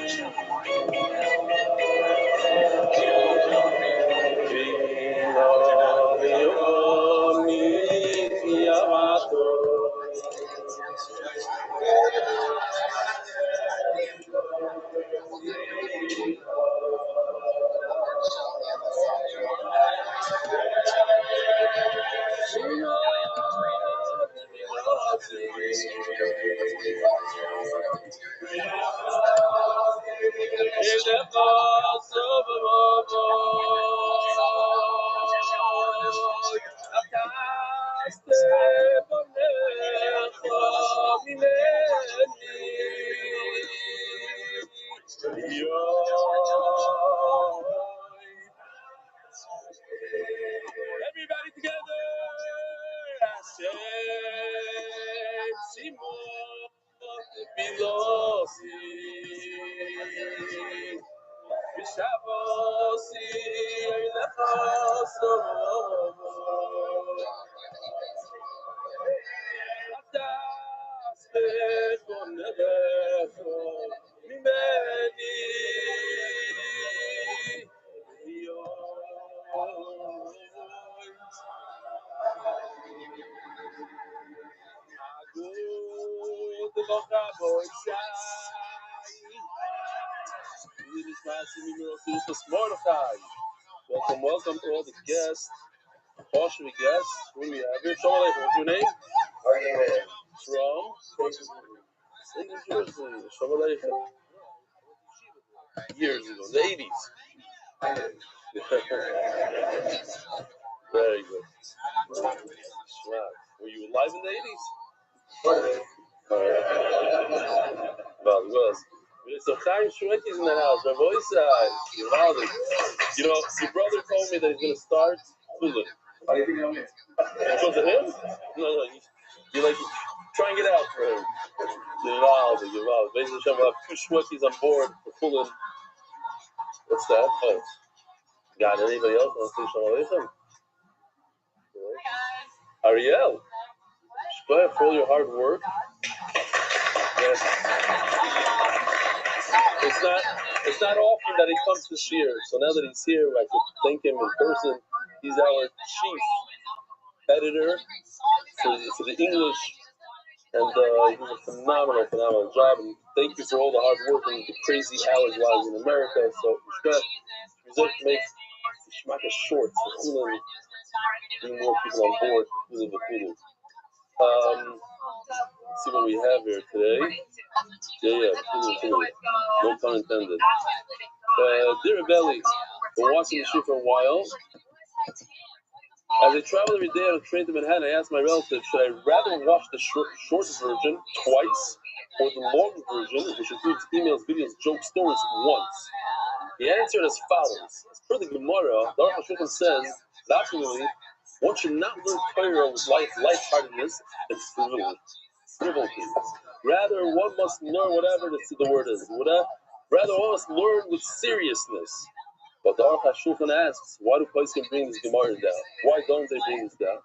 Everybody together! Welcome, welcome to all the guests. Partial guests. Who do we have here? Shalom Aleichem. What's your name? From? New Jersey. Shalom Aleichem. Years ago, the 80s. Very good. Were you alive in the 80s? Well, it was. So Chaim Shreki's in the house. Rabbi Rothschild. You know, your brother told me that he's going to start Hulu. How do you think I'm in? Because of him? No. You like try and get out for him. Givaldi. Basically, we'll have 2 Shrekis on board for Fulham. What's that? Oh. Got anybody else want to say Shalom Aleichem? Ariel. Shkoyach for all your hard work. Yes. It's not often that he comes this year, so now that he's here, I could thank him in person. He's our chief editor for the English, and he did a phenomenal job. And thank you for all the hard work and the crazy hours while I was in America. So result to make the Shmaka short for Hulu, bring more people on board for Hulu. Let's see what we have here today. Yeah, Hulu. No pun intended. Dear Belly, been watching the show for a while. As I travel every day on a train to Manhattan, I asked my relative, should I rather watch the shortest version twice or the longer version, which includes emails, videos, jokes, stories, once? He answered as follows. As per the Gemara, the Aruch HaShulchan says, absolutely, one should not learn Torah with lightheartedness and frivolity. Rather, one must learn whatever the word is. Rather, one must learn with seriousness. But the Aruch HaShulchan asks, why do Poskim bring this Gemara down? Why don't they bring this down?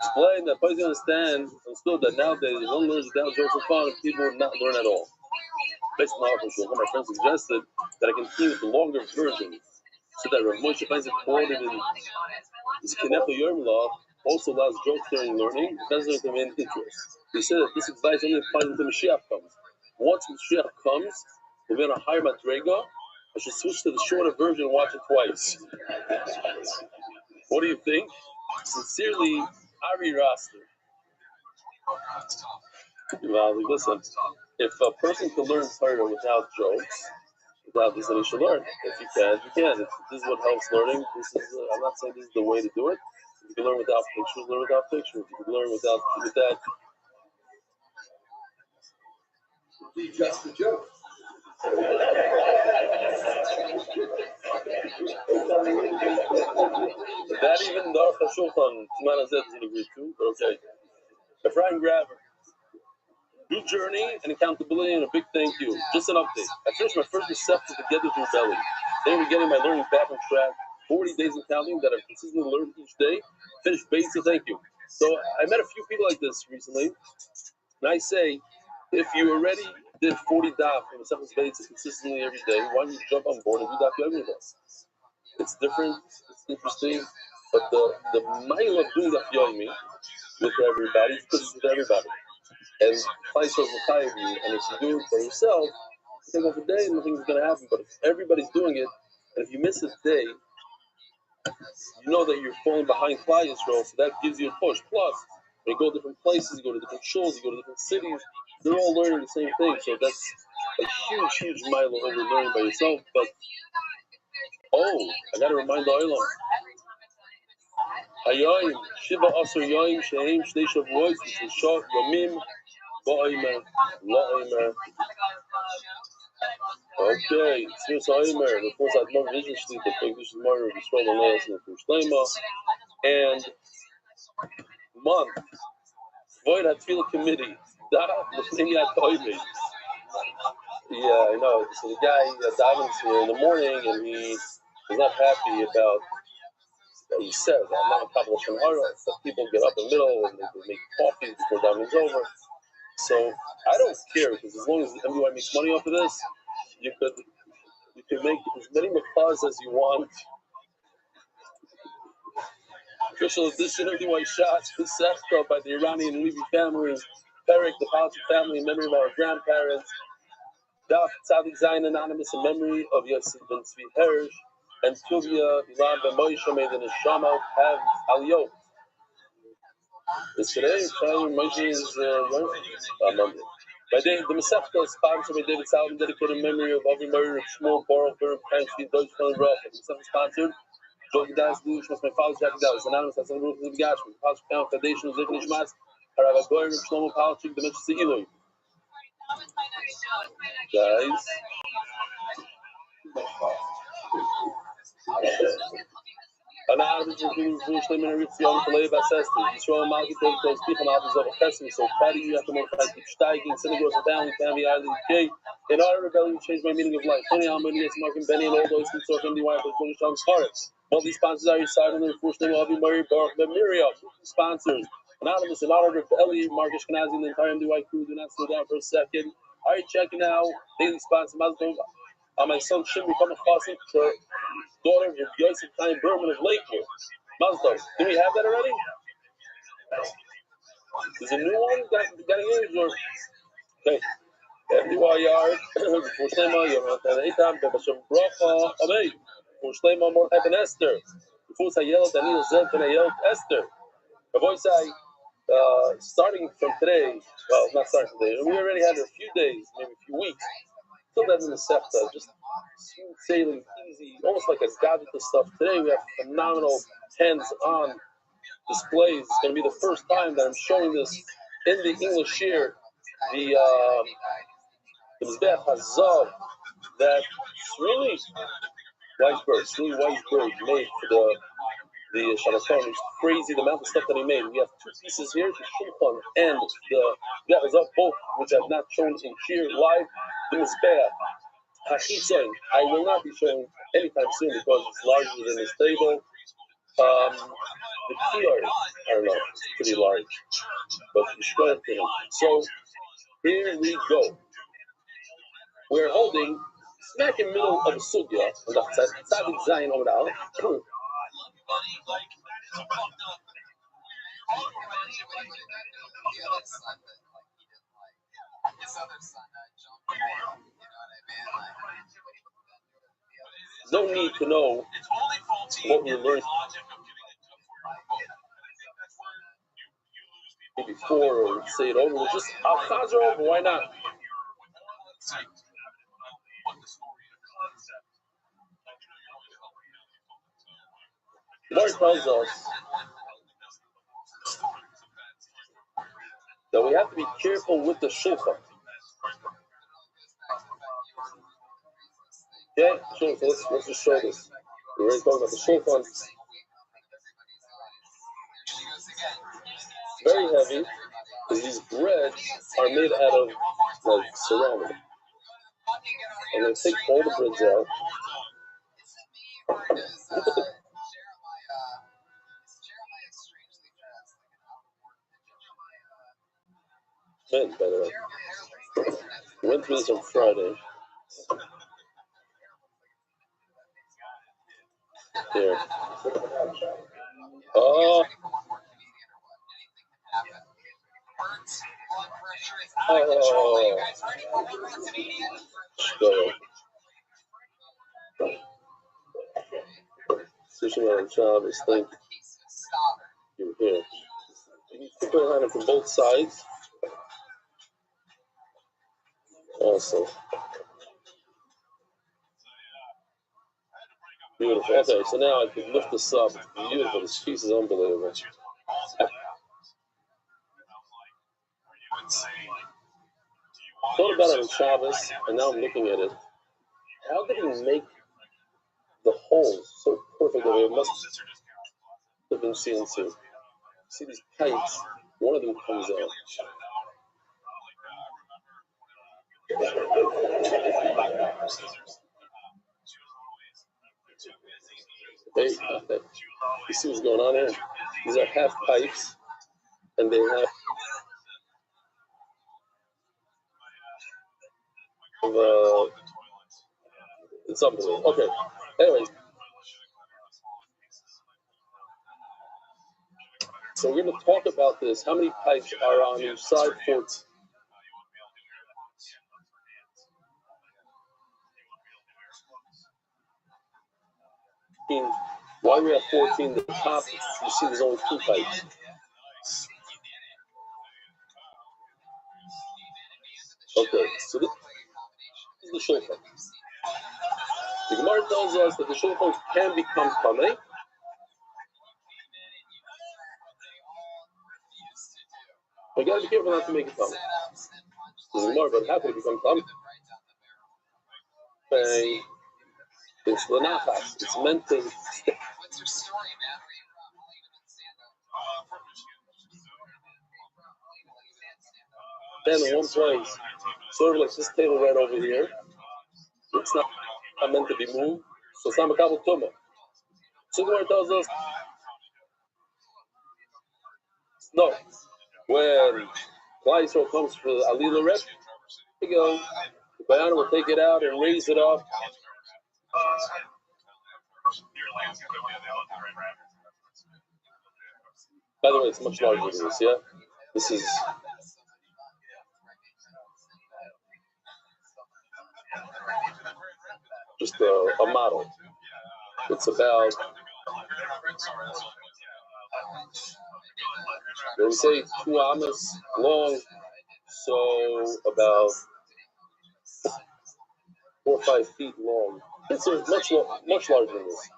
Explain that Poskim understood that nowadays one learns without jokes and fun, and people would not learn at all. Based on the Aruch HaShulchan, my friend suggested that I continue with the longer version, so that Rav Moshe finds it quoted in his Kinefo Yormlah also allows jokes during learning, it doesn't recommend interest. He said that this advice only applies until Mashiach comes. Once Mashiach comes, we'll be on a higher Madrega. I should switch to the shorter version and watch it twice. What do you think? Sincerely, Ari Raster. Listen, if a person can learn Torah without jokes, without this, then he should learn. If you can, you can. If this is what helps learning, I'm not saying this is the way to do it. If you can learn without pictures, learn without pictures. If you can learn with that. Just a joke. That even the Aruch HaShulchan doesn't agree to, but okay. Ephraim Graver. New journey and accountability and a big thank you. Just an update. I finished my first reception together through Belly. Then we're getting my learning back on track. 40 days of counting that I've consistently learned each day. Finished base, so thank you. So I met a few people like this recently. And I say, if you already did 40 daf in the seventh grade consistently every day, why don't you jump on board and do daf yomi with us? It's different, it's interesting, but the mile of doing daf yomi with everybody is because it's with everybody. And Christ will retire you, and if you do it by yourself, you take off a day and nothing's going to happen. But if everybody's doing it, and if you miss a day, you know that you're falling behind Klal Yisrael, so that gives you a push. Plus, when you go to different places, you go to different shuls, you go to different cities, they're all learning the same thing. So that's a huge, huge mile over learning by yourself. But, I got to remind the Olam. Hayoim, Shiva Asr Yoim, Shehem, Shnei Shavuos, Shishot, Yomim, Ba'omer, La'omer. Okay, Tzir Sa'imer, the full side more vision sleep, the English is more of the scroll on us and the Shlema. And month, Void Hatfila Committee, Da, Lefnei Toivi. Yeah, I know. So the guy davens here in the morning and he is not happy about what he says. I'm not a couple of Shanhara, so people get up in the middle and they make coffee before davening's over. So I don't care because as long as MDY makes money off of this, you could make as many makas as you want. Official edition of MDY shots, this Sefka by the Iranian Levy family, Perik, the Palchi family, in memory of our grandparents. Daf Tzadik Zayin Anonymous in memory of Yosef ben Tzvi Hersh and Tuvia Ilan ben Moshe, may the Neshama have Aliyot. Is today, Moshe is Monday. By day, the Masechta is sponsored by David Salomon, dedicated in memory of Avi Meir, Shmuel, Boral, Baruch, Kanshvi, Deutsch, and Roth. The Masechta is sponsored. Joe Gedas, Lush, my father's Jack Dallas, Anonymous, that's the Ruth of the Gashman, the Palchik Town Foundation, Zikr Nishmas, Harav Goyer, Shlomo Palchik, the Mitzvah Eloi. Guys. Anonymous, Ruth, Shlomo, and Ritzion, Kalei, Basesti, Yisrael, Malki, Tos, Pichon, Alpes, of Chesmi, so Patty, you have to more time, keep steiging, Synagogues, and family, family, Island, UK. In our rebellion, change my meaning of life. Tony Almond, yes, Mark and Benny, and all those who talk in the wire, but Polish tongues hard. All these sponsors are recited in the first name of Avi Murray, Baruch, Ben Miriam, sponsors. Anonymous, in honor of Eli, Mark Ashkenazi, and the entire MDY crew, do not slow down for a second. All right, checking out daily sponsor, Mazda. My son should become a chassid for daughter of Yosef Chaim Berman of Lakewood. Mazda, do we have that already? There's a new one got engaged, or okay. MDY yard for Shlema, Yonatan Eitam, Bebashem Bracha, Amei. For Shlema, Mordechai ben Esther. Before Sayel, Daniel Zed ben Ayel Esther. The voice starting from today, well, not starting today, we already had a few days, maybe a few weeks. Still that's in the SEPTA, just smooth sailing, easy, almost like a gadget stuff. Today we have phenomenal hands-on displays. It's going to be the first time that I'm showing this in the English year. The Mizbeach Hazav, that's really Weisberg made for the Shabbaton. It's crazy the amount of stuff that he made. We have two pieces here, the Shulchan and the Mizbeach Hazav, both which I've not shown in here live. The Mizbeach Hachitzon, I will not be showing anytime soon because it's larger than this table. The Kiyar, I don't know, it's pretty large, but so here we go. We're holding smack in the middle of a sugya on the Tzadik Zayin over there. No need to know what we learned before or say it over. We'll just I'll chazer over. Why not? The Lord tells us that we have to be careful with the shulchan. Okay, so let's just show this. We're already talking about the shulchan. Very heavy, because these breads are made out of like ceramic. I'm going to take all the breads out. Men, by the way. We went through this on Friday. Here. Oh. Switching on Shabbos, think you're here. You need to put it from both sides. Awesome. Beautiful. Okay, so now I can lift this up. It's beautiful. This piece is unbelievable. I thought about it on Shabbos, and now I'm looking at it. How did he make the holes so perfectly? It must have been CNC. See these pipes? One of them comes out. Hey, you see what's going on here? These are half pipes, and they have it's unbelievable. Okay. Anyways, so we're going to talk about this. How many pipes are on each side? 14. Why we have 14? The top, you see, there's only 2 pipes. Okay, so this is the shulchan. The Gemara tells us that the shulchan can become tamei. We got to be careful not to make it tamei. There's a Gemara, but how can it become tamei? It's lenachas. It's meant to stick. Then in one place, sort of like this table right over here, it's not meant to be moved, so it's not a kabel tumah. So the Gemara tells us, no, when Klal Yisrael comes for Alila Rep, we go, the Bayana will take it out and raise it up. By the way, it's much larger than this, yeah? This is just a model. It's about, when we say 2 amas long, so about 4 or 5 feet long. It's much larger than this.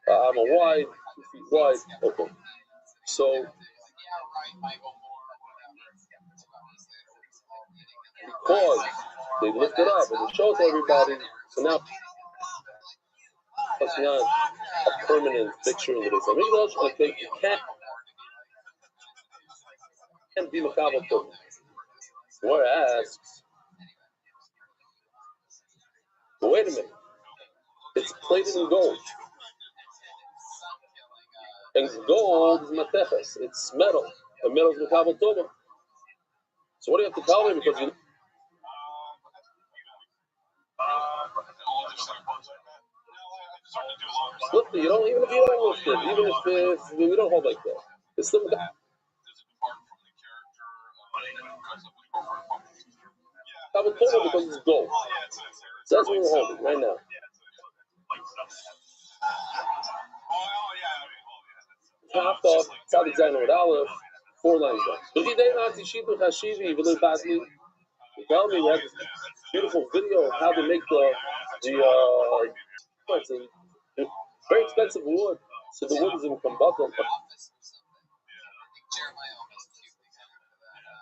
I'm a wide, 2 feet wide. Okay. So, because they lift it up and it shows everybody, so now it's not a permanent picture in the Beis Hamikdash. I think you can't be makabel tumah. Where asks, but wait a minute, it's plated in gold. And gold is mateches, it's metal. And metal is makabel tumah. So what do you have to tell me? Because you lift it, you don't, even if you don't lift it, even if we don't hold like that, it's still makabel tumah because it's gold. So that's what we're holding right now. Topped off, Tzadik Zayin with Aleph, 4 lines down. Tell me, we have this beautiful video of how to make the very expensive wood, so the wood doesn't come buckle.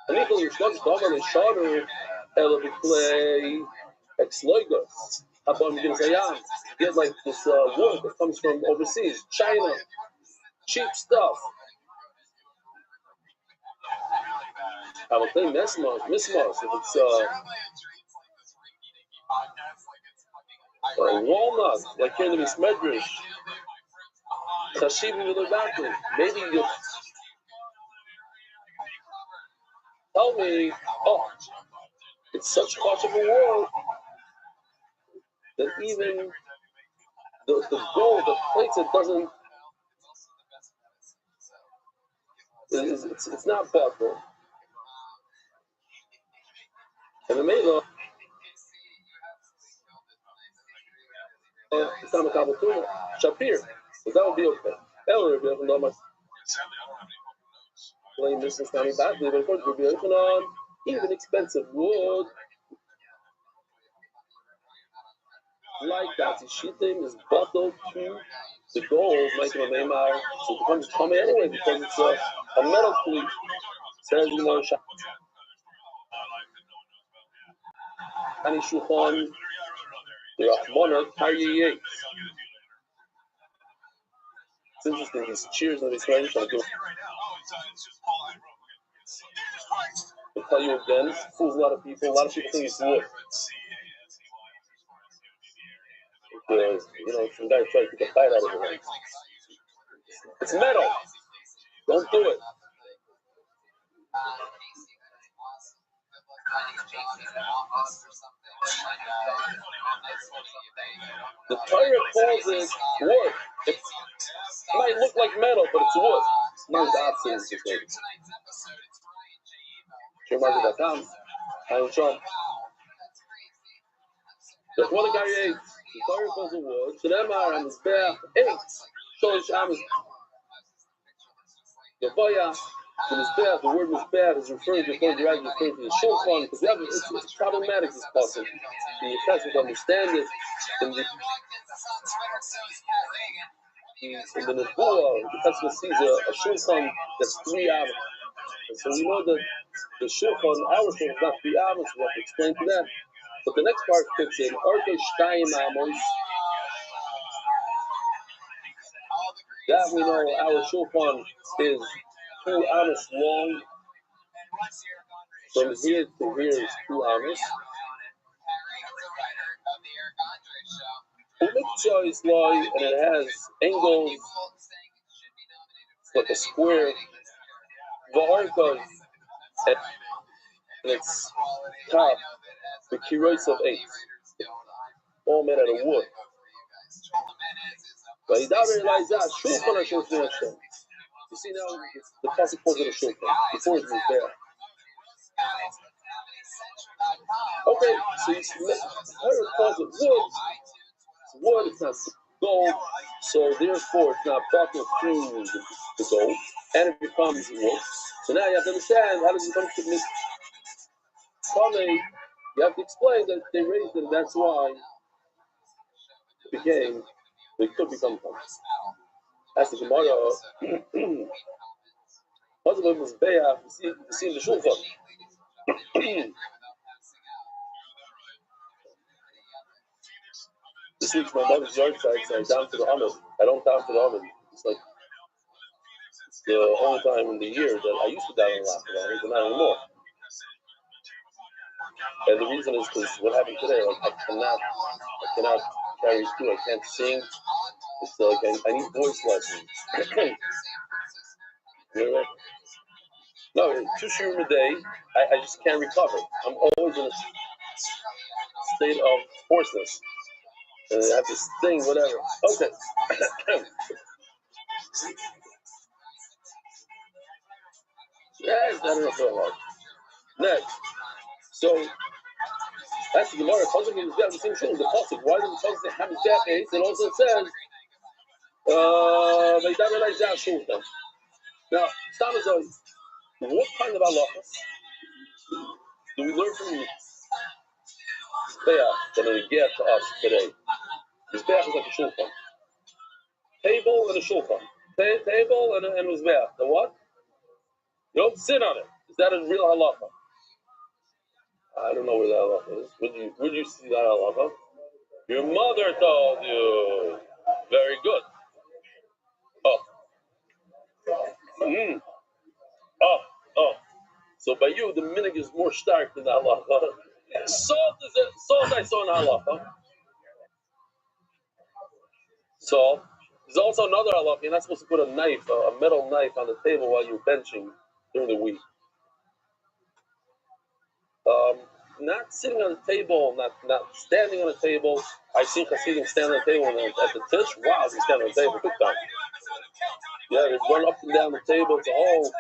And equally, it's not common in Shana, Elaviklei, Exloigos, Habam Gilzayam. He has like this wood that comes from overseas, China, cheap stuff. I would think Mismos, if it's walnut, like here in the Mismedrish, Chashivi Vilabakli, maybe you tell me, oh, it's such much of a world that even the gold that plates it doesn't, it's not bottle. And the Mela, it's not a Kabatuma, Shapir, but that would be okay. That would be okay. Blame this is coming badly, but of course, we'll be on even expensive wood. Like that, Shitim is bottled to the gold, making a Neymar, so it becomes tummy anyway because it's a metal plate. Says you know, Ani Shulchan, the Rahmana, Karyeh. It's interesting, these cheers and these French. I'll tell you again, fools a lot of people. A lot of people think it's wood. Because, you know, some guy tried to get a bite out of it. It's metal. Don't do it. The Torah calls it wood. It might look like metal, but it's wood. No, it's opposite. ShareMarket.com. I'm Sean. The Quality Guy 8. The Torah calls it wood. Shemar and Mizbeach 8. Sholish Amos. Yavaya. The Mizbeach, the word Mizbeach is referring to the Shulchan, because it's problematic, this puzzle. And you can't understand it. In the Nebuah, the customer sees a Shulchan that's 3 hours. And so we know that the Shulchan, our Shulchan, is not 3 hours, we have to explain to that. But the next part fits in. Orke Shtayim Amos. That we know our Shulchan is 2 amos long. From here to here is 2 amos. Umikcha is long and it has angles. It's like a square. Va'arka and its top, the kiros of 8. All made out of wood. But he doesn't realize that. Shulchan or Shulchan Hashem. You see now, the classic calls it a Shulchan. Before it was there. Okay, so you see, Torah calls it wood. It's wood, it's not gold. So therefore, it's not buckled through the gold. And it becomes wood. So now you have to understand, how does it come to me? Probably, you have to explain that they raised it, and that's why they could become pumped. As the Gemara, what's the Mizbeach? You see in the Shulchan. This week's my mother's yard side, so I down to the oven. I don't down to the oven. It's like it's the only time in the year that I used to down a lot, but not anymore. And the reason is because what happened today, like I cannot carry through. I can't sing. It's like I need voice lessons. No, 2 shiurim a day. I just can't recover. I'm always in a state of hoarseness. And I have to sing, whatever. Okay. Yes, I don't know if hard. Next. So, that's the Gemara. Constantly, the same thing. The Pasuk. Why does the Pasuk have his decades? It also says, now, Stamazon, what kind of halachas do we learn from Mizbeach that are get to us today? Mizbeach is like a shulchan. Table and a shulchan. Table and a Mizbeach. The what? You don't sit on it. Is that a real halacha? I don't know where that halacha is. Would you see that halacha? Your mother told you. Very good. Oh. Mm. Oh. So by you, the minig is more stark than the halacha. Salt I saw in halacha. Salt. There's also another halacha. You're not supposed to put a metal knife on the table while you're benching during the week. Not sitting on the table, not standing on the table. I've seen Hasidim stand on the table and at the tish. Wow, they stand on the table, big time. Yeah, they run up and down the table. It's a whole.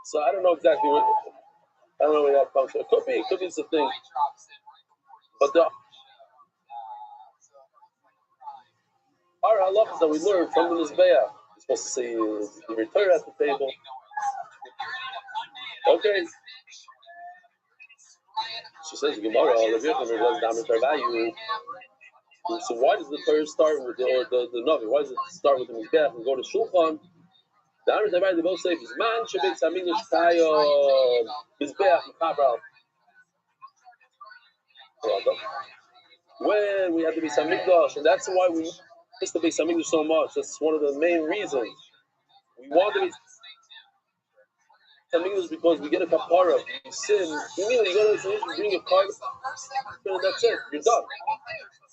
So I don't know exactly what. I don't know where that comes from. It could be it's a thing. But the our halachas that we learned from the Mizbeah, you're supposed to say the return at the table. Okay. She says, Gemara, so why does the Torah start with the Navi? Why does it start with the Mizbeach and go to Shulchan? The Amrit Havai, they both say, Man Shabbat Samigdash Kayo Mizbeach Mechabral. When we had the Beis Hamikdash, and that's why we miss the Beis Hamikdash so much. That's one of the main reasons. We want the Beis Hamikdash because we get a kapara. You sin, you mean you go to the you bring your card, and that's it. You're done.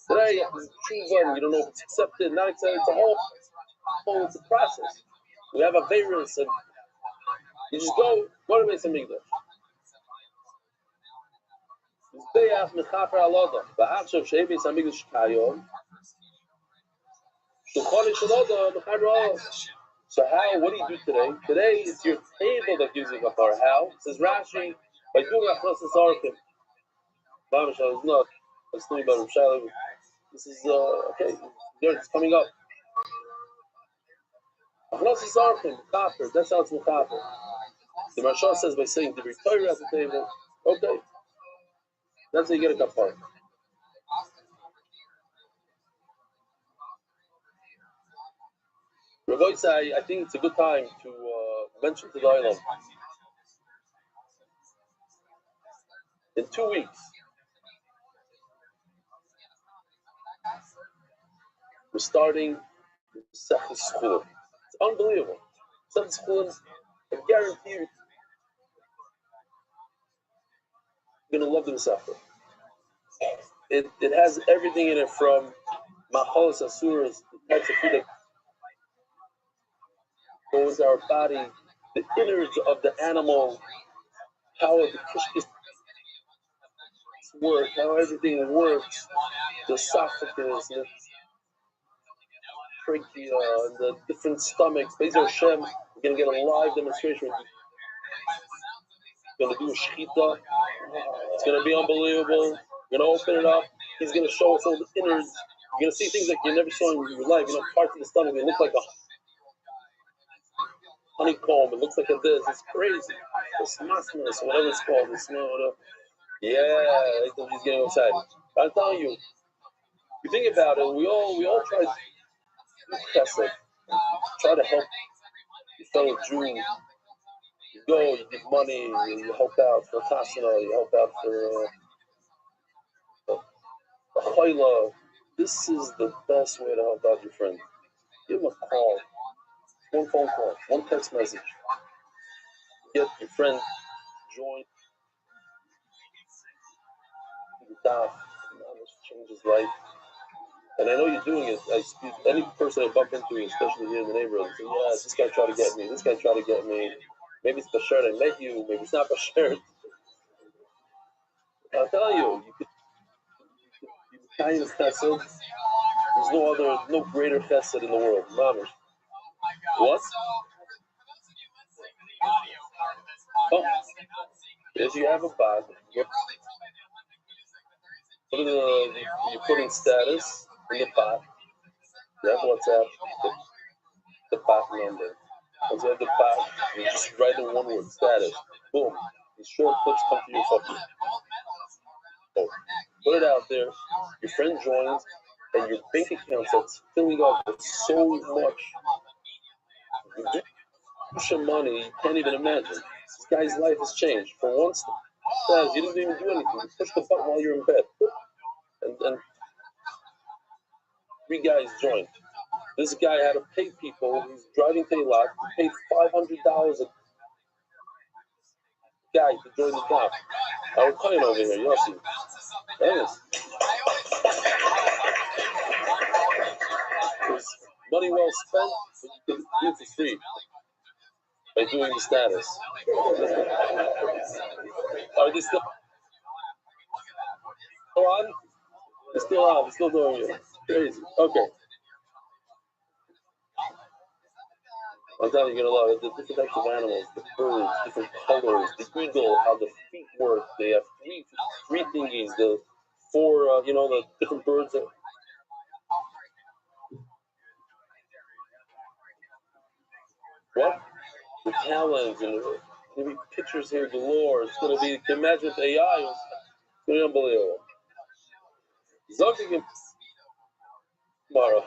Today, you have to choose one. You don't know if it's accepted, not accepted. It's a whole it's a process. We have a virus, and you just go to Beis Hamikdash. Mizbeach mechaper aloda. V'achshav shei Beis Hamikdash kayon. So how? What do you do today? Today it's your table that gives you kapara. How? Says Rashi by doing achnas zarkim. Mamashal is not. I'm still about Rothschild. This is okay. It's coming up. Achnas zarkim, mechaper. That's how it's mechaper. The Marsha says by saying the retire at the table. Okay, that's how you get a kapara. Rabbi say, I think it's a good time to mention to the Olam. In 2 weeks, we're starting Sechus Chulin. It's unbelievable. Sechus Chulin, I guarantee you, you're going to love the Sefer. It has everything in it from Macholos Asuras, the types of food that go into our body, the innards of the animal, how the kishkis work, how everything works, the esophagus, the trachea, and the different stomachs. Be'ezer Hashem, we're going to get a live demonstration. We're going to do a shechita. It's going to be unbelievable. We're going to open it up. He's going to show us all the innards. You're going to see things like you never saw in your life. Parts of the stomach, they look like a honeycomb. It looks like a this. It's crazy. This masmas, whatever it's called. This, yeah, he's getting excited. I'm telling you, you think about it, we all try to do chesed, try to help your fellow Jew. You go, you give money, you help out for Chasana, you help out for Chayla. This is the best way to help out your friend. Give him a call, one phone call, one text message. Get your friend join the daf, change his life. And I know you're doing it. I speak any person I bump into, especially here in the neighborhood, say, yeah, this guy tried to get me. This guy tried to get me. Maybe it's Bashert, I met you. Maybe it's not Bashert. I'll tell you, you could kind of chesed. There's no greater chesed in the world. Mamish. What? Oh, if you have a bag, you put in status in the pot. You have WhatsApp, the pot number. Once you have the pot, you just write in one word, status. Boom. These short clips come to your phone. So, put it out there. Your friend joins, and your bank account starts filling up with so much. You do some money you can't even imagine. This guy's life has changed. For once, you didn't even do anything. You pushed the button while you're in bed. And 3 guys joined. This guy had to pay people. He's driving Taylor. He paid $500 a guy to join the top. Our client over here, Yossi. Yes. It was money well spent, but you could do it for free. by doing the status. Are they still on? They're still on. They're still doing it. Crazy. Okay. I'm telling you, you're gonna love it. The different types of animals, the birds, different colors, the eagle, how the feet work. They have three thingies. The four, the different birds. What? The talons and there'll be pictures here galore. It's gonna be. Can you imagine with AI? It's gonna be unbelievable. Zogig tomorrow.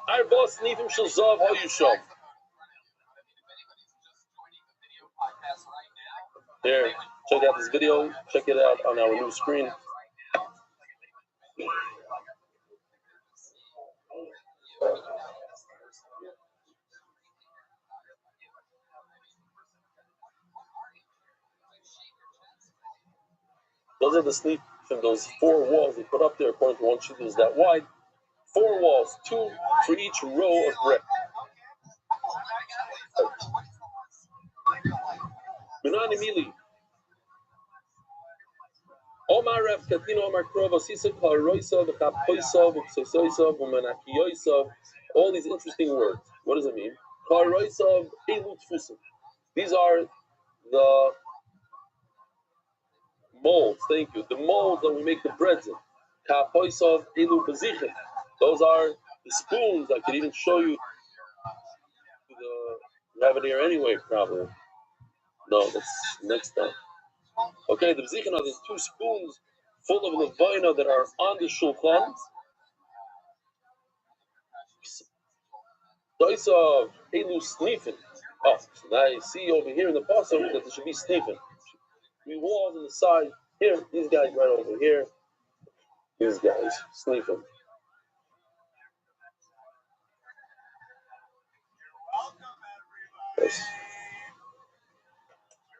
Our boss Nifim Shazov, how you show? Here, check out this video. Check it out on our new screen. Those are the sleep from those four walls they put up there. According to one sheet, it was that wide. Four walls, two for each row of brick. Benani Mili. Omar Rav Katina Omar Krova Sisa Karoisa V'Kapoisa V'Ksosoisa V'Menakiyoisa. All these interesting words. What does it mean? Karoisa Elu Tfusim. These are the molds. Thank you. The molds that we make the breads in. Kapoisa Elu Bezichin. Those are the spoons. I could even show you. You have it here anyway, probably. No, that's next time. Okay, the Bzichana, there's two spoons full of levina that are on the shulchan. Doisa Elu Snifin. Oh, so now you see over here in the pasuk that there should be Snifin. Three walls on the side. Here, these guys right over here. These guys, Snifin. Yes.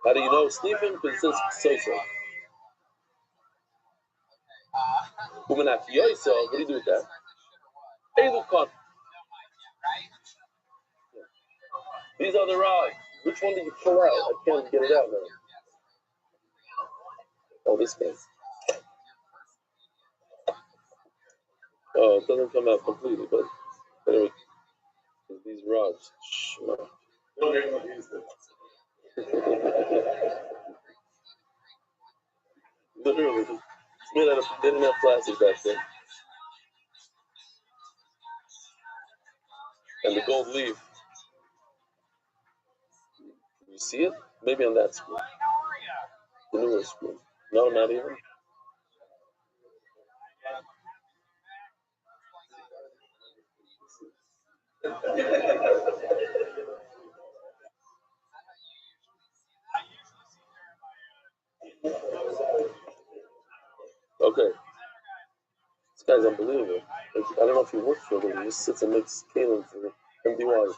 How do you know Snifin? Because it says so. Umanat Yoisa, what do you do with that? Elu Kon. These are the rods. Which one did you pull out? I can't get it out now. Oh, this guy. Oh, it doesn't come out completely, but anyway, these rods. Literally, it's made out of, they didn't have plastic back then. And the gold leaf. You see it? Maybe on that screen. The newer screen. No, not even. Okay. This guy's unbelievable. I don't know if he works for him. He just sits and makes kalim for MDY.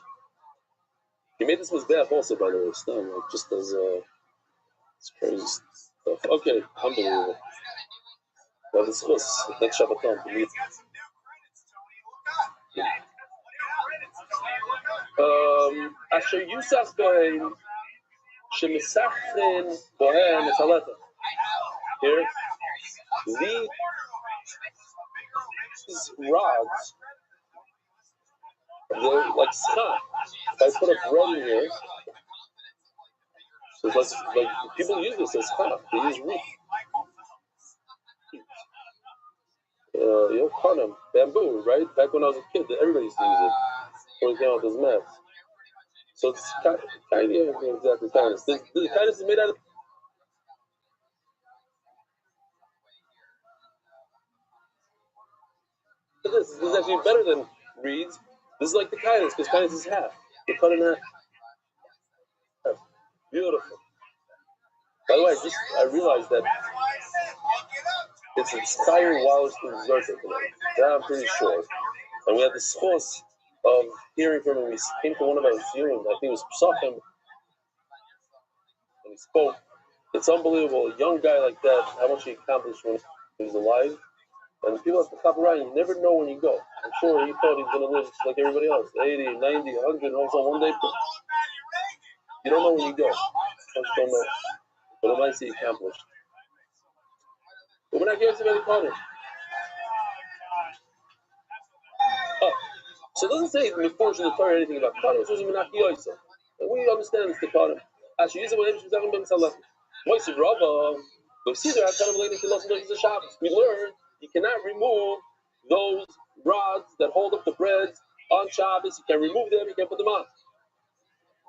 He made this mizbeach also, by the way. It's not like just as it's crazy stuff. Okay, unbelievable. Well, this was next Shabbaton. Asher Yusach Bohem Shemisachin Bohem Mesaleta. Here, these rods, they're like schach. If I put a bread in here, so it's like people use this as schach. They use root. Karnam, bamboo, right? Back when I was a kid, everybody used to use it when it came out with those mats. So it's kind of exactly kindness. The kindness is made out of. This is actually better than reeds. This is like the kindness, because kindness is half. They cut in half. Beautiful. By the way, I realized that it's inspiring Wallace in Zerta tonight. That I'm pretty sure. And we had the source of hearing from him. We came to one of our viewing. I think it was Psachim. And he spoke. It's unbelievable. A young guy like that, how much he accomplished when he was alive. And the people at the Chaparral, you never know when you go. I'm sure he thought he was going to live like everybody else, 80, 90, 100, and also one day. You don't know when you go. I just don't know. But it might see accomplished. But we're not getting to many Kodim. Oh, so it doesn't say before in the Torah anything about Kodim. It says Menach Yoisa. And we understand it's the Kodim. Actually, use it when she's talking about Mitzalach. Moisei Rava, we see there, we learn you cannot remove those rods that hold up the bread on Shabbos. You can remove them, you can put them on.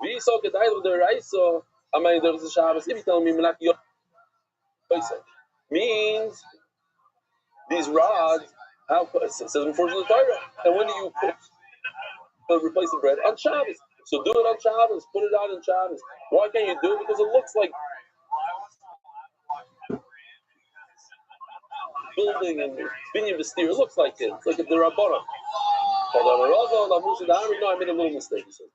We saw the Raisa, I mean, there was a Shabbos. If you tell me Menach Yoisa, means these rods, how it says unfortunately Torah. And when do you replace the bread? On Shabbos. So do it on Shabbos, put it out on Shabbos. Why can't you do it? Because it looks like building and binyan v'stir. It looks like it. It's like a derabara. No, I made a little mistake. He said.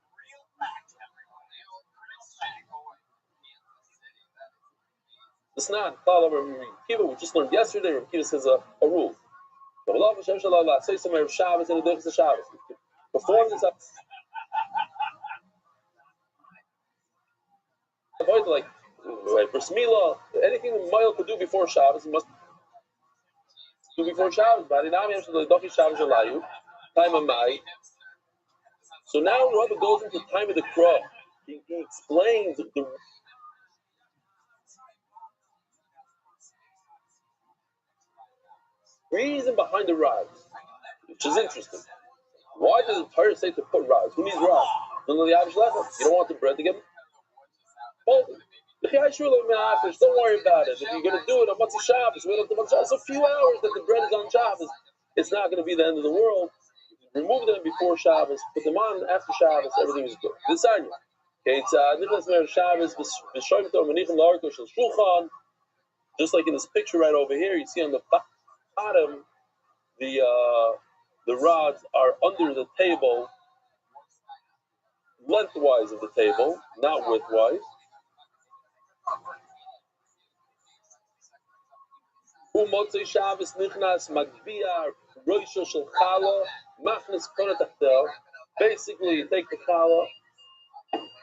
It's not. We just learned yesterday. Rabbi Kiva says a rule. Say somewhere of Shabbos and the day of Shabbos. Perform this up. Avoid like bris milah, anything the male could do before Shabbos, he must do before Shabbos. Time of Mai. So now Rabbi goes into time of the crow. He explains the reason behind the rods, which is interesting. Why does the Torah say to put rods? Who needs rods? You don't want the bread to get folded. Don't worry about it. If you're going to do it on Motzei Shabbos, it's a few hours that the bread is on Shabbos. It's not going to be the end of the world. Remove them before Shabbos, put them on after Shabbos, everything is good. This anya. Okay, it's Shabbos, just like in this picture right over here, you see on the bottom, the rods are under the table, lengthwise of the table, not widthwise. Umotzei Shabbos nichnas magbiya roisho shel challah machnes kona tachtel. Basically, you take the challah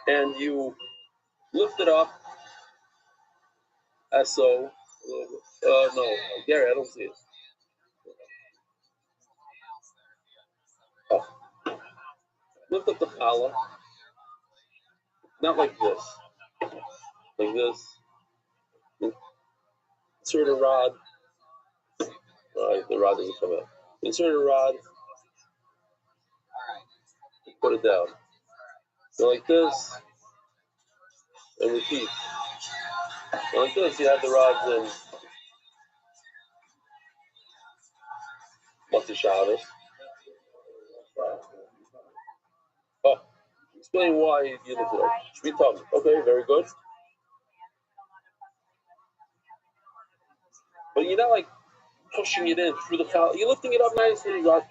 and you lift it up as so. No, Gary, I don't see it. Oh. Lift up the challah, not like this, like this. Insert a rod. The rod doesn't come out. Insert a rod. Put it down. So like this, and repeat. And like this, you have the rods in Motzei Shabbos. Oh, explain why you lift it up. Shvi Tom. Okay, very good. But you're not like pushing it in through the challah. You're lifting it up nicely. Rod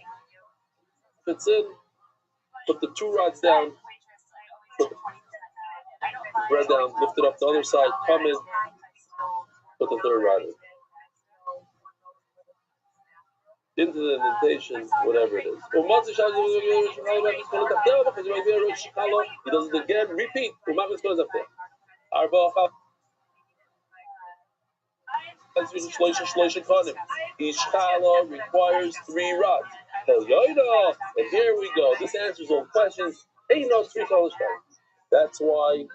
fits in. Put the two rods down. Put the bread down. Lift it up the other side. Come in. Put the third rod in. Into the indentation, whatever it is. He does it again. Repeat. Each challah requires 3 rods. And here we go. This answers all questions. Ain't no 3 challah. That's why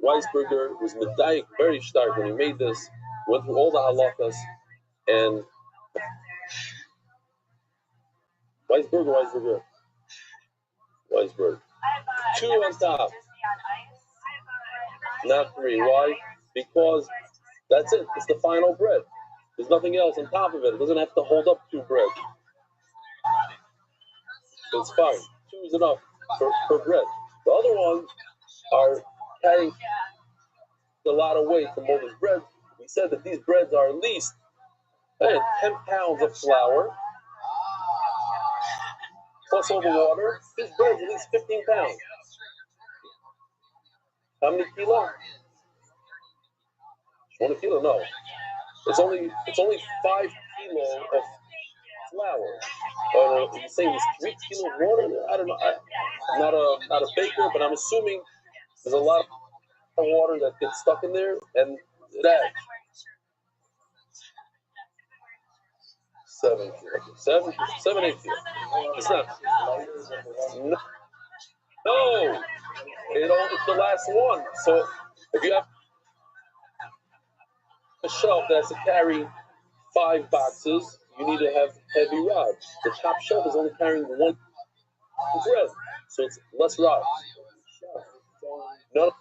Weisberger was medayik very stark when he made this. Went through all the halachas and Weisberg. 2 on top, not 3. Why? Because that's it. It's the final bread. There's nothing else on top of it. It doesn't have to hold up 2 bread. So it's fine. 2 is enough per bread. The other ones are carrying a lot of weight to mold this bread. We said that these breads are at least 10 pounds of flour plus all the water. This bread is at least 15 pounds. How many kilos? 1 kilo? No. It's only 5 kilos of flour. Or you're saying it's 3 kilos of water? I don't know. I'm not a baker, but I'm assuming there's a lot of water that gets stuck in there, and that 7 kilos, 8 kilos. It's not. No, it's the last one. So if you have a shelf that has to carry 5 boxes, you need to have heavy rods. The top shelf is only carrying 1 bread, so it's less rods. No.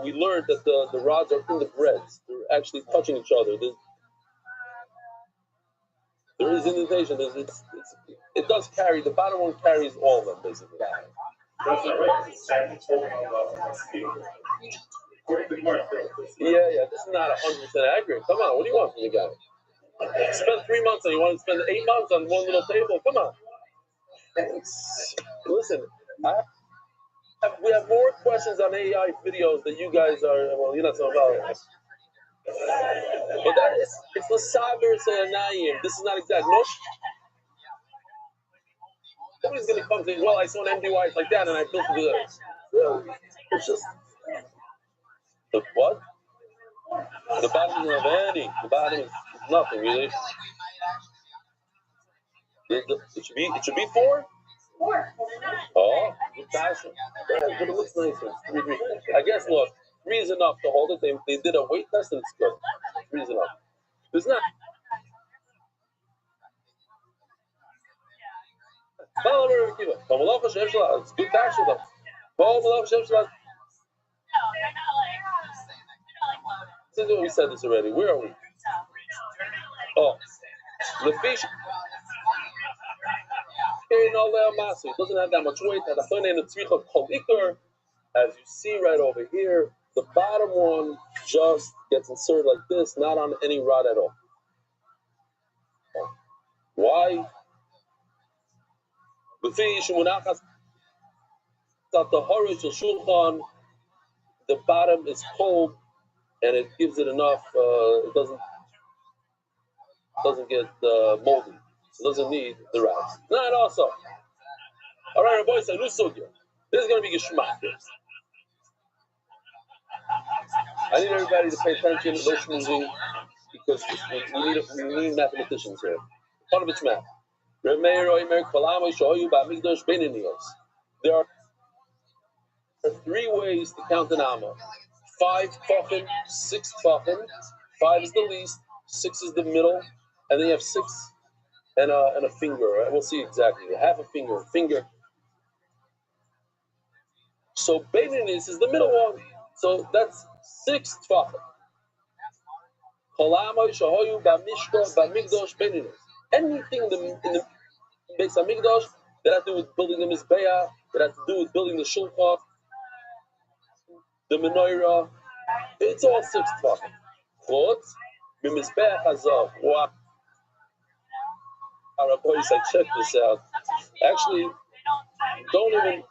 We learned that the rods are in the breads. They're actually touching each other. There is indentation. It does carry. The bottom one carries all of them, basically. Yeah. This is not 100% accurate. Come on, what do you want from the guy? Spend 3 months and you want to spend 8 months on one little table? Come on. Listen, we have more questions on AI videos than you guys are. Well, you're not so about. But it's the Saber Sayanayim. This is not exact. Nobody's going to come to say, well, I saw an MDY like that and I built it. It's just. The what? The bottom doesn't have any. The bottom is nothing, really. It should be 4? 4. Oh, good passion. Yeah, but it looks nice. I guess, look, 3 is enough to hold it. They did a weight test and it's good. 3 is enough. There's not. It's good passion, though. We said this already. Where are we? Oh, the fish. It doesn't have that much weight. As you see right over here, the bottom one just gets inserted like this, not on any rod at all. Why? The bottom is cold and it gives it enough. It doesn't get moldy. It doesn't need the rods. Not also. All right, boys, new sugya. This is going to be geschmack. I need everybody to pay attention, no schmoozing, because we need mathematicians here. Part of it's math. There are 3 ways to count an amma. 5 tefachim, 6 tefachim. 5 is the least, 6 is the middle, and then you have 6 and a finger. Right? We'll see exactly. Half a finger. So Beininis is the middle one. So that's 6 tefachim. Anything in the Beis Hamikdash that has to do with building the Mizbeah, that has to do with building the Shulchan, the Menorah, it's all 6 tefachim. Chutz, Mizbeah Hazav. Wow. Boys, I checked this out. Actually, don't even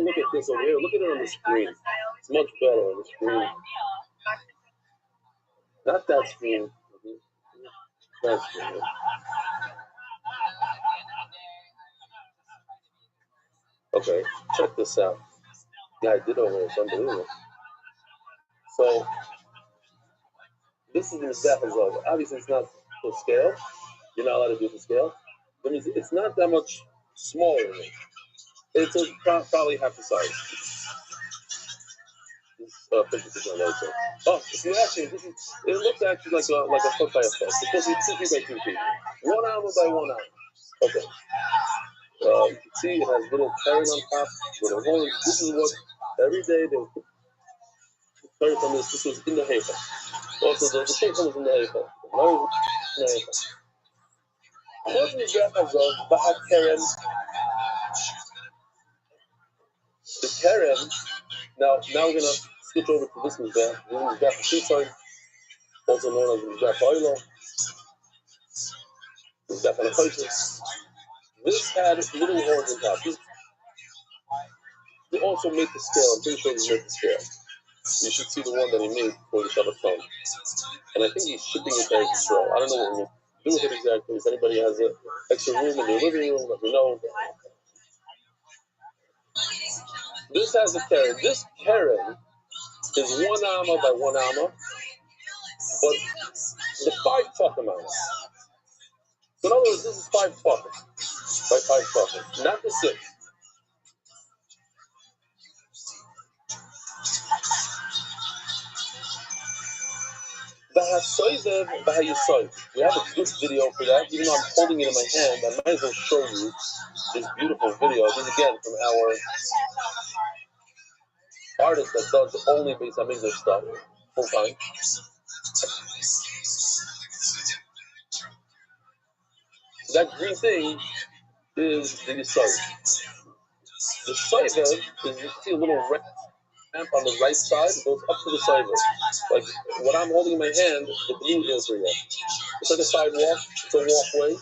look at this over here. Look at it on the screen. It's much better on the screen. Not that screen. That screen. Okay, check this out. Yeah, I did over here. It's unbelievable. So, this is the Mizbeach Hazav. Obviously, it's not to scale. You're not allowed to do it to scale. But it's not that much smaller than it. It's probably half the size. It's 50% also. Oh, you actually, it looks actually like a foot by a foot. It's supposed to be 2 feet by 2 feet. 1 hour by 1 hour. Okay. You can see it has little carrot on top. This is what every day they would put carrot on this. This was in the heifer. Also, the shofar was in the heifer. The Lord was in the heifer. What is that as a keren? The keren. Now we're gonna switch over to this mizbeach. This is mizbeach Chutzain, also known as mizbeach Oilo. Mizbeach Anachoshis. This had little horns on top. He also made the scale. I'm pretty sure he made the scale. You should see the one that he made for the Shabbat phone. And I think he's shipping it to Israel. I don't know what he do with it exactly. If anybody has an extra room in their living room, let me know. This has a Karen. This Karen is 1 amma by 1 amma, but the 5 fucking ammas. So in other words, this is 5 fucking by 5 fucking, not the 6. We have a good video for that. Even though I'm holding it in my hand, I might as well show you this beautiful video. This is again from our artist that does only Beis HaMikdash stuff full time. That green thing is the Yisod. The Soiver is, you see a little ramp on the right side, it goes up to the Soiver. Like what I'm holding in my hand, the blue is here. It's like a sidewalk, it's a walkway,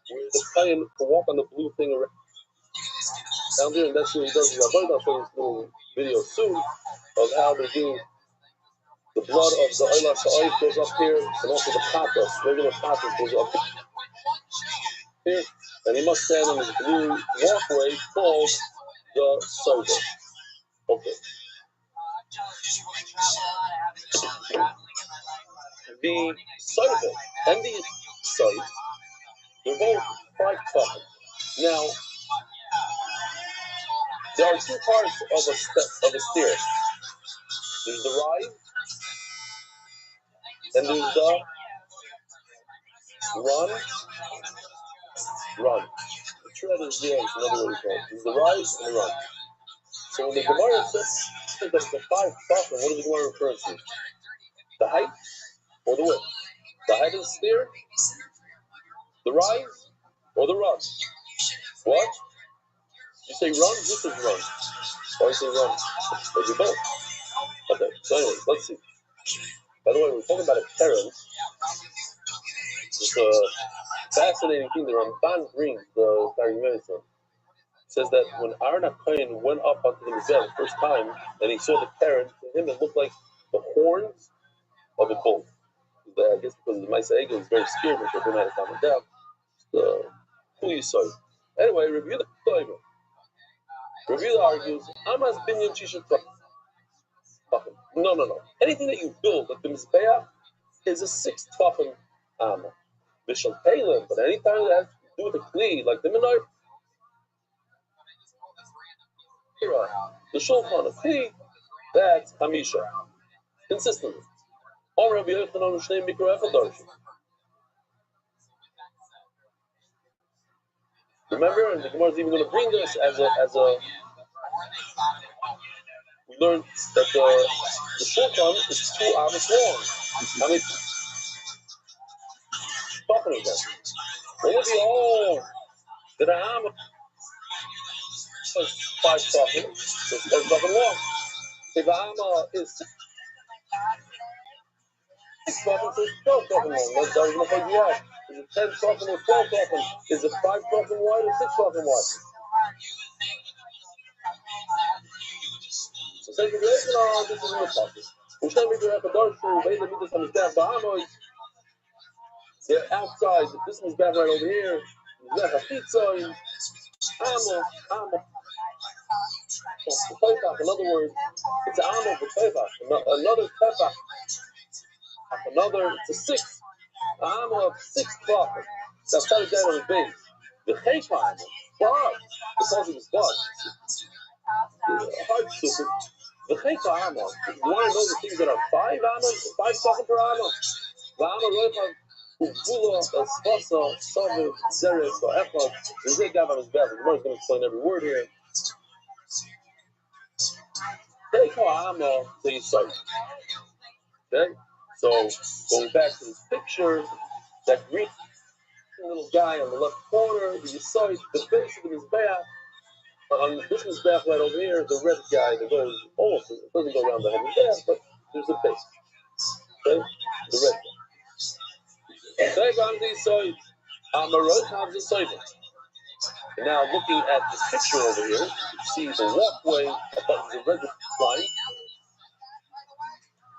where the Kayan can walk on the blue thing around there, and that's what he does. I'll show you this little video soon of how they do the blood of the Oila Sha'oif goes up here, and also the patas, regular patas goes up here, and he must stand on this blue walkway called the Soiver. Okay. The Soiver and the Soiv, they're both 5 fucking. Now, there are 2 parts of a stair. There's the rise, and there's the run. The tread is there, it's another way to call it. There's the rise and the run. So when the Gemara says that it's a 5 fucking, what does the Gemara refer to? The height or the width? The height of the stair, the rise, or the run? What? You say run, this is run. Why you say run? They do both. Okay, so anyways, let's see. By the way, we're talking about a Karen. It's a fascinating thing. The Ramban brings, the Targum says that when Aaron HaKohen went up onto the Mizbech the first time, and he saw the Karen, to him it looked like the horns of a bull. I guess because the Maisa Egel was very scared when they had to calm him down. Who you saw? Anyway, review the Torah. Review argues, Amas binyan Chisha. No. Anything that you build at the Mizbeach is a 6 Tfachim Amma. Bishal Kalim, but anytime that has to do with a Kli, like the Menorah, the Shulchan of Kli, that's Hamisha. Consistently. Or Rabbi Yochanan Shnei Mikra Echad Darshan. Remember, and the Gemara is even going to bring this as a. We learned that the Shulchan is 2 Amos long. I mean, talking about that. What would be all that Amos is 5 talking, so it's 5 talking long. If Amos is 6 talking, so it's 12 talking long. That's how we're going to find you out. Is it 10 talking or 12 talking? Is it 5 talking wide or 6 talking wide? So say you're this is in the process. They're outside. This one's back right over here. In other words, it's an amo for tefach. Another tefach. Another, it's a 6. Amo of 6 tefach. That's how it down on the base. The chaypa amo. Blood. Because of his blood. Hard stupid. The chaypa amo. You want to know the things that are 5 amos? 5 tefach per amo. The amo roipa. Uvula, Espasa, Saviv, Zeres, Echad, Zizek Gav on his back. The Gemara is going to explain every word here. Take Ha'ama to Yisod. Okay? So, going back to this picture, that green little guy on the left corner, the Yisod, the base of the Mizbeach, on this Mizbeach right over here, the red guy that goes almost, it doesn't go around the head of the Mizbeach, but there's a base. Okay? The red guy. And now looking at this picture over here, you see the walkway above the red line.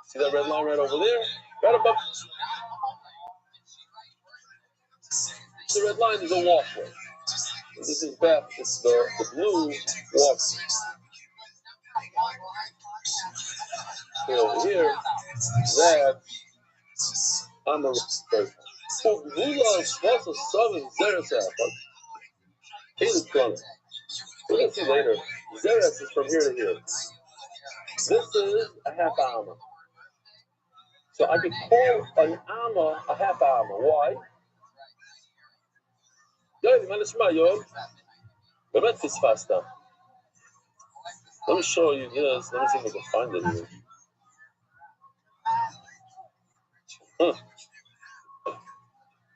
See that red line right over there? Right above. The red line is a walkway. And this is back. It's the blue walkway. Over here, that I'm a person. So Gula is supposed to solve Zeresat. We're going to see later. Zeres is from here to here. This is a half amma. So I could call an amma a half amma. Why? Let me show you this. Let me see if I can find it here.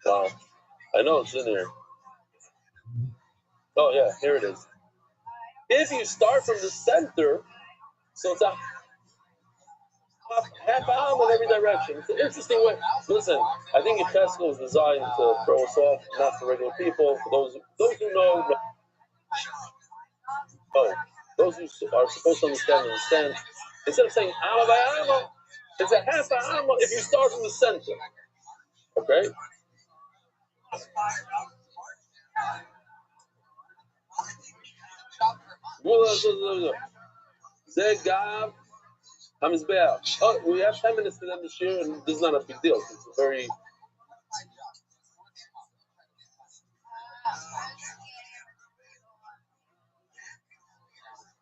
Wow. I know it's in here. Oh, yeah, here it is. If you start from the center, so it's a half arm in every direction. It's an interesting way. Listen, I think a festival is designed to throw us off, not for regular people. For those who know, those who are supposed to understand. Instead of saying arm by arm, it's a half arm if you start from the center. Okay? Zegab Hamizbeah. Oh, we have 10 minutes to end this year, and this is not a big deal. It's a very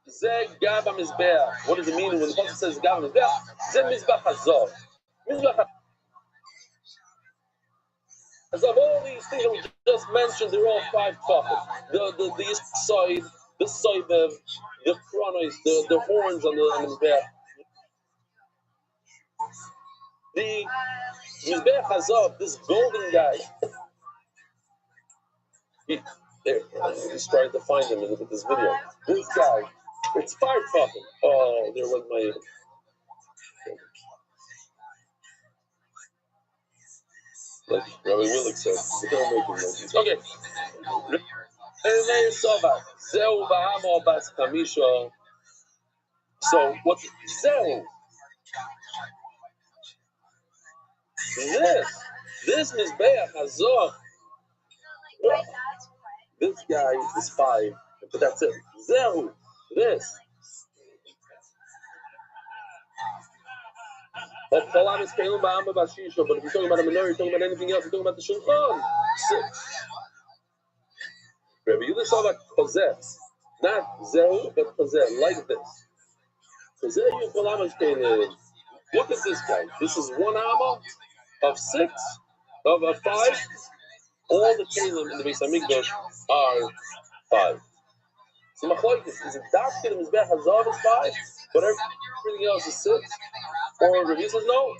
Zegab Hamizbeah. What does it mean when the Prophet says Gab Hamizbeah? Zeh Mizbach Hazov. Mizbach Hazov. All these things that we just mentioned, they're all 5 topics. The east side, the soibev, the chronos, the horns on the Mizbeah. The Mizbeach Hazov, this golden guy. He's trying to find him in this video. This guy, it's 5 topics. Oh, there went my. Like Rabbi Willick said, don't make emojis. Okay. So what's Zeu? This Mizbeach Hazor. This guy is 5, but that's it. Zeu. This. But if you're talking about a menorah, you're talking about anything else, you're talking about the Shulchan. 6. Rabbi Yehuda saw about Chozeh. Not Zeu, but Chozeh, like this. Chozeh, look at this guy. This is 1 amma of 6, of 5. All the Kalim in the Beis HaMikdash are 5. So Machlokes is it Dafkin and Mizbeach Hazav is 5, but everything else is 6? Or Rabbi says no.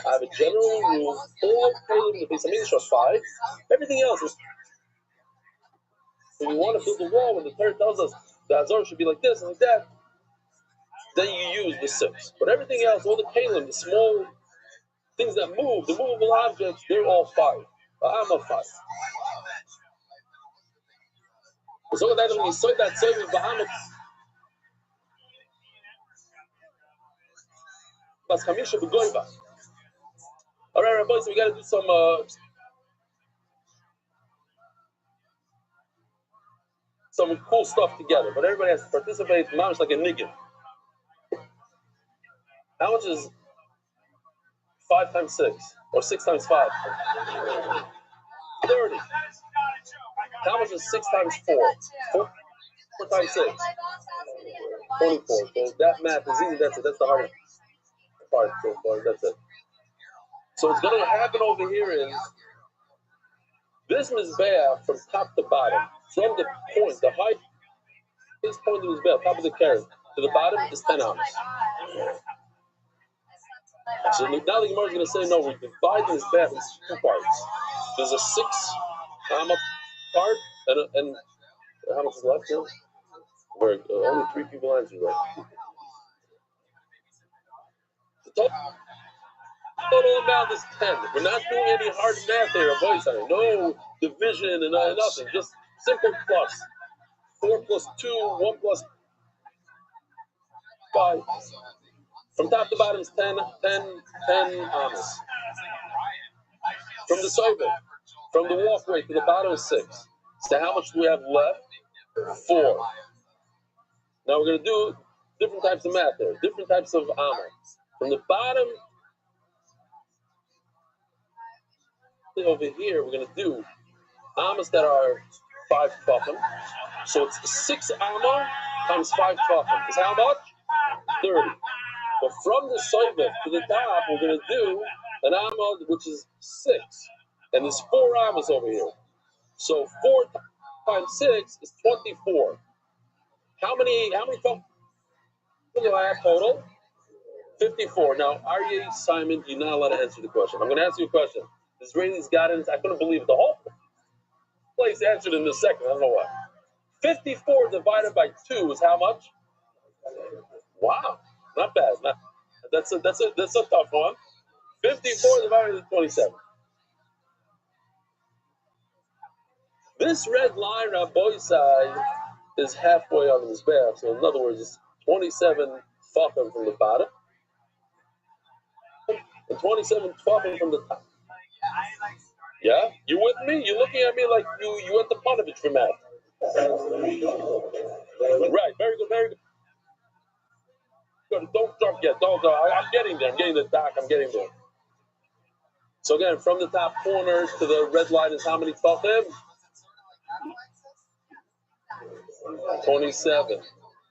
I have a general rule. All Kalim in the Beis HaMikdash are 5. Everything else is. When you want to build a wall, when the Torah tells us the Hazor should be like this and like that, then you use the 6. But everything else, all the Kalim, the small things that move, the movable objects, they're all 5. I'm a 5. So that when you saw that same Bahamas, Bas Chamisha B'Goiva. All right, boys, we got to do some cool stuff together, but everybody has to participate. Mamish like a niggin. How much is 5 times 6 or 6 times 5? 30. How much is 6 times 4? 4 times 6. 24. So that math is easy. That's it. That's the hardest part so far. That's it. So what's going to happen over here is this Mizbeah from top to bottom, from the point, the highest point of Mizbeah, top of the carrot, to the bottom is 10 ammas. So now the Gemara is going to say, no, we divide this Mizbeah into 2 parts. There's a 6 amma part, and how much is left here? Where only 3 people answered right. The total amount is 10. We're not doing any hard math here, boys. No division and nothing. Just simple plus. 4 plus 2, 1 plus 5. From top to bottom is 10 ammas. From the sober. From the walkway to the bottom is 6. So how much do we have left? 4. Now we're going to do different types of math there, different types of amma. From the bottom over here, we're going to do ammas that are 5 tefachim. So it's 6 amma times 5 tefachim. Is how much? 30. But from the soivif to the top, we're going to do an amma which is 6. And there's 4 ammas over here. So 4 times 6 is 24. How many tefachim do I have total? 54. Now, Aryeh, Simon, you're not allowed to answer the question. I'm going to ask you a question. The Israelis got in. I couldn't believe it. The whole place answered in a second. I don't know why. 54 divided by 2 is how much? Wow, not bad. That's a tough one. 54 divided by 27. This red line on both sides is halfway on the mizbeach. So in other words, it's 27 tefachim from the bottom and 27 tefachim from the top. Yeah, you with me? You're looking at me like you went to Panovich for math. Right, very good, very good. Don't jump yet. Don't. I'm getting there. I'm getting the dock. I'm getting there. So again, from the top corner to the red line is how many tefachim? 27.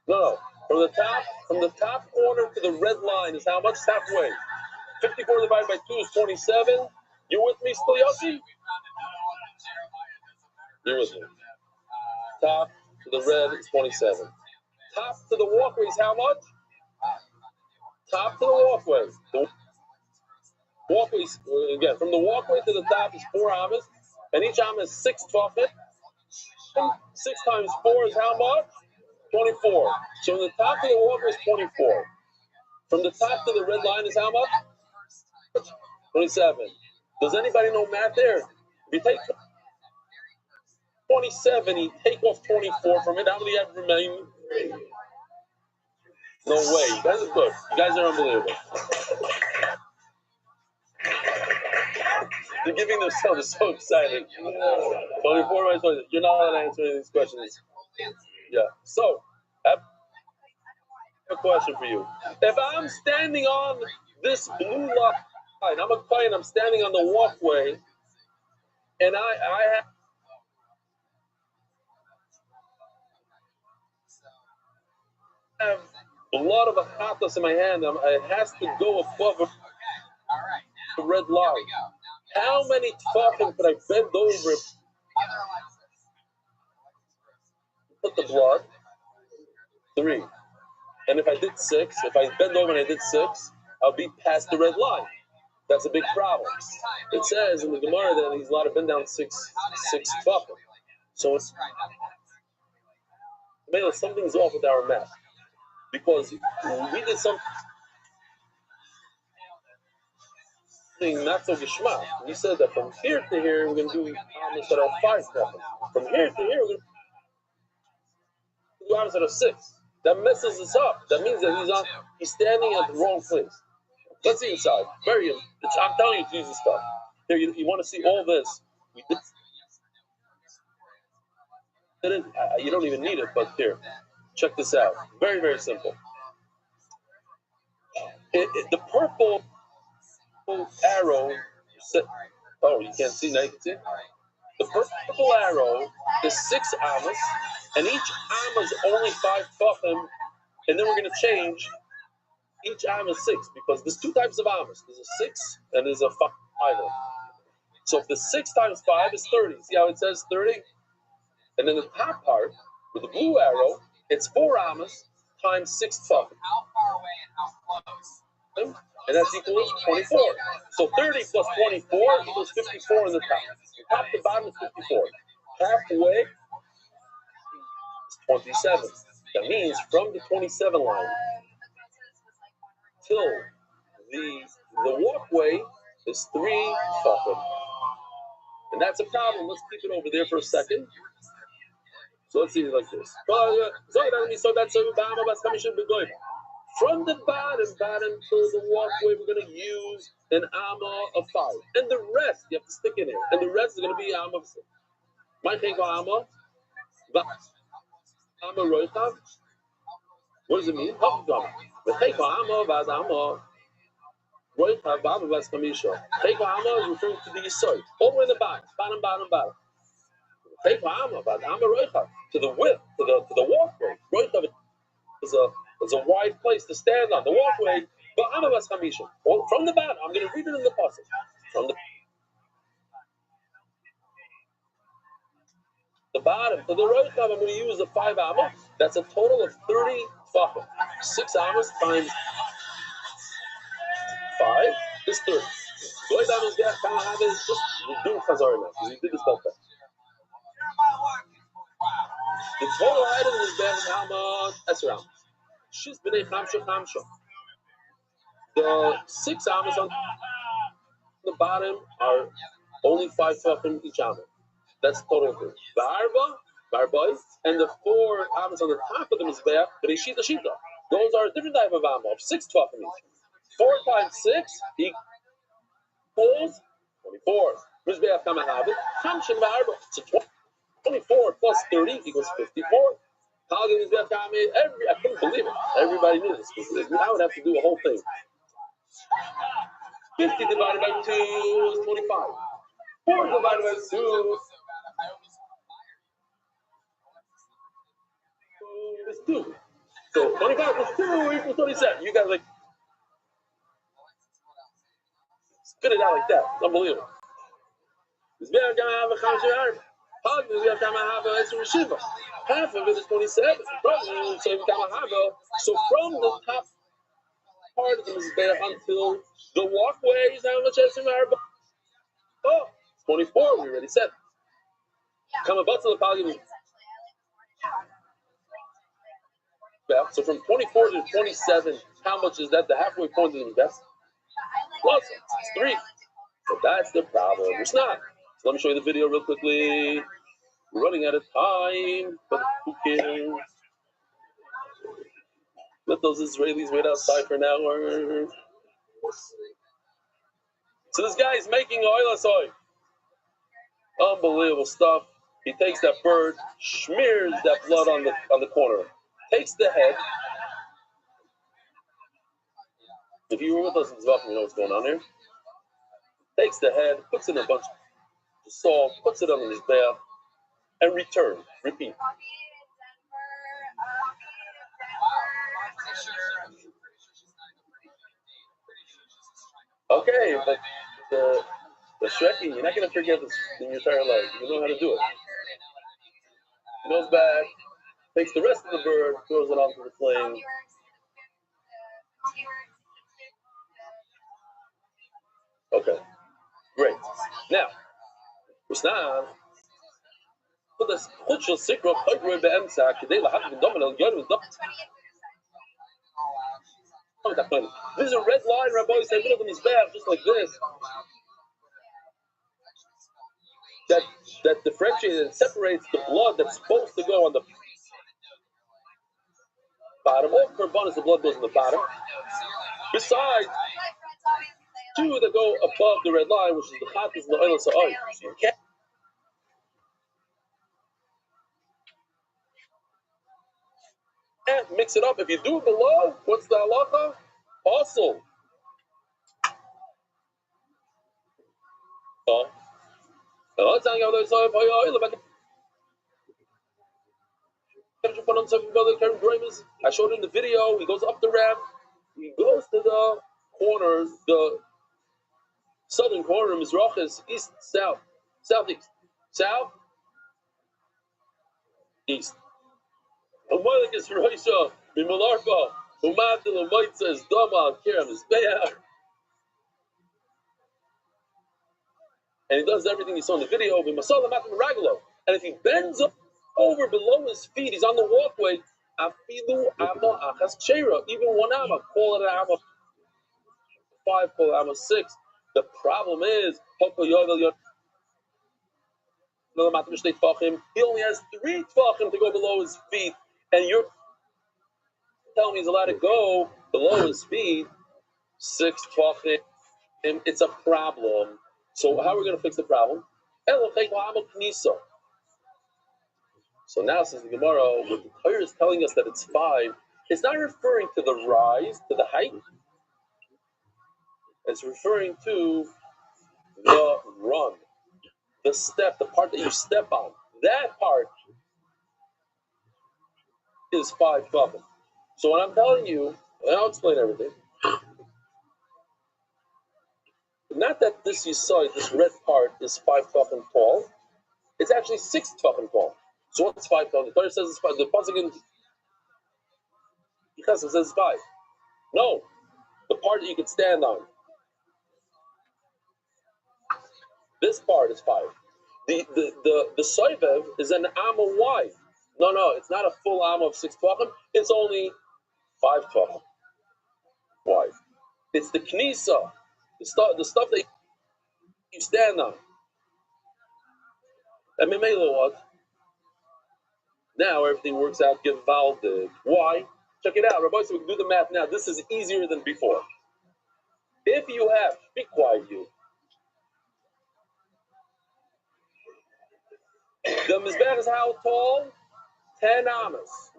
No. From the top corner to the red line is how much? Halfway. 54 divided by 2 is 27. You with me still, Yossi? You're with me. Top to the red is 27. Top to the walkway is how much? Top to the walkway. The walkway, again, from the walkway to the top is 4 ammas, and each amma is 6 tefachim. 6 times 4 is how much? 24. So from the top to the walkway is 24. From the top to the red line is how much? 27. Does anybody know math there? If you take 27, you take off 24 from it, how many have remaining? No way. You guys are good. You guys are unbelievable. They're giving themselves so excited. 24 by 20. You're not allowed to answer any of these questions. Yeah. So, I have a question for you. If I'm standing on this blue line, I'm a client, I'm standing on the walkway, and I have blood of a chatas in my hand. It has to go above the red line. How many tefachim could I bend over? Put the blood. 3. And if I did 6, if I bend over and I did 6, I'll be past the red line. That's a big problem. It says in the Gemara that he's allowed to bend down 6 tefachim. So it's something's off with our math. Because we did something not so geschmack. We said that from here to here, we're going to do ammas that are 5 tefachim. From here to here, we're going to do ammas that are 6. That messes us up. That means that he's standing at the wrong place. Let's see inside. I'm telling you to use this stuff. Here, you want to see all this. We did, you don't even need it, but here, check this out. Very, very simple. The purple arrow, oh, you can't see, now you can see? The purple arrow is 6 ammas, and each amma is only 5 tefachim, and then we're going to change each amma is 6, because there's 2 types of ammas. There's a 6 and there's a 5. So if the 6 times 5 is 30, see how it says 30? And then the top part, with the blue arrow, it's 4 ammas times 6 tefachim. How far away and how close? And that's equals 24. So 30 plus 24 equals 54 in the top. The top to bottom is 54. Halfway is 27. That means from the 27 line till the walkway is 3 tefachim. And that's a problem. Let's keep it over there for a second. So let's see it like this. From the bottom to the walkway, we're going to use an amma of 5. And the rest, you have to stick in there. And the rest is going to be amma of 6. My take amma, amma roichav. What does it mean? The take amma, vas amma, roichav, amma, vas kamisha. Take amma is referring to the yisoid. All the way in the bottom. Take amma, vas amma roichav. To the width, to the walkway. Roichav is a wide place to stand on. The walkway, but amma vas kamisha. From the bottom, I'm going to read it in the passage. From the bottom to the roichav, I'm going to use the 5 amma. That's a total of 30 tefachim. 6 ammas times 5 is 30. The way that was there, kind of have is just do chazar now, because we did this stuff. The total height of this bed is how much? That's around. She's been a chamsha. The 6 ammas on the bottom are only 5 tefachim each amma. That's total of 30. Barba, and the 4 ammas on the top of the mizbeach, bereshita shita. Those are a different type of amma, of 6 tefachim each. 4 times 6 equals 24. Mizbeach kama habit, chamshin barba. So 24 plus 30 equals 54. I couldn't believe it. Everybody knew this. I would have to do a whole thing. 50 divided by 2 is 25. 4 divided by 2 is 2. So 25 plus 2 equals 27. You guys like spit it out like that. It's unbelievable. Half of it is 27. So from the top part of the mizbeach until the walkway is how much esim arba? Oh, 24. We already said. Come about to the palgim. So from 24 to 27, how much is that? The halfway point of the mizbeach? Plus, it's 3. So that's the problem. It's not. So let me show you the video real quickly. We're running out of time, but who cares? Let those Israelis wait outside for an hour. So this guy is making oil soy. Unbelievable stuff. He takes that bird, smears that blood on the corner, takes the head. If you were with us in Zvach, you know what's going on here. Takes the head, puts in a bunch of salt, puts it on the mizbeach, and repeat. Okay, but the shrekking, you're not going to forget this in your entire life. You know how to do it. He goes back, takes the rest of the bird, throws it onto the flame. Okay, great. Now, Usnan, put this chutshel sikra chaygroi be'emsa k'dei lahak v'domen el yod v'dom. There's a red line, Rabbi said, middle of the mizbeach, just like this. That differentiates and separates the blood that's supposed to go on the bottom. All korbanos, the blood goes on the bottom. Besides, 2 that go above the red line, which is the chatas and the oil sa'oy. You can't mix it up. If you do it below, what's the halacha? Also. I showed in the video. He goes up the ramp. He goes to the corner, the southern corner. Mizrach is east, south, southeast, south, east. And he does everything you saw in the video. And if he bends over below his feet, he's on the walkway. Even 1 amma, call it an amma 5, call it amma 6. The problem is, he only has 3 tefachim to go below his feet, and you're telling me he's allowed to go The lowest speed, 6 tvachim. It's a problem. So how are we going to fix the problem? So now, says the Gemara, what the Torah is telling us that it's 5, it's not referring to the rise, to the height. It's referring to the run, the step, the part that you step on. That part is 5 tvachim. So when I'm telling you, and I'll explain everything, not that this Yisod, this red part, is 5 tvachim tall. It's actually 6 tvachim tall. So what's 5 tall? The Torah says it's 5. The pasuk in Yichas says it's 5. No, the part that you can stand on. This part is 5. The soivev is an amma wide. No, it's not a full amma of 6 tvachim. It's only 5 tvachim wide. It's the knisa, the stuff that you stand on. And Mimela what? Now everything works out gewaldig. Why? Check it out. Rabbi, so we can do the math now. This is easier than before. If you have, be quiet, you. The mizbeach is how tall? 10 amas.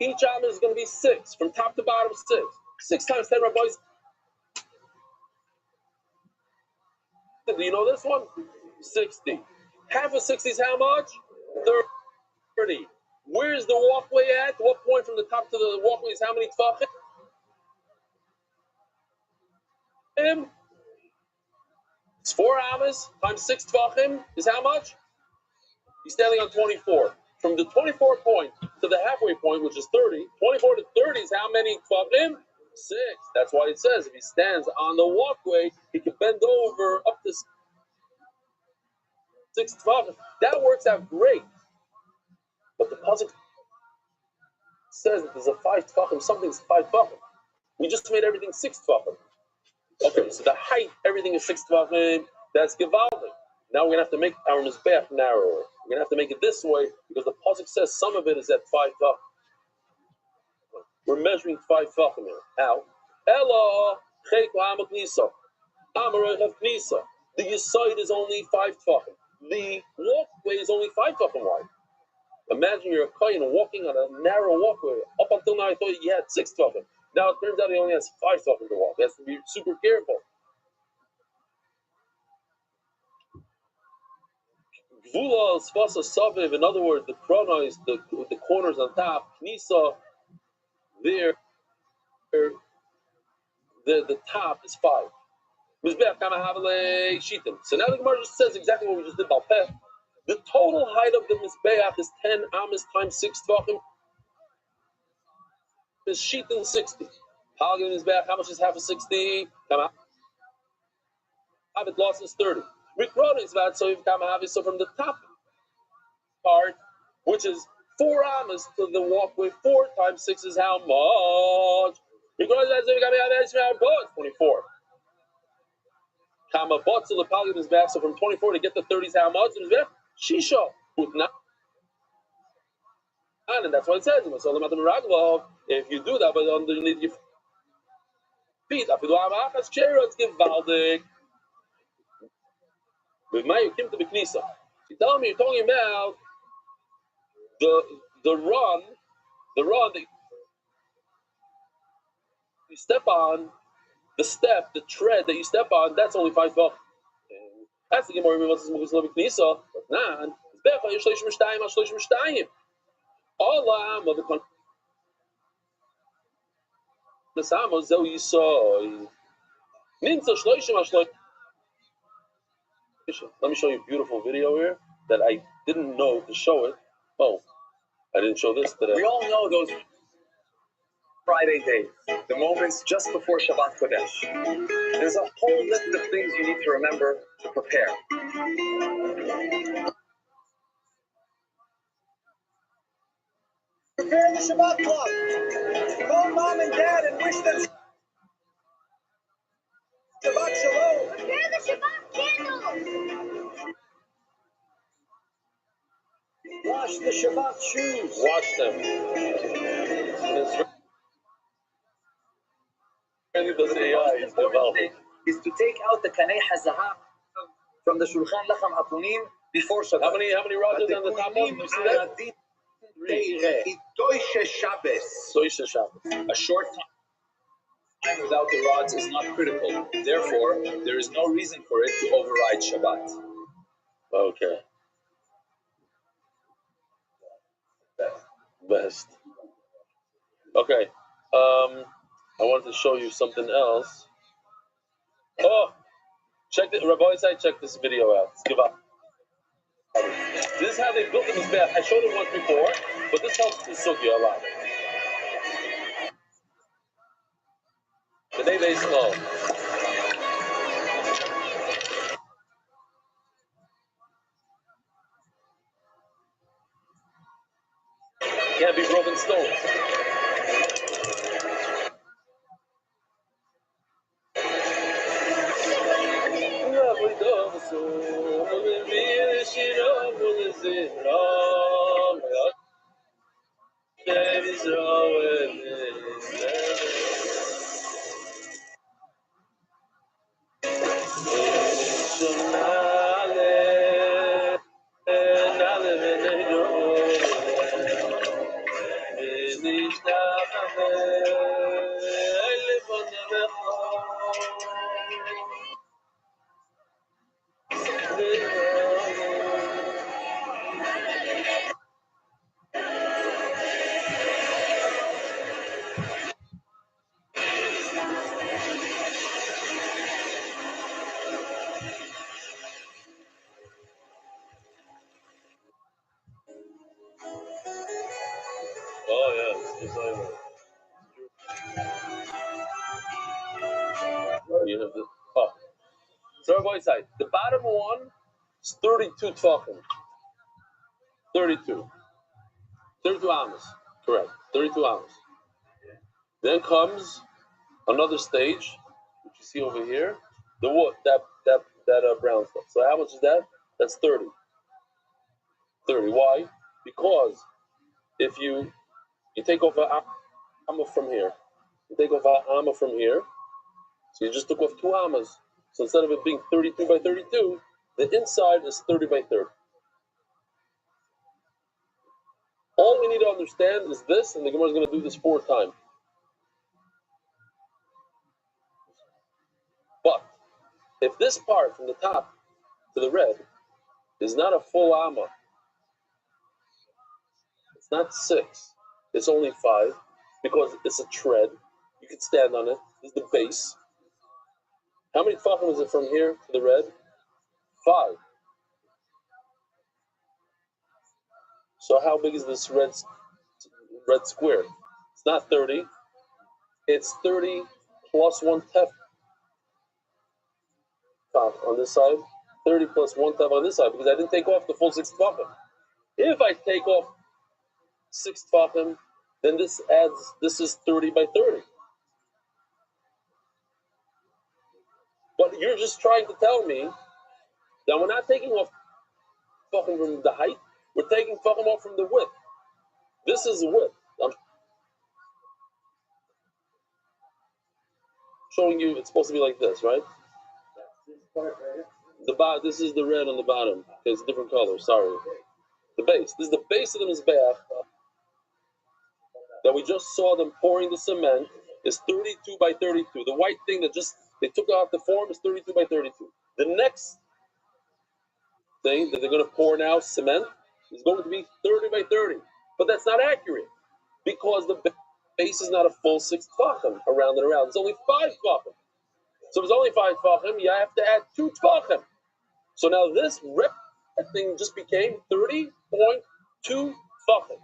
Each amma is going to be 6, from top to bottom 6. 6 times 10, Rabbi. Do you know this one? 60. Half of 60 is how much? 30. Where's the walkway at? What point from the top to the walkway is how many tvachim? It's 4 amas times 6 tvachim is how much? He's standing on 24. From the 24 point to the halfway point, which is 30, 24 to 30 is how many tvachim? 6. That's why it says if he stands on the walkway, he can bend over up to 6 tvachim. That works out great. But the pasuk says that there's a 5 tvachim, something's 5 tvachim. We just made everything 6 tvachim. Okay, so the height, everything is 6 tvachim. That's gewaldig. Now we're going to have to make our mizbeach narrower. We're going to have to make it this way because the pasuk says some of it is at 5 tvachim. We're measuring 5 tvachim here. How? Ella chek la'amak nisa. Amarech of knisa. The yesod is only 5 tvachim. The walkway is only 5 tvachim wide. Imagine you're a kohen walking on a narrow walkway. Up until now, I thought you had 6 tvachim. Now it turns out he only has 5 tvachim to walk. He has to be super careful. Gvula sfasa saviv. In other words, the krona is the corners on top. Knisa, there, the top is 5. Mizbeach kama havale shitim. So now the Gemara just says exactly what we just did about Peh. The total height of the mizbeach is 10 amas times 6 tvachim. Is shitim 60. How much is half of 60? Kama have it lost is 30. Rikrona is bad, so if kama have it, so from the top part, which is 4 amas to the walkway, 4 times 6 is how much? Rikrona is 24. Kama bot to the palgan is back, so from 24 to get to 30 is how much? It is there. Shisha. And that's what it says. If you do that, but underneath your feet, it's gewaldig. With my came to the knisa. You tell me, you're talking about the run that you step on, the step, the tread that you step on. That's only 5 tvachim. That's the Gemara. Knisa, but not. Allah of the Nesamos zel yisoy. Ninsa shloishim ashloishim. Let me show you a beautiful video here that I didn't know to show it. Oh, I didn't show this today. We all know those Friday days, the moments just before Shabbat Kodesh. There's a whole list of things you need to remember to prepare. Prepare the Shabbat club. Call mom and dad and wish them Shabbat Shalom. Prepare the Shabbat candles. Wash the Shabbat shoes. Wash them. is to take out the kanei hazahah from the shulchan lachem hapunim before Shabbat. How many rods on the top one? You see that? 3. A short time without the rods is not critical. Therefore, there is no reason for it to override Shabbat. Okay. Best. Okay. I wanted to show you something else. Oh, check the Rabbi side. Check this video out. Let's give up. This is how they built the mizbeach. I showed it once before, but this helps the sugya a lot. The day they slow. Can't be broken stones. Oh yeah, it's like you have the oh. So everybody side. The bottom one is 32 tefachim. 32. 32 amos. Correct. 32 amos. Then comes another stage, which you see over here. The wood, that brown stuff. So how much is that? That's 30. 30. Why? Because if you take off an amma from here, you take off an amma from here, so you just took off 2 ammas. So instead of it being 32 by 32, the inside is 30 by 30. All we need to understand is this, and the Gemara is going to do this 4 times. But if this part from the top to the red is not a full amma, it's not 6, it's only 5, because it's a tread. You can stand on it. This is the base. How many tefachim is it from here to the red? 5. So how big is this red square? It's not 30. It's 30 plus 1 tef on this side. 30 plus 1 tef on this side, because I didn't take off the full 6 tefachim. If I take off 6 tefachim, then this is 30 by 30. But you're just trying to tell me that we're not taking off tefachim from the height, we're taking tefachim off from the width. This is the width. I'm showing you it's supposed to be like this, right? This is the red on the bottom. Okay, it's a different color, sorry. The base. This is the base of the mizbeach that we just saw them pouring the cement is 32 by 32. The white thing that just they took out the form is 32 by 32. The next thing that they're going to pour now, cement, is going to be 30 by 30. But that's not accurate because the base is not a full 6 tefachim around and around. It's only 5 tefachim. So if it's only 5 tefachim, you have to add 2 tefachim. So now this thing just became 30.2 tefachim.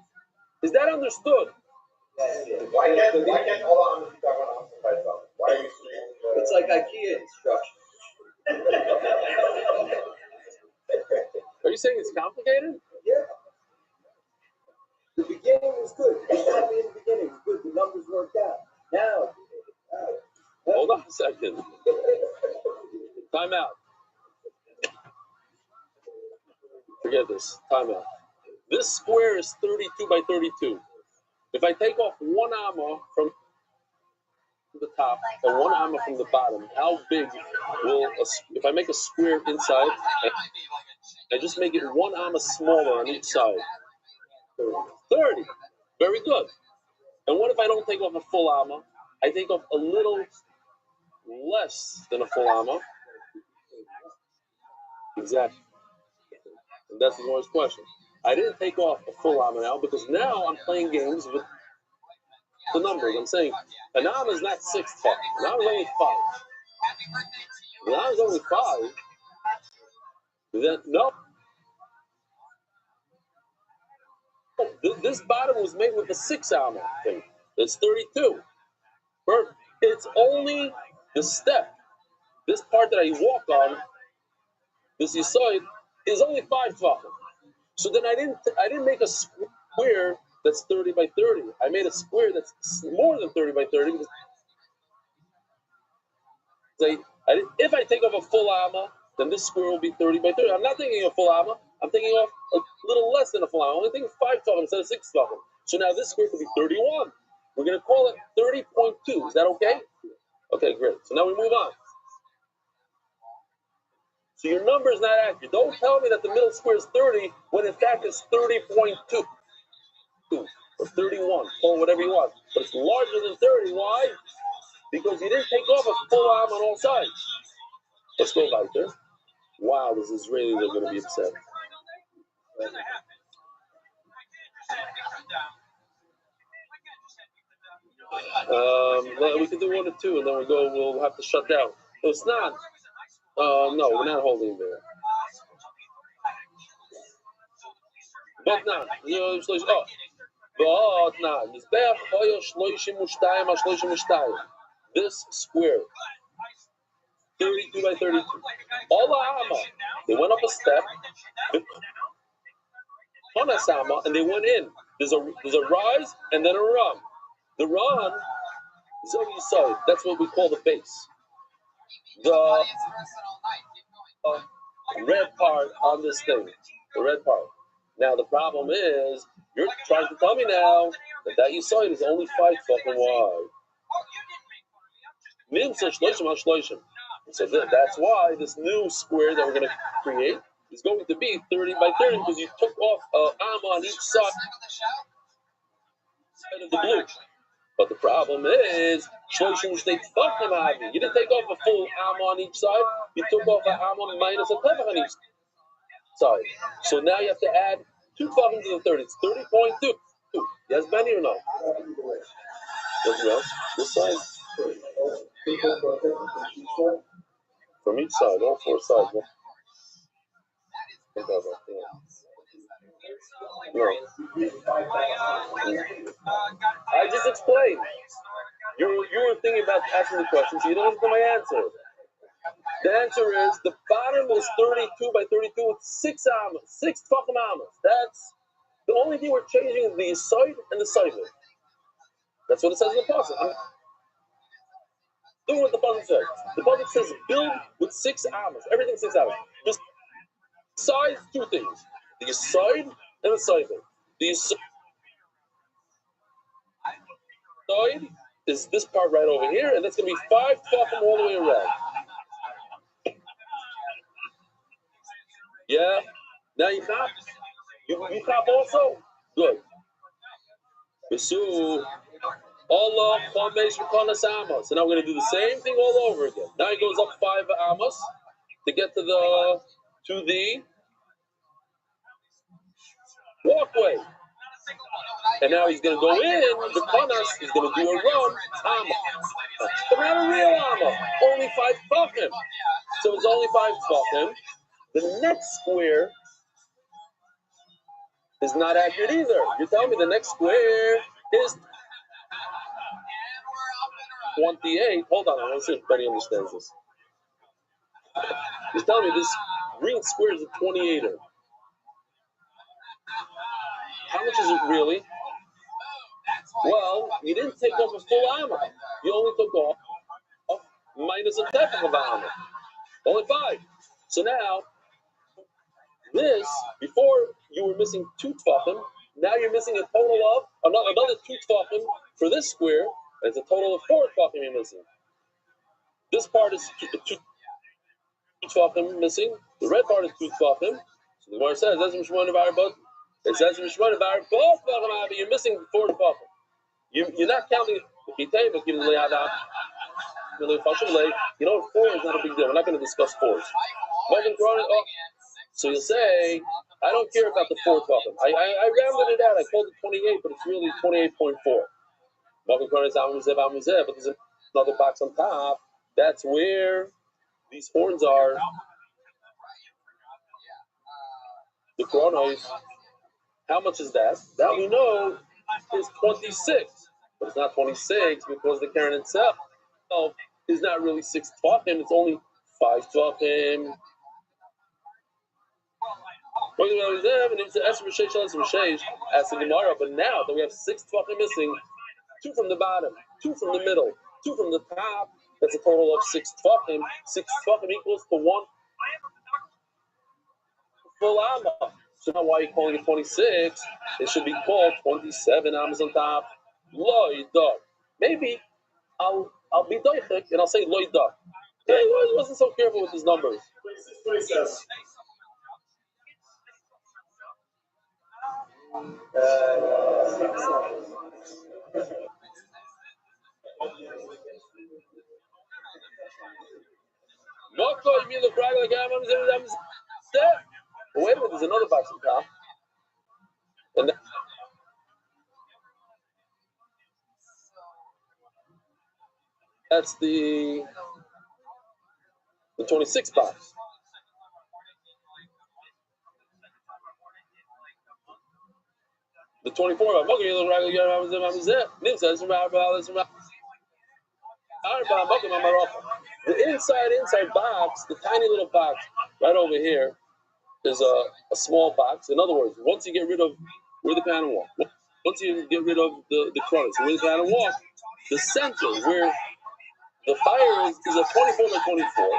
Is that understood? Why can't all the be done on the side? Why are you saying it's like IKEA instructions. Are you saying it's complicated? Yeah. The beginning was good. It was happy in the beginning. It was good. The numbers worked out. Now. Hold on a second. Time out. Forget this. Time out. This square is 32 by 32. If I take off 1 amma from the top and 1 amma from the bottom, how big will, if I make a square inside, I just make it 1 amma smaller on each side? 30. Very good. And what if I don't take off a full amma? I take off a little less than a full amma. Exactly. And that's the Lord's question. I didn't take off a full amma now because now I'm playing games with the numbers. I'm saying an amma is not 6 fuck. An amma is only 5. An amma is only 5. Then no. This bottom was made with the 6 amma thing. It's 32. It's only the step. This part that I walk on, this side, is only 5 tefachim. So then I didn't make a square that's 30 by 30. I made a square that's more than 30 by 30 because if I take off a full amma, then this square will be 30 by 30. I'm not taking a full amma. I'm taking off a little less than a full amma. I'm only taking 5 tefachim instead of 6 tefachim. So now this square could be 31. We're going to call it 30.2. Is that okay? Okay, great. So now we move on. So your number is not accurate. Don't tell me that the middle square is 30 when in fact it's 30.2 or 31, or whatever you want. But it's larger than 30. Why? Because you didn't take off a full arm on all sides. Let's go back there. Wow, these Israelis are going to be upset. We can do 1 or 2, and then we'll have to shut down. No, it's not. No, we're not holding there. But not. This square, 32 by 32. They went up a step. And they went in. There's a rise and then a run. The run is on the side. That's what we call the base. The red part on this thing. The red part. Now the problem is, you're trying to tell me now that you saw it is only 5 fucking wide. So that's why this new square that we're going to create is going to be 30 by 30 because you took off an amma on each side of the blue. But the problem is, you didn't take off a full amma on each side. You took off an amma minus a tefach on each side. So now you have to add 2 tefachim to the 30. It's 30.2. Yes, Benny or no? Nothing else? This side? From each side, all 4 sides. No. I just explained. You were thinking about asking the question, so you don't listen to my answer. The answer is the bottom is 32 by 32 with 6 amas, 6 tefachim amas. That's the only thing we're changing is the side and the side. That's what it says in the pasuk. I'm doing what the pasuk says. The pasuk says build with 6 amas. Everything 6 amas. Just size 2 things: the side and the side. The side is this part right over here, and that's going to be 5 tefachim all the way around. Yeah. Now you cop. You cop also. Good. So now we're going to do the same thing all over again. Now he goes up 5 amos to get to the walkway. And now he's going to go in, the Kanas is going to do a run, amma. But not a real amma, only 5 tefachim. So it's only 5 tefachim. The next square is not accurate either. You're telling me the next square is 28. Hold on, I want to see if Benny understands this. He's telling me this green square is a 28er. How much is it really? Well, you didn't take off a full amma. You only took off minus a tefach of amma. Only 5. So now, this, before you were missing 2 tefachim, now you're missing a total of another 2 tefachim for this square. It's a total of 4 tefachim you're missing. This part is 2 tefachim missing. The red part is 2 tefachim. So the Gemara says, it says you're missing 4 tefachim. You're not counting the kitay, but giving the you know, 4 is not a big deal. We're not going to discuss 4s. So you'll say, I don't care about the 4 tefachim. I rounded it out. I called it 28, but it's really 28.4. But there's another box on top. That's where these horns are. The chronos. How much is that? That we know is 26. But it's not 26 because the Karen itself is not really 6 tefachim. It's only 5 tefachim. As the Gemara, but now that we have 6 tefachim missing, 2 from the bottom, 2 from the middle, 2 from the top, that's a total of 6 tefachim. 6 tefachim equals to 1 full amma. So now why are you calling it 26? It should be called 27 ammas on top. Loy dog. Maybe I'll be doichik and I'll say loy dog. Hey, I wasn't so careful with his numbers. 27. Wait a minute, there's another box on top. And that's the 26 box. The 24 box. The inside box, the tiny little box right over here, is a small box. In other words, once you get rid of where the panel walk, once you get rid of the chronics, where the panel walk, the center where the fire is a 24 by 24.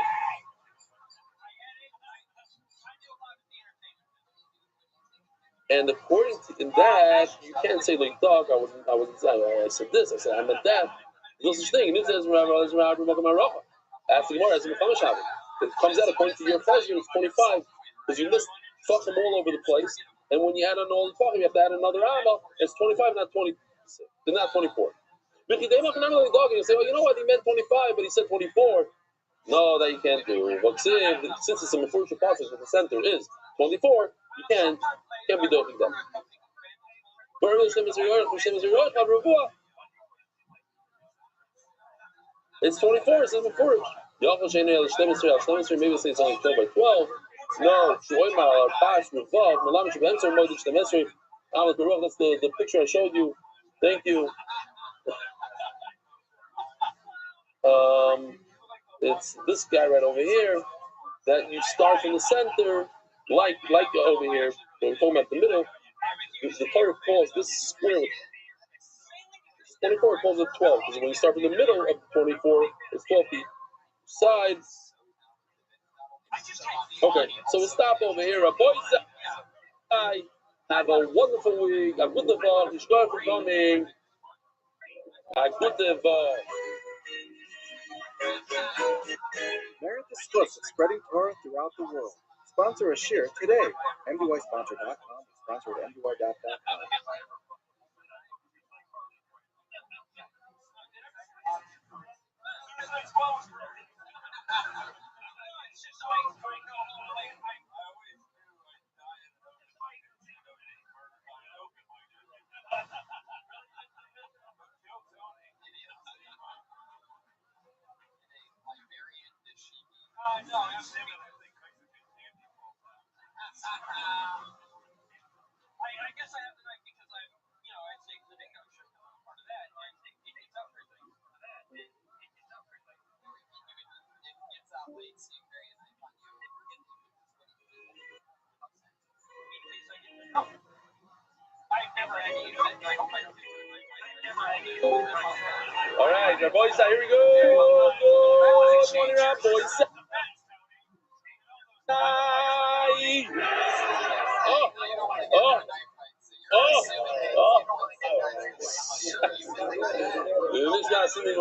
And according to that, you can't say like dog. I said this. I said I meant that. There's no such thing. It says ask the Gemara, it comes out according to your cheshbon, it's 25 because you list tefachim all over the place. And when you add on all the tefachim, you have to add another amma. It's 25, not 26. They're not 24. But you say, oh, you know what? He meant 25, but he said 24. No, that you can't do. But since it's a mefurish process, the center is 24, you can't be doing that. It's 24, it says mefurish. Maybe say it's only 12 by 12. No, that's the picture I showed you. Thank you. It's this guy right over here that you start from the center, like over here. We're talking about the middle. The Torah calls this square. 24 calls it 12 because when you start from the middle of 24, it's 12 feet. Sides. Okay, so we'll stop over here. Have a wonderful week. A good Devah. Yishkar for coming. A good Devah. Merit the Schluss of spreading Torah throughout the world. Sponsor a share today. MDYsponsor.com. Sponsor at MDY.com. All right, now boys, here we go. Good morning, boys. Oh. Shalom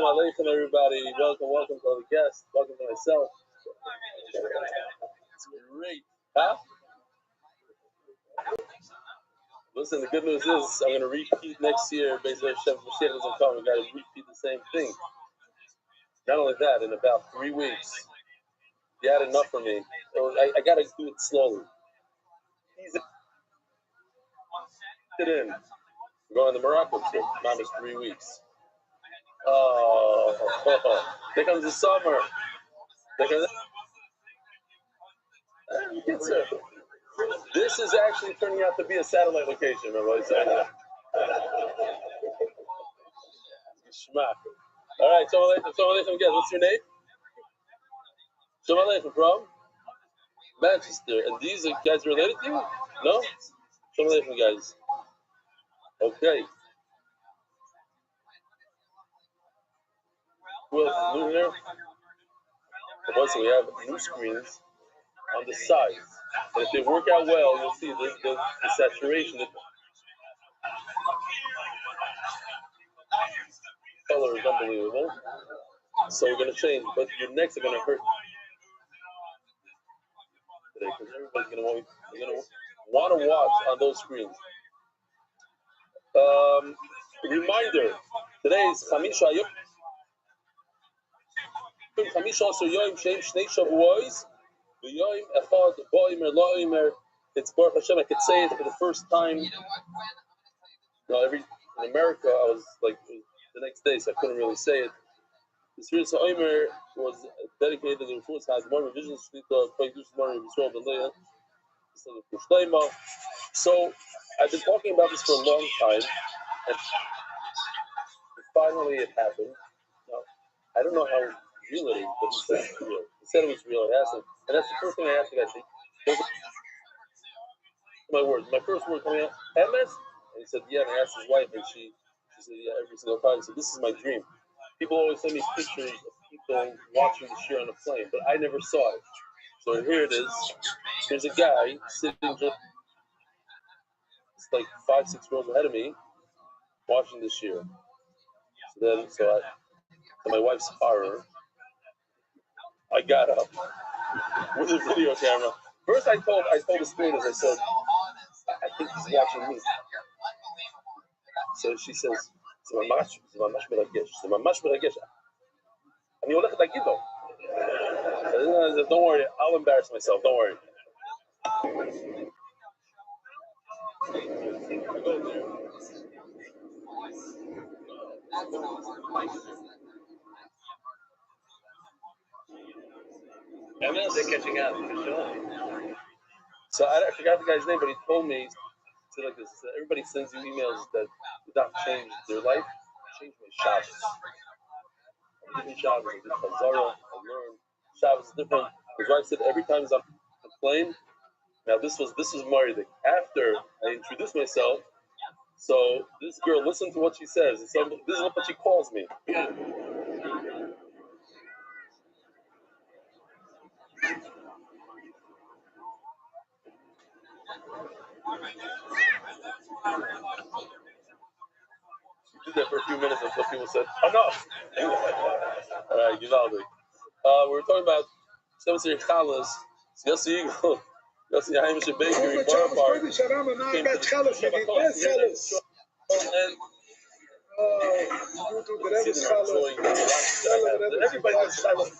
Aleichem, everybody. Welcome to all the guests. Welcome to myself. It's great. Huh? Listen, the good news is I'm going to repeat next year. Basically, Chef Mashiach doesn't come. We've got to repeat the same thing. Not only that, in about 3 weeks, he had enough for me. I got to do it slowly. Ease it in. We're going to Morocco trip. Minus 3 weeks. Oh, there comes the summer. There comes This is actually turning out to be a satellite location, remember I said that? Shema. All right, Shalom Aleichem, guys. What's your name? Shalom Aleichem, from Manchester. And these are guys related to you? No? Shalom Aleichem, guys. Okay. Who else is new here? Also, we have new screens on the sides. And if they work out well, you'll see the saturation. The color is unbelievable. So we're going to change, but your necks are going to hurt today because everybody's going to want to watch on those screens. Reminder, today is Chamisha Yoim Shem Shnei Shavuos V'Yoim Echad Bo'Imer Lo'imer. It's Baruch Hashem. I could say it for the first time. In America, I was like the next day, so I couldn't really say it. The Sfiras HaOmer was dedicated to the Rufus has more revisions to the Pagdus Mari Yisrael Ben Leah. So I've been talking about this for a long time, and finally it happened. Now, I don't know how real it is, but he said it's real. He said it was real. It has to, and that's the first thing I asked the guy. My words, my first word coming out, MS? And he said, yeah. And I asked his wife, and she said, yeah, every single time. He said, this is my dream. People always send me pictures of people watching the show on a plane, but I never saw it. So here it is. There's a guy sitting just like 5-6 rows ahead of me, watching this year. So to my wife's horror, I got up with a video camera. First, I told the stewardess, I said, I think he's watching me. So she says, זה ממש מרגש. אני הולכת להגיד לו. Don't worry, I'll embarrass myself, don't worry. They're catching up, for sure. So I forgot the guy's name, but he told me, like this, everybody sends you emails that would not change their life, change my Shabbos. Different Shabbos, I did Chazara, I learned. Shabbos is different. His wife said every time he's on the plane, now this was Mardik. After I introduced myself, so this girl, listen to what she says. This is what she calls me. She did that for a few minutes until people said, enough! All right, Givaldi. We're talking about 7 Chalas. Yossi Eagle, Yossi Haimish Bakery, Bar Park. Came to the everybody was silent.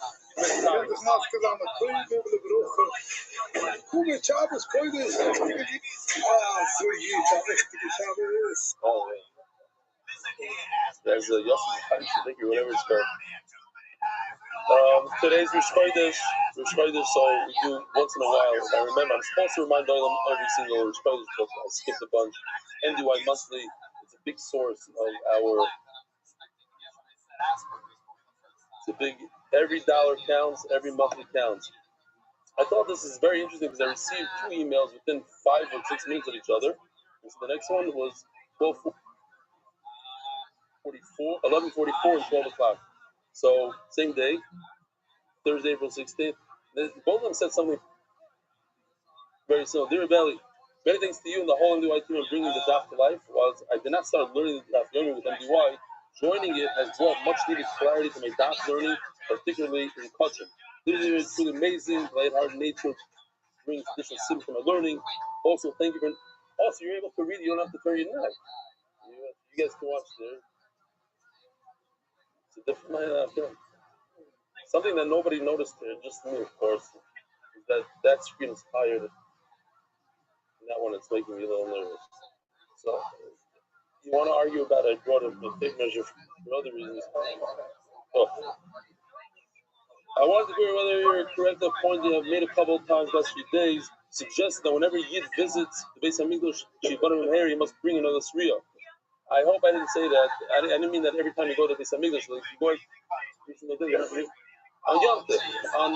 Oh, there's a Yossi Haimish Bakery, whatever it's called. Today's Rosh Chodesh, so we do once in a while. I remember, I'm supposed to remind Olam every single Rosh Chodesh, but I skipped a bunch. NDY Monthly, it's a big source of our. It's a big. Every dollar counts. Every monthly counts. I thought this is very interesting because I received 2 emails within 5 or 6 minutes of each other. And so the next one was 11:44, and 12 o'clock. So same day, Thursday, April 16th. Both of them said something very similar. Dear Belly, Many thanks to you and the whole MDY team for bringing the daf to life. While I did not start learning the daf yomi with MDY, joining it has brought much needed clarity to my daf learning, particularly in Kachim. This is truly amazing. Lighthearted nature brings additional simple to my learning. Also, thank you for. Also, you're able to read. You don't have to turn your neck. You guys can watch there. It's a different film. Something that nobody noticed here, just me, of course, is that screen is higher. And that one is making me a little nervous. So, you want to argue about it, I brought up the tape measure for other reasons. Oh. I wanted to hear whether you're correct the point you have made a couple of times last few days, suggests that whenever Yid visits the Beis HaMikdash, Shibbanim Harry, he must bring another Sriya. I hope I didn't say that. I didn't mean that every time you go to Beis HaMikdash, like you go on Yom Tov, on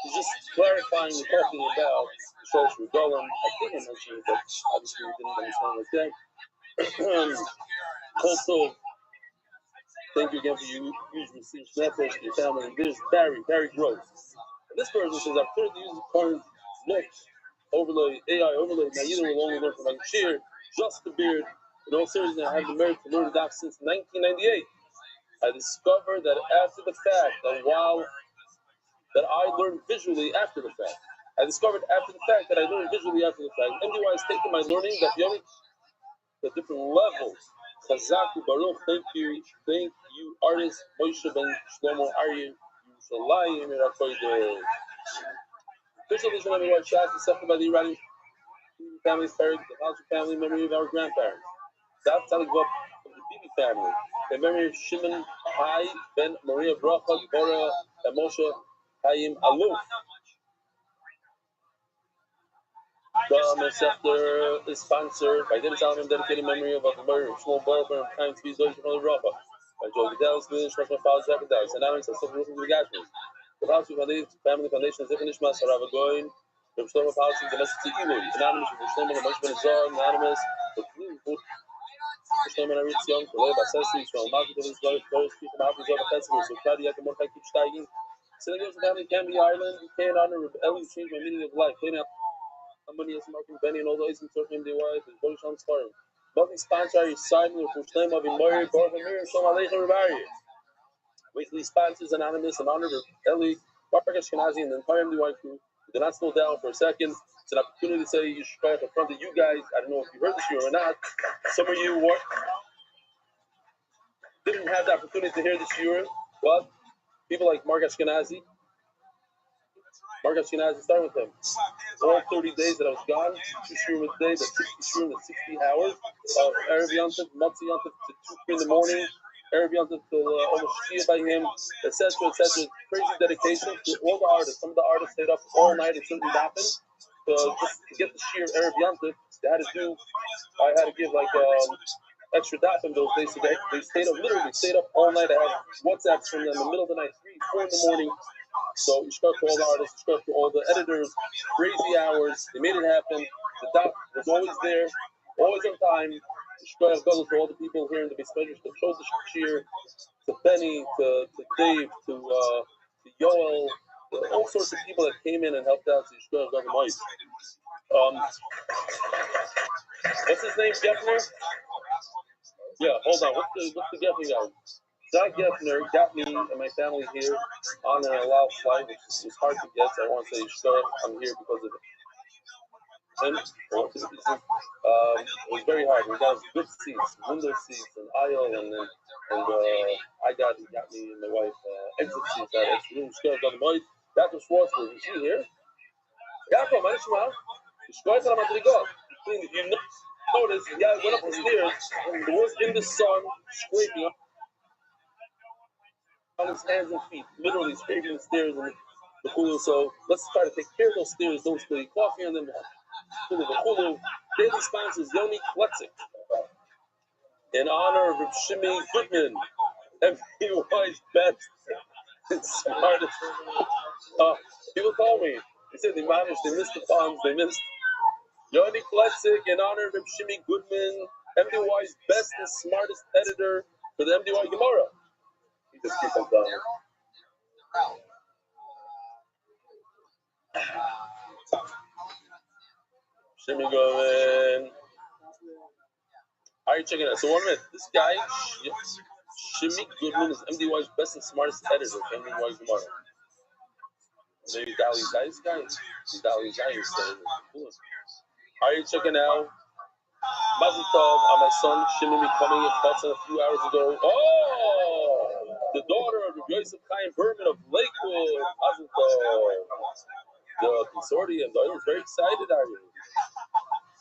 he's just clarifying and talking about Sholosh Regalim. I think I mentioned it, but obviously we didn't understand like that. Also, thank you again for your huge message message to your family. And there's Barry Gross. And this person says, I've started to use the current look overlay, AI overlay. Now, either will only learn from my sheer, just the beard. In all seriousness, I have the merit to learn DAF since 1998. I discovered that after the fact, that I learned visually after the fact. I discovered after the fact that I learned visually after the fact. MDY has taken my learning, that the only the different levels. Chazaku Baruch, thank you, artist Moshe Ben Shlomo Arya Yerushalayim Rakoide. Official edition of MDY Shas is accepted by the Iranian family's parents, the Halsey family, in memory of our grandparents. Daf Talik Bob of the Bibi family, in memory of Shimon Hai Ben Maria Bracha Bora and Moshe Hayim Aluf. The Mesefter is sponsored by Dennis Alman, dedicated memory of Akbar, Shmuel Barber, and Time to be Deutsche from the Rafa. By Joe Vidal, Swedish, Russian Father, Zakadal, Anonymous, and Silver Roof of the Gashman. The House of Family Foundation is Zichanish Mas, Harava Goin, the Shlomo House of the Message to Ilu, Anonymous, the Shlomo, the Moshe Ben Zor, Anonymous, the Shlomo and Aritz Young, the Leba Sessi, Shlomo Maki, the Leba Sessi, the Leba Sessi, the Leba Sessi, so Kadi Yakim Mordechai keeps steiging. Synagogues and family can be Ireland, you can't honor Rabbi Eli, change my meaning of life. Somebody is marking Benny and all those in certain MDY, the Polish on Sparrow. Multi sponsor is Simon from Shlem of Moyer, Baruch Amir, Shalom Aleichem Rebari. Weekly sponsors Anonymous in honor of Eli, Mark Ashkenazi, and the entire MDY crew. We did not slow down for a second. It's an opportunity to say you should try in front of you guys. I don't know if you heard this year or not. Some of you didn't have the opportunity to hear this year, but people like Mark Ashkenazi, start with him. All 30 days that I was gone, 2 shurim a day, that's 60 shurim, that's 60 hours of Erev Yontif, Matzi Yontif to 2, 3 in the morning, Erev Yontif till almost Shia by him, etc., etc. Crazy dedication to all the artists. Some of the artists stayed up all night at certain dapping. So just to get the sheer Erev Yontif, I had to give like extra dapping those days. So they stayed up all night. I had WhatsApps from them in the middle of the night, 3, 4 in the morning. So you spoke to all the artists, you spoke to all the editors, crazy hours, they made it happen. The doc was always there, always on time. You spoke to all the people here in the Beismedrish that showed the cheer, to Benny, to Dave, to Yoel, all sorts of people that came in and helped out. So you spoke to Mike. What's his name, Geffner? Yeah, hold on. What's the Geffner guy? Zach Geffner got me and my family here on an allowed flight, which is hard to get, so I want to say sure I'm here because of him. It was very hard. We got good seats, window seats, and aisle, and he got me and my wife exit seats out of extra room. Dr. Schwartzberg, is he here? Yaakov, man, if you notice, the guy went up the stairs, he was in the sun, scraping on his hands and feet, literally scraping the stairs and the hulu. So let's try to take care of those stairs. Don't spill coffee on them. The hulu. Daily sponsors Yoni Kletzik in honor of Reb Shimi Goodman, MPY's best and smartest. People call me. They said they missed the funds, they missed Yoni Kletzik in honor of Reb Shimi Goodman, MDY's best and smartest editor for the MDY Gemara. He just keeps on telling me. Shimmy going. How are you checking out? So 1 minute. This guy, Shimmy Goodman, is MDY's best and smartest editor of MDY Gemara. Maybe Dali's guy. Dali's guy is saying. How are you checking out? Mazel Tov on my son Shimmy coming in Chutz a few hours ago. Oh, the daughter of Yosef Chaim Berman of Lakewood. Mazel Tov. The consortium. The other is very excited, are you?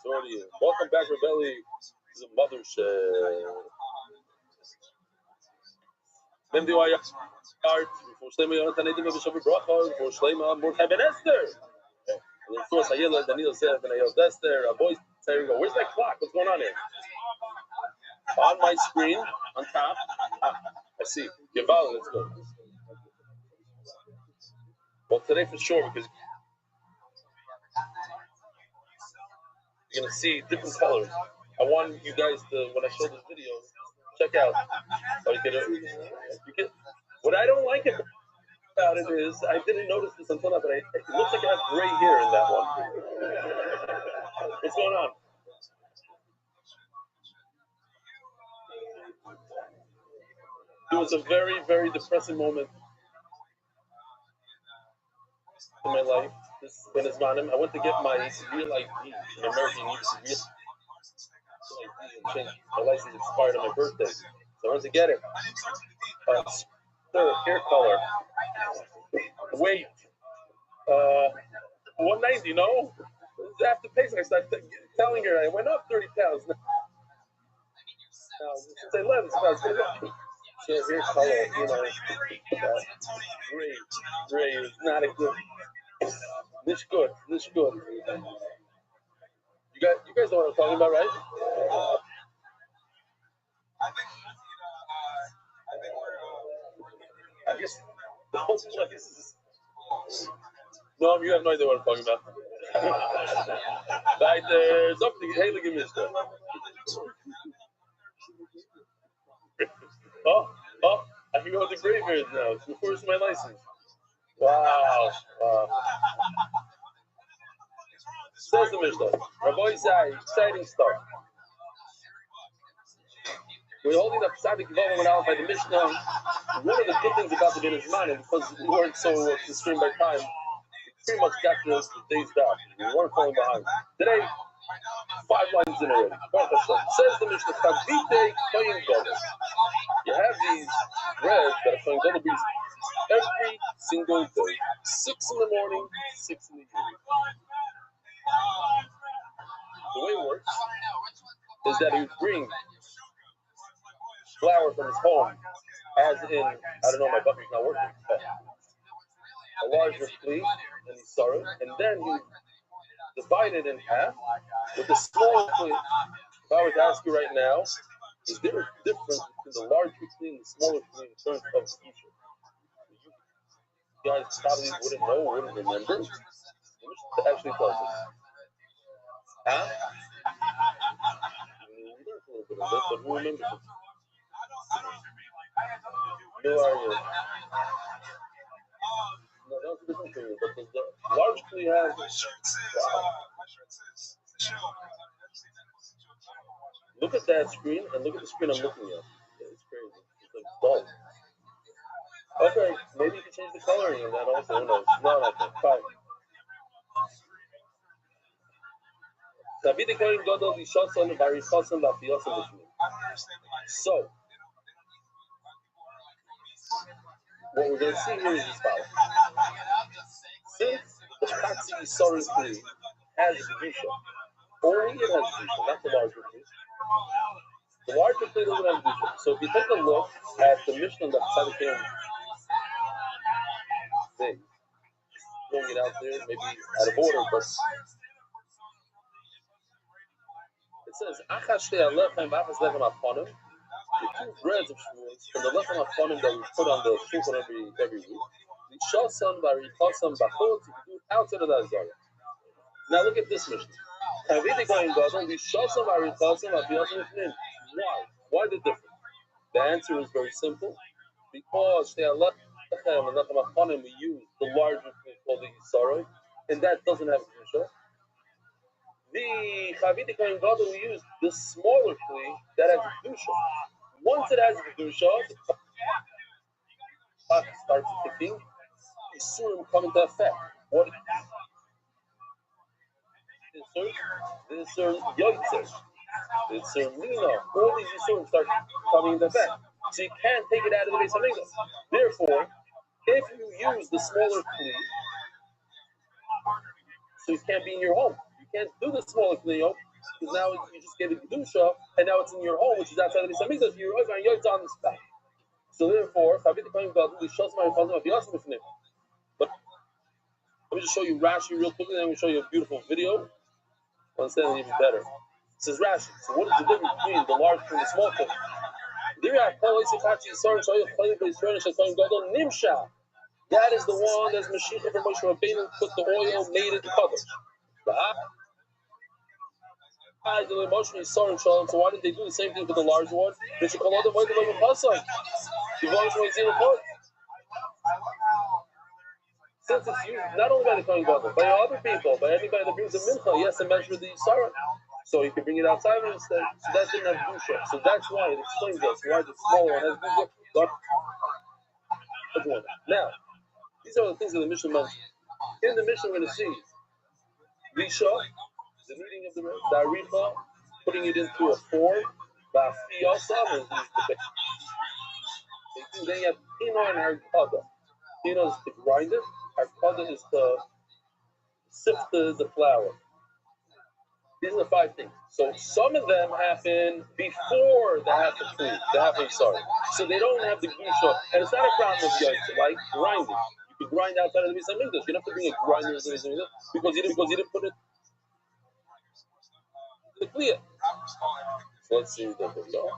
Consortium. Welcome back, Rebelli, to the mothership. MDY art for Shlema Yonatan Edim B'Shavu Bracha for Shlema Mordechai Ben Esther. And of course, Ayela Daniel Zef and Ayel Esther. Our boys say, "Where's that clock? What's going on here?" On my screen, on top. I see. Gival, let's go. Well, today for sure, because you're gonna see different colors. I want you guys to, when I show this video, check out. So you can, what I don't like about it is, I didn't notice this until now, but it looks like I have gray hair in that one. What's going on? It was a very, very depressing moment in my life. This when it's Manim. I went to get my real ID in America. You need to real ID. My license expired on my birthday, so I went to get it. Hair color. Weight. 190. No. After pacing, I started telling her I went up 30 pounds. Now since I left, I was going to go. So hair color, gray is not a good. This good. You guys know what I'm talking about, right? I guess the whole place is. No, you have no idea what I'm talking about. Right there's up the heilige Mishnah. Oh, I can go with the graveyard now. It's before it's my license. Wow. Says the Mishnah. Rabbi Zai, exciting stuff. We're holding up Tzaddik Yvarim went out by the Mishnah. One of the good things about the Bin Zmanim, because we weren't so constrained by time, we pretty much got to the day's job. We weren't falling behind. Today, 5 lines in already. Says the Mishnah, Chavite Koyin Gadol. You have these breads that are Koyin Gadol bees every single day. 6 in the morning, 6 in the evening. The way it works is that he would bring flour from his home, as in, I don't know, my butler's not working, but a larger flea, and he saw it, and then he divided it in half with a small flea. If I were to ask you right now, is there a difference between the larger flea and the smaller flea in terms of the future? You guys probably wouldn't know, wouldn't remember. It actually tells us. Huh? We learned a little bit of it, but who remembers it? Who are you? No, that was a different thing, but the large flea has. Wow. Look at that screen and look at the screen I'm looking at. It's crazy. It's like dull. Okay, maybe you can change the coloring in that also. Who knows? No, I can't. Fine. So, what we're going to see here is this follows. Since the Chatzi Yisori flea has Kedusha, only it has Kedusha, not the larger flea. The larger flea doesn't have Kedusha. So if you take a look at the Mishnah that Tzadikim say, throwing it out there, maybe out of order, but it says, Achas Shtei Alechem v'Achas Lechem Achonim, the 2 breads of Shavuos from the Lechem Achonim that we put on the shulchan every week. The Shasan v'Arichasam Bachot, you can do it outside of that Zara. Now look at this Mishnah. Why? Why the difference? The answer is very simple. Because Shtei Alechem and Lechem Achonim we use the larger thing called the Yisaroi, and that doesn't have Kedusha. The Chavit Kohen Gadol we use the smaller kli that has kedusha. Once it has kedusha, the clock starts ticking. Isurim come into effect. What Isur? Isur Yotzer. Isur Mina. All these Isurim start coming into effect. So you can't take it out of the Beis Hamikdash. Therefore, if you use the smaller kli, so it can't be in your home. You can't do the smaller kli, because now you just gave it kedusha, and now it's in your home, which is outside of the Beis Hamikdash. You're going Yotzer on the spot. So therefore, but let me just show you Rashi real quickly, and then we'll show you a beautiful video. Understand it even better. It says Rashi. So what is the difference between the large and the small thing? That is the one that's Mashiach from Moshe Rabbeinu put the oil, made it covered. So why did they do the same thing for the large one? Since it's used not only by the Kohen Gadol, by other people, by anybody that brings a mincha, he has to measure the Yisara. So he can bring it outside instead. So that didn't have Dusha. So that's why it explains us why the smaller one has Dusha. Now, these are the things that the Mishnah mentioned. In the Mishnah, we're going to see Risha, the kneading of the Aricha, putting it into a form, Ba'afiyasa, and then you have Pina and Harkada. Pina is to grind it, Harkada is to sift the flour. These are the 5 things. So some of them happen before the half of food, the half of sorry. So they don't have the gusha, and it's not a problem of yaitz, like grinding. You can grind outside of the Beis Hamikdash. You don't have to bring a grinder into the Beis Hamikdash because you didn't put it in the clear. So let's see what we go.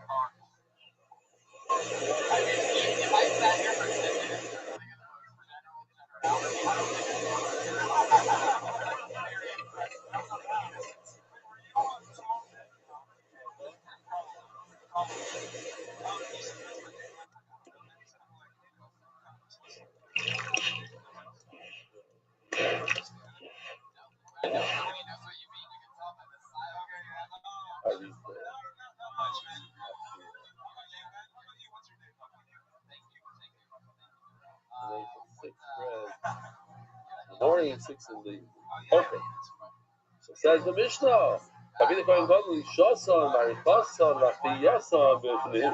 Morning and 6 in the evening. Okay. So says the Mishnah. Rabbi Kohen Gadol Shasan, Marichasan, Rafiyasan, B'Fnei.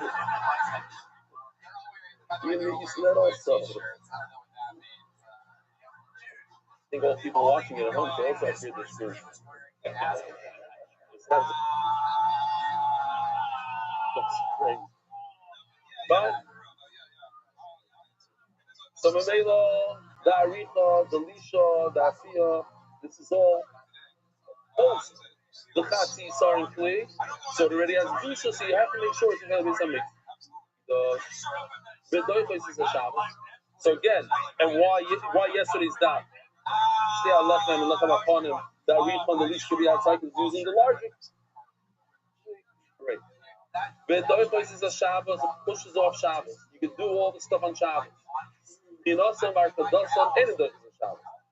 You need to see that also. I think all people watching it at home can also hear this too. But so Mamela, the Aricha, the Lisha, the Afia, this is all post the Chatzi Sarin Kli. So it already has Dusha, so you have to make sure it's going to be something. The Bedoichos is a Shabbos. So again, and why yesterday's dot? The Aricha and the Lisha should be outside because using the larger. Great. Bedoichos is a Shabbos, it pushes off Shabbos. You can do all the stuff on Shabbos.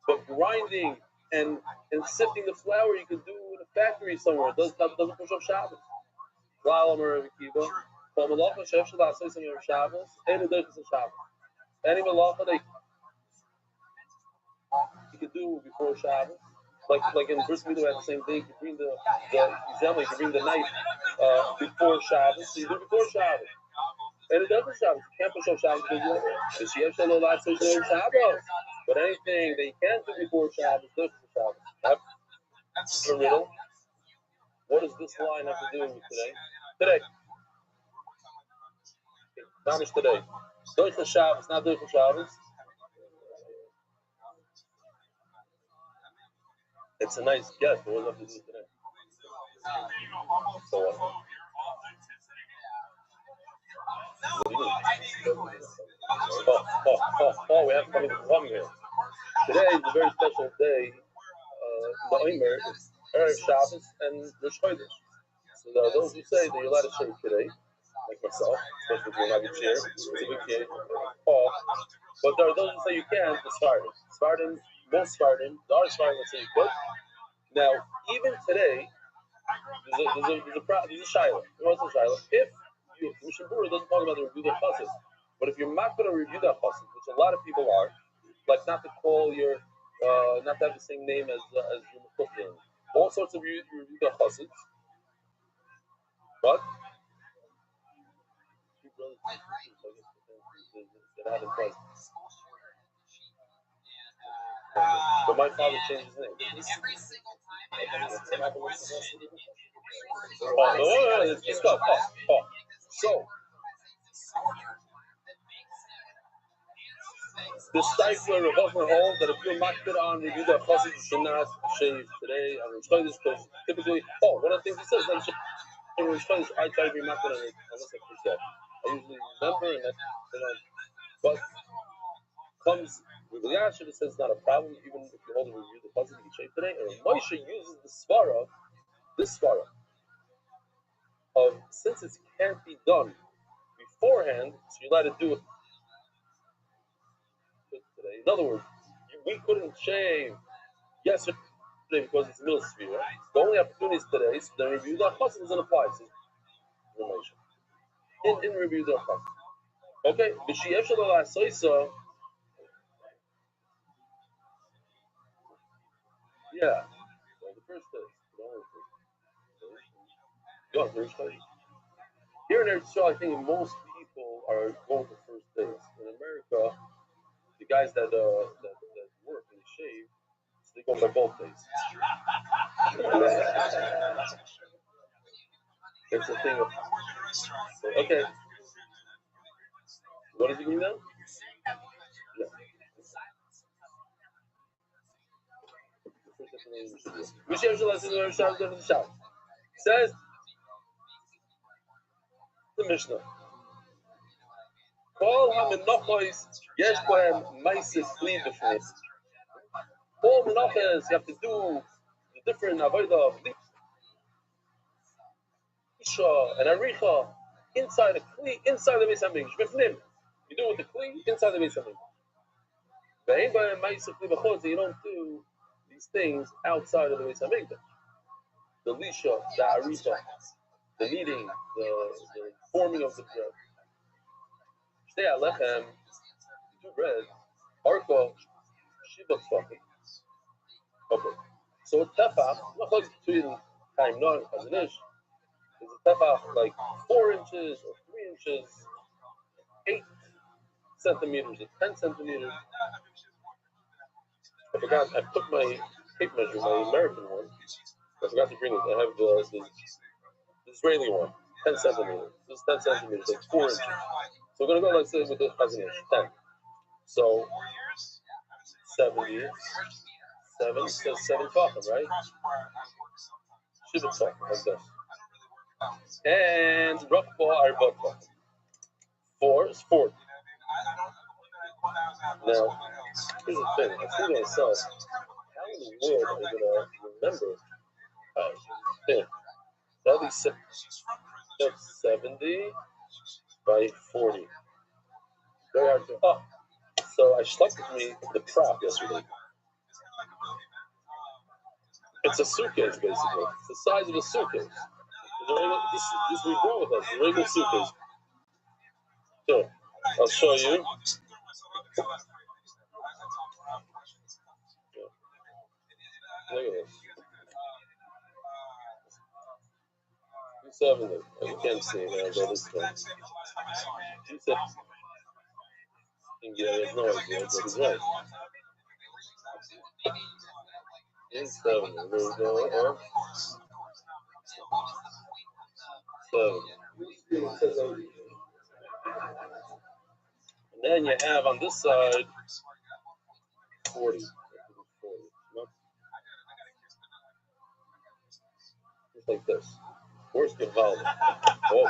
But grinding and sifting the flour you could do in a factory somewhere. It doesn't push up Shabbos. Any malacha you could do before Shabbos. Like in Bris Milah, we have the same thing. You can bring the example, you can bring the knife before Shabbos. So you do before Shabbos. And it doesn't Shabbos. You can't push up Shabbos because you have Shabbos. But anything that you can't do before Shabbos, does Shabbos. That's the riddle. What does this line have to do with today? Today. Mamish today. Doich the Shabbos, not Doich the Shabbos. It's a nice guess, but what does it have to do today? So what? What do you mean? We have something to come here. Today is a very special day. The Omer is Erev Shabbos and Rosh Chodesh. So there are those who say that you're allowed to shave today, like myself, especially if you're not a chair. It's a big kid. But there are those who say you can't, the Sfardim. Most Sfardim, the Sfardim that say you could. Now, even today, there's a shaila. What's a shaila? If you, Mishnah Berurah doesn't talk about the review of chassid, but if you're not going to review that chassid, which a lot of people are, like not to call your, not to have the same name as your mekufim, all sorts of review the chassid, but two brothers that haven't done. But my father changed his name. Oh, no, it's discussed. So, the Stifler of Hoffman holds that if you're makbid on review the chassid, you should not shave today on Rosh Chodesh, because typically, one of the things he says, that on Rosh Chodesh, I try to be makbid on it unless I forget. I usually remember, and that's, but comes with Yashin, it says it's not a problem, even if you hold a review the chassid, you can shave today. And Moshe uses this svara, of since it can't be done beforehand, so you're allowed to do it today. In other words, we couldn't shave yesterday because it's middle sphere. The only opportunity is today, so the review the chassid doesn't apply. In review the chassid. Okay, b'shiyef shel ha'asoisa. Yeah, so the first day. Here in Eretz Yisrael, I think most people are going to first days. In America, the guys that work and shave, so they go by both days. That's the thing. Okay. What is it mean now? Yeah. Says the Mishnah. All hamenochos yesh bohem ma'ases kli b'fnei. All menachos you have to do the different avodah of lisha and aricha inside the kli, inside the Beis Hamikdash. B'fnim. You do it with the kli inside the Beis Hamikdash. Ve'ein bohem ma'ases kli b'chutz. You don't do these things outside of the Beis Hamikdash. The lisha, the aricha, the kneading, the forming of the bread. Shtei alechem, two bread, arka, shiva tefachim. Okay. So a tefach, not like between time not and chazanish, is a tefach like 4 inches or 3 inches, 8 centimeters or 10 centimeters. I forgot, I put my tape measure, my American one. I forgot to bring it. I have the Israeli one, 10 centimeters. This is 10 centimeters, like 4 inches. So we're going to go, let's say, with the chazanish, 10. So 70, 7, so 7 tefachim, right? Shiva tefachim, like that. And Rakba Arba tefachim. 4 is 40. Now, here's the thing. I think to myself, how in the world am I going to remember? That'll be 70 by 40. Very hard to. So I selected me the prop yesterday. It's a suitcase, basically. It's the size of a suitcase. This we grow with us, a regular suitcase. So, I'll show you. Look at this. 270. You can't see it. I'll go this way. 270. Yeah, there's no idea, but he's right. 270. There we go. 7. And then you have on this side 40. Nope. Just like this. Where's the volume? Oh.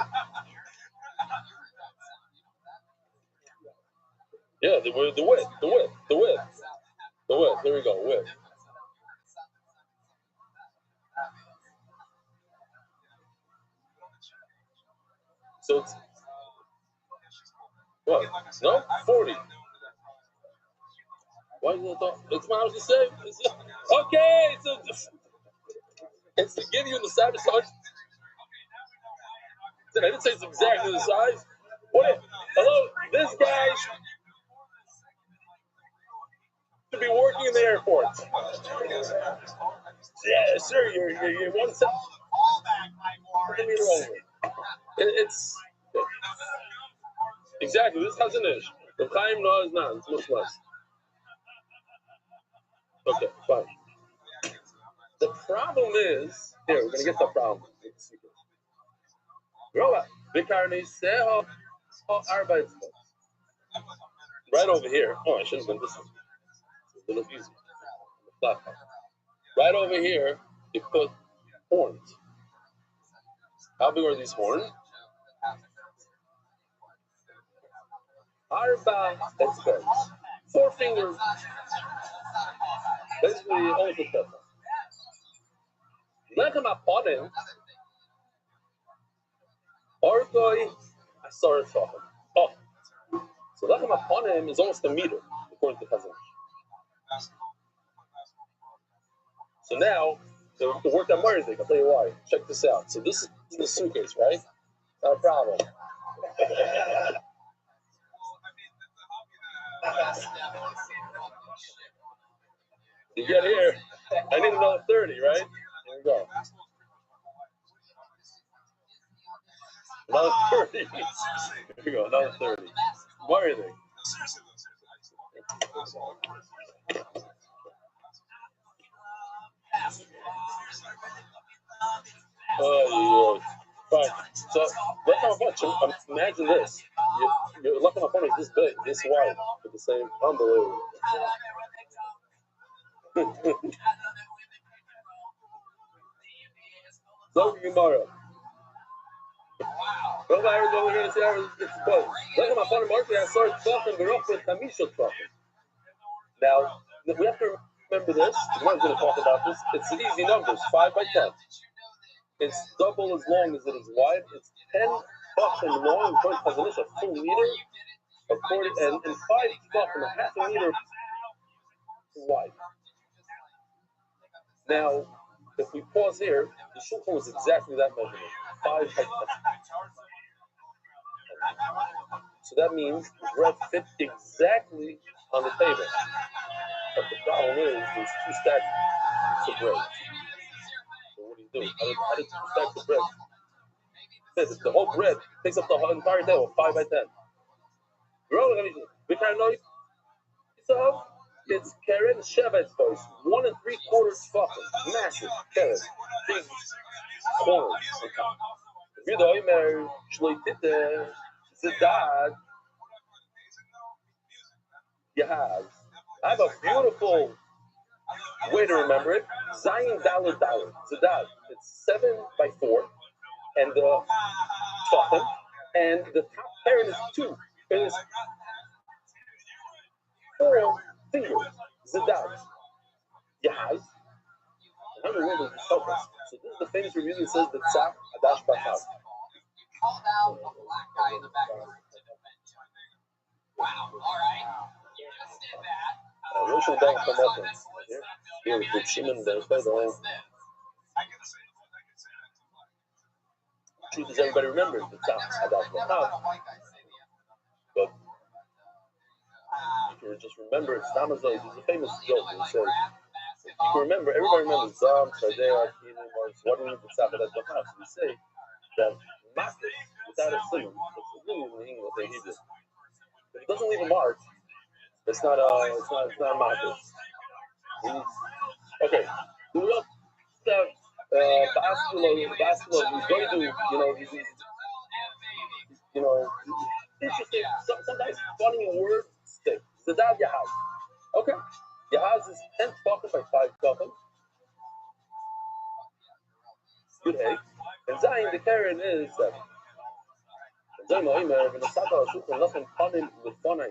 Yeah, the width. There we go, width. So it's what? No, 40. Why is it? It's what I was just saying. Okay, so It's to give you the size. I didn't say it's exactly the size. What? Hello, this guy should be working in the airport. Yeah, sure. You're 1 centimeter over. It's exactly this has an ish. The Chaim no is not. It's much less. Okay, fine. The problem is here. We're gonna get the problem. Right over here. Oh, I should have done this one. It's a little easy. Right over here, you put horns. How big are these horns? Arba experts. 4 fingers. Basically, almost a pepper. Lechem aponim. Orgoi asar tachim. Oh, so lechem aponim is almost a meter, according to Chazon. So now, to work on Murzik, I'll tell you why. Check this out. So this is the suitcase, right? Not a problem. You get here, I need another 30, right? Here we go. Another 30. Here we go, another 30. Murzik. Oh, yeah. Fine. So, imagine this. You're looking up on it this big, this wide, with the same. Unbelievable. So, Gemara. Now, we have to remember this. We're going to talk about this. It's an easy numbers, 5 by 10. It's double as long as it is wide. It's 10 tefachim long, according to a full meter, and 5 tefachim, a half a meter wide. Now, if we pause here, the shulchan was exactly that measurement, 5 by 10. So that means the bread fit exactly on the table. But the problem is there's 2 stacks of bread. So what do? How did 2 stacks of bread fit? If the whole bread takes up the whole entire table, 5 by 10. So it's Karen Shevet's voice, 1 3/4 tefachim, massive Karen, big corners. Vidoimer shloitite zedad yahaz. I have a beautiful way to remember it. Zayin Dalad Dalad zedad. It's 7 by 4, and the tefachim, and the top Karen is 2. It is 4 fingers. Zedad. Yahaz. How in the world does this help us? So this is the famous review that says that Tzach Adash Bachaz. Called out a black guy in the back of the wow, all right. You just did that. Roshel Dang Kamotin. Here we put Shimon there. Truth is, everybody remembers the Tzach Adash Bachaz. But you can just remember it's Tamazon. There's a famous joke that says, if you can remember, everybody remembers Zam, Chazea, Kilim, or what do you mean the Tzach Adash Bachaz? We say that Matis, without a siyum, it's really in English and Hebrew. If it doesn't leave a mark, it's not a Matis. Okay, we also have basketball. We're going to do, interesting, sometimes funny word stick. Zedad Yahaz. Okay, Yahaz is 10 tefachim by 5 tefachim. Good hay. And Zayin, the Karen is 7. And Zayin Moimer, when the Sata Shulchan, nothing panim with Fonai.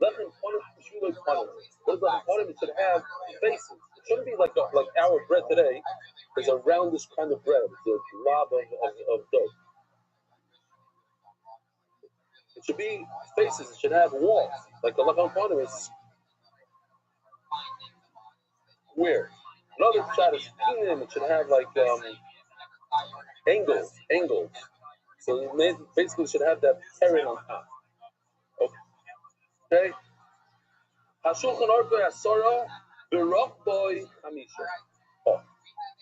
Nothing panim with Shulai panim. Those nothing panim, it should have faces. It shouldn't be like our bread today. There's a roundish kind of bread. It's a blob of dough. It should be faces. It should have walls. Like the Lacham panim is square. Another shot is thin. It should have like angles. So it basically should have that parent on top. Okay. Hashulchan Aruch Asara Baruch Boy Hamisha. Oh,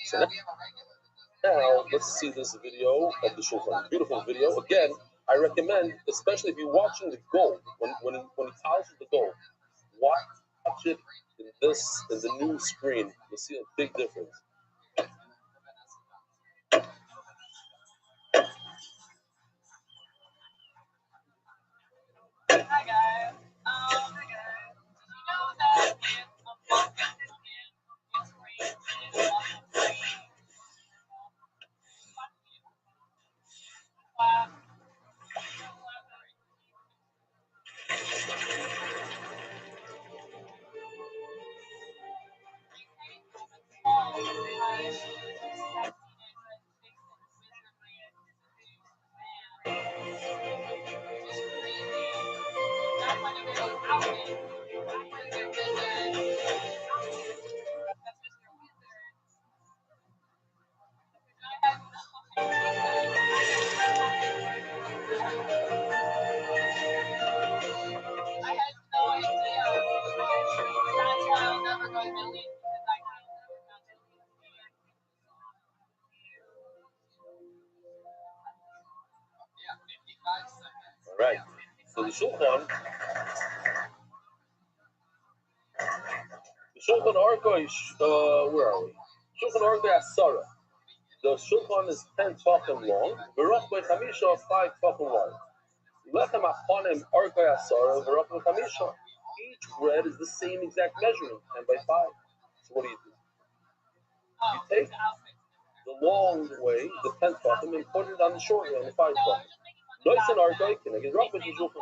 so now let's see this video of the Shulchan. Beautiful video. Again, I recommend, especially if you're watching the gold, when he polishes the gold, watch it in the new screen. You'll see a big difference. All right. So the Shulchan Aruch, where are we? Shulchan Aruch Asara. The Shulchan is 10 tefachim long. Baruch Boy Hamisha 5 tefachim wide. Lechem Achonim Aruch Asara Baruch Boy Hamisha. Each bread is the same exact measurement, 10 by 5. So what do? You take the long way, the 10 tefachim, and put it on the short way, on the 5 tefachim. Nois and Aruch can get rough with the Shulchan.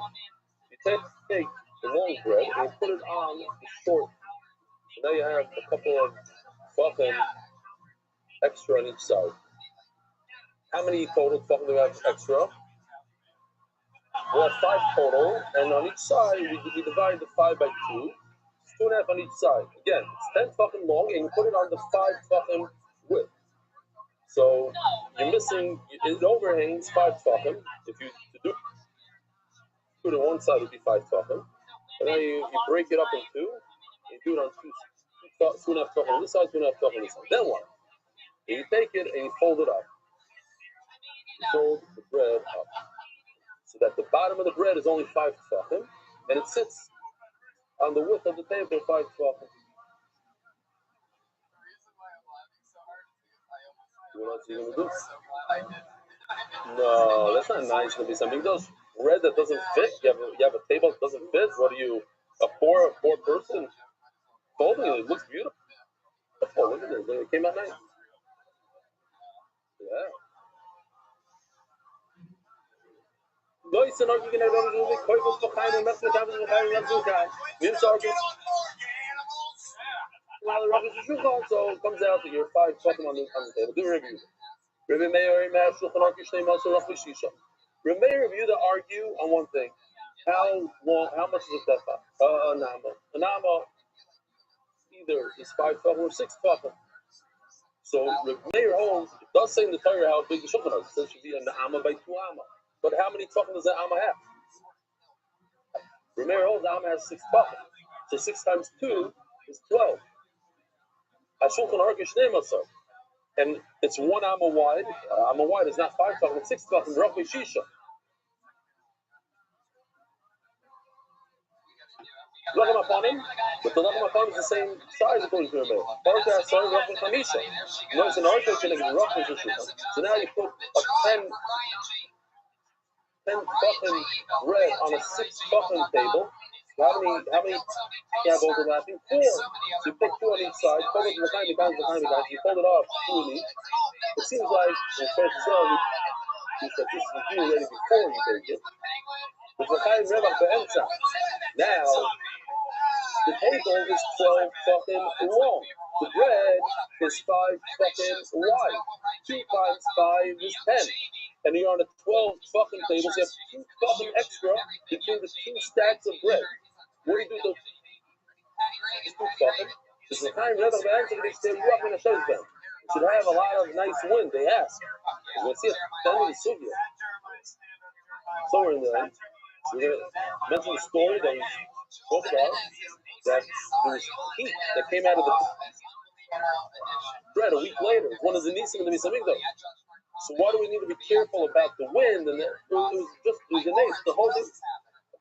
You take the long bread and you put it on the short. So now you have a couple of tefachim extra on each side. How many total tefachim do we have extra? We have 5 total, and on each side we divide the 5 by 2. It's 2.5 on each side. Again, it's 10 tefachim long, and you put it on the 5 tefachim width. So you're missing. It overhangs 5 tefachim. If you do it on one side, it would be 5 tefachim, and then you break it up in 2. You do it on 2.5 tefachim on this side, 2.5 tefachim on this side. Then what? And you take it and you fold it up. You fold the bread up, so that the bottom of the bread is only 5 tefachim, and it sits on the width of the table 5 tefachim. What else are you going to do? No, that's not nice to be something. Those bread that doesn't fit, you have a table that doesn't fit, what are you, a poor person folding it? It looks beautiful. Oh, look at this. It came out nice. Yeah. So it comes out that you're 5 tefachim on the table. Do a review. Rabbi Meir reviewed to argue on one thing. How much is a tefach? An amma either is 5 tefachim or 6 tefachim. So Rabbi Meir holds, it does say in the Torah how big the shulchan is. It says it should be an amma by 2 amma. But how many tefachim does that amma have? Rabbi Meir holds the amma has 6 tefachim. So 6 times 2 is 12. Hashulchan Aruch Shnei Masar. And it's 1 amma wide. Amma wide is not 5 tefachim, it's 6 tefachim. Roughly shisha. Lechem Achonim, but the Lechem Achonim is the same size according to Rabbi. Aruch Asara Roughly Chamisha. Notice an Aruch can get roughly Shulchan. So now you put a 10 tefachim bread on a 6 tefachim table. How many you have overlapping? 4. So you pick 2 on each side, fold it behind the guys, you fold it off 2 in each. It seems like, in fact, you said this is due already before you take it. Now, the table is 12 tefachim long. The bread is 5 tefachim wide. 2 times 5 is 10. And you're on a 12 tefachim table, so you have 2 tefachim extra between the 2 stacks of bread. What do you do with those 2 tefachim? It should have a lot of nice wind, they ask. We'll see at the end of the sugya. Somewhere in the end, we're going to mention the story that we spoke about, that there was heat that came out of the bread a week later. One of the nisim in the Misamigdal. So why do we need to be careful about the wind? And it was an ace, the whole thing.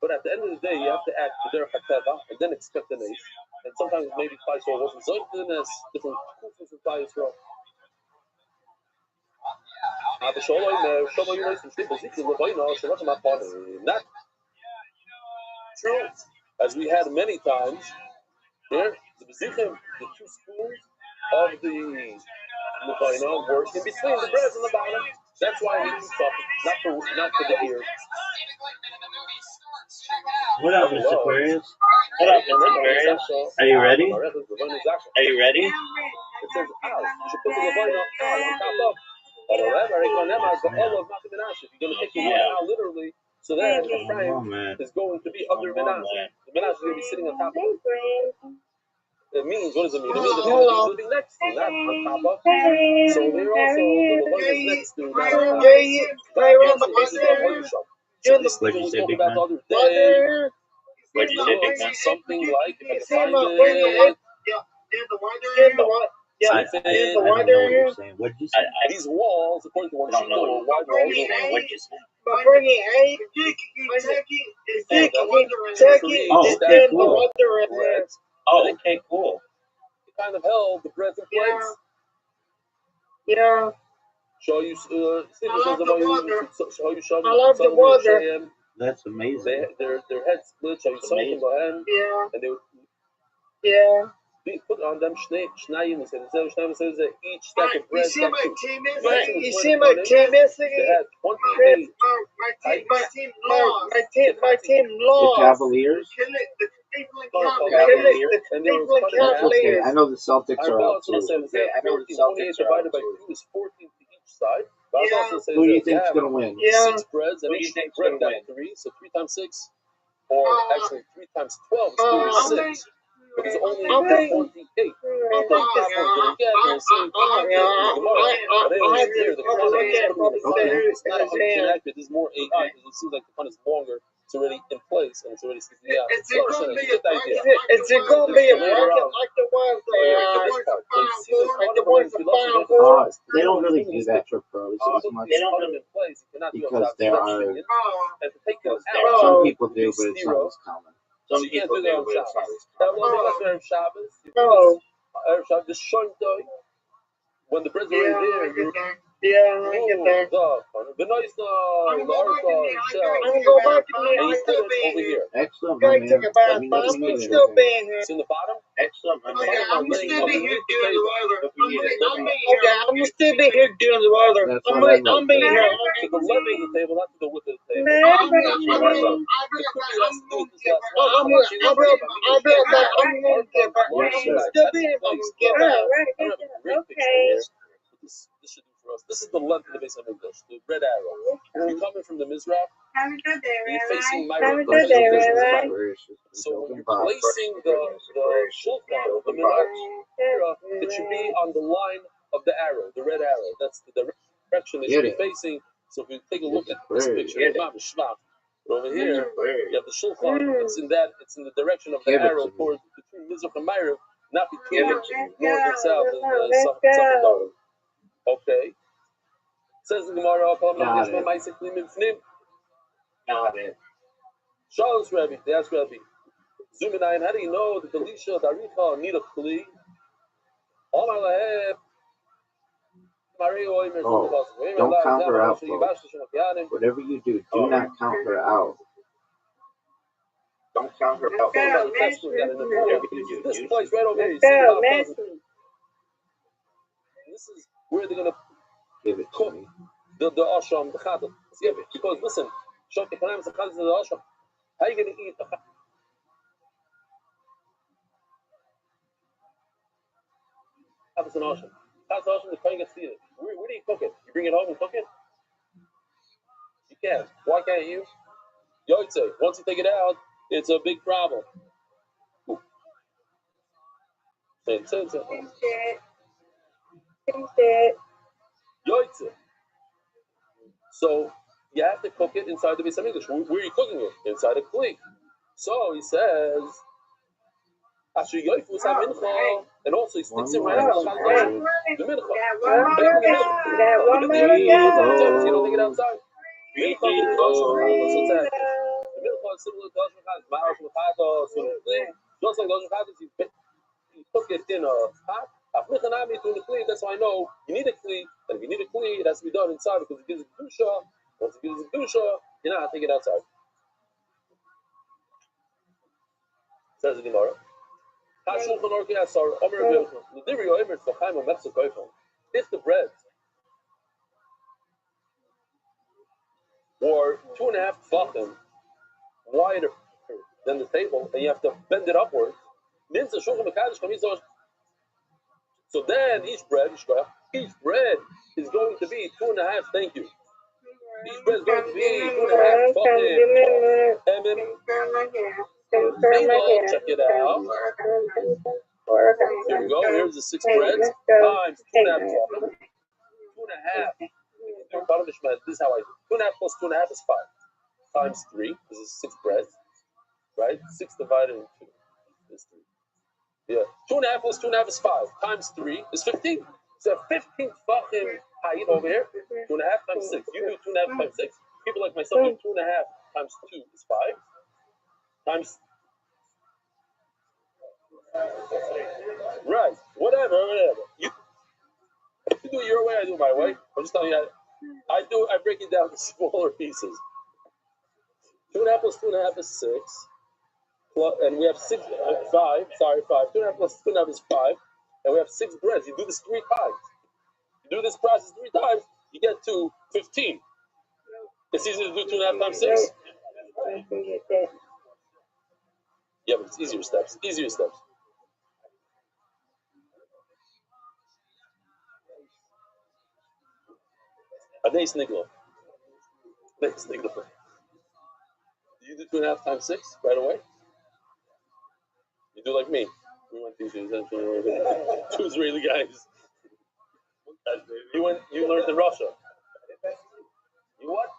But at the end of the day, you have to act the derech hateva and then expect an ace. And sometimes maybe Klai Yisrael wasn't so goodness, different kufas in Klai Yisrael. Not true, as we had many times. There, the bezichim, the two spoons of the Levaino were in between the breads and the bottom. That's why I need to stop it, not for the ear. What up, Mr. Aquarius? What up, Mr. Aquarius? Are you ready? Are you ready? It says al. You should put the Levaino al on top of. If you're going to take the word out literally, so then the frame is going to be under Menashe. The Menashe is going to be sitting on top of it. It means, what does it mean? It means that it's living next to, not on top of. So they're also, the Levine is next to, not on top of. So this thing we spoke about the other day, What'd you say, Big Man? something like, if I can find it, I don't know what you're saying. What'd you say? these walls, according to one sheet, wide walls. What'd you say? Oh, okay, cool. It kind of held the breath in place. Yeah. Show you, I love the water. That's amazing. Their heads split. Show you something behind. Yeah. And they would. Yeah. Put on them shnayim. It says each stack of bread. You see my team is? They had 28. My team lost. The Cavaliers? Cavaliers. I know the Celtics are out too. 28 divided by 2 is 14 to each side. Who do you think's going to win? Yeah. 6 breads, and each bread got 3, so 3 times 6, or actually 3 times 12 is 36. But it's only 28. I This is more 8 because it seems like the pun is longer. It's already in place and it's already sticking out. Is it going to be a market like the ones the Final Four? They don't really do that for pros as much. They don't really place. Because there are Some people do, but it's not as common. Some people do, but it's not as common. No. The Shontoi, when the bread's already there, Yeah, I get that. The nice I'm gonna go back to me. I'm still being here. Excellent, Great man. thing about it, Let me but know I'm if you need still anything. being here. It's in the bottom. Excellent, man. I'm gonna still be here doing the weather. If you need it. I'm gonna still be here doing the weather. That's what I know. I'm being here. To the left of the table, not to the width of the table. I'm still being here. Okay. This should do for us. This is the length of the base of English, the red arrow. You're coming from the Mizrach. Have a good day, You're facing my Have a good day, Rabbi. So when you're placing the shulchan of the Mizrach, it should be on the line of the arrow, the red arrow. That's the direction it should be facing. So if you take a look at this picture, but over here, you have the shulchan. It's in the direction of the arrow towards between Mizrach and Ma'ariv, not between north and south and south and north. Okay. Says the Gemara, Got it. Charles Rabbi, they ask Rabbi, Zuminayin, how do you know that the Lisha, the Aricha, need a Kli? Don't count her out, folks. Whatever you do not count her out. Don't count her out. This place right over here. This is where they're going to Give it to me. the ashram, the chatah. Because listen, Shok Economics, the chatah is the ashram. How are you going to eat the chatah? Chatah is an ashram. Chatah is an ashram, the kohen gets to eat it. Where do you cook it? You bring it home and cook it? You can't. Why can't you? Yoitze, once you take it out, it's a big problem. Finish it. Yoitze. So you have to cook it inside the Beis Hamikdash. Where are you cooking it? Inside a kli. So he says, Asher Yoifu Sa Mincha, and also he sticks it right in the mincha. Got one more to You don't take it outside. Mincha is kosher. The mincha is similar to kosher chatas. Ma'ash l'chatos, just like kosher chatas, you cook it in a pot. That's why I know you need a kli, and if you need a kli, it has to be done inside because it gives it kedusha. Once it gives it kedusha, you're not taking it outside. Says the Gemara. If the bread or 2.5 tefachim wider than the table, and you have to bend it upwards, so then each bread is going to be 2.5. Thank you. Each bread is going to be 2.5 tefachim. Check it out. Here we go. Here's the 6 breads times 2.5 tefachim. 2.5. This is how I do. 2.5 plus 2.5 is 5. Times 3. This is 6 breads, right? 6 divided into 2 is 3. Yeah. 2.5 plus 2.5 is 5. Times 3 is 15. So 15 tefachim height over here. 2.5 times 6. You do 2.5 times 6. People like myself do 2.5 times 2 is 5. Times. Right. Whatever. You do it your way, I do it my way. I'm just telling you, I break it down to smaller pieces. 2.5 plus 2.5 is 6. And we have 5. Sorry, 5. 2.5 plus 2.5 is 5. And we have 6 breads. You do this 3 times. You do this process 3 times, you get to 15. It's easier to do 2.5 times 6. Yeah, but it's easier steps. A day snigla. Do you do 2.5 times 6 right away? You do like me. We went to 2 Israeli guys. You learned in Russia. You what?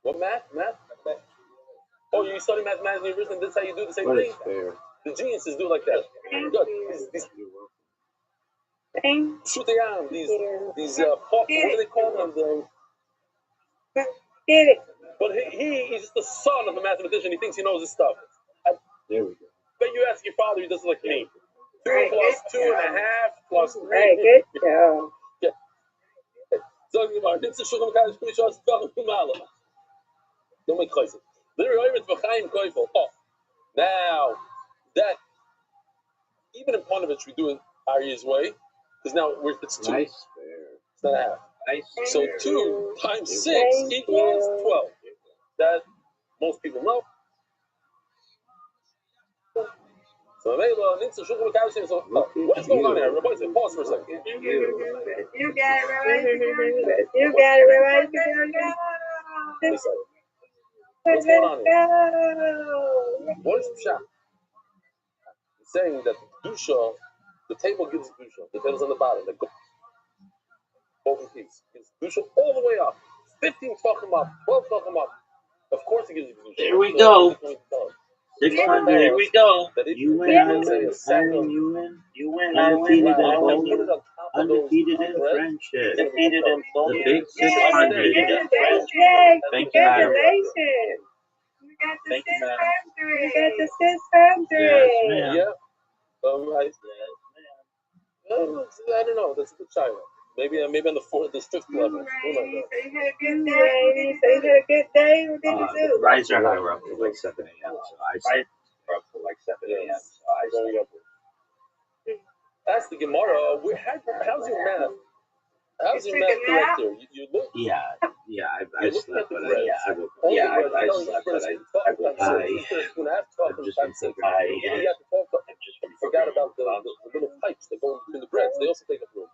What math? Oh, you study mathematics in university, and that's how you do the same thing? The geniuses do like that. Good. These what do they call them? But he's just the son of a mathematician. He thinks he knows his stuff. There we go. But you ask your father, he does it like me. 2 plus 2.5 plus 3. Right, good job. Don't make crazy. Oh, now that even in Ponovich we do it Aryeh's way, because now it's 2. Nice. It's not a half. Nice. So 2 times 6 equals 12. That most people know. So what is going on here? Rabbi, pause for a second. You got it, Rabbi. What's going on here? What is Pshat? He's saying that the Kedusha, the table gives Kedusha. The table's on the bottom. The golden piece gives Kedusha all the way up. 15 tefachim up, 12 tefachim up. Of course it gives you Kedusha. There we go. 600. Here we go. You win, I win. You win, I win. Undefeated in friendship. Undefeated in both. The big 600. Thank you, Adam. Congratulations. You got the 600. Yes, ma'am. Yeah. I don't know. That's a good China. Maybe on the 5th level. So you had a good day. What did you do? Rise or high, we're up to like 7 a.m. So I sleep up to like 7 a.m. So I going up. Ask the Gemara. How's your math? How's your math correct here? You look. Yeah. I slept, but I woke up. I slept, but I woke up. I forgot about the little pipes that go between the breads. They also take up room.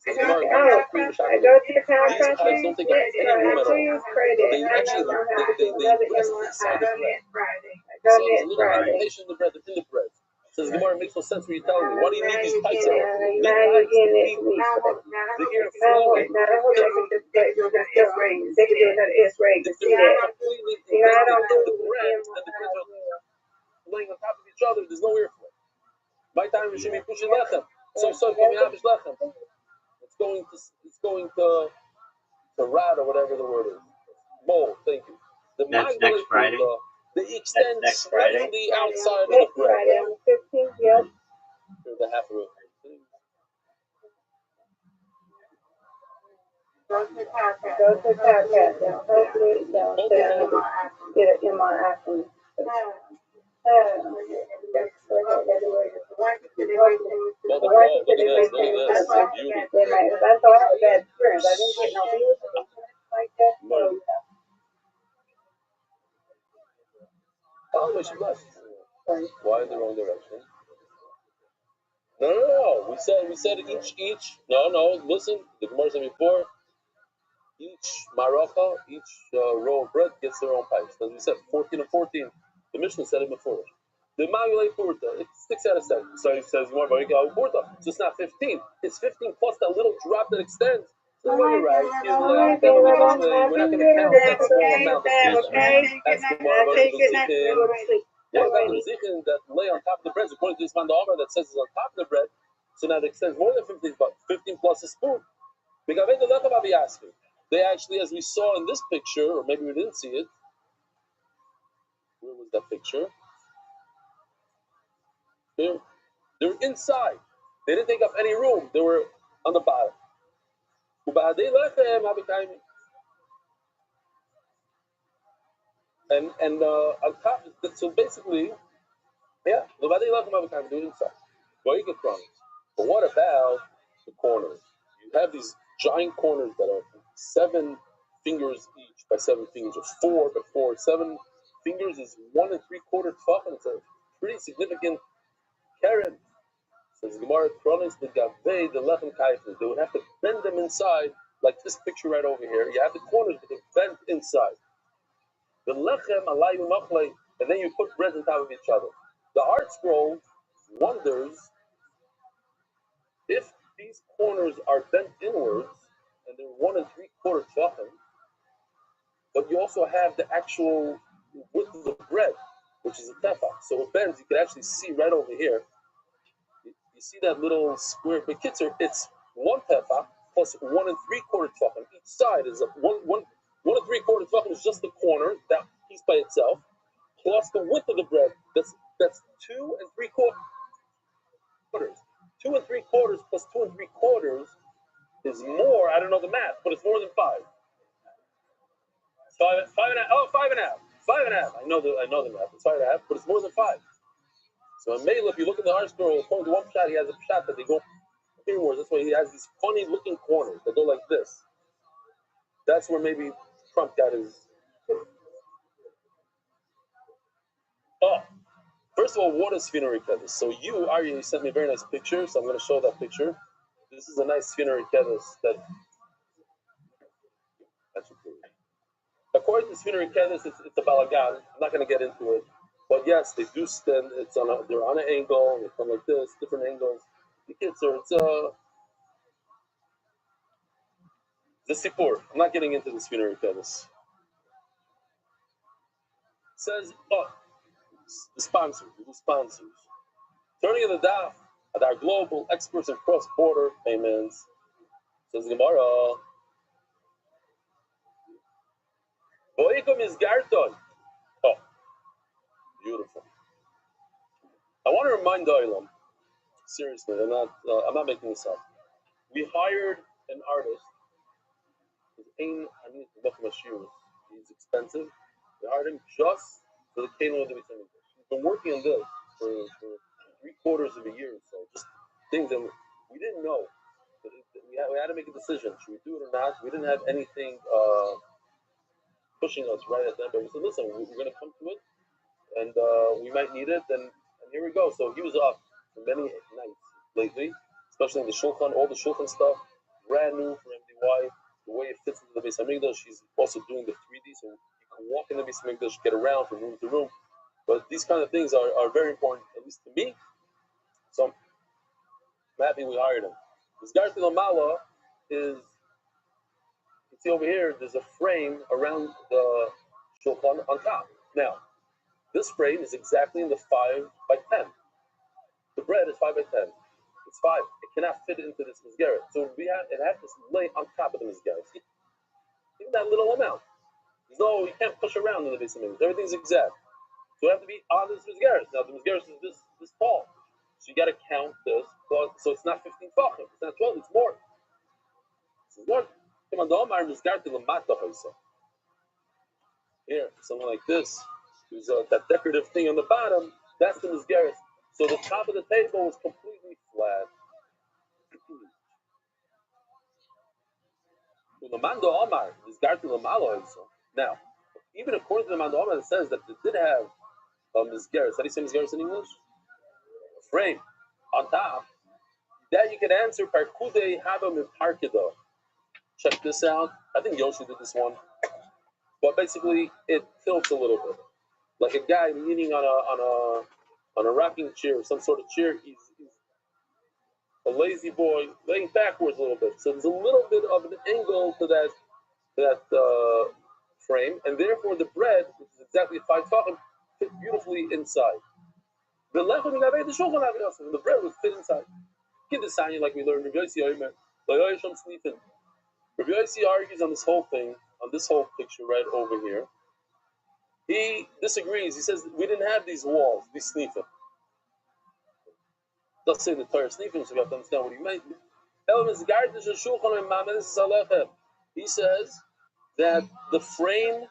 Says Gemara, I go to the chiropractor. pipes don't take up any room at all. Please pray that They I actually know how to they do another rest MRI. inside the bread. Friday. I So done there's a that little Friday. indentation in the bread. That's in the bread. Says Gemara, it makes no sense what you're telling me. Why do you need these pipes at all? Now you're getting next week. The air I hope flowing. they can do another X-ray. They can do another X-ray to If see they're that. completely See, I invested don't in do the bread and the breads are laying on top of each other, there's no airflow. My time we should be pushing lechem. So coming out of lechem. It's going to rot or whatever the word is. Mold, thank you. The That's next Friday. They extend next Friday. slightly outside of the Next bread. Friday on the 15th, yep. Or the half of it. Go to the chiropractor. Hopefully they'll get an MRI from you. Look at this. Beauty. I thought I had experience. I didn't get no bills or anything like that. Money. Oh, but she blessed. Why in the wrong direction? No. We said each. No. Listen, the Gemara said before. Each maracha, each row of bread gets their own pipes. As we said, 14 and 14. The Mishnah said it before. The Magulei Purta, it's 6 out of 7. So he says more Purta. So it's not 15. It's 15 plus that little drop that extends. So you're right. We're not going to count that small amount. That's the what about the zichin that lay on top of the bread? According to this man, the Omer that says it's on top of the bread, so now it extends more than 15, but 15 plus a spoon. They actually, as we saw in this picture, or maybe we didn't see it. Where was that picture? They were inside. They didn't take up any room. They were on the bottom. And on top, so basically, yeah, they do it inside. But what about the corners? You have these giant corners that are 7 fingers each by 7 fingers, or 4 by 4. 7 fingers is 1 3/4 tefach, and it's a pretty significant keren. Says Gemara, the gavei, the lechem kaifin. They would have to bend them inside, like this picture right over here. You have the corners, but they're bent inside. The lechem alayu machlei, and then you put bread on top of each other. The art scroll wonders if these corners are bent inwards and they're 1 3/4 tefachim, but you also have the actual width of the bread, which is a tefach. So it bends. You can actually see right over here. You see that little square? But kitzer, it's 1 tefach plus 1 3/4 tefachim. Each side is 1 3/4 tefachim is just the corner, that piece by itself, plus the width of the bread. That's 2 3/4. 2 3/4 plus 2 3/4 is more. I don't know the math, but it's more than 5. 5.5. Oh, 5.5. 5.5. I know the math. It's 5.5, but it's more than 5. So in Mela, if you look in the art scroll, according to one shot, he has a shot that they go inwards. That's why he has these funny looking corners that go like this. That's where maybe Trump got his. Oh, first of all, what is Sfina Kevis? So you, Arya, you sent me a very nice picture, so I'm going to show that picture. This is a nice Sfina Kevis that's according to Sfina Kevis, it's a balagan. I'm not going to get into it. But yes, they do stand. They're on an angle. They come like this, different angles. It's the sipur. I'm not getting into the Sfina Kevis. Says, the sponsors. Turning of the daf at our global experts in cross-border payments. Says Gemara. Voikom is Garton. Oh, beautiful. I want to remind Oilam, seriously, I'm not making this up. We hired an artist. He's expensive. We hired him just for the Kano of the B'Tzemin. He's been working on this for 3/4 of a year or so. Just things that we didn't know. We had to make a decision. Should we do it or not? We didn't have anything pushing us right at the end. But we said, listen, we're going to come to it, and we might need it. And here we go. So he was up for many nights lately, especially in the Shulchan, all the Shulchan stuff. brand new for MDY. The way it fits into the Beis Hamikdash, she's also doing the 3D, so you can walk in the Beis Hamikdash, get around from room to room. But these kind of things are very important, at least to me. So I'm happy we hired him. This Garti Lamala is, you see over here, there's a frame around the shulchan on top. Now, this frame is exactly in the 5 by 10. The bread is 5 by 10. It's 5. It cannot fit into this Mizgeret. So it has to lay on top of the Mizgeret. Even that little amount. You can't push around in the Beis Hamikdash. Everything's exact. So you have to be on this Mizgeret. Now, the Mizgeret is this tall. So you got to count this. So it's not 15 tachim. It's not 12. It's more. It's more. Here, something like this. There's that decorative thing on the bottom. That's the Mizgeret. So the top of the table is completely flat. Now, even according to the Mando Omar, it says that it did have a Mizgeret. How do you say Mizgeret in English? A frame on top. That you can answer Parkude Haba Miparkido. Check this out. I think Yoshi did this one. But basically, it tilts a little bit. Like a guy leaning on a rocking chair, some sort of chair. He's a lazy boy laying backwards a little bit. So there's a little bit of an angle to that frame, and therefore the bread, which is exactly 5 tachim, fit beautifully inside. The bread would fit inside. Give the sign like we learned. Rabbi Yossi argues on this whole thing, on this whole picture right over here. He disagrees. He says we didn't have these walls, these snifim. Doesn't say the Torah snifim, so we have to understand what he meant. He says that the frame,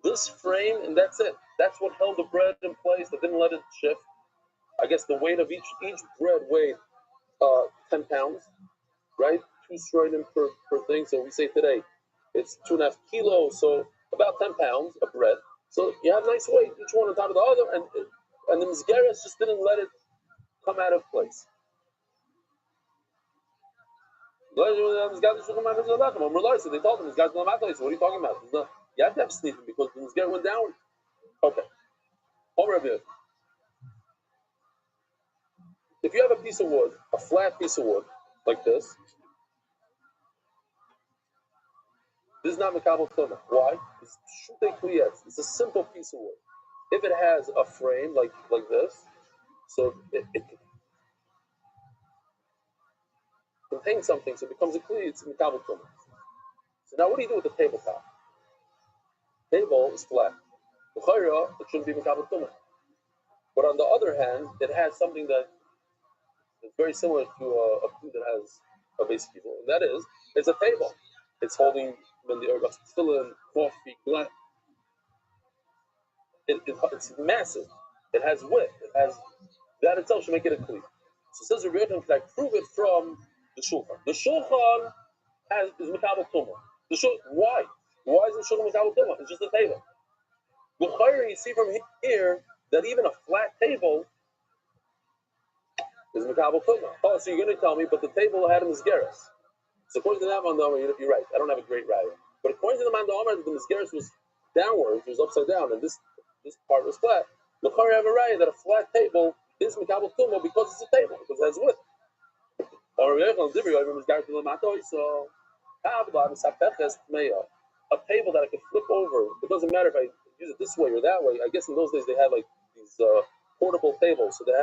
this frame, and that's it. That's what held the bread in place. That didn't let it shift. I guess the weight of each bread weighed 10 pounds, right? 2 shroidim per thing. So we say today it's 2.5 kilos, so about 10 pounds of bread. So you have nice weight, each one on top of the other, and the Mizgeres just didn't let it come out of place. So they told him, what are you talking about? You have to have sneaking because the Mizgeres went downward. Okay. If you have a piece of wood, a flat piece of wood, like this is not Mekabel Tumah. Why? It's a simple piece of wood. If it has a frame like this, so it contains something, so it becomes a kli, it's Mekabel Tumah. So now what do you do with the tabletop? Table is flat. The chayra, it shouldn't be Mekabel Tumah. But on the other hand, it has something that is very similar to a food that has a base people, and that is, it's a table. It's holding when the Urgas Tefillin, coffee, glass. It's massive. It has width. It has that itself should make it a kli. So says Rabbi Rothschild, can I prove it from the shulchan? The shulchan is Mekabel Tumah. Why? Why is the shulchan Mekabel Tumah? It's just a table. The chayre, you see from here that even a flat table is Mekabel Tumah. Oh, so you're going to tell me, but the table had a Mizgeres. So according to that Mando Omer, you're right. I don't have a great raya. But according to the Mando Omer, the Mizgeres was downwards, it was upside down, and this part was flat. The Chari have a raya that a flat table is Mekabel Tumah because it's a table, because it has width. Or a table that I can flip over. It doesn't matter if I use it this way or that way. I guess in those days they had like these portable tables, so they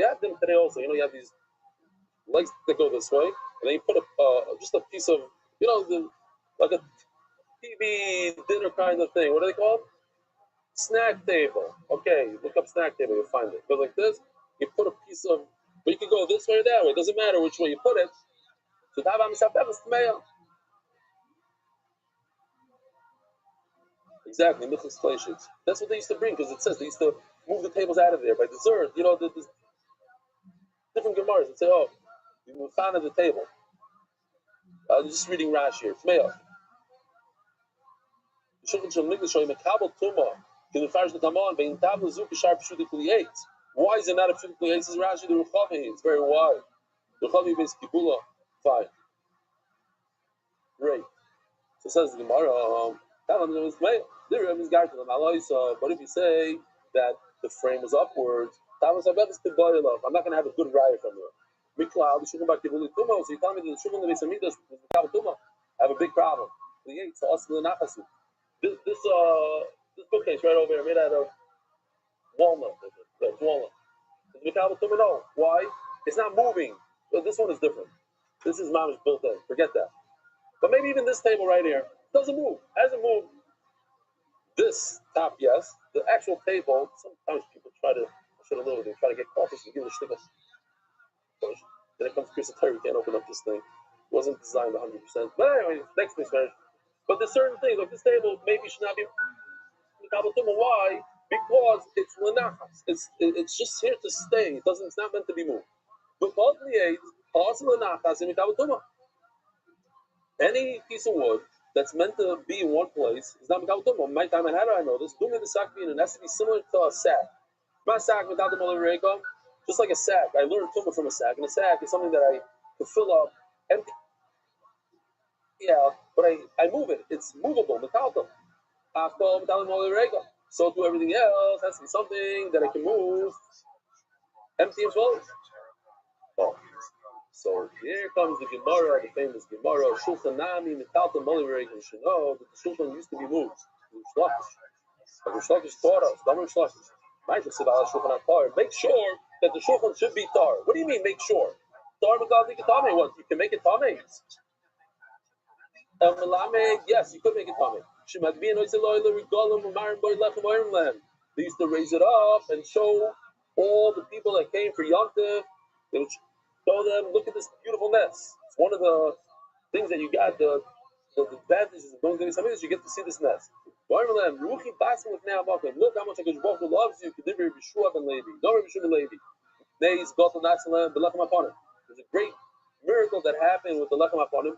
have them today also. You have these legs that go this way, and then you put just a piece of like a TV dinner kind of thing. What are they called? Snack table. Okay, look up snack table, you'll find it. But like this, you put a piece of, but you can go this way or that way. It doesn't matter which way you put it. So exactly, that's what they used to bring, because it says they used to move the tables out of there by dessert. There's different gemaras that say, oh, you move out of the table. I'm just reading Rashi here. Tmeya. Why is it not a Pshudik It's Rashi the Ruchavi. It's very wide. Ruchavi based Kibula. Fine. Great. So says the Gemara, but if you say that the frame was upwards, I'm not going to have a good raya from you. So you tell me that the Shulchan the Beis Hamikdash I have a big problem. This bookcase right over here made out of walnut. It's walnut. No. Why? It's not moving. So this one is different. This is mamish built in. Forget that. But maybe even this table right here doesn't move. Hasn't moved. This top, yes. The actual table, sometimes people try to, they try to get coffee, so give it a shtickle. Then it comes to Chris you can't open up this thing. It wasn't designed 100%. But anyway, next thing's finished. But there's certain things, like this table, maybe should not be why? Because it's lenachas. It's just here to stay. It's not meant to be moved. Any piece of wood that's meant to be in one place is not mikabel tumah. My time, and how do I know this? Dumi the sack being, it has to be similar to a sack. My sack without the molarego, just like a sack. I learned tumah from a sack, and a sack is something that I can fill up, empty out, but I move it. It's movable. Mikabel. So to everything else has to be something that I can move, empty as well. Oh. So here comes the Gemara, the famous Gemara, Shulchan Nami, Metalta Molareg, and should know that the Shulchan used to be moved. But the Shlokish taught us, make sure that the Shulchan should be tar. What do you mean, make sure? Tar Metalta what? You can make it tame. Yes, you could make it tame. They used to raise it up and show all the people that came for Yontif. They would show them, look at this beautiful nest. It's one of the things that you got, the advantages of going to Beis Hamikdash, you get to see this nest. Look how much HaKadosh Baruch Hu loves you. There's a great miracle that happened with the Lechem Aponim.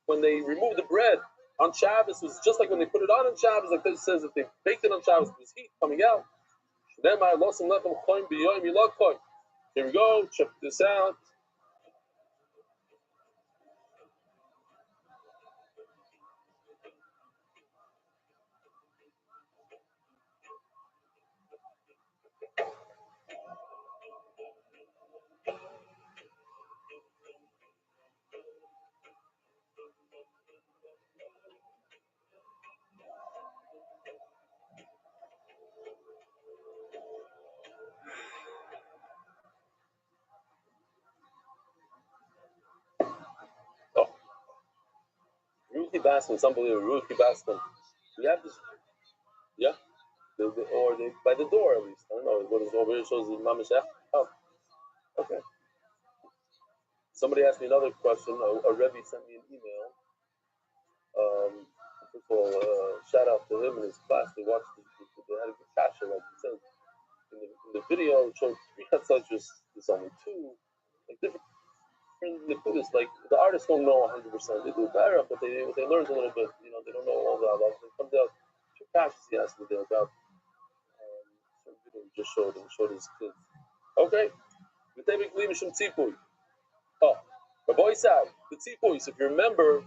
When they removed the bread on Shabbos, it was just like when they put it on Shabbos, like this says, if they baked it on Shabbos, there's heat coming out. Here we go, check this out. Ruthie Baskin, it's unbelievable. Ruthie Baskin. We have this, yeah? Or by the door at least. I don't know what is over here shows the Mamish. Oh, okay. Somebody asked me another question. A Rebbe sent me an email. First of all, shout out to him and his class. They watched they had a good kasha, like he said. In the video, it showed three outside, just there's only two. Like different Nikudas, like the artists don't know 100%. They do better, but they learned a little bit. They don't know all that. It comes out two kashas he asked me there about some video he just showed his kids. Okay. Oh, the boy said the tzipuis. If you remember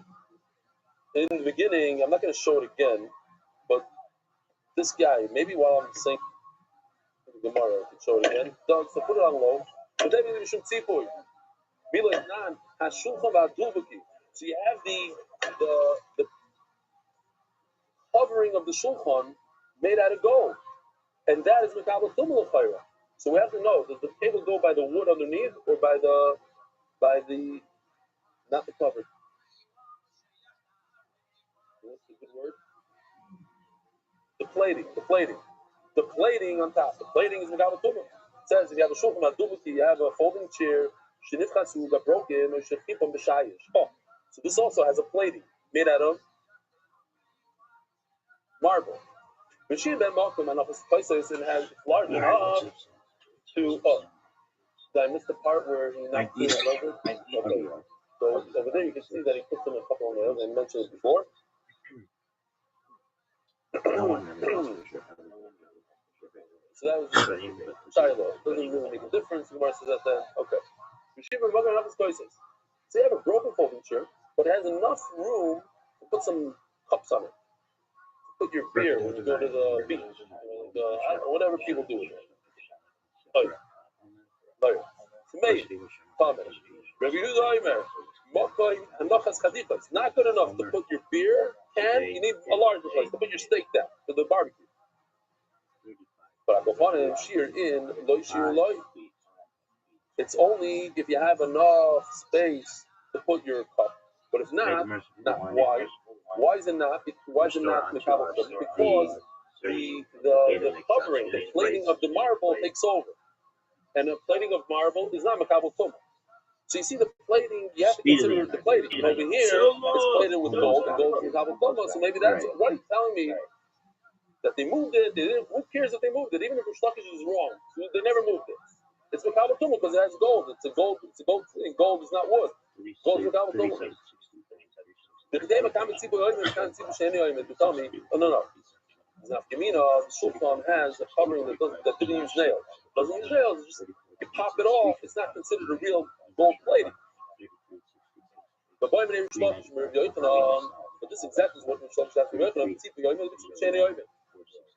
in the beginning, I'm not going to show it again, but this guy, maybe while I'm saying the Gemara, I can show it again. So put it on low. But then we should tzipui. So you have the covering of the shulchan made out of gold, and that is mikabel tumah l'chayra. So we have to know, does the table go by the wood underneath or by the not the cover? What's the good word? The plating on top. The plating is mikabel tumah. It says if you have a shulchan adubuki, you have a folding chair, shenifchasu got broken, or shechipam b'shayish. Oh, so this also has a plating made out of marble. Machine ben malcolm and office places and has large enough to. Oh, did I miss the part where he knocked it over? Okay. So over there you can see that he put them a couple on the other. I mentioned it before. So that was Shiloh. Doesn't really make a difference. The Gemara says that then. Okay. Machine ben malcolm and office places. So you have a broken folding chair, but it has enough room to put some cups on it. Put your beer when you go to the beach, whatever people do with it. It's amazing. Comment. Rabbi Rothschild, it's not good enough to put your beer can. You need a larger place to put your steak down for the barbecue. But I go on and shear in loy shear loy. It's only if you have enough space to put your cup. But if not, why? Why is it not? Why is it not mekabel? Because the covering, the plating of the marble takes over, and the plating of marble is not mekabel tumah. So you see the plating, you have to consider the plating. And over here, it's plated with gold, and gold is mekabel tumah. So maybe that's what are you telling me that they moved it? They didn't. Who cares if they moved it? Even if the shluckish is wrong, they never moved it. It's mekabel tumah because it has gold. It's a gold thing. Gold is not wood. Gold is mekabel tumah. The day Makam Tzibu Yoim and Makam Tzibu Sheni Yoim, you tell me, oh no. Nafkamina, the Sultan has a covering that didn't use nails. Doesn't use nails, it's just you pop it off, it's not considered a real gold plating. But by name but this exactly is what Mishloch Shafim Yoim, Tzibu Yoim, Sheni Yoim.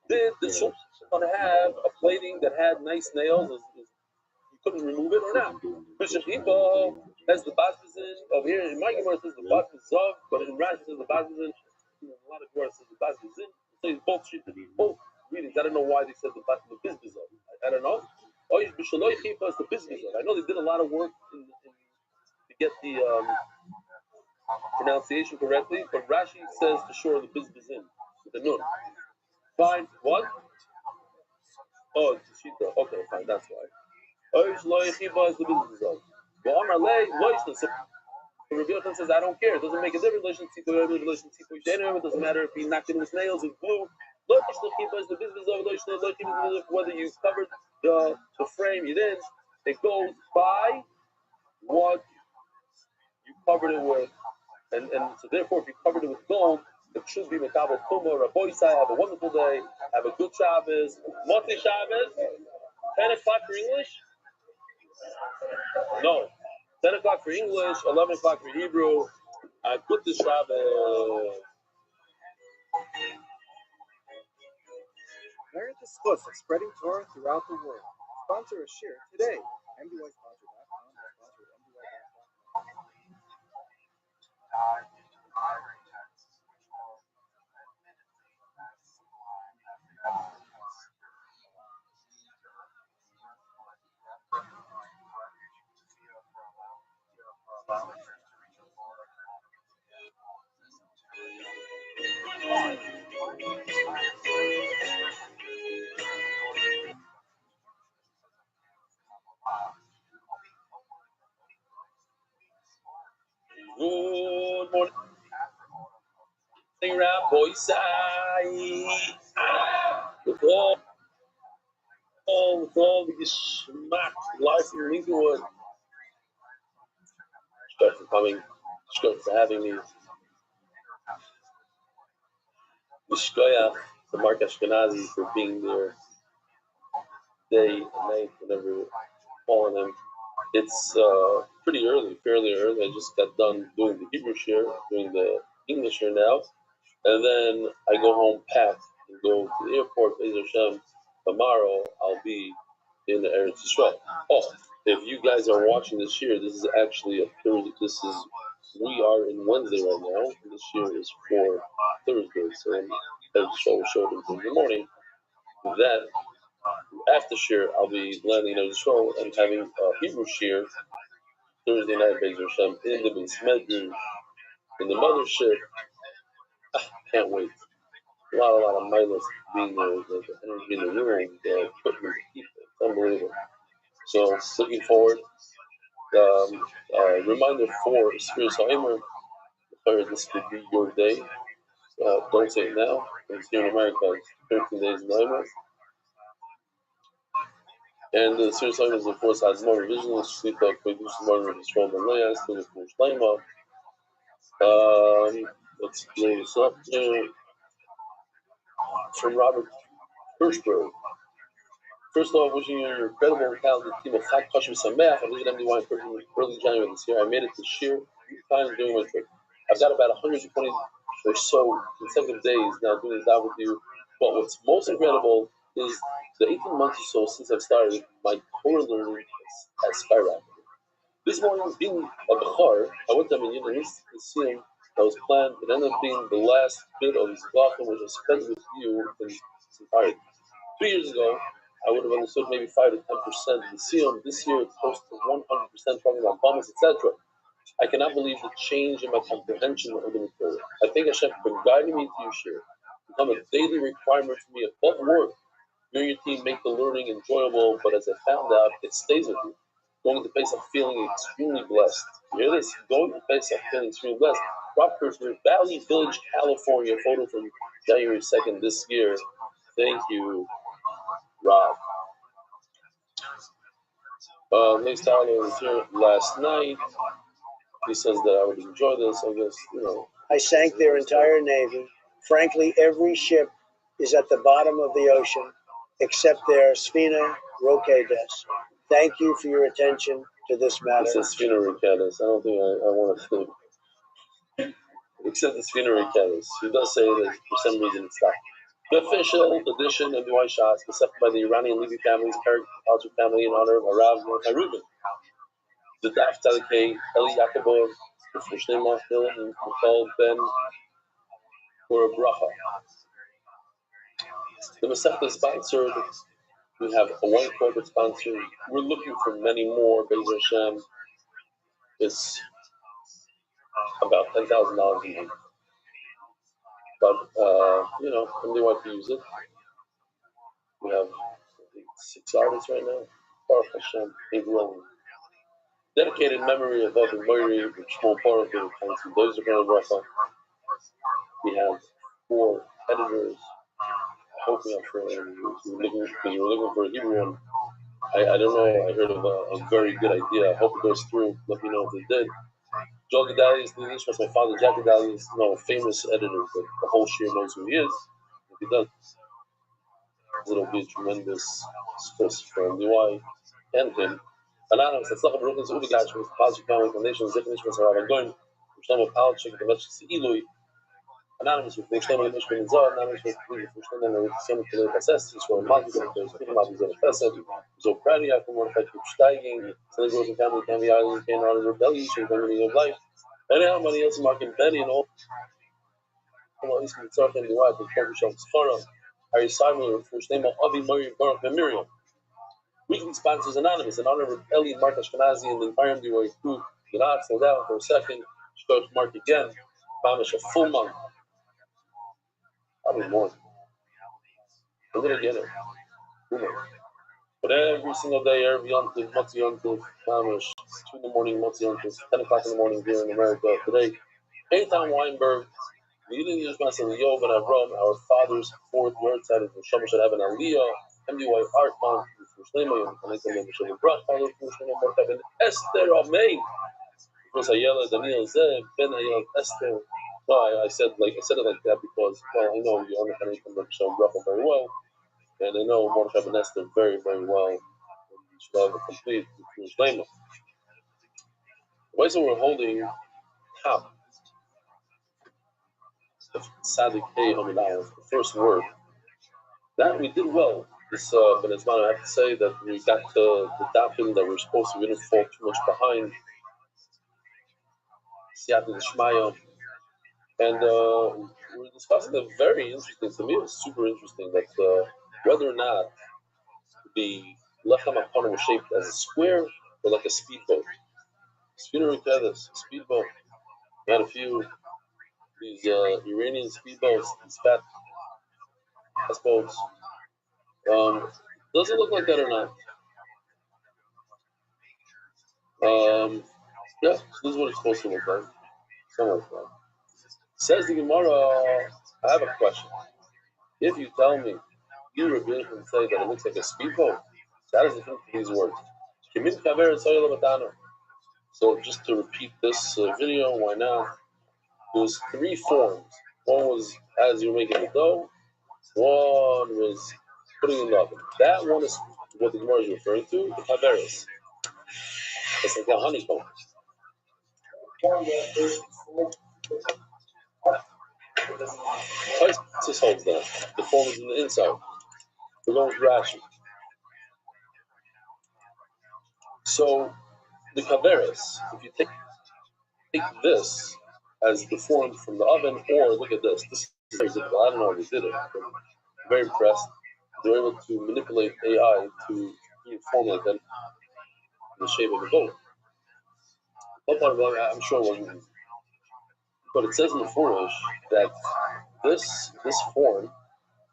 Did the Sultan have a plating that had nice nails? You couldn't remove it or not? Bishop Iba has the Bazbazin over here. In my Gemara says the Bazbazin, but in Rashi says the Bazbazin. A lot of Gemara says the Bazbazin. So it's both readings. I don't know why they said the Bazbazin. I don't know. Oish Bishaloi Chipa is the Bizbazin. I know they did a lot of work to get the pronunciation correctly, but Rashi says for sure the Bizbazin with the Nun. Fine. What? Oh, it's the Shita. Okay, fine. That's why. Oish Loi Chipa is the Bizbazin. Well, Amar Lei Loishna. So Rabbi Rothschild says, I don't care. It doesn't make a difference. It doesn't matter if he knocked in with nails and glue. Whether you covered the frame, you didn't. It goes by what you covered it with. And so therefore, if you covered it with gold, it should be Mekabel Tumah. Rabbi Isai, have a wonderful day. Have a good Shabbos. Motzi Shabbos. 10 o'clock for English? No. 10 o'clock for English, 11 o'clock for Hebrew. I put the Shabbos. Merit the Schluss of spreading Torah throughout the world. Sponsor a share today. MDYsponsor.com. Good morning. Rabbi Isai. With all the geschmack life in Lincolnwood. Start for coming. Start for having me. Mishkoyach to Mark Ashkenazi for being there day and night, whenever you're calling him. It's pretty early, fairly early. I just got done doing the Hebrew share, doing the English share now, and then I go home, pack, and go to the airport. Be'ez Hashem, tomorrow I'll be in the Eretz Yisrael. Oh, if you guys are watching this year, this is actually we are in Wednesday right now. And this year is for Thursday, so Eretz Yisrael will show them in the morning. That after shir, I'll be landing in Israel and having a Hebrew shir Thursday night, Be'ez Hashem, in the Beis Medrash, in the mothership. Can't wait. A lot of milas being there, the energy in the room, the equipment, the people. It's unbelievable. So, looking forward. Reminder for Spirit Haimer, this could be your day. Don't say it now. It's here in America, it's 13 days in Haimer. And the Spirit Haimer, of course, has more revisions. Sleep out, produce more revisions from the layers, to the Fush Laima. Let's blow this up here. From Robert Hirschberg. First off, wishing you your incredible and talented team of Chag Kashim Sameach. I'm leaving MDY in early January this year. I made it this year 3 times during my trip. I've got about 120 or so consecutive days now doing this out with you. But what's most incredible is the 18 months or so since I've started, my core learning has skyrocketed. This morning, being a Bechar, I went to Minyan and to see him that was planned. It ended up being the last bit of Zivachim which I spent with you in its entirety. 2 years ago, I would have understood maybe 5 to 10% of the Siyum. This year, it's close to 100% talking about Bamas, etc. I cannot believe the change in my comprehension of the material. I think Hashem for guiding me to Yeshua, become a daily requirement for me above work. You and your team make the learning enjoyable, but as I found out, it stays with you. Going to Pesach feeling extremely blessed. You hear this? Going to Pesach feeling extremely blessed. Rockford, Valley Village, California, photo from January 2nd this year. Thank you, Rob. Next Tyler was here last night. He says that I would enjoy this. I guess, I sank their entire navy. Frankly, every ship is at the bottom of the ocean except their Sfina Rokedes. Thank you for your attention to this matter. It says Sfina Rokedes. I don't think I want to think. Except the Sfina Rokedes. He does say that for some reason it's stopped. The official edition of the shots accepted by the Iranian Levy family's Culture family in honor of Arav Mordechai Rubin. The Daf Tzadikei Eli Yaakov, the Shnei Machil, and Michal Ben for a bracha. The Masechta is sponsored. We have a one corporate sponsor. We're looking for many more. Be'ez Hashem. It's about $10,000 a month. But MDY to use it. We have 6 artists right now. Baruch Hashem, ain't growing. Dedicated memory of Avi Moiri, which small part of the council. Those are going to bracha. We have 4 editors. I hope we have 4 editors. We were looking for a Hebrew one. I don't know. I heard of a very good idea. I hope it goes through. Let me know if it did. Joel Gedalius, my father, Jack Gedalius, famous editor. The whole shir knows who he is. If he does, it'll be a tremendous stress for MDY and him. Anonymous, that's not a broken Ubi Gash with positive family foundation, definition of Rabbi Goin, Shlomo Palchik, the Meshach Ilui. Anonymous with Shlomo Mishkan and Zah, anonymous with Shlomo and Shlomo Khalil Kasses, Shlomo Malchus, there's people out there Kasset, so Prania from one fight steiging, so the girls and family can be island, can run a rebellion, so the meaning of life. And everybody else, Mark and Benny and all. Well, at least we start in the wife with Kofi Shalom Schara, Harry Simon, for Shlomo Avi Mari Baruch and Miriam. Weekly sponsors anonymous in honor of Eli and Mark Ashkenazi and the entire MDY crew. Did not slow down for a second. Start Mark again. Mamish a full month. Probably more. A little get it. But every single day, every Yontif, Motzi Yontif, Mamish, 2 in the morning, Motzi Yontif, 10 o'clock in the morning here in America. Today, Eitan Weinberg, leading the Yishmas of Yov and Avram, our father's 4th word side of the Shama should have an Aliyah, MDY Art Month, Shlomo and connecting them to the Brach, Father, Shlomo Mordechai Ben Esther Amein. Because Ayala, Daniel Zeb, Ben Ayala, Esther. No, I said it like that because, well, I know you understand them Shem Bracha very well, and I know Mordechai Ben Esther very, very well. And you should have a complete Shlomo. The way we're holding top the Sadik Hey Hamidayah, the first word, that we did well. This but it's not. I have to say that we got the dapping that we're supposed to. We didn't fall too much behind. Siyata Shmaya, and we're discussing a very interesting. To me, it was super interesting that whether or not the Lechem Aponim was shaped as a square or like a speedboat. Speedboat. We had a few these Iranian speedboats, these fat boats. Does it look like that or not? Yeah, so this is what it's supposed to look like. Somewhat like that. Says the Gemara, I have a question. If you tell me, you Rabbi can say that it looks like a speedboat, that is the thing for these words. So just to repeat this video, why not? There's 3 forms. One was as you're making the dough. One was putting in the oven. That one is what the Gemara is referring to, the Kaveris. It's like a honeycomb. This holds that. The form is in the inside. We're going with Rashi. So the Kaveris, if you take this as the form from the oven, or look at this. This is very difficult. I don't know how they did it. I'm very impressed. They were able to manipulate AI to create a form like that in the shape of a boat. I'm sure it wasn't. But it says in the Foolish that this form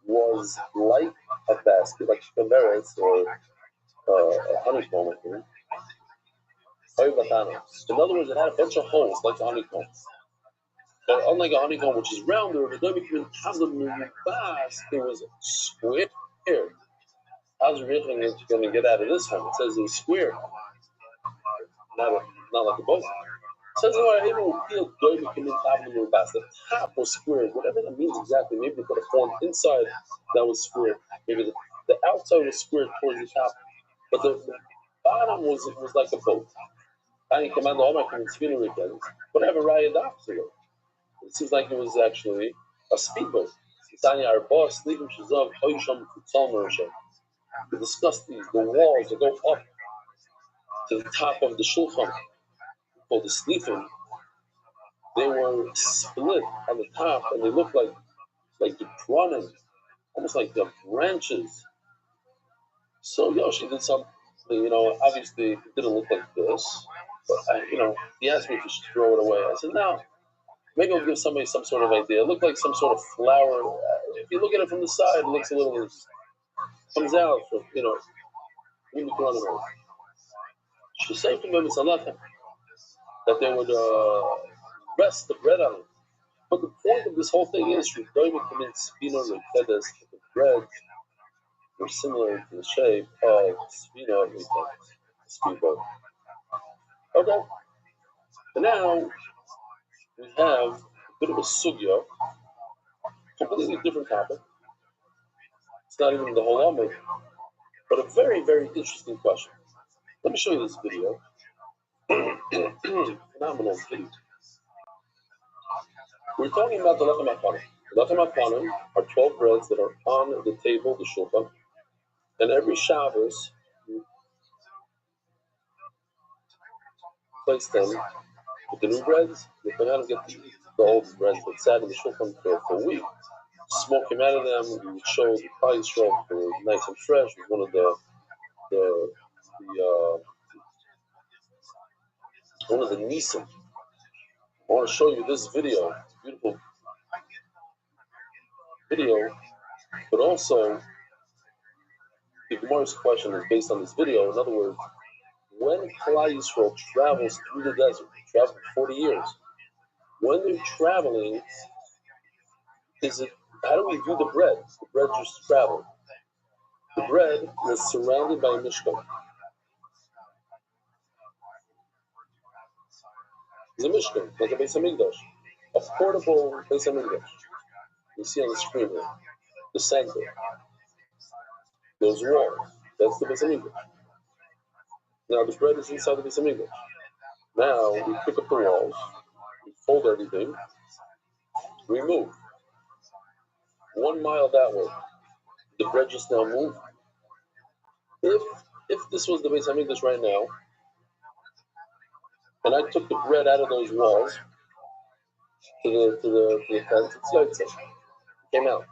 was like a basket, like Kaveris or a honeycomb, I think. In other words, it had a bunch of holes like a honeycomb. But unlike a honeycomb, which is rounder, it was square. How's Rechon going to get out of this one? It says it was square, not like a boat. It says the top was square, whatever that means exactly. Maybe they put a form inside that was square. Maybe the outside was square towards the top, but the bottom was like a boat. I can command all my commands, but I have a riot opposite. It seems like it was actually a speedboat. Our boss, we discussed these, the walls that go up to the top of the shulchan, called the sleeping. They were split on the top, and they looked like the pruning, almost like the branches. So Yoshi did something, obviously it didn't look like this, but he asked me to just throw it away. I said, no, maybe I'll give somebody some sort of idea. It looked like some sort of flower. If you look at it from the side, it looks a little, comes out from, in the corner. She said to them, that they would rest the bread on it. But the point of this whole thing is, the bread were similar to the shape of speedboat. Okay. And now we have a bit of a sugya, completely different topic. It's not even the whole Amid, but a very, very interesting question. Let me show you this video. Phenomenal video. We're talking about the lechem hapanim. The lechem hapanim are 12 breads that are on the table, the shulchan, and every Shabbos you place them with the new breads. You can out get the old breads that sat in the shulchan for a week. Smoke came out of them. You would show the price show for nice and fresh. It was one of the nisim. I want to show you this video, beautiful video, but also the Gemara's question is based on this video. In other words, when Klal Yisrael travels through the desert, traveled for 40 years, when they're traveling, how do we view the bread? The bread just traveled. The bread was surrounded by a mishkan. It's a mishkan, like a Beis Hamikdash, a portable Beis Hamikdash. You see on the screen here, the sanctum. Those walls, that's the Beis Hamikdash. Now the bread is inside the Beis Hamikdash. Now we pick up the walls, we fold everything, we move. 1 mile that way, the bread just now moved. If this was the Beis Hamikdash right now, and I took the bread out of those walls to the tent, it's like it came out.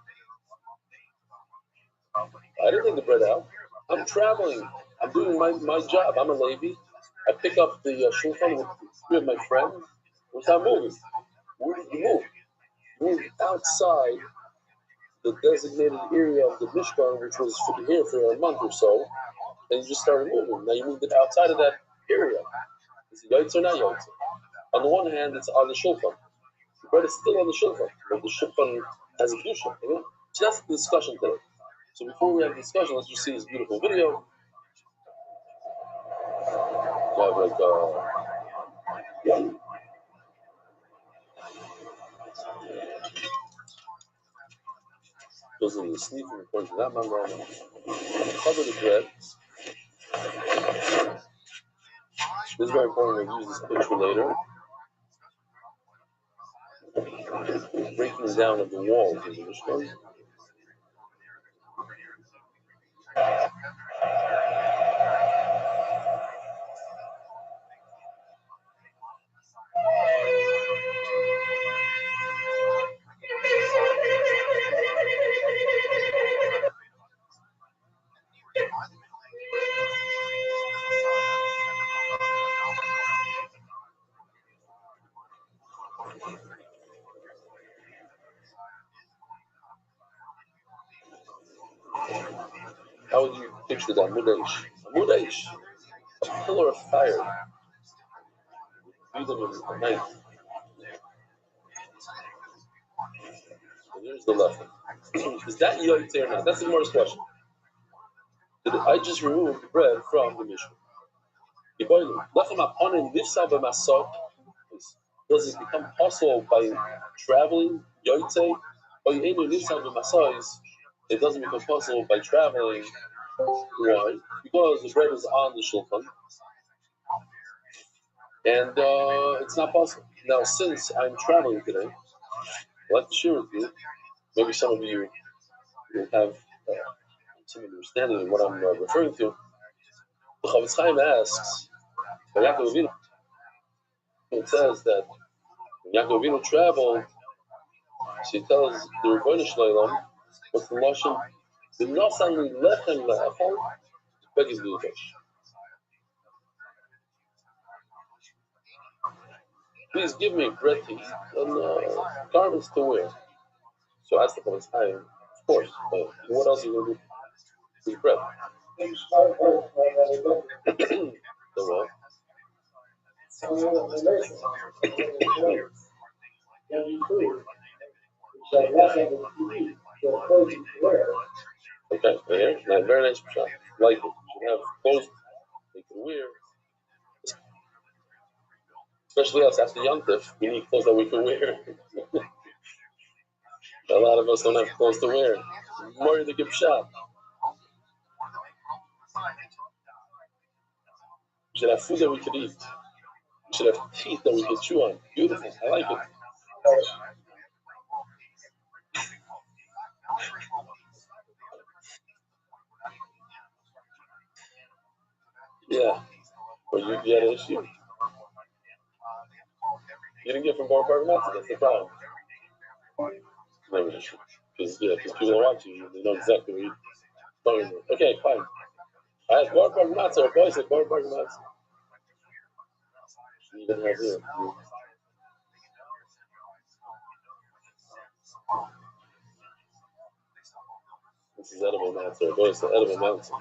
I didn't take the bread out. I'm traveling. I'm doing my job. I'm a Levi. I pick up the shulchan with 3 of my friends. We start moving. Where did you move? You moved outside the designated area of the Mishkan, which was here for a month or so, and you just started moving. Now you moved it outside of that area. Is it yaitz or not yaitz? On the one hand, it's on the shulchan. The bread is still on the shulchan, but the shulchan has a kedusha. So that's the discussion today. So before we have the discussion, let's just see this beautiful video. You have like Goes into the sneaking according to that man right now. Cover the bread. This is very important. We'll use this picture later. Breaking down of the walls of the Mishkan. How would you picture that? Mudesh. Mudesh. A pillar of fire. View them in the night. And here's the left. Is that yoyte or not? That's the Gemara's question. Did I just remove the bread from the Mishkan? Does it become possible by traveling? Yoyte? It doesn't become possible by traveling. Why? Because the bread is on the shulchan. And it's not possible. Now, since I'm traveling today, I'd like to share with you, maybe some of you will have some understanding of what I'm referring to. The Chavetz Chaim asks, by Yaakov Avinu, it says that when Yaakov Avinu traveled, she tells the Rebbeinu Shleilam, what's the Lashon? The Nosan Lechem Le'echol, Begis L'Ubesh. Please give me bread to eat and garments to wear. So ask the Chavetz Chaim, of course, but what else are you going to do with bread? The what? Okay, here, now very nice shot. Like it. You should have clothes they can wear. Especially us after Yom Tov, we need clothes that we can wear. A lot of us don't have clothes to wear. More to give shot. We should have food that we could eat. We should have teeth that we could chew on. Beautiful. I like it. Yeah. But you had an issue. You didn't get from Bar Pargamata, that's the problem. Maybe just because people don't want you, they know exactly what you're talking about. Okay, fine. I had Bar Pargamata, or boy said Bar Pargamata. You didn't have here. This is edible matzah, or boy said edible matzah.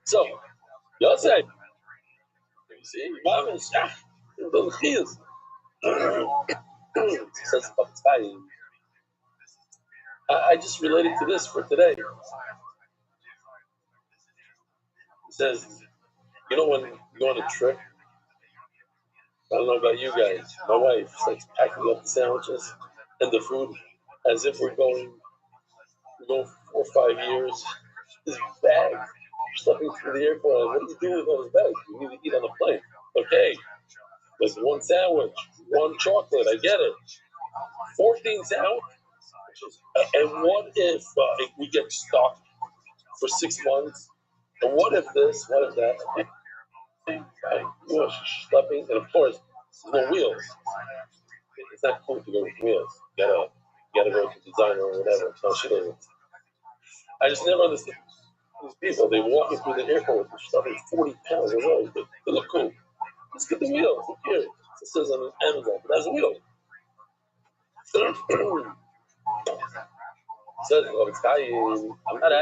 So, Yosef, you see, Mom is the cheese. Says I just related to this for today. It says, you know, when you go on a trip, I don't know about you guys, my wife starts packing up the sandwiches and the food as if we're going 4 or 5 years. This bag, stuffing through the airport. What do you do with all this bags? You need to eat on the plane. Okay, there's one sandwich, one chocolate, I get it. 14 sandwiches. And what if we get stuck for 6 months? And what if this, what if that? Schlepping, and of course, there's no wheels. It's not cool to go with wheels. You gotta go to designer or whatever. No, she doesn't. I just never understood these people. They walking through the airport with stuff like 40 pounds of road, but they look cool. Let's get the wheels. Who cares? It says on Amazon, but that's a wheel. Says, I'm not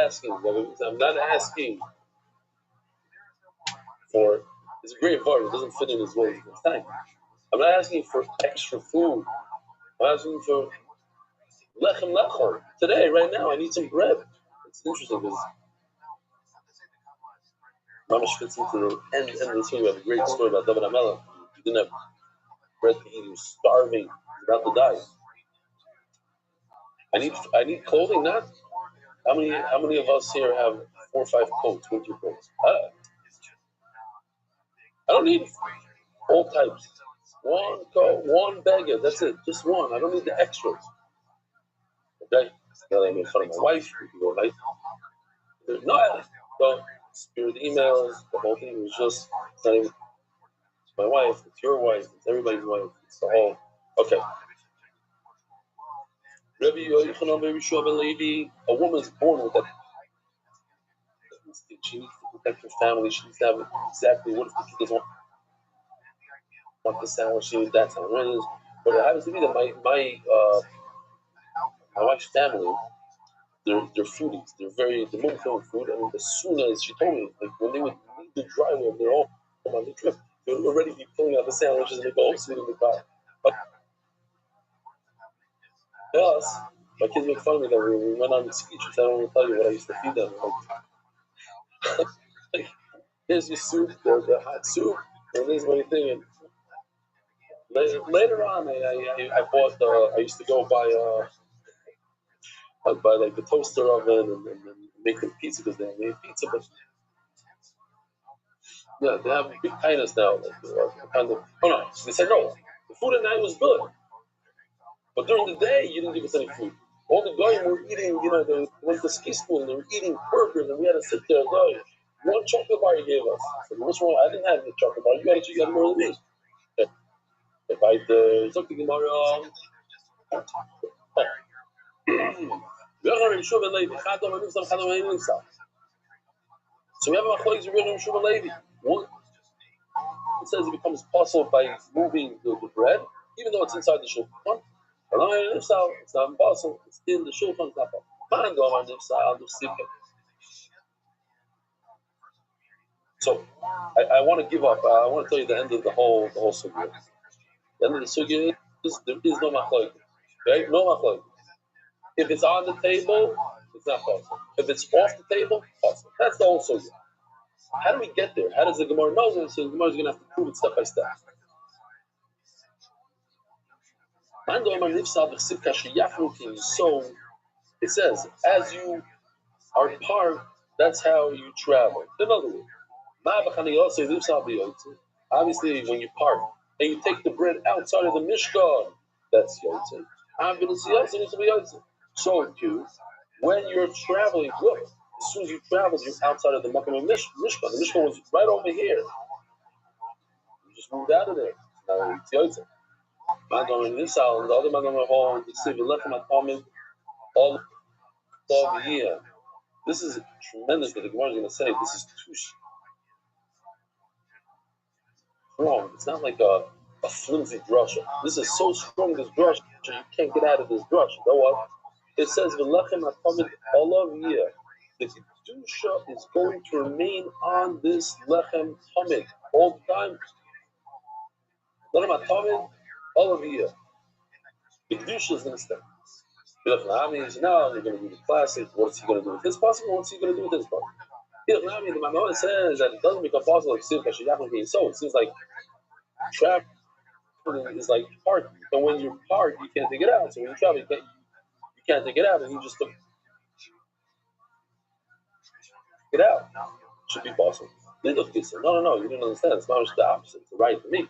asking for, it's a great bar, it doesn't fit in his way. It's time. I'm not asking for extra food. I'm asking for lechem lechol. Today, right now, I need some bread. It's interesting because Mamash fits into the end of the story. We have a great story about David HaMelech. He didn't have bread to eat. He was starving. about to die. I need clothing, not how many of us here have 4 or 5 coats, winter coats? I don't need all types. One coat, one bagger, that's it, just one. I don't need the extras. Okay? Now that I made fun of my wife, we can go like, no, don't spirit emails, the whole thing was just saying, my wife, it's your wife, it's everybody's wife, it's the whole, okay. Rabbi Yochanan ben Yeshua ben Levi, a woman's born with that instinct. She needs to protect her family. She needs to have exactly what if the kid doesn't want this sandwich. She needs that sandwich. But it happens to be that my wife's family, they're foodies. They're more film food. And as soon as she told me, like when they would leave the driveway, they're all on the trip. They would already be pulling out the sandwiches and they go sit in the car. Plus, my kids make fun of me that we went on ski trips. I don't want to tell you what I used to feed them. Like, here's your soup, the hot soup, and this is what you think. Later on, I bought. I used to go buy like the toaster oven and make them pizza because they made pizza. But yeah, they have big kindness now. Like, kind of. Oh no, they said no. The food at night was good, but during the day you didn't give us any food. All the guys were eating. They went to ski school and they were eating burgers, and we had to sit there. One chocolate bar you gave us. I said, what's wrong? I didn't have the chocolate bar. You got more than me. If I took the Gemara, so we have a machlokes Rabbi Rothschild and Levi. One, it says it becomes possible by moving the bread, even though it's inside the shulchan. It's not impossible. It's in the shulchan. It's not possible. So I want to give up. I want to tell you the end of the whole sugya. The end of the sugya is there is no machlokes. Okay, no machlokes. If it's on the table, it's not possible. If it's off the table, possible. That's the whole sugya. How do we get there? How does the Gemara know this? So the Gemara is going to have to prove it step by step. So it says, as you are parked, that's how you travel. In other words, obviously when you park and you take the bread outside of the Mishkan, that's Yotze. So too, when you're traveling, look, as soon as you travel, you're outside of the Makam of Mishkan. The Mishkan was right over here. You just moved out of there. Now it's Yotze. And the other Magam of all, all over here. This is tremendous that the Gemara is going to say. This is too strong. It's not like a flimsy drasha. This is so strong, this drasha, you can't get out of this drasha. You know what? It says, V'lechem ha'tamid olav yeh. The kedusha is going to remain on this lechem tamid all the time. Lechem ha'tamid olav yeh. The kedusha is going to stay. Now you're going to do the classic. What's he going to do with his possible? What's he going to do with his possible? The Maimon says that it doesn't become possible like so. It seems like traveling is like parking. And when you park, you can't take it out. So when you travel, you can't take it out, and you just took it out. Should be possible. They look at you. No, you didn't understand. It's not the opposite. It's the right for me.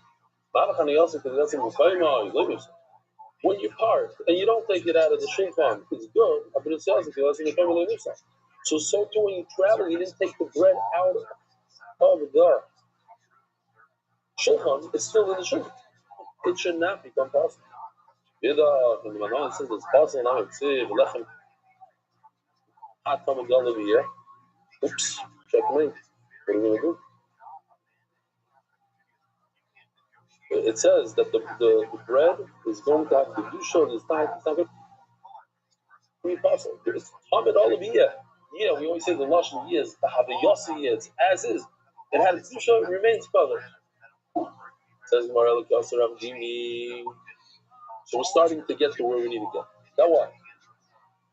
When you park and you don't take it out of the shulchan, it's good. So too when you travel, you didn't take the bread out of the shulchan. It's still in the shulchan. It should not become possible. When the Manon says it's possible, now it's lechem hot tamid olav yeh. Oops, checkmate. What are we going to do? It says that the bread is going to have the kedusha. It's not going to be possible. It's tamid olav yeh. Yeah, we always say the lashon yeh is the havayasi yeh. It's as is. It had kedusha, it remains covered. Says Marel Kasser Ramdimi. So we're starting to get to where we need to get. Now what?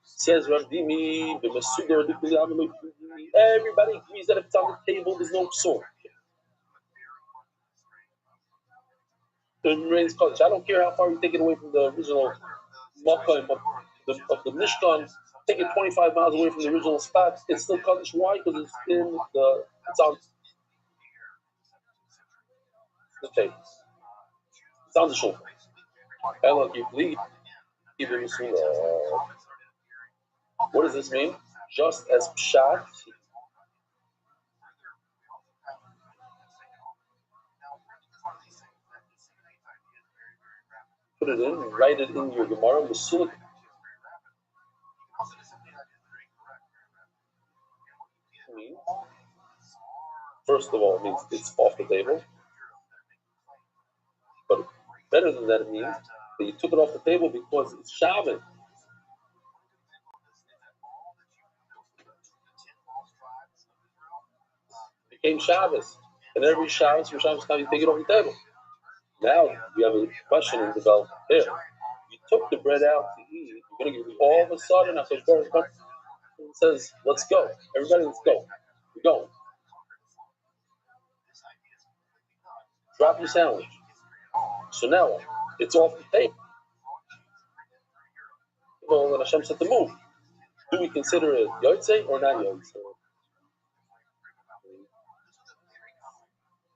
Says Ramdimi, everybody agrees that if it's on the table, there's no psul. it remains Kaddish. I don't care how far you take it away from the original Makkah of the Mishkan. Take it 25 miles away from the original spot. It's still Kaddish. Why? Because it's on the table. It's on the shoulder. What does this mean? Just as Pshat, put it in, write it in your Gemara, Masulik. First of all, it means it's off the table. But better than that, it means that you took it off the table because it's Shabbat. It became Shabbos. And every Shabbos, from Shabbos time, you take it off the table. Now, we have a question in the bell. Here, you took the bread out to eat. You're going to give me all of a sudden, after it says, let's go. Everybody, let's go. We're going. Drop your sandwich. So now, it's off the table. Well, when Hashem said to move, do we consider it Yotze or not Yotze?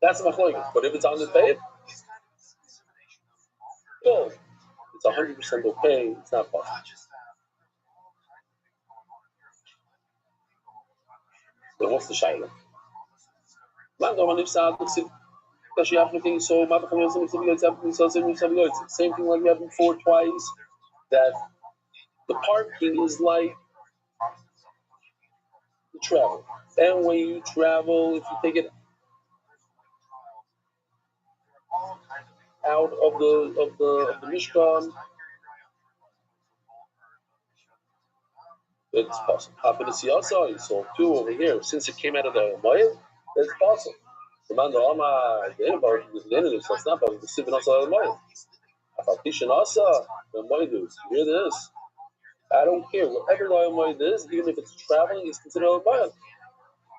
That's machlokes. But if it's on the table, well, it's 100% okay. It's not possible. Then what's the shayla? Same thing like we had before twice. That the parking is like the travel, and when you travel, if you take it out of the Mishkan, it's possible. Happen to see also, you saw two over here. Since it came out of the Mayim, it's possible. The man the Alma, the anybody the enemy, so it's not about the Sibin also the Mayim. Afaltishan also, the Mayim. Hear this? I don't care whatever the Mayim is, even if it's traveling, it's considered a Mayim.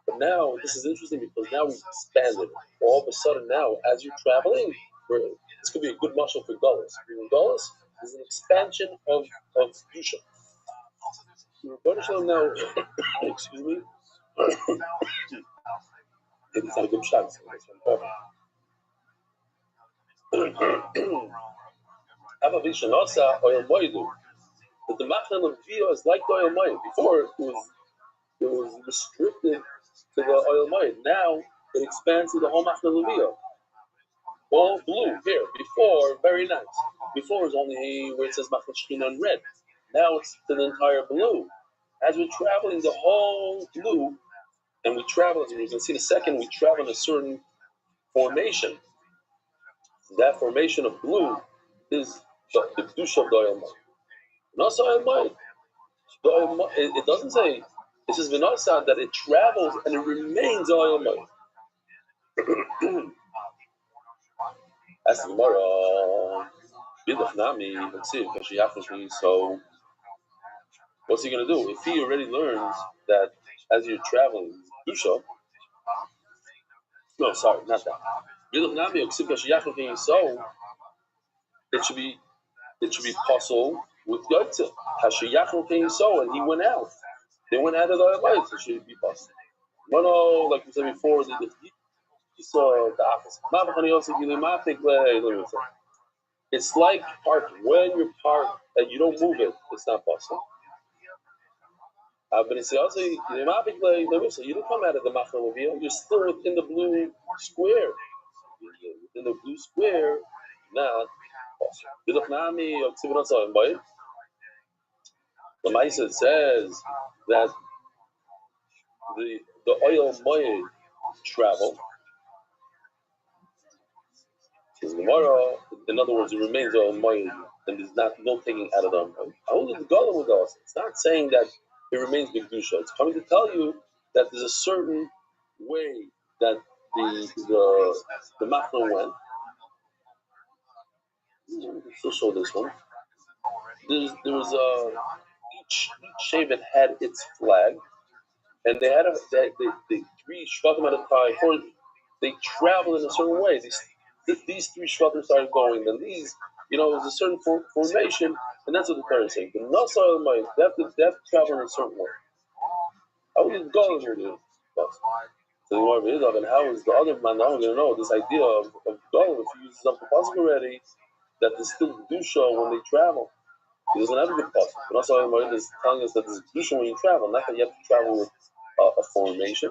But now this is interesting because now we've expanded. All of a sudden now, as you're traveling, this could be a good muscle for Gullus. Gullus is an expansion of Yusha. Now, excuse me. It's not a good shot. So but the Machlan of Via is like the oil mine. Before it was restricted to the oil mine. Now it expands to the whole Machlan of Via. All blue here. Before, very nice. Before it was only where it says Machlan Shechina in red. Now it's the entire blue. As we're traveling the whole blue, and we travel, as we can see in a second, we travel in a certain formation. That formation of blue is the Kedusha of the oil mine. Nasa oil mine. It doesn't say, it says Vinasa that it travels and it remains oil mine. As the Gemara, let's see, so what's he going to do? If he already learns that as you're traveling, Kedusha, no, sorry, not that. So it should be possible with Yotze. So and he went out. They went out of the light, so it should be possible. No, like we said before, you saw the opposite. It's like parking. When you're parked and you don't move it, it's not possible. But it's also you don't come out of the Machal. You're still within the blue square. Within the blue square, not possible. The Maisa says that the oil moed travel. In other words, it remains oil moed, and there's no taking out of them. Only the Golem with us. It's not saying that it remains Bigdusha. It's coming to tell you that there's a certain way that the Machno went. Still show this one. There was each Shevet had its flag, and they had the three Shvatim at a time. They traveled in a certain way. these three shvatim started going, then these, it was a certain formation, and that's what the Torah is saying. The Nasar mind, they have to travel in a certain way. How will it go here? So the Gemara is and how is the other man now going to know this idea of going if he uses up the pasuk already, that there's still kedusha when they travel? He doesn't have a good pasuk. But also the Gemara is telling us that there's kedusha when you travel, not that you have to travel with a formation.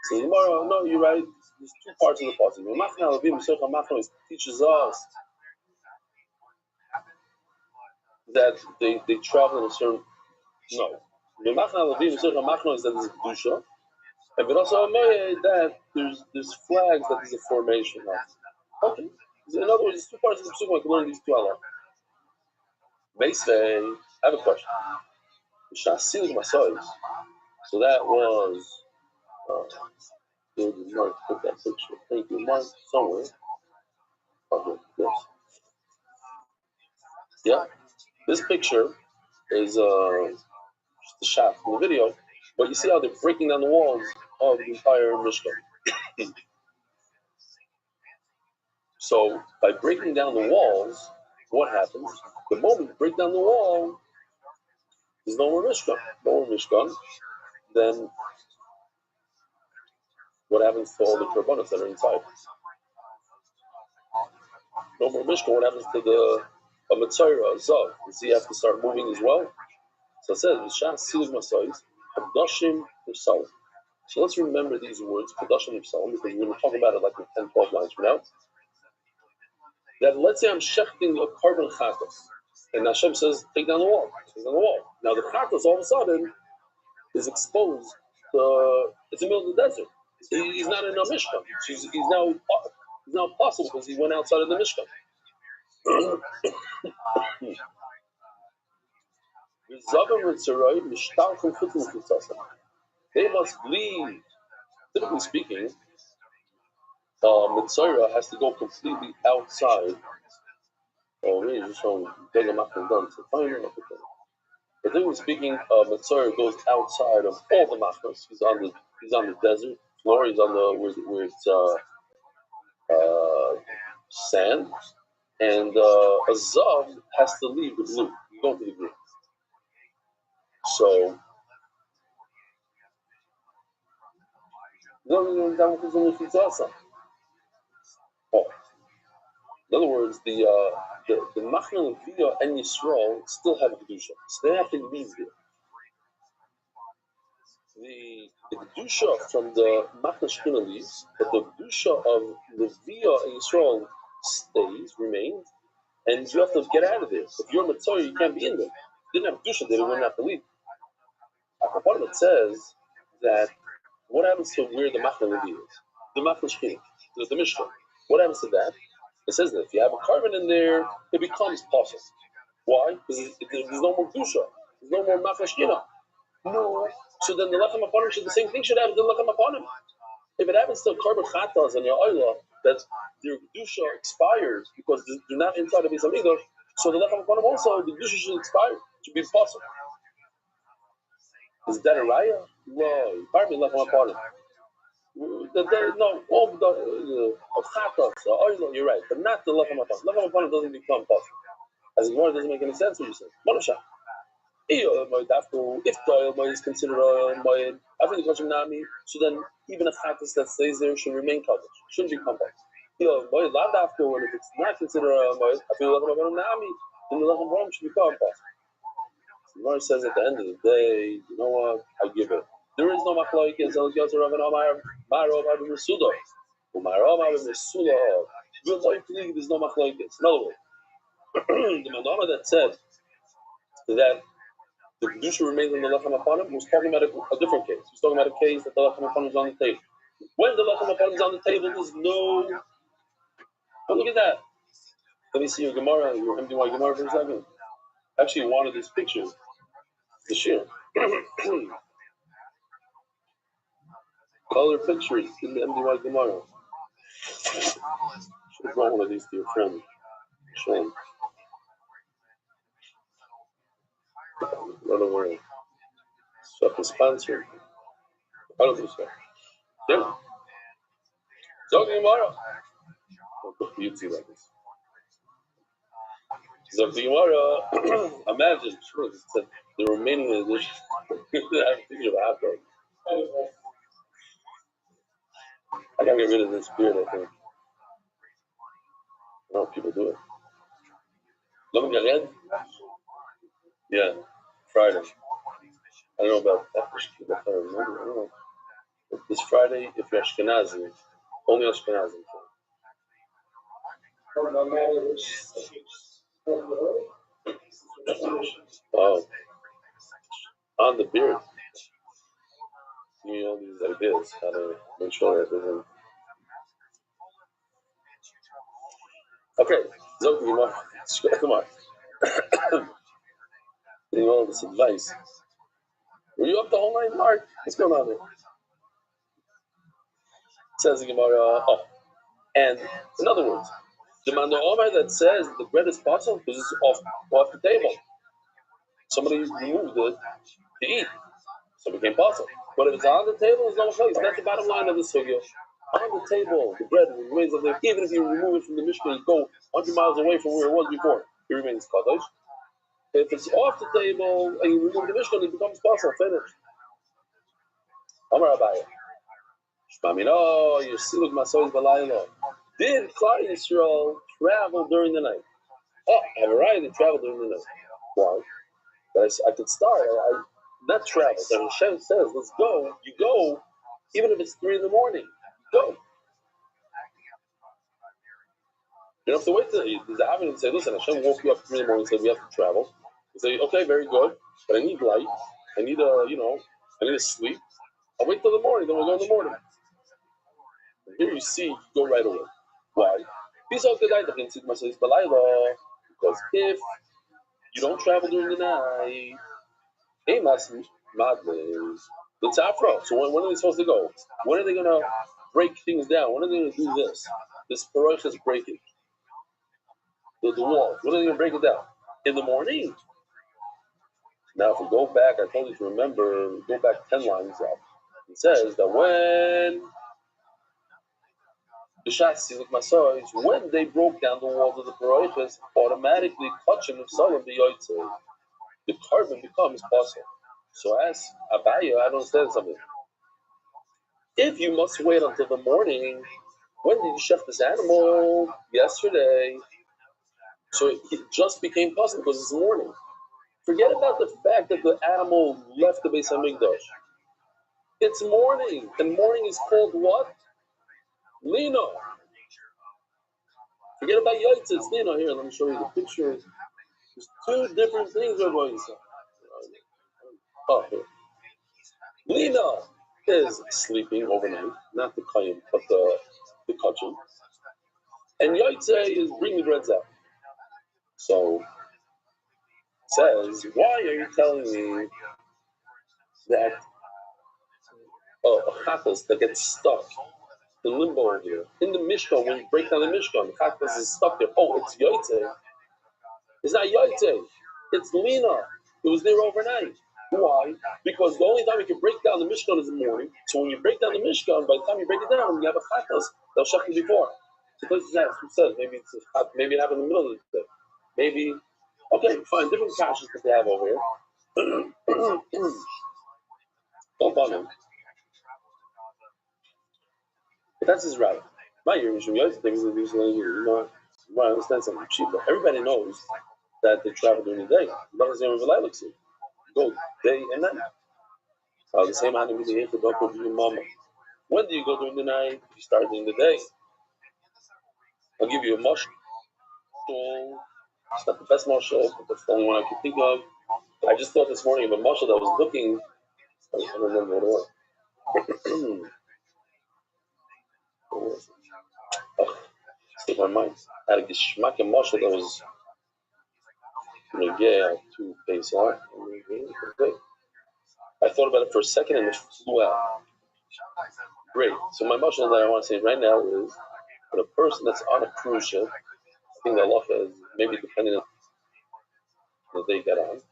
So the Gemara, no, you're right. There's two parts of the pasuk. The Machna Levim Sircha Machna teaches us that they travel in a certain The Machna Levim Sircha Machna is that there's kedusha. And but also that there's flags that there's a formation of. Okay. In other words, there's two parts of the psukim. I can learn these two Allah. Basically, I have a question. So that was Mark put that picture. Thank you, Mark, somewhere. Okay, yes. Yeah. This picture is just a shot from the video, but you see how they're breaking down the walls of the entire Mishkan. So by breaking down the walls, what happens? The moment you break down the wall, there's no more Mishkan. Then what happens to all the korbanos that are inside? No more Mishkan. What happens to the Mitzayra, Zav? Does he have to start moving as well? So it says, V'shas silig masayis, Kadashim Yisrael. So let's remember these words, Kadashim Yisrael, because we're going to talk about it like in 10, 12 lines from now. That let's say I'm shechting a carbon chatos, and Hashem says, take down the wall. Now the chatos all of a sudden is exposed to, it's in the middle of the desert. He's not in a Mishkan. He's now possible because he went outside of the Mishkan. They must leave. Typically speaking, Mitzayra has to go completely outside. Oh, really? Just showing But typically speaking, Mitzayra goes outside of all the machnas. He's on the desert floor. He's on the where it's sand, and a zav has to leave the blue. You go to the green. So. Oh. In other words, the Machna Leviyah and Yisrael still have Kedusha, so they have to leave there. The Kedusha from the Machna Shechina leaves, but the Kedusha of Leviyah and Yisrael remains, and you have to get out of there. If you're a Mitzvah, you can't be in there. If you didn't have Kedusha, they wouldn't have to leave. Part of it says that what happens to where the Machna Leviyah is? The Machna Shechina, the Mishnah. What happens to that? It says that if you have a carbon in there, it becomes possible. Why? Because there's no more Kedusha. There's no more Machna Shechina. No. So then the Lechem Aponim should, the same thing should happen to the Lechem Aponim. If it happens to carbon Chatas and your Oila, that their Kedusha expires because they're not inside of Beis Hamikdash, so the Lechem Aponim also, the Kedusha should expire. It should be possible. Is that a raya? No. Pardon me, Lechem Aponim. No, all the Chatas, Oila, you're right, but not the Lechem Aponim. Lechem Aponim doesn't become possible. As it doesn't make any sense what you say. Monasha. If the oil is considered oil, so then even a chatas that stays there should remain covered, shouldn't become covered. If it's not considered oil, then the lechem b'ram should become possible. The Gemara says at the end of the day, you know what? I give it. There is no machlokes. There's no machlokes. In other words, the Manama that said that the Kedusha remains in the Lechem Aponim was talking about a different case. He was talking about a case that the Lechem Aponim is on the table. When the Lechem Aponim is on the table, there's no... Oh, look at that. Let me see your Gemara, your MDY Gemara for a second. Actually, one of these pictures, the Shir. Color pictures in the MDY Gemara. Should have brought one of these to your friend. Show him. Run away. Self-sponsored. I don't think so. Yeah. Zogi Gemara. You'd see like this. So the Gemara, imagine, sure, it said the remaining addition. I'm thinking of hot dog. I gotta get rid of this beard, I think. I don't know if people do it. Let me get in. Yeah, Friday. I don't know about that. I can't remember. I don't know. This Friday, if you're Ashkenazi, only Ashkenazi. Oh, on the beard. You know these ideas, how to make sure that doesn't. Okay, so come on. Getting all this advice. Were you up the whole night, Mark? What's going on there? Says the Gemara. Oh, and in other words, the Manda Omar that says the bread is possible because it's off the table. Somebody removed it to eat, so it became possible. But if it's on the table, it's no choice. That's the bottom line of the sugya. On the table, the bread remains on there. Even if you remove it from the Mishkan and go 100 miles away from where it was before, it remains kadosh. If it's off the table and you remove the Mishkan, it becomes possible. Finished. Amar Abaya. Shmamino, you're siluk masois balaylo. Did Klal Yisrael travel during the night? Oh, I have a right to travel during the night. Why? But I could start. Not travel. So Hashem says, let's go. You go, even if it's 3 in the morning. Go. You don't have to wait till the Avin and say, listen, Hashem woke you up 3 in the morning and said we have to travel. You say, okay, very good, but I need light. I need I need to sleep. I'll wait till the morning, then we'll go in the morning. And here you see, you go right away. Why? Because if you don't travel during the night, it's afro. So when are they supposed to go? When are they going to break things down? When are they going to do this? This ferocious breaking. The wall. When are they going to break it down? In the morning. Now, if we go back, I told you to remember, go back 10 lines up. It says that when the Shasi with Masois, when they broke down the walls of the Paroiches, automatically touching of Salam the Yoitze, the carbon becomes possible. So as Abaya, I don't understand something. If you must wait until the morning, when did you chef this animal? Yesterday. So it just became possible because it's morning. Forget about the fact that the animal left the Beis Hamikdash. It's morning, and morning is called what? Lino. Forget about Yaitz, it's Lino. Here, let me show you the picture. There's 2 different things we're going to say. Oh, here. Lino is sleeping overnight, not the Kayim, but the Kachim. And Yaitz is bring the breads out. So, it says, why are you telling me that chatas that gets stuck in limbo over here? In the Mishkan, when you break down the Mishkan, the chatas is stuck there. Oh, it's Yaitze. It's not Yaitze. It's Lina. It was there overnight. Why? Because the only time you can break down the Mishkan is in the morning. So when you break down the Mishkan, by the time you break it down, you have a chatas that was shechted before. So this is who says maybe it happened in the middle of the day. Maybe okay, fine, different kashas that they have over here. Don't bother him. But that's his rabbi. My year, things that these I understand something cheap, but everybody knows that they travel during the day. Go day and night. The same animal with the mama. When do you go during the night? You start during the day. I'll give you a mushroom. It's not the best mushroom, but that's the only one I can think of. I just thought this morning of a mushroom that was looking. I don't remember what it was. Slipped my mind. I had a geschmack and mushroom that was to pace out. I thought about it for a second and it flew out. Great. So my mushroom that I want to say right now is for the person that's on a cruise ship, I think the halacha is maybe depending on the day you get on. If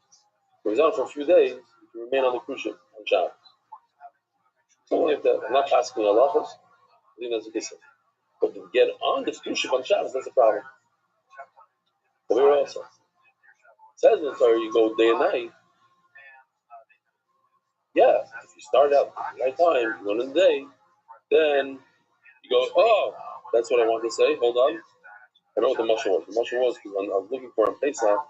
he's on for a few days, you can remain on the cruise ship on Shabbos. Something like that. I'm not asking halachas. I think that's what they say. But to get on the cruise ship on Shabbos, that's a problem. Over here also. It says in the Torah you go day and night. Yeah, if you start out at the right time, one in the day, then you go, oh, that's what I want to say. Hold on. I know what the mushroom was. The mushroom was because I was looking for in Pesach,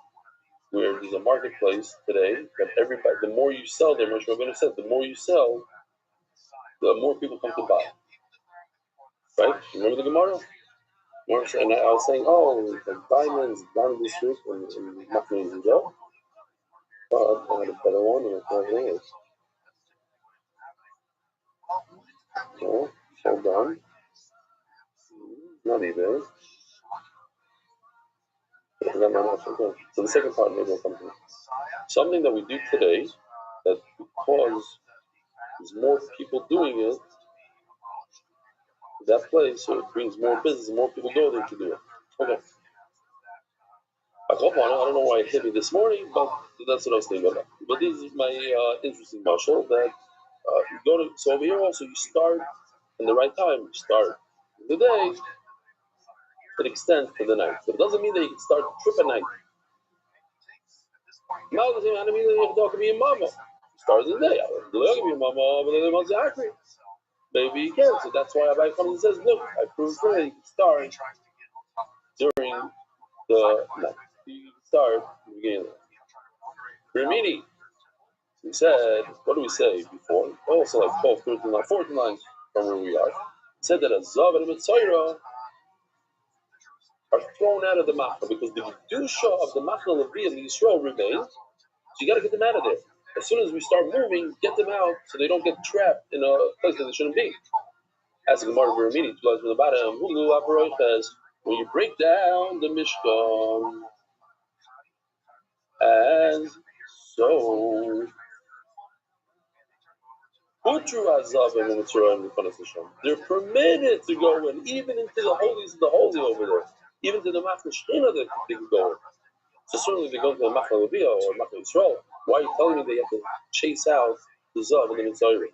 where there's a marketplace today that everybody, the more you sell there, Moshe Rabbeinu said, the more you sell, the more people come to buy. Right? Remember the Gemara? And I was saying, oh, the diamonds down this street and Machmin and Joe. But I had a better one and everything else. So, hold on. Not even. So the second part maybe will come to me. Something that we do today, that because there's more people doing it, that place, so it brings more business, and more people go there to do it. Okay. I don't know why it hit me this morning, but that's what I was thinking about. But this is my interesting marshal that you go to, so over here also you start in the right time. You start in the day, it extends to the night. But it doesn't mean that you can start trip at night. Now the same I mean that you have to talk to me and mama. Start in the day. I don't talk to me and mama, but then once you're maybe you can. So that's why Rabbi comes and says, look, I proved for you can start during the night. You can start at the beginning of the night. Ramini, we said, what do we say before? Also like 12, 13, 14 lines from where we are. We said that a Zav and a Mitzayra are thrown out of the Machna because the Kedusha of the Machna Levi and the Yisrael remains. So you got to get them out of there. As soon as we start moving, get them out so they don't get trapped in a place that they shouldn't be. As the Gemara Veramini from the bottom, when you break down the Mishkan, and so they're permitted to go in, even into the holies of the holy over there, even to the Machna Shechina they can go in. So certainly they go to the Machna Levi or Machna Yisrael. Why are you telling me they have to chase out the Zav and the Mitzayim?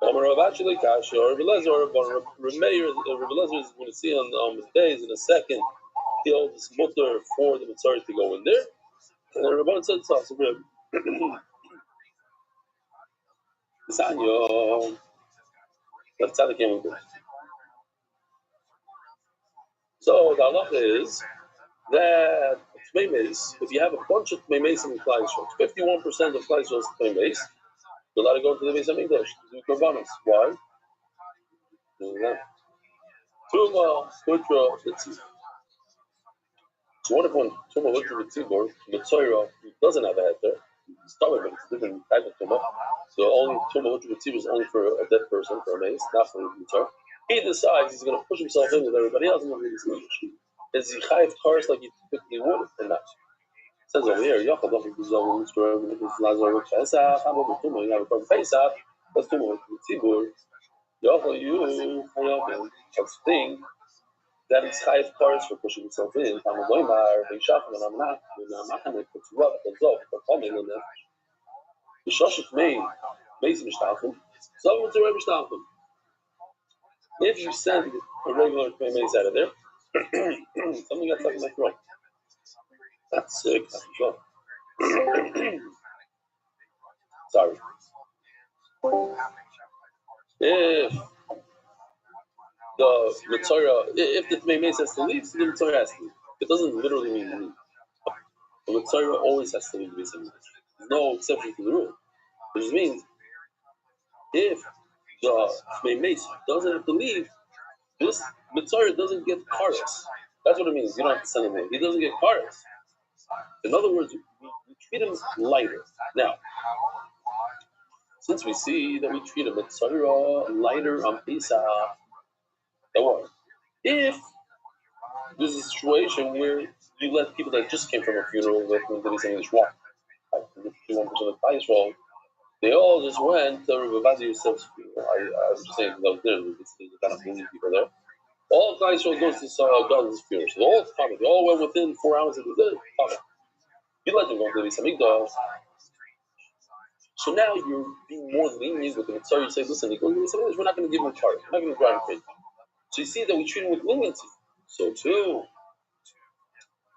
Rabbi Lezer is going to see on the days in a second. He holds this mutter for the Mitzayim to go in there. And the Rabban said so. So the halacha is that if you have a bunch of tmeimes in Klal Yisrael, 51% of Klal Yisrael is tmeimes, you're allowed to go to the Beis Hamikdash to do korbanos. Why? Tuma, Putra, Tzibur. So what if when Tuma, Putra, Tzibur, Mitzayra, doesn't have a head there? Start with it, it's a different type of Tuma. So only Tuma, Putra, Tzibur is only for a dead person, for a mace, not for a Mitzayra. He decides he's going to push himself in with everybody else and not really see. Is he chayiv cars like he typically would or not? It says over here, Yachad don't think he's over Mitzrayim, and if it's Lazar with Pesach, I'm over Tumah, you have a problem Pesach, that's Tumah with Tzibur. Yachad, you, that's the thing, that is chayiv cars for pushing himself in. I'm a Weimar, Beishachim, and I'm not going to put Tzibur, but Zov, but coming in there. The Shoshit Mein, Beis Mishtachim, Zov with Tzibur Mishtachim. If you send a regular mace out of there, something got stuck in my throat. That's sick. That's sure. Sorry. If the Mitzayra, if the mace has to leave, so the Mitzayra has to leave. It doesn't literally mean leave. The Mitzayra always has to leave the Beis Hamikdash. There's no exception to the rule. It just means if the mace doesn't have to leave, this Mitzayra doesn't get karas. That's what it means. You don't have to send him in. He doesn't get karas. In other words, we treat him lighter. Now, since we see that we treat a Mitzayra lighter on Pesach, don't worry. If there's a situation where you let people that just came from a funeral that they say this walk, like 51% of Israel, they all just went to Rabbi Yosef's funeral. I'm just saying that there's a kind of million people there. All Klal Yisrael goes to God's funeral. So they all went within 4 hours of the day. You let them go to the Beis Hamikdash. So now you're being more lenient with the mitzvah. You say, listen, we're not going to give him a car. We're not going to drive him crazy. So you see that we treat him with leniency. So too,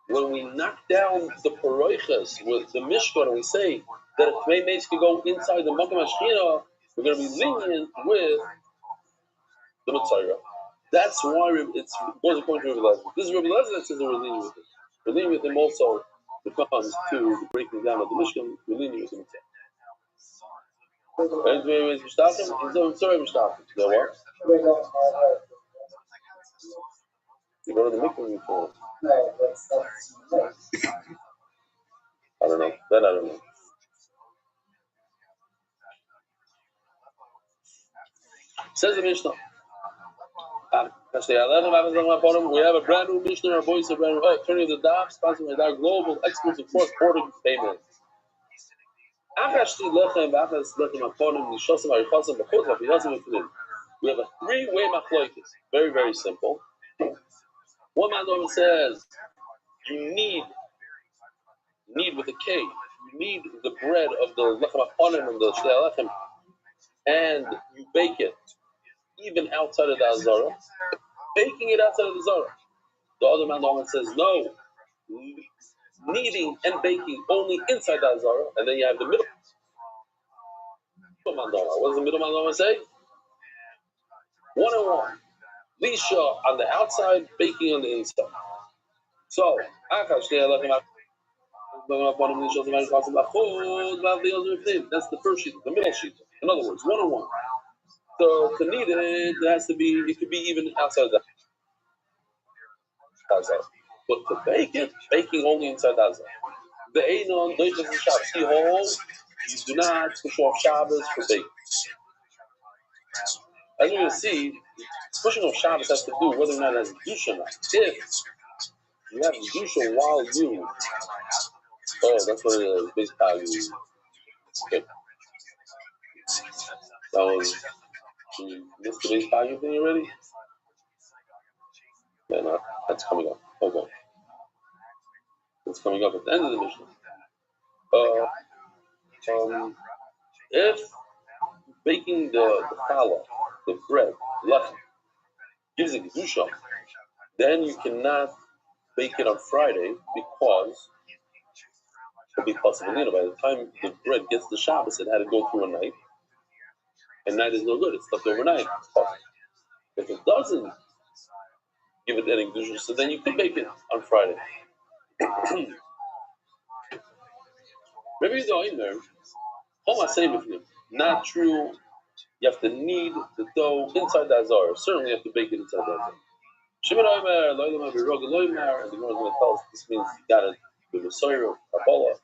when we knock down the paroiches with the Mishkan and we say that a Tmei Mace could go inside the Makam HaShechina, we're going to be lenient with the Mitzvah. That's why it goes according to Rabbi Lezer. This is Rabbi Lezer that says that we're lenient with it. We're lenient with him also when it comes to the breaking down of the Mishkan. We're lenient with the Mitzvah. And when we stop him, he's sorry we stop him. You know what? You go to the mikvah before. I don't know. That I don't know. Says the Mishnah. We have a brand new Mishnah. Our voice a brand new. Oh, turning the daf, sponsored by our global experts of cross-border payments. We have a three-way machlokes. Very, very simple. One man says you need with a K. You need the bread of the lechem aponim and the shtei lechem, and you bake it even outside of the azara. Baking it outside of the azara. The other man says no. Kneading and baking only inside the azara, and then you have the middle mandama. What does the middle mandama say? 101. Lisha on the outside, baking on the inside. So, that's the first sheet, the middle sheet. In other words, 101. So to knead it has to be. It could be even outside that. But to bake it, baking only inside that. The Einon Doiches and Shabbos. He holds you do not push off Shabbos for baking. As we will see, pushing off Shabbos has to do whether or not it has Kedusha or not. If you have Kedusha while you, that's what it is, base value. Okay. That was, you missed the base value thing already? Yeah, no, that's coming up. Okay. It's coming up at the end of the mission. If baking the challah, the bread, lechem, gives it kedusha, then you cannot bake it on Friday because it'll be possible. By the time the bread gets to Shabbos, it had to go through a night, and night is no good. It's left overnight. If it doesn't give it any kedusha, so then you could bake it on Friday. Maybe you don't either. Not true. You have to knead the dough inside the azar. Certainly, you have to bake it inside the azar. Shimon Omer, Loilam Avirog, Loimar, and the Gemara is going to tell us this means you got it with the soyer, Kabbalah.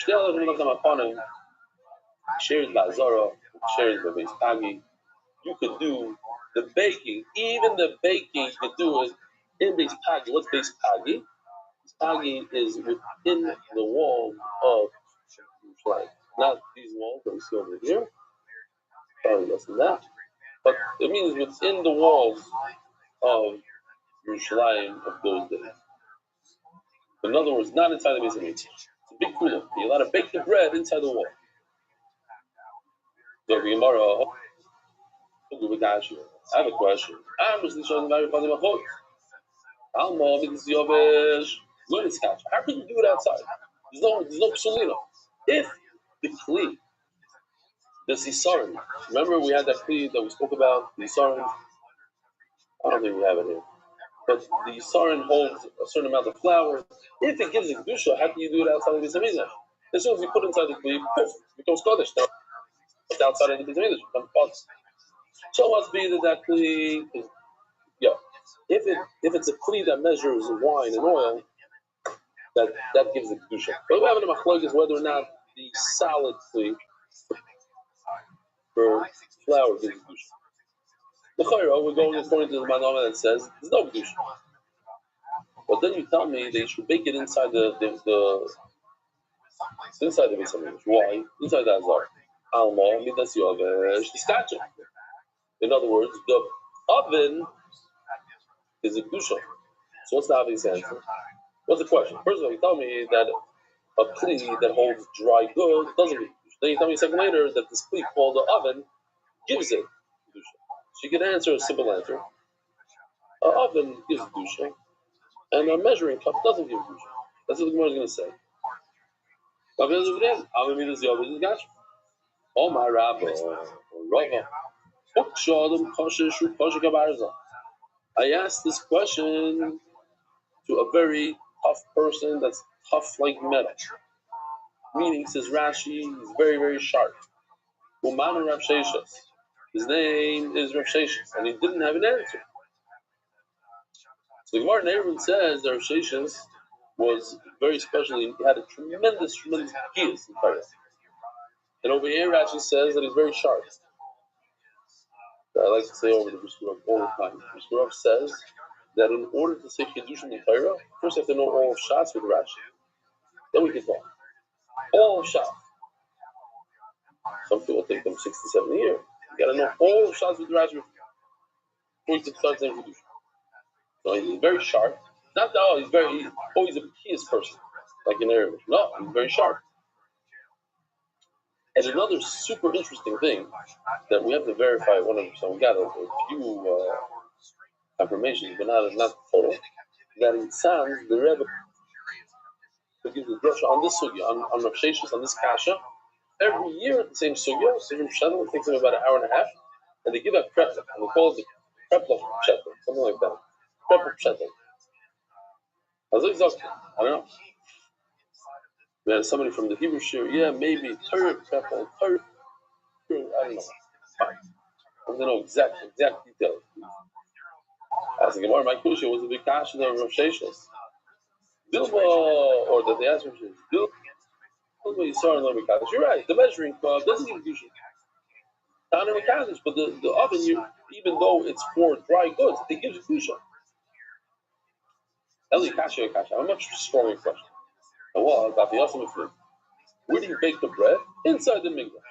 Shtei Lechem Lechem Aponim, shared the azara, shared the base pagi. You could do the baking, even the baking, you could do it in base pagi. What's base pagi? Base pagi is within the wall of Yerushalayim. Not these walls that we see over here. Probably less than that. But it means within the walls of Yerushalayim of those days. In other words, not inside the base of It's a big kula. You're allowed to bake the bread inside the wall. So Gemara, I have a question. How can you do it outside? There's no psulina. If the kli, the sisarin, remember we had that kli that we spoke about, the sisarin. I don't think we have it here. But the sisarin holds a certain amount of flour. If it gives a kedusha, how can you do it outside of the Beis? As soon as you put inside the kli, poof, it becomes kodesh. It's outside of the Beis, it becomes kodesh. So must be that kli is, if it's a kli that measures wine and oil, that gives a kedusha. But we have in the machlokes is whether or not the solid kli for flour gives a kedusha. The chayra, we're going according to the manama that says there's no kedusha. But then you tell me they should bake it inside the inside the Beis Hamikdash. Why? Inside the azar. Alma midas yovesh tiskacha. In other words, the oven is a kedusha. So what's the obvious answer? What's the question? First of all, you tell me that a kli that holds dry goods doesn't get kedusha. Then you tell me a second later that this kli called the oven gives it kedusha. So you can answer a simple answer. An oven gives kedusha, and a measuring cup doesn't give kedusha. That's what the Gemara is going to say. Oh my Rabbi, I asked this question to a very tough person that's tough like metal. Meaning, says Rashi, he's very, very sharp. Umanu Rav Sheshas. His name is Rav Sheshas, and he didn't have an answer. So the Gemara Nehron says that Rav Sheshas was very special. He had a tremendous giyus in Torah. And over here, Rashi says that he's very sharp. I like to say over the Brisker all the time. Brisker says that in order to say Kiddush in the Torah, first you have to know all of Shas with Rashi. Then we can talk. All of Shas. Some people take them 60, 70 years. You got to know all of Shas with Rashi before you can start saying Kiddush. So he's very sharp. Not that he's always a pious person, like in Arabic. No, he's very sharp. And another super interesting thing that we have to verify 100%, we got a few confirmations, but not total, that in Tzan, the Rebbe gives the drasha on this sugya, on Rav Sheshas, on this kasha, every year at the same sugya, different pshatim, it takes them about an hour and a half, and they give a prep, and they call it the prep of pshatim, something like that. Prep of pshatim. I was like, I don't know. We had somebody from the Hebrew shir, yeah, maybe Torah prep, Torah, I don't know. Fine. I don't know exact details. As the Gemara, my kusha was a big kasha of Rav Sheshas. Dilma, or that they asked Rav Sheshas, Dilma, you saw in the Kaddish. You're right, the measuring cup doesn't give kedusha. Not in the Kaddish, but the oven, even though it's for dry goods, it gives kedusha. Eli kasha, I'm a much stronger question. And well, about the awesome food. Where do you bake the bread? Inside the mikvah.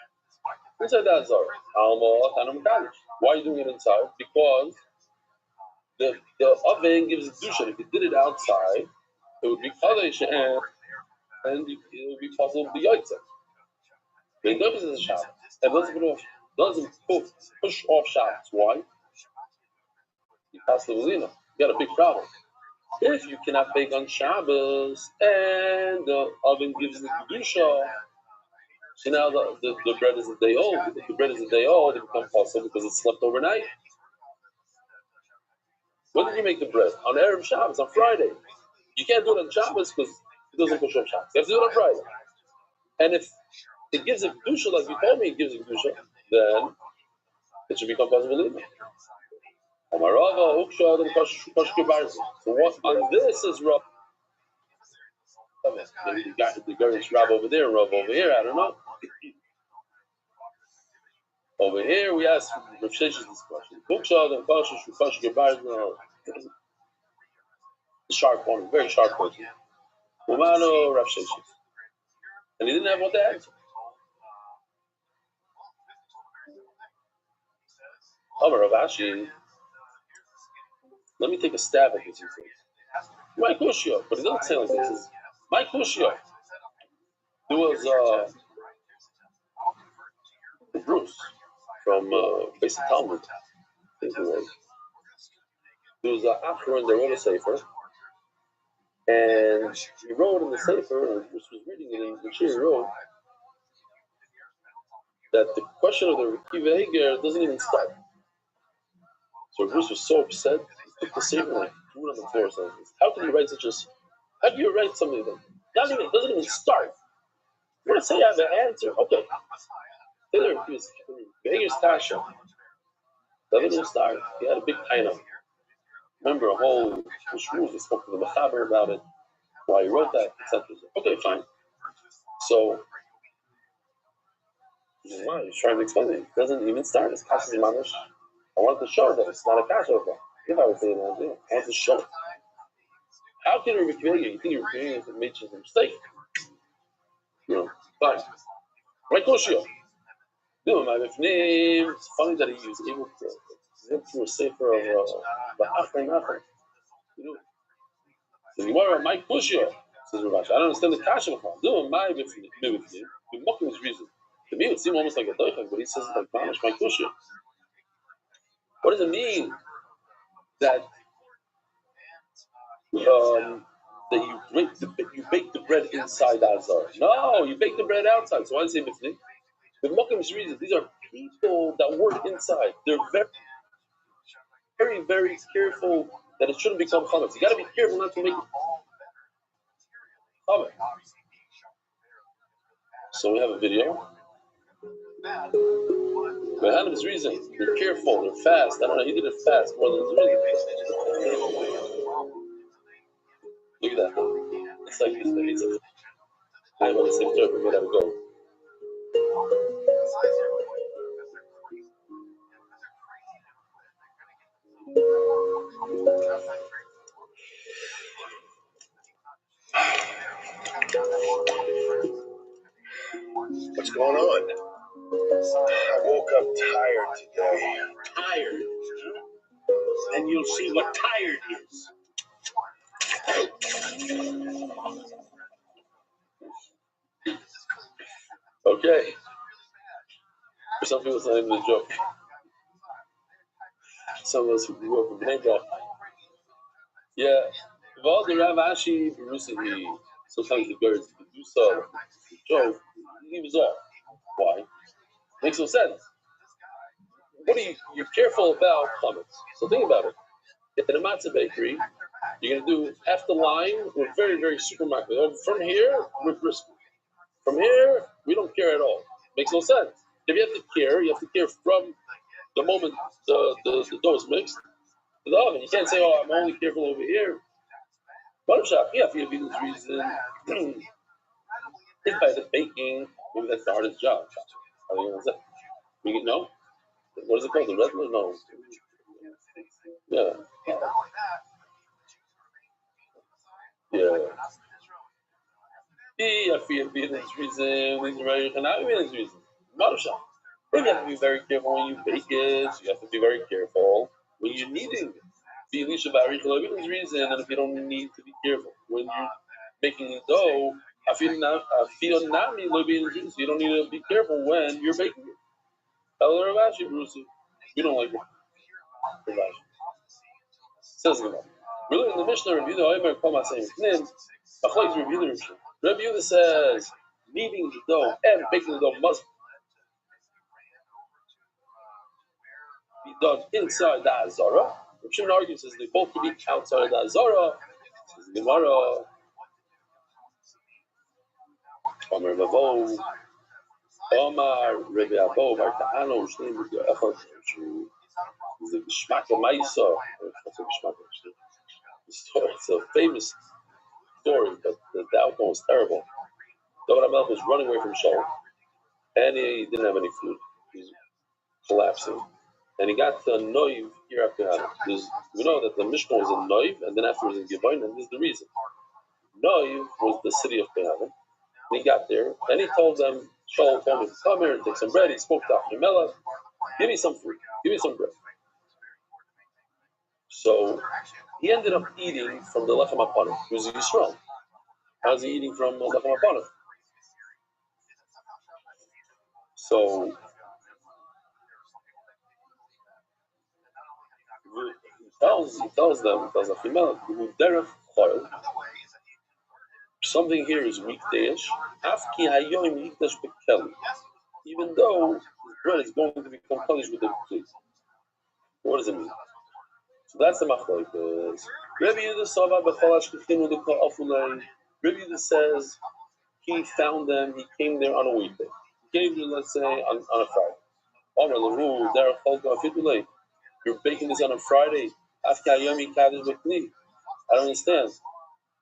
Inside the Azara. Alma, Tanam Kaddish. Why are you doing it inside? Because the oven gives kedusha. If you did it outside, it would be Kaddish and it would be possible to be Yaitza. The Indobis is a Shabbos. And doesn't push off Shabbos. Why? You pass the Velina. You got a big problem. If you cannot bake on Shabbos and the oven gives the kedusha, so now the bread is a day old. If the bread is a day old, it becomes possible because it slept overnight. When did you make the bread? On Erev Shabbos, on Friday. You can't do it on Shabbos because it doesn't push off Shabbos. You have to do it on Friday. And if it gives a kedusha, like you told me it gives a kedusha, then it should become possible even. So what on this is Rav? Maybe the Garish Rav over there, Rav over here, I don't know. Over here we ask Rav Sheshas this question. The sharp one, very sharp question. Umano Rav Sheshas. And he didn't have what to answer. Rav Ashi, let me take a stab at this. My kushya, but it doesn't say like this. My kushya. There was Bruce from Basic Talmud. I think it was. There was Achron that wrote a sefer, and he wrote in the sefer, and Bruce was reading it, and he wrote that the question of the Rekiva Heger doesn't even start. So Bruce was so upset, he took the sefer and threw it on the floor. So how can you write how do you write something that it doesn't even start? You want to say I have an answer? Okay. Taylor refused. Heger's Tasha. Doesn't even start. He had a big taina. Remember a whole shmooze. He spoke to the Mechaber about it, why he wrote that, etc. Okay, fine. So, why? He's trying to explain it. It doesn't even start. It's Kasha's Manish. I wanted to show that it's not a Kasha. If I was saying that, I wanted to show it. How can you kill you? You think you're doing it made a mistake? Fine. Right, Koshio. It's funny that he was able to through a sefer of the Achron. So the Gemara, my Koshio, says Rav Ashi. I don't understand the Kasha. Do my B'fnim. We're mocking his reason. me, it would seem almost like a doichak, but he says it's like panish my kusha. What does it mean that you bake the bread inside the azar? No, you bake the bread outside. So why does it say bifnei? The Mokkim's reasons, these are people that work inside. They're very, very careful that it shouldn't become chametz. You got to be careful not to make it chametz. So we have a video. Behind reason, they're careful, they're fast. I don't know, he did it fast more than his reason. Look at that. It's like this. I want to say, we gotta go. What's going on? I woke up tired today. Tired? Then you'll see what tired is. Okay. For some people, it's not even a joke. Some of us who grew up in Bnei. Yeah. Well, the Rav Ashi recently, sometimes the girls do so. Joke, he was off. Why? Makes no sense. What are you're careful about chametz. So think about it. In a matzah bakery, you're going to do half the line with very, very supermarket. From here, we're brisket. From here, we don't care at all. Makes no sense. If you have to care from the moment the dough is mixed to the oven. You can't say, oh, I'm only careful over here. One shop, yeah, for this reason, if by the baking, maybe that's the hardest job. How do you know that? You know? What is it called? The red one? No. Yeah. Yeah. I feel this reason, this reason. Not shop. You have to be very careful when you bake it. You have to be very careful when you're kneading it. Be Elisha Barich reason, and if you don't need to be careful when you're making the dough, I feel not me juice. You don't need to be careful when you're baking it. Hello, Ravashi, Bruce. You don't like it. Ravashi says it. Really, in the Mishnah review the Omer Koma saying review the Mishnah. Rabbi Yehuda says kneading the dough and baking the dough must be done inside the Azara. Shimon argues says they both can be outside the Azara. Says the Gemara. Omer Vavo. Omar Rabbi Abo Bar Ta'ano Shneim B'Yo Echad. The Geshmak Maisa. It's a famous story, but the outcome was terrible. David HaMelech was running away from Shaul, and he didn't have any food. He was collapsing. And he got to a Noiv here after Hannah. We know that the Mishkan was in Noiv, and then afterwards in Gibeon, and this is the reason. Noiv was the city of Behaven. And he got there, and he told them, Shaul told him, come here and take some bread. He spoke to Achimelech, give me some food, give me some bread. So he ended up eating from the Lechem HaPanim. He was Yisrael. How's he eating from Lechem HaPanim? So he tells Achimelech, something here is weekdayish. Even though his bread is going to become punished with the plea. What does it mean? So that's the machlokes. Rabbi Yehuda says he found them, he came there on a weekday. He came there, let's say, on a Friday. You're baking this on a Friday. I don't understand.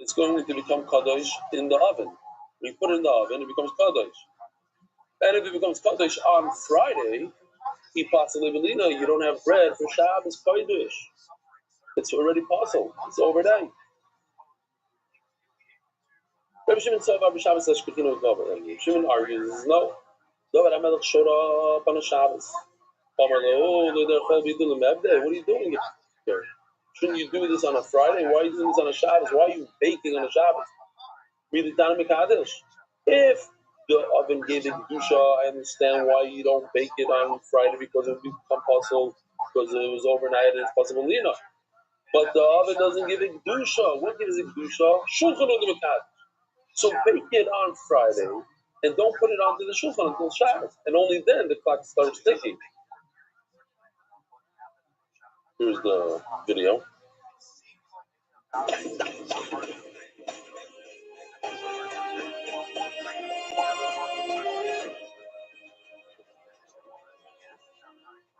It's going to become kadosh in the oven. When you put it in the oven, it becomes kadosh. And if it becomes kadosh on Friday, you don't have bread for Shabbos kadosh. It's already possible. It's overnight. Rabbi Shimon argues, no. David HaMelech showed up on a Shabbos. What are you doing here? Shouldn't you do this on a Friday? Why are you doing this on a Shabbos? Why are you baking on a Shabbos? If the oven gave it kedusha. I understand why you don't bake it on Friday because it would become puzzle because it was overnight and it's possible lina. But the oven doesn't give it kedusha. What gives it kedusha? Shulchan Aruch. So bake it on Friday and don't put it onto the shulchan until Shabbos, and only then the clock starts ticking. Here's the video.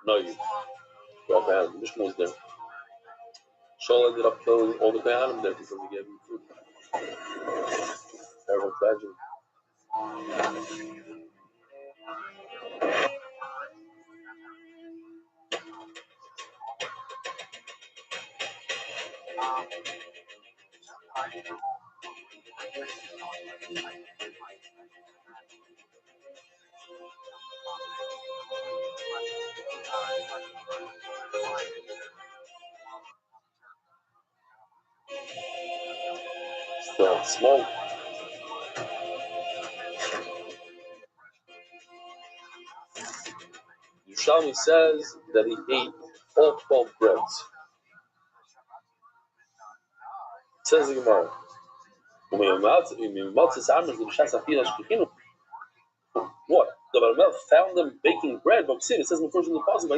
No, you. Rabbi the Mishnah was there. Shaul ended up killing all the Kohanim there because he gave him food. Terrible tragedy. Still smoke. Yerushalmi says that he ate all 12 breads. It says the Gemara. What? The Baramel found them baking bread, but it says in the Pasuk,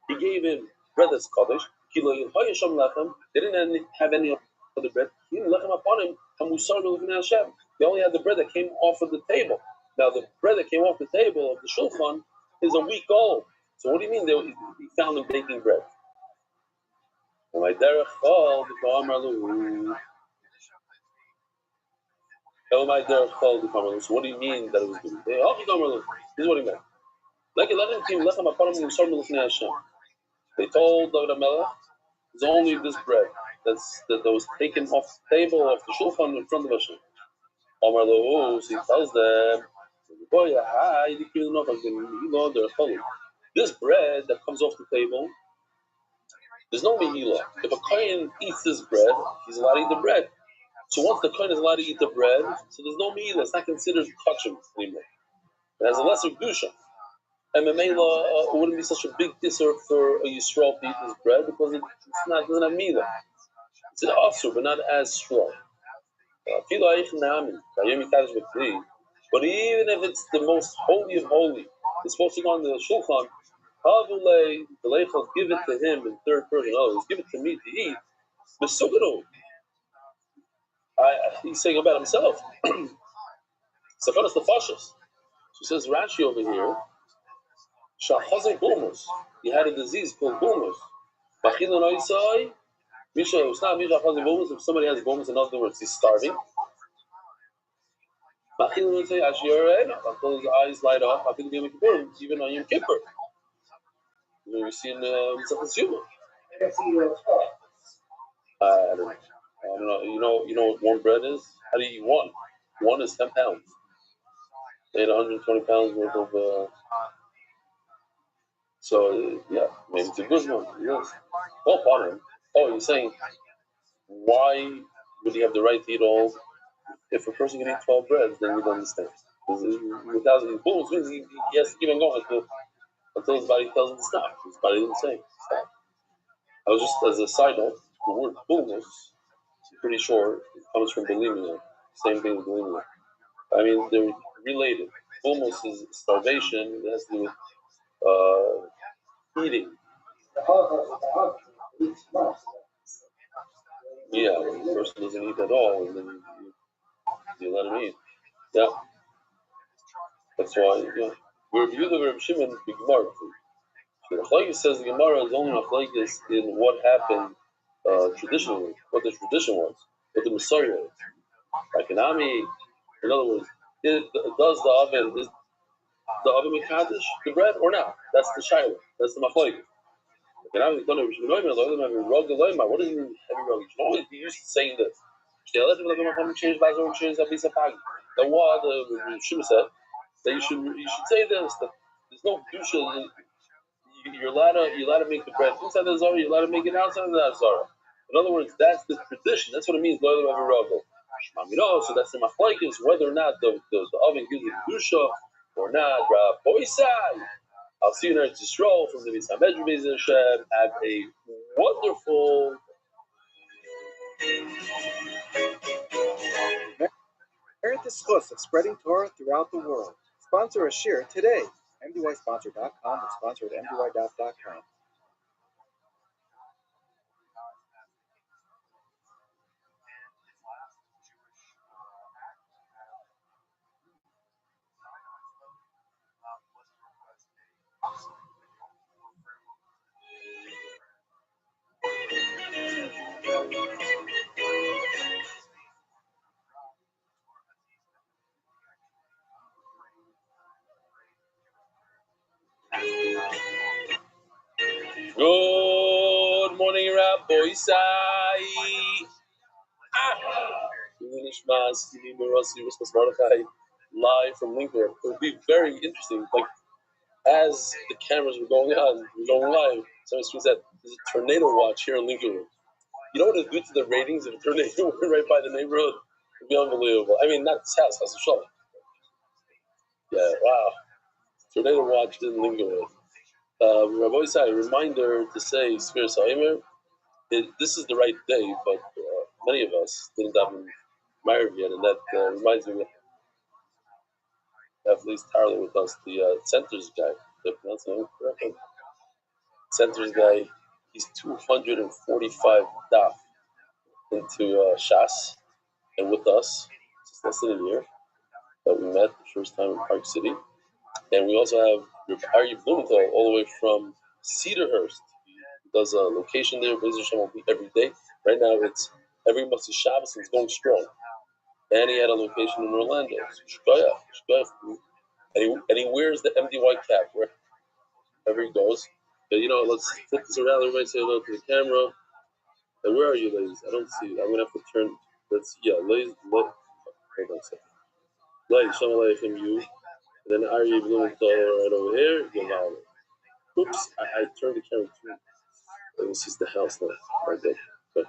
he gave him bread that's Kodesh. They didn't have any other bread. He didn't let him upon him. They only had the bread that came off of the table. Now, the bread that came off the table of the Shulchan is a week old. So, what do you mean he found them baking bread? So, what do you mean that it was good? This is what he meant. They told David HaMelech, there's only this bread that was taken off the table of the Shulchan in front of Hashem. So he tells them, this bread that comes off the table, there's no mehila. If a kohen eats this bread, he's allowed to eat the bread. So once the kohen is allowed to eat the bread, so there's no mehila. It's not considered kosher anymore. It has a lesser kedusha. And Memela wouldn't be such a big disser for a Yisrael to eat this bread because it doesn't have mehila. It's an offer, but not as strong. But even if it's the most holy of holy, it's supposed to go on the shulchan. The leichel give it to him in third person. Oh, give it to me to eat. He's saying about himself. Safanas the fashas. So says Rashi over here. Shachazin bulmus. He had a disease called bulmus. If somebody has bulmus, in other words, he's starving. Until his eyes light up, even on Yom Kippur. We've seen Mitzvah. I don't know. You know what one bread is? How do you eat one? One is 10 pounds. They had 120 pounds worth of. So yeah, maybe it's a good one. Yes. Well, upon him. Oh, you're saying why would he have the right to eat all? If a person can eat 12 breads, then you don't understand. Without his bulls means he has to keep on going until his body tells him to stop. His body didn't say stop. I was just, as a side note, the word bulmus, I'm pretty sure it comes from bulimia. Same thing with bulimia. I mean, they're related. Bulmus is starvation. It has to do with eating. Yeah, when the person doesn't eat at all, and then you let him eat. Yeah. That's why, yeah. We review the Reb Shimon the Gemara. The Machlokes says the Gemara is only Machlokes in what happened traditionally, what the tradition was, what the Messiah is. Like an Ami, in other words, does the oven mekadosh the bread or not? That's the Shiloh. That's the Machlokes. Like an Ami, what does it mean heavy rug? He used to saying this. The what the Shimon said that you should say this, that there's no kedusha. You're allowed to make the bread inside the Zara, you're allowed to make it outside the Zara. In other words, that's the tradition. That's what it means, loyal of a ruggle. So that's the machlokes whether or not the oven gives it kedusha or not. Rabbi Rothschild. I'll see you in Eretz Yisrael from the Beis Hamikdash. Beis Hashem. Have a wonderful. Merit the schus of spreading Torah throughout the world. Sponsor a share today. MDYsponsor.com and sponsor at MDY.com. Good morning, Rabbi live from Lincoln. It would be very interesting. Like as the cameras were going on, we're going live. Somebody screams that there's a tornado watch here in Lincoln. You know what it'd do to the ratings if a tornado went right by the neighborhood? It'd be unbelievable. I mean, not this house, that's a show. Yeah, wow. Tornado watch in Lincoln. Rabbi Isai, a reminder to say Sphere Sa'imer. This is the right day, but many of us didn't have been married yet, and that reminds me we have at least Tarly with us, the centers guy. Did I pronounce his name correctly? Centers guy. He's 245 daf into Shas, and with us, it's less than a year that we met the first time in Park City. And we also have Ari Blumenthal all the way from Cedarhurst. He does a location there. Beis Hashem will be every day. Right now it's every Motzei Shabbos and it's going strong. And he had a location in Orlando. And he wears the MDY cap wherever he goes. But let's flip this around. Everybody say hello to the camera. And where are you, ladies? I don't see you. I'm gonna have to turn. Ladies. Hold on a second. Ladies, Shalom Aleichem, you. And then Ari Blumenthal right over here. Yolanda. Oops, I turned the camera too. This is the house now. Right there. Good.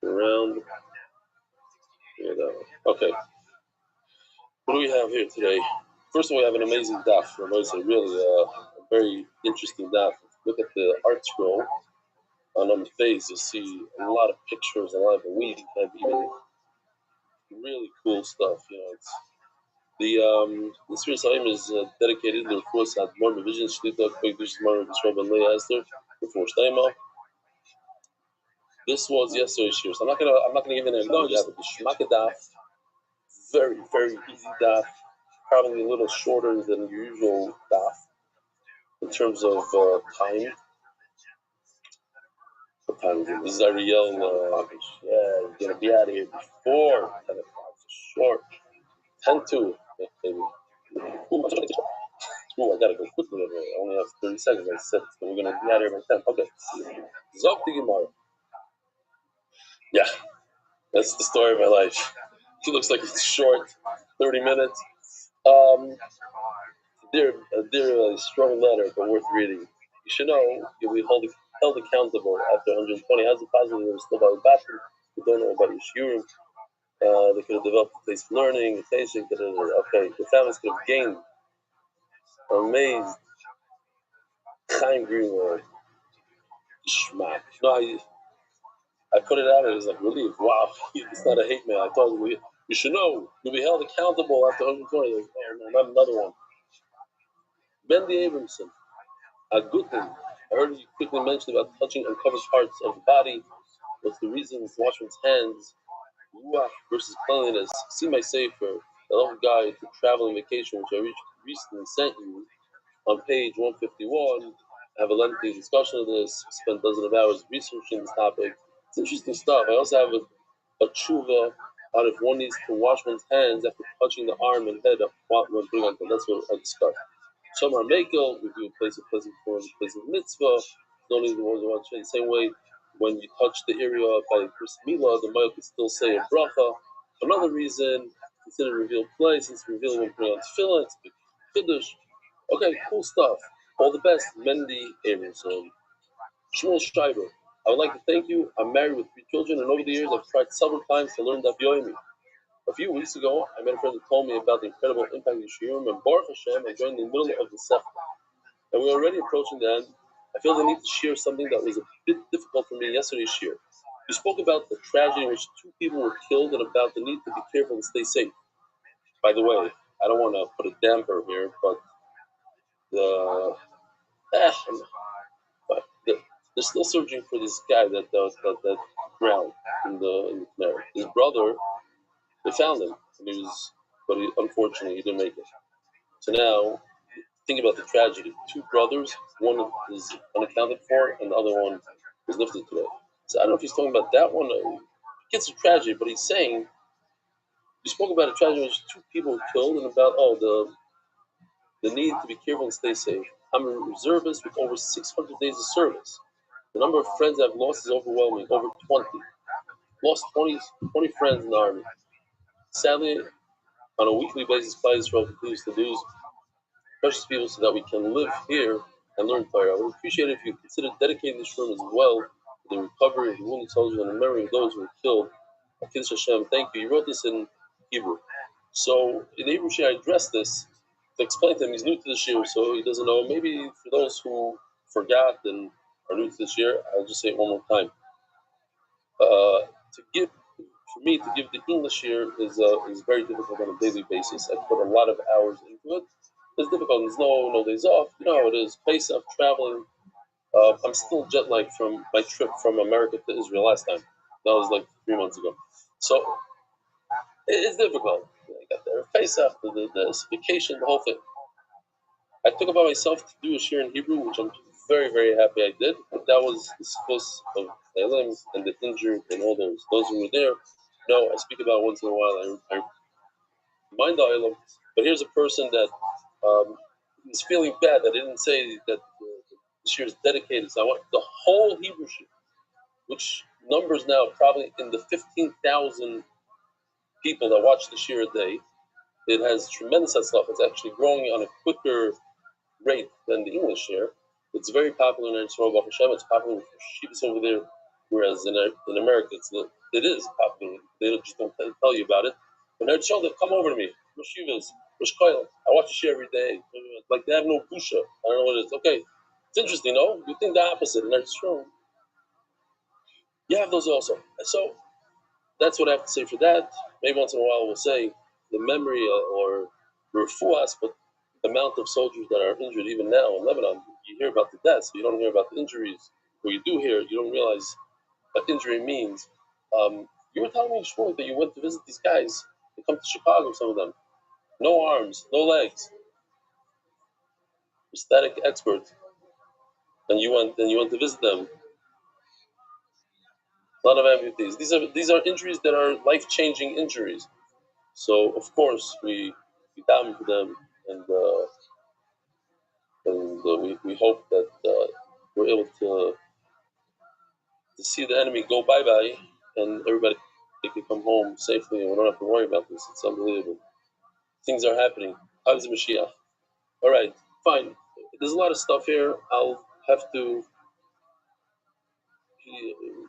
Turn around. Yeah, that one. Okay. What do we have here today? First of all, we have an amazing daf. Really a very interesting daf. Look at the art scroll on the face. You'll see a lot of pictures, a lot of weed, kind of even really cool stuff. It's the Sphere Saim is dedicated to the course at more vision Shlita Quick Vision Mark Bishop and Leah Esther before Steima. This was yesterday's year, so I'm not gonna give an analogy, but the Shmaka daf, very, very easy daf, probably a little shorter than your usual daf in terms of time. What time is it? This is Ariel. You're gonna be out of here before 10 o'clock for sure. 10-2, maybe. Ooh, I gotta go quickly over here. I only have 30 seconds. I said, so we're gonna be out of here by 10. Okay. Zok the Gemara. Yeah, that's the story of my life. It looks like it's short, 30 minutes. Dear strong letter, but worth reading. You should know you'll be held accountable after 120. How's it possible you're still by the bathroom? You don't know about your shiurim. They could have developed a taste for learning, tasting. Okay, the families could have gained. I'm amazed. Chaim Greenwald. Schmack. No, I put it out and it was like relief. Wow, it's not a hate mail. I thought you should know you'll be held accountable after 120. Like, oh no, not another one. Bendy Abramson, a good thing. I heard you quickly mention about touching uncovered parts of the body. What's the reason to wash one's hands? Ruach versus cleanliness. See my safer, the little guide to traveling vacation, which I recently sent you on page 151. I have a lengthy discussion of this. Spent dozens of hours researching this topic. It's interesting stuff. I also have a tshuva on if one needs to wash one's hands after touching the arm and head when putting on. That's what I discussed. Shamar Mekel, review a place of pleasant form, a place of mitzvah. No need to watch it the same way. When you touch the area by Bris Milah, the Maya could still say a bracha. Another reason, consider revealed place. It's revealing when putting on tefillah. It's a big kiddush. Okay, cool stuff. All the best, Mendy Abramson. Shmuel Schreiber. I would like to thank you. I'm married with 3 children, and over the years I've tried several times to learn Daf Yomi. A few weeks ago, I met a friend who told me about the incredible impact of Shiurim, and Baruch Hashem, I joined in the middle of the Sefta. And we're already approaching the end. I feel the need to share something that was a bit difficult for me yesterday's shir. You spoke about the tragedy in which 2 people were killed and about the need to be careful and stay safe. By the way, I don't want to put a damper here, but they're still searching for this guy that drowned in the canal. His brother, they found him, but unfortunately he didn't make it. So now, think about the tragedy. 2 brothers, one is unaccounted for, and the other one was lifted today. So I don't know if he's talking about that one. It's a tragedy, but he's saying you spoke about a tragedy in which 2 people were killed, and about the need to be careful and stay safe. I'm a reservist with over 600 days of service. The number of friends I've lost is overwhelming, over 20. Lost 20 friends in the army. Sadly, on a weekly basis, Klal Yisrael continues to lose precious people so that we can live here and learn Torah. I would appreciate it if you consider dedicating this room as well to the recovery of the wounded soldiers and the memory of those who were killed. Kiddush Hashem, thank you. You wrote this in Hebrew. So in the Hebrew shir, I addressed this to explain to him. He's new to the shir, so he doesn't know. Maybe for those who forgot and are new to the shir, I'll just say it one more time. For me to give the English shir is very difficult on a daily basis. I put a lot of hours into it. It's difficult. There's no days off. You know how it is. Pesach, traveling. I'm still jet lagged from my trip from America to Israel last time. That was like 3 months ago. So it's difficult. I got there. Pesach, the vacation, the whole thing. I took upon myself to do a shir in Hebrew, which I'm very, very happy I did. But that was the schus of Elim and the injured and all those who were there. No, I speak about it once in a while. I mind the Elim. But here's a person that is feeling bad that I didn't say that the shir is dedicated. So I want the whole Hebrew shir, which numbers now probably in the 15,000 people that watch the shir a day. It has tremendous stuff. It's actually growing on a quicker rate than the English shir. It's very popular in Israel. Baruch Hashem. It's popular with yeshivas over there, whereas in America it is popular. They just don't tell you about it. But in Israel, they come over to me. Yeshivas, Rosh Koil. I watch the shir every day. Like they have no busha. I don't know what it is. Okay, it's interesting, no? You think the opposite in Israel. You have those also. So that's what I have to say for that. Maybe once in a while we'll say the memory or refuas, but the amount of soldiers that are injured even now in Lebanon, you hear about the deaths, but you don't hear about the injuries. Or you do hear, you don't realize what injury means. You were telling me, Shmuel, that you went to visit these guys. They come to Chicago, some of them. No arms, no legs. Static experts. And you went to visit them. A lot of amputees. These are injuries that are life-changing injuries. So of course we daven for them, and we hope that we're able to see the enemy go bye-bye, and everybody can come home safely, and we don't have to worry about this. It's unbelievable. Things are happening. How's the Mashiach? All right, fine. There's a lot of stuff here. I'll have to.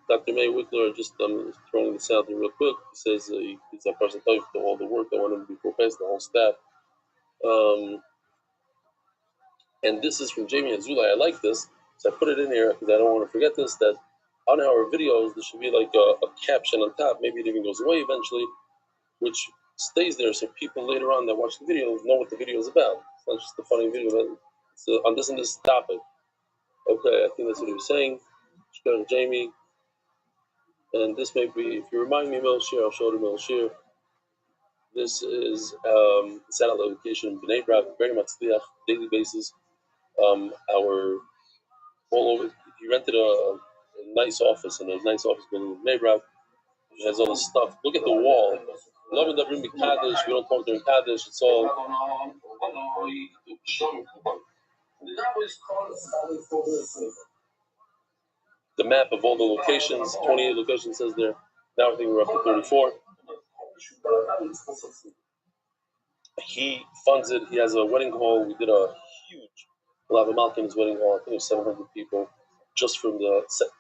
Dr. May Wickler, just throwing this out there real quick. He says he's that person to all the work that went in before Pesach, the whole staff. And this is from Jamie Azulay. I like this, so I put it in here because I don't want to forget this. That on our videos, there should be like a caption on top. Maybe it even goes away eventually, which stays there so people later on that watch the video know what the video is about. It's not just a funny video, but it's on this and this topic. Okay, I think that's what he was saying. Jamie. And this may be, if you remind me, Melshir, I'll show the Melshir. This is satellite location in Bnei Brak, very much daily basis. Our all over. He rented a nice office in a nice office building in Bnei Brak. It has all this stuff. Look at the wall. Love and Dabrim Kaddish. We don't talk during Kaddish. It's all. The map of all the locations, 28 locations says there. Now I think we're up to 34. He funds it. He has a wedding hall. We did a huge Lava Malkin's wedding hall. I think it was 700 people just from the set.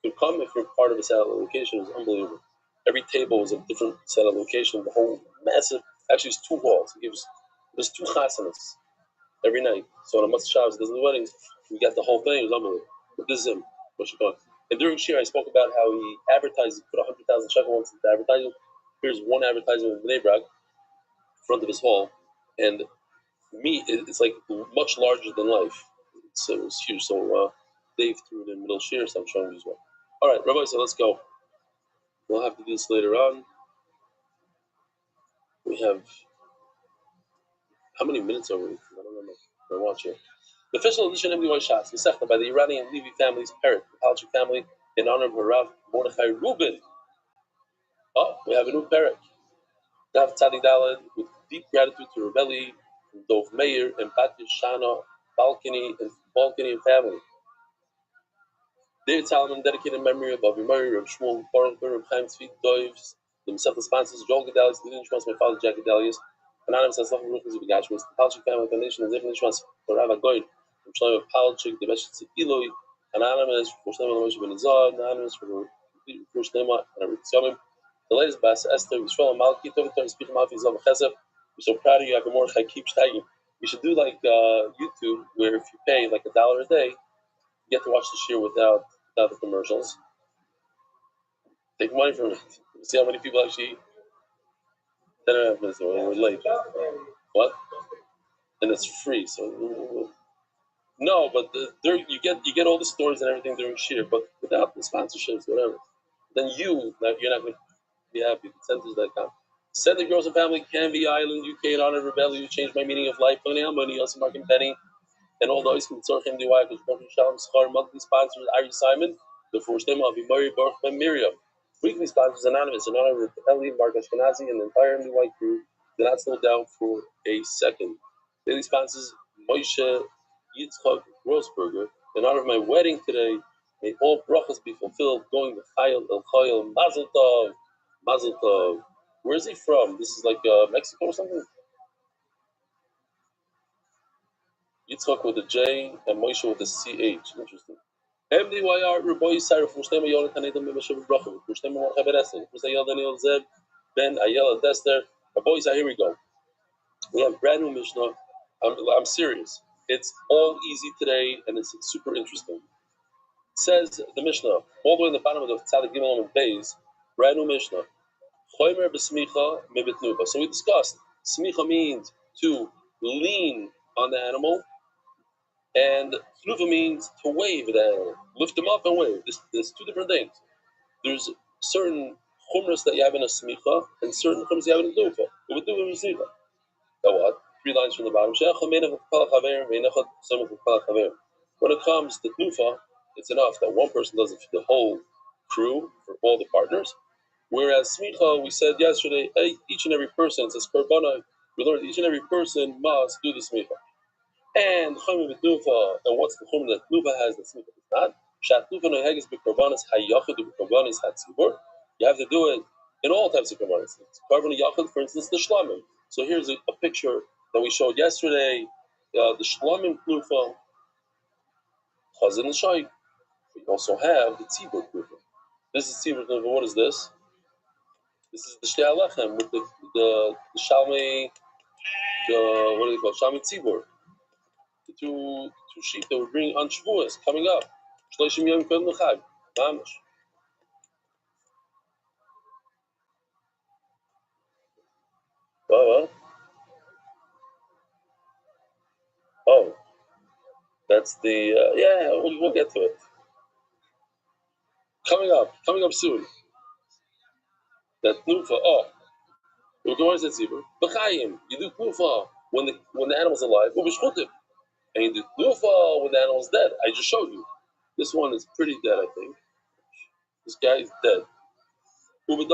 To come if you're part of a satellite location is unbelievable. Every table is a different satellite location. The whole massive, actually, it's 2 halls. There's 2 chasanas every night. So on a Motzei Shabbos, does the weddings, we got the whole thing. It was unbelievable. But this is him. And during Shir, I spoke about how he advertised, he put 100,000 shekel once into advertising. Here's one advertisement in Bnei Brak, in front of his hall, and it's like much larger than life. It was huge. So Dave threw it in middle Shir, so I'm showing you as well. All right, Rabbi, so let's go. We'll have to do this later on. We have, how many minutes are we? I don't remember. I watch here. The official edition of MDY Shas, Masechta, by the Iranian Levi family's parent, the Palchik family, in honor of Harav Mordechai Rubin. Oh, we have a new parent. Dav Tzadik Daled, with deep gratitude to Rebelli, Dov Meir, and Batya Shana, Balkany and family. David Salomon dedicated memory of Avi Murray, Reb Shmuel, Baruch Ber, Reb Chaim Tzvi, Doivs, the Masechta sponsors, Joel Gedalius, the Nishmas, my father, Jack Gedalius, Anonymous as Lachim Ruchas of Gashmis, the Palchik family foundation, and Zivin Nishmas, for Rav Agoy, from Shlomo Palchik, the Beshit Eloi, Anonymous for Shlomo Moshe Ben Azar, Anonymous for Shlomo and Arik Yomim, the latest Bas Esther, Yisrael Malki, Tovitov, Speaker Malki, Zav Chesef. We're so proud of you, Avi Mordechai, keep staying. You should do like YouTube, where if you pay like $1 a day, you get to watch the shir without the commercials. Take money from it. See how many people actually 10.5 minutes ago, we're late. What? And it's free, so no, but you get all the stories and everything during shir, but without the sponsorships, whatever. Then you're not going to be happy. Centers.com. Said the Girls and Family, Canby Island, UK, in honor of Rebellion, you changed my meaning of life. Money, also Mark and Penny, and all those who saw him DY, because Baruch Shalom Schar, monthly sponsors, Ari Simon, the first name of Imari Baruch and Miriam. Weekly sponsors, Anonymous, in honor of Eli, Mark Ashkenazi, and the entire MDY crew. Did not slow down for a second. Daily sponsors, Moshe Yitzchak Grossberger, in honor of my wedding today. May all brachas be fulfilled. Going to Chayil El Chayil, Mazel Tov, Mazel Tov. Where is he from? This is like Mexico or something? Yitzchak with a J and Moshe with a CH. Interesting. MDYR Rabbi Sarah Fushtema Yonatan Edom Meshav Bracha Fushtema Morcha Beresin Fushtema Daniel Zeb Ben Ayala Dester. Boys, here we go. We have brand new Mishnah. I'm serious. It's all easy today and it's super interesting. It says the Mishnah all the way in the bottom of the Tzadik Gimel and Beis. Brand new Mishnah. Choymer b'smicha mebitnuba. So we discussed smicha means to lean on the animal. And tnuva means to wave the animal, lift them up and wave. There's 2 different things. There's certain chumras that you have in a smicha, and certain chumras you have in a tnuva. So what? 3 lines from the bottom. When it comes to tnuva, it's enough that one person does it for the whole crew, for all the partners. Whereas smicha, we said yesterday, each and every person, it says karbana, we learned each and every person must do the smicha. And chumim v'tnuva, and what's the chumim that tnuva has that smicha does not? Shat tnuva noheges b'korbanos hayachid b'korbanos hatzibur. You have to do it in all types of korbanos. Korban yachid, for instance, the shlamim. So here's a picture that we showed yesterday. The shlamim tnuva, chazan and shaykh. We also have the tzibur tnuva. This is tzibur tnuva. What is this? This is the shtei alechem with the shalmei. What do they call it? Shalmei tzibur. The two sheep that we're bringing on Shavuos coming up. Shloshim Yom Kodem L'Chag. Mamash. Oh, that's the we'll get to it. Coming up soon. That tnufa. Oh, we're going to Tzibur. B'chayim. You do tnufa when the animal's alive. U'b'shchutim. And you do tnufa when the animal's dead. I just showed you. This one is pretty dead, I think. This guy is dead. Where do we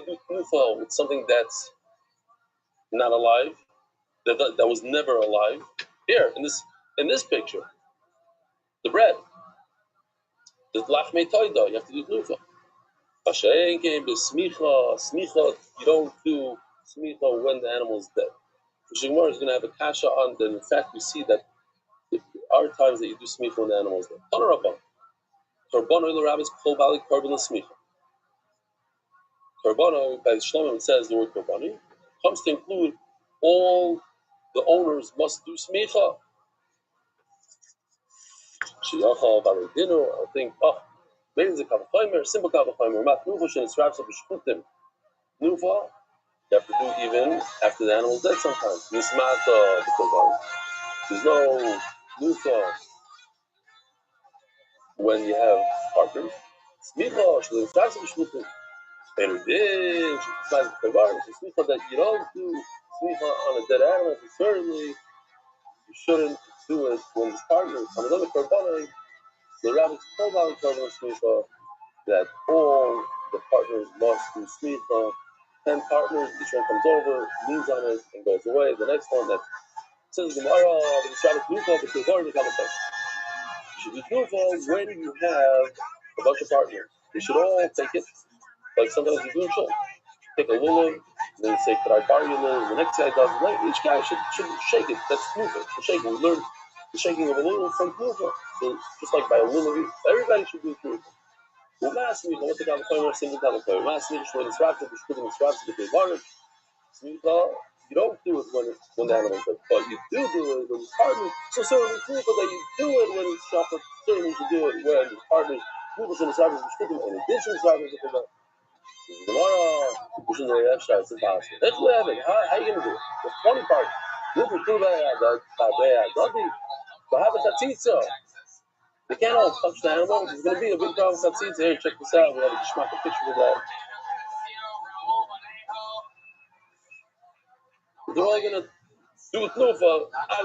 do tnufa with something that's not alive, that was never alive? Here, in this picture, the bread, the lachmei toida, you have to do tnufa. Smicha, you don't do smicha when the animal is dead. The Gemara is going to have a kasha on that. In fact, we see that are times that you do smicha when the animals there. Karbono, the rabbis call bali carbon smicha. Karbono, by Shlomo, it says the word karboni comes to include all the owners must do smicha. Shiyachal baladino, I think, maybe it's a kavachimer, simple kavachimer, mat nufa shen esrabsa b'shchutim. Nufa, you have to do even after the animal's dead sometimes. Nismata, because there's no nufa when you have partners. Smicha, shen esrabsa b'shchutim. And it is, smicha that you don't do smicha on a dead animal, certainly you shouldn't do it when it's partners. On another karbonah, the rabbis told out smicha that all the partners must do smicha. 10 partners, each one comes over, leans on it, and goes away. The next one that says Gemara, the Shabbat Nufa, but the Gemara is not should be Nufa when you have a bunch of partners. They should all take it. Like sometimes you do shul. Take a lulav, and then you say, could I borrow your lulav? The next guy does it. Each guy should shake it. That's Nufa. The shaking. We learned the shaking of a lulav from Nufa. So just like by a lulav, everybody should do Nufa. Last week, I went to California, single California. Last week, when it's wrapped up, it's putting it's wrapped up, it's water. You don't do it when the animal's dead, but you do it when it's partners. So certainly people that you do it when it's chocolate, certainly you should do it when it's partners. People should have it's putting in addition to wrapping it. Tomorrow, we should know that it's impossible. That's what happened. How are you going to do it? There's 20 parts. You can do that, but have a tatzitza. They can't all touch the animal. There's going to be a big problem with tatzitza. Here, check this out. We have a geschmack picture of that. They're all going to do with nufa.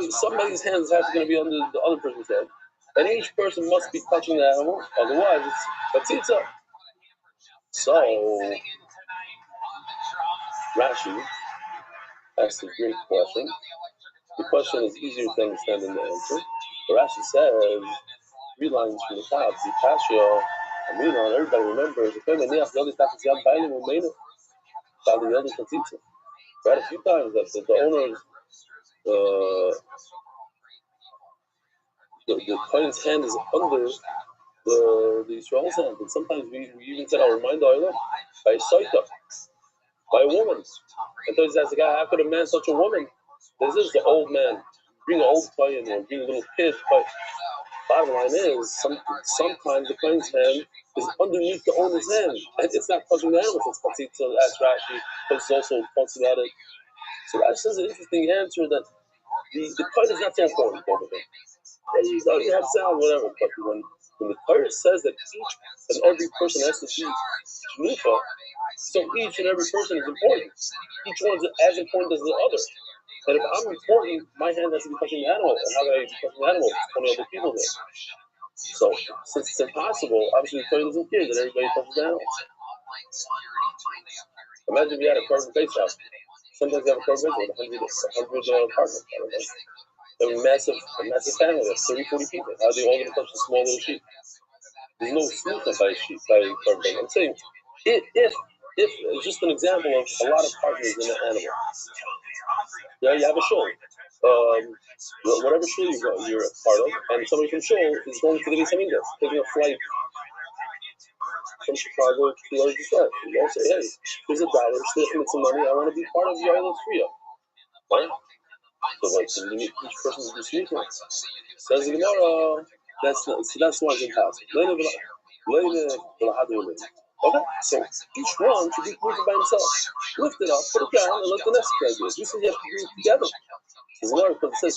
Somebody's hands have to be under the other person's head. And each person must be touching the animal. Otherwise, it's tatzitza. So, Rashi asked a great question. The question is easier to understand than the answer. But Rashi says, 3 lines from the top, Zikashia, Amina, everybody remembers, right, a few times that the owners, the client's hand is under the Israel's hand, and sometimes we even said, I'll remind the by a saita, by a woman. And so he says, how could a man such a woman? This is the old man. Bring an old client or bring a little kid, but bottom line is, sometimes the client's hand is underneath the owner's hand, and it's not touching the animal. It's Patzitza, that's Rashi, but it's also talks about it. So Rashi says an interesting answer that the client is not so important over there. You have sound, whatever, but when the Torah says that each and every person has to do Shnufa, so each and every person is important. Each one is as important as the other. And if I'm important, my hand has to be touching the animal. And how do I be touching the animal? There's 20 other people there. So, since it's impossible, obviously the Torah doesn't care that everybody touches the animal. Imagine we had a carbon base house. Sometimes you have a carbon base with 100 partners. They have a massive family of 30, 40 people. How are they all going to touch the small little sheep? There's no solution by carbon base. I'm saying, if it's just an example of a lot of partners in the animal. Yeah, you have a shul. Whatever shul you're a part of, and somebody from shul is going to the Beis Hamikdash, taking a flight from Chicago to Eretz Yisrael. You all say, hey, here's $1, split with some money, I want to be part of your Eilot Friya. Right? So you need each person to do smicha. Says the Gemara, that's why it's impossible. Okay, so each one should be moving by himself. Lift it up, put it down, and let the next guy do it. You said you have to do it together. Because it says,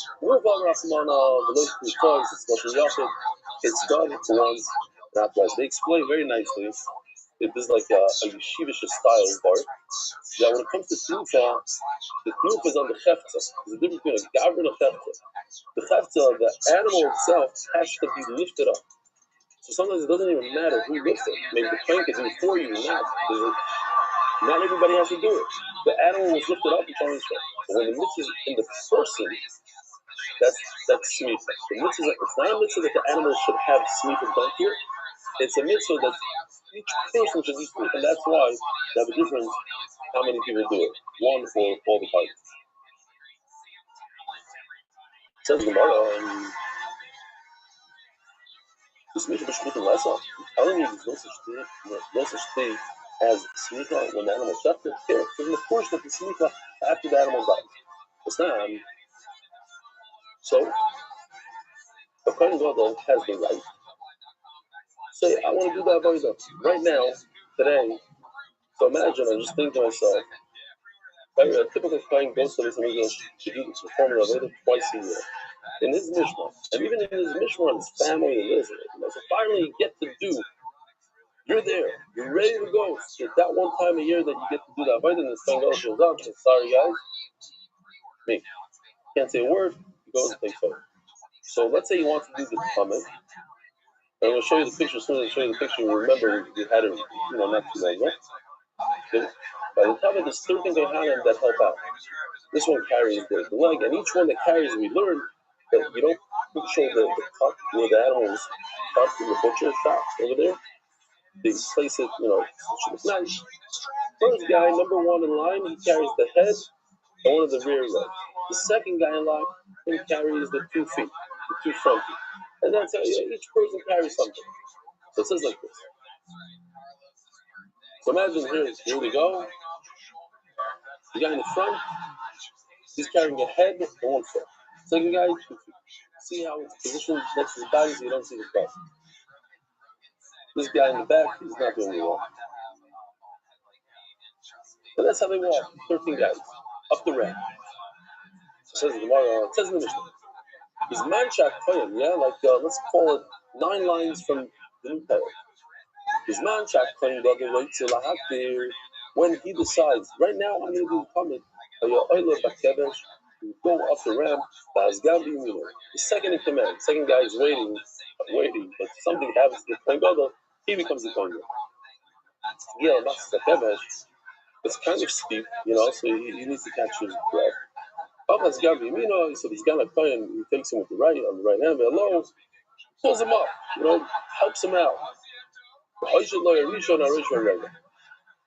it's done once, not twice. They explain very nicely. It is like a yeshivish style part. That when it comes to tnufa, the tnufa is on the chefta. There's a difference between a gavra and a chefta. The chefta, the animal itself, has to be lifted up. So sometimes it doesn't even matter who lifts it. Maybe the crank is in for you, not everybody has to do it. The animal was lifted up and found himself. But when the mitzvah is in the person, that's smicha. The mitzvah, it's not a mitzvah that the animal should have smicha done here. It's a mitzvah that each person should do smicha, and that's why they have a difference how many people do it. One for all the parties. Says Gemara, The smicha b'shchutim lesa. I'm telling you, there's no such thing as smicha when the animal shechted. Here, there's a portion of the smicha after the animal dies. It's not. So the Kohen Gadol has the right. Say, I want to do that avodah right now, today. So imagine, I'm just thinking to myself, a typical Kohen goes to this English to do this performing avodah twice a year. In his mishmar, and even in his mishmar, his family and Israel. So finally, you get to do. You're there. You're ready to go. So that one time a year that you get to do that avodah, and the Kohen Gadol shows up and says, "Sorry guys, me can't say a word." He goes and takes over. So let's say you want to do the comment. I'm going to show you the picture. As soon as I show you the picture, you remember we had it, not too long ago. Okay? By the time there's 13 Kohanim that help out. This one carries the leg, and each one that carries, we learn that you don't show the cut where the animal is cut in the butcher shop over there. They place it, should look nice. First guy, number one in line, he carries the head and one of the rear legs. The second guy in line, he carries the 2 feet, the 2 front feet. And that's how each person carries something. So it says like this. So imagine here we go. The guy in the front, he's carrying a head and 1 foot. Second guy, 2 feet. See how it's positioned next to his body so you don't see the front. This guy in the back, he's not doing well. And that's how they walk, 13 guys, up the ramp. It says in the Gemara, it says in the Mishnah. He's manchak koyim, like let's call it 9 lines from the new Torah. His manchak koyim when he decides, right now I'm going to do the comment, you go up the ramp, the second in command, the second guy is waiting, but something happens to the Kohen Gadol, he becomes the Kohen Gadol. It's kind of steep, so he needs to catch his breath. So he's got a Kohen, he takes him with the right, on the right hand, but pulls him up, helps him out.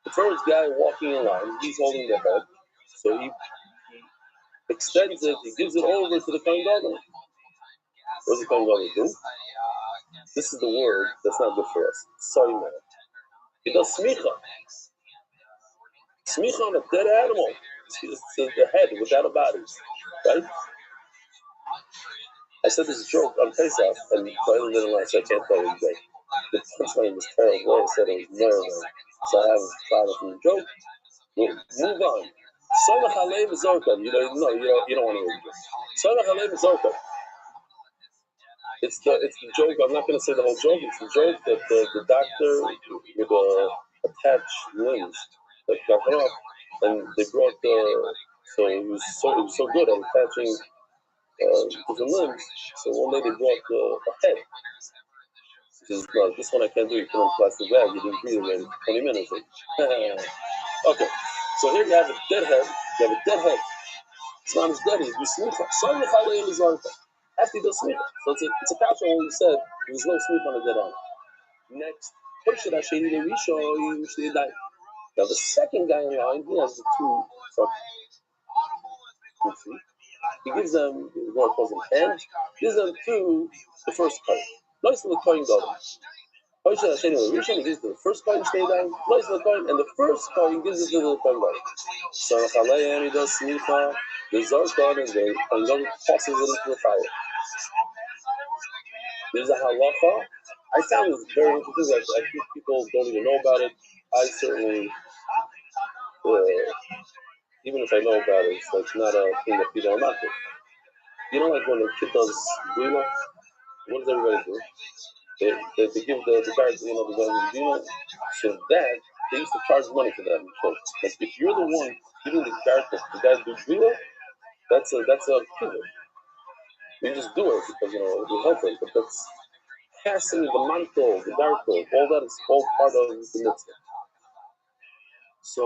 The first guy walking in line, he's holding the head, so he extends it, he gives it over to the Kohen Gadol. What does the Kohen Gadol do? This is the word that's not good for us. Sorry, man. He does smicha. Smicha on a dead animal. It's the head without a body, right? I said this joke on Pesach, and Brian didn't like, so I can't tell you today. The punchline was terrible. I said it was nervous, so I haven't found it from the joke. Move on. Sonach Aleim Zorka. You don't want to read it. Sonach Aleim Zorka. It's the joke. I'm not going to say the whole joke. It's the joke that the doctor with attached limbs that got off, and they brought so he was so good at attaching different limbs. So one day they brought a head. He says, "No, this one I can't do. You put in a plastic bag. You didn't breathe it in 20 minutes." Okay, so here you have a dead head. You have a dead head. It's not as dead. He's smicha. Sorry, Chalayim is on. After he does smicha, so it's a kasha when you said there's no smicha on a dead animal. Next, now the second guy in line, he has the 2 feet. He gives them, what calls them hands, gives them to the first Kohen. Nice little Kohen Gadol. He gives the first Kohen stay down, nice little Kohen, and the first Kohen gives it to the Kohen Gadol. So Chalayim, he does smicha, the Zarkon, and the Kohen Gadol tosses it into the fire. There's a halacha. I found this very interesting. I think people don't even know about it. I certainly, even if I know about it, it's not a thing that people are not doing. Like when a kid does Bima, what does everybody do? They give the guards, the guys in Bima. So that, they used to charge money for that. So, like, if you're the one giving the guys do Bima, that's a kid. You just do it because, it will help it. But that's passing the mantle, the darko, all that is all part of the mitzvah. So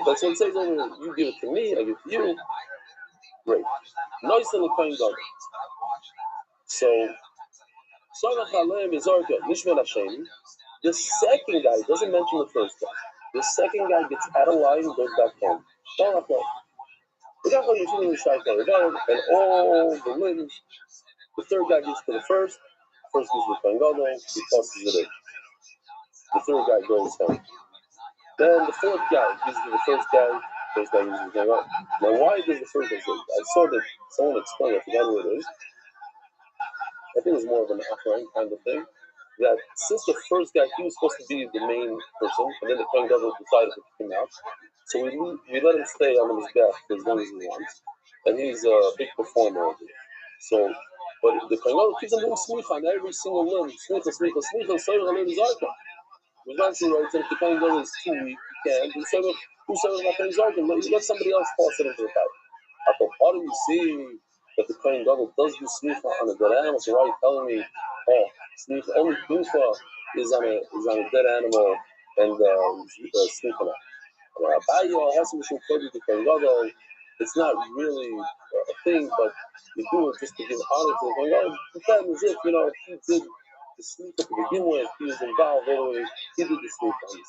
that's what it says over here. You give it to me, I give it to you. Great. Nice little Kohen Gadol. So the second guy doesn't mention the first guy. The second guy gets out of line and goes back home. And all the limbs, the third guy gets to the first. first gives the Kohen Gadol, he tosses it in. The third guy goes home. Then the fourth guy gives to the first guy gives to the Kohen Gadol. Now, why does the first guy say? I saw that someone explained, I forgot who it is. I think it was more of an Achron kind of thing. That since the first guy, he was supposed to be the main person, and then the Kohen Gadol decided to kick him out. So we let him stay on his back for as long as he wants. And he's a big performer. So, but the Kohen Gadol keeps on doing smicha on every single limb. Smicha, so eventually writes that if the Kohen Gadol is too weak, he can't. Whosoever not Kohen Gadol, let somebody else toss it into the pipe. How do you see that the Kohen Gadol does do smicha on a dead animal? So why are you telling me, oh, smicha, only smicha is on a dead animal and smicha not? It's not really a thing, but you do it just to give honor to the Kohen Gadol. Pretend as if, he did the sneak at the begin with, he was involved all the way, he did the sneak on his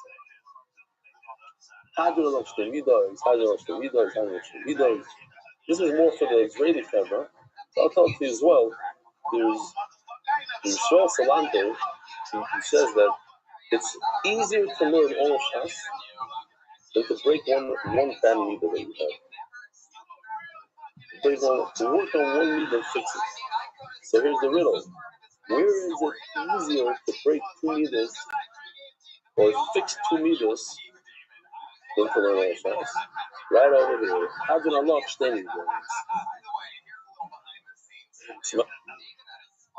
head. This is more for the Israeli Chevra. So I'll tell you as well, there's Shol Salante, he says that it's easier to learn all of Shas than to break one bad midah that you have. To work on one midah and fix it. So here's the riddle. Where is it easier to break two midas or fix two midas than to learn all Shas? Right over here. Hajjan Allah Shteni.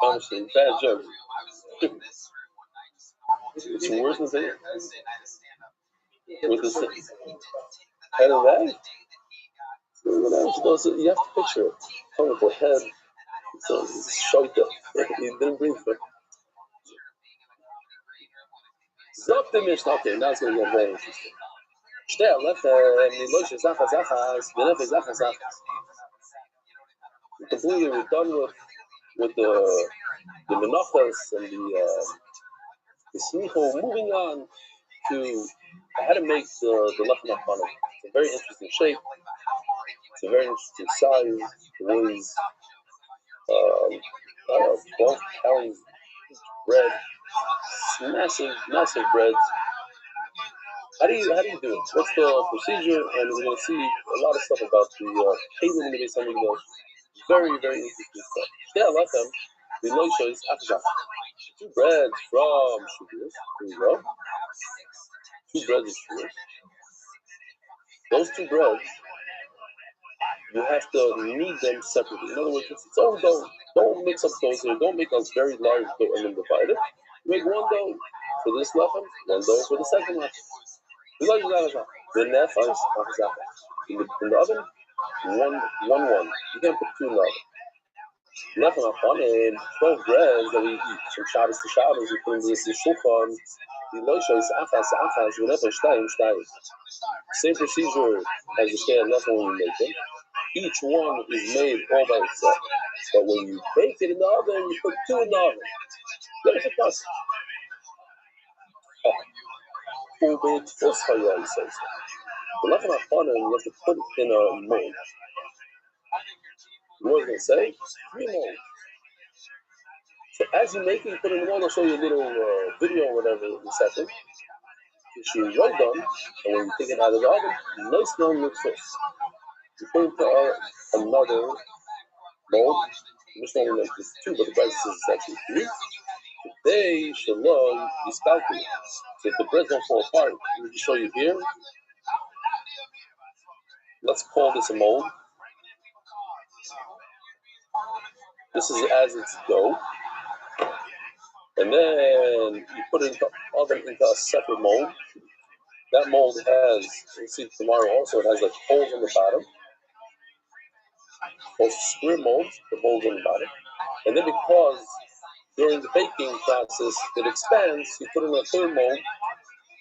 Honestly, bad joke. It's worse than that. With this head of that? You have to picture it. Come with the head. It's shayta. He didn't bring it. Zok the Mishnah. Okay, now it's going to get very interesting. Shtei Alecha, Miloshe Zachas Zachas, Benefe Zachas Zachas. Completely, we're done with the menachos and the smicha. Moving on to how to make the lechem hapanim. It's a very interesting shape. It's a very interesting size. It weighs 12 pounds bread. Massive bread. How do you do it? What's the procedure? And we're going to see a lot of stuff about the Kalim in the Beis Hamikdash. Very, very interesting stuff. Shtei Alechem, the Loisha is Achzach. 2 breads from Shukias. Here we go. 2 breads of Shukias. Those 2 breads, you have to knead them separately. In other words, it's its own dough. Don't mix up doughs here. Don't make a very large dough and then divide it. Make one dough for this lechem, one dough for the second lechem. The nefesh, in the oven, one. You can't put 2 in the oven. Lechem hapanim, 12 breads that we eat from Shabbos to Shabbos. We put in this shulchan. The loisha is achas. The nefesh shtayim. Same procedure as the shtei lechem when you make it. Each one is made all by itself. But when you bake it in the oven, you put 2 in the oven. There's a plus. He says. The lechem hapanim, you have to put it in a mold. You know what they say? 3 molds. So as you make it, you put it in the mold. I'll show you a little video or whatever in a second. It's well done, and when you take it out of the oven, nice long mixture. You put it into another mold. Mishnah only makes 2, but the price is actually 3. They should love these calculations. So if the bread don't fall apart, let me just show you here. Let's call this a mold. This is as it's dough. And then you put it in the oven into a separate mold. That mold has, you'll see tomorrow also, it has like holes on the bottom. Those square molds, the holes on the bottom. And then because during the baking process it expands, you put in a 3rd mold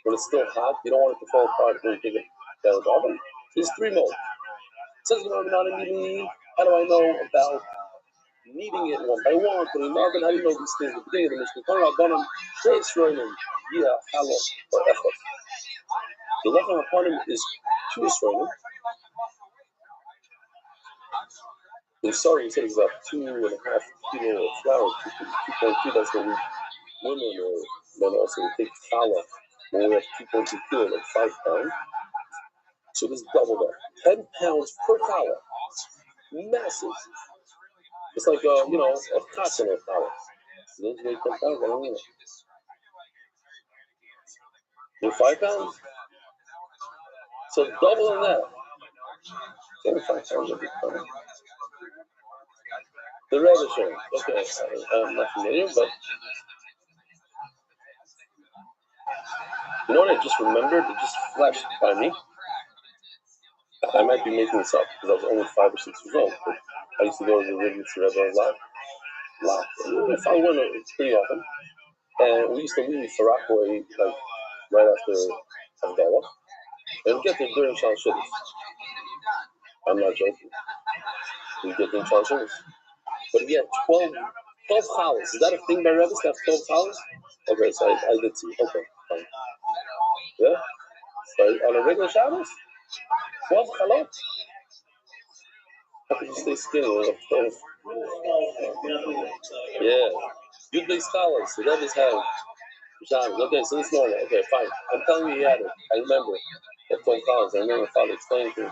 when it's still hot. You don't want it to fall apart when you take it down the oven. There's 3 molds. It says, how do I know about kneading it one by one, putting it in the oven? How do you know these things? The beginning of the Mishnah, the lechem hapanim is 2 Yisraelim. Sorry, he said it's about 2.5 kilo of flour, 2.2. That's what we women or men also take challah when we have 2.2 kilo, like 5 pounds. So this double that, 10 pounds per challah, massive. It's like a carton of challah. Those weigh 10 pounds. I don't know. You're 5 pounds. So double than that. 5 pounds every pound. The Rebbe showing. Okay, I'm not familiar, but you know what I just remembered? It just flashed by me. I might be making this up because I was only 5 or 6 years old. But I used to go to the Rebbe a lot. If I went pretty often, and we used to leave for Rockaway like right after Havdalah, and get there during Shal Shidduch. I'm not joking. We get there in Shal Shidduch. But he had 12 challahs. Is that a thing by Rebbe's to have 12 challahs? Okay, so I did see. Okay, fine. Yeah? So on a regular Shabbos? 12 challahs? How could you stay skinny with 12? Yeah. Good big scholars. So Rebbe's have Shabbos. Okay, so it's normal. Okay, fine. I'm telling you he had it. I remember. At 12 challahs. I remember my father explaining to me. I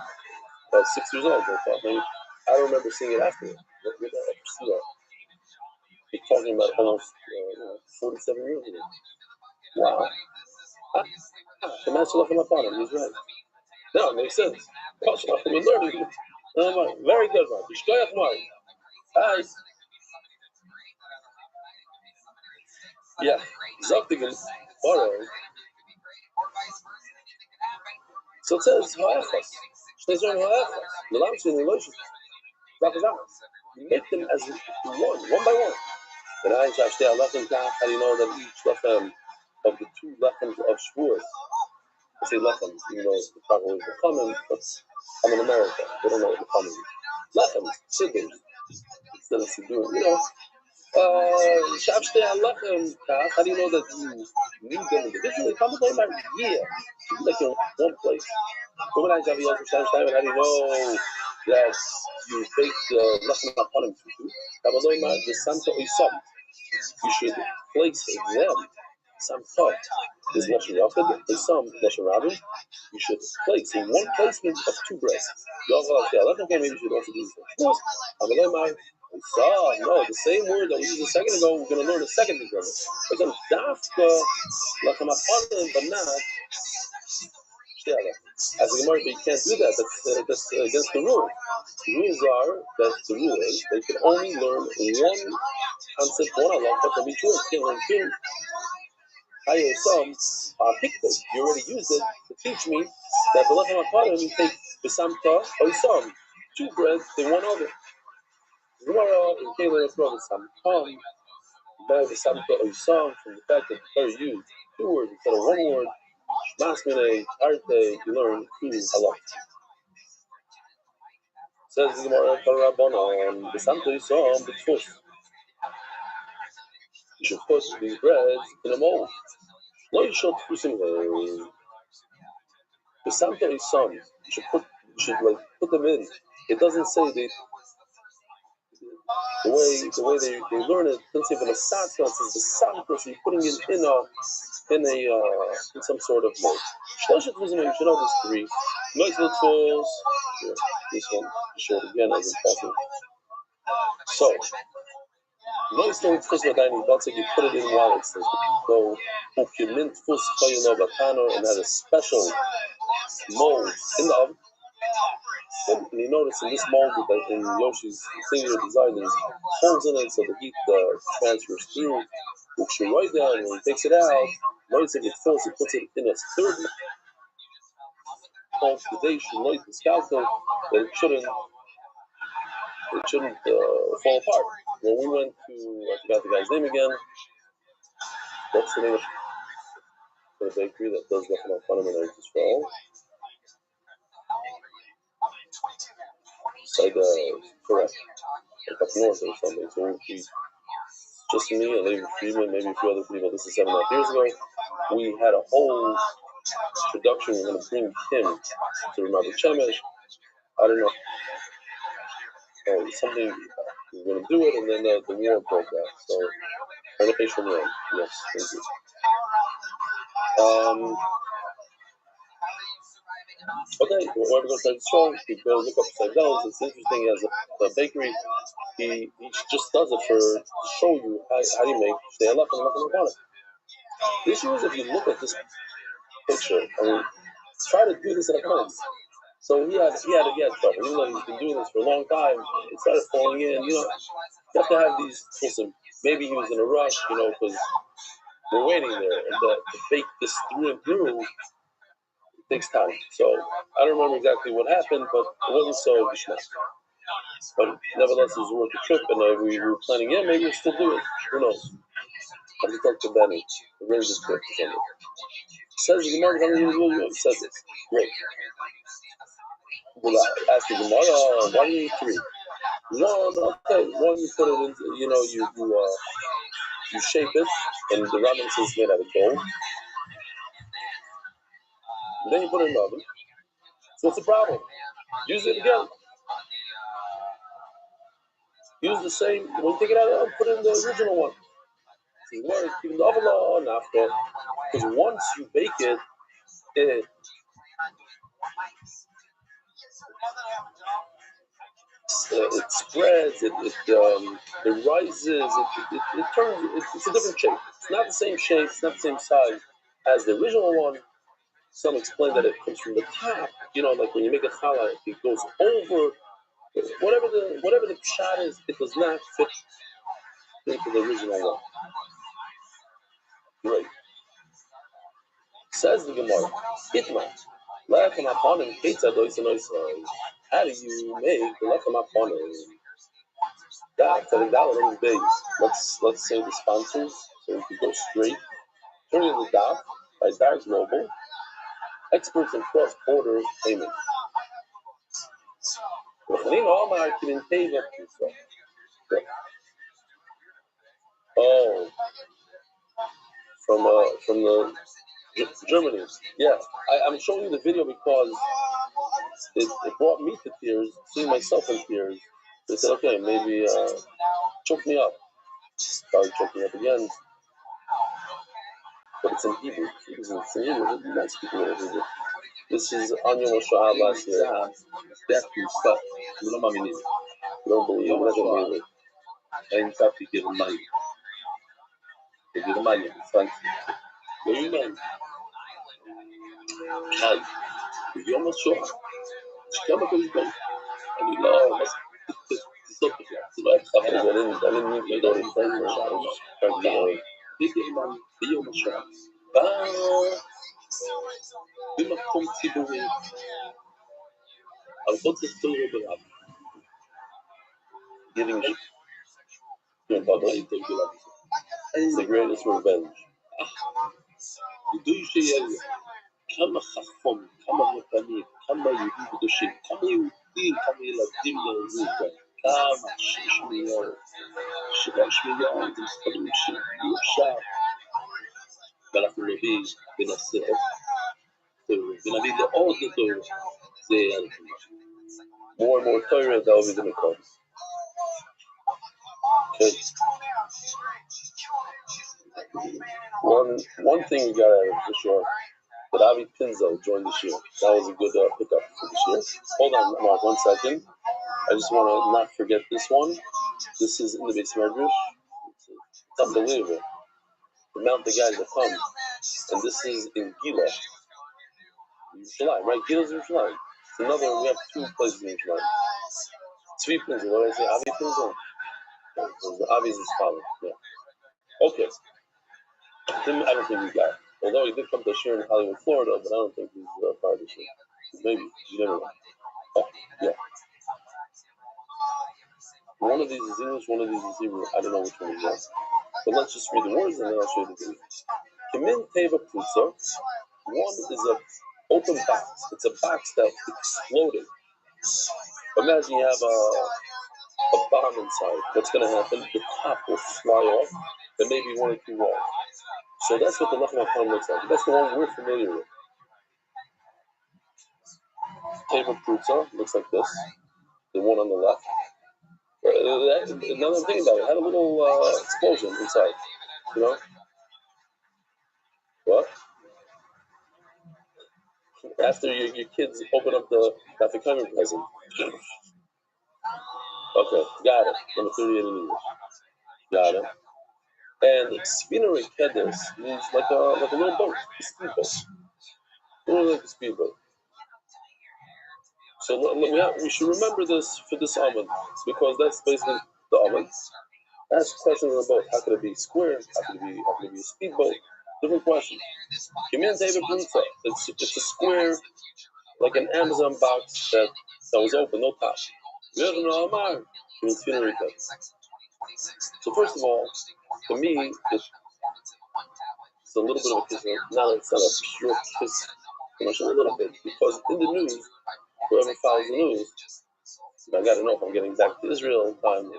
was 6 years old. I don't remember seeing it after. What did I ever see that? He's talking about almost 47 years ago. Wow. The master looking up on him. He's right. No, it makes sense. We're learning. Very good, man. Ishkoyach Mark. Hi. Yeah. Zoktigan. So it says, Ha'echas. Shnezon Ha'echas. The lamps in the lotion. You make them as one by one. And I how do you know that each lechem of the 2 lechems of Shavuos, I say lechems, even though the proper word is lechem, but I'm in America. They don't know what lechem is. Lechems, siddurs, instead of siddur. How do you know that you need them individually? Come with them every year. Like in one place. How do you know that you bake the lechem upon him? The Santa Isam. You should place them. Some thought is Lashon Yachid, and some Lashon Rabin. You should place in one placement of 2 breads. Okay, maybe you should also do this. No, the same word that we used a second ago, we're going to learn a second German. We're going to dafka Lachem Apanim, but not Shtela. As a Gemara, you can't do that. That's against the rule. The rules are that the rule is they can only learn one concept, one halacha from each word. You can't learn 2. I some hikdei. You already used it to teach me that the lechem hapanim you take the samta or some 2 breads in one oven. Gemara in Keilah is called the samtam. By the samta or some from the fact that the Torah used 2 words instead of 1 word. Masmine arte you learn 2 halachas. Says the Gemara Rabbanon the samta or some the tfus. You should put these breads in a mold. No, you should put them the samta is some. You should put them in. It doesn't say the way they learn it. It doesn't say the masata. It says the samta. So you're putting it in some sort of mold. You should know these 3. Nice little tools. Here, this one. Show it again as possible. So. Nice little tools that I need. That's like you put it in while it's like go ukimint fus koyelo batano and has a special mold in the oven. And you notice in this mold that in Yoshi's singular design there's holes in it so the heat transfers through. Right down when he takes it out, notice if it fills, he puts it in a 3rd mold today should light the scalpel that it shouldn't fall apart. When we went to I forgot the guy's name again. What's the name of the bakery that does lechem hapanim in Eretz Yisrael? Correct. Like up north or something. So just me and Levi Friedman, maybe a few other people. This is 7.5 years ago. We had a whole production. We're going to bring him to Rabbi Shemesh. I don't know. Something He was going to do it, and then the war broke out. So, yes, thank you. Okay, whoever goes to the store, you go look up $5. It's interesting as a bakery. He just does it to show you how you make shtei halach and halach and. The issue is if you look at this picture, I mean, try to do this at a time. So he had trouble. Even though he's been doing this for a long time, it started falling in. You have to have these. Listen, maybe he was in a rush, because we're waiting there, and to bake this through and through takes time. So I don't remember exactly what happened, but it wasn't so bishmak. But nevertheless, it was worth the trip, and we were planning, maybe we'll still do it. Who knows? I have to talk to Benny, arrange the trip or something. Says the Gemara, how many years says this? Great. Well, I asked the Gemara, why do you need 3? One you put it into, you shape it, and the ramen is made out of gold. And then you put it in the oven. So what's the problem? Use it again. Use the same, when you take it out of the oven, put it in the original one. So work, even the oven on after. Because once you bake it, it spreads, it rises, it turns, it's a different shape. It's not the same shape, it's not the same size as the original one. Some explain that it comes from the top, like when you make a challah, it goes over, whatever the pshat is, it does not fit into the original one. Right. Says the Gemara, Itma, lechem hapanim ketzad oisa noisa. How do you make the lechem hapanim? Let's say the sponsors, so we can go straight. Turning the dot by Dark Global, experts in cross-border payment. Oh, from the Germany. Yeah, I'm showing you the video because it brought me to tears, seeing myself in tears. They said, okay, maybe choke me up. Sorry, choke me up again. But it's in Hebrew. It's in Hebrew. You're not speaking in Hebrew. This is Anya Moshe last year. That's stuff. You don't believe it. You don't believe it. And stuff you give money. They give money. It's fancy. What do you mean? Hi. Yom HaShoah. Shkama Kodesh. And you love us. I didn't mean to go to the friend. I was just trying to get away. They give money. Yom HaShoah. במקום ציבורי, על כל ציבורי ברב. Giving it's the greatest revenge. ידעו שיהיה כמה חכם, כמה רבנים, כמה יהודים קדושים, כמה יהודים, כמה ילדים נהרגו כאן, כמה 6 מיליון, 7 מיליון, זה מספרים שאי אפשר. ואנחנו נביא ונעשה ונביא לעוד יותר, זה more and more Torah that will be the Mikvah. Okay. One thing we got out of this year, that Avi Pinzo joined this year. That was a good pickup for this year. Hold on, Mark, 1 second. I just want to not forget this one. This is in the Beis Medrash. It's unbelievable. The amount of guys that come. And this is in Gila. Yerushalayim, right? Gila's in Yerushalayim. It's another, we have 2 places in Yerushalayim. Tzvi Pinzo, what did I say? Avi Pinzo? Avi is his father, yeah. Okay. I don't think we got. Although he did come to share in Hollywood, Florida, but I don't think he's part of this year. Maybe. You never know. Oh, yeah. One of these is English, one of these is Hebrew. I don't know which one is what. But let's just read the words and then I'll show you the video. Kimin Teva Prusa. One is an open box. It's a box that exploded. Imagine you have a bomb inside. What's going to happen? The top will fly off and maybe 1 or 2 walls. So that's what the Lechem HaPanim looks like. That's the one we're familiar with. Teva Prutza looks like this. The one on the left. Now that I'm thinking about it, it had a little explosion inside. You know? What? After your kids open up the Afikamer present. Okay, got it. Number 38 in English. Got it. And Spina Kedes means like a little boat, a speedboat. Really like a speedboat. So we should remember this for this almond, because that's basically the almond. Ask questions on the boat. How could it be square? How could it be a speedboat? Different questions. Kimin David Brunza. It's a square, like an Amazon box that was open, no top. So first of all, to me, it's a little bit of a kiss. It's not a pure kiss commercial, a little bit, because in the news, whoever follows the news, I got to know if I'm getting back to Israel in time.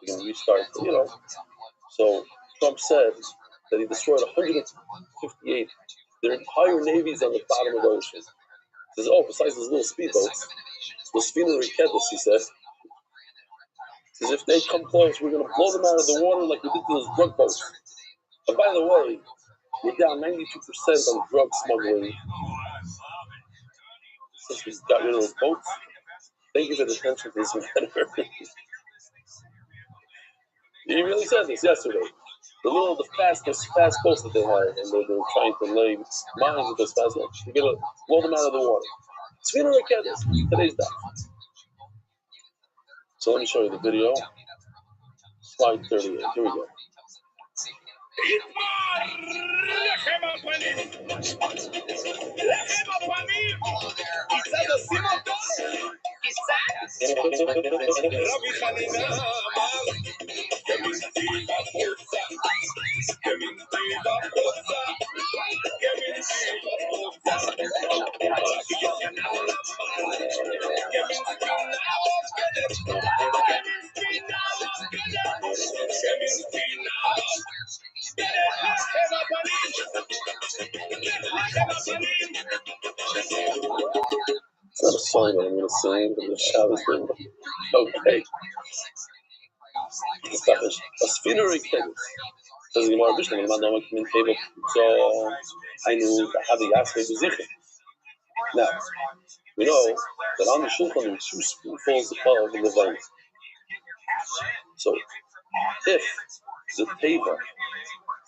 We can restart, So Trump said that he destroyed 158 their entire navies on the bottom of the ocean. He says, besides those little speedboats, those Spina Kedes, he said, says if they come close, we're going to blow them out of the water like we did to those drug boats. And by the way, we're down 92% on drug smuggling since we got rid of those boats. Thank you for the attention to this matter. He really said this yesterday. The fast boats that they had, and they were trying to lay mines with those fast boats. You're going to blow them out of the water. Spina Kedes, today's daf. So let me show you the video. Slide 38. Here we go. It's not a song that I'm going to sing, but the Shabbos thing. Okay. A Spina Kedes. Says the Gemara Mishnah, I'm not coming table. So I knew to have the Yasvei Bezichim. Now, we know that on the Shulchan there are 2 spoonfuls of Levine. So if the table,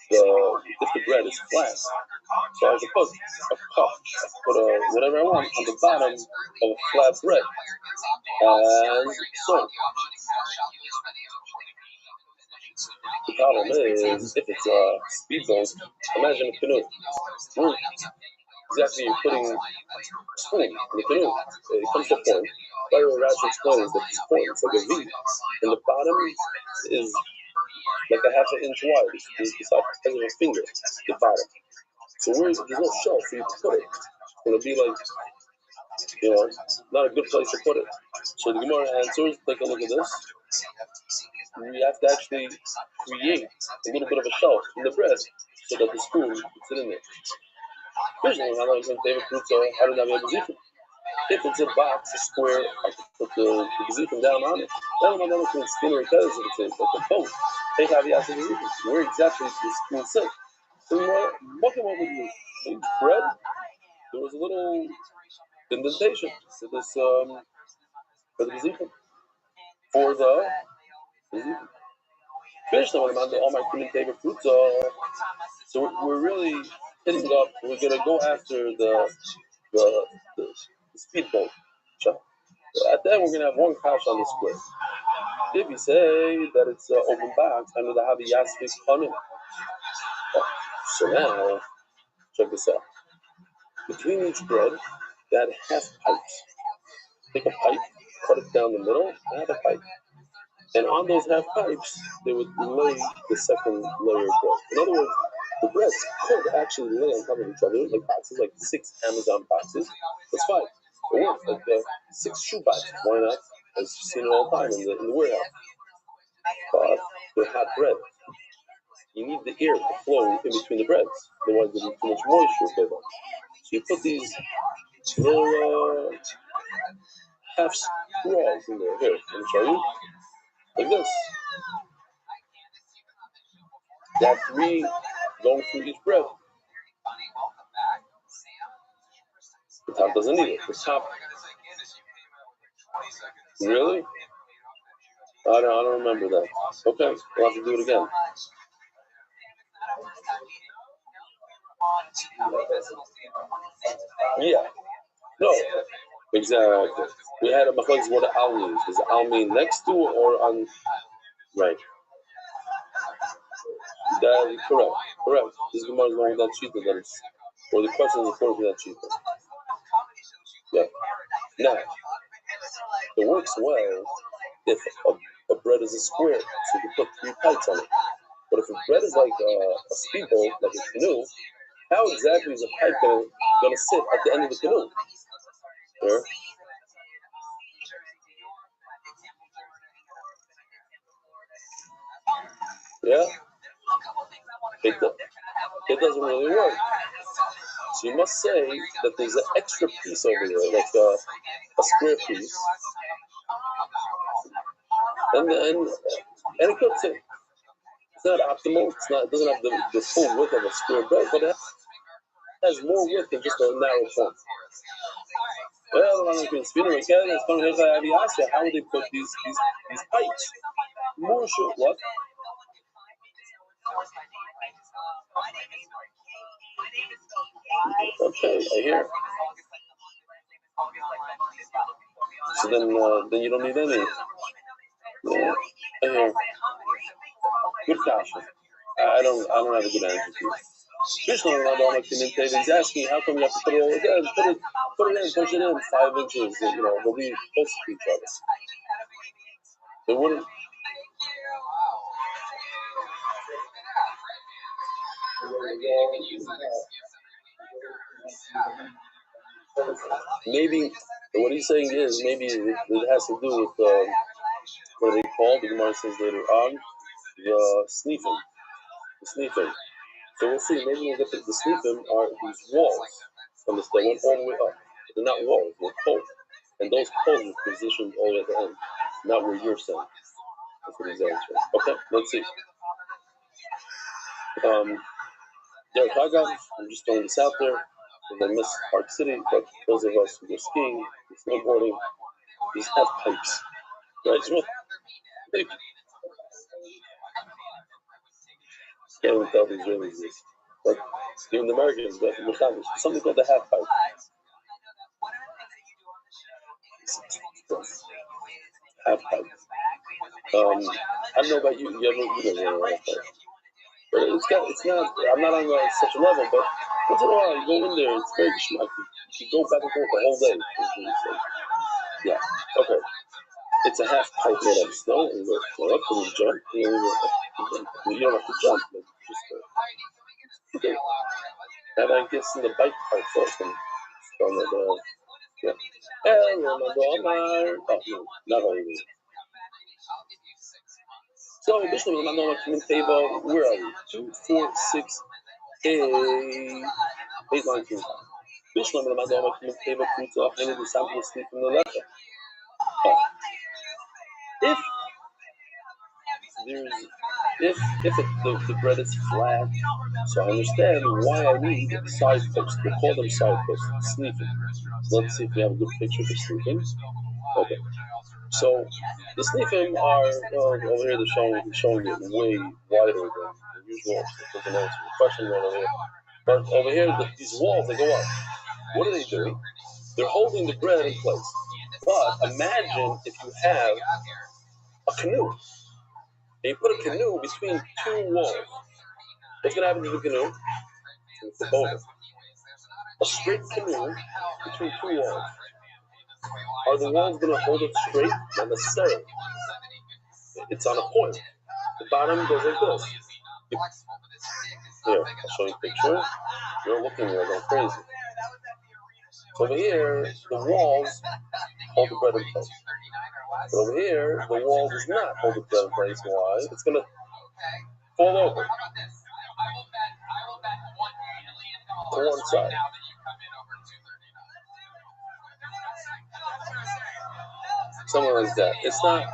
if the bread is flat, so I can put a cup, whatever I want on the bottom of a flat bread, and so the problem is, if it's a speedboat, imagine a canoe. Exactly, you're putting a spoon in the canoe. It comes to a point. Rabbi Rothschild explains that this point, it's like a V, and the bottom is like a half an inch wide. It's the size of a finger, the bottom. So there's no shelf for you to put it. It's going to be like, not a good place to put it. So the Gemara answers, take a look at this. We have to actually create a little bit of a shelf in the bread so that the spoon can sit in there. If it's a box, a square, I can put the bezichem down on it. Then I'm not going to spin or cut if it's like a boat. Where exactly does the spoon sit? So what would you use? Bread? There was a little indentation to this for the bezichem. For the bezichem. Finish them on all my cream favorite fruits. So we're really hitting up. We're gonna go after the speedboat. So at the end, we're gonna have one couch on the square. If you say that it's an open box, I know that have the yasvik coming. So now, check this out. Between each bread, they had half pipes. Take a pipe, cut it down the middle, and have a pipe. And on those half pipes, they would lay the second layer of bread. In other words, the breads could actually lay on top of each other, like boxes, like 6 Amazon boxes. That's fine. It works, like 6 shoe boxes. Why not? As you've seen it all the time in the warehouse. But they're hot bread. You need the air to flow in between the breads. Otherwise, there'll be too much moisture build up. So you put these little half straws in there. Here, let me show you. Like this. They have 3 going through each bread. The top doesn't need it. The top. Really? I don't remember that. Okay, we'll have to do it again. Yeah. No. Exactly. We had a machlokes what the al means. Is the al mean next to or on? Right. That is correct. Correct. This Gemara is going with that cheetah. That is, or the question is according to that cheetah. Yeah. Now, it works well if a bread is a square, so you can put 3 pipes on it. But if a bread is like a speedboat, like a canoe, how exactly is a pipe going to sit at the end of the canoe? There. Yeah? It doesn't really work. So you must say that there's an extra piece over there, like a square piece. And it cuts it. It's not optimal. It doesn't have the full width of a square bread, but it has more width than just a narrow point. Well, it's funny, how would they put these pipes? More short, what? Okay, I hear. So then you don't need any. Yeah, I hear. Good question. I don't have a good answer to you. He's asking how come you have to put it all again? Put it in, push it in 5 inches. They'll be close to each other. They wouldn't. Maybe what he's saying is maybe it has to do with what they call, the Gemara says later on, the sneefing. The sneefing. So we'll see. Maybe we'll get the sneefing are these walls from the step went all the way up. They're not walls, they're poles. And those poles are positioned all the way at the end. Not where you're saying. That's what he's answering. Okay, let's see. Derek Hagav, I'm just throwing this out there because I miss Park City, but those of us who go skiing, snowboarding, these have pipes. Right? Can't even tell these really exist. But even the Americans, something called the half pipe. Half pipe. I don't know about you. You guys know half pipe. But it's not. I'm not on such a level, but once in a while you go in there. It's very schmucky. You go back and forth the whole day. Yeah. Okay. It's a half pipe made of snow, and you go up and you jump. You don't have to jump. Just okay. And I guess in the bike part first, and yeah. Not only. So, Bishlam, I'm not going to table. Where are we? 2, 4, 6, 8, 8, 9, 10. Bishlam, I'm not going to table. I need to sample sleep from the left. If the bread is flat, so I understand why I need side posts. We call them side posts, sneaking. Let's see if we have a good picture for sneaking. Okay. So the sneaking are over here. They're showing it way wider than the usual. So doesn't answer the question right over here. But over here, these walls they go up. What are they doing? They're holding the bread in place. But imagine if you have a canoe. And you put a canoe between 2 walls. What's going to happen to the canoe? It's flip over. A straight canoe between 2 walls. Are the walls going to hold it straight? Not necessarily. It's on a point. The bottom goes like this. Here, I'll show you a picture. You're looking at it, I'm crazy. So over here, the walls hold the bread in place. But over here, the wall does not hold the bread in place. Why? It's going to fall over to one side. something like that. It's not.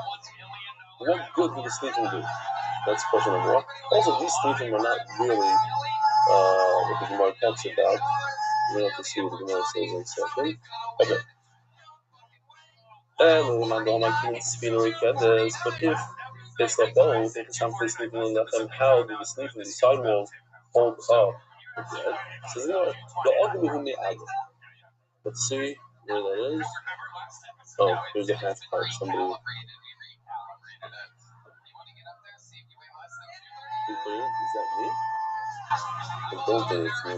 What good do the sneaking do? That's question number one. Also, these sneaking are not really what the Gemara talks about. We have to see what the Gemara says in a second. Okay. But if they step out, they can simply sleep in them. How do the sneaking, the sidewalls hold up? Okay. So the ugly whom they add. Let's see where that is. Oh, here's a half part. Somebody. Is that me? I don't think it's me.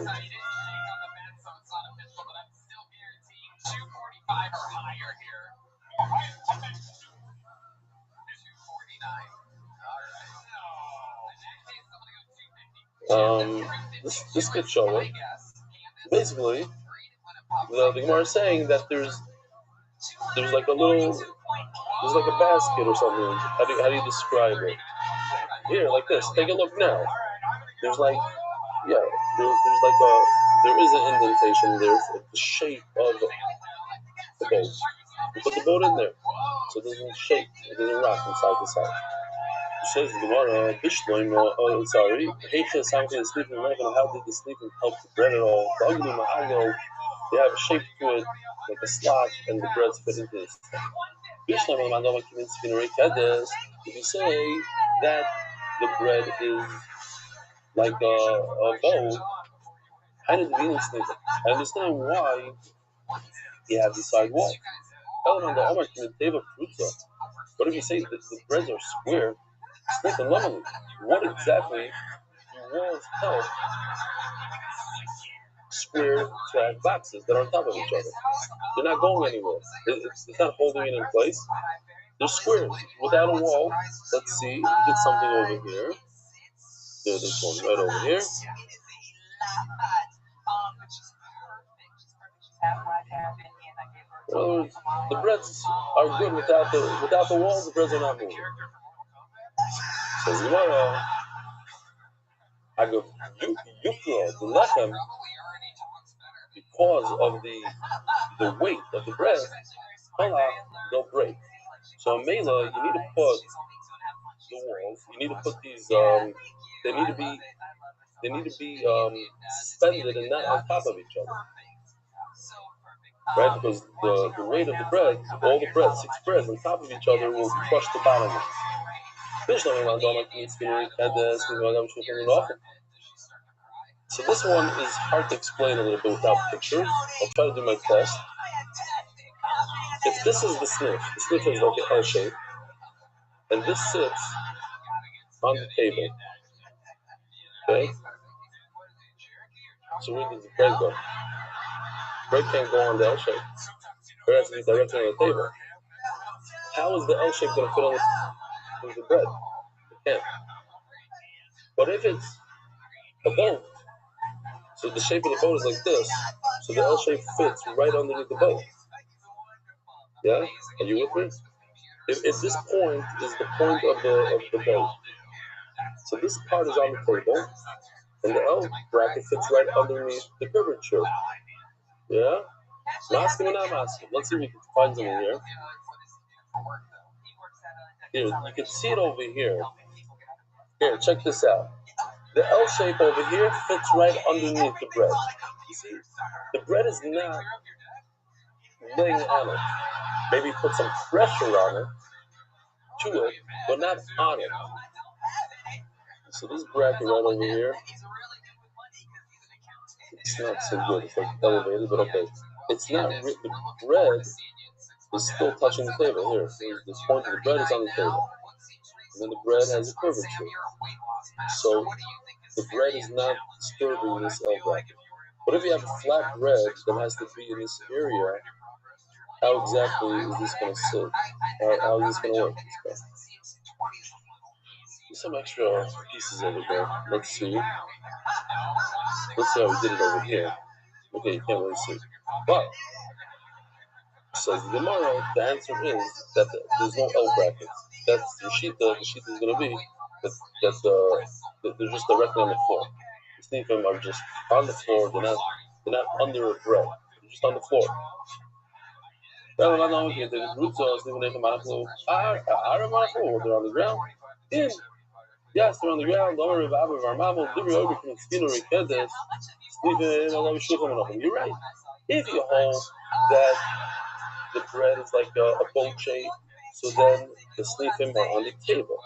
This could show it. Basically, the Gemara is saying that there's like a little, there's like a basket or something. How do you describe it? Here, like this. Take a look now. There's like, yeah, there is an indentation there for the shape of the boat. You put the boat in there, so it doesn't shake, it doesn't rock from side to side. Says the Gemara, sorry, something is sleeping like, and how did the sleeping help the bread at all? They have a shape to it, like a slot, and the bread's fit into this. If you say that the bread is like a bowl, I understand why you have the side wall. But if you say that the breads are square, what exactly do walls help square flat boxes that are on top of each other? They're not going anywhere. It's not holding it in place. They're square without a wall. Let's see. We did something over here. There's this one right over here. Well, the breads are good without the walls. The breads are not moving. So Gemara, I go yukra the lechem, because of the weight of the bread, they'll break. So Mela, you need to put the walls. You need to put these. They need to be suspended and not on top of each other. Right, because the weight of the bread, all the bread, 6 breads on top of each other will crush the bottom one. So this one is hard to explain a little bit without pictures. I'll try to do my best. If this is the sniff is like an L shape, and this sits on the table. Okay? So where does the bread go? Bread can't go on the L shape. Bread has to be directly on the table. How is the L shape going to fit on the bread? It can't. But if it's a boat, so the shape of the boat is like this, so the L shape fits right underneath the boat. Yeah? Are you with me? If this point is the point of the boat, so this part is on the table, and the L bracket fits right underneath the curvature. Yeah? Masking or not masking? Let's see if we can find something here. Here, you can see it over here. Here, check this out. The L shape over here fits right underneath the bread. You see, the bread is not laying on it. Maybe put some pressure on it, to it, but not on it. So this bracket right over here, it's not so good. It's like elevated, but okay. It's not, the bread is still touching the table. Here, the point of the bread is on the table. And then the bread has a curvature. So the bread is not disturbing this L bracket. But if you have a flat bread that has to be in this area, how exactly is this going to sit? How is this going to work? There's some extra pieces over there. Let's see how we did it over here. Okay, you can't really see. But, says the Gemara, the answer is that there's no L brackets. That's the Shita. The Shita is going to be that they're just directly on the floor. The Sneakim are just on the floor. They're not under a bread. They're just on the floor. They're on the ground. Yes, they're on the ground. You're right. If you hold that the bread is like a boat shape, so then the snifim are on the table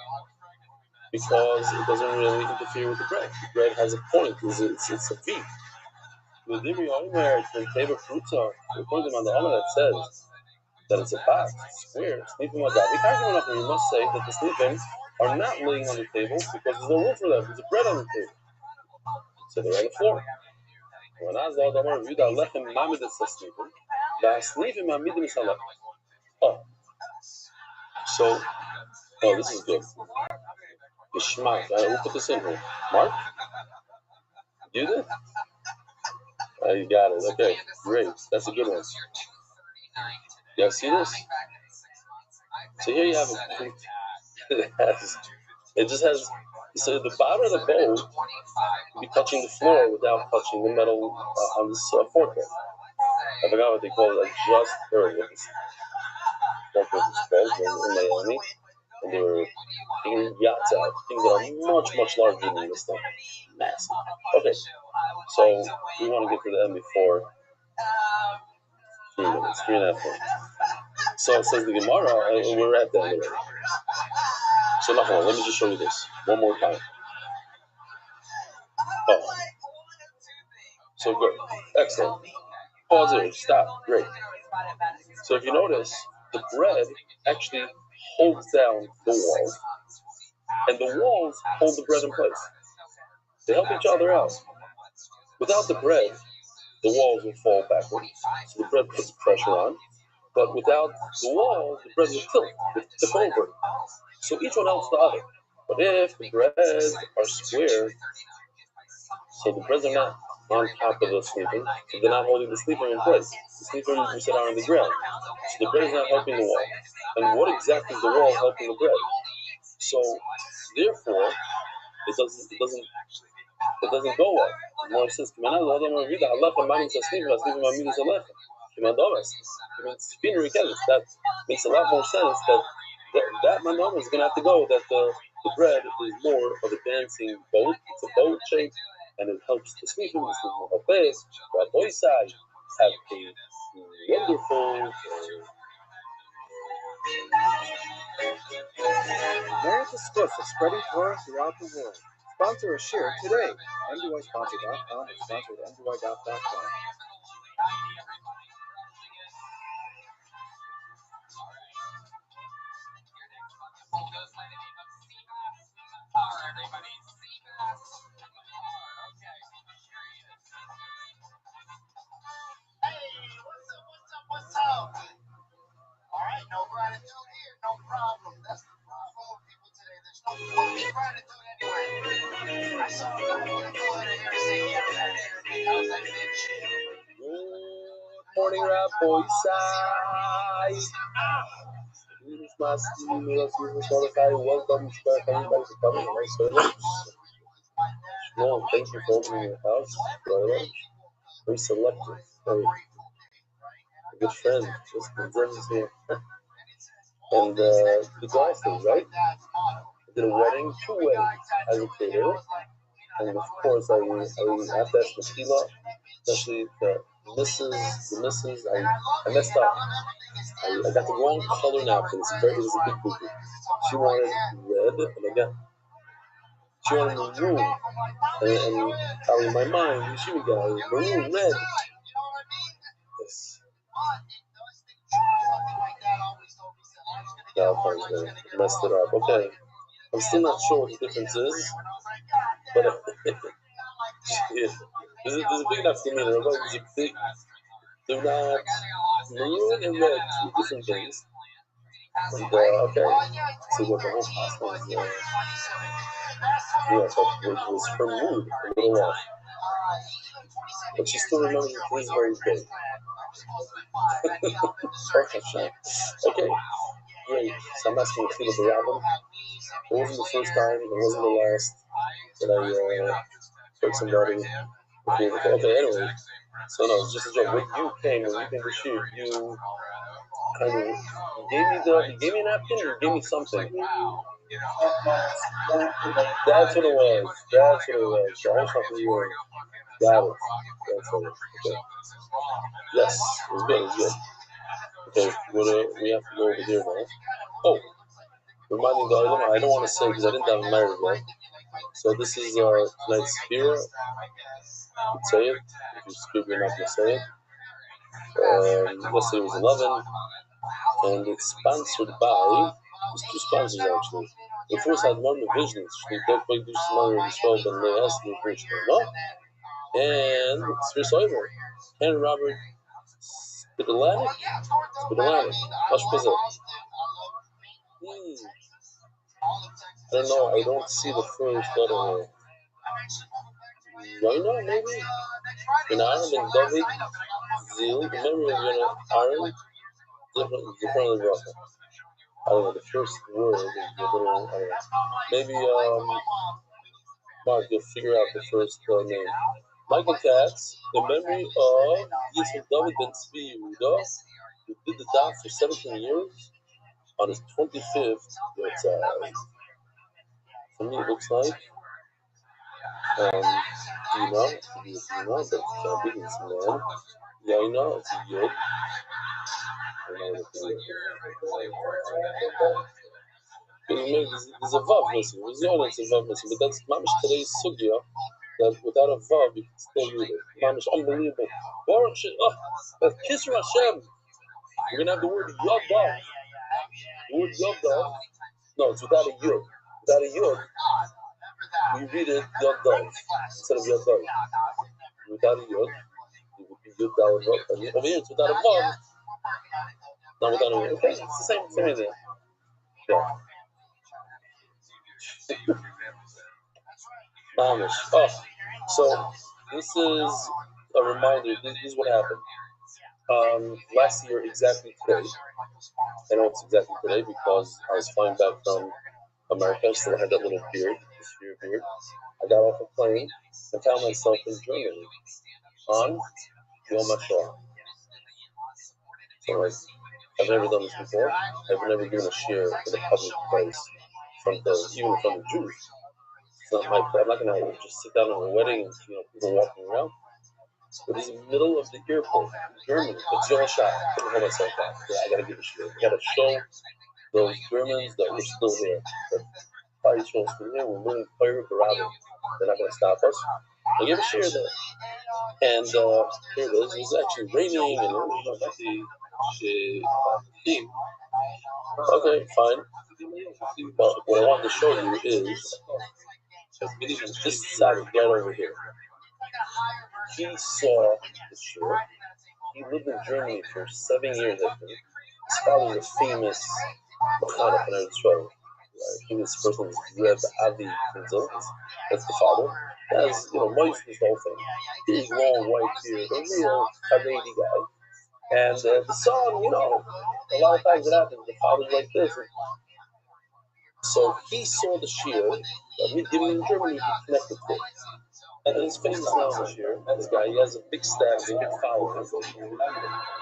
because it doesn't really interfere with the bread. The bread has a point. It's a V. The Dibri Omer from table fruits are according to the Omer that says that it's a box, square, snifim are that. We must say that the snifim are not laying on the table because there's no room for them. There's a bread on the table. So they're on the floor. When I saw the Omer, Yuda Lechem Mamid is snifim. The snifim Mamidim is Halechem. Oh, so, this is good. Geschmack. We'll put this in here. Mark? You did? You got it. Okay, great. That's a good one. You guys see this? So here you have a it just has, so the bottom of the bowl will be touching the floor without touching the metal on this forklift. I forgot what they call it. I just heard what this forklift is called in Miami. And they were taking yachts out, things that are much, much larger than this thing. Massive. Okay, so we want to get to the end before 3 minutes, 3.5 minutes. So it says the Gemara, and we're at the end already. So let me just show you this one more time. Oh. So good. Excellent. Pause there. Stop. Great. So if you notice, the bread actually holds down the walls, and the walls hold the bread in place. They help each other out. Without the bread, the walls will fall backwards, so the bread puts pressure on. But without the walls, the bread will tilt, tip over. So each one helps the other. But if the breads are square, so the breads are not on top of the sleeper, so they're not holding the sleeper in place. The sleeper is set on the ground. So the bread is not helping the wall. And what exactly is the wall helping the bread? So therefore, it doesn't go up. The Gemara says, that makes a lot more sense that manana is going to have to go, that the bread is more of a dancing boat. It's a boat shape, and it helps the sleeping. The sleeping will help this. Rabbi Rothschild have a wonderful Merit the Spliff of spreading Torah throughout the world. Sponsor a share today. MDYsponsor.com and sponsor at MDY.com. What's up? All right, no gratitude here, no problem. That's the problem with people today. There's no fucking gratitude anyway. I saw a guy with a bullet in here and say he had a bad internet. How's that bitch? Good morning, Rabbi Rothschild. Welcome to everybody for coming to my service. No, thank you for opening your house. Very selective. Very a good friend. Just the here. And the golfers, right? I did a wedding, 2 weddings as a caterer. And of course, I have to ask the Sheila, especially the missus, I messed up. I got the wrong color napkin. It was a big boo-boo. She wanted red, and she wanted maroon. And out of my mind, she would get maroon, red. Yes. I messed it up. Okay. I'm still not sure what the difference is, but there's a big enough for me. They're not maroon and red, 2 different things. And, okay, so what the whole pasta is, but it was her mood a little off. But she still remembers it was very big. Okay, great. So I'm asking Philip the album. It wasn't the first time, it wasn't the last that I heard somebody. Okay, anyway. So no, it's just a joke. When you came to shoot, kind of, he gave me a napkin, or he gave me something. That's what it was. That's what it was. The whole stuff was yours. Got it. That's what it was. Okay. Yes, it was good. It was good. Okay, we have to go over here now. Oh, reminding the item, I don't want to say because I didn't have a married yet. So this is tonight's spear. You can say it. If you skip, you're not going to say it. Yesterday was 11, and it's sponsored by, there's two sponsors actually. The first had one divisions, and Swiss Oiver, and Robert Spidolanic. What's it? I don't know, I don't see the first letter here. Right now, maybe? In Ireland, and David, Zil, the memory of your Ireland, differently rough. I don't know, the first word is a little, I don't know. Maybe, Mark, you'll figure out the first name. Michael Katz, the memory of Yitzhak David Ben Tzvi Yehuda, who did the daf for 17 years. On his 25th, it's, for me, it looks like, Dina, but it can't be, it's a man. Yaina, it's a Yud. There's a Vav missing. There's Yaina, it's a Vav missing. But that's Mamish today's Sugya, that without a Vav, you can still read it. Mamish, unbelievable. Baruch Shem, that's Kisra Hashem. We're going to have the word Yadav. The word Yadav, no, it's without a Yud. Without a Yud, we read it Yadav instead of Yadav. Without a Yud, it would be Yud Dal Vav. And over here, it's without a Vav. Not without a Yud. Okay, it's the same idea. Yeah. Mamish. Oh, so this is a reminder. This is what happened. Last year, exactly today. I know it's exactly today because I was flying back from America. I still had that little beard, this beard. I got off a plane and found myself in Germany on Yom HaShoah. So, like, I've never done this before. I've never given a share in a public place, even from the Jews. It's not my place. I'm not going to just sit down at a wedding and people walking around. But it's in the middle of the airport in Germany. It's Yom HaShoah. I couldn't hold myself back. Yeah, I got to give a share. I got to show those Germans that we're still here. That Body shows from here. We're moving forward to Rabbi. They're not going to stop us. I give a share there. And here it is. It's actually raining and not the okay, fine. But what I want to show you is this side right over here. He saw the shirt. He lived in Germany for 7 years, I think. His father was a famous mechanic in Israel. He was first name was Reb Avi Kinzel. That's the father. That's, most of this whole thing. Big, long, white beard, a real Haredi guy. And the son, a lot of times it happens. The father's like this. So he saw the shear, given in Germany, he connected to it. And he's famous now this year. This guy, he has a big staff, a big following. This is coming up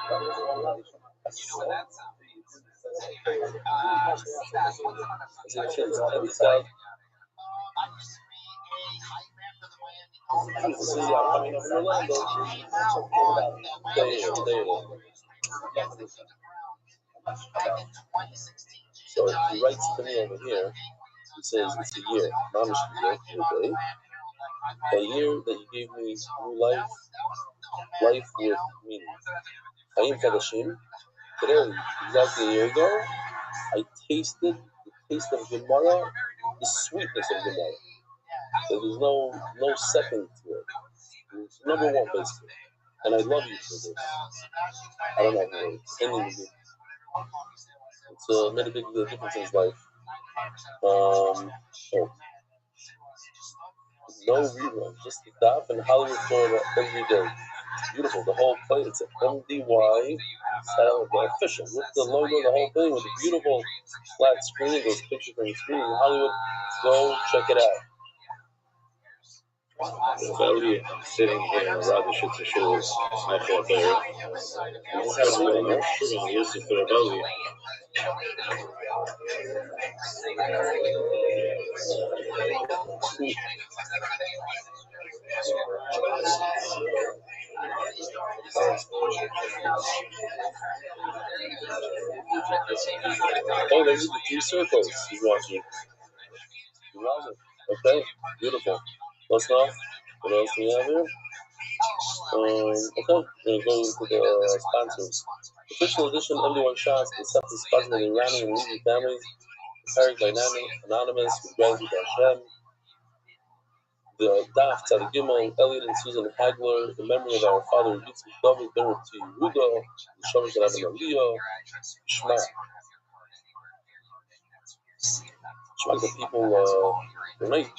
from Orlando. So he writes to me over here. He says, it's a year. Mamish year, day. A year that you gave me new life with meaning. Chaim Chadashim. Today, exactly a year ago, I tasted the taste of Gemara, the sweetness of Gemara. There was no second to it. It was number one, basically. And I love you for this. I don't know how it's ending with you. It's made a big difference in his life. No rerun, just the daf in Hollywood, Florida every day. It's beautiful. The whole play, it's an MDY style, the official, with the logo, the whole thing, with the beautiful flat screen, those pictures on the screen in Hollywood. Go check it out. Belly sitting here in a rather shit to show I feel better. We just had a little more sugar and used it for the belly. Oh, those are the 3 circles he's watching. You love it. Okay, beautiful. What's now? What else do we have here? Okay, we're going to go into the sponsors. Official edition MD1 shots, accepted sponsored by the Iranian and Levy families, prepared by Anonymous, with gratitude to Hashem. The Daf, Tzadik Gimel, Elliot and Susan Hagler, in memory of our father Yitzchak David Ben to Yehuda, the Shomer Shel Rabbi Aliyah, Shema. Shema, the people donate.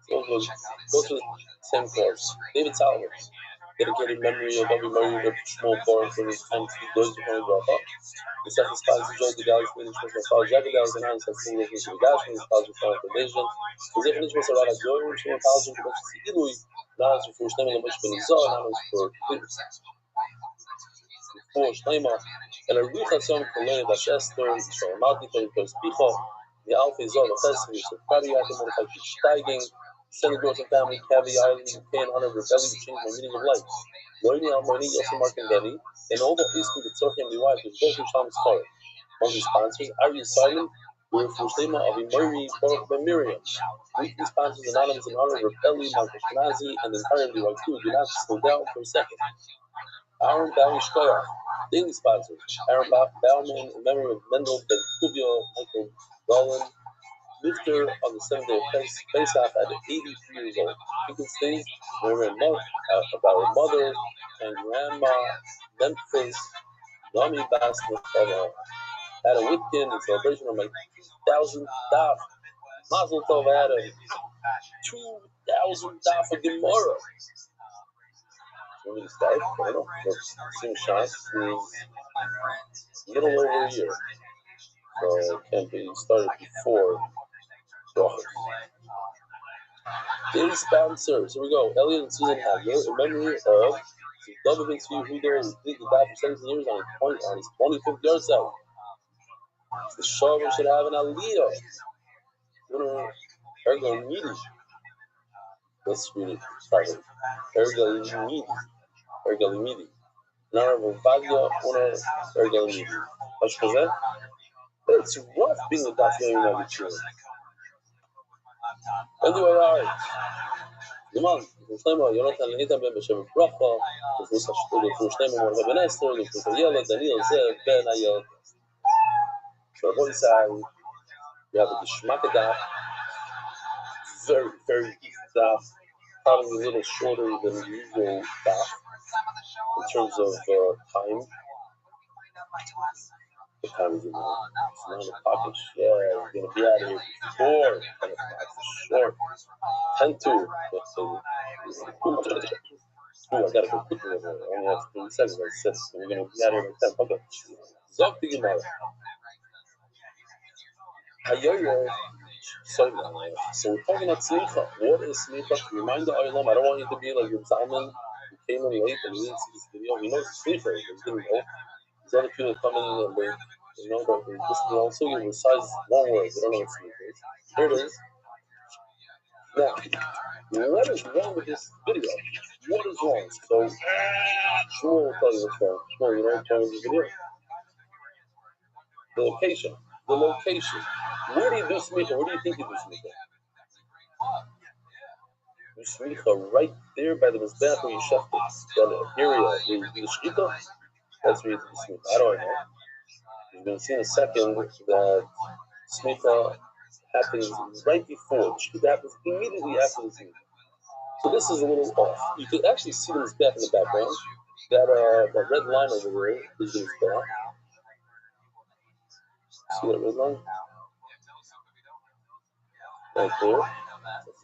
Go to the same cause. David Salomon, dedicated memory of Rabbi Mari Reb Shmuel Bar for his time to be those who find Bracha. The second sponsor, Joel the Galaxy, the International College, Jagged Galaxy, and Hans, that's the Nation of the Gash, and the College of Foundation. The Zephyr Nishmas are Rada Joy, which one college of the Ilui, now is for Shnei Lamush Ben Izah, now is for Shnei and a Rucha Sion Kolei Bashester, Shal Malki, Toritos Picha, the Alpha Izah, the Chesed, the Kadiak, and Mordechai Steiging, Send the Growth and Family, Cavi Island, UK, and Honor Rebellion to change my meaning of life. Moini Al-Moini, Yosef Mark and Benny, and all the Eastern Tzorchi and the wife, which both in Shalom's Torah. One of the sponsors, Ari Simon, were for Shlema of Imori, Baruch Ben Miriam. Weekly sponsors, Anonymous in honor of Rebelli, Mark Ashkenazi, and the entire MD1 crew. Do not slow down for a second. Aaron Bauman Shkoyach, daily sponsors, Aaron Bauman, in memory of Mendel Ben Kuvio, Michael Golan, Lifter on the 7th day of Pesach at 83 years old. People things about her mother and grandma, Memphis, Nami Basma, Adam Whitkin in celebration of my 2,000th daf. Mazel Tov, Adam. 2,000 daf of Gemara. When we start, I don't know. Seeing shots is a little over a year. So it can't be started before Brachos. Daily sponsors. Here we go. Elliot and Susan Hagler, in memory of David Tzvi Hudo, who did the daf for 17 years on his 25th yard sale. The Shomer should have an aliyah. Ergolimidi. Let's read it. Ergolimidi. Honorable Badia, honor Ergolimidi. It's rough being a daf name of each year. Anyway, all right. Come Shlema, Yonatan Leitan Ben B'Shem Bracha, the Shlema Mordechai Ben Esther, the Yelad, Daniel Zev Ben Ayel. So Rabbi Rothschild, we have a Geshmak daf, very, very easy daf, probably a little shorter than the usual daf in terms of time. The time is in there. It's 9 o'clock. Yeah, we're going to be out of here before 10 o'clock for sure. 10 to. I gotta go quickly over there. I only have 30 seconds. I said we're going to be out of here at 10. Okay. Zog the Gemara. So we're talking about smicha. What is smicha? To remind the Olam, I don't want you to be like your Zalman who came in late and he didn't see this video. He knows it's smicha. He didn't know. There's other people that come in and they know that they just also you recite one word. They don't know what smicha is. Here it is. Now, what is wrong with this video? What is wrong? So, Shmuel will tell you what's wrong. Shmuel, you know what's wrong with this video? The location. The location. Where do you do smicha? Where do you think you do smicha? Do smicha right there by the mizbeach where you shechted. That area where you do the shechita. That's where you do the smicha. How do I know? You're going to see in a second that smicha happens right before. The shechita happens immediately after the smicha. So this is a little off. You could actually see the mizbeach in the background. That red line over there is the mizbeach. See that red line? Right there. So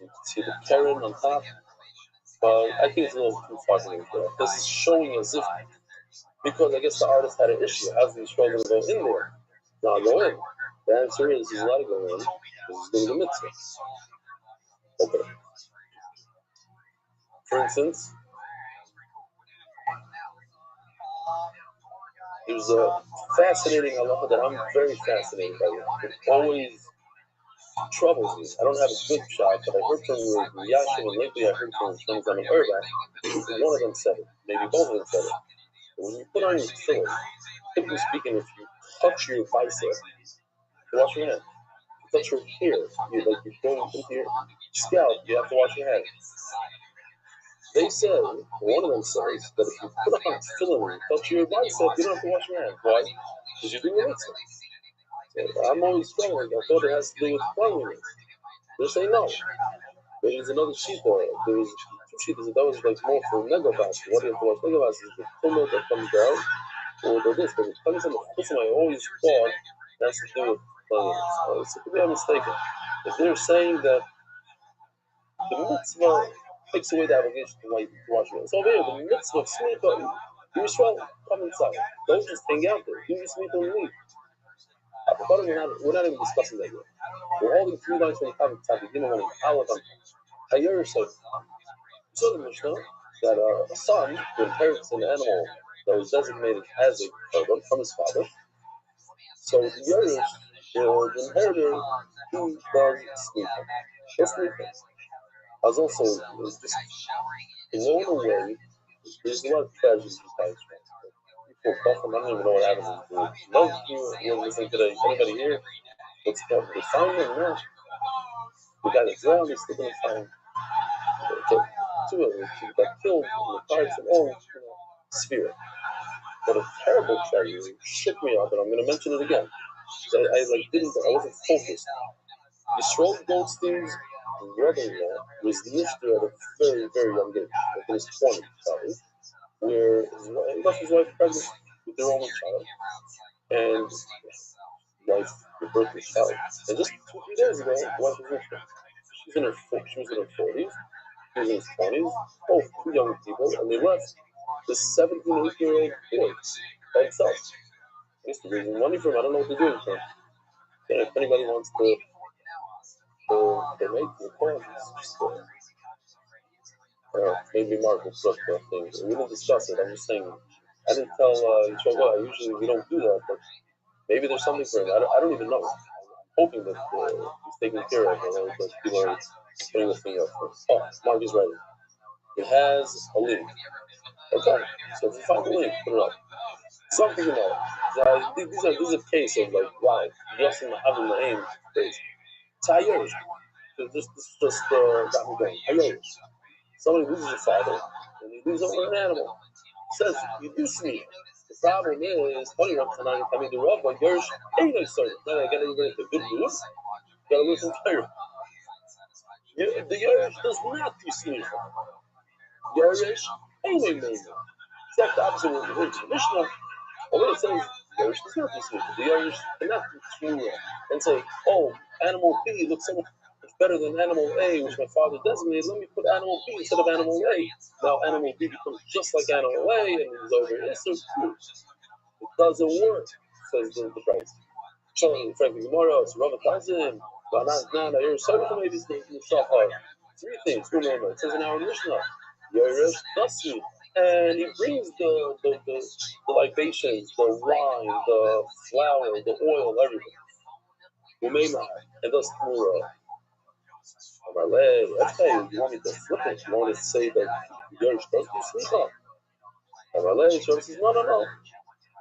you can see the Karen on top. But I think it's a little too far to go there. This is showing as if, because I guess the artist had an issue. How's the Yisrael going to go in there? Now go in. The answer is he's allowed to go in. This is doing the mitzvah. Okay. For instance, there's a fascinating halacha that I'm very fascinated by. It always troubles me. I don't have a good shot, but I heard from Yashin, and lately I heard from Shlomo Erbach. One of them said it. Maybe both of them said it. But when you put on your tefillin, typically speaking, if you touch your bicep, you wash your hand. If you touch your hair, you go into your scalp, you have to wash your hands. They say, one of them says, that if you put on tefillin and touch your bicep, you don't have to wash your hands. Why? Because you're doing a mitzvah. So I'm always struggling. I thought it has to do with cleanliness. They say no. There's another sheet there. There's two sheets that was like more for megabas. What do you have to watch megabas? Is the tumor that comes down, or this. But it comes in the person, I always thought that's to do with cleanliness. So could be mistaken. If they're saying that the mitzvah takes away the obligation to wash your hands. So over here, the mitzvah of smicha, you Yisrael, come inside. Don't just hang out there. Do your smicha and leave. We're not even discussing that yet. We're holding 3 lines from the Tavik Tavik, you know, on Aleph on Hayir Sod. So the Mishnah that a son who inherits an animal that was designated as a korban from his father. So the Yerush, the inheritor, he does smicha. That's smicha. I was also just blown away. There's a lot of tragedies besides people coughing. I don't even know what happened. No, you're listening today. Anybody here? What's called the fireman now? The guy that drowned is still in the fire. Two of them got killed in the car. It's an old sphere. But a terrible tragedy shook me up, and I'm going to mention it again. So I wasn't focused. Yisrael Goldstein's brother-in-law was nifter at a very, very young age, like in his 20s, probably, where he left his wife pregnant with their only child, and his wife gave birth to a child. And just 2-3 days ago, the wife was nifter. She was in her 40s, he was in his 20s, both two young people, and they left this 17, 18-year-old boy by himself. I used to raise money for him. I don't know what to do for him. And if anybody wants to donate to the cause, maybe Mark will flip that thing. We didn't discuss it. I'm just saying. I didn't tell Yishoga. Usually we don't do that, but maybe there's something for him. I don't even know. I'm hoping that he's taken care of. That people are putting this thing up. Oh, Mark is ready. It has a link. Okay, so if you find the link, put it up. Something about it. This is a case of like, wow, yes, and having the aim case. It's Hayerish. This just got me going. Hayerish. Somebody loses a father, and he loses over an animal. Says, you do see. The problem is, funny enough, tonight coming to Rav, like Yerush, ain't no certain. Then I got to get the good news. Got to listen to Yerush. The Yerush does not do smicha. Yerush ain't no name. Exact the opposite of the Mishnah. Although it says Yerush does not do smicha. The Yerush cannot do smicha and say, oh, animal B looks so much better than animal A, which my father designated. Let me put animal B instead of animal A. Now animal B becomes just like animal A, and it's over. It's so true. It doesn't work, says the price. So, frankly, Gemara, it's Rav Tazim, Banana, you're so maybe it's yourself out. 3 things. Remember, it says in our Mishnah, Yerush Dasi, and he brings the libations, the wine, the flour, the oil, everything. Umema, and thus Mura. That's why you want me to flip it. You want me to say that Yerush does do smicha. Amalei says, no.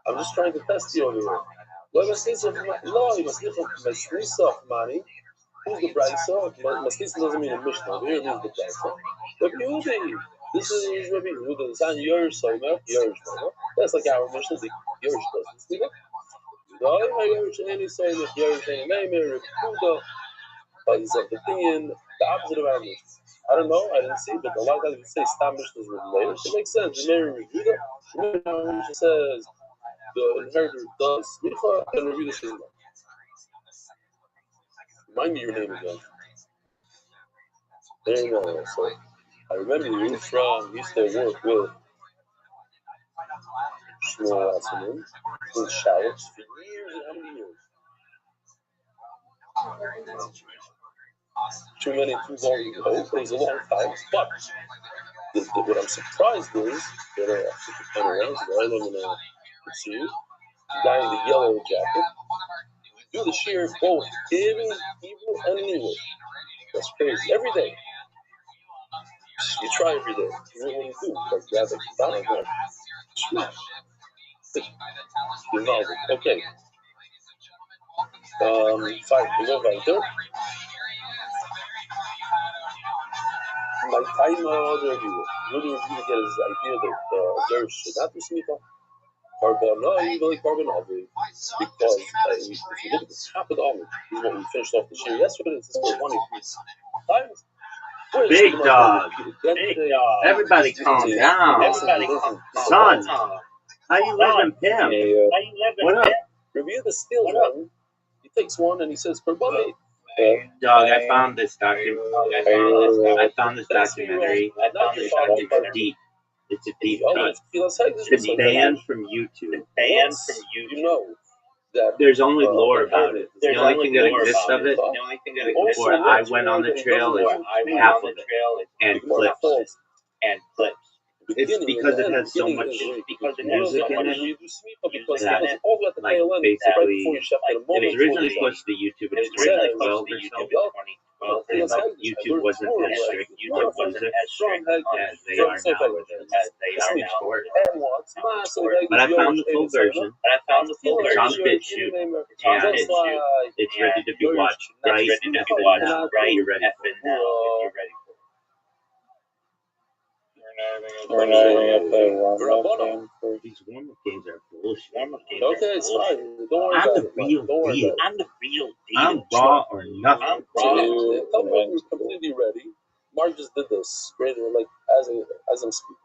I'm just trying to test you over here. No, you must listen of money. Who's the brisa? Maslisa doesn't mean a Mishnah. Over here means the brisa. Rabbi Yehuda. This is Rabbi Yehuda. It's on Yerush Somer. That's like our Mishnah. The Yerush doesn't speak. Yerush any Somer. Yerush any Meimer. Rabbi Yehuda. But he's of the opinion, the opposite of our Mishnah. I don't know. I didn't see, but a lot of times we say Stam Mishnahs with layers. It makes sense. The Yehuda says the inheritor does smicha, and Rabbi Yehuda says no. Remind me your name again. There you go. So I remember you from, you used to work with Shmuel Assanim in Showers for years and how many years? Too many, too long ago. It was a long time. But what I'm surprised is that I actually turn around, so I don't know see you. The guy in the yellow jacket. Do the shear both in Hebrew and in English. That's crazy. Every day. You try every day. What do you do? Like grab a katana and go. Okay. Fine. We go weiter. My time review. Really review to get his idea that there should not be smicha. Carbon, no, you really carbon obviously. Because if you look at the top of the almond, this is what we finished off the year yesterday. This is for 23 times. Big dog. Everybody calm down. Son, how you living, Pim? What up? Review the steel one. He takes one and he says, "Carbon." Dog, I found this documentary. I found this documentary. It's deep. It's a deep cut. It's banned from YouTube. You know that there's only lore about it. The only thing that exists of it, before I went on the trail, is half of it and clips. It's because it has so much music in it that, like, basically, it was originally supposed to be YouTube in 2012 or so, and, like, YouTube wasn't as strict on music as they are now with the short. But I found the full version. It's on BitChute, and it's ready to be watched right effing now if you're ready for it. We're not even at the warm-up game. These warm-up games are bullshit. Okay, it's fine. Don't worry I'm about the it. real deal. I'm the real deal. I'm raw or nothing. Tell me when you're completely ready. Mark just did this. Great, like as I'm speaking.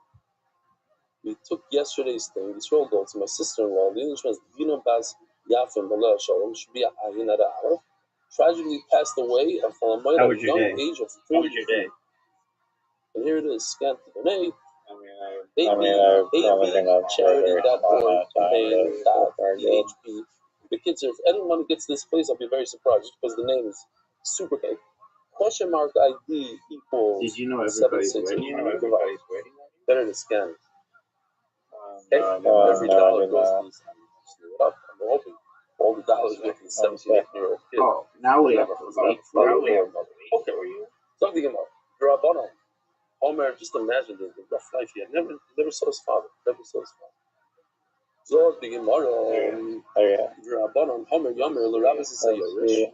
We took yesterday's thing. This rolled out to my sister-in-law. The English was Dina Baz Yafim Malay Shalom. Should be a Ahinada Arab. Tragically passed away at a young age of 43. And here it is, scanned to the name. Charity.org campaign .php. The kids, if anyone gets this place, I'll be very surprised because the name is super cake. Question mark ID equals. Did you know everybody's waiting? Better to scan it. Every dollar goes to this. I'm hoping all the dollars go to the 17-year-old kid. Oh, now we have a okay, something about Rabbanon. Homer, just imagine the rough life he had. Never saw his father. So the Gemara, Rabbanon, Homer, Yomer, the rabbis is a Yorish.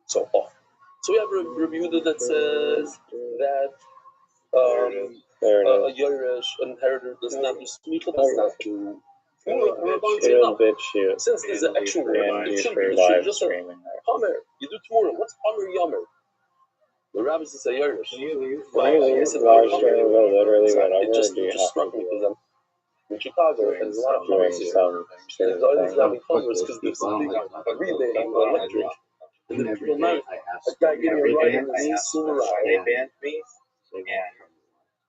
So we have a review that says that a Yorish inheritor does not do smicha, does not do. Since there's an actual word, it should be just a Homer. You do Tmura. What's Homer Yomer? The rabbis is a Yorish. It just struck me because I'm in Chicago and there's a lot of Homers here. And it's always having Homers because there's a big relay on electric. And then people know a guy gave me a ride in his Silverado.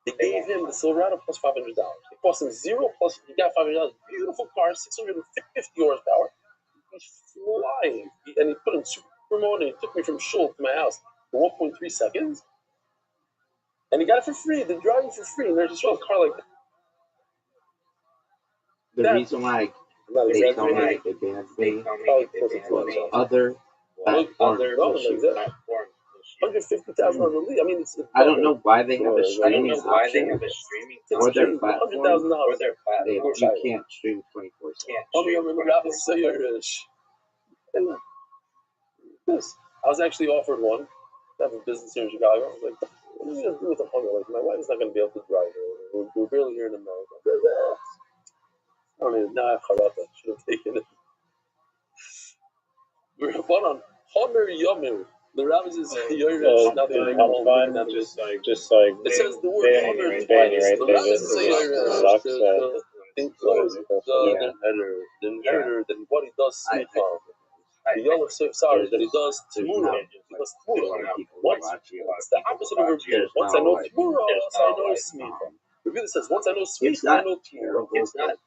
They gave him the Silverado plus $500. It cost him $0 plus he got $500. Beautiful car, 650 horsepower. He's flying. And he put in super mode and he took me from shul to my house. 1.3 seconds, and he got it for free. They're driving for free, and they're just a car like that. The reason why they tell me they banned me was other platforms. $150,000 on the lead. I mean, it's I don't know why they have a streaming option or their platform. You can't stream 24/7. I was actually offered one. I have a business here in Chicago. I was like, what are you going to do with a Honda? Like, my wife is not going to be able to drive her. We're barely here in America. I don't even know. I should have taken it. We're on Homer Yomir. The rabbis is Yorish. Not the fun. Just like it says the word Homer twice. The rabbis is Yorish. The inheritor, that what he does, the Yom sorry, that he does Tmura. He does Tmura. It's the opposite of review. Once I know Tmura, I know Smicha. Review says, once I know Smicha, I know Tmura. It's not.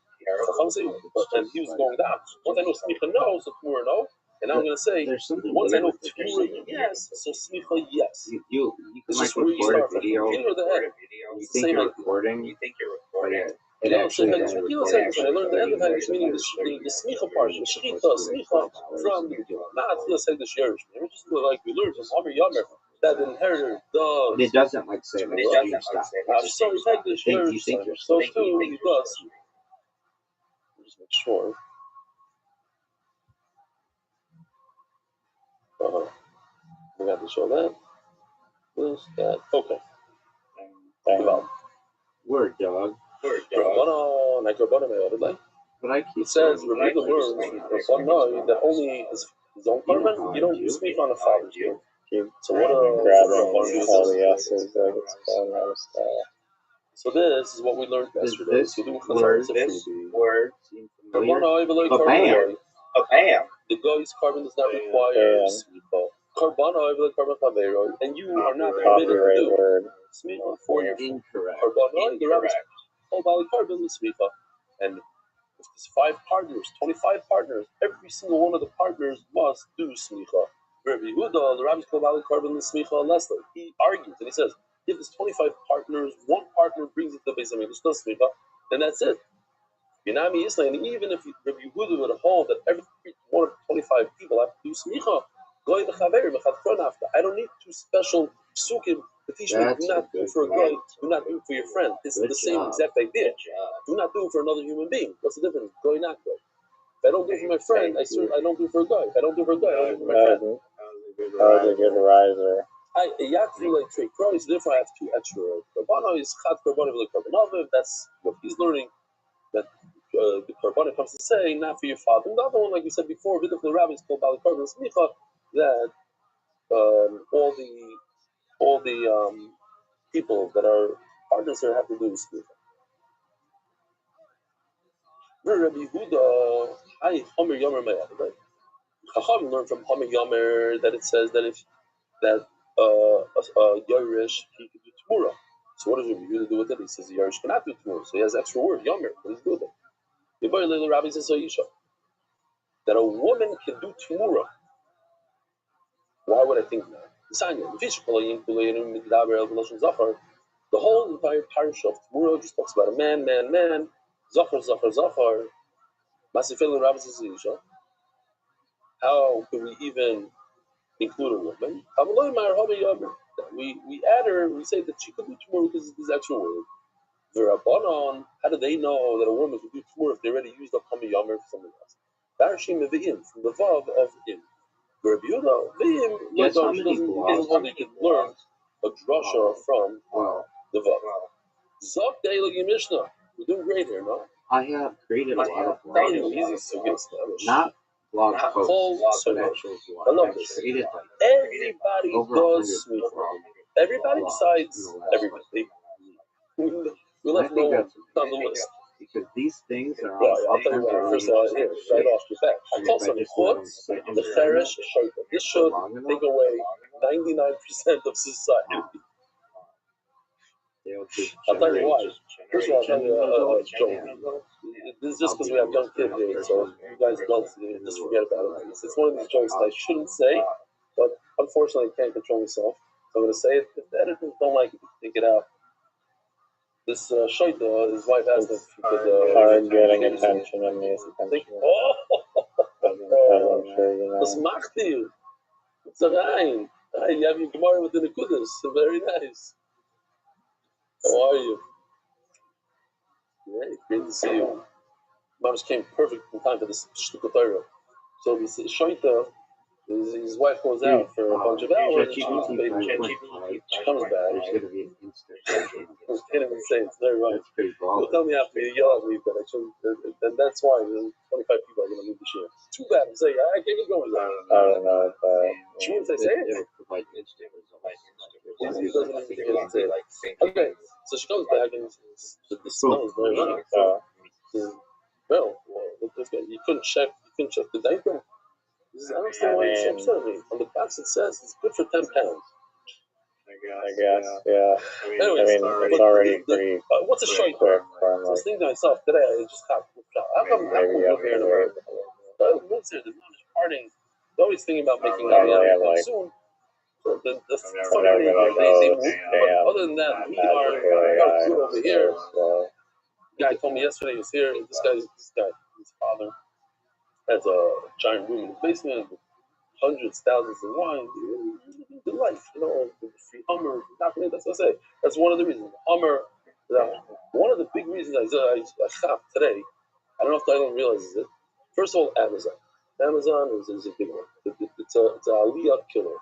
And he was going down. Once I know Smicha, no, so Tmura, no. And now I'm going to say, There's something once I know weird with the Tmura, yes, so Smicha, yes. You It's can just like where you record a start from, the video. beginning or the end. You It's the think same you're idea. recording, but it No, so actually Haggadah only Shmikila recorded says, when I learned the end of Haggadah, meaning the Smicha part, the Shechita, Smicha, from the beginning. Not Tfilas Haggadah Yerush. Remember, just like we learned from Amr Yomer, that the inheritor does. But it doesn't like say like you stop. I'm sorry, Haggadah Yerush. So too, he does. Just make sure. We got to show that. This, that. Okay. Well, Word dog. But I keep it says, Rabbi learns that only his own carbon, you don't speak on the father's name. So what grabbing all the S's like it's falling out of style. So this is what we learned yesterday. This word seems familiar. Bam! The guy's carbon does not require smicha. Karbana over the carbon chavero, and you are not permitted to do smicha for your incorrect. Karbana, the rabbis called by the carbon the smicha. And if there's 5 partners, 25 partners, every single one of the partners must do smicha. Rabbi Yehuda, the rabbis called by the carbon the smicha leslie. He argues and he says, if there's 25 partners, one partner brings it to the base of English, does smicha, then that's it. Binami Islam, even if Rabbi Yehuda would hold that every one of 25 people have to do smicha, I don't need 2 special psukim to teach me do not do for a guy, do not do for your friend. It's the same exact idea. Do not do it for another human being. What's the difference? Guy, not guy. If I don't do it for my friend, I don't do it for a guy. If I don't do it for a guy, I don't do it for my friend. That was a good riser. I Yakri like trade Christ, therefore I have 2 extra. Karbana is Chat Karbana with Karbanaviv. That's what he's learning. That the Karbana comes to say, not for your father. And the other one, like we said before, Vidaf the rabbis called Bali Karbana Smicha, that all the people that are partners here have to do Smicha. Rabbi Yehuda, I Homer Yomer Mayad, right? Chacham learned from Homer Yomer that it says that if that Yorish he could do Tmura. So what does Rabbi Yehuda do with it? He says Yorish cannot do Tmura. So he has extra word, Yomer. What does he do with it? The Rabbi says that a woman can do Tmura. Why would I think that? The whole entire parish of Tmura just talks about a man, Zachar, Zachar, Zachar. Masifel Rabbi says how could we even include a woman? We add her, we say that she could do Tmura because of this actual word. The Rabbanon, how do they know that a woman could do Tmura if they already used up Hami Yomer for something else? Darshim V'im, from the Vav of Im. The Rabbi Yehuda, V'im, he doesn't only can learn a drasha from the Vav. Zok De'ilag Mishnah. We're doing great here, no? I have created a lot of blogs. Not blog posts, but actual blogs. I love this. Everybody does smicha. Everybody besides everybody. We left no one on the list. Because these things are I'll tell you what. First of all, here, right off the bat, I call some chutz the cheresh shayta. This should take away 99% of society. I'll tell you why. First of all, I'll tell you a joke. This is just because we have young kids here, so you guys don't just forget about it. It's one of these jokes that I shouldn't say, but unfortunately I can't control myself. So I'm going to say it. If the editors don't like it, take it out. This Shaita, his wife asked if he could... hard getting attention and the attention. I'm sure you know. Was macht you? It's a rein. You have your Gemara with the Nekudas. Very nice. How are you? Great, great to see you. Mama's came perfect in time for this Shtukot Torah. So this Shaita, his wife goes out for a bunch of hours. She comes back. I can't even say it's very right. You'll tell me after you yell at me, but and that's why 25 people are going to leave the year. Too bad. I'm saying I can't get going. I don't know if she wouldn't say it. Okay, so she comes back and the smell is very right. Well, you couldn't check the diaper. I don't understand why you're so upset at me. On the box it says it's good for 10 pounds. I guess, yeah. Anyways, it's already pretty what's a shayta? quick. I was thinking to myself today, I just got how come maybe we're here in America? What's here? There's not much partying. always thinking about making Aliyah soon. So the funny they move. But other than that, we are good over here. The guy told me yesterday he was here. This guy, his father has a giant room in the basement with hundreds, thousands of wine. The life, the free Hummer. That's what I say. That's one of the reasons. Hummer. One of the big reasons I shop today. I don't know if I don't realize it. First of all, Amazon. Amazon is a big one. It's a Aliyah killer.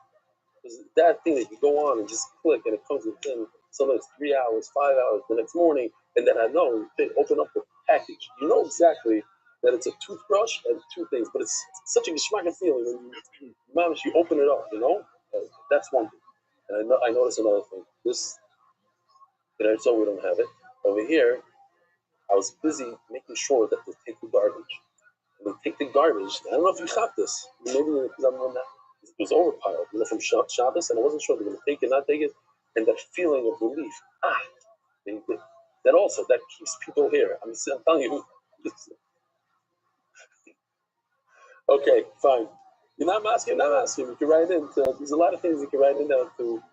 It's that thing that you go on and just click and it comes within sometimes 3 hours, 5 hours the next morning, and then I know they open up the package. You know exactly that it's a toothbrush and two things, but it's such a geschmack feeling when you open it up. That's one thing. And I noticed another thing. This, so we don't have it over here. I was busy making sure that they take the garbage. And they take the garbage. I don't know if you caught this. Maybe because I'm on that. It was overpiled, from Shabbos, and I wasn't sure they were going to take it, not take it. And that feeling of relief. That keeps people here. I'm telling you. Okay, fine. You're not asking. You can write in. There's a lot of things you can write in there to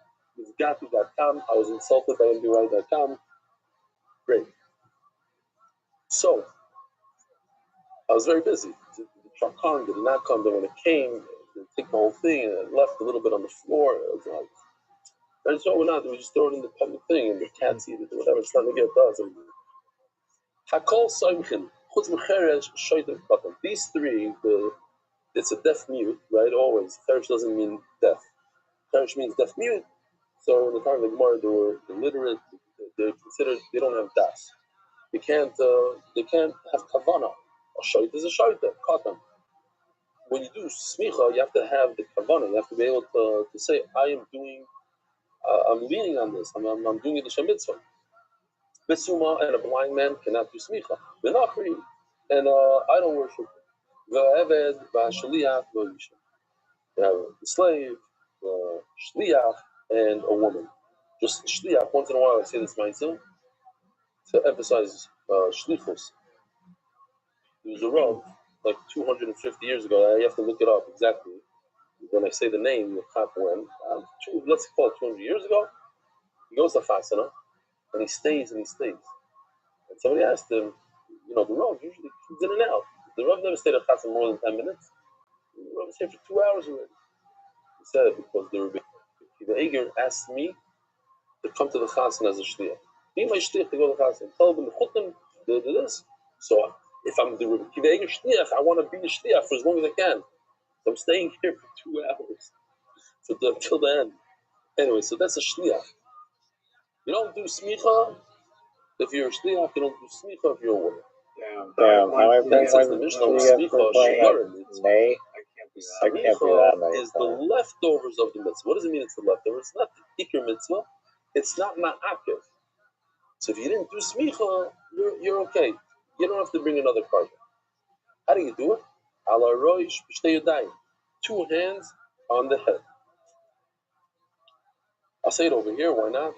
Gati.com. I was insulted by MDY.com. Great. So, I was very busy. The truck come, did not come. Then when it came, they took the whole thing and it left a little bit on the floor. It was like, and so we're not. We just throw it in the public thing and the cats eat it or whatever. It's not to get us. Hakol Soimchin, Chutz Mecheresh, Shoytev Katan. These three, it's a deaf mute, right? Always. Cheresh doesn't mean deaf. Cheresh means deaf mute. So in the time of the Gemara, they were illiterate. They're considered. They don't have das. They can't have kavana. A shoyt is a shoyt, katan. When you do smicha, you have to have the kavana. You have to be able to say, I'm leaning on this. I'm doing it the Shem Mitzvah. Besuma and a blind man cannot do smicha. V'nachri and idol worship. V'eved v'shliach v'yisha. You have the slave, the shliach, and a woman. Just shliach. Once in a while, I say this myself to emphasize shlichus. There was a Rav like 250 years ago. I have to look it up exactly. When I say the name, when let's call it 200 years ago, he goes to Chasana and he stays. And somebody asked him, the Rav usually comes in and out. The Rav never stayed at Chasana more than 10 minutes. The Rav was here for 2 hours already. He said, because the Rabbi Eger asked me to come to the Chasana as a shliach. Be my shliach to go to the Chasana. Tell them the chutim, this. So if I'm the Rabbi Eger shliach, I want to be a shliach for as long as I can. So I'm staying here for 2 hours till the end. Anyway, so that's a shliach. You don't do smicha if you're a shliach. You don't do smicha if you're a woman. That's the Mishnah of smicha shigarim. I can't do that. Is the leftovers of the mitzvah. What does it mean? It's the leftovers. It's not the ikr mitzvah. It's not ma'akev. So if you didn't do smicha, you're okay. You don't have to bring another carbon. How do you do it? Ala roish b'shtei yadayim. 2 hands on the head. I'll say it over here. Why not?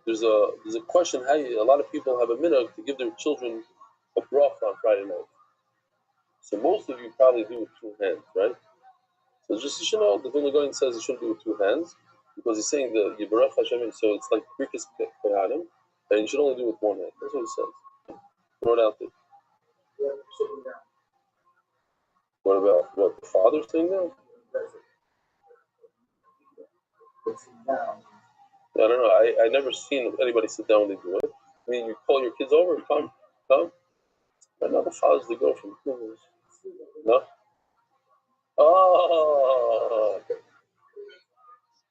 There's a question. A lot of people have a minhag to give their children a bracha on Friday night. So most of you probably do with 2 hands, right? So just you should know, the Vilna Gaon says you shouldn't do it with 2 hands because he's saying the Yibarach Hashem. So it's like Krikas Pehadim, and you should only do it with 1 hand. That's what he says. Throw it out there. What about the father's thing now? I don't know. I never seen anybody sit down when they do it. I mean, you call your kids over, come. But now the father's the girlfriend. No? Oh,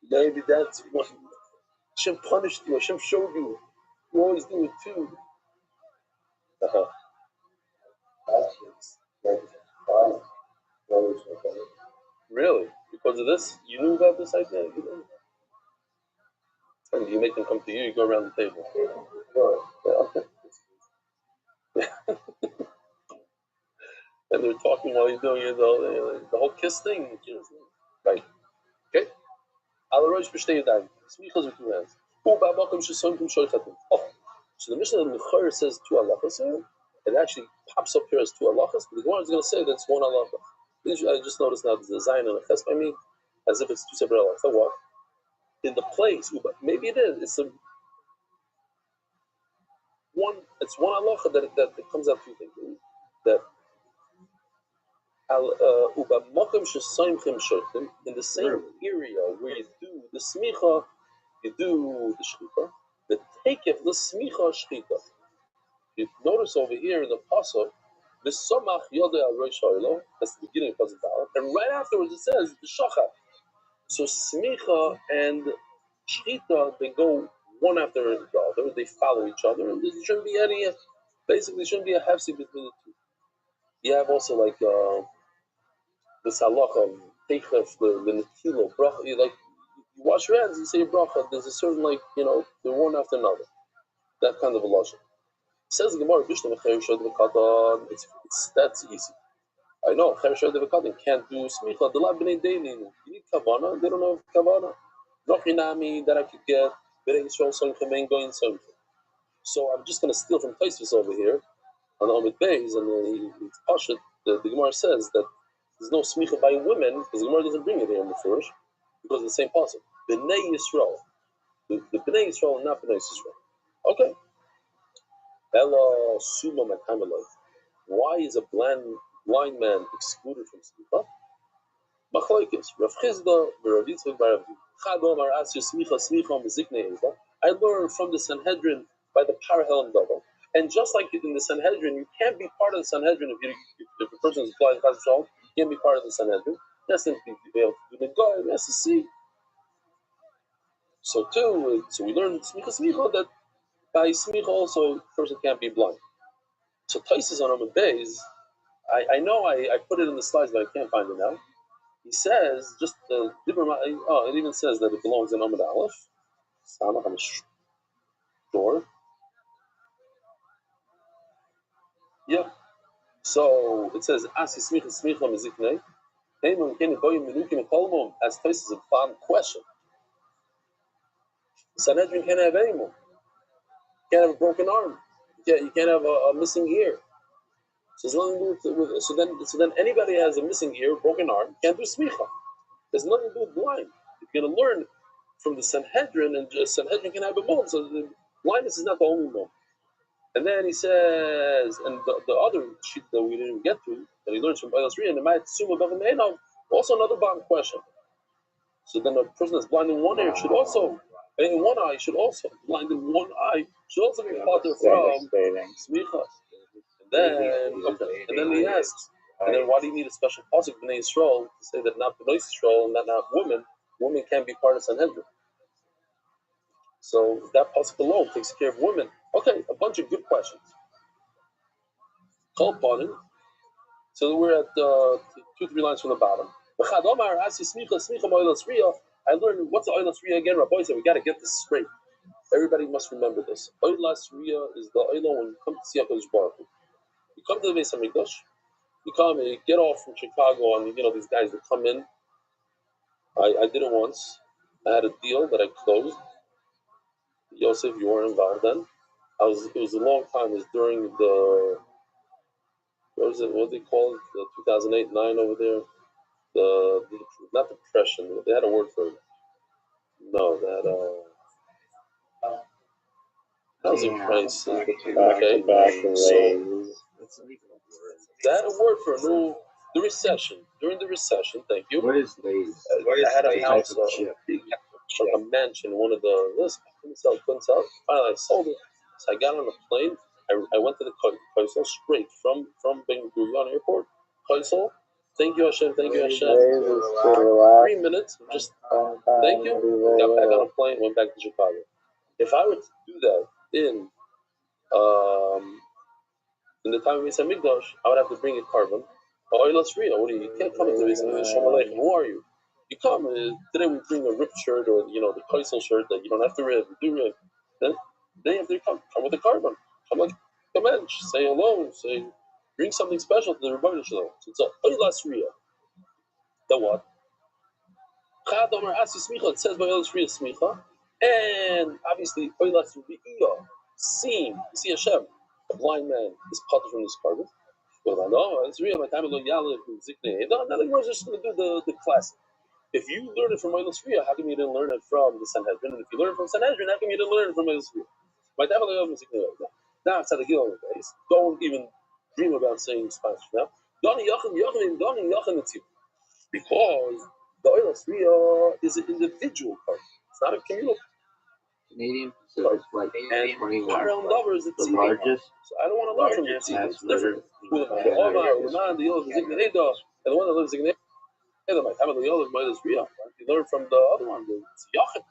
maybe that's what Hashem punished you. Hashem showed you. You always do it too. Really? Because of this? You knew about this idea? You didn't? And you make them come to you, you go around the table. Yeah, okay. And they're talking while you're doing it, the whole kiss thing. Right. Okay? Alarosh b'shtei yadayim. Smichas with 2 hands. Oh, so the Mishnah of the Mechor says 2 halachas here. It actually pops up here as 2 halachas, but the Gemara is going to say that's 1 halacha. I just noticed now there's a Zion and a Ches by me, as if it's two separate halachas. So what? In the place, maybe it is. It's one halacha that comes out two things. That in the same area where you do the smicha, you do the shchita. The takef the smicha shchita. You notice over here in the pasuk, the somach yodeh al rosh ha'olam. That's the beginning of pasuk Dalet, and right afterwards it says the shachar. So smicha and shchita, they go one after the other. They follow each other, and there shouldn't be any. Basically, there shouldn't be a hefsek between the two. You have also like this halacha of teichef, the netilo bracha. You wash your hands, you say bracha. There's a certain they're one after another. That kind of a lashon. Says the Gemara, it's that's easy. I know can't do smicha. The lab b'nei daily. You need kavana. They don't know kavana. Nochinami that I could get. So I'm just going to steal from Tosfos over here on Amid Beis, and it's Pashut. The Gemara says that there's no smicha by women because the Gemara doesn't bring it here in the first because of the same passage. B'nei Yisrael, the B'nei Yisrael, not B'nei Yisrael. Okay. Ella suma makameloi. Why is a blind man excluded from smicha? Machlokes. Rav Chizda, Rav Yitzchak bar Rav Chadom ar asya smicha smicha meziknei eva. I learned from the Sanhedrin by the parahel double. And just like in the Sanhedrin, you can't be part of the Sanhedrin if a person is blind. You can't be part of the Sanhedrin. That's to be able to do the guy. He has to see. So too, we learn smicha that by smicha also a person can't be blind. So Tosfos on Amud Beis, I know I put it in the slides, but I can't find it now. He says just it even says that it belongs in Amud Aleph. Samach, I'm sure. Yeah. So it says Asi smicha smicha meziknei. As Tosfos is a fun question. The Sanhedrin can't have any more. You can't have a broken arm. You can't have a missing ear. So there's nothing to do with so then anybody who has a missing ear, broken arm, can't do smicha. There's nothing to do with blind. You're going to learn from the Sanhedrin, and Sanhedrin can have a moment. So the blindness is not the only moment. And then he says, and the other sheet that we didn't get to, that he learns from Eilas Riyah, and it might assume above the main of, also another bottom question. So then a person that's blind in one ear should also, in one eye should also, blind in one eye should also be potter from smicha. And then he asks, and then why do you need a special pasuk b'nei Yisrael to say that not b'nei Yisrael and not women can't be part of Sanhedrin? So that pasuk alone takes care of women. Okay, a bunch of good questions. Call upon him. So we're at 2-3 lines from the bottom. I learned what's the Eilas Riyah again, Rabbi said we got to get this straight. Everybody must remember this. Eilas Riyah is the Eilah when you come to see HaKadosh Baruch Hu. You come to the Beis Hamikdash. You get off from Chicago, and these guys that come in. I did it once. I had a deal that I closed. Yosef, you weren't involved then. It was a long time. It was during the what do they call it? The 2008-9 over there. The not depression. They had a word for it. No, that housing price. Okay, so that a word for the recession. During the recession, thank you. What is lazy? I had a house, like a mansion. One of the list couldn't sell. Finally, I sold it. So I got on a plane. I went to the Kaisel straight from Ben Gurion Airport. Kaisel, thank you Hashem, thank you Hashem. 3 minutes, just thank you. Got back on a plane, went back to Chicago. If I were to do that in the time of Beis Hamikdash, I would have to bring a carbon. Eilas Riyah, what are you can't come into Beis Hamikdash. Who are you? You come. Today we bring a ripped shirt or the Kaisel shirt that you don't have to rip, do rip. Then you have to come with a carbon. Come in, say hello, bring something special to the Rebbeinu Shalom. So it's a Eilas Riyah. The what? Chad Omer Asi Smicha. It says by Eilas Riyah Smicha, and obviously Eilas Riyah, seeing, see Hashem. A blind man is potter from this carbon. Well, no, it's real. My time alone, Yalla, Zikne. No, the Gemara is just going to do the classic. If you learn it from Oilus Ria, how come you didn't learn it from the Sanhedrin? And if you learn it from Sanhedrin, how come you didn't learn it from Oilus Ria? My time alone, Zikne. Now it's at the Gil days. Don't even dream about saying Spanish now. Because the Oilus Ria is an individual card. It's not a communal. Canadian Pacific Flight And 21 Param Dover is the the TV. largest So I don't want to learn from the TV. It's different. in And the one that lives in Canada, my time of the Yolim might is real. You learn from the other one, it's Yachid.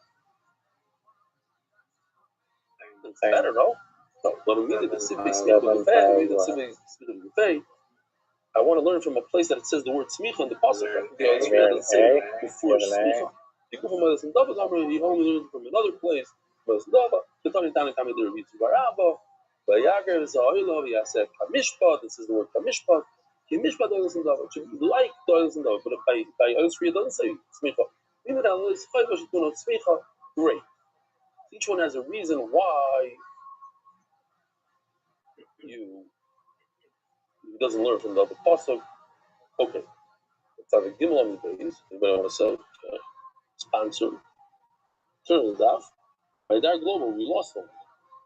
It's better, no? But we did the Sibi speak of the Fay, we did the Sibi speak of the Fay. I want to learn from a place that it says the word Smicha in the Pasuk. The Yolim doesn't say before Smicha. You go from Medicine Dava, you only learn from another place. Medicine Dava, the Tani Tani Tani there reads Barabba, by Yager is Oilov, Yasef Kamishpat, it says the word Kamishpat. Kamishpat Oilov Dava, it should be like Oilov Dava, but by Oilov it doesn't say Smicha. Even though it's Smicha, great. Each one has a reason why you doesn't learn from the other Pasuk. Okay. It's on the Gimel on the days. Anybody want to say? Sponsor. Turn the daf. By Dar Global, we lost them.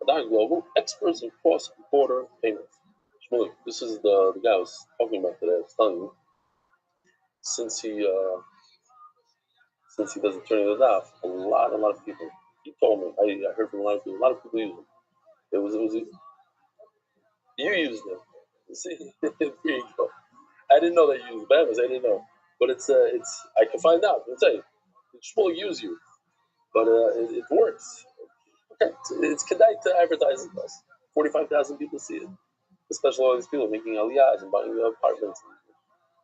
By Dar Global, experts in cross-border payments. Shmulik, this is the guy I was talking about today. I was telling you, since he doesn't turn the daf, a lot of people. He told me. I heard from a lot of people. A lot of people use them. It was you used them. You see, here you go. I didn't know that you used Bahamas. I didn't know, but it's I can find out. I'll tell you. Shmulik use you, but it works. Okay, it's kedai to advertise it. 45,000 people see it. Especially all these people making aliyahs and buying apartments.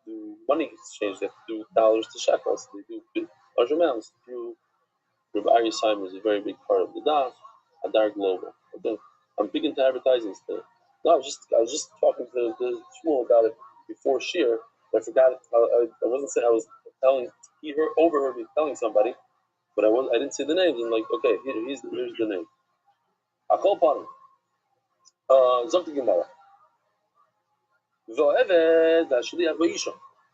They do money exchange. They have to do dollars to shekels. They do large amounts through Rabbi Ari Simon is a very big part of the daf. Adar Global. Okay. I'm big into advertising still. No, I was just talking to the Shmuel about it before Shir. I forgot it. I wasn't saying I was telling. He overheard me telling somebody, but I didn't say the names. I'm like, okay, here's the name. I call upon him. Zok Gemara.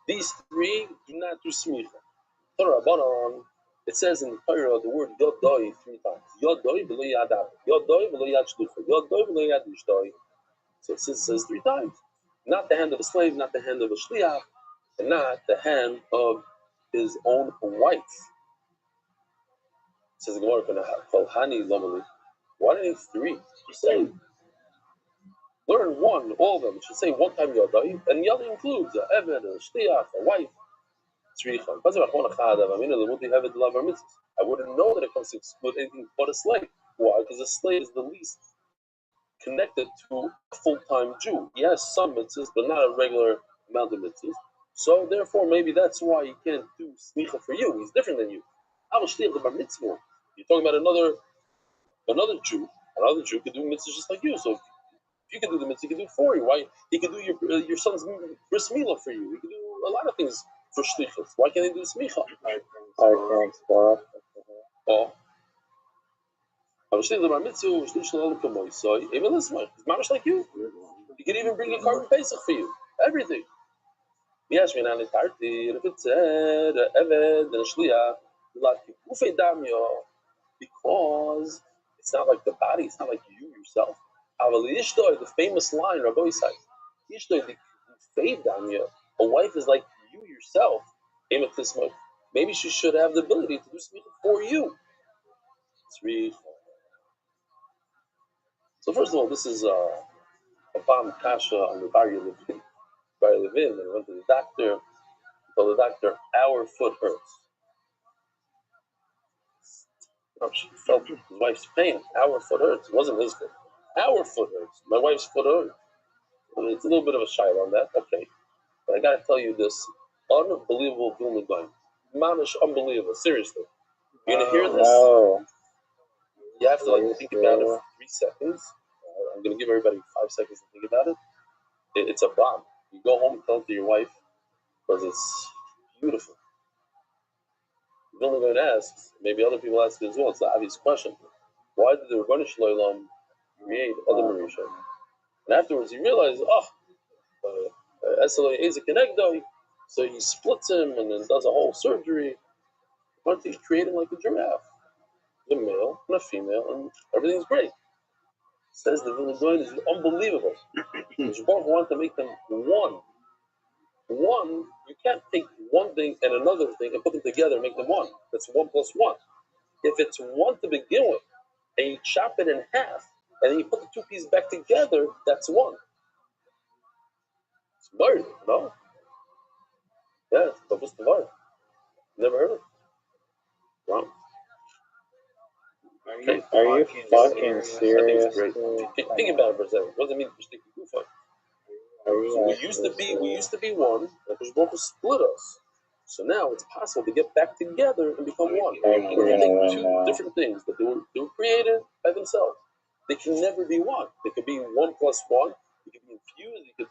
These three do not do smicha. It says in the Torah the word yodoi 3 times. Yodoi v'lo yadav. Yodoi v'lo yad shlucha. Yodoi v'lo yad ishtoi. So it says 3 times. Not the hand of a slave, not the hand of a shliach, and not the hand of his own wife. It says the Gemara called Hani Lomali. Why do you need 3? Just say learn one, all of them. It should say 1 time yodoi, and the other includes a eved, a shliach, a wife. I wouldn't know that it comes to exclude anything but a slave. Why? Because a slave is the least connected to a full-time Jew. He has some mitzvahs, but not a regular amount of mitzvahs. So therefore, maybe that's why he can't do smicha for you. He's different than you. You're talking about another Jew. Another Jew could do mitzvahs just like you. So if you can do the mitzvah, he can do it for you. Why? He can do your son's bris milah for you. He can do a lot of things for shlichus. Why can't they do smicha? Oh. It's mamish like you. He can even bring a carbon pesach for you. Everything. If it said eved and shliach, because it's not like the body, it's not like you yourself. The famous line, Rabbi Rothschild, a wife is like you yourself. Maybe she should have the ability to do something for you. So first of all, this is a Pam Kasha on the Barry Levin. Barry Levin, and went to the doctor. He told the doctor, our foot hurts. She felt his wife's pain. Our foot hurts. It wasn't his foot. Our foot hurts. My wife's foot hurts. It's a little bit of a shy on that. Okay. But I got to tell you this unbelievable Vilna Gaon. Mamish unbelievable. Seriously. You're going to hear this? No. You have to think about it for 3 seconds. I'm going to give everybody 5 seconds to think about it. It's a bomb. You go home and tell it to your wife because it's beautiful. You're only going to ask, maybe other people ask it as well. It's the obvious question. Why did the Rebbeinu Shalom create Adam and Rishon? And afterwards, you realize, So he splits him and then does a whole surgery. But he's creating like a giraffe, a male and a female, and everything's great. Says the Vilna Gaon is unbelievable. Because Baruch wants to make them one. One, you can't take one thing and another thing and put them together and make them one. That's 1 plus 1. If it's one to begin with, and you chop it in half, and then you put the two pieces back together, that's one. It's word, no? Yeah, it's Babus Tavar. Never heard of it. Wow. Are you fucking serious? I think it's great. Think about it for a second. What does it mean to stick with Kufa? We used to be one, and Hakadosh Baruch Hu split us. So now it's possible to get back together and become one. You can take two different things that they were created by themselves. They can never be one. They could be 1 plus 1. You could be infused. You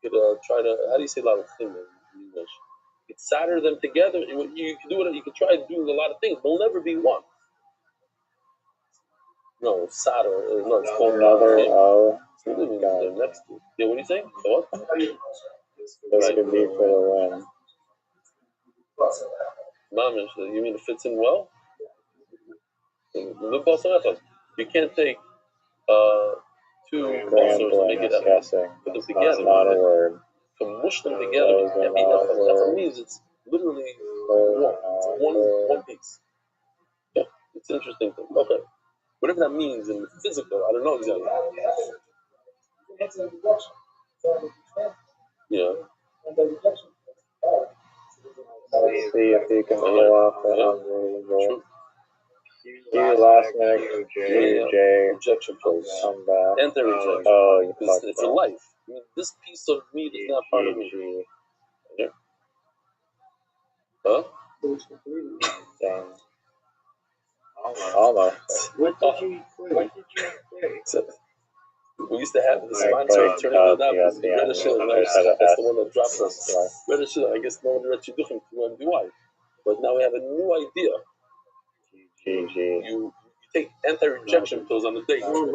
could try to, how do you say a lot of things in English? You could solder them together. You could do it. You could try doing a lot of things. They'll never be one. No, solder. No, it's called another O. Next to. Yeah, what do you think? What? This could be for the win. Mamish, you mean it fits in well? You can't take two bolsters and make it put them together. That's not a word. To mush them together, it can't be that means it's literally one piece. Yeah, it's an interesting thing. Okay. Whatever that means in the physical, I don't know exactly. Yeah. Let's see if he can pull off that unbelievable. Last minute QJ rejection pose. Come back. Anti-rejection. Oh, you fucked it's for life. I mean, this piece of meat is not part of me. Yeah. Huh? Dang. Almost. What did you say? We used to have this sponsor of turning it up. That's the one that dropped us. I guess no one read Shidduchim to MDY. But now we have a new idea. You take anti-rejection pills on the date. All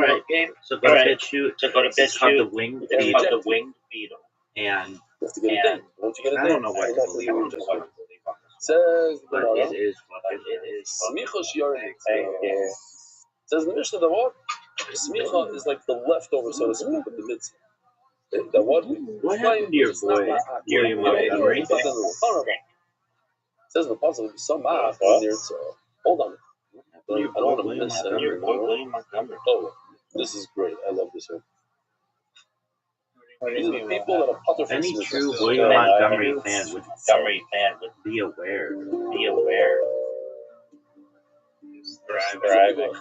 right. So go to bed shoot. It's called the winged beetle. And once you get I don't know what to believe on this one. Says but it is what it is. Smicha shiyarin. Says the Mishnah, the what? Smicha is like the leftover, so to speak, of the mitzvah. The what? What happened to your boy? Your Montgomery? Says the puzzle, some math near so. Hold on. I don't want to miss it. Oh, this is great. I love this one. These are the people that are putter for any true William Montgomery fan would be aware. Driving.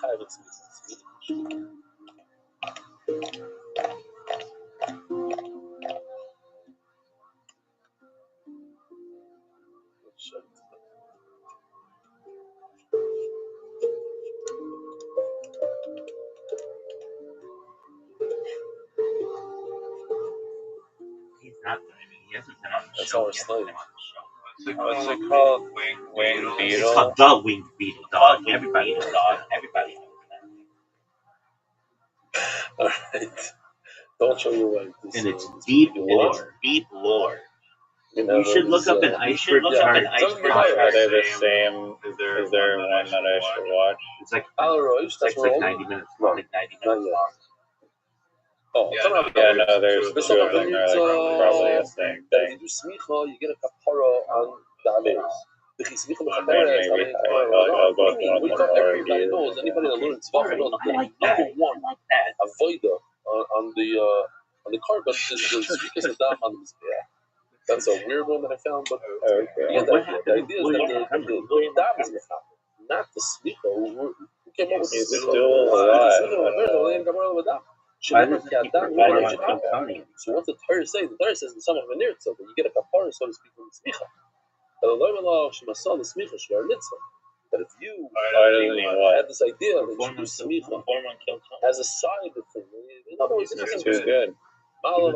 He's not he hasn't been on the That's show. our slave. What's it called? Winged beetle? It's called the winged beetle, dog. Everybody knows that. Alright. Don't show your way. And it's deep lore. You should look up an iceberg chart. Are they the same? Is there one that I should watch? It's like 90 minutes long. Oh, yeah, no, there's two of them. They're like probably the same thing. You do smicha, you get a kapara on the ales. Maybe I'll go through We thought everybody knows. Anybody that learns tzvachah knows that number one avoida on the carbon is the sweetness of dam on the mizbeach. That's a weird one that I found, but the idea is that the dam is mechap, not the smicha. Who came up with it's still alive. Why doesn't he provide one component? So what's the Torah say? The Torah says in some of the nirtzah that you get a kapara, so to speak, from the smicha. But if you had this idea that you do smicha as a side of thing, in other words, it's too good. On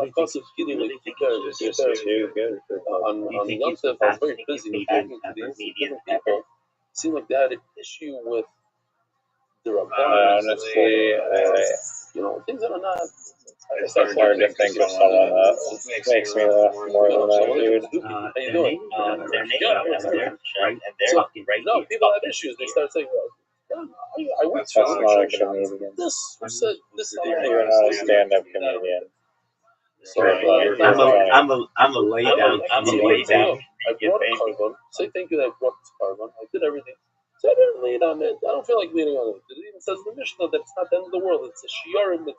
Yom Tov, I was very busy talking to these different people. It seemed like they had an issue with the Rabbanim. Honestly, Things that are not It's hard to think of someone that makes me laugh more than that dude. How you doing? Their name and their fucking right No, here. people have issues. They start saying, I went That's to not a comedian. this. Who said this? You're not a stand-up comedian. So, I'm a lay down comedian. I brought a carbon. Say thank you that I brought this carbon. I did everything. So I didn't lean on it. I don't feel like leaning on it. It even says in the Mishnah that it's not the end of the world. It's a shiurim. You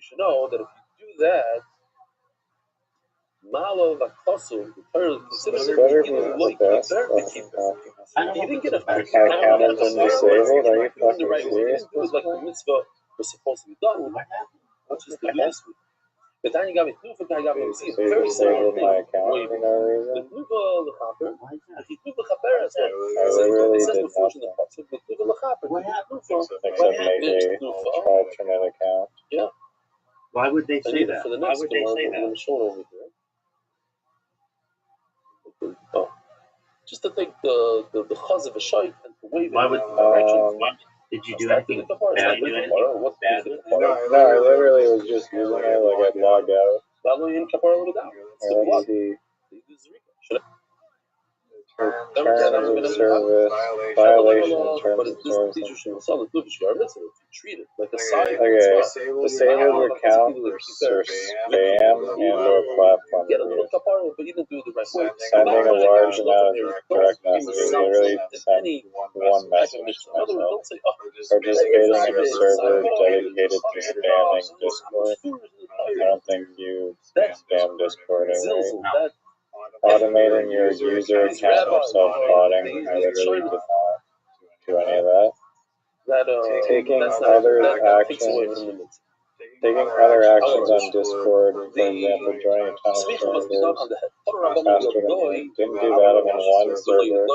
should know that if you do that, Malo Vakosu, the Torah considers it like he didn't get a Hammond and disabled? Are you fucking serious? It was like the mitzvah was supposed to be done, which is to do this week. But then you got me Tnufa, I got me see So you very similar disabled my thing. account for no reason? The Tnufa Lechaper, the Tnufa Chaper as well. I literally It says did before in the nothing. Pasuk, the Tnufa Lechaper, the Tnufa, Except make a alternate account. yeah. Why would they say that? For the next Gemara, we're going to show it over here. Oh. Just to take the chaz of a shaykh and to wave Why it would? in the direction. Did you do anything bad? No, I literally was just using it like I'd logged out. Let's see. Terms of service, violation of terms of service. Treat it like a side. Okay, disabled account or spam and or platform abuse. Sending a large amount of direct messages, literally send one message to myself. Participating in a server dedicated to spamming Discord. I don't think you spam Discord, right? Automating your user account or self-plotting. I literally did not do any of that. Taking other actions on Discord, for example, joining a ton of servers, didn't do that in one server,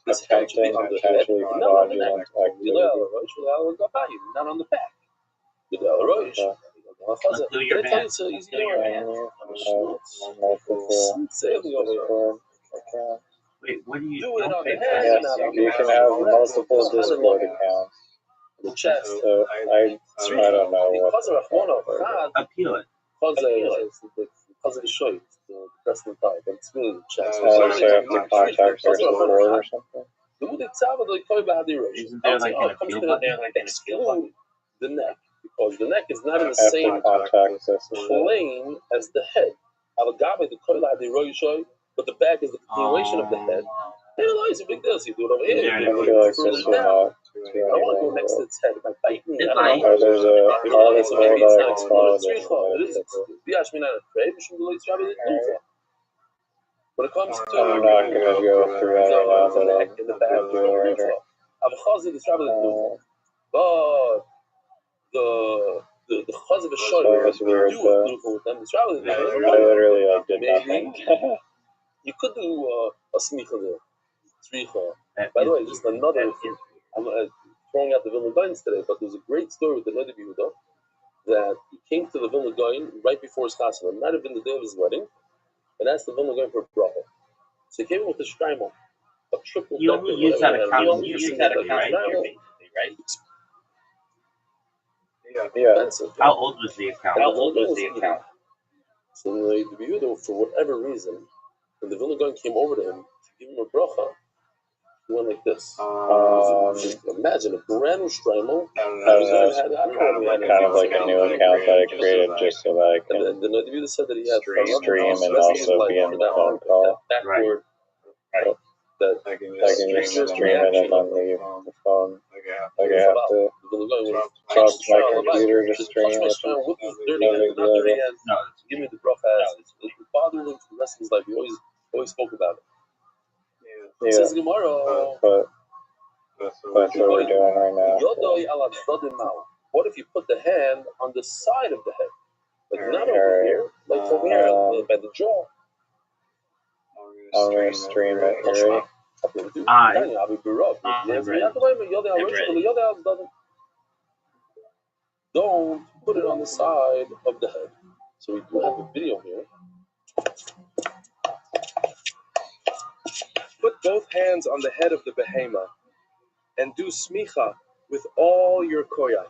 attempting potentially fraudulent activity. Not on the back. Wait, what do you do it on the head? Yes, you can have multiple Discord accounts. The chest. So I don't know what. Appeal it. Because of the show, the wrestling type, but it's really the chest. So I have to contact their support or something? Isn't there like an appeal button? The neck, because the neck is not in the I have same to contact this. plane as the head. But the back is the continuation of the head. Hey, no, it's a big deal. So you do it over here. I feel like this will not do I don't want to go anything. next to its head. It might bite me. It might. Oh, there's an article that I followed. When it comes to I'm not going to go through any of that, but I'll in the back, do it later. But the chaz of a shoy, That's weird, do though. with them. It's rather than I literally did nothing. you could do a smicha there, tzricha. By the way, just another. I'm throwing out the Vilna Gaons today, but there's a great story with the Rabbi Yehuda that he came to the Vilna Gaon right before his chasana. It might have been the day of his wedding, and asked the Vilna Gaon for a bracha. So he came in with a shtraimel, a triple. You only use that account. You use that account, right? Yeah. How old was the account? So the Rabbi Yehuda, for whatever reason, when the Vilna Gaon came over to him to give him a bracha, he went like this. Imagine a brand new shtraimel. Kind of like a new account that I created just so that I can And the Rabbi Yehuda said that he had stream and also be in the phone call. backward. That I can just stream it and then leave the phone. Like I have to talk to my computer to stream it. No give me the bracha. It bothered him for the rest of his life. He always spoke about it. Yeah, Says Gemara, but that's what we're doing right now. what if you put the hand on the side of the head? Like not over here, like over here by the jaw. I'm going to stream it. You ready? Don't put it on the side of the head. So we do have a video here. Put both hands on the head of the behema and do smicha with all your koyach.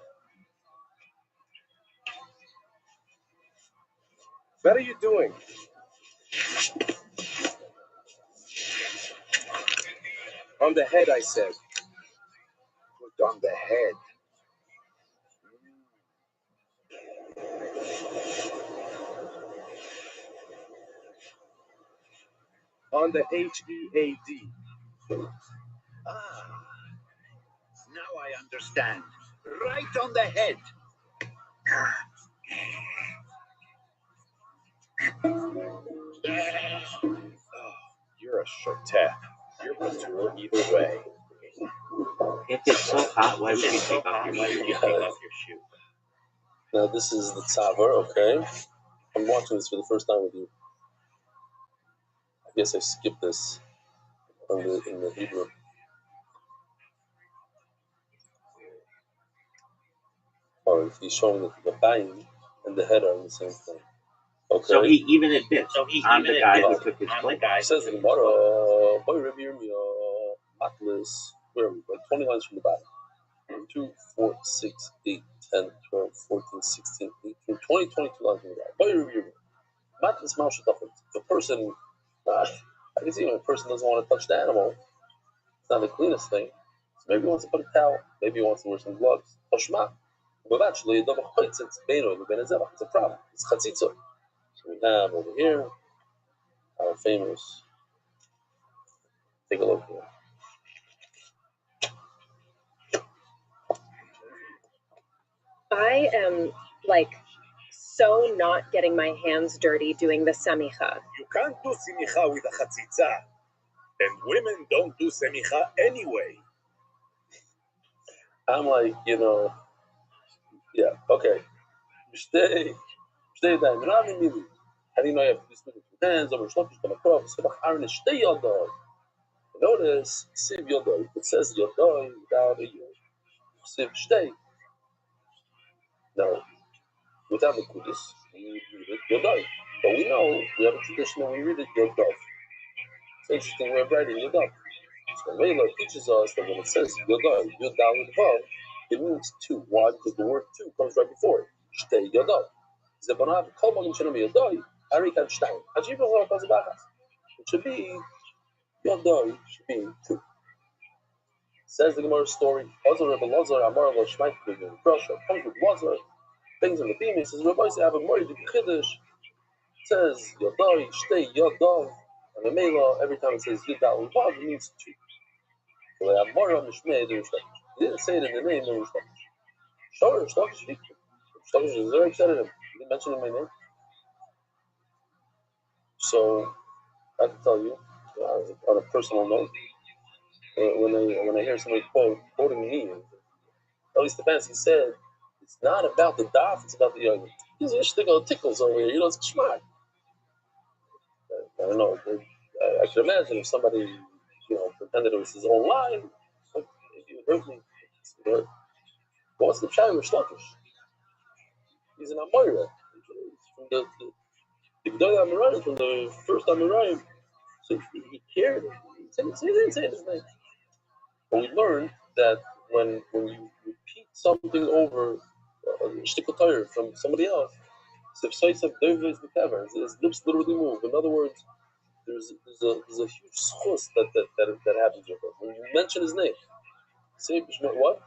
What are you doing? On the head, I said. Put on the head. On the H-E-A-D. Ah, now I understand. Right on the head. Oh, you're a shoteh. You're mature either way. If it's so hot, why would you take off your shoe? Now this is the tzavar, okay? I'm watching this for the first time with you. I guess I skipped this in the Hebrew. Or he's showing that the bayim and the head are in the same thing. Okay. So he even admits, I'm the guy who took his place. Says the Gemara, boy Rabbi Yirmiyah, Atlas, where are we? Like 20 lines from the bottom. 2, 4, 6, 8, 10, 12, 14, 16, 18, 20, 22 lines from the bottom. Boy Rabbi Yirmiyah, Matlas Maushadafet. The person, I can see when a person doesn't want to touch the animal, it's not the cleanest thing. So maybe he wants to put a towel, maybe he wants to wear some gloves. Toshma. But actually, it's a problem. It's chatzitza. So we have over here our famous. Take a look here. I am like so not getting my hands dirty doing the semicha. You can't do semicha with a chatzitza. And women don't do semicha anyway. I'm like, yeah, okay. Stay down. How do you know you have to do something with your hands? Over shlokish b'makrov. Sebach aron stay yodoi. Notice, siv yodoi. It says yodoi without a yod. Siv stay. No, without the kudus, we read it yodoi. But we know we have a tradition that we read it yodov. It's interesting we're writing yodov. So Mela teaches us that when it says yodoi, yod daled vav, it means two. Why? Because the word two comes right before it. Stay yodoi. Zebanav kol magim shenam yodoi. Arikan shtein. Hajib v'chol kazabachas. It should be yodoi. Should be two. Says the Gemara story. Lazar Rebbe Lazar Amar Lo Shmaik B'Gim Brasha. Comes with Lazar. Things in the theme. He says Rabbi say have a Mori Dik Chiddush. Says yodoi. Stay yodov. And the Mela every time it says yodal vav it means two. So they have Mori on the Shmei. He didn't say it in the name. There was Sure, Shlokish is very excited. He didn't mention in my name. So I have to tell you, on a personal note, when I hear somebody quoting me, at least the Stefanski said, it's not about the daf, it's about the young. These are tickles over here, it's geschmack. I don't know. I could imagine if somebody, pretended it was his own line, like, maybe it would hurt me. But what's the pshat with Shlokish? He's an Amoira. From the G'day Amoraim, from the first Amoraim. So he cared. He didn't say his name. But we learned that when you repeat something over shtickle tire from somebody else, his lips literally move. In other words, there's a huge schus that happens with him. When you mention his name, say what?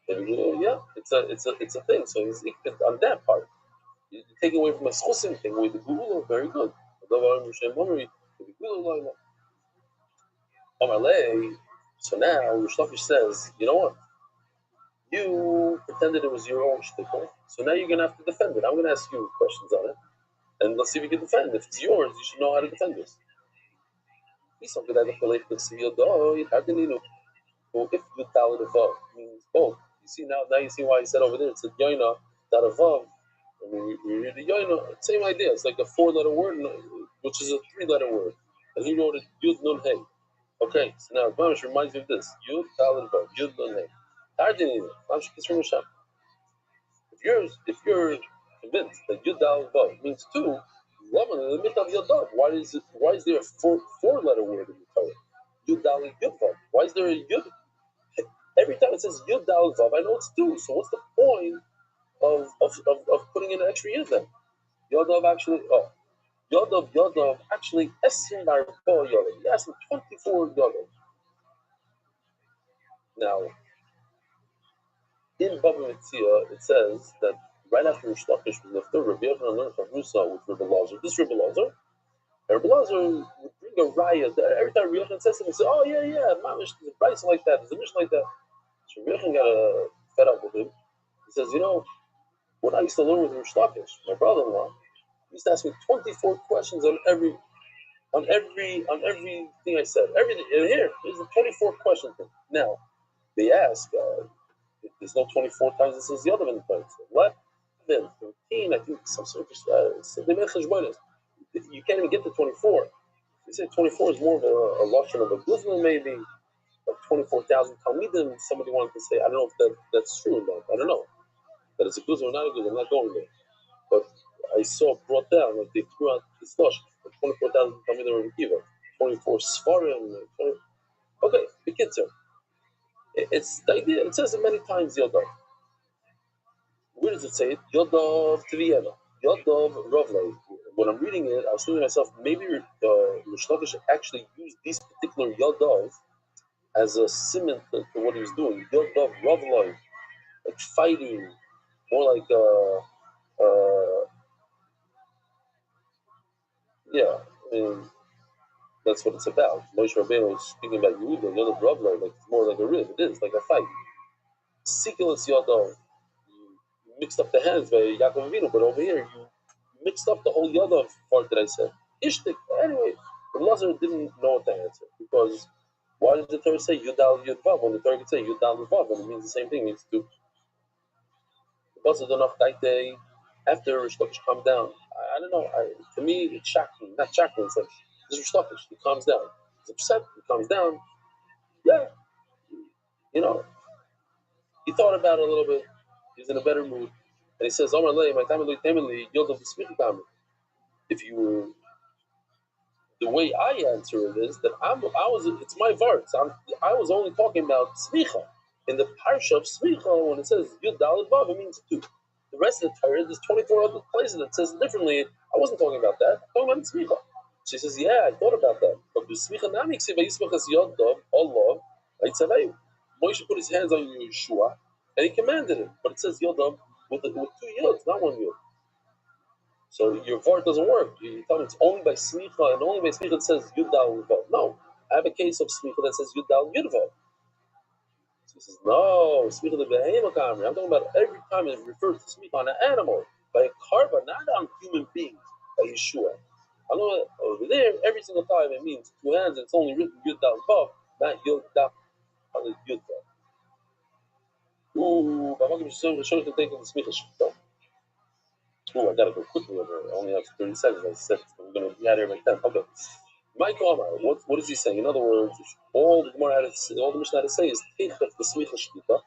Yeah, it's a thing. So he's on that part. You're taking away from a schusim thing with the gula, very good. So now Rishlokish says, you know what? You pretended it was your own shtickle, so now you're gonna have to defend it. I'm gonna ask you questions on it, and let's see if you can defend. If it's yours, you should know how to defend this. If you tell it above means both. You see now you see why he said over there it's a yoina that above. I mean, we read the yoina, same idea. It's like a 4-letter word, which is a 3-letter word, and he wrote it yud nun hey. Okay, so now Mamish reminds me of this. Yud Daled Vav, Yud Nun Hey. If you're convinced that Yud Daled Vav means two, why is there a 4-letter word in the Torah? Yud Daled Yud Vav. Why is there a Yud? Every time it says Yud Daled Vav, I know it's two. So what's the point of putting in an extra Yud then? Yodov actually, Yodov actually, Esim Barbo Yodov. He asked him 24 Yodov. Now, in Baba Metzia, it says that right after Rish Lakish was lifted, Rabbi Yochanan learned from Rusa with Rabbi Lazar. This Rabbi Lazar would bring a riot. Every time Rabbi Yochanan says something, he says, "Oh yeah, mamish, there's a price like that, there's a mission like that." So Rabbi Yochanan got fed up with him. He says, when I used to learn with Rish Lakish, my brother-in-law, he used to ask me 24 questions on everything I said. Everything. And here's the 24 question thing. Now, they ask, there's no 24 times this is the other in the place. 11, 13, I think some sort of, they make cheshbonos. You can't even get to 24. You say 24 is more of a lotion of a guzman, maybe, like 24,000 talmidim. Somebody wanted to say, I don't know if that's true or not. I don't know. That it's a guzman or not a guzman. I'm not going there. But I saw brought down, like they threw out the slush, 24,000 talmidim of Kiva, 24 svarim, okay, the kids are. It's the idea. It says it many times, Yodov. Where does it say it? Yodov Tviyana. Yodov Rovlei. When I'm reading it, I was thinking to myself, maybe Rish Lakish actually used these particular Yodov as a simon to what he was doing. Yodov Rovlei, like fighting, more like yeah. I mean, that's what it's about. Moshe Rabbeinu is speaking about Yehuda, Yodov Rovlei, like it's more like a rib. It is like a fight. Sikulus Yodov. You mixed up the hands by Yaakov Avinu, but over here you mixed up the whole Yodov part that I said. Ishtik. Anyway, the Lazar didn't know what to answer because why does the Torah say Yudal Yudvav when the Torah could say Yudal Yudvav and it means the same thing? It means to. Because of the Nachtaite, after Rish Lakish calmed down, I don't know. To me, it's shocking. Not shocking. It's like this Rish Lakish. He calms down. He's upset. He calms down. Yeah, he thought about it a little bit. He's in a better mood, and he says, "Omar lei, my time lei, Yodov v'smichtam." If you the way I answer it is that it's my verse. I was only talking about smicha. In the parsha of smicha, when it says Yud Daled Vav, it means two. The rest of the Torah, there's 24 other places that says differently. I wasn't talking about that. I'm talking about smicha. She says, yeah, I thought about that. But the smicha nami ksiva yismach as Yod Dov, Allah, Yitzavei. Moshe put his hands on Yeshua, and he commanded him. But it says Yod Dov with two Yods, not one Yod. So your vart doesn't work. You tell me it's only by smicha, and only by smicha it says yudal vav. No, I have a case of smicha that says yudal yudvav. So he says, no, smicha the behemoth. I'm talking about every time it refers to smicha on an animal, by a karba, not on human beings, by Yeshua. I know over there, every single time it means two hands, and it's only written yudal vav, not yudal yudvav. Ooh, but I'm going to show you the thing of the smicha. Oh, I gotta go quickly over it. I only have 30 seconds. I said we're gonna be out here by 10. Okay. Mike Omar, what is he saying? In other words, all the Mishnah had to say is take the smicha shkita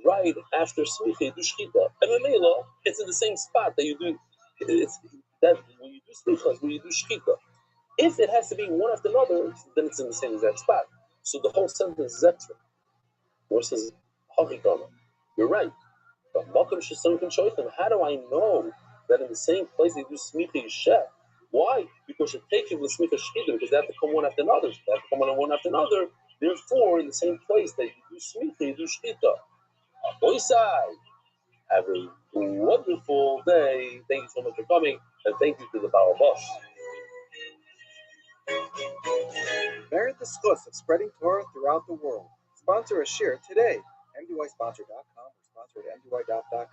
right after smicha you do shkita. And Mela, it's in the same spot that you do. It's that when you do smicha, when you do shkita. If it has to be one after another, then it's in the same exact spot. So the whole sentence is extra. Where it says Hachikama. You're right. But how do I know that in the same place they do smicha yisheh? Why? Because you take him with smicha shchita, because they have to come one after another. They have to come one after another. Therefore, in the same place that you do smicha, you do shchita. Boysai, have a wonderful day. Thank you so much for coming, and thank you to the Baal Boss. Merit the schus of spreading Torah throughout the world. Sponsor a shir today. MDYsponsor.com or sponsor at MDY.com.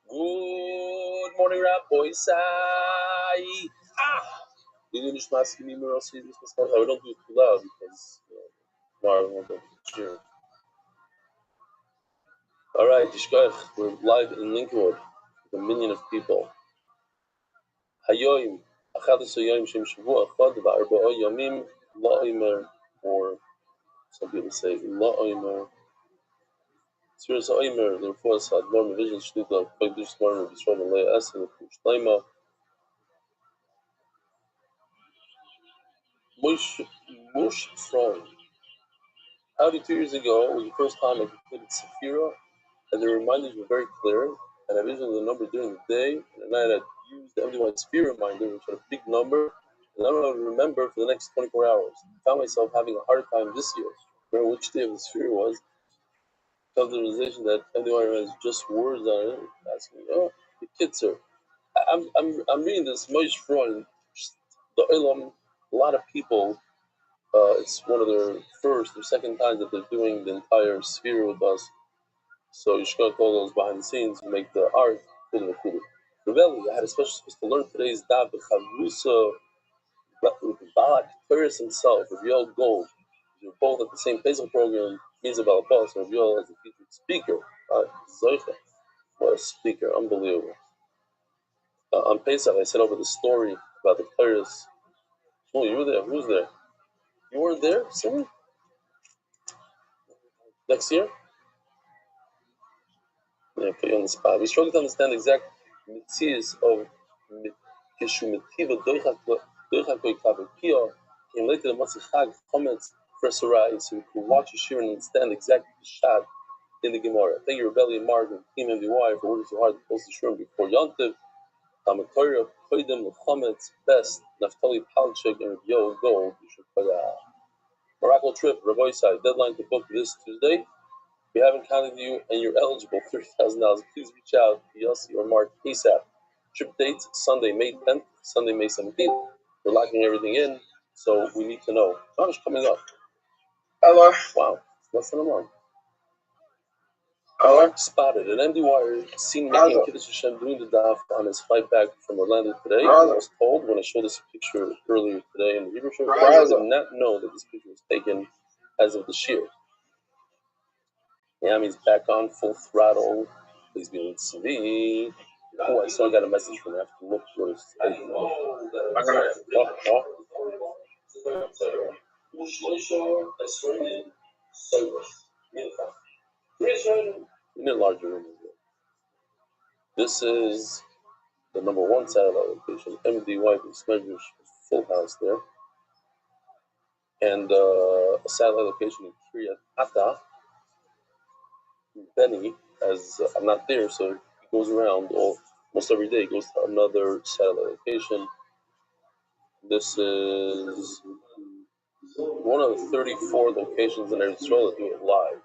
Good morning, Rab Boysai. We don't do it too loud because tomorrow we won't go to the gym. All right, Yishkoch, we're live in Lincolnwood with a million of people. Hayoim, 11 yom shem shavua echad v'arba'a yomim la'omer, or some people say la'omer. Serious Oimer, the Reforce had more vision, Shlita, Pagdish Morning, Bishop, and Leah S. and Shlema. Mush Frog. Howdy, 2 years ago was the first time I completed Sephira, and the reminders were very clear, and I visualized the number during the day, and at night I used the MDY Sephira reminder, which had a big number, and I don't know how to remember for the next 24 hours. I found myself having a hard time this year, remember which day of the Sephira was, because the realization that MDY has just words on it, asking me, oh, the kids are. I'm reading this Moshe Freud, the Olam, a lot of people. It's one of their first or second times that they're doing the entire sphere with us. So you should go to all those behind the scenes and make the art for the Kudu. Rebelli, I had a special space to learn today's daf with Chavrusa, with Balak Paris himself, with Yoel Gold. You're both at the same Facebook program, Miza Balabas, and Yoel as the featured speaker. Zoicha, what a speaker, unbelievable. On Pesach, I said over the story about the Paris. Oh, you were there. Who's there? You weren't there, Simon? Next year? Yeah, put you on the spot. We struggle to understand the exact mitzias of Kishumitiva Doichakoi Kavakia, came later the Matzachag comments for Sarai, so we can watch Yeshua and understand exactly the shot in the Gemara. Thank you, Rebellion Mark and Team MDY for working so hard to post the Shurim before Yontiv. Amatorya, Koidim, Chometz, Best, Naftali Palchik, and Yo Gold. Morocco trip, Rabbi Rothschild, deadline to book this Tuesday. If we haven't counted you and you're eligible for $30,000, please reach out to Yossi or Mark ASAP. Trip dates Sunday, May 10th, Sunday, May 17th. We're locking everything in, so we need to know. John's coming up. Hello. Wow, less than a month. Spotted an MDY seen making Kiddush Hashem doing the daf on his flight back from Orlando today. I was told when I showed this picture earlier today in the Hebrew show, I did not know that this picture was taken as of the year. Miami's back on full throttle. Please be with CV. Oh, I still got a message from him. I have to look for his. We need a larger room. This is the number one satellite location, MDY, measures full house there. And a satellite location in Kiryat Ata. Benny, as I'm not there, so he goes around almost every day. He goes to another satellite location. This is one of the 34 locations in Israel that do it live.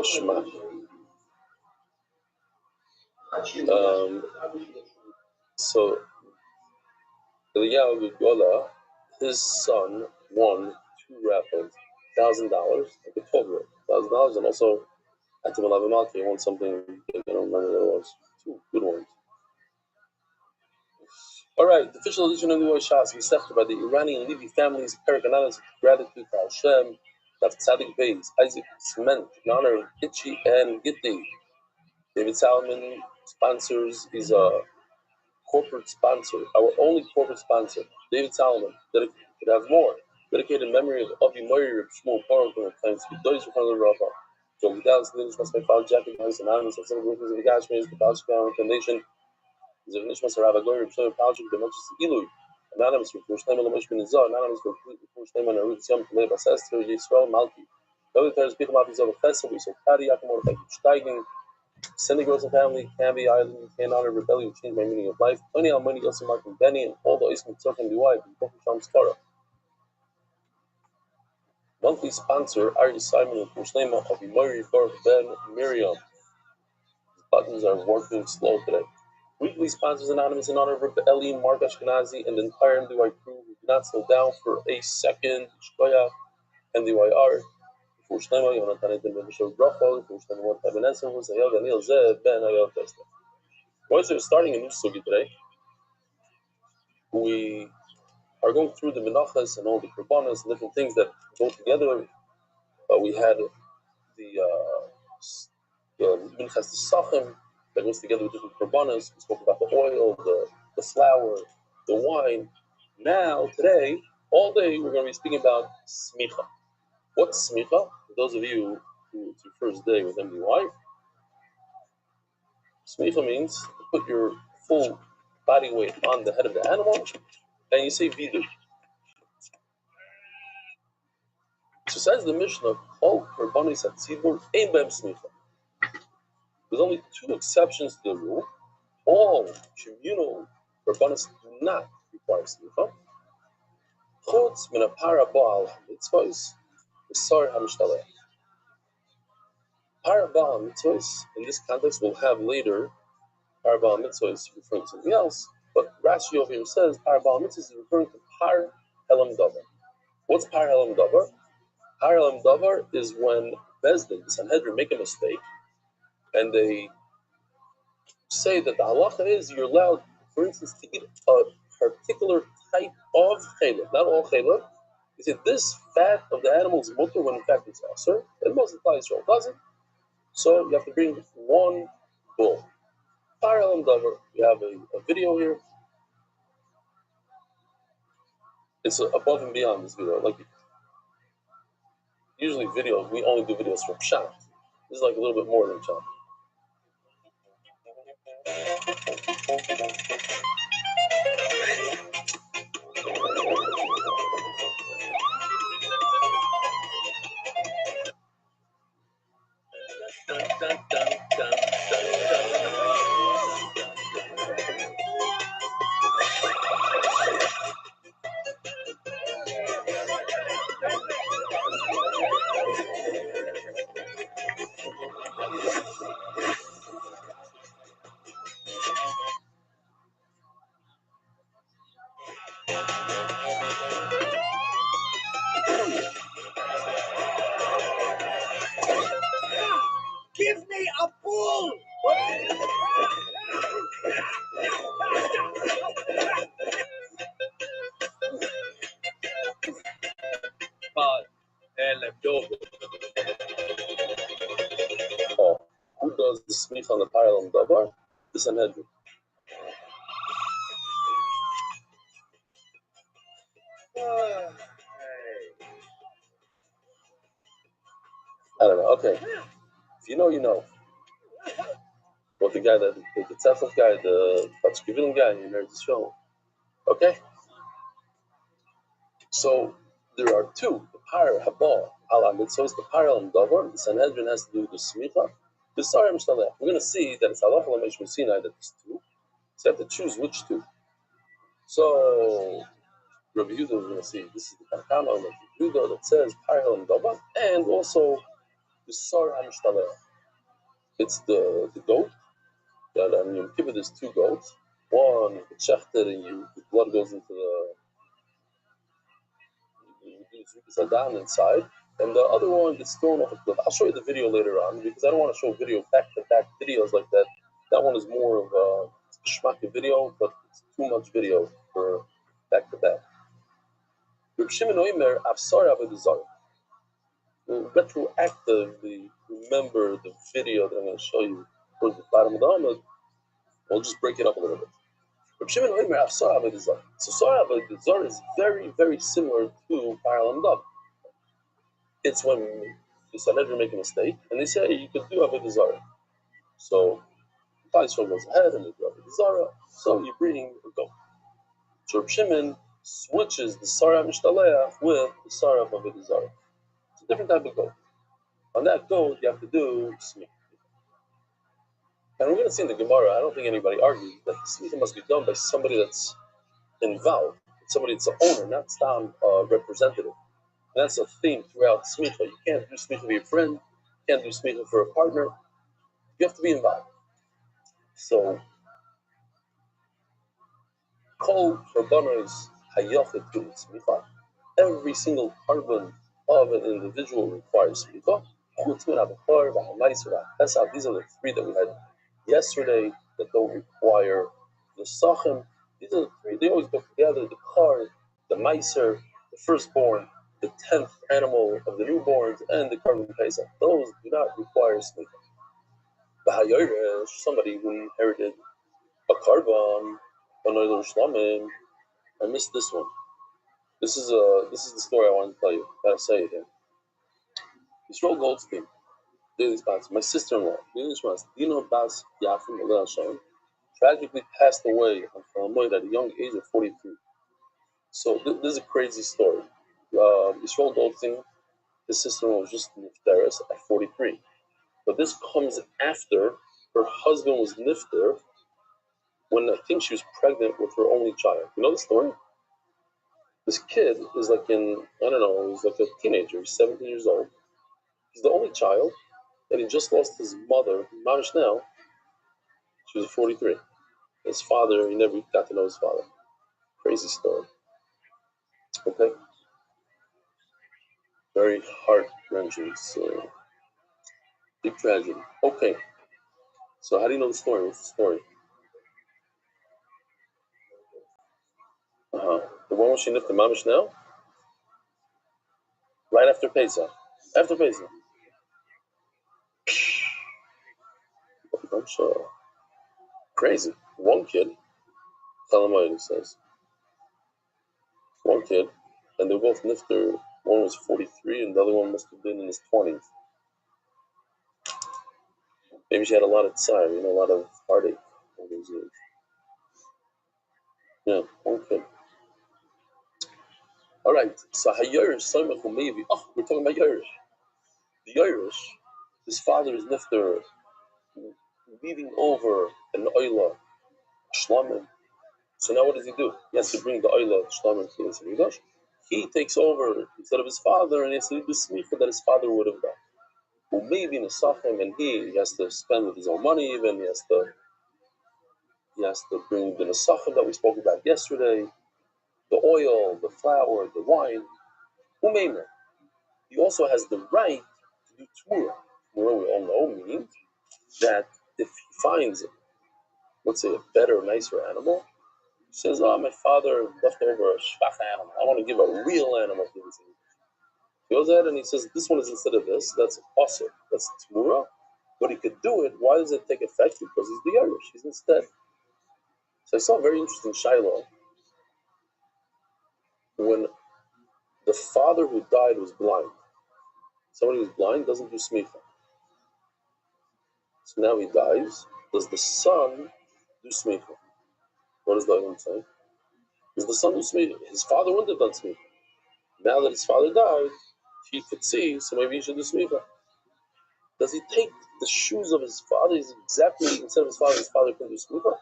Shema. So Eliyahu Gola, his son won 2 raffles, $1,000, like a 12-year-old, $1,000, and also at the Malavimalki won something big. I don't remember what it was. 2 good ones. All right, the official edition of the Rosh Hashanah is accepted by the Iranian Levi families. Paragananas, gratitude to Hashem, Daf Tzadik Beis, Isaac Cement, in honor of Itchy and Gitti. David Salman sponsors, he's a corporate sponsor, our only corporate sponsor. David Salman, could have more. Dedicated memory of Avi Mori, Reb Shmuel Park, and times to Dois Rechon Rafa. So, Dallas, Ladies, my father, Jackie, Hans, and Anonymous, and some workers of the Gashmans, the Balshka Foundation. The Nishmas Rabbi Goy, Reb Shmuel Park, the Manchester Ilui. Anonymous for Push Name on the Mishkin Zah, anonymous for Push Name on the Ruth Yom, Leba Sester, Yisrael, Malki. The other terrorists speak about these other festivals, so Kadi, Yakamor, like Steigen. Sending girls and family, Canby Island, Can Honor, Rebellion, changed my meaning of life. Plenty of money, also Mark and Benny, and all the Islam Tzok and Duai, and Boku Sham's Torah. Monthly sponsor, Ari Simon, and Pushlema of Imori Baruch Ben Miriam. His buttons are working slow today. Weekly sponsors anonymous in honor of Rebellion, Mark Ashkenazi, and the entire MDY crew who did not slow down for a second. Shkoya, MDYR. Pushlema, Yonatan, and Bishop Rachel, Pushlema, what Tabenesser was, Ayel, Daniel Zed, Ben Ayel Testa. We're starting a new sugi today. We are going through the menachas and all the korbanos and different things that go together. We had the minchas sachim that goes together with different korbanos. We spoke about the oil, the flour, the wine. Now, today, all day, we're going to be speaking about smicha. What's smicha? those of you who it's your first day with MDY, smicha means put your full body weight on the head of the animal, and you say vidu. So says the Mishnah, Kol Korbanos HaTzibur Ein Behem Smicha. There's only two exceptions to the rule. All communal Korbanos do not require smicha. Chutz min hapara ba'al hamitzvos v'sar hamishtaleh. Para ba'al hamitzvos, in this context, we'll have later para ba'al hamitzvos referring to something else, but Rashi over here says para ba'al hamitzvos is referring to par helam davar. What's par helam davar? Par helam davar is when Bezdin, the Sanhedrin, make a mistake, and they say that the halacha is you're allowed, for instance, to eat a particular type of chaylev, not all chaylev. They say this fat of the animal is mutter when in fact it's aser, and most of the Israel doesn't. So you have to bring one bull. Parallel davar, we have a video here. It's above and beyond this video. Like usually videos, we only do videos from Pshat. This is like a little bit more than Pshat. Give me a bull! Oh, who does the smith on the parallel davar? The Sanhedrin. I don't know. Okay, if you know, you know. But the guy that the Tzefach guy, the Patschkevin guy, you heard the show. Okay, so there are two. The par haba al mitzvos, the parallel davar. The Sanhedrin has to do the smicha. The sarim shtaleh. We're going to see that it's halacha l'meish Sinai that it's two. So you have to choose which two. So Rabbi Yehuda is going to see this is the Tanakama of Rabbi Yehuda that says parallel davar, and also the sarim shtaleh. It's the goat. That on Yom Kippur there's two goats. One it's shechter and the blood goes into you do Zadan inside, and the other one gets thrown off a cliff. I'll show you the video later on because I don't want to show back-to-back videos like that. That one is more of a schmack video, but it's too much video for back-to-back. Reb Shimon Oimer Afsar Avodah will retroactively remember the video that I'm going to show you towards the bottom of the Amud. We'll just break it up a little bit. Reb Shimon Oimer Afsar Avodah Zarah. So Sar Avodah Zarah is very, very similar to Parallel Dav. It's when the Sanhedrin make a mistake and they say you could do Avodah Zarah. So Yisrael goes ahead and they do Avodah Zarah. So you bring a goat. So Reb Shimon switches the Sarah Mishtaleach with the Sarah of Avodah Zarah. It's a different type of goat. On that goat you have to do Smith. And we're going to see in the Gemara, I don't think anybody argues that the smicha must be done by somebody that's involved, somebody that's the owner, not some representative. And that's a theme throughout smicha. You can't do smicha for your friend, you can't do smicha for a partner. You have to be involved. So, kol korbanos hayachid to smicha. Every single carbon of an individual requires smicha. These are the three that we had yesterday that don't require the sachem. These are the three. They always go together. The kar, the meiser, the firstborn, the 10th animal of the newborns, and the carbon pesach. Those do not require smicha. The hayoresh, somebody who inherited a carbon, another shlamim. I missed this one. This is the story I wanted to tell you. Gotta say it again. Yisrael Goldstein, daily sponsor. My sister-in-law, Dina Bas Yafim Alel Shalom, tragically passed away on Chalamoid at a young age of 43. So this is a crazy story. Yisrael Goldstein, his sister-in-law was just nifteres at 43. But this comes after her husband was nifter when I think she was pregnant with her only child. You know the story? This kid is like I don't know, he's like a teenager, he's 17 years old. He's the only child, and he just lost his mother, Mamish now. She was 43. His father, he never got to know his father. Crazy story. Okay? Very heart-wrenching. So, big tragedy. Okay. So how do you know the story? What's the story? The one when she nipped the Mamish now? Right after Pesach. After Pesach. I'm sure. Crazy. One kid, Chalamoid says. One kid, and they were both nifter. One was 43, and the other one must have been in his 20s. Maybe she had a lot of tsar, a lot of heartache all those years. Yeah, one kid. All right, so Hayirish, Soimachu maybe. Oh, we're talking about Yirish. The Yirish, his father is nifter, leaving over an oila, shlamim. So now what does he do? He has to bring the oila, shlamim to the Mikdash. He takes over instead of his father, and he has to do the smicha that his father would have done. Who maybe in a sachem, and he has to spend with his own money, even he has to bring the nesachim that we spoke about yesterday, the oil, the flour, the wine. Who made it? He also has the right to do tmura. Tmura, we all know, means that if he finds, let's say, a better, nicer animal, he says, "Oh, my father left over a shvach animal. I want to give a real animal to this." He goes ahead and he says, "This one is instead of this. That's awesome. That's tmura." But he could do it. Why does it take effect? Because he's the Irish. He's instead. So I saw a very interesting shiloh. When the father who died was blind, somebody who's blind doesn't do smicha. So now he dies. Does the son do smicha? What does the Olam say? Does the son do smicha? His father wouldn't have done smicha. Now that his father died, he could see, so maybe he should do smicha. Does he take the shoes of his father? He's exactly instead of his father can do smicha?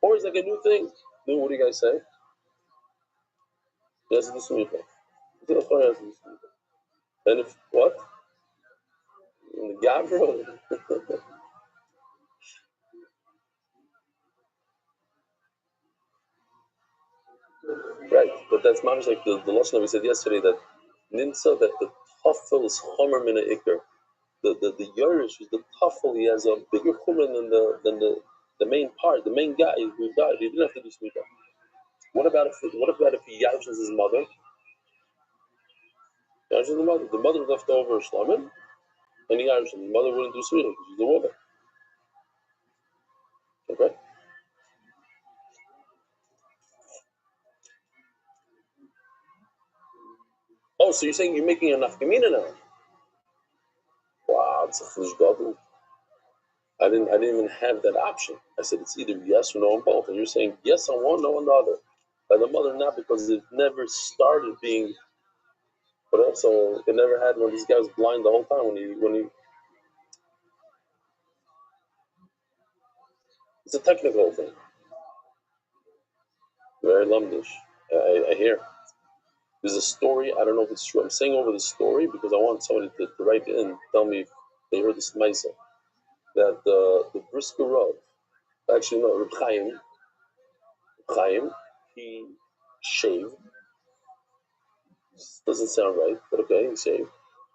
Or is like a new thing? What do you guys say? He has to do smicha. And if what? In the Gavro? Right, but that's much like the lesson that we said yesterday that Nimsa, that the Tafel is Chomer Mina Iker. The Yerush is the Tafel, he has a bigger Chomer than the main part, the main guy who died. He didn't have to do Smita. What about if he Yarshins his mother? Yarshins the mother. The mother left over Shlomin, and he Yarshins. The mother wouldn't do Smita because she's a woman. Okay? Oh, so you're saying you're making a nafkamina now? Wow, it's a foolish gadol. I didn't even have that option. I said it's either yes or no on both. And you're saying yes on one, no on the other. By the mother not because it never started being, but also it never had when this guy was blind the whole time when he it's a technical thing. Very lumdish. I hear. There's a story, I don't know if it's true. I'm saying over the story because I want somebody to write in, tell me if they heard this Maisa. That the Brisker Rav, actually no, Reb Chaim, he shaved. Doesn't sound right, but okay, he shaved.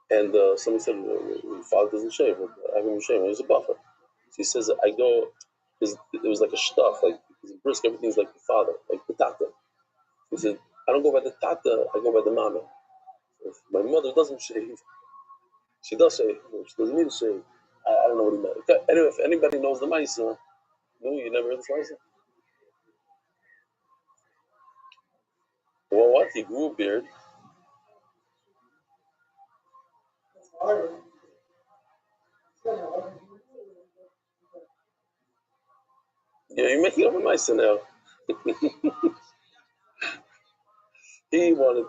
And somebody said, your father doesn't shave. I haven't shave. There's a buffer. So he says, I go, because it was like a stuff, like, because in Brisk, everything's like the father, like the tata. He said, I don't go by the tata, I go by the mama. If my mother doesn't shave, she does shave. She doesn't need to shave. I don't know what he meant. Okay. Anyway, if anybody knows the Maisa, no, you never heard this Maisa? Well, what? He grew a beard. Yeah, you're making up a mice now. He wanted.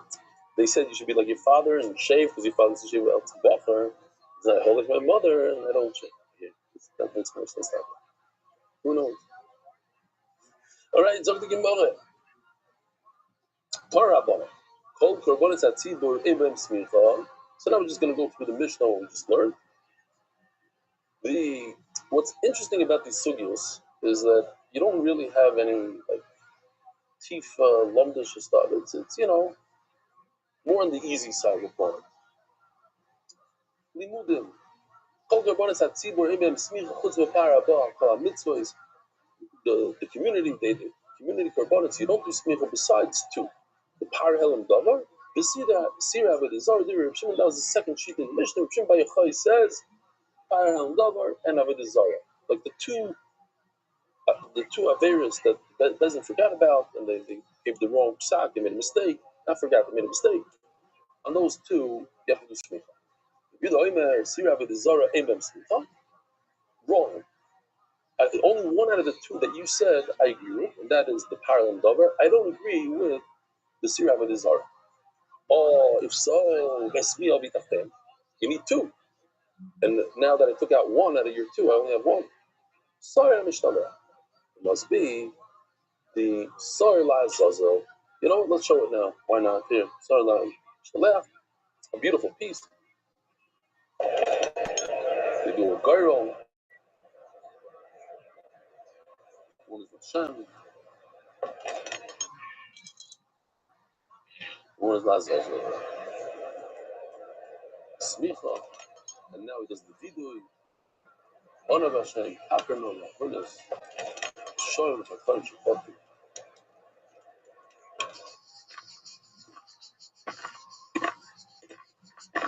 They said you should be like your father and shave because your father said you were better. He's like, hold like my mother, and I don't shave. Yeah, that makes more sense that way. Who knows? All right, Zog the Gemara. Torah Abba. Kol korbanos hatzibur ibem smicha. So now we're just going to go through the Mishnah we just learned. What's interesting about these sugyos is that you don't really have any like tifa lumdish stuff. It's more on the easy side of the limudim. Kol korbanos hatzibur ibem smicha chutz v'para abba kol mitzvahs. The community the community korbanos you don't do smicha besides two. The parahel and davar. You see that Sirah with the Zara, Reb Shimon, that was the second sheet in the Mishnah. Reb Shimon by Yochai says parahel and davar and Avodah Zara, like the two Averas that Bezin forgot about, and they gave the wrong psak, they made a mistake. Not forgot, they made a mistake. On those two, you have to do smicha. If you're the Omer, Sirah with the Zara, Aimem smicha, wrong. Only one out of the two that you said I agree with, and that is the parallel and davar. I don't agree with the Sirah with the Zara. Oh, if so, you need two. And now that I took out one out of your two, I only have one. Sorry, Mishnah. It must be the Sorry La Zazel. You know what? Let's show it now. Why not? Here. Sorry La Shalech. A beautiful piece. They do a gyro. One is Hashem. One is La Zazel. Smicha. And now he does the vidui. Honor Hashem. Akerno. Goodness. Show him if I touch your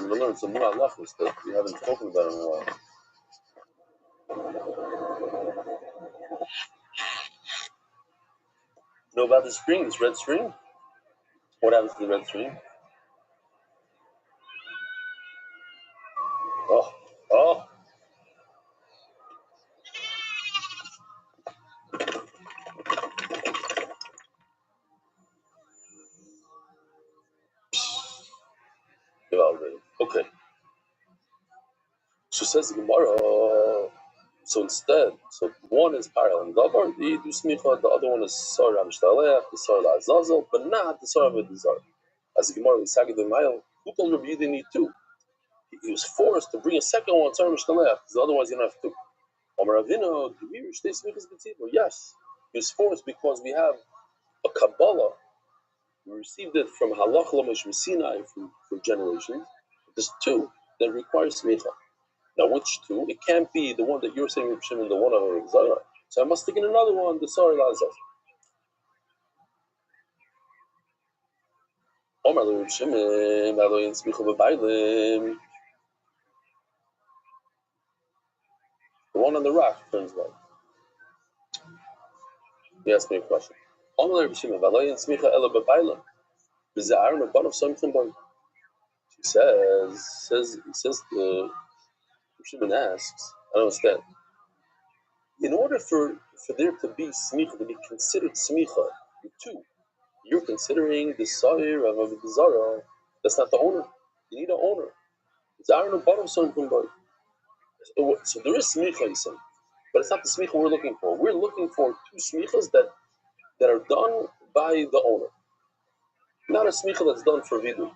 we're going to learn some more halachos that we haven't spoken about in a while. Know about the string, this red string? What happens to the red string? Oh. Okay. So says the Gemara. So instead, one is parallel and davar, the do smicha, the other one is sar amishtalech, the sar la azazel, but not the sar v'dizar. As the Gemara in Sagid Mayel, who told Rabbi Yudin need two? He was forced to bring a second one, sar amishtalech, because otherwise you don't have two. Omar Avino, yes, he was forced because we have a Kabbalah. We received it from Halach Lamesh Sinai for generations. There's two that require smicha. Now, which two? It can't be the one that you're saying, Reb Shimon, the one of Reb Zara. So I must take in another one, the Sar Lazar. Omar Reb Shimon, Aloyin Smicha B'Bailim. The one on the rock turns white. He asked me a question. Omar Reb Shimon, Aloyin Smicha Ela B'Bailim. Is the iron a bun of something? He says the Reb Shimon asks, I don't understand. In order for there to be smicha, to be considered smicha, two, you're considering the sire of Avodah Zara. That's not the owner. You need an owner. It's iron and bottom something from so there is smicha, he said, but it's not the smicha we're looking for. We're looking for two smichas that are done by the owner, not a smicha that's done for vidu.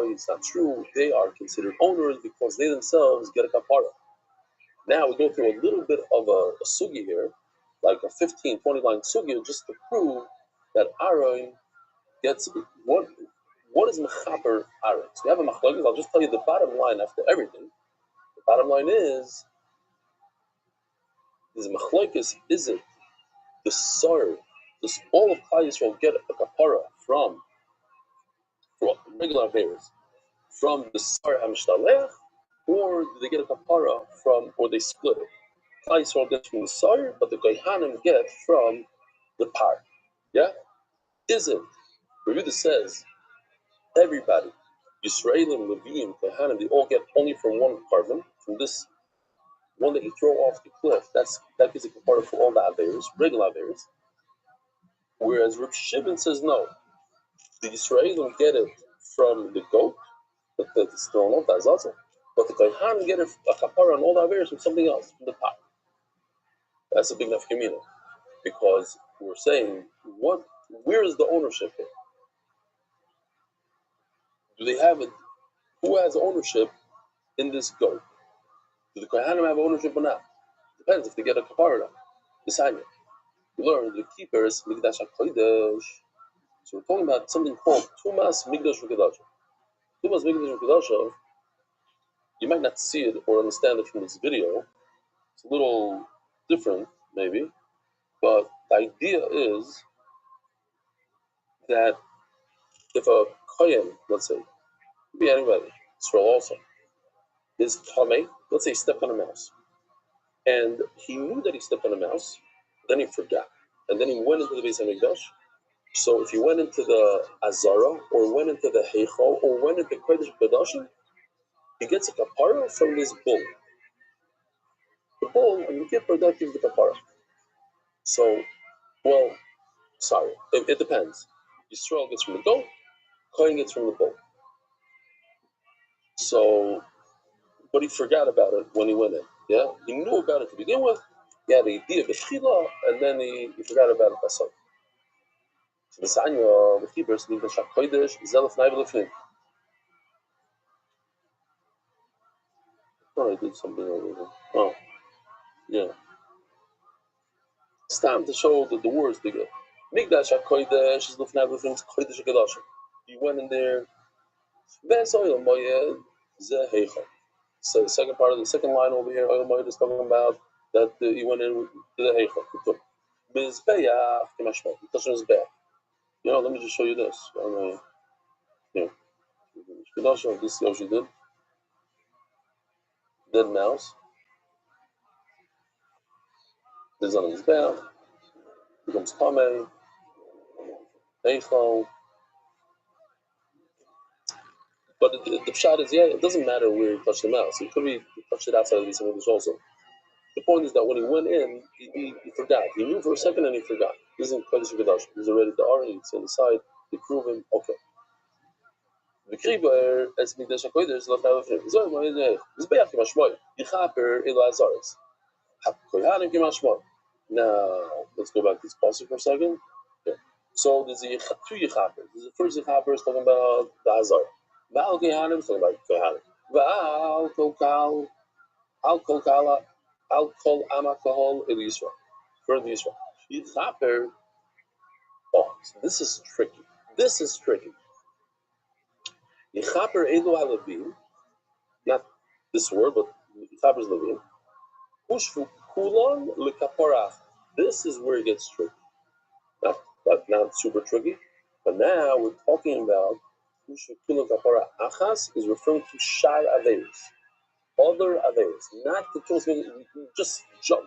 It's not true. They are considered owners because they themselves get a kapara. Now we go through a little bit of a sugi here, like a 15, 20 line sugi, just to prove that Aaron gets what is mechaper Aaron. So we have a machlokes. I'll just tell you the bottom line after everything. The bottom line is machlokes. Is it the sar? Does all of Klal Yisrael get a kapara from regular bears from the sar hamishtalech, or do they get a kapara from, or they split it? Klal Yisrael gets from the sar, but the Kohanim get from the par. Yeah? Is it? Rebuda says, everybody, Yisraelim, Levim, Kohanim, they all get only from one carbon, from this one that you throw off the cliff. That gives a kapara for all the averos, regular averos. Whereas Reb Shimon says no. The Yisraelim get it from the goat that's thrown off, that's also. But the Kohanim get a kapara on all the averos from something else, from the top. That's a big enough community. Because we're saying, where is the ownership here? Do they have it? Who has ownership in this goat? Do the Kohanim have ownership or not? Depends if they get a kapara or not. Decide it. We learn the keeper is Migdash HaKodesh. So we're talking about something called Tumas Migdash HaKodesh. Tumas Migdash HaKodesh, you might not see it or understand it from this video. It's a little different, maybe. But the idea is that if a Kohen, let's say, could be anybody, Israel also, is Tameh, let's say he stepped on a mouse. And he knew that he stepped on a mouse, then he forgot. And then he went into the Beis HaMikdash. So if he went into the Azara, or went into the Heichal, or went into Kodesh Kodashim, he gets a kapara from this bull. The bull, and you get productive the kapara. So, it depends. Yisrael gets from the goat, Kohen gets from the bull. So, but he forgot about it when he went in. Yeah, he knew about it to begin with. He had the idea of the Shechila, and then he forgot about it. So the Sanya, the Hebrews, the Shach Kodesh, Zelef Naivel Lefnim. Oh, I did something over there. Oh, yeah. It's time to show that the words they get. Migdash HaKodesh is Lefnei Lefnim Kodesh HaKodashim. He went in there. Ves Oil Moyed Ze Heichal. So the second part of the second line over here, Oil Moyed is talking about that he went in to the Heichal. Mizbeach Kimashmah. He touched on his back. Let me just show you this. Kodashim, this Yoshi did. Dead mouse. This on his back. Becomes Tameh. Heichal. But the pshat is, it doesn't matter where he touched the mouse. He could be touched it outside of the English also. The point is that when he went in, he forgot. He knew for a second and he forgot. This isn't Kodesh HaKodashim. He's already the Ari. It's on the side. They prove him. Okay. The Kriber as Migdash HaKodesh left out of him. Zor Moed Mizbeach Kimashmoy. Yichaper Elo Azaris. Kohanim Kimashmoy. Now let's go back to this passage for a second. Okay. So there's two Yichapers. The first Yichaper is talking about the Azar. Val Kohanim is talking about Kohanim. Val Kokal, Al Kokala, Al Kol Amakahol El Yisrael. Further Yisrael. Yichaper. Oh, so this is tricky. Yichaper Elo Alavim. Not this word, but Yichaper is Levim. Ushfu Kulon Lekaporach. This is where it gets tricky. Not super tricky, but now we're talking about Ushfu Kulon Lekapora Achas is referring to Shar Averis. Other Averis, not the Tumas Migdash. Just jump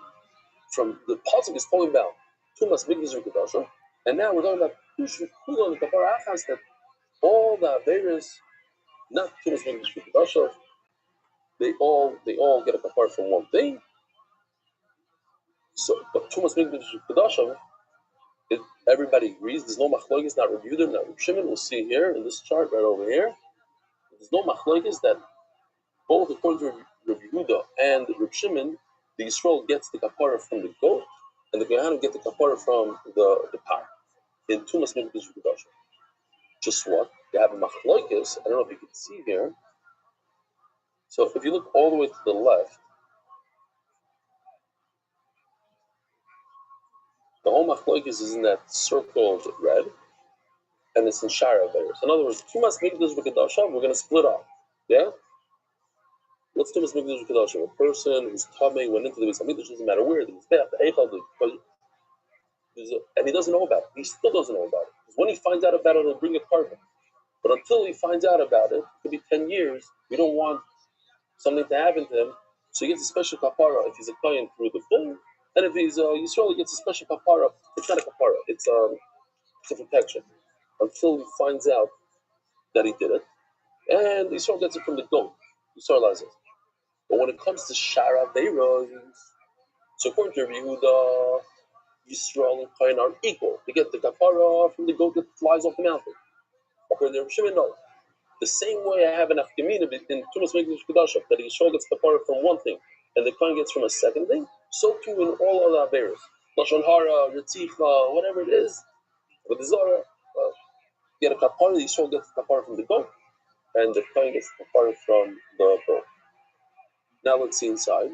from the pasuk is talking about Tumas Migdash Kedusha, and now we're talking about Ushfu Kulon Lekapora Achas, that all the Averis, not Tumas Migdash Kedusha, they all get a kapara from one thing. So, but Tumas Migdash Kedusha, everybody agrees. There's no machlokes, not Rabbi Yehuda, not Rabbi Shimon. We'll see here in this chart right over here. There's no machlokes that both according to Rabbi Yehuda and Rabbi Shimon, the Yisrael gets the kapara from the goat, and the Kohanim get the kapara from the par. In Tumas Migdash Kedusha. Just what? You have a machlokes. I don't know if you can see here. So if you look all the way to the left, the whole machlokes is in that circled red, and it's in Shara Averis. In other words, Tumas Migdash Kedusha, we're going to split off. Yeah? What's Tumas Migdash Kedusha? A person who's Tameh went into the Beis HaMikdash, doesn't matter where, the Mizbeach, the Eichel, and he doesn't know about it. He still doesn't know about it. Because when he finds out about it, he'll bring a carbon. But until he finds out about it, it could be 10 years, we don't want something to happen to him. So he gets a special kapara if he's a kohen through the bull, and if he's a Yisrael, he gets a special kapara. It's not a kapara, it's a protection. Until he finds out that he did it, And Yisrael gets it from the goat. Yisrael has it. But when it comes to Shara Veiros, so according to Rabbi Yehuda, Yisrael and Kain are equal. They get the kapara from the goat that flies off the mountain. According to Rabbi Shimon, no. The same way I have an afkamina in Tumas Mikdash Kedashah, that Yisrael gets kapara from one thing and the Kain gets from a second thing, so too in all other Averos. Lashon Hara, Ritzicha, whatever it is, with the Zara, get a kapara, Yisrael gets the kapara from the goat, and the Kain gets the kapara from the goat. Now let's see inside.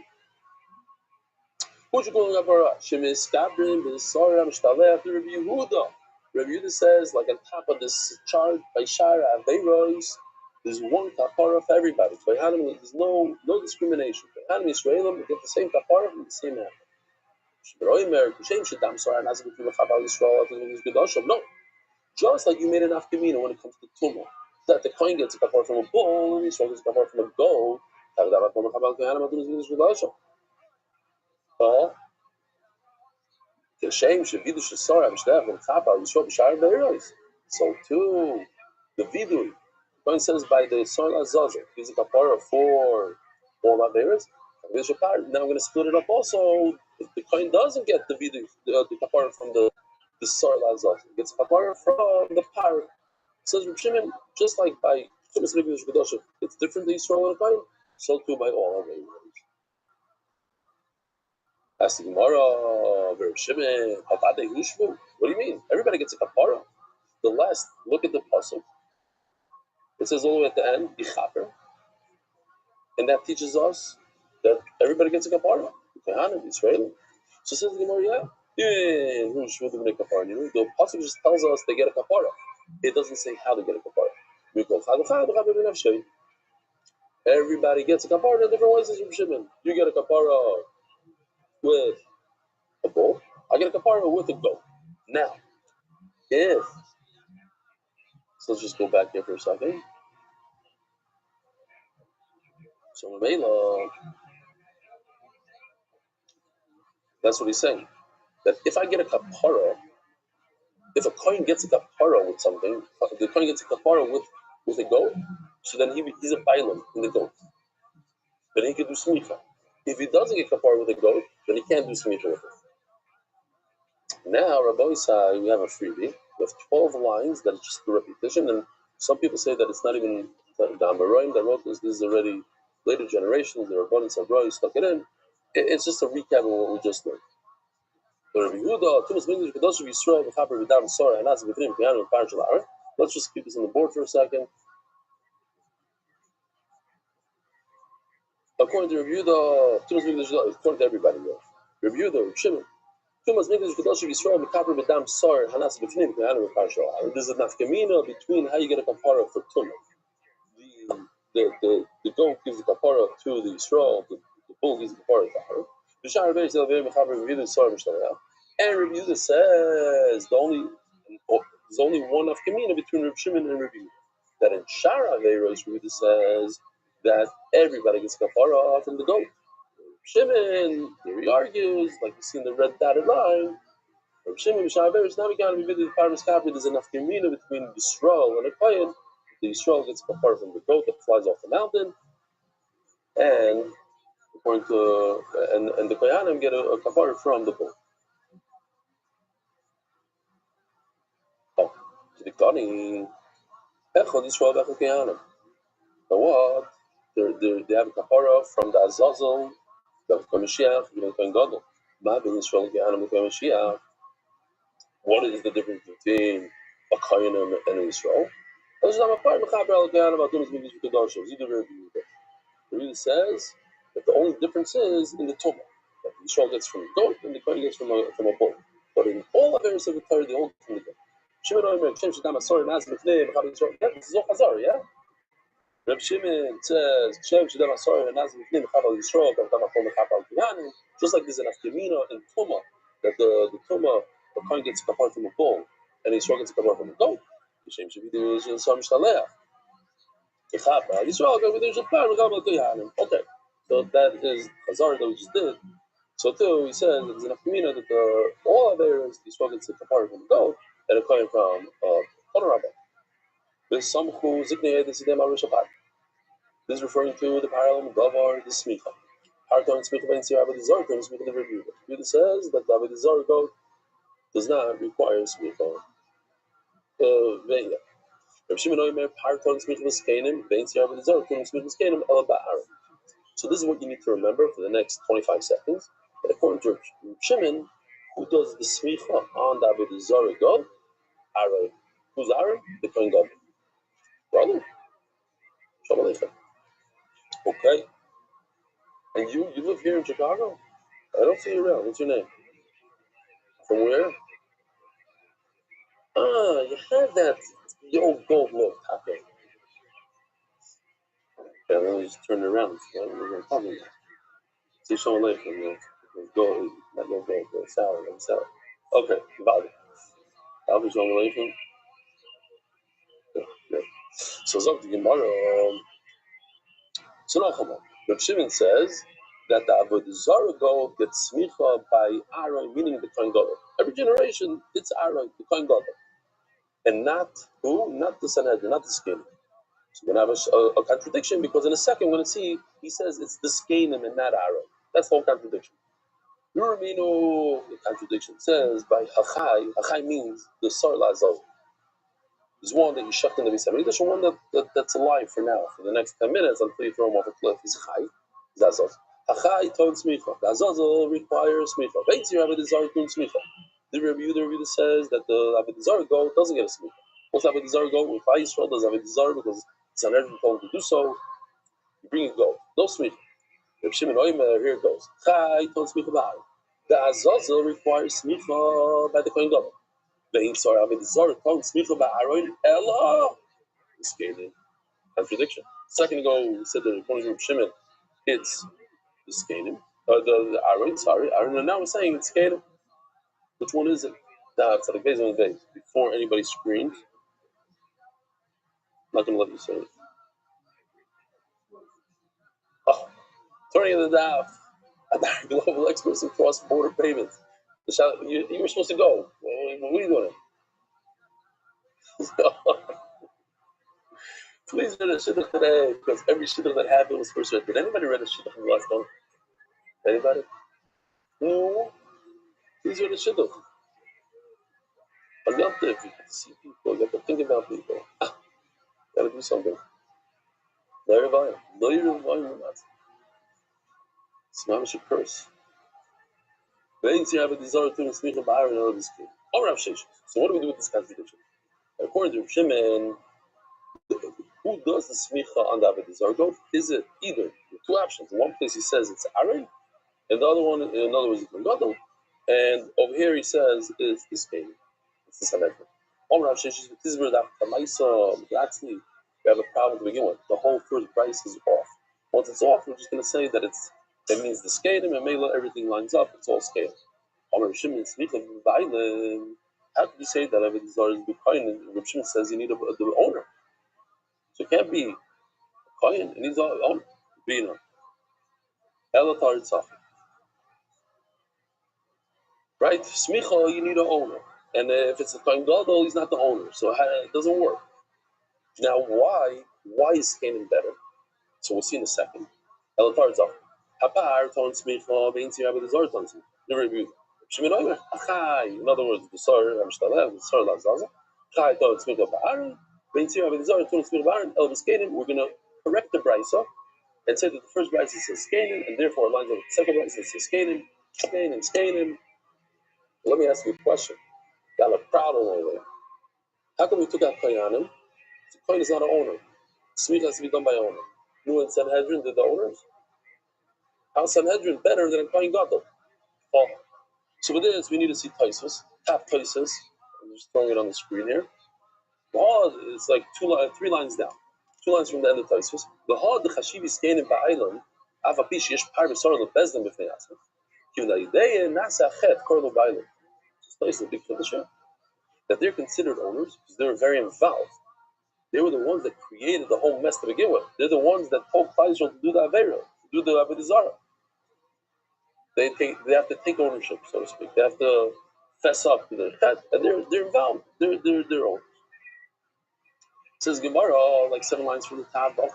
Rabbi Yehuda says, like on top of this chart by Shara Aveiros, there's one kapara for everybody. There's no discrimination. Israelim get the same kapara from the same hand. No, just like you made an afkamina when it comes to tumah, that the kohen gets a kapara from a bull and Israel gets a kapara from a goat. So too, the vidui. Coin says by the soil azazel, is a kapara for all averas. Now I'm going to split it up also. If the coin doesn't get the vidui, the kapara from the soil azazel, it gets kapara from the parrot. Says Reb Shimon, just like by Tumas Mikdash Kedashah, it's different than Yisrael and coin, so too by all averas. Ask the Gemara, Reb Shimon, what do you mean? Everybody gets a kapara. The last, look at the pasuk. It says all the way at the end, Yichaper, and that teaches us that everybody gets a kapara. Kohanim, Israeli. So says the Gemara, the pasuk just tells us they get a kapara. It doesn't say how they get a kapara. Everybody gets a kapara in different ways. As Shimon, you get a kapara with a bull. I get a kapara with a goat. Now, so let's just go back here for a second. So that's what he's saying. That if I get a kapara, if a kohen gets a kapara with something, the kohen gets a kapara with a goat, so then he's a bailam in the goat. Then he can do smicha. If he doesn't get kapara with a goat, then he can't do smicha with it. Now, Rabbi Isai, we have a freebie. We have 12 lines that is just a repetition, and some people say that it's not even the Amoraim that wrote this. This is already later generations. The Rabbanim Sabroi stuck it in. It's just a recap of what we just learned. Let's just keep this on the board for a second. According to Rabbi Yehuda, according to everybody, Rabbi Yehuda, Shimon, there's a nafkamina between how you get a kapara for tumah. The goat gives the kapara to the Yisrael, the bull gives the kapara to her. And Rabbi Yehuda says there's only one nafkamina between Rabbi Shimon and Rabbi Yehuda. That in Shara Veiros, Rabbi Yehuda says that everybody gets kapara from the goat. Shimon, here he argues, like you see in the red dotted line. Rabbi Shimon, now we can't be the Parmas Kapri. There's enough community between Yisrael and a Kohen. The Yisrael gets kapara from the goat that flies off the mountain, and according to and the Kohanim get a kapara from the bull. Oh, to the Kohanim, Echad Yisrael Echad Kohanim. Now what? They have a kapara from the Azazel, the Mashiach, the Kohen Gadol. Ma'abin Yisrael Kohanim, the Mashiach. What is the difference between a Kohen and an Yisrael? The Rebbe says that the only difference is in the tumah. That the Yisrael gets from a goat and the Kohen gets from a bull. But in all areas of the Torah, they all get from the goat. This is all Chazar, yeah? Reb Shimon says, just like there's an afkamina in tumah, that the tumah, the Kohen gets kapar from a bull, and the Yisrael gets kapar from a goat. Okay, so that is Hazar that we just did. So too, he says that there's an afkamina that all of areas the Yisrael gets kapar from a goat, and a Kohen from a rabbi. This is referring to the parallel Davar, the Smicha. Harton Smicha Ben Sir Abed Zarko, Smicha the Rebuda. Rebuda says that Abed Zarko does not require Smicha. Rav Shimon Omer, Harton Smicha Skenim, Ben Sir Abed Zarko, Smicha Skenim, El Ba'ar. So this is what you need to remember for the next 25 seconds. That according to Rav Shimon, who does the Smicha on the Abed Zarko? Aaron. Who's Aaron? The Kohen Gadol. Brother. Shalom Aleichem. Okay. And you live here in Chicago? I don't see you around. What's your name? From where? Ah, you had that old gold look, Taco. Yeah, then we just turned it around. We're going to come here. See Shalom Aleichem. Gold, not no gold, but salad. Okay, Bobby. Bobby, Shalom Aleichem. Yeah. So, Zok, the Gemara. So, now, Rav Shimon says that the Avodah Zarah gold gets smicha by Aaron, meaning the Kohen Gadol. Every generation, it's Aaron, the Kohen Gadol. And not who? Not the Sanhedrin, not the skin. So we're going to have a contradiction because in a second we're going to see he says it's the Skenim and not Aaron. That's the whole contradiction. Yuramino, the contradiction says by Hachai means the Sar Lazal. There's one that you shucked in the Beis Hamikdash, and one that's alive for now, for the next 10 minutes until you throw him off a cliff. He's Chai, Zazaz. Hachai told Smicha. The Azazel requires Smicha. Beitzir Abed Zar kun Smicha. The Rebbe says that the Abed Zar goat doesn't get a Smicha. What's Abed Zar goat? With Yisrael does Abed Zar because it's an urgent told him to do so. You bring a goat. No Smicha. Reb Shimon Oimer, here it goes. Chai told Smicha Ba'ar. The Azazel requires Smicha by the Kohen Gadol. Beitzir Abed Zar told Smicha Ba'aron Ella. Skating. Contradiction. A second ago, we said that according to Reb Shimon, it's the skating. The Aaron, sorry. Aaron, and now we're saying it's skating. Which one is it? It's like base on the base. Before anybody screams, I'm not going to let you say it. Oh, turning the daf. Global experts in cross-border payments. You were supposed to go. What are you doing? Please read a shidduch today, because every shidduch that happened was first read. Did anybody read a shidduch from the last one? Anybody? No. Please read a shidduch. I'm not there. You have to see people. You have to think about people. Gotta do something. No revival. It's not a curse. So what do we do with this contradiction? According to Shimon, who does the smicha on the Avodah Zarah? Is it either the two options? In one place he says it's Aaron, and the other one, in other words, it's Gadol. And over here he says it's the Skein. It's the Sanhedrin. We have a problem to begin with. The whole first price is off. Once it's off, we're just going to say that that means the Skein, and Mela, everything lines up. It's all scale. How could you say that Avodah Zarah is B'Koyin? Reb Shimon says you need the owner. So it can't be Koyin, it needs an owner. Bina. Elatar Itzach. Right? Smicha, you need an owner. And if it's a Kohen Gadol, he's not the owner. So it doesn't work. Now, why is Canaan better? So we'll see in a second. Elatar Itzach. Hapar, Ton Smicha, Beinti Avodah Zarah, Ton Smicha. The review. In other words, the Sar Amshtalev, the Sar Lazaza, Chai Tod Smicha Ba'aron, Beinti Avodah Zarah, Ton Smicha Ba'aron, Elvis Canaan. We're going to correct the Brisa and say that the first Brisa says Canaan, and therefore it lines up with the second Brisa that says Canaan. Let me ask you a question. Got a problem over there. How come we took out Koyanim? The Koyan is not an owner. Smicha has to be done by owner. Nu and Sanhedrin, they're the owners. How is Sanhedrin better than a Kohen Gadol? Oh. So for this, we need to see Taisus, half Taisus. I'm just throwing it on the screen here. The Hod is like 3 lines down. 2 lines from the end of Taisus. The Hod, the Chashivi Skein in Ba'aylam, Avapish, Yesh Par Besar, the Bezdem B'fnei Atzma. Given the idea, Nasa Chet, Korlo Ba'aylam. Just Taisus, big tradition. That they're considered owners because they were very involved. They were the ones that created the whole mess to begin with. They're the ones that told Klaishon to do the Aveira, to do the Avodah Zarah. They have to take ownership, so to speak. They have to fess up to their chet, and they're involved. They're owners. Says Gemara, like 7 lines from the top. The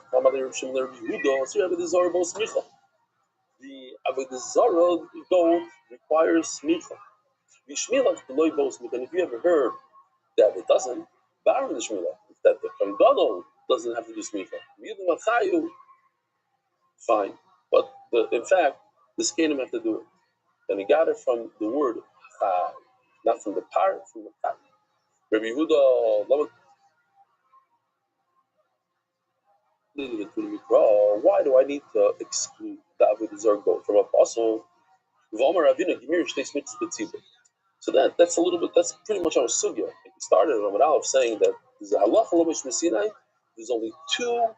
Avodah Zarah goat requires smicha. And if you ever heard that it doesn't, Baron the Shmila, that the Gadol doesn't have to do smicha. Fine. But in fact, the Skanim have to do it. And he got it from the word chai, not from the par, from the chai. Rabbi Yehuda, why do I need to exclude the Avodah Zarah goat from a puzzle? So that's a little bit, that's pretty much our sugya. We started on Rav Aleph saying that there's a halacha l'mish Sinai. There's only 2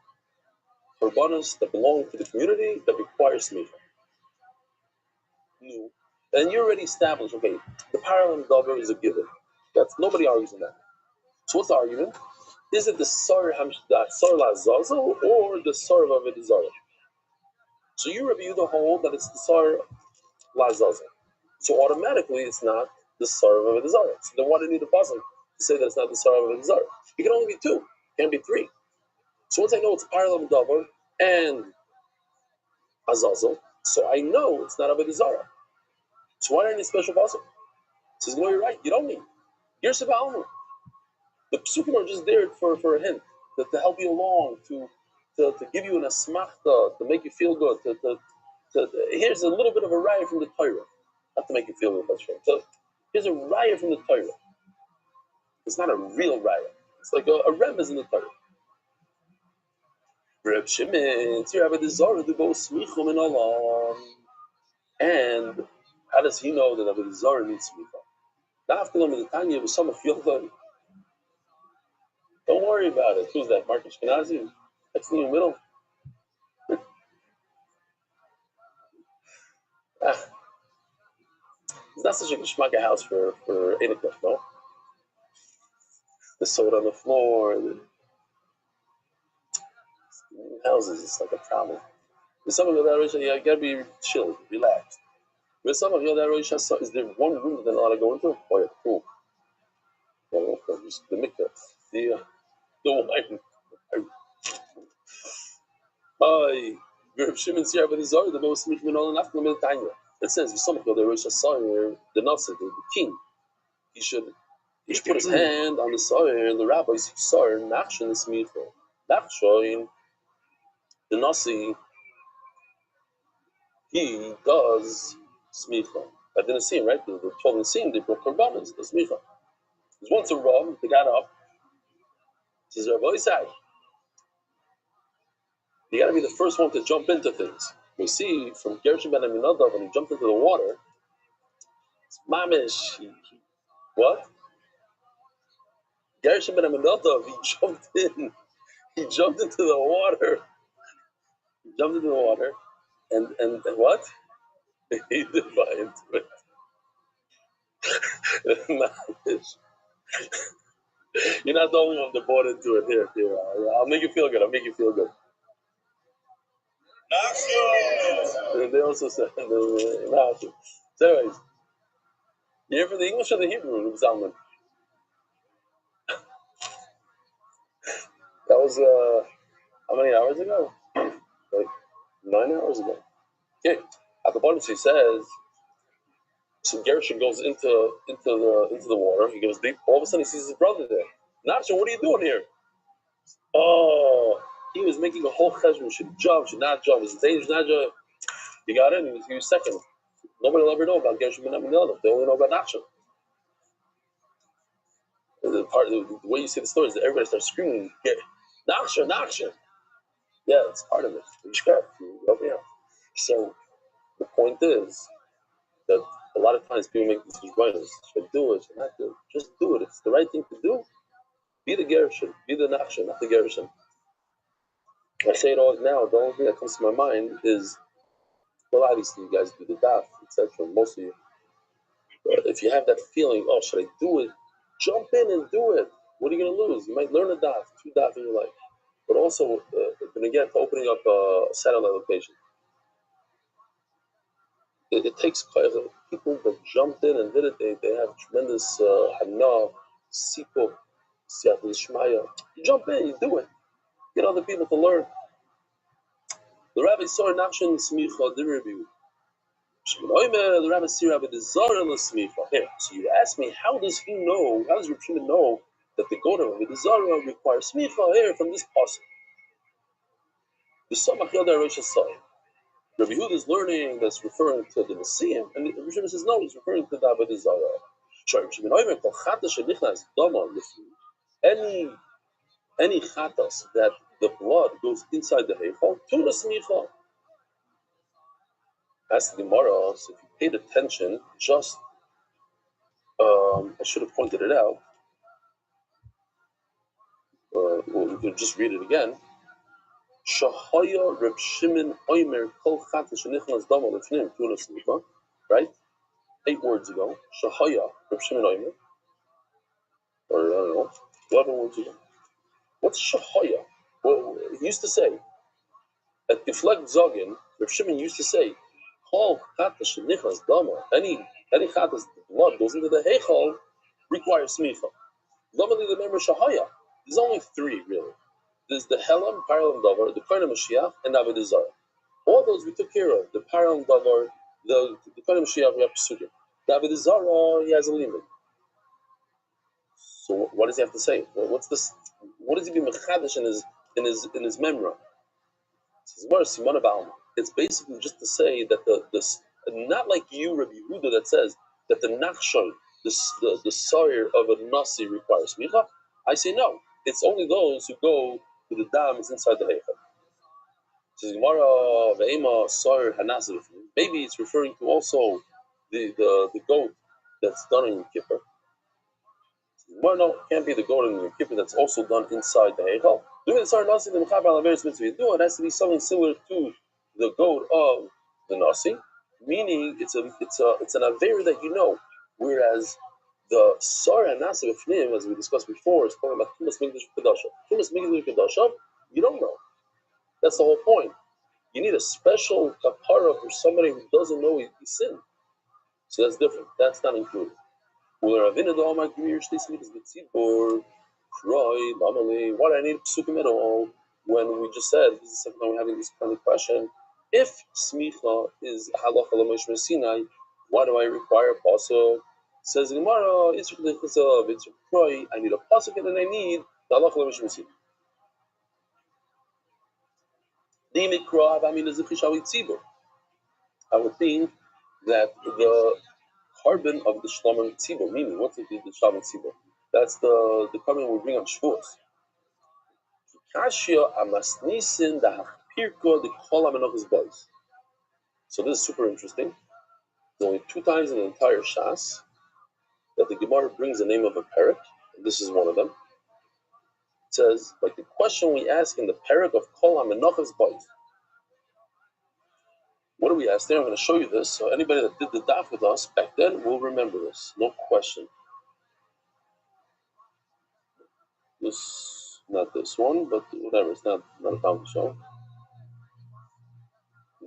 korbanos that belong to the community that require smicha. No. And you already established, okay, the parallel dover is a given. That's nobody argues on that. So what's the argument? Is it the sar lazazel or the sar of Avodah Zarah? So you review the whole that it's the sar lazazel. So automatically it's not the sar of Avodah Zarah. So then why do you need a puzzle to say that it's not the sar of Avodah Zarah? It can only be 2. It can't be 3. So once I know it's parallel dover and azazel, so I know it's not Avodah Zarah. So why do I need a special puzzle? He says, no, you're right. You don't need. You're Sabbalma. The psukim are just there for a hint, to help you along, to give you an asmachta, to make you feel good. Here's a little bit of a raya from the Torah, not to make you feel good, that's right. So here's a raya from the Torah. It's not a real raya. It's like a remez in the Torah. Reb Shimon, you have a desire to go smichum in Allah. And how does he know that Avodah Zarah needs smicha? After the Tanya was some of Yochel. Don't worry about it. Who's that? Mark Ashkenazi? That's in the middle. It's not such a geschmacka house for 8 o'clock, no? The soda on the floor, the houses, it's like a problem. With some of you gotta be chilled, relaxed. With some of you, is there one room that they're not allowed to go into? Oh, yeah, cool. Oh, okay, just the mikveh. The wine. Reb Shimon Siyar Avodah the most mikveh all enough to Tanya. It says, some of the Rosh Hashanah, the Nasa, the king, he should put his hand on the Sawyer, and the rabbi's Sawyer, Nachshin is Smicha. Nachshin, the Nasi, he does Smicha. I didn't see him, right? The 12 Nasim, they broke Korbanos, the Smicha. There's once a Rav, they got up, he says, Rabbi Isai, you gotta be the first one to jump into things. We see from Gershon ben Aminadav, when he jumped into the water, it's Mamish, what? Gershon ben Aminadav, he jumped into the water. He jumped into the water, and what? He defiant it. You're not the only one that bought into it. Here. I'll make you feel good. They also said, so anyways, you hear from the English or the Hebrew, Reb Zalman? That was, how many hours ago? Like 9 hours ago. Okay, at the bottom he says, so Gershon goes into the water. He goes deep. All of a sudden, he sees his brother there. Nacho, what are you doing here? Oh, he was making a whole cheshbon. Should jump, should not jump. Is it dangerous? Not jump. He got in. He was second. Nobody will ever know about Gershon ben Aminadav. They only know about Nacho. The way you see the story is that everybody starts screaming, Nacho. Yeah, it's part of it. So the point is that a lot of times people make these runs. Should I do it? Should I not do it? Just do it. It's the right thing to do. Be the Gershon. Be the Nachshon, not the Gershon. I say it all now. The only thing that comes to my mind is, well, obviously you guys do the daf, etc. Most of you. But if you have that feeling, oh, should I do it? Jump in and do it. What are you going to lose? You might learn a daf, 2 daf in your life. But also, when you get to opening up a satellite location, it takes people that jumped in and did it. They have tremendous hana, sipuk, You jump in, you do it. Get other people to learn. The rabbi saw an action smicha the review. The rabbi see Rabbi the Zara smicha. Here, so you ask me, how does he know? How does Rabbi Shimon know that the goat of the Zara requires smicha here from this pasuk? The Samach Yada Rosh Hashanah. Rabbi Yehuda is learning that's referring to the Messiah, and Rabbi Shimon says no, he's referring to the Avodah Zarah. Any chatas that the blood goes inside the heichal, tuna smicha. As the Gemara, so if you paid attention, just I should have pointed it out. We could just read it again. Shahaya Reb Shimon Oimer Kol Chatas Shenichnas Dama Lefnim Tuna Smicha. Right? 8 words ago. Shahaya Reb Shimon Oimer. Or I don't know, 11 words ago. What's Shahaya? Well, he used to say, at Geflek Zogin, Reb Shimon used to say, Kol Chatas Shenichnas Dama. Any chatas, blood goes into the heichal, requires smicha. Normally the member Shahaya. There's only 3 really. There's the Helam, Paralam Davar, the Karna Mashiach, and Avodah Zarah. All those we took care of. The Paralam Davar, the Karna Mashiach, we have Pesukim. The Avodah Zarah, he has a limit. So what does he have to say? What's this? What does he be mechadish in his memory? It's basically just to say that the not like you, Rabbi Yehuda, that says that the nachshon, the sire of a nasi requires smicha. I say no. It's only those who go to the dam is inside the heichal. Says Gemara, ve'ema sire hanazir. Maybe it's referring to also the goat that's done in Kippur. Well, no, it can't be the goat in the kippur that's also done inside the heichal. It has to be something similar to the goat of the nasi, meaning it's an aver that you know. Whereas the sar and nasi b'fnim, as we discussed before, is talking about tumas migdash v'kedashav. Tumas migdash v'kedashav, you don't know. That's the whole point. You need a special kapara for somebody who doesn't know he sinned. So that's different. That's not included. Why do I need psukim at all when we just said this is the second time we're having this kind of question? If smicha is halacha l'moshe Sinai, why do I require a pasuk? Says Gemara, I need a pasuk and then I need the halacha l'moshe Sinai. I would think that the carbon of the Shlomo Tzibur, meaning what's the Shlomo Tzibur? That's the carbon we bring on Shavuos. So this is super interesting. There's only 2 times in the entire Shas that the Gemara brings the name of a parak, and this is one of them. It says, like the question we ask in the parak of Kol HaMenochas Bais. What do we ask there? I'm going to show you this. So anybody that did the daf with us back then will remember this. No question. This, not this one, but whatever. It's not a time to show.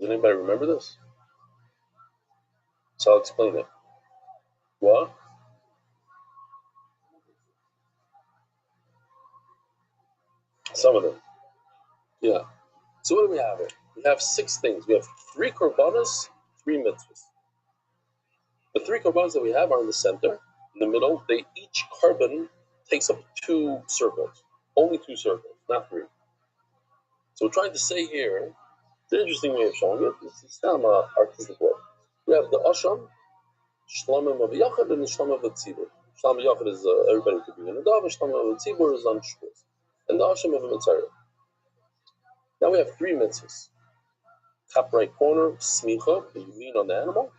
Does anybody remember this? So I'll explain it. What? Some of them. Yeah. So what do we have here? We have 6 things. We have 3 korbanos, 3 mitzvahs. The 3 korbanos that we have are in the center, in the middle. Each carbon takes up 2 circles. Only 2 circles, not 3. So we're trying to say here, it's an interesting way of showing it. It's not an artistic way. We have the Asham, Shlamim of Yachad, and the Shlamim of Tzibur. Shlamim of Yachad is everybody could be in the Dav, and Shlamim of Tzibur is on Shavuos. And the Asham of the Mitzvah. Now we have 3 mitzvahs. Top right corner, smicha, you lean on the animal.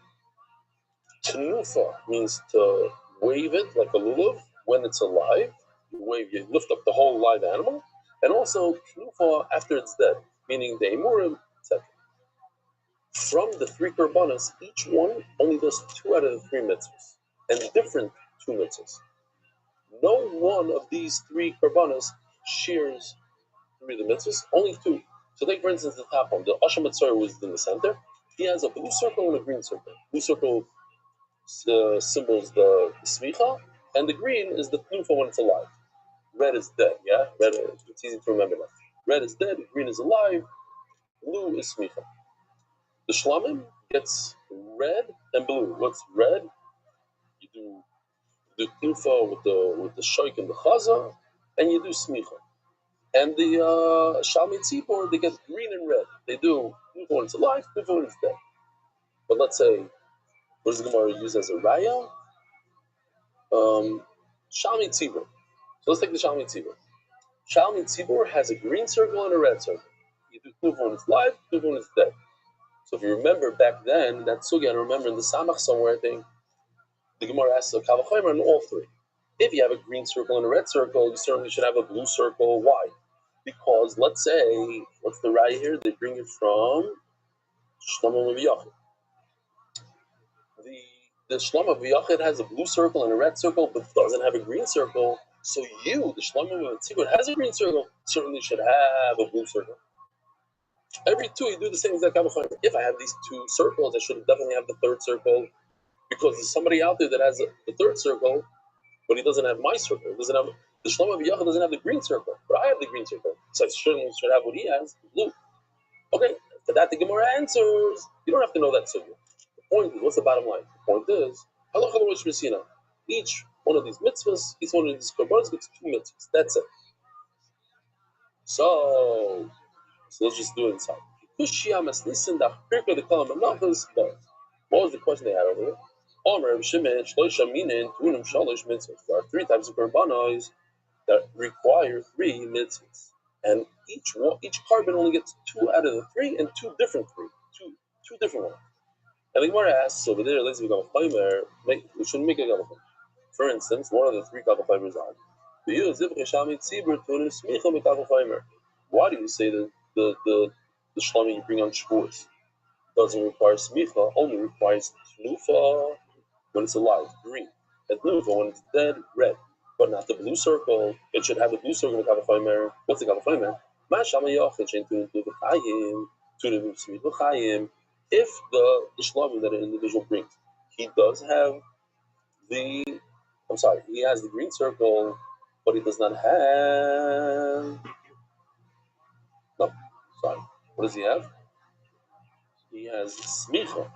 Tenufa means to wave it like a lulav when it's alive. You lift up the whole live animal. And also tenufa after it's dead, meaning the emurim, etc. From the 3 korbanos, each one only does 2 out of the 3 mitzvahs, and different 2 mitzvahs. No one of these 3 korbanos shares 3 of the mitzvahs, only 2. So take, for instance, the top one. The Asham Mitzvah was in the center. He has a blue circle and a green circle. Blue circle symbols the smicha, and the green is the tnufa when it's alive. red is dead, yeah? Red, it's easy to remember that. Red is dead, green is alive, blue is smicha. The shlamim gets red and blue. What's red? You do the knufa with the shoik and the chaza, and you do smicha. And the shalmi tzibor, they get green and red. They do knufa when it's alive, knufa when it's dead. But let's say, what does the Gemara use as a raya? Shalmi tzibor. So let's take the shalmi tzibor. Shalmi tzibor has a green circle and a red circle. You do knufa when it's live, knufa when it's dead. So if you remember back then, that sugya, I remember in the Samach somewhere, I think, the Gemara asks a kavachomer on all three. If you have a green circle and a red circle, you certainly should have a blue circle. Why? Because let's say, what's the raya here? They bring it from Shlomo V'Yachid. The Shlomo V'Yachid has a blue circle and a red circle, but doesn't have a green circle. So you, the Shlomo V'Yachid, has a green circle, certainly should have a blue circle. Every two, you do the same exact kavachomer. If I have these two circles, I should definitely have the third circle, because there's somebody out there that has the third circle, but he doesn't have my circle. He doesn't have the Shlomo V'Yachid doesn't have the green circle, but I have the green circle, so I certainly should have what he has, blue. Okay, for that the Gemara answers. You don't have to know that sugya. The point is, what's the bottom line? The point is, halacha l'rosh messina. Each one of these mitzvahs, each one of these korbanos gets two mitzvahs. That's it. So let's just do it inside. What was the question they had over there? There are three types of korbanos that require three mitzvahs, and each carbon only gets two out of the three, and two different ones. And the Gemara asks over there, let's become a chaymer. We should make a gavachim. For instance, one of the three gavachimers are. Why do you say that the shlamim you bring on Shavuos doesn't require smicha, only requires tnufa when it's alive, green, and tnufa when it's dead, red, but not the blue circle? It should have the blue circle in the kavachomer. What's the kavachomer? If the shlamim that an individual brings, he does have he has the green circle, but he does not have. No, sorry. What does he have? He has smicha.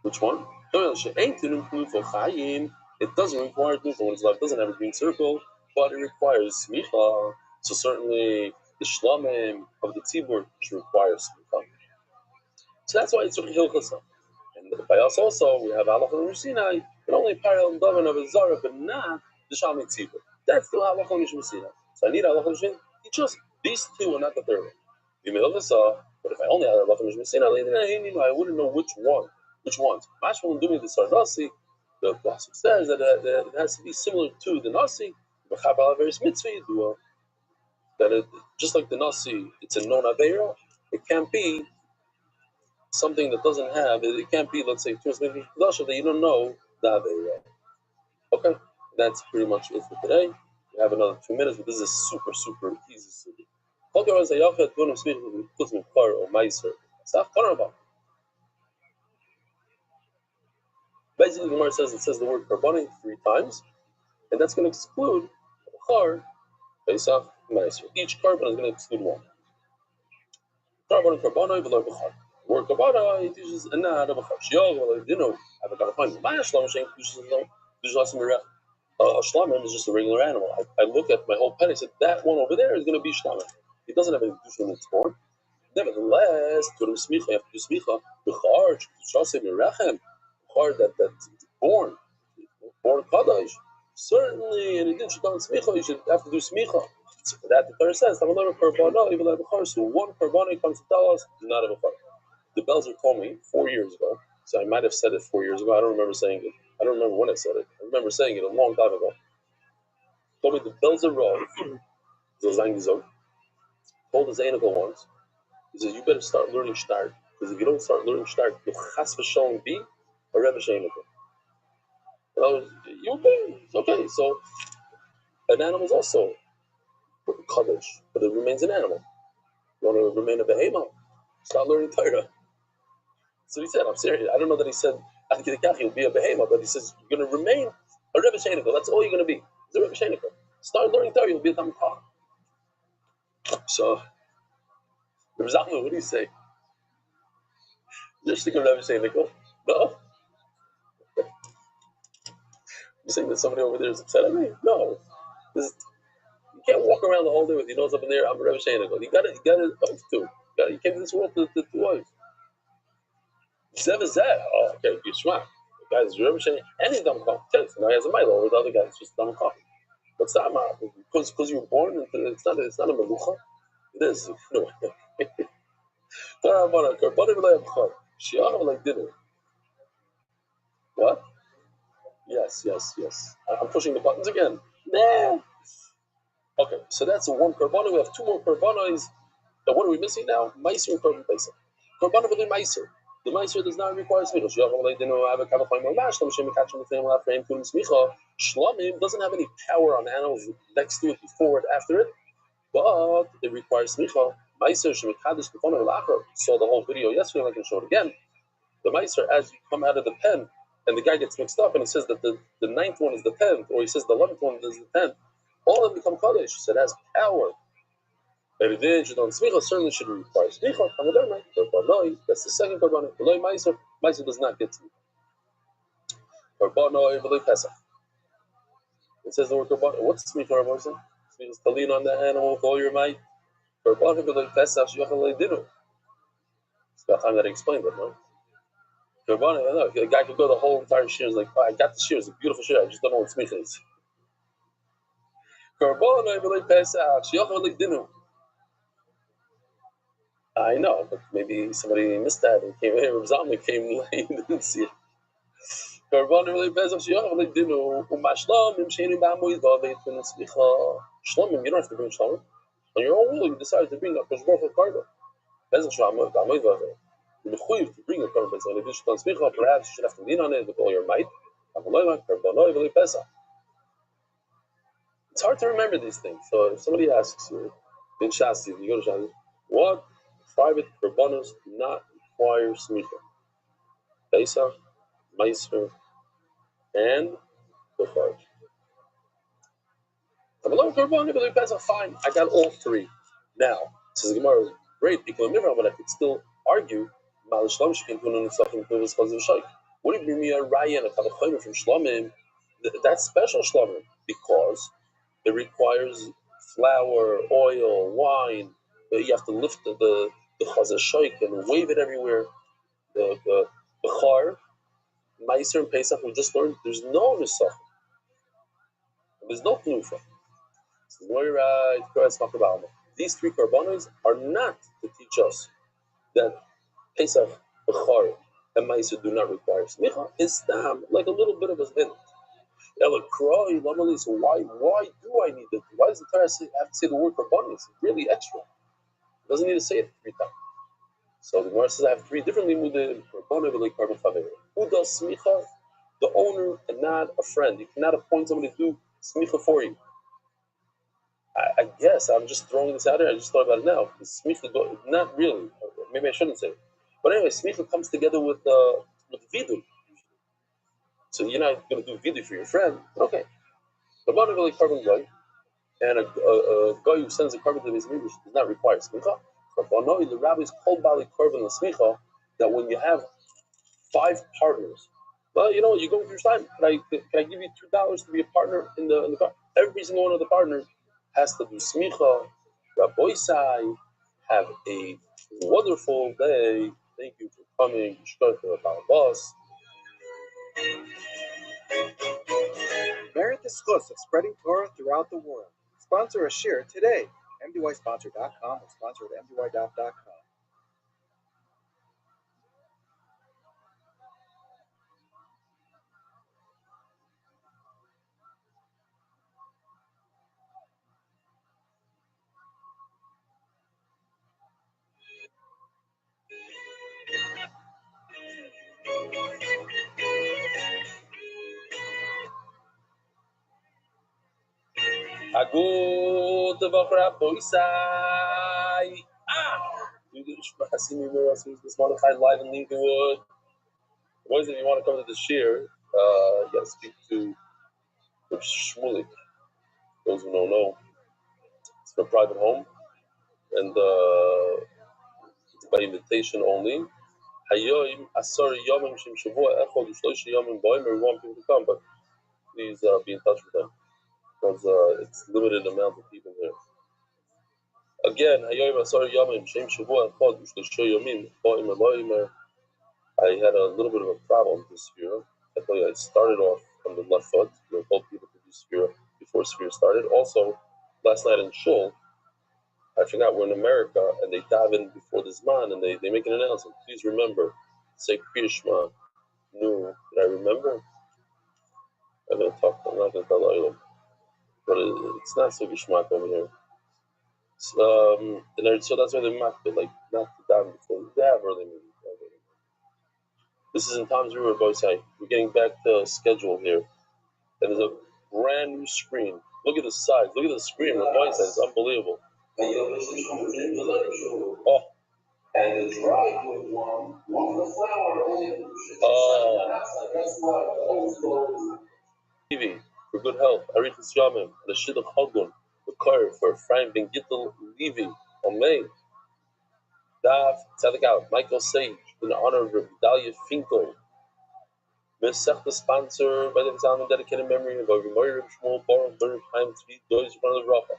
Which one? It doesn't require tnufa when it's alive. It doesn't have a green circle, but it requires smicha. So certainly the shlamim of the tzibur should require smicha. So that's why it's hilchasa. And by us also, we have halacha l'rosh Sinai, but only parallel daven of a zara, but not the shalmi tzibur. That's the halacha l'rosh Sinai. So I need halacha l'rosh Sinai. Just these two are not the third one. But if I only had halacha l'rosh Sinai, I wouldn't know which one. Which ones? Mashmal and doing the sardasi, the pasuk says that it has to be similar to the nasi. That it, just like the nasi, it's a non aveira. It can't be something that doesn't have. It can't be, let's say, that you don't know the aveira. Okay, that's pretty much it for today. We have another 2 minutes, but this is super easy study. Basically, the Gemara says the word karbani 3 times, and that's going to exclude char, Pesach, Meiser. Each carbon is going to exclude one. Carbon karbani below b'char. The word karbana it uses a nod of a char. Shiog, well, I didn't know have a galafan. My shlamim shem shlamim is just a regular animal. I look at my whole pen. I said that one over there is going to be shlamim. It doesn't have any kedusha in its form. Nevertheless, to do smicha, you have to do smicha b'char. Shasei mirachem. B'char that's born kadosh. Certainly, and it didn't shadon smicha. You should have to do smicha. So for that, the Torah says, so one karbana comes to tell us, not a b'char. The Belzer told me 4 years ago, so I might have said it 4 years ago. I don't remember saying it. I don't remember when I said it. I remember saying it a long time ago. Told me the Belzer Rav, told his Einikel once, he says, you better start learning Shtar, because if you don't start learning Shtar, you'll chas v'shalom be a Rebbe Sheinikel. You'll be, it's okay. So, an animal is also kadosh, but it remains an animal. You want to remain a behemoth? Start learning Torah. So he said, I'm serious. I don't know that he said, you'll be a behemoth, but he says, you're going to remain a Rebbe Sheinikel. That's all you're going to be. It's a Rebbe Sheinikel. Start learning Torah, you'll be a Talmid Chacham. So, Rabbi Zalman, what do you say? You're sticking Rabbi saying, Nickel? No? You're saying that somebody over there is upset at me? No. You can't walk around the whole day with your nose up in there. I'm a Rebbe Shane. You got a wife too. You came to this world to wife. Seven is that? Oh, okay, you're smart. The guy's Rebbe Shane, and he's dumb coffee. Now he has a mile over the other guy. It's just dumb coffee. What's that, man? Because you were born into it's not a melucha. It is. No. Like dinner. What? Yes. I'm pushing the buttons again. Nah. Okay, so that's one korban. We have two more korbanos. Now, what are we missing now? Meiser and korban pesach. Korban of the meiser. The meiser does not require smicha. Shlomim doesn't have any power on animals next to it, before it, after it, but it requires smicha. Meiser shemikadosh b'fanav l'achar. Saw the whole video yesterday. I can show it again. The meiser, as you come out of the pen, and the guy gets mixed up, and he says that the ninth one is the 10th, or he says the 11th one is the 10th. All of them become kaddish. So it has power. Smicha certainly should require smicha. That's the second korban. Meiser does not get smicha. Korbanoi v'loi pesach. It says the word korban. What's smicha, Rabbi Rothschild? Smicha is to lean on the animal with all your might. Korbanoi v'loi pesach sheyachal leidinu. So I got to explain that, no? Korbanoi, no. A guy could go the whole entire shear. Is like, oh, I got the shear. It's a beautiful shear. I just don't know what smicha is. Korbanoi v'loi pesach sheyachal leidinu. I know, but maybe somebody missed that and came here. Rabbi Zalman came late and didn't see it. Shlomim, you don't have to bring shlomim. On your own will, you decide to bring a kashbar karba. You're mechuyev to bring a karba. And if you should smicha, perhaps you should have to lean on it with all your might. It's hard to remember these things. So if somebody asks you, in Shasti, you go to Shasti, what private korbanos do not require smicha? Pesach, Meiser, and the Chorban. Fine, I got all three. Now, says the Gemara, great, people in Mivra, but I could still argue, what do you bring me a raya and a kavachomer from Shlomim? That's special Shlomim, because it requires flour, oil, wine. You have to lift the chazashoik and wave it everywhere. The char, Meiser and Pesach, we just learned there's no nisach. There's no knufa. These three korbanos are not to teach us that Pesach, Bechar, and Meiser do not require smicha. It's like a little bit of a hint. So why do I need it? Why does the Torah have to say the word korbanos? It's really extra. It doesn't need to say it 3 times. So the Gemara says I have 3 different limudim. Who does smicha? The owner and not a friend. You cannot appoint somebody to do smicha for you. I guess I'm just throwing this out there. I just thought about it now. Smicha, not really. Maybe I shouldn't say it. But anyway, smicha comes together with vidu. So you're not going to do vidu for your friend. Okay. The one really carbon guy, and a guy who sends a carbon to his midrash does not require smicha. But the rabbis called bali carbon the smicha that when you have 5 partners, well, you know, you're going through time. Can I give you $2 to be a partner in the car? Every single one of the partners has to do smicha. Rabbi Sai, have a wonderful day. Thank you for coming. Boss. Merit the schus of spreading Torah throughout the world. Sponsor a shir today. MDYsponsor.com or sponsor at MDY.com. Agud Rabbi Sai. This Mordechai live in Lincolnwood. Boys, if you want to come to the shir, you got to speak to Shmulik. Those who don't know, it's a private home, and it's by invitation only. Hayoim asar yomim shem shavua echad u'shloisha yomim ba'im. We want people to come, but please be in touch with them because it's limited amount of people here. Again, hayoim asar yomim shem shavua echad u'shloisha yomim ba'im. I had a little bit of a problem this year. I tell you, I started off on the left foot. I told people to do Sphira before Sphira started. Also, last night in Shul, I forgot we're in America, and they dive in before the Zman, and they make an announcement. Please remember, say Kriya Shema. No, did I remember? I'm going to talk, I'm not going to tell Oilam. But it's not so Gishmak over here. So that's why they mock it, like, not to dive before. They have early meetings. This is in Tom's River, boys. We're getting back to schedule here. And there's a brand new screen. Look at the size. Look at the screen. The voice is unbelievable. Oh. TV for good health. Arichas Yamim. The Shidduch Hagun. The Kar for Ephraim Ben Gittel Levi. Omein. Dav Tzadik Out. Michael Sage in honor of Dalia Finkel. Mesech, the sponsor by the exam dedicated memory of Rabbi Shmuel Baruch Baruch Chaim Tzvi Dois Yifan Levracha.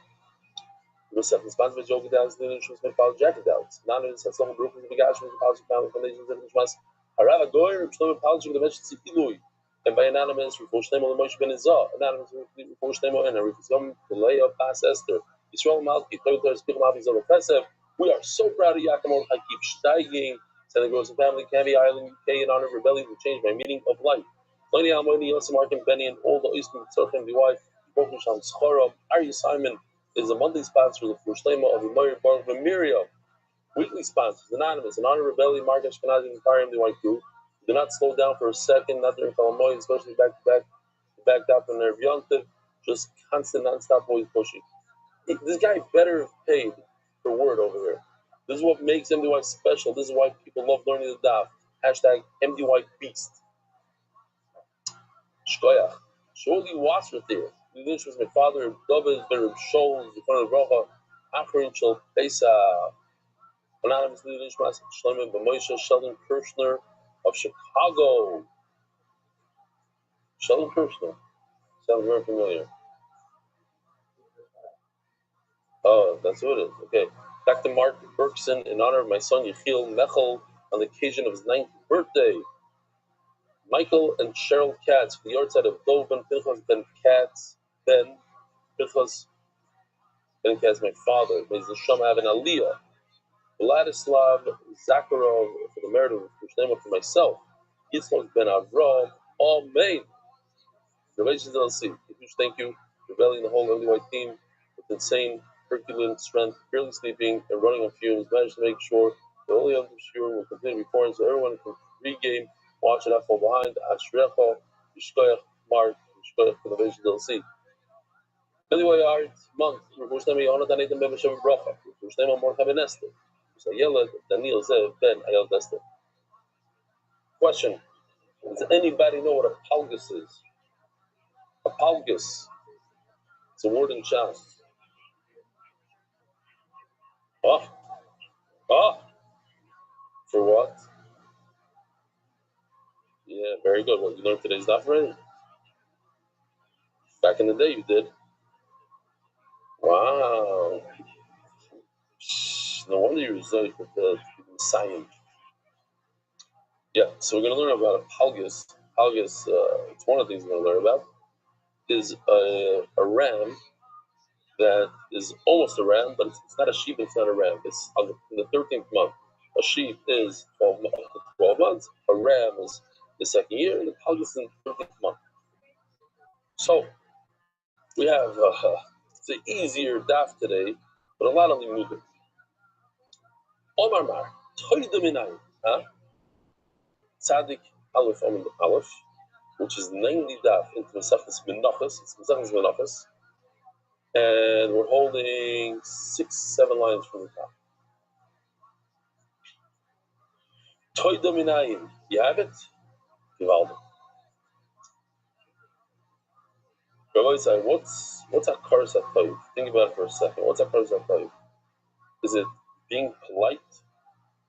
Mesech, the sponsor by Joe Gedal's Linen Shus by Paul Jack Gedal's. Anonymous has some group of the Gash from the Paul Family Foundations and Shmas. Harav Agoy Reb Shlomo Paul Jack the Mesh Tzipilui. And by anonymous Reb Shtemo Moshe Ben Izah. Anonymous Reb Shtemo and Reb Yom Leah Bas Esther. Yisrael Malki Toyota Spichel Mavi Zol Pesev. We are so proud of Yaakov Mordechai keep steiging. Santa Rosa family, Canby Island, UK, in honor of rebellion who changed my meaning of life. Lani Almoni, Yosef Martin, Benny, and all the Eastern Tzorchem, the wife, Broken Sham Schorom, Ari Simon is a monthly sponsor of the Fushlema of Umayr Baruch Miriam. Weekly sponsors, anonymous, in honor of rebellion, Mark Ashkenazi, and Karim, the white group. Do not slow down for a second, not during Kalamoy, especially back to back up in their Yontiv, just constant, non-stop, always pushing. This guy better paid per word over here. This is what makes MDY special. This is why people love learning the daf. Hashtag MDY Beast. Shkoyach. Surely Wasser there. This was my father, David, Berib Shoals, the front of Rocha, Achrin Shel Pesa. Anonymous Leaders, Shlomo B'Moshe, Sheldon Kirshner of Chicago. Sheldon Kirshner. Sounds very familiar. Oh, that's what it is. Okay. Dr. Mark Berkson, in honor of my son Yechiel Mechel, on the occasion of his 9th birthday. Michael and Cheryl Katz, for the yahrzeit of Dov Ben Pinchas Ben Katz, Ben Pinchas Ben Katz, my father. May the Shama have an Aliyah. Vladislav Zakharov, for the merit of Kushnema for myself. Yitzchok Ben Avrov. Amen. Relations LLC. Thank you. Rebelling the whole LDY team with insane Herculean strength, barely sleeping and running on fumes, managed to make sure the only other sure will continue recording so everyone can regame, watch it, not fall behind. Ashrecha, Yishkoyach, Mark, Yishkoyach, Innovations LLC. LDY Art Month, Rebushnemi, Honor Danetim Ben Beshem Bracha, Rebushnemi, Mordechai Ben Esther, Sayela, Daniel Zev, Ben Ayel Dester. Question: does anybody know what a palgus is? A palgus. It's a word in Shas. For what? Yeah, very good. Well, you learned today's daf already? Back in the day, you did. Wow. No wonder you were with the science. Yeah, so we're going to learn about a palgus. Palgus, it's one of the things we're going to learn about, is a ram that is almost a ram, but it's not a sheep, it's not a ram. It's in the 13th month. A sheep is 12 months. A ram is the second year, and the palgus is in the 13th month. So we have it's an easier daf today, but a lot of limudim. Omar Mar, Toidaminai, Tzadik Aleph Omen Aleph, which is 90 daf into Mesachas Menachos. It's Mesachas Menachos, and we're holding 6-7 lines from the top. Toidaminai, you have it? Givaldi. Rabbi said, what's hakaras hatoiv? Think about it for a second. What's hakaras hatoiv? Is it being polite? It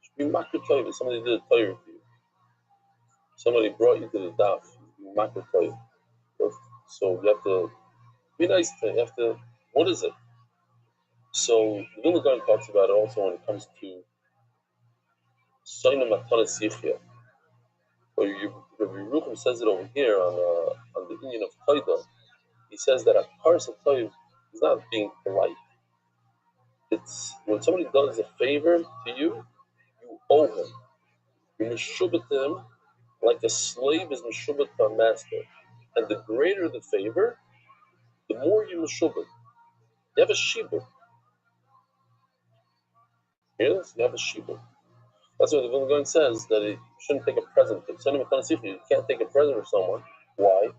should be makar toiv. Somebody did a toiv with you. Somebody brought you to the daf. Makar toiv. So you have to be nice to him. You have to. What is it? So the Vilna Gaon talks about it also when it comes to Soina Matanas Yichya. Rabbi Rothschild says it over here on the Indian of Toida. He says that a Hakaras Hatoiv is not being polite. It's when somebody does a favor to you, you owe him. You meshubet him like a slave is meshubet to a master. And the greater the favor, the more you meshubet. You have a shibud. Hear this? You have a shibud. That's why the Vilna Gaon says that you shouldn't take a present. If you can't take a present of someone. Why?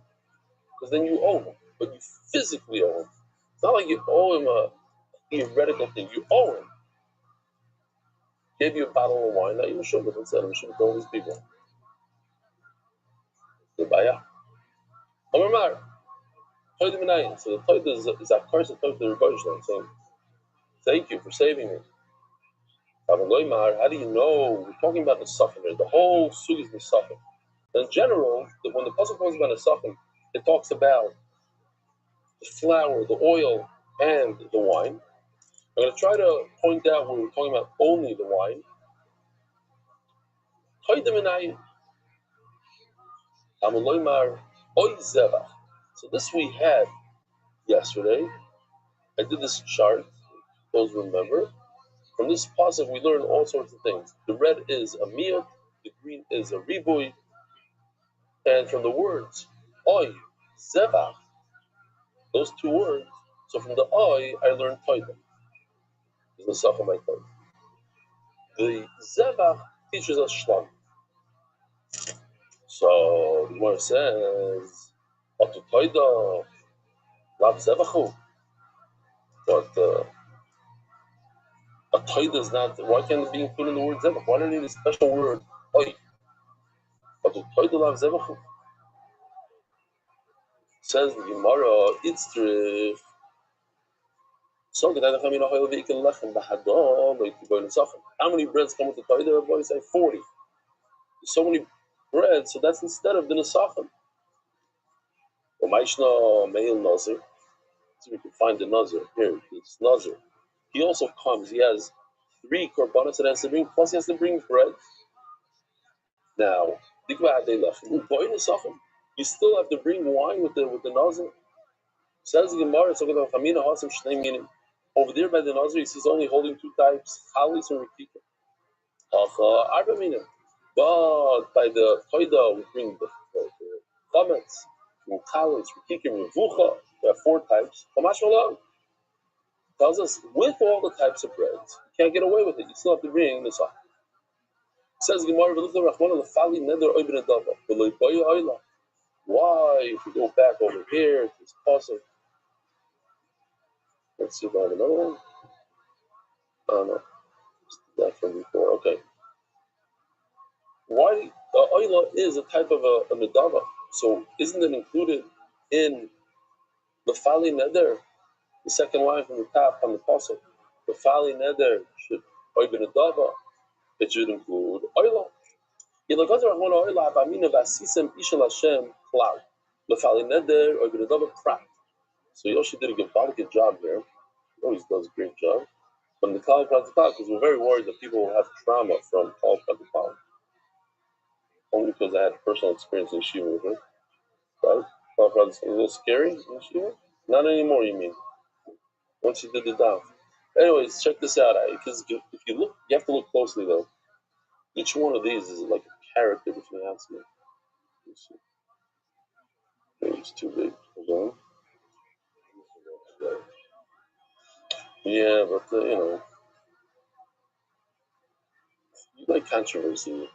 Because then you owe him. But you physically owe him. It's not like you owe him a theoretical thing. You owe him. Gave you a bottle of wine, now you meshubet instead of meshubet to all these people. The Baya. Omar. So the Toida is a curse of Toida the Rabbi Rothschild saying, thank you for saving me. How do you know? We're talking about Nesachim here. The whole sugi is Nesachim. In general, when the Pasuk talks about Nesachim, it talks about the flour, the oil, and the wine. I'm going to try to point out when we're talking about only the wine. So this we had yesterday. I did this chart, those remember. From this pasuk we learn all sorts of things. The red is a miyot, the green is a riboy, and from the words oy, zevach, those two words, so from the oy I learned toida. Is the my toida. The zevach teaches us shlam. So the Gemara says, Atu toida, lav zevachu. But a toida is not, why can't it be included in the word zevach? Why do you need a special word oy? Atu toida lav zevachu. Says the Gemara, it's true. So how many breads come with the Toida? Everybody say 40. So many breads, so that's instead of the Nesachim. So we can find the Nazir. Here, it's Nazir. He also comes, he has 3 korbanos that has to bring, plus he has to bring bread. Now, you still have to bring wine with the Nazir. Says the Gemara, over there by the Nazir, he's only holding 2 types, Chalis and Rikika. But by the Toida, we bring the Chametz, Chalis, Rikika, and Revucha. We have 4 types. Tells us, with all the types of breads, you can't get away with it. You still have to bring the Sach. Says the Gemara, why, if we go back over here to this pasuk, let's see if I have another one. Oh no, that from before. Okay. Why oila is a type of a medava? So isn't it included in the fali neder? The second line from the top on the pasuk. The fali neder should oy ben medava. It should include oila. So Yoshi did a good job here. He always does a great job. But in the Kal Pratikal, because we're very worried that people will have trauma from Kal Pratikal. Only because I had personal experience in Shiva with it. Right? Kal Pratikal is a little scary in Shiva? Not anymore, you mean? Once you did the down. Anyways, check this out. Because if you look, you have to look closely though. Each one of these is like a character, if you ask me. Let's see. Maybe it's too big. Hold on. Yeah, but you like controversy.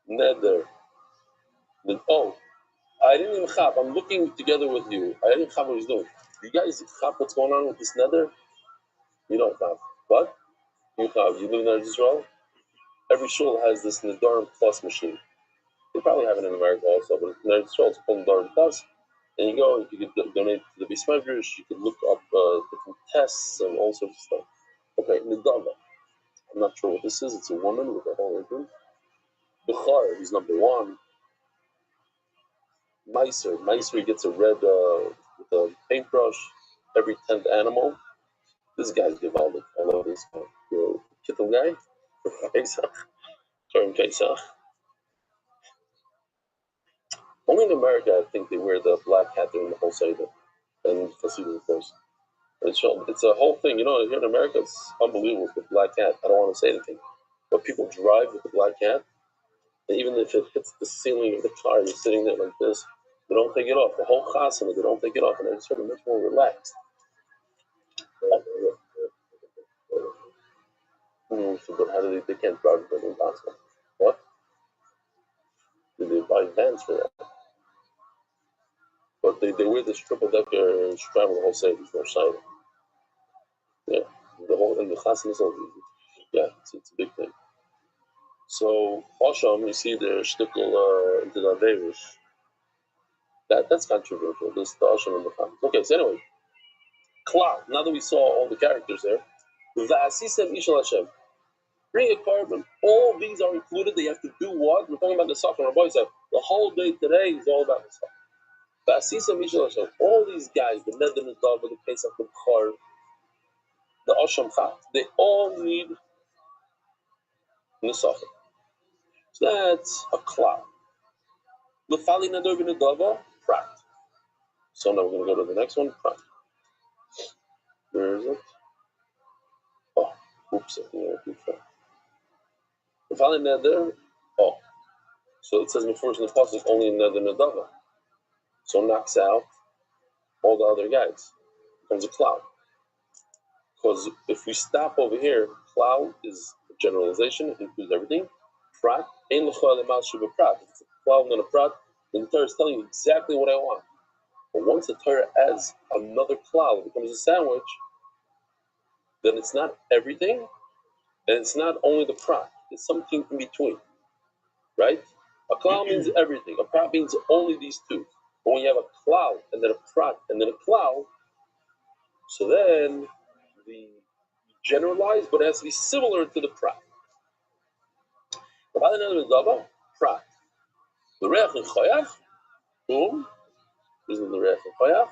Nether. Oh, I didn't even chap. I'm looking together with you. I didn't chap what he's doing. You guys chap what's going on with this nether? You don't chap. What? You chap. You live in Israel? Every shul has this Nedarim Plus machine. They probably have it in America also, but in Israel it's called Nedarim Plus. And you go, you can donate to the Beis Medrash, you can look up different tests and all sorts of stuff. Okay, Nidava. I'm not sure what this is. It's a woman with a whole apron. Bukhar, he's number one. Meiser gets a red with a paintbrush. Every 10th animal. This guy's Givaldic. I love this guy. The Kittel guy. Pesach. Only in America, I think they wear the black hat during the whole Seder. And Hasidim, of course. It's a whole thing. You know, here in America, it's unbelievable with the black hat. I don't want to say anything. But people drive with the black hat. And even if it hits the ceiling of the car, you're sitting there like this, they don't take it off. The whole chasana, they don't take it off. And they're sort of much more relaxed. But how do they can't drive with them possible? What? Did they buy vans for that? But they wear this triple decker and travel the whole side. There's no side. Yeah. The whole and the chasana is all yeah, it's a big thing. So Osham, you see their shtickle into the Averis. That's controversial. This the Osham and the Cham. Okay, so anyway. Klal. Now that we saw all the characters there, V'asisem Ishal Hashem. Bring a carbon. All these are included. They have to do what? We're talking about the Safar. Our boys said the whole day today is all about the Safar. V'asisem Ishal Hashem. All these guys, the Ned and the Dava, the Pesach, the Bchar, the Osham Chat, they all need the Safar. So that's a Klal. L'fali Nador v'Nadava, Prat. So now we're going to go to the next one, Prat. Where is it? Oh, oops, I think I repeat that. L'fali Nador, oh. So it says before in the pasuk only Nador Nadava. So knocks out all the other guys. Becomes a cloud. Because if we stop over here, cloud is a generalization, it includes everything. Prat, ein l'chol l'mal shuba prat. If it's a cloud and a prat, then the Torah is telling you exactly what I want. But once the Torah adds another cloud, it becomes a sandwich, then it's not everything, and it's not only the prat. It's something in between, right? A cloud means everything. A prat means only these two. But when you have a cloud, and then a prat, and then a cloud, so then the generalized, but it has to be similar to the prat. Prat. The reach and choyach, boom. Isn't the reach and choyach?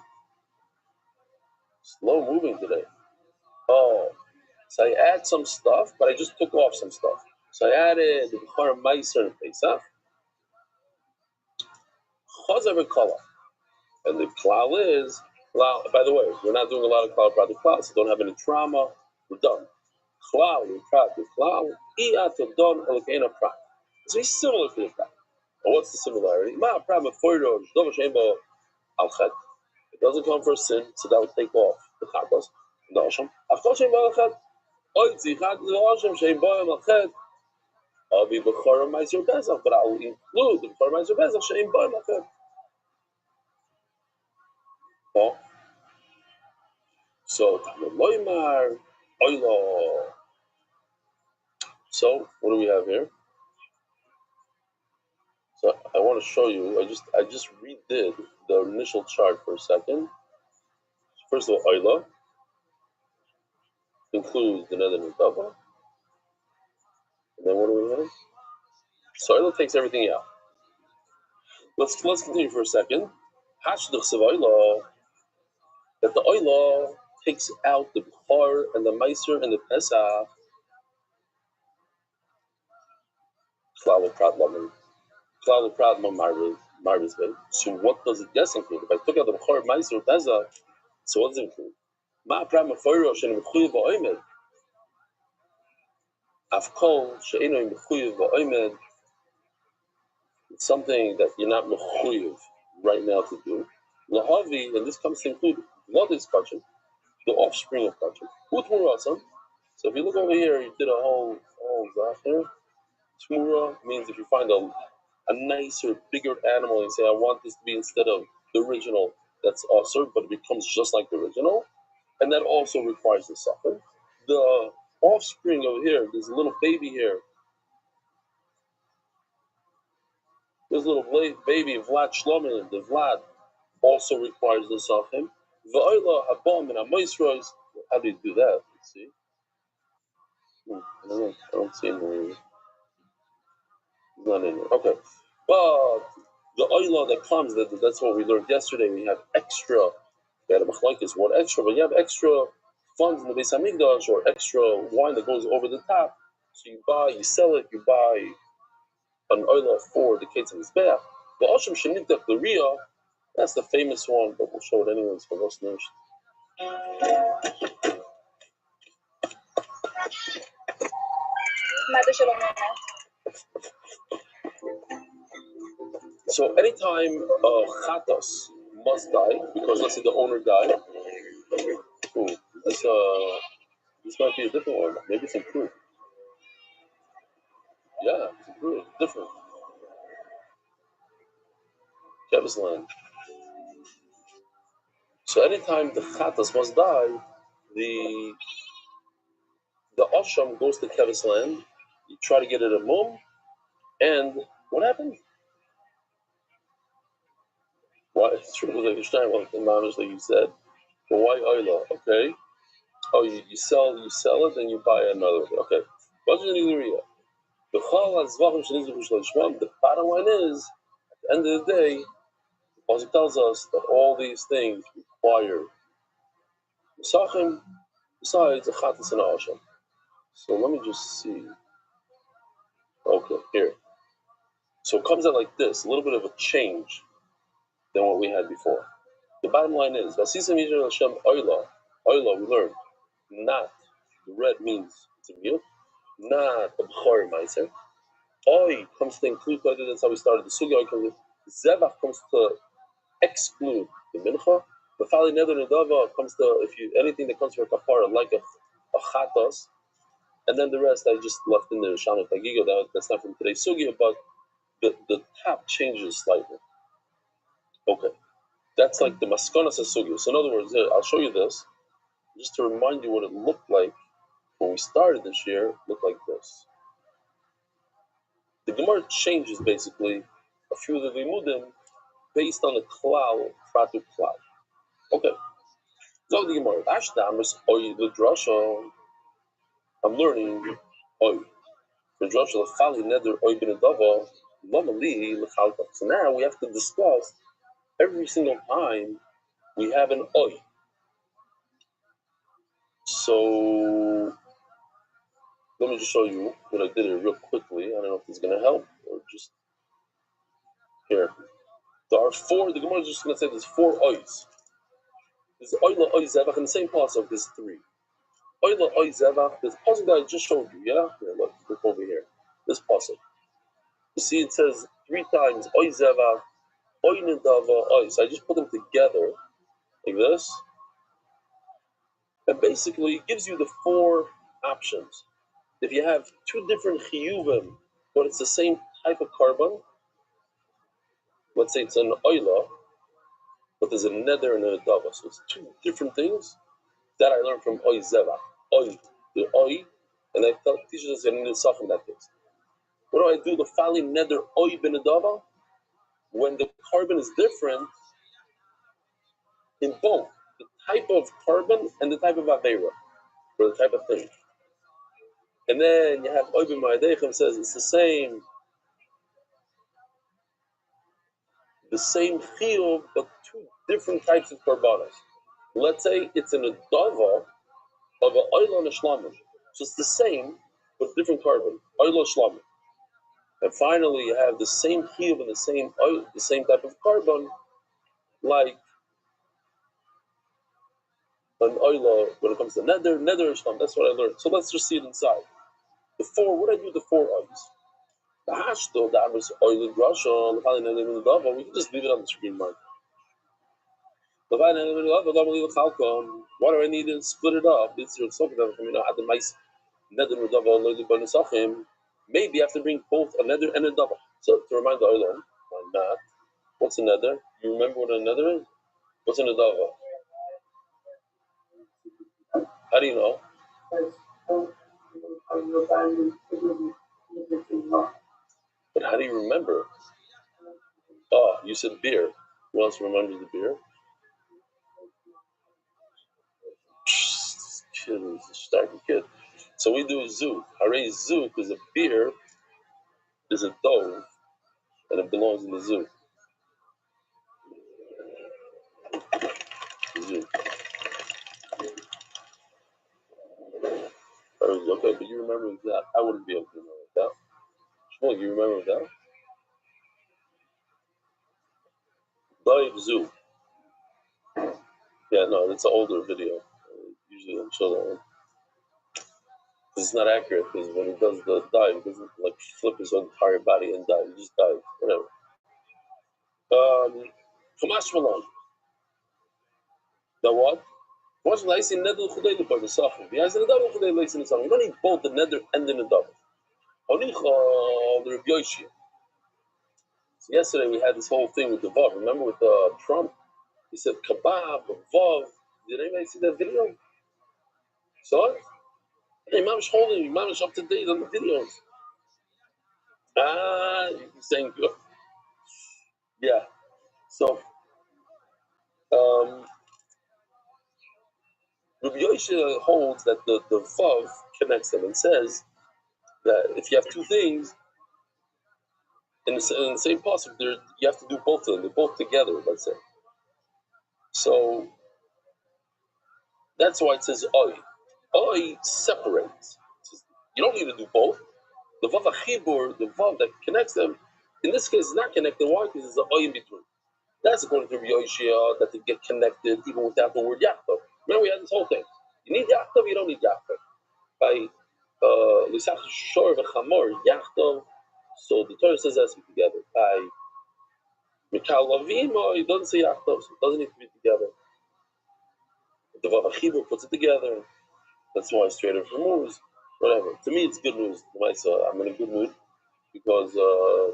Slow moving today. Oh, so I add some stuff, but I just took off some stuff. So I added the Bechar Meiser and Pesach. Chazav and Kala. And the klal is, klal, by the way, we're not doing a lot of klal prat klal, so don't have any trauma. We're done. Klal, we prat with klal, i'at don elokena prat. It's very similar to the prat. But what's the similarity? Ma prat mefoiro, dova sheimbo al chet. It doesn't come for sin, so that would take off the chatos. The Hashem. Afkol sheimbo al chet. Oitzi chat the Hashem sheimbo al chet. I'll be b'chora meiser pesach, but I will include the b'chora meiser pesach sheimbo al chet. Oh. So Loimar Oilo. So what do we have here? So I want to show you. I just redid the initial chart for a second. First of all, Oilo includes the Nether Nidava. And then what do we have? So Oilo takes everything out. Let's continue for a second. Hashdach Oilo, that the Oilo takes out the Bchar and the Meiser and the Pesach. Klal Prat Lamed. Klal Prat Marvis. So what does it yes include? If I took out the Bchar Meiser Pesach, so what does it include? Ma Prat Mefoiro Shein Mechuyev Va'omed. Afkol Sheino Mechuyev Va'omed. It's something that you're not mechuyev right now to do. Lahavi, and this comes to include Vladis Kachin, the offspring of Kachin. Utmurasam. So if you look over here, you did a whole graph here. Tmura means if you find a nicer, bigger animal and say, I want this to be instead of the original, that's also, but it becomes just like the original. And that also requires the suffering. The offspring over here, there's a little baby here. This little baby, Vlad Shlomo, the Vlad, also requires the Sachim. V'oila habam and amoisros. How do you do that? Let's see. I don't see him here. He's not in here. Okay. But the oila that comes, that's what we learned yesterday. We have extra. We had a machlokes, what extra, but you have extra funds in the Beis Hamikdash or extra wine that goes over the top. So you sell it, you buy an oila for the Ketz Mizbeach. The Osham Shenitach the Riyah, that's the famous one, but we'll show it anyways for most nations. So anytime Chatos must die, because let's say the owner died, this might be a different one. Maybe it's improved. Yeah, it's improved. Different. Kevis land. So anytime the Chatos must die, the Osham goes to Kevis land. You try to get it a mum, and what happened? Why? It's true, like like you said. But why Oila? Okay. Oh, you sell it, then you buy another. Okay. The bottom line is, at the end of the day, also tells us that all these things require Musachim besides a Chatas and a Asham. So let me just see. Okay, here. So it comes out like this, a little bit of a change than what we had before. The bottom line is, Vasisa Mishra Hashem Oila, we learned, not, the red means it's a meal, not a B'chor Meiser. Oi comes to include, that's how we started the Sugya. Zevach comes to exclude the Mincha. The Fali Neder Nedava comes to, anything that comes from a Kapara, like a Chatos, and then the rest I just left in there, Shana Tagiga, that's not from today's Sugya, but the top changes slightly. Okay. That's like the Maskonas Sugya. So in other words, I'll show you this, just to remind you what it looked like when we started this year. It looked like this. The Gemara changes basically a few of the Limudim based on the klal, Pratu klal. Okay. So the Gemara, Ashdam is Oy the Drasha. I'm learning Oy. The Drasha Lefali Neder Oy bin Adava, Lomali Lechalta. So now we have to discuss every single time we have an Oy. So let me just show you what I did here real quickly. I don't know if this is going to help or just here. There are four. The Gemara is just going to say there's four ois. There's oila oy zevach in the same pasuk. There's three. Oila oy zevach. This pasuk that I just showed you. Yeah. Here, look over here. This pasuk. You see, it says three times oy zevach, oy nedava, oy. So I just put them together like this, and basically it gives you the four options. If you have two different chiyuvim, but it's the same type of carbon, let's say it's an oila, but there's a neder and a dava. So it's two different things that I learned from oy zeva. Oy, the oy, and I teaches us in the saf in that case. What do I do? The fali neder oy ben dava, when the carbon is different in both the type of carbon and the type of avera, or the type of thing. And then you have oy ben ma'adechem says it's the same chiyuv, but two different types of carbonas. Let's say it's an adava of an oil and a shlamim. So it's the same, but different carbon. Oil shlamim. And finally, you have the same chiyuv and the same oil, the same type of carbon, like an oil when it comes to neder and shlam. That's what I learned. So let's just see it inside. What do I do with the four oils? The hashto, the average oil and drasha, we can just leave it on the screen, Mark. Why do I need to split it up? Maybe I have to bring both a nether and a double. So to remind the oilam, why not? What's a nether? You remember what a nether is? What's a nedava? How do you know? But how do you remember? Oh, you said beer. Who else remembers the beer? This kid is a starting kid. So we do a zouk. Hare zouk is a beer, is a dove, and it belongs in the zouk. Zouk. Okay, but you remember that. I wouldn't be able to remember that. Shmuel, you remember that? Dove zouk. Yeah, no, it's an older video. Usually I'm show that one. It's not accurate because when he does the dive, he doesn't like flip his entire body and dive. He just dives. Whatever. Kamash Malone. The what? What's nice in Nether Chudei by the Safin? The eyes in the double Chudei lays in the Safin. You don't need both the Nether and in the double. Only the Rabbi Rothschild. So yesterday we had this whole thing with the Vav. Remember with Trump? He said kebab, Vav. Did anybody see that video? Saw it? Hey, Mamish holding, Mamish up to date on the videos. He's saying good. Yeah. So, Rabbi Yosha holds that the Vav connects them and says that if you have two things in the same possible, you have to do both of them. They're both together, let's say. So, that's why it says Oi. Oi separates. You don't need to do both. The Vav Achibur, the Vav that connects them, in this case, is not connected. Why? Because there's an Oi in between. That's according to Rabbi Yoshia, that they get connected even without the word Yaakov. Remember, we had this whole thing. You need Yaakov, you don't need Yaakov. By Lisach Shor v'Chamor, Yaakov, so the Torah says that's together. By Mikal Lavim, it doesn't say Yaakov, so it doesn't need to be together. The Vav Achibur puts it together. That's why straight up removes. Whatever. To me, it's good news. I'm in a good mood because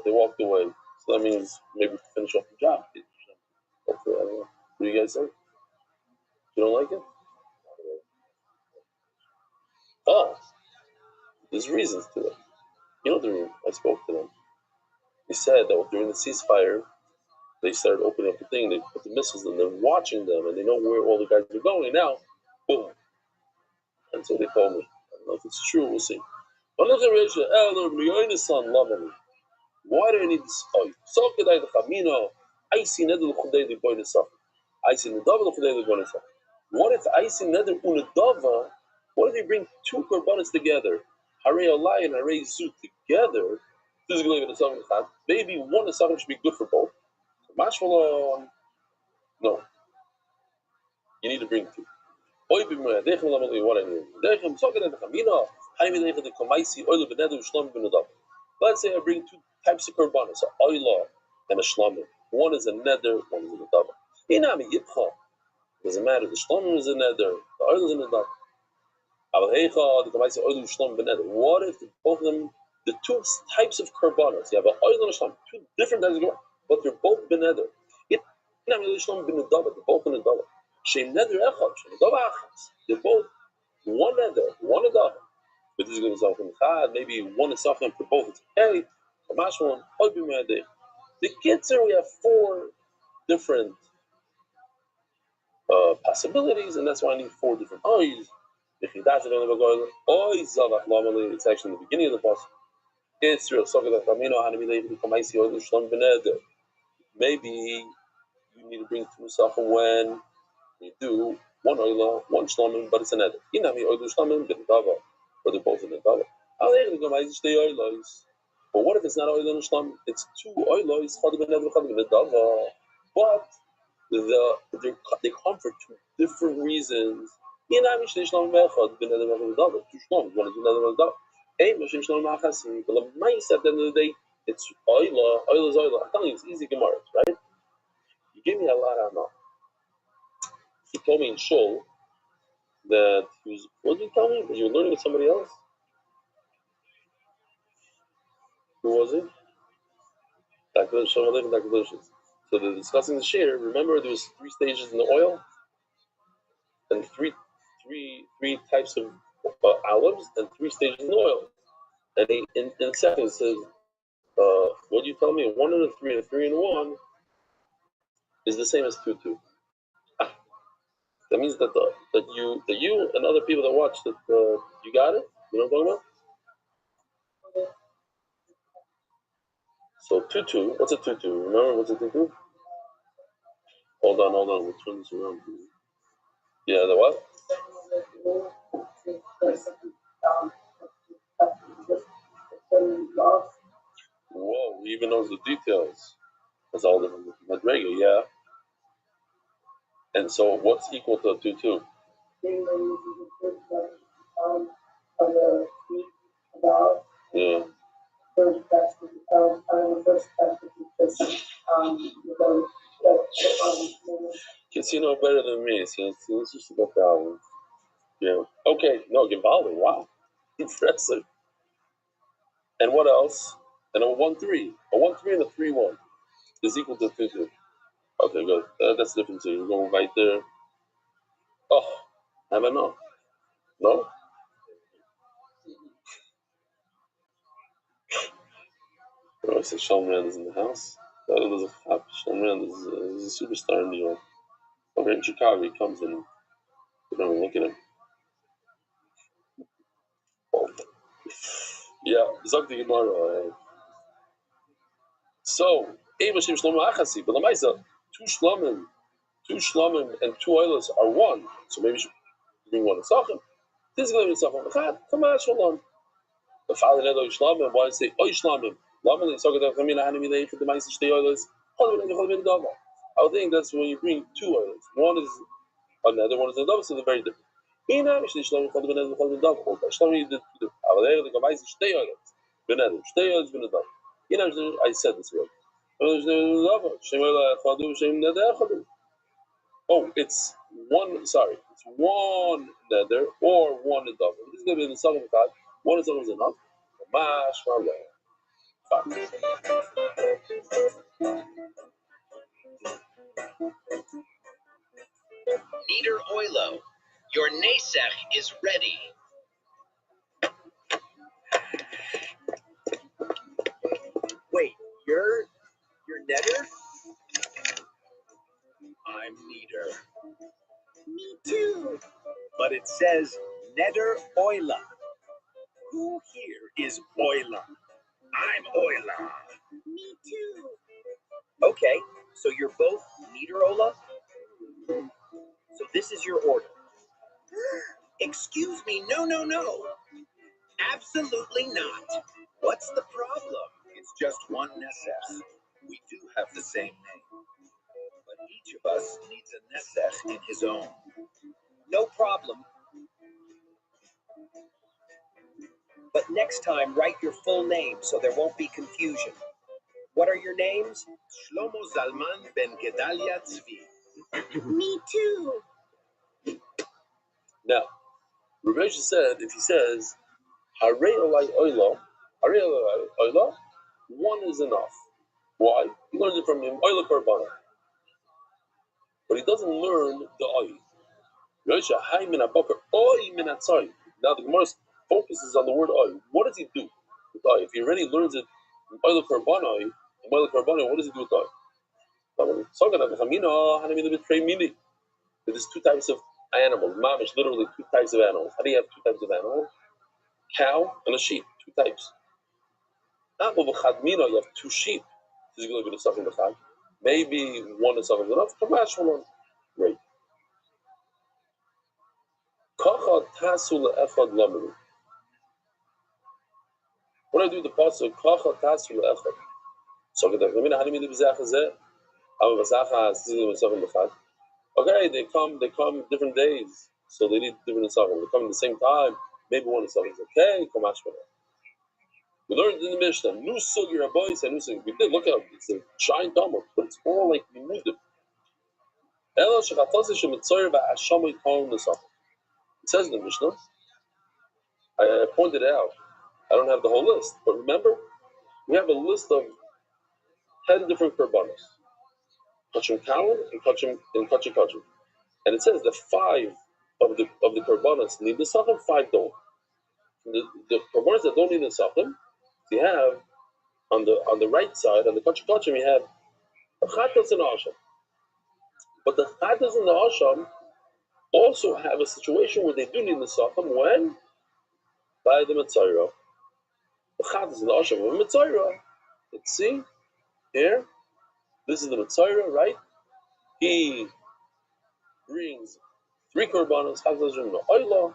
they walked away. So that means maybe to finish off the job. Hopefully, I don't know. What do you guys think? You don't like it? Oh, there's reasons to it. You know the reason. I spoke to them. They said that during the ceasefire, they started opening up the thing. They put the missiles in. They're watching them, and they know where all the guys are going. Now, boom. And so they told me. I don't know if it's true. We'll see. Why do I need this oil? So could I the Chamino? I see Nedel Chudei the Boy Nesach. I see the Nedel Chudei the Boy Nesach. What if I see Nedel Unadava? What if you bring two korbanos together? Hare Olai and Hare Zu together. This is going to be the maybe one Nesach should be good for both. Mashmalon, no. You need to bring two. Oy b'moed dechem lamali what I need. Dechem so could I the Chamino? I mean dechem the Kamaisi oil b'Nedel Shlom b'Nadav. Let's say I bring two types of korbanos, an oila and a shlomim. One is a neder, one is a nedava. Inami yipcha. Doesn't matter. The shlomim is a neder, the oila is a nedava. What if both of them, the two types of korbanos, you have an oila and a shlomim, two different types of korbanos, but they're both beneder. Inami shlomim benedava, they're both benedava. Shem neder echad, shem nedava achas. They're both one neder, one nedava. But this is going to sound from Chad, maybe one is suffering for both. It's okay. The kids here, we have four different possibilities, and that's why I need four different oyes. If he does it on the it's actually in the beginning of the post. It's real. Maybe you need to bring to yourself when you do one oila, one shlomim, but it's an eder. Inami oilu shlomim b'nedava, or they're both in the but what if it's not oila and shlomim? It's two oilos, but they come for two different reasons. Inami shlomim echad b'nedava b'nedava, two shlomim, one is b'nedava b'nedava. Hey, Moshe shlomim achasim. But the mice at the end of the day, it's oila, oila is oila. I'm telling you, it's easy Gemara, right? You gave me a lot of know. He told me in Shul that he was, what did you tell me? That you were learning with somebody else? Who was it? So they're discussing the share. Remember, there was 3 stages in the oil, and three types of olives, and 3 stages in the oil. And in a second it says, what do you tell me? 1 and a 3 and 1. is the same as 2-2. That means that you and other people that watch that you got it. You know what I'm talking about? So 2-2. What's a 2-2? Remember what's a 2-2? Hold on. We'll turn this around. Yeah, the what? Whoa, he even knows the details. That's all the Madrega, yeah. And so what's equal to a 2-2? Yeah. Kids, you know better than me. So it's just about that. Yeah. Okay. No, Givaldi. Wow. Impressive. And what else? And a 1-3. A 1-3 and a 3-1 is equal to 2-2. Okay, good. That's different too. You're going right there. Oh, I don't know. No? I said Shalman is in the house. Shalman is a superstar in New York. Over in Chicago, he comes in. You don't look at him. Oh. Yeah, Zog the Gemara. So, Eva Shem Shlomo Achasi, but Lamaisa, two Shlomim and two oilers are one. So maybe you should bring one Sachem. This is going to be Sachem. Come on, Shalom. The father of Shlomim, why say Oy Shlomim? Lama, they talk about Kamina Hanimi, they the Maisa Shtei oilers. I would think that's when you bring two oilers. One is another one is a double, so they're very different. Ina, Shlomo called the double. Shlomo did the Avalei, the Maisa Shtei oilers. Benadu, Shtei oilers, Benadu. I said this word. Oh, it's one. Sorry, it's one nether or one double. This is going to be the second card. One is always enough. Mash fine. Neder Oilo, your Nasech is ready. Wait, you're Neder? I'm Neder. Me too. But it says Neder Oila. Who here is Oila? I'm Oila. Me too. Okay, so you're both Neder Ola? So this is your order. Excuse me, no. Absolutely not. What's the problem? It's just one Nesech. We do have the same name. But each of us needs a Nesech in his own. No problem. But next time, write your full name so there won't be confusion. What are your names? Shlomo Zalman ben Gedalia Tzvi. Me too. Now, Rabbi Rothschild said, if he says, Harei Olai Oila, one is enough. Why? He learns it from him, Oila Korbana. But he doesn't learn the Oy. Now the Gemara focuses on the word Oy. What does he do with Oy? If he already learns it, Oila Korbana, what does he do with Oy? There's two types of animals. Mamish, literally two types of animals. How do you have two types of animals? Cow and a sheep, two types. You have two sheep. Maybe one is something enough. Great. What do I do with the pasuk? Okay, they come different days, so they need different nesachim. They come at the same time. Maybe one nesachim is okay. We learned in the Mishnah, new sugi rabbois and new sugi. We did look at it. It's a giant Talmud, but it's all like we moved it. It says in the Mishnah. I pointed out. I don't have the whole list, but remember, we have a list of 10 different korbanos. Kachim Kalin and Kachim. And it says that 5 of the korbanos need the sachim, 5 don't. The korbanos that don't need the sachim, we have on the right side, on the Kachim, we have a chatos and asham. But the Chatas and the Asham also have a situation where they do need the Sacham when? By the Mitzayra. The Chatas and the Asham of Mitzayra. Let's see here. This is the Mitzayra, right? He brings 3 korbanos, Chatas and the Oila,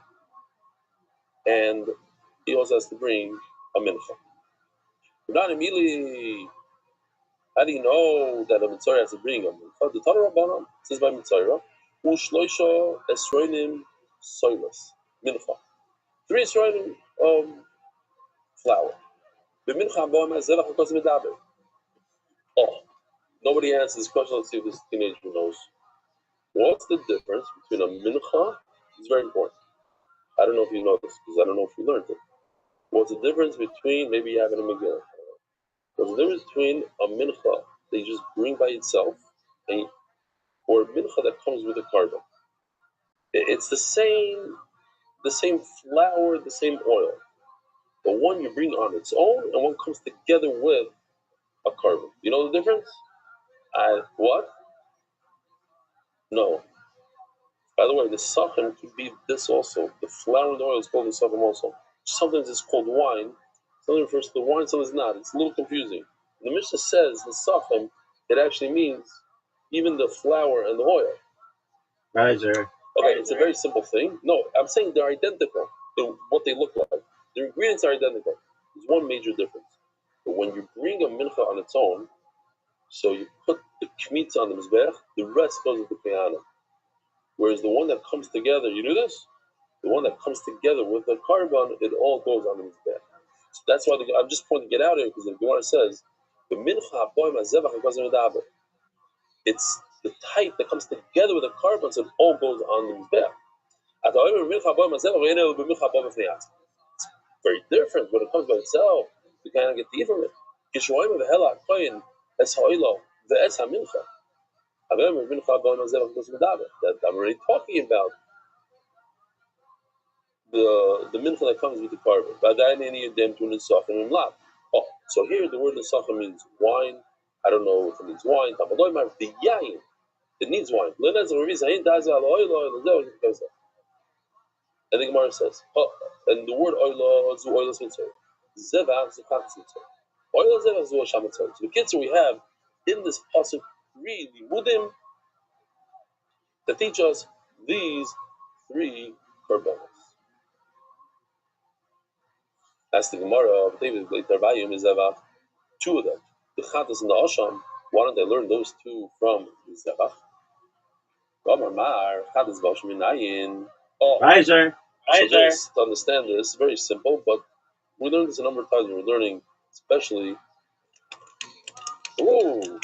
and he also has to bring a mincha. Not immediately. How do you know that a mitzvah has to bring a mincha? The Torah Rabbanan says by mitzvah, u'shloisha esroinim soilas mincha. 3 esroinim flour. The mincha bo'am hazevach because medaber. Oh, nobody answers this question. Let's see if this teenager knows. What's the difference between a mincha? It's very important. I don't know if you know this because I don't know if you learned it. What's the difference between, maybe you have it in Megillah, what's the difference between a mincha that you just bring by itself and, or a mincha that comes with a carbon? It's the same flour, the same oil. The one you bring on its own and one comes together with a carbon. You know the difference? What? No. By the way, the sachem could be this also. The flour and the oil is called the sachem also. Sometimes it's called wine. Sometimes refers to the wine, sometimes not. It's a little confusing. The Mishnah says the sachem, it actually means even the flour and the oil. Riser. Okay, it's a very simple thing. No, I'm saying they're identical in what they look like. The ingredients are identical. There's one major difference. But when you bring a mincha on its own, so you put the kmitz on the mizbech, the rest goes with the kehana. Whereas the one that comes together, you do this? The one that comes together with the carbon, it all goes on the mizbech. So that's why I'm just pointing to get out here because the Gemara says, the mincha boim hazevach ha'kazim medaber. It's the type that comes together with the carbon, so it all goes on the mizbech. It's very different when it comes by itself. You cannot get the from it. That I'm already talking about the mincha that comes with the carbon. Oh, so here the word nesachim means wine. I don't know if it means wine. It needs wine. And the Gemara says, oh, and the word oila zu oila mitzvah, zevach zu chatas mitzvah, oila zevach zu hasham mitzvah. So the kids we have in this pasuk read limudim that teach us these 3 korbanos. That's the Gemara of David Tarbayim is zevach, 2 of them, the chatas and the asham. Why don't they learn those 2 from the zevach? Oh, Riser. So this, to understand this, very simple, but we learned this a number of times. We're learning, especially. Ooh.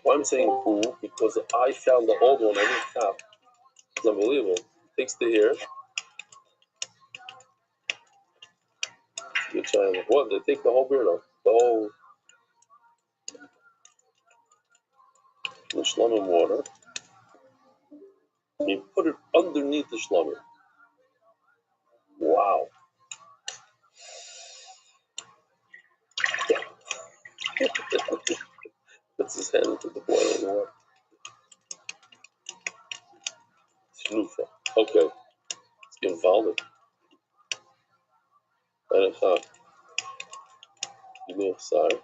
Why I'm saying ooh? Because I found the old one. I didn't have. It's unbelievable. It takes the here. You're trying. What? They take the whole beard off. The whole. The shlomim water. And you put it underneath the shlomim. Wow. Puts his hand into the boiling water. Shnufa. Okay. Let's get involved. Side.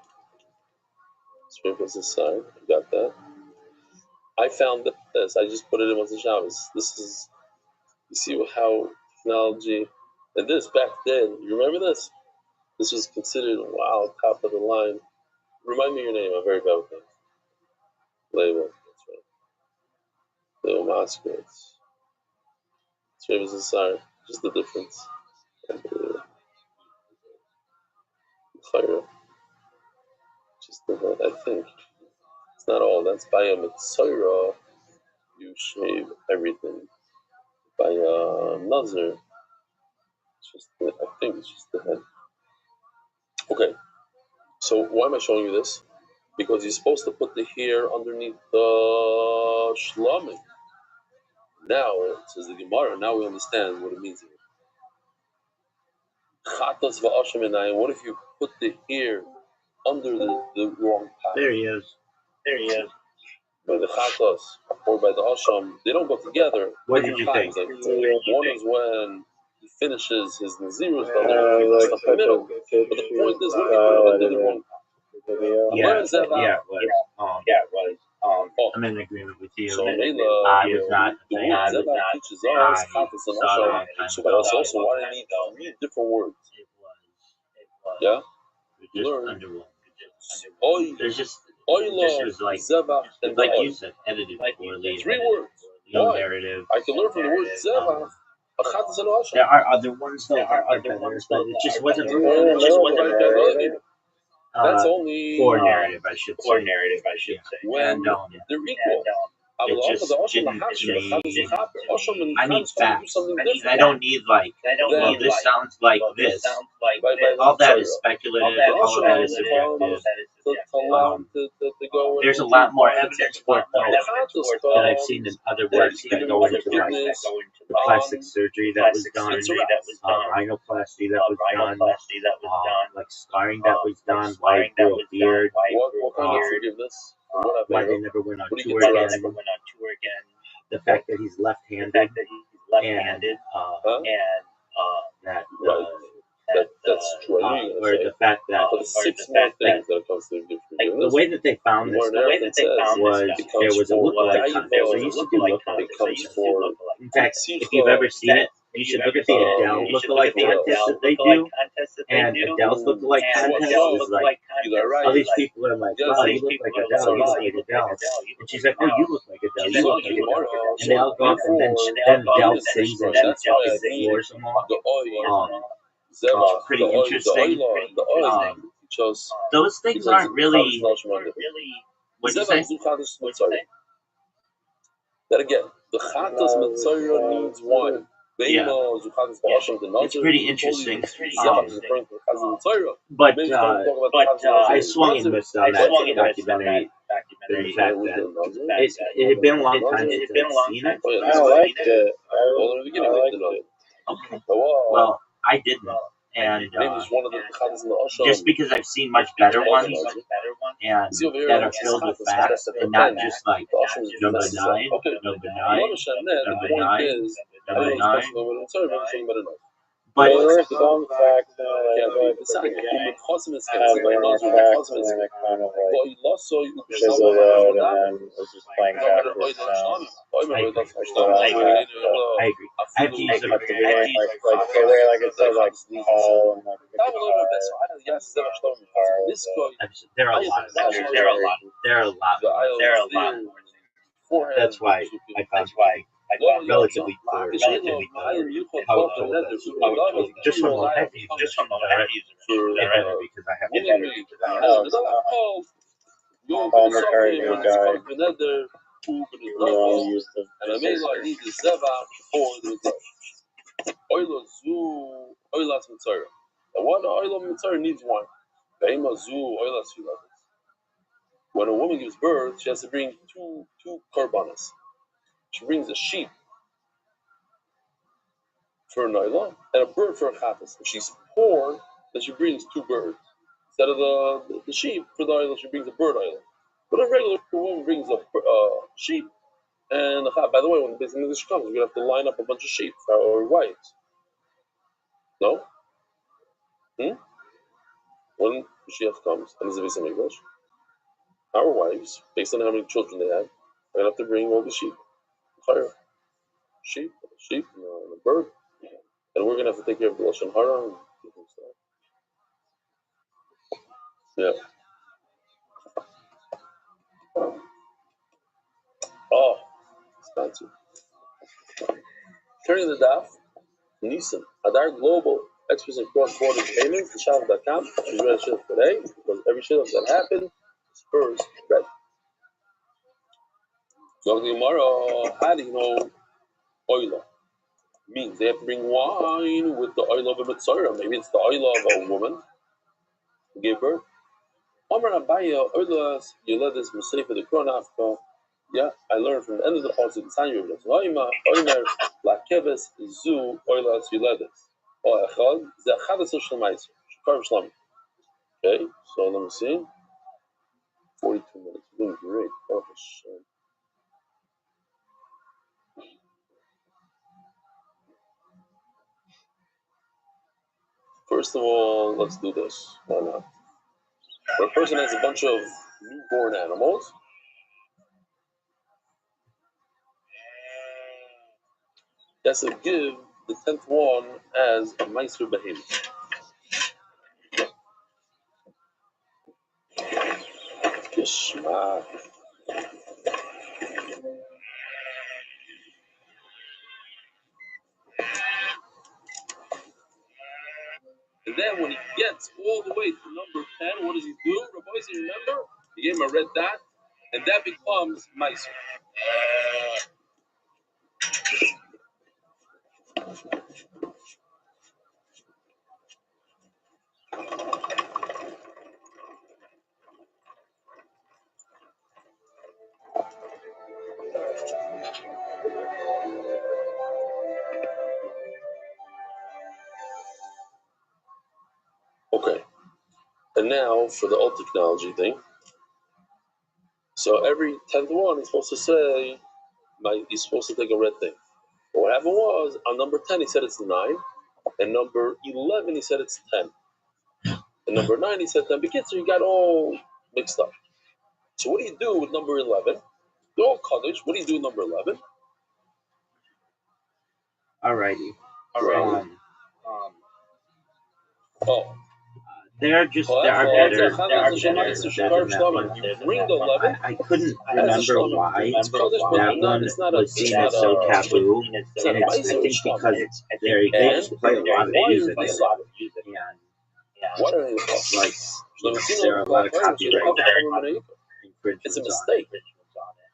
Sprinkles aside. Got that. I found this. I just put it in with the Shabbos. This is, you see how technology, and this back then, you remember this? This was considered, wow, top of the line. Remind me your name. I'm very bad with names. Label. That's right. Label Moskowitz. Sprinkles aside. Just the difference. Just the, I think. It's not all. That's by a mitzvah. You shave everything. By a nazir, it's just the, I think it's just the head. Okay, so why am I showing you this? Because you're supposed to put the hair underneath the shlamim. Now, says the Gemara, now we understand what it means. Chatas va'asham enayim. What if you put the hair under the wrong path. There he is. By the Chatos or by the Asham, they don't go together. What did you think? Like, one is when he finishes his Nazirus, the other one in the middle. But the point is, when people under the wrong path. I'm in agreement with you. So I was not a fan. Zevach teaches us Chatos and Asham. But also, why do you need 3 different words? Yeah? Just Oy, there's just Oylo, was like Zevach, and like Oy. you said, edited poorly. 3 words. No Why? narrative. I can learn from the word Zevach, Chatos and Asham. There are other ones though that are better, but it just wasn't. That's only poor narrative, I should say. When they're equal. It just didn't me. I need facts. I don't need like, well, this sounds like this. All that is speculative. All of that is subjective. There's a lot more evidence for it though that I've seen in other works that go into like the plastic surgery that was done, rhinoplasty that was done, like scarring that was done, why he grew a beard, what kind of forgiveness? why they never went on tour again, the fact that he's left-handed, and that's true. Or the fact that the way that they found this was there was a lookalike contest. They used to do lookalike contests. In fact, if you've ever seen it, you should look at the Adele lookalike contest that they do. And Adele's lookalike contest is like, all these people are like, wow, you look like Adele, you look like Adele. And she's like, oh, you look like Adele, you look like Adele. And they all go up, and then Adele sings and she fucking floors them all. It's pretty interesting. Those things aren't really. What'd you say? That again, the Chatas Mitzayra needs wine. Yeah. It's pretty interesting. But I swung and missed on that documentary. The fact that it had been a long time since I'd seen it. I liked it. I liked it. Okay. Well, I didn't. And just because I've seen much better ones and that are filled with facts and not just like number 9, number 9, number 9, number 9. But there were some facts in it, like the beginning, as there were facts, and then it kind of like chiseled out, and then was just playing backwards sounds. I agree. I have to use At the beginning, like the way, like it said, like Paul and like there are a lot of them. There are a lot more. That's why I found relatively poor, how just from the head users, because I have Paul McCartney died. Used the and I made like need the Zeva for the Oila Zu Oilas Mitzara. And one Oila Mitzara needs wine. Beima Zu Oilas Filatis. When a woman gives birth, she has to bring two korbanos. She brings a sheep for an Oila and a bird for a Chatas. If she's poor, then she brings 2 birds. Instead of the sheep for the Oila, she brings a bird Oila. But a regular woman brings a sheep. And by the way, when the Beis English comes, we're going to have to line up a bunch of sheep or wives. No? When the Mashiach comes and there's a Beis English, our wives, based on how many children they have, are going to have to bring all the sheep. Sheep, and a bird. And we're going to have to take care of the Lashon Hara and different stuff. Yeah. Oh, expensive. Turning the daf, Nissan, Adar Global, experts in cross-border payments, Shav.com. She's ready to ship today because every ship that happened is first ready. So tomorrow, how do you know oila? Means they have to bring wine with the oil of a mitzvah. Maybe it's the oil of a woman who gave birth. Omar Abaya, oilas, you let this mistake for the Kronafka. Yeah, I learned from the end of the parts of the Tanya. Oimer, Lakeves, Zu, oilas, you let this. Oh, Echad, the Chadas of Shlemaitz, Shkar Shlam. Okay, so let me see. 42 minutes. We're doing great. Oh, shit. First of all, let's do this. Why not? When a person has a bunch of newborn animals, he has to give the 10th one as a Meiser Behemoth. Geschmack. And then when he gets all the way to number 10, what does he do? Rabbi, you remember? He gave him a red dot, and that becomes Meiser. Okay. And now for the old technology thing. So every 10th one is supposed to say, he's supposed to take a red thing. But what happened was, on number 10, he said it's 9. And number 11, he said it's 10. And number 9, he said 10. But so you got all mixed up. So what do you do with number 11? They're all Kaddish. What do you do with number 11? Alrighty. There are better than that You bring the 11. I couldn't remember why that one was seen as so taboo, and it's I think because they just play a lot of music, and like there are a lot of copyright infringements. It's a mistake.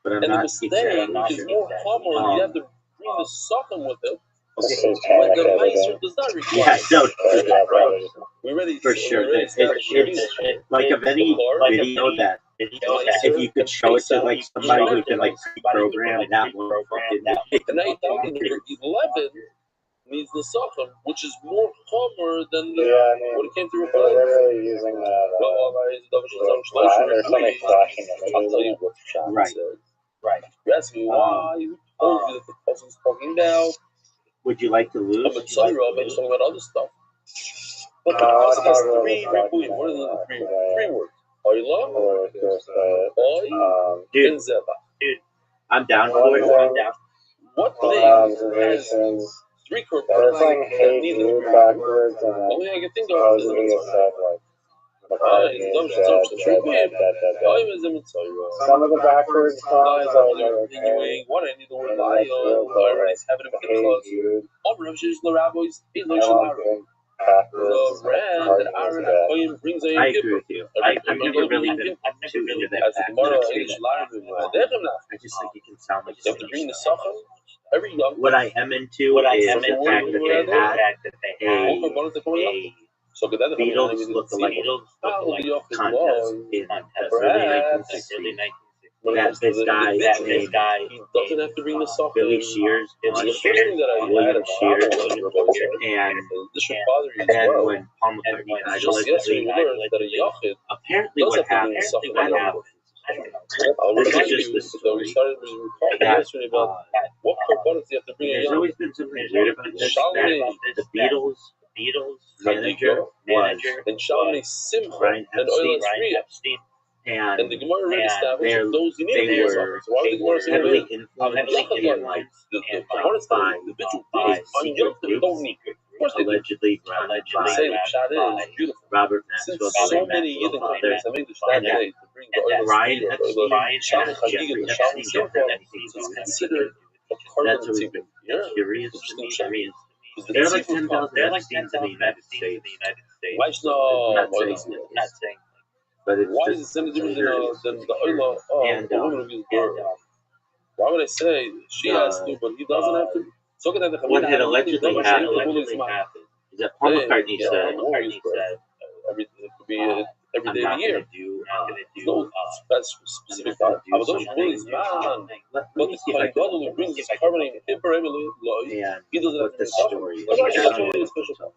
But I'm and not the mistake exactly is sure. more common. You have to bring the suckum with it. Okay. When the Meiser does not require. Yeah, no, we're ready for sure. It's like of any video that if you could show it to like somebody who can like program that one fucking. And now you're talking number 11 needs the sukum, which is more common than the when it came to replace. They're really using I'll tell you what right. Right. You ask me why, who told you that the person's talking now? Would you like to lose? I'm talking about other stuff. But the person has three ribuim. What are the three words? Oila, Oi, and Zeba. Dude, I'm down for it. I'm down. What thing has three korbanos that need the backwards? Only I can think of is some of the backwards songs are continuing. What I need the word lion. Everybody's having a bit of close. The brand that Aaron Hakoyim brings a I agree with you. I've never really been too into that I just think it can sound like you have to bring the suffering. Every young what I am into is the fact that they had a Beatles look-alike contest in early 1960s. That this guy he doesn't have to bring the suffering. Billy Shears, William Shears, and then when Paul McCartney died, allegedly, apparently what happened, I don't know. This is just the story. That, there's always been something weird about this. That the Beatles manager was Brian Epstein. And the Gemara already established they were heavily influenced in like by allegedly Robert Maxwell, so many father, and that Brian Epstein and Jeffrey Epstein don't have anything to do with it. That's always been curious to me. There are like 10,000 Epsteins in the United States. I'm not saying but it's why is it any different than the Oila? Why would I say she has to, but he doesn't have to? So what had allegedly happened is that Paul McCartney said everything. It could be every day of the year. There's no specific time. But those bullies, man, but the Kohen Gadol who brings this carbonate paper, he doesn't have to story. That's really a special part.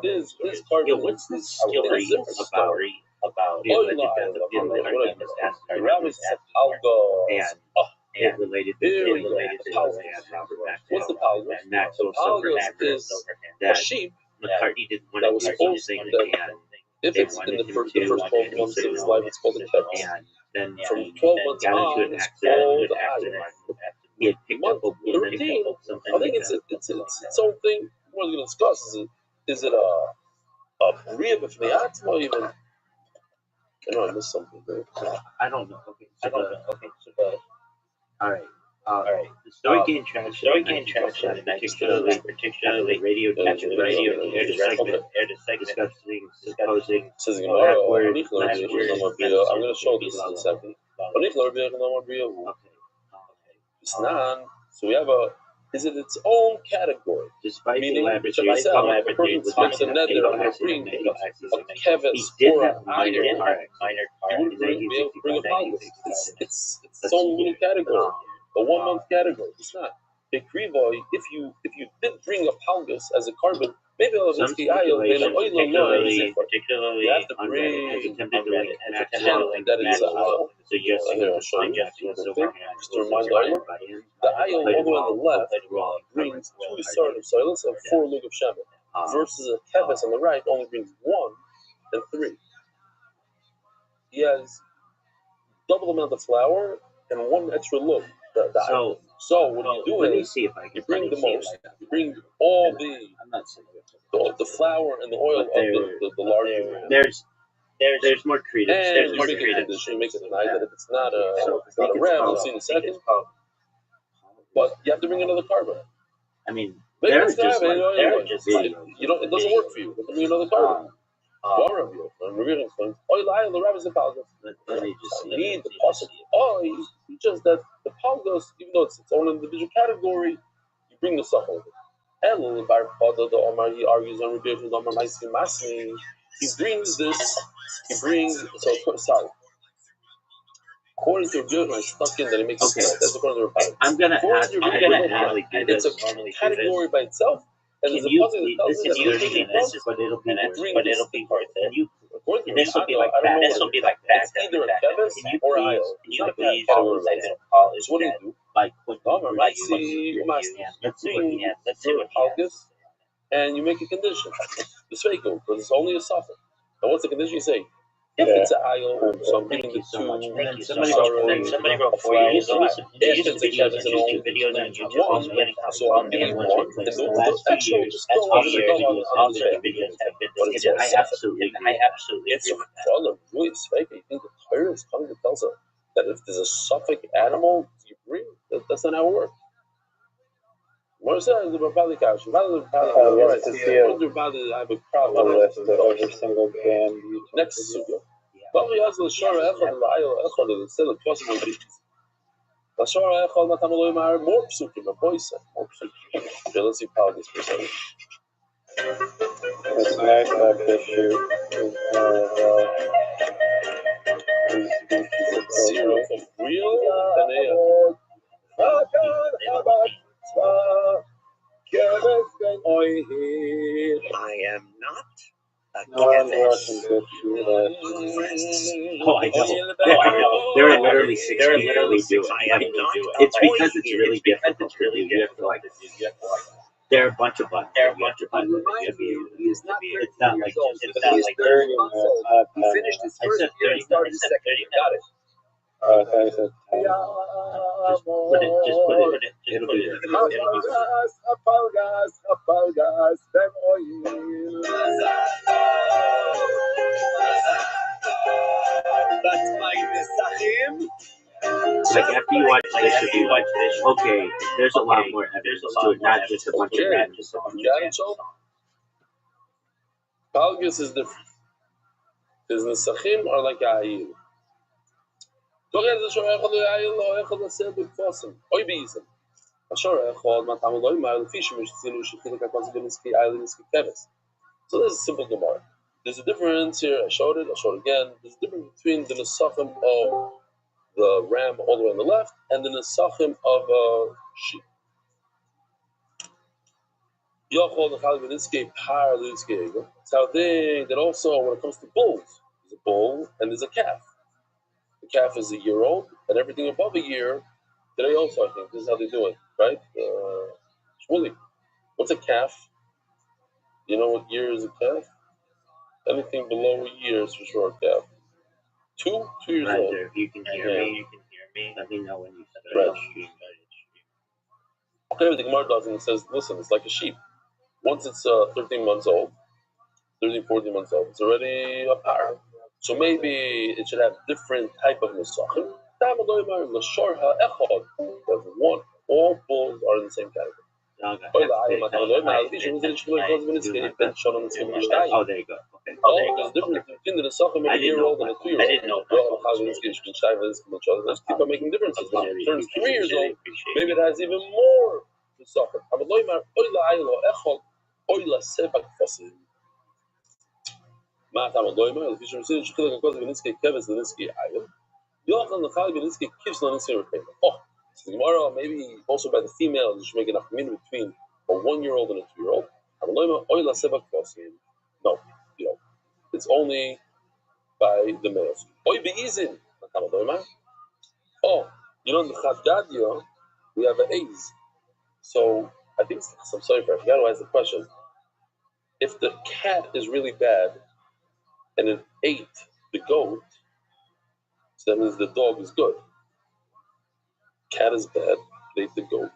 This carbon. What's the story about the alleged death of the rabbi said and it related to Robert Maxwell. What's the palgus? And Maxwell Palgus is a sheep McCartney didn't want that to was do supposed anything, that and if it's in the first 12 months of his life, it's called a kevis. and then From 12 months got on, into an it's accident. called a ayah. He had picked up a woman. 13, I think it's its own thing. We're going to discuss. Is it a bria b'fnei atzma even? I know I missed something there. I don't know. Okay, so all right. The story gained traction in 1912, particularly radio aired a segment discussing supposing I'm going to show this in a second. So we have is it its own category? Despite the Meaning, elaborate a person makes a nether and bring a kevis or an iron, you wouldn't be able to bring a palgus. It's its own little category, a 1 month category. It's not. If you did bring a palgus as a carbon, maybe some speculation, particularly you have to bring has attempted to link that it's an aisle. suggesting Here, I'll that show you. Silverhand Just to remind the aisle, the aisle all the way on the left brings 2 sard of silence and 4 lug of shemen, versus a kevis on the right only brings 1 and 3. He has double the amount of flour and 1 extra lug. So what you do is you bring the most. You bring all the flour and the oil of the larger grain. There's more credence. And you make it condition. You make it deny that if it's not a ram, we'll see in a second. But you have to bring another carbon. I mean, they're just videos. You don't. It doesn't work for you. Bring another carbon. The rabbis and palgus. You need the possible. It's just that the palgus, even though it's its own individual category, you bring the stuff over. El Bar Pada the Omar, he argues on Rabbi Rothschild Omar Maisi Masni. He brings this. Sorry. According to Rabbi Rothschild, stuck in that he makes it. That's according to Rabbi. I'm gonna ask. It's a category by itself. And can you this is 30 minutes, but it'll be worth it. This will be like that. It's either a kevis or an aisle. It's not a category. So what do you do? Like, Let's see what palgus, and you make a condition. The sveiko, because it's only a suffix. And what's the condition you say? If it's an aisle, so I'm giving the 2. Somebody wrote for you. If it's a kevis and only videos on YouTube, so I'm giving 1, and the extra will just go on the videos have been. I absolutely. It's a problem. Really, sveiko. You think the Torah is coming to tell us that if there's a suffix animal you bring, that's not how it works. What is that? The Babali Kash. I have a problem. List of every single band. Next sugya. Probably has the Shara Echad and the Ayel Echad instead of possible beaches. The Shara Echad Matamaloim are more psukim, more psukim. Okay, let's see palgus for a second. It's nice that this shoot is 0 from real I am not a kevis. Oh, I know. There are literally 6 people who do it. It's because it's really difficult. You have to like. There are a bunch of buttons. It's not like just. He finished his first year and started his second year. Got it. Just put it. It'll be there. That's my Nesachim. Like after you watch this, okay, there's a lot more evidence to it, not just a bunch of evidence. Palgus is different. His Nesachim are like Ayil. It's So this is simple Gemara. there's a difference here. I showed it. I'll show it again. There's a difference between the nesachim of the ram all the way on the left and the nesachim of a sheep. It's how they that also when it comes to bulls, there's a bull and there's a calf. The calf is a year old, and everything above a year, today also I think this is how they do it, right? Shmuley, what's a calf? You know what year is a calf? Anything below a year is for sure a calf. 2 years old. If you can hear me, let me know when you start. Right. Okay, the Gemara does and it says, listen, it's like a sheep. Once it's 13 months old, 14 months old, it's already a par. So maybe it should have different type of nesachim. One, all bulls are in the same category. Oh, there you go. Okay. There's a difference between the nesachim of a year-old and a 2-year-old. I didn't know. Let's keep on making differences. When it turns 3 years old, maybe it has even more nesachim. So the Gemara, maybe also by the female, you should make an achmin between a 1-year-old and a 2-year-old. No, it's only by the males. Oh, in the Chadadia, we have an A's. So I think, I'm sorry if I forgot who asked the question. If the cat is really bad and it ate the goat, so that means the dog is good. Cat is bad, it ate the goat.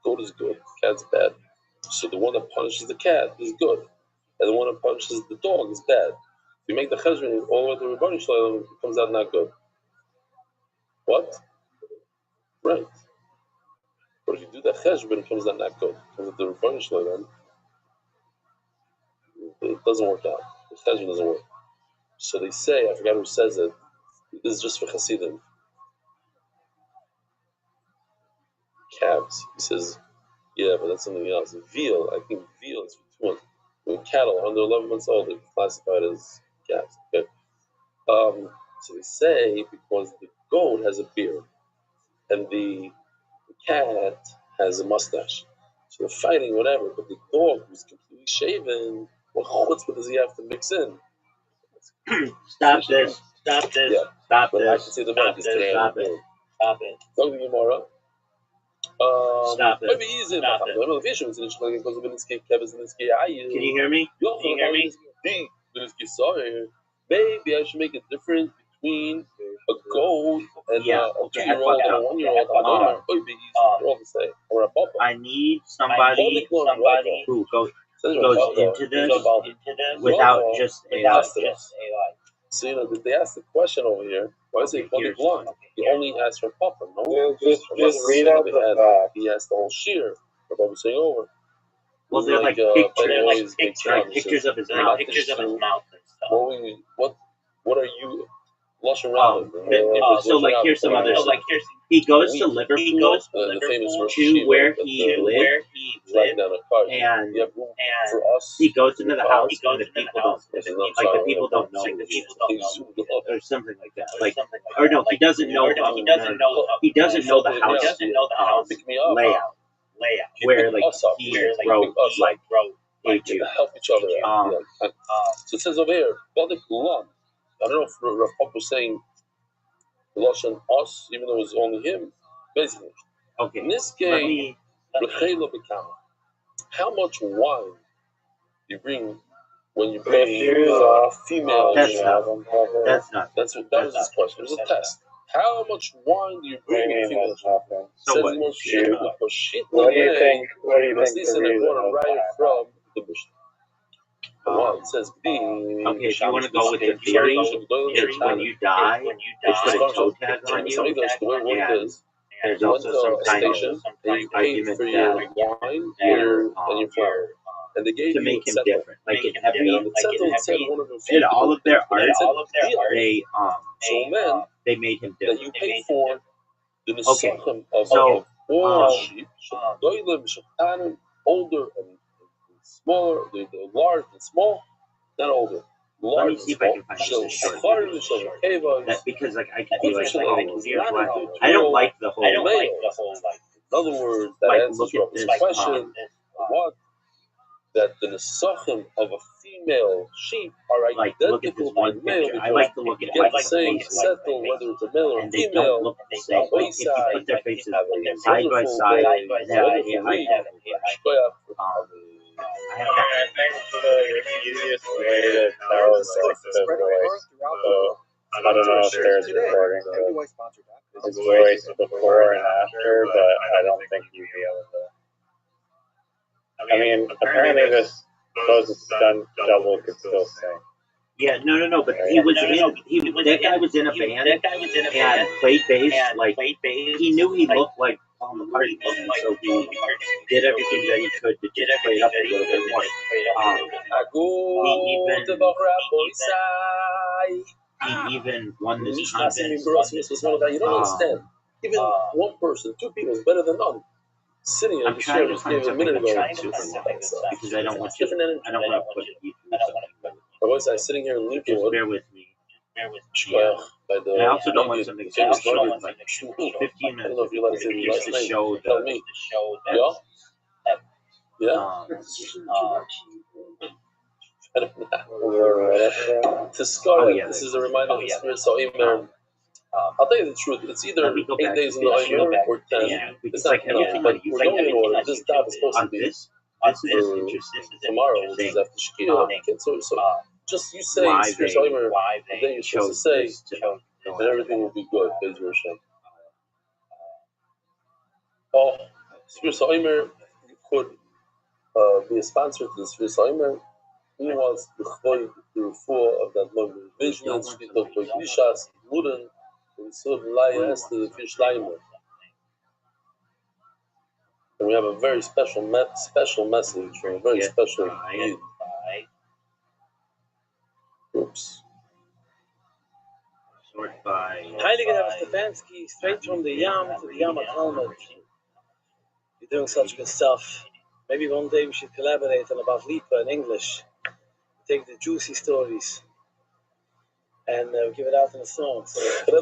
Goat is good, cat's bad. So the one that punishes the cat is good, and the one that punishes the dog is bad. If you make the cheshbon all the way to Rabbi Rothschild, it comes out not good. What? Right. But if you do the cheshbon, it comes out not good. It comes out to Rabbi Rothschild, it doesn't work out. The cheshbon doesn't work. So they say, I forgot who says it, this is just for Hasidim. Calves. He says, yeah, but that's something else. Veal, I think veal is for 2 months. When cattle are under 11 months old, they're classified as calves. Okay. So they say because the goat has a beard and the cat has a mustache. So they're fighting, whatever, but the dog who's completely shaven, what chutzpah does he have to mix in? Stop this. Yeah. Stop But this. I can see the Stop monkeys this. today. Stop it. Stop it. Don't give me more. Stop it. Maybe easy. Stop it. Can you hear me? Can you hear me? Maybe I should make a difference between a goat and a 2-year-old and a 1-year-old. They're all the same. Or a papa. I need somebody who goes into this without just AI. So, they asked the question over here. Why is it Body Blonde? He only asked for Papa, no? Just read out the fact. He asked the whole shear. We're probably saying over. Well, they're like pictures of his mouth. Pictures of his mouth and stuff. What are you? So like here's some other stuff. He goes to Liverpool, to where he lived, and he goes into the house, and the people don't know, or something like that. Like, or no, he doesn't know. He doesn't know the house layout, where like he wrote to help each other. So it says over here, I don't know if Rav Pop was saying Lashon us, even though it was only him. Basically, okay. In this game, how much wine you bring when you bring female? That's not. That was his question. It was a test. How much wine do you bring when female? So what do you think? What do you think? From the Mishnah. It says B. Okay, if you want to go with the theory, it's when you die, they put a toe tag on you, and there's also some kind of argument that wine and your flour. And they gave to make him different. Like in all of their art, they made him different. That you pay for the okay. So older and smaller, they're large and small, not older. Let me see if I can find this short. That because like I could be like, oh, here's why. I don't like the whole. In other words, that like answers look your at this question. What? That the nesachim of a female sheep are like look at this identical to one male. picture. I like to look at Get like the same faces, settle, whether it's a male or and they female. don't look the same. Like if you put their faces side by side, they have a height. I have that. The easiest way to tell is like the voice. So I don't know if there's recording of his voice before and after, but I don't think you'd be able to. I mean, apparently this those stunt double could still sing. Yeah, no. But he was in. That guy was in a band and played bass. Like he knew he looked like Paul McCartney, so he did everything that he could to just play it up a little bit more. He even won this contest. You don't understand. Even one person, two people is better than none. Sitting here, I'm trying to find something that's super because I don't want you. I don't want to put you through something. I was sitting here in Lincoln. Just bear with me. Yeah. And I also don't want something super short, like 15 minutes. I don't know if you let us in Just to show the. Yeah. To Scar, this is a reminder of the spirit. So, I'll tell you the truth. It's either 8 days in the Omer or 10. Yeah, it's not everything. We're going in order. This dot is supposed to be this is interesting. Tomorrow, which is after Shkia. So just you say Spirit Omer, and then you're supposed to say, and everything will be good. Bezer Hashem. Oh, Spirit Omer, you could be a sponsor to the Spirit Omer. He wants the refuah of that number. Vision and Spirit of Grishas, Muren. So the fish limer. And we have a very special message from a very special Yid. Oops. Sort by Heilige Rabbi Stefanski, straight from the Yam to the Yam Talmud. You're doing such good stuff. Maybe one day we should collaborate on Above Lipa in English. Take the juicy stories and give it out in a song. So, do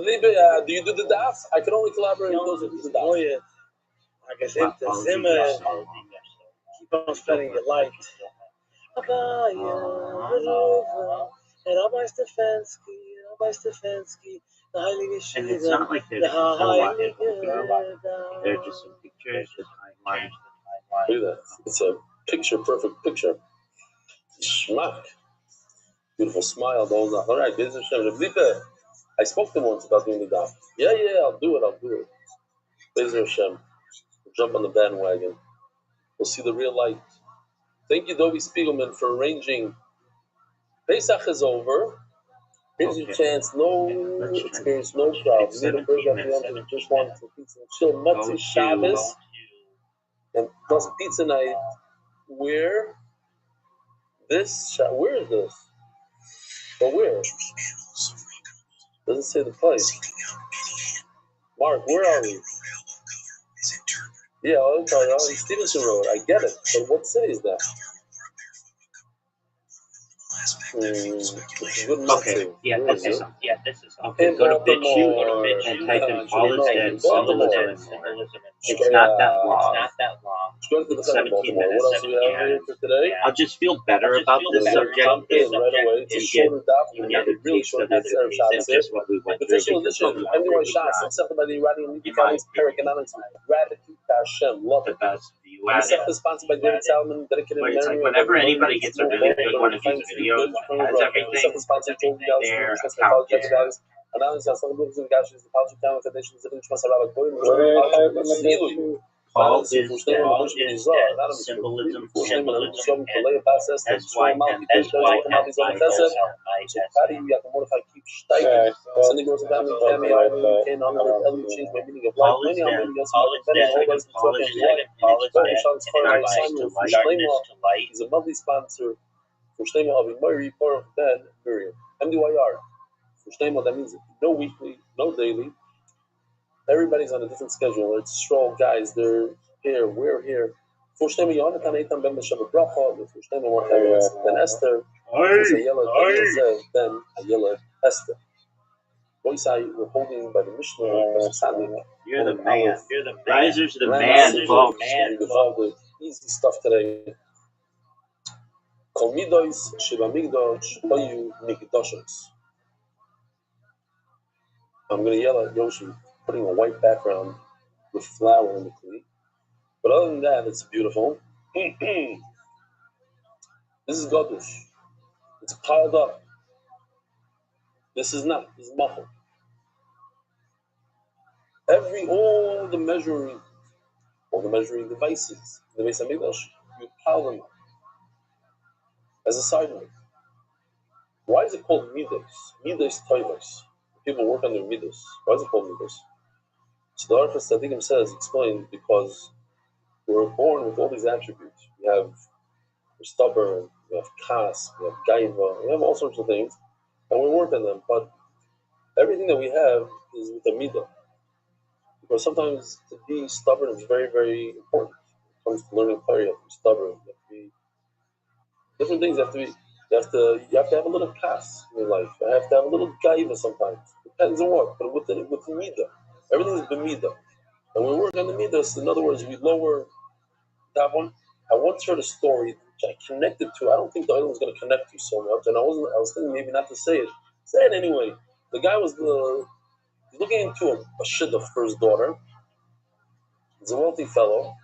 you do the daf? I can only collaborate with those who do the daf. Keep on spreading your light. Rabbi Stefanski, the Heilige and it's not like there's a whole lot. They're just some pictures with timelines. Look at that. It's a perfect picture. Schmack. Beautiful smile, the whole night. All right, Bezer Hashem. I spoke to him once about doing the daf. Yeah, I'll do it. Bezer Hashem. We'll jump on the bandwagon. We'll see the real light. Thank you, Dovi Spiegelman, for arranging. Pesach is over. Here's your chance. No experience, no crowd. You need a burger at the end. Just want some pizza and chill. Motzi Shabbos. And plus pizza night. Where is this? But where? Doesn't say the place. Mark, where are we? Yeah, Stevenson Road. I get it. But what city is that? Okay, this is okay, go to BitChute and type in Paul is dead, symbolism and more. It's not that long. It's 17 minutes. And I'll just feel better about this subject and get a taste of just what we went through. Official edition, MDY Shas, accepted by the Iranian Legal Finance, Economics, gratitude to Hashem, love it. Sponsored by David Salman, dedicated to whenever anybody gets a really good one of these videos, it has everything there, account Paul is dead. Symbolism. S-Y-M. He's a monthly sponsor for Shtema Avi Mori, Baruch Ben Miriam. MDYR. For Shtema, that means no weekly, no daily. Everybody's on a different schedule. It's stroll guys, they're here, we're here. For Shtema Yonatan Eitan Ben Beshav Bracha, for Shtema Morthavis Ben Esther, Since Ayala Zev, then Ayala Esther. Boys, we're holding by the Mishnah. You're the man. You're the risers, the man, folks. Involved easy stuff today. Kol midos shebamigdosh hoyu mikdoshos. I'm going to yell at Yoshi, putting a white background with flour in the cleat. But other than that, it's beautiful. This is Gadush. It's piled up. This is not. This is muffled. All the measuring devices, the Beis Hamikdash, you pile them up as a side note. Why is it called midos? Midos toivos. People work on their midos. Why is it called midos? So the Archas Tzadikim explained, because we're born with all these attributes. We're stubborn, we have kas, we have gaiva, we have all sorts of things, and we work on them. But everything that we have is with a midah. Because sometimes to be stubborn is very, very important. When it comes to learning Torah, you have to be stubborn. You have to be different things. You have to have a little kas in your life. You have to have a little gaiva sometimes. Depends on what, but with the midah, everything is b'midah. And when we work on the midas, in other words, we lower that one. I once heard a story which I connected to. I don't think the other one's going to connect to so much, and I was thinking maybe not to say it. Say it anyway. The guy was looking into a shidduch for his daughter. He's a wealthy fellow,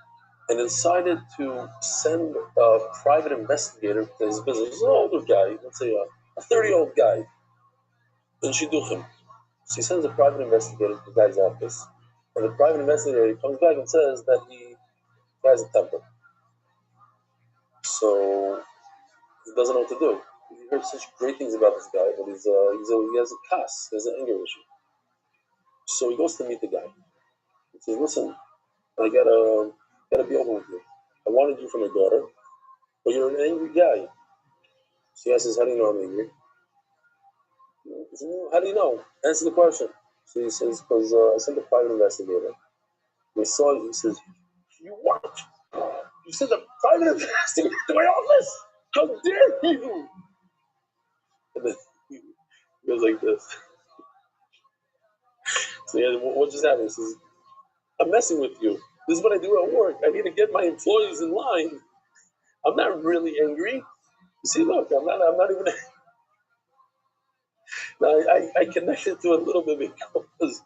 and decided to send a private investigator to his business. He's an older guy, let's say a 30-year-old guy, in shidduchim. So he sends a private investigator to the guy's office, and the private investigator comes back and says that he has a temper. So he doesn't know what to do. He heard such great things about this guy, but he has a kas, he has an anger issue. So he goes to meet the guy. He says, "Listen, I gotta be open with you. I wanted you for my daughter, but you're an angry guy." So he asks, "How do you know I'm angry?" He says, "How do you know? Answer the question." So he says, "Because I sent a private investigator. We saw you." He says, "You what? You sent a private investigator to my office? How dare you?" And then he goes like this. So yeah, what just happened? He says, "I'm messing with you. This is what I do at work. I need to get my employees in line. I'm not really angry. You see, look, I'm not even." Now, I connected to it a little bit because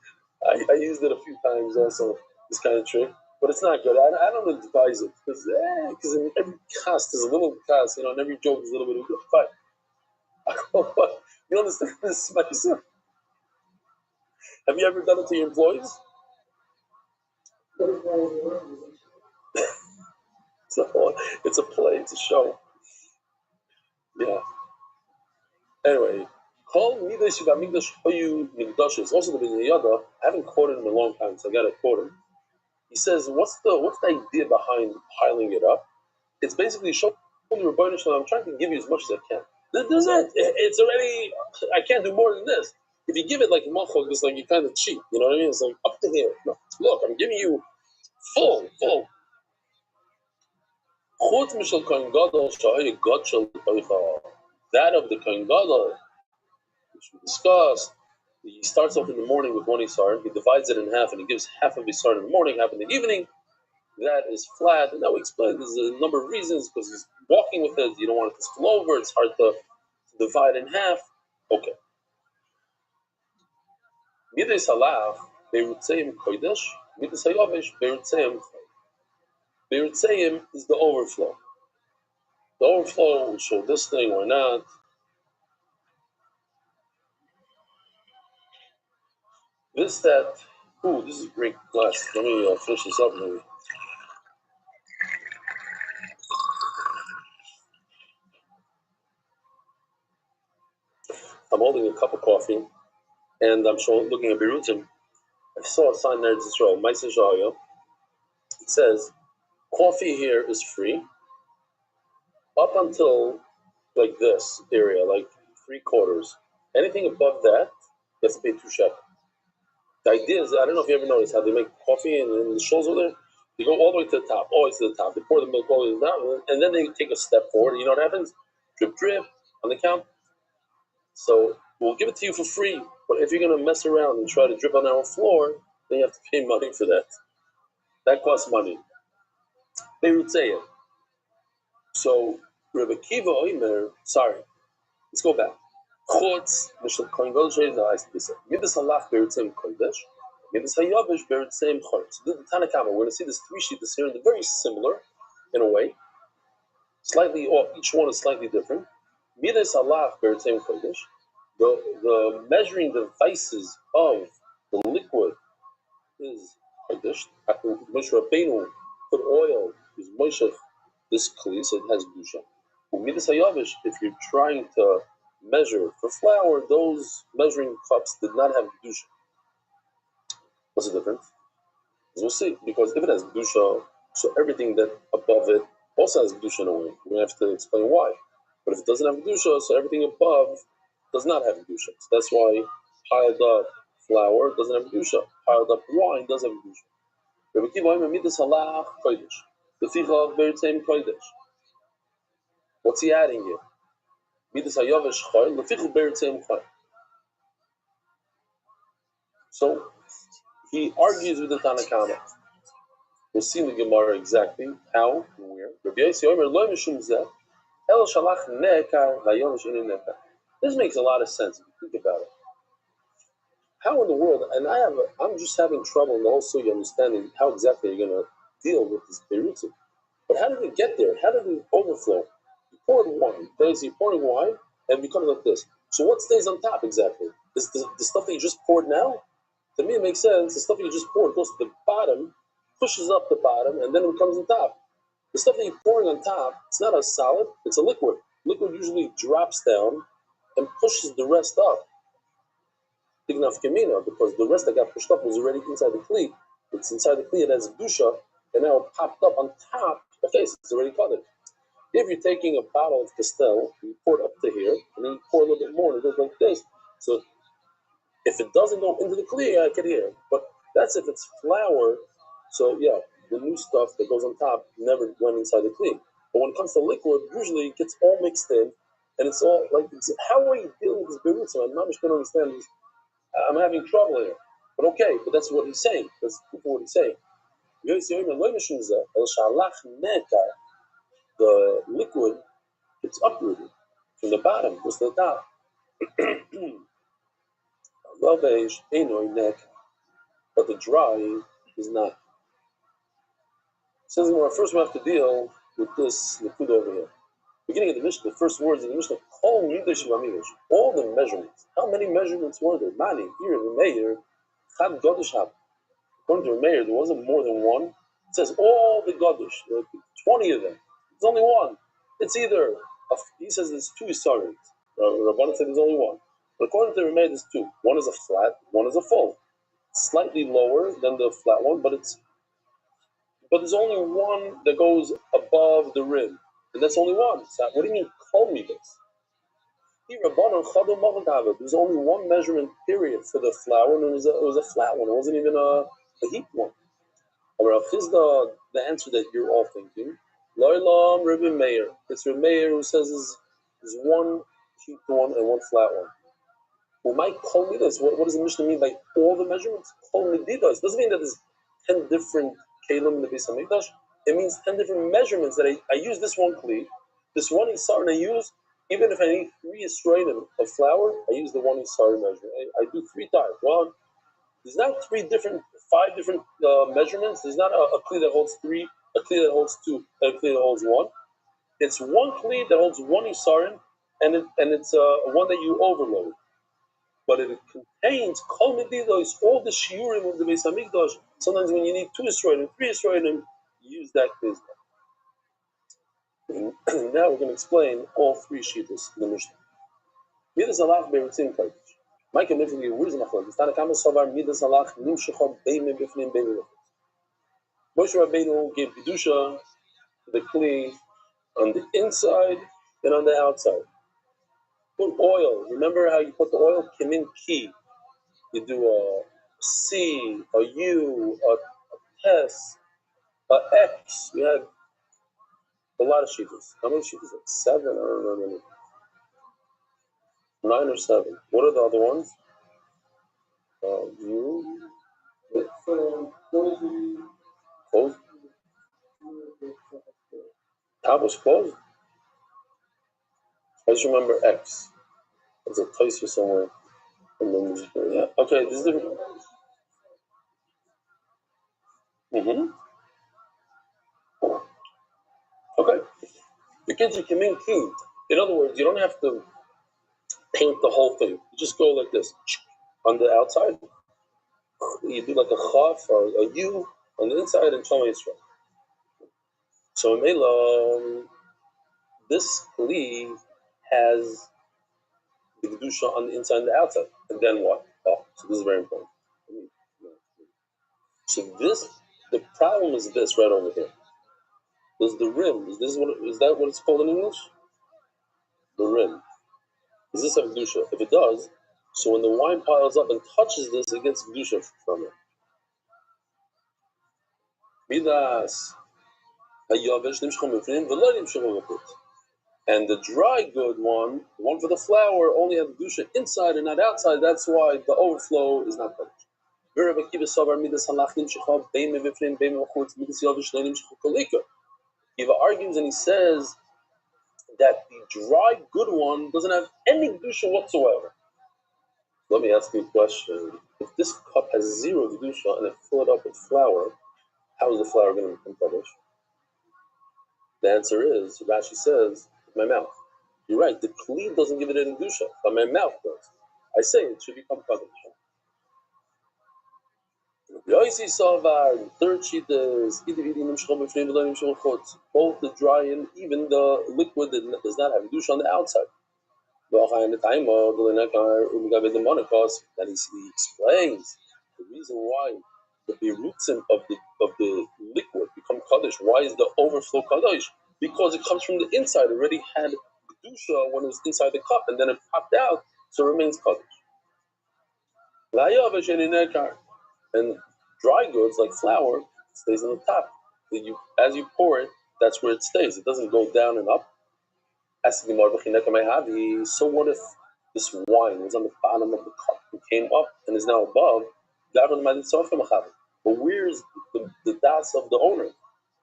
I used it a few times also, this kind of trick. But it's not good. I don't advise it because in every cast there's a little cast, in every joke is a little bit of a fight. You understand this myself? Have you ever done it to your employees? It's a play, it's a show. Yeah. Anyway, Kol Midas Shivamigdash Hoyu Migdashes. Also the Ben Yada, I haven't quoted him in a long time, so I gotta quote him. He says, what's the idea behind piling it up? It's basically showing the Rebbeinu Shalom, I'm trying to give you as much as I can. This is it. It's already, I can't do more than this. If you give it like machok, it's like you kind of cheat. You know what I mean? It's like up to here. No, look, I'm giving you full. That of the Kohen Gadol, which we discussed, he starts off in the morning with one Isar, he divides it in half, and he gives half of Isar in the morning, half in the evening. That is flat, and now we explained there's a number of reasons, because he's walking with it, you don't want it to spill over, it's hard to divide in half. Okay. Midas Halaf, Beirutzeim Kodesh, Midas Hayovesh, Beirutzeim. Beirutzeim is the overflow. The overflow will show this thing or not. This, that. Ooh, this is a great glass. Let me finish this up maybe. I'm holding a cup of coffee, and I'm looking at Beirutim. I saw a sign there in Israel, Ma'aseh Shahaya. It says, coffee here is free up until like this area, like 3/4. Anything above that, you have to pay 2 shekels. The idea is, I don't know if you ever noticed how they make coffee in the shows over there. They go all the way to the top, always to the top. They pour the milk all the way to the top, and then they take a step forward. You know what happens? Drip, drip. on the counter. So we'll give it to you for free, but if you're gonna mess around and try to drip on our floor, then you have to pay money for that. That costs money. Beirut say it. So Rabbi Kiva Oimer, sorry, let's go back. Chutz Mishal Kohen Gadol Sheiz Ha'ais B'Yisrael. Midas Halach Beritzeim Kodesh. Midas Hayavish Beritzeim Chutz. The Tanna Kama. We're going to see this three sheets here, and they're very similar in a way. Slightly, or each one is slightly different. Midas Halach Beritzeim Kodesh. The measuring devices of the liquid is Kodesh. After Moshe Rabbeinu put oil, is Moshe this kli, so it has Kedusha. Midas Hayavish, if you're trying to measure for flour, those measuring cups did not have Kedusha. What's the difference? As we'll see, because if it has Kedusha, so everything that above it also has Kedusha in a way. We're going to have to explain why. But if it doesn't have Kedusha, so everything above does not have Kedusha. So that's why piled up flour doesn't have Kedusha. Piled up wine does have Kedusha. Rabbi Kiva Omer Midas Halach Kodesh. Leficha Beritzeim Kodesh. What's he adding here? Midas Hayavish Choy, Leficha Beritzeim Choy. So he argues with the Tanna Kama. We'll see in the Gemara exactly how and where. Rabbi Yossi Omer Lo Mishum Zeh El Shalach Nekar Hayavish Inin Nekar. This makes a lot of sense if you think about it. How in the world? And I'm just having trouble and also understanding how exactly you're going to deal with this Beirutzi. But how did it get there? How did it overflow? You poured wine. You're pouring wine, and it becomes like this. So what stays on top exactly? Is the stuff that you just poured now? To me, it makes sense. The stuff that you just poured goes to the bottom, pushes up the bottom, and then it comes on top. The stuff that you're pouring on top, it's not a solid, it's a liquid. Liquid usually drops down and pushes the rest up. Big enough Kamina, because the rest that got pushed up was already inside the Kli. It's inside the Kli, it has Dusha, and now it popped up on top. Okay, so it's already covered. If you're taking a bottle of Castel, you pour it up to here, and then you pour a little bit more, and it goes like this. So if it doesn't go into the Kli, I can hear. But that's if it's flour. So yeah, the new stuff that goes on top never went inside the Kli. But when it comes to liquid, usually it gets all mixed in, and it's all like, how are you dealing with this Beirut? So I'm not just going to understand this. I'm having trouble here. But okay, but that's what he's saying. That's what he's saying. The liquid gets uprooted from the bottom, goes to the top. But the dry is not. Says more, first we have to deal with this liquid over here. Beginning of the Mishnah, the first words of the Mishnah, all the measurements. How many measurements were there? Mani, here in the Meir, Chad Godesh Hab. According to the Meir, there wasn't more than one. It says all the Godesh, 20 of them. There's only one. It's either, he says there's two Isarim. Rabbanan said there's only one. But according to the Meir, there's two. One is a flat, one is a full. It's slightly lower than the flat one, but there's only one that goes above the rim. And that's only one. So what do you mean, call me this? There's only one measurement period for the flour, and it was a flat one. It wasn't even a heaped one. The answer that you're all thinking, Loilam Rabbi Meir. It's Rabbi Meir who says there's one heaped one and one flat one. Well, my kol midas, what does the Mishnah mean by all the measurements? Kol midas doesn't mean that there's 10 different kelim in the Beis Hamikdash. It means 10 different measurements that I use this one kli, this one isar, and I use, even if I need 3 Yisraelim of flour, I use the one isar measurement. I do 3 times. One, there's not 5 different measurements. There's not a kli that holds 3, a kli that holds 2, and a kli that holds 1. It's one kli that holds 1 isarim, and it's one that you overload. But it contains kol medidos, all the shiurim of the Beis Hamikdash. Sometimes when you need 2 Yisraelim, 3 Yisraelim, you use that kli. Now we're going to explain all 3 shittas in the Mishnah. Midas halach beiritzim kodesh. Mike and Mifli, where's the machlok? Tanna Kama sovar midas halach nimshachot beimim bifnim beimim. Moshe Rabbeinu gave kedusha to the kli on the inside and on the outside. Put oil. Remember how you put the oil? Kimin ki. You do a C, a U, a S, a X. We had a lot of shittas. How many shittas? Like 7? I don't remember. 9 or 7. What are the other ones? You. Closed. Tab was closed. I just remember X. There's a place here somewhere. And then, yeah. Okay, this is the. Okay. The kids are coming clean. In other words, you don't have to paint the whole thing. You just go like this. On the outside, you do like a chaf or a U on the inside and Shema Yisrael. So in Mela, this Kli has the Kedusha on the inside and the outside. And then what? Oh, so this is very important. So the problem is this right over here. Does the rim, is that what it's called in English? The rim. Does this have Kedusha? If it does, so when the wine piles up and touches this, it gets Kedusha from it. Midas. And the dry good one, the one for the flour, only has Kedusha inside and not outside. That's why the overflow is not covered. Kiva argues and he says that the dry good one doesn't have any Kedusha whatsoever. Let me ask you a question. If this cup has 0 Kedusha and I fill it up with flour, how is the flour going to become Kaddish? The answer is, Rashi says, my mouth. You're right, the Kli doesn't give it any Kedusha, but my mouth does. I say it should become Kaddish. The third sheet is both the dry and even the liquid that does not have Kedusha on the outside. Then he explains the reason why the birutzim of the liquid become kaddish. Why is the overflow kaddish? Because it comes from the inside. It already had kedusha when it was inside the cup, and then it popped out, so it remains kaddish. And dry goods like flour stays on the top. As you pour it, that's where it stays. It doesn't go down and up. So what if this wine was on the bottom of the cup and came up and is now above? But where's the das of the owner?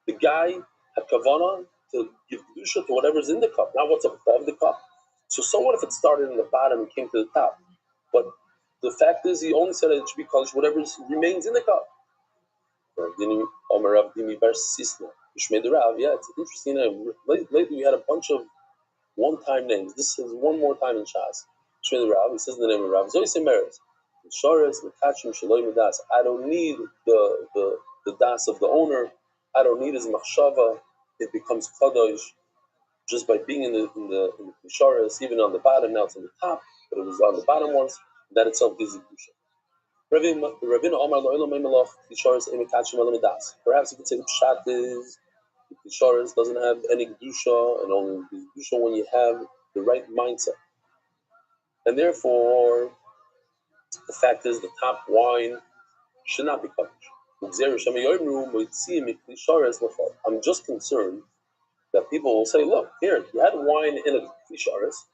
The guy had kavanah to give kedusha to whatever's in the cup, not what's above the cup. So what if it started in the bottom and came to the top? But the fact is, he only said it should be kaddish whatever remains in the cup. Yeah, it's interesting. Lately we had a bunch of one-time names. This is one more time in Shas. Shmei Rav, he says the name of Rav. Zoyse Meretz. I don't need the das of the owner. I don't need his machshava. It becomes kadosh just by being in the kisharis, even on the bottom. Now it's on the top, but it was on the bottom once. That itself gives it kedusha. Perhaps you could say the pshat is the kisharis doesn't have any kedusha, and only kedusha when you have the right mindset. And therefore, the fact is the top wine should not be covered. I'm just concerned that people will say, look, here, you had wine in a kisharis,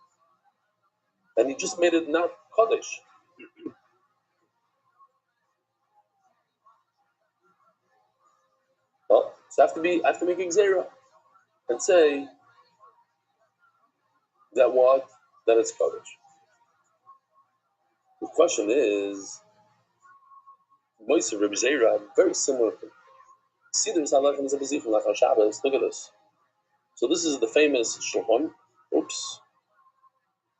and you just made it not kaddish. Well, so I have to make a gzera and say that it's kaddish. The question is, Moise Rabbi Zera, very similar thing. See, there's halachem is a bezich from Lachar Shabbos. Look at this. So this is the famous shulchan. Oops.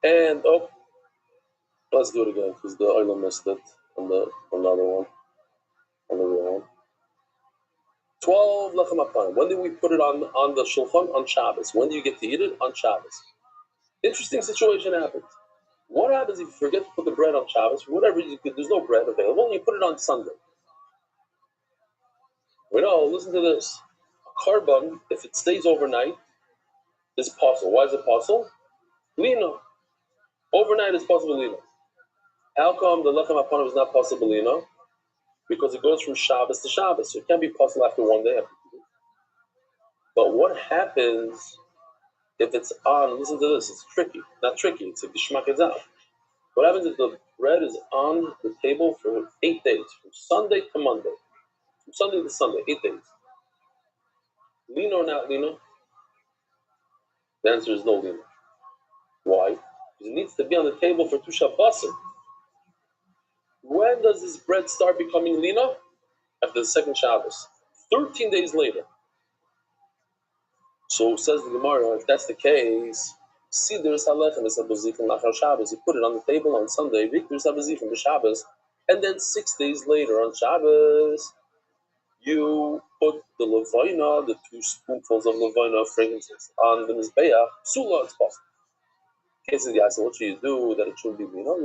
And let's do it again because the oil missed it on the other one. On the real one. 12 lechem apanim. When do we put it on the shulchan? On Shabbos. When do you get to eat it? On Shabbos. Interesting situation happens. What happens if you forget to put the bread on Shabbos? Whatever there's no bread available, and you put it on Sunday. Listen to this. A carbon, if it stays overnight, is possible. Why is it possible? Lino. Overnight is possible lino. How come the lechem apanim is not possible lino? Because it goes from Shabbos to Shabbos. So it can't be possible after one day. But what happens if it's on? Listen to this. It's tricky. Not tricky. It's a gishmak etzah. What happens if the bread is on the table for 8 days, from Sunday to Monday, from Sunday to Sunday, 8 days? Lino or not lino? The answer is no lino. Why? Because it needs to be on the table for 2 Shabbosim. When does this bread start becoming lino? After the second Shabbos. 13 days later. So says the Gemara, if that's the case, Siddur Salechem is Abuzichem Nachar Shabbos. You put it on the table on Sunday, Victor Sabuzichem the Shabbos, and then 6 days later on Shabbos, you put the Levina, the 2 spoonfuls of Levina of frankincense on the Mizbeach, Sula, it's possible. Cases the answer, what should you do that it shouldn't be lino?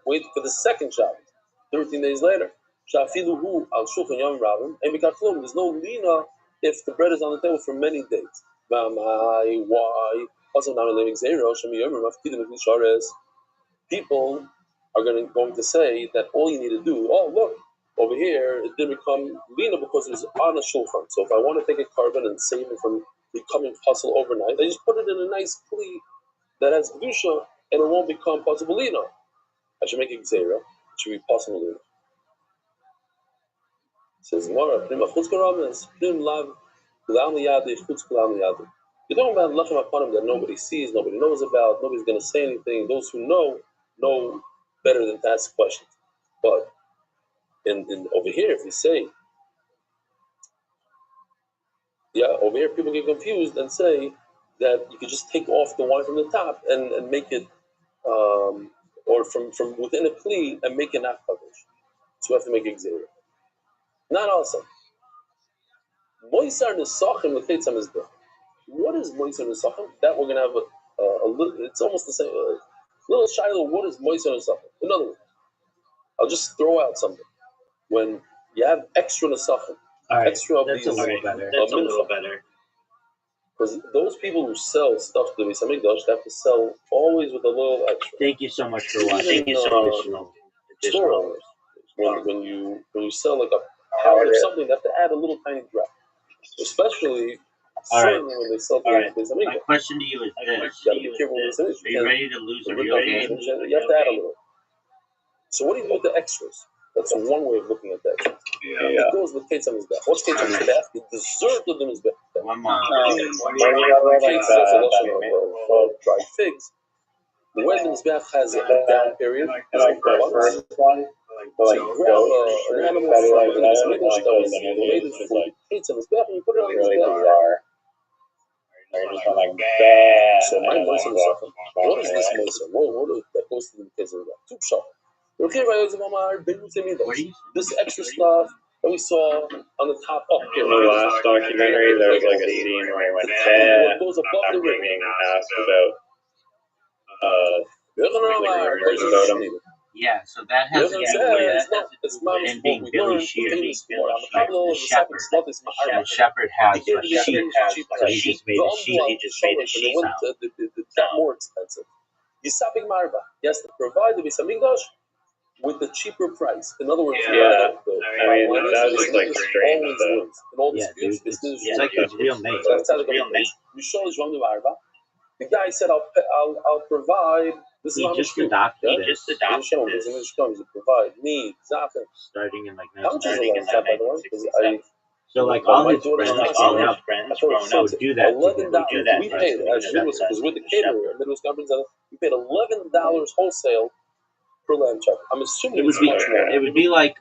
Wait for the second Shabbos, 13 days later. Shafiluhu al Shulchan Yom Rabin, and there's no lina if the bread is on the table for many days. Why? People are going to say that all you need to do, oh look, over here it didn't become lina because it was on a shulchan. So if I want to take a carbon and save it from becoming puzzle overnight, I just put it in a nice kli that has kedusha and it won't become possible lina. I should make a gzeira. It should be possible lina. Says Mara, Prim Achutz Karamas, Prim Lav, Kulam Liyadi, Chutz Kulam Liyadi. You're talking about Lachem Apanim that nobody sees, nobody knows about, nobody's going to say anything. Those who know better than to ask questions. But in over here, if you say, over here people get confused and say that you could just take off the wine from the top and make it, or from within a kli and make it not kadosh. So we have to make it gzeira. Not awesome. Moisar Nesachim L'Cheitzam is there. What is Moisar Nesachim? That we're going to have a little, it's almost the same, little shiloh. What is Moisar Nesachim? In other words, I'll just throw out something. When you have extra Nesachim, extra of that's these, a little better. That's a little better. Because those people who sell stuff to the Beis Hamikdash, they have to sell always with a little extra. Thank you so much for watching. Thank you so much. Store owners, when you sell like a pound of something, they have to add a little tiny drop. Especially certainly when they sell to the Beis Hamikdash. My question to you is this: Are you ready to lose a real game? You have to add a little. So what do you do with the extras? That's one way of looking at that. It goes with Ketzam Mizbeach. What's Ketzam Mizbeach? The dessert of the Mizbeach. One more. Dried figs. When the Mizbeach has a down period, it's like the first one. So you grab an animal from the Mizbeach that was donated for Ketzam Mizbeach and you put it on the Mizbeach. So my Moisar is something. What is this Moisar? What that goes to the Ketzam Mizbeach? Two shot. This extra stuff that we saw on the top up here. In the last documentary, there was like a scene where he went, I'm being asked about him. Yeah, so that has to do with him being Billy Shear. The shepherd. The shepherd has a sheep. So he just made a sheep. Got more expensive. Yisapik Marba. Yes, to provide the Beis Hamikdash with the cheaper price. In other words, that was just like strange. In all disputes, it's like his real name. The guy said, "I'll provide." This is just the doctor. Just the doctor. To provide me exactly. Starting in like how much is a lamb chop, by the way? So like all his friends growing up, so do that. $11. We paid because with the caterer, Midwest Conference, we paid $11 wholesale per lamb chop. I'm assuming it would be much more. It would be like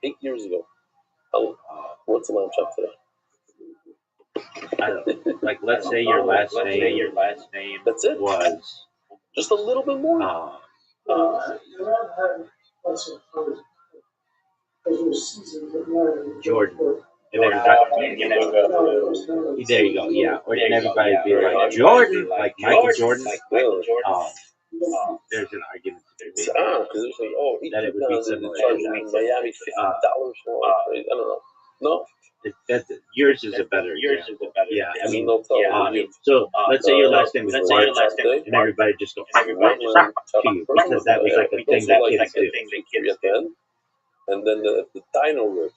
8 years ago. What's a lamb chop today? I don't know. Like let's say your last name. That's it. Was just a little bit more. Jordan. And everybody, there you go. Yeah, or and everybody would be like Jordan, like Michael Jordan. There's an argument to be made that it would be similar. Miami $50 for I don't know. No. Yours is a better. Yeah, I mean, so let's say your last name was Rothschild, and everybody just goes to you because that was like a thing that kids do. And then the dino rib.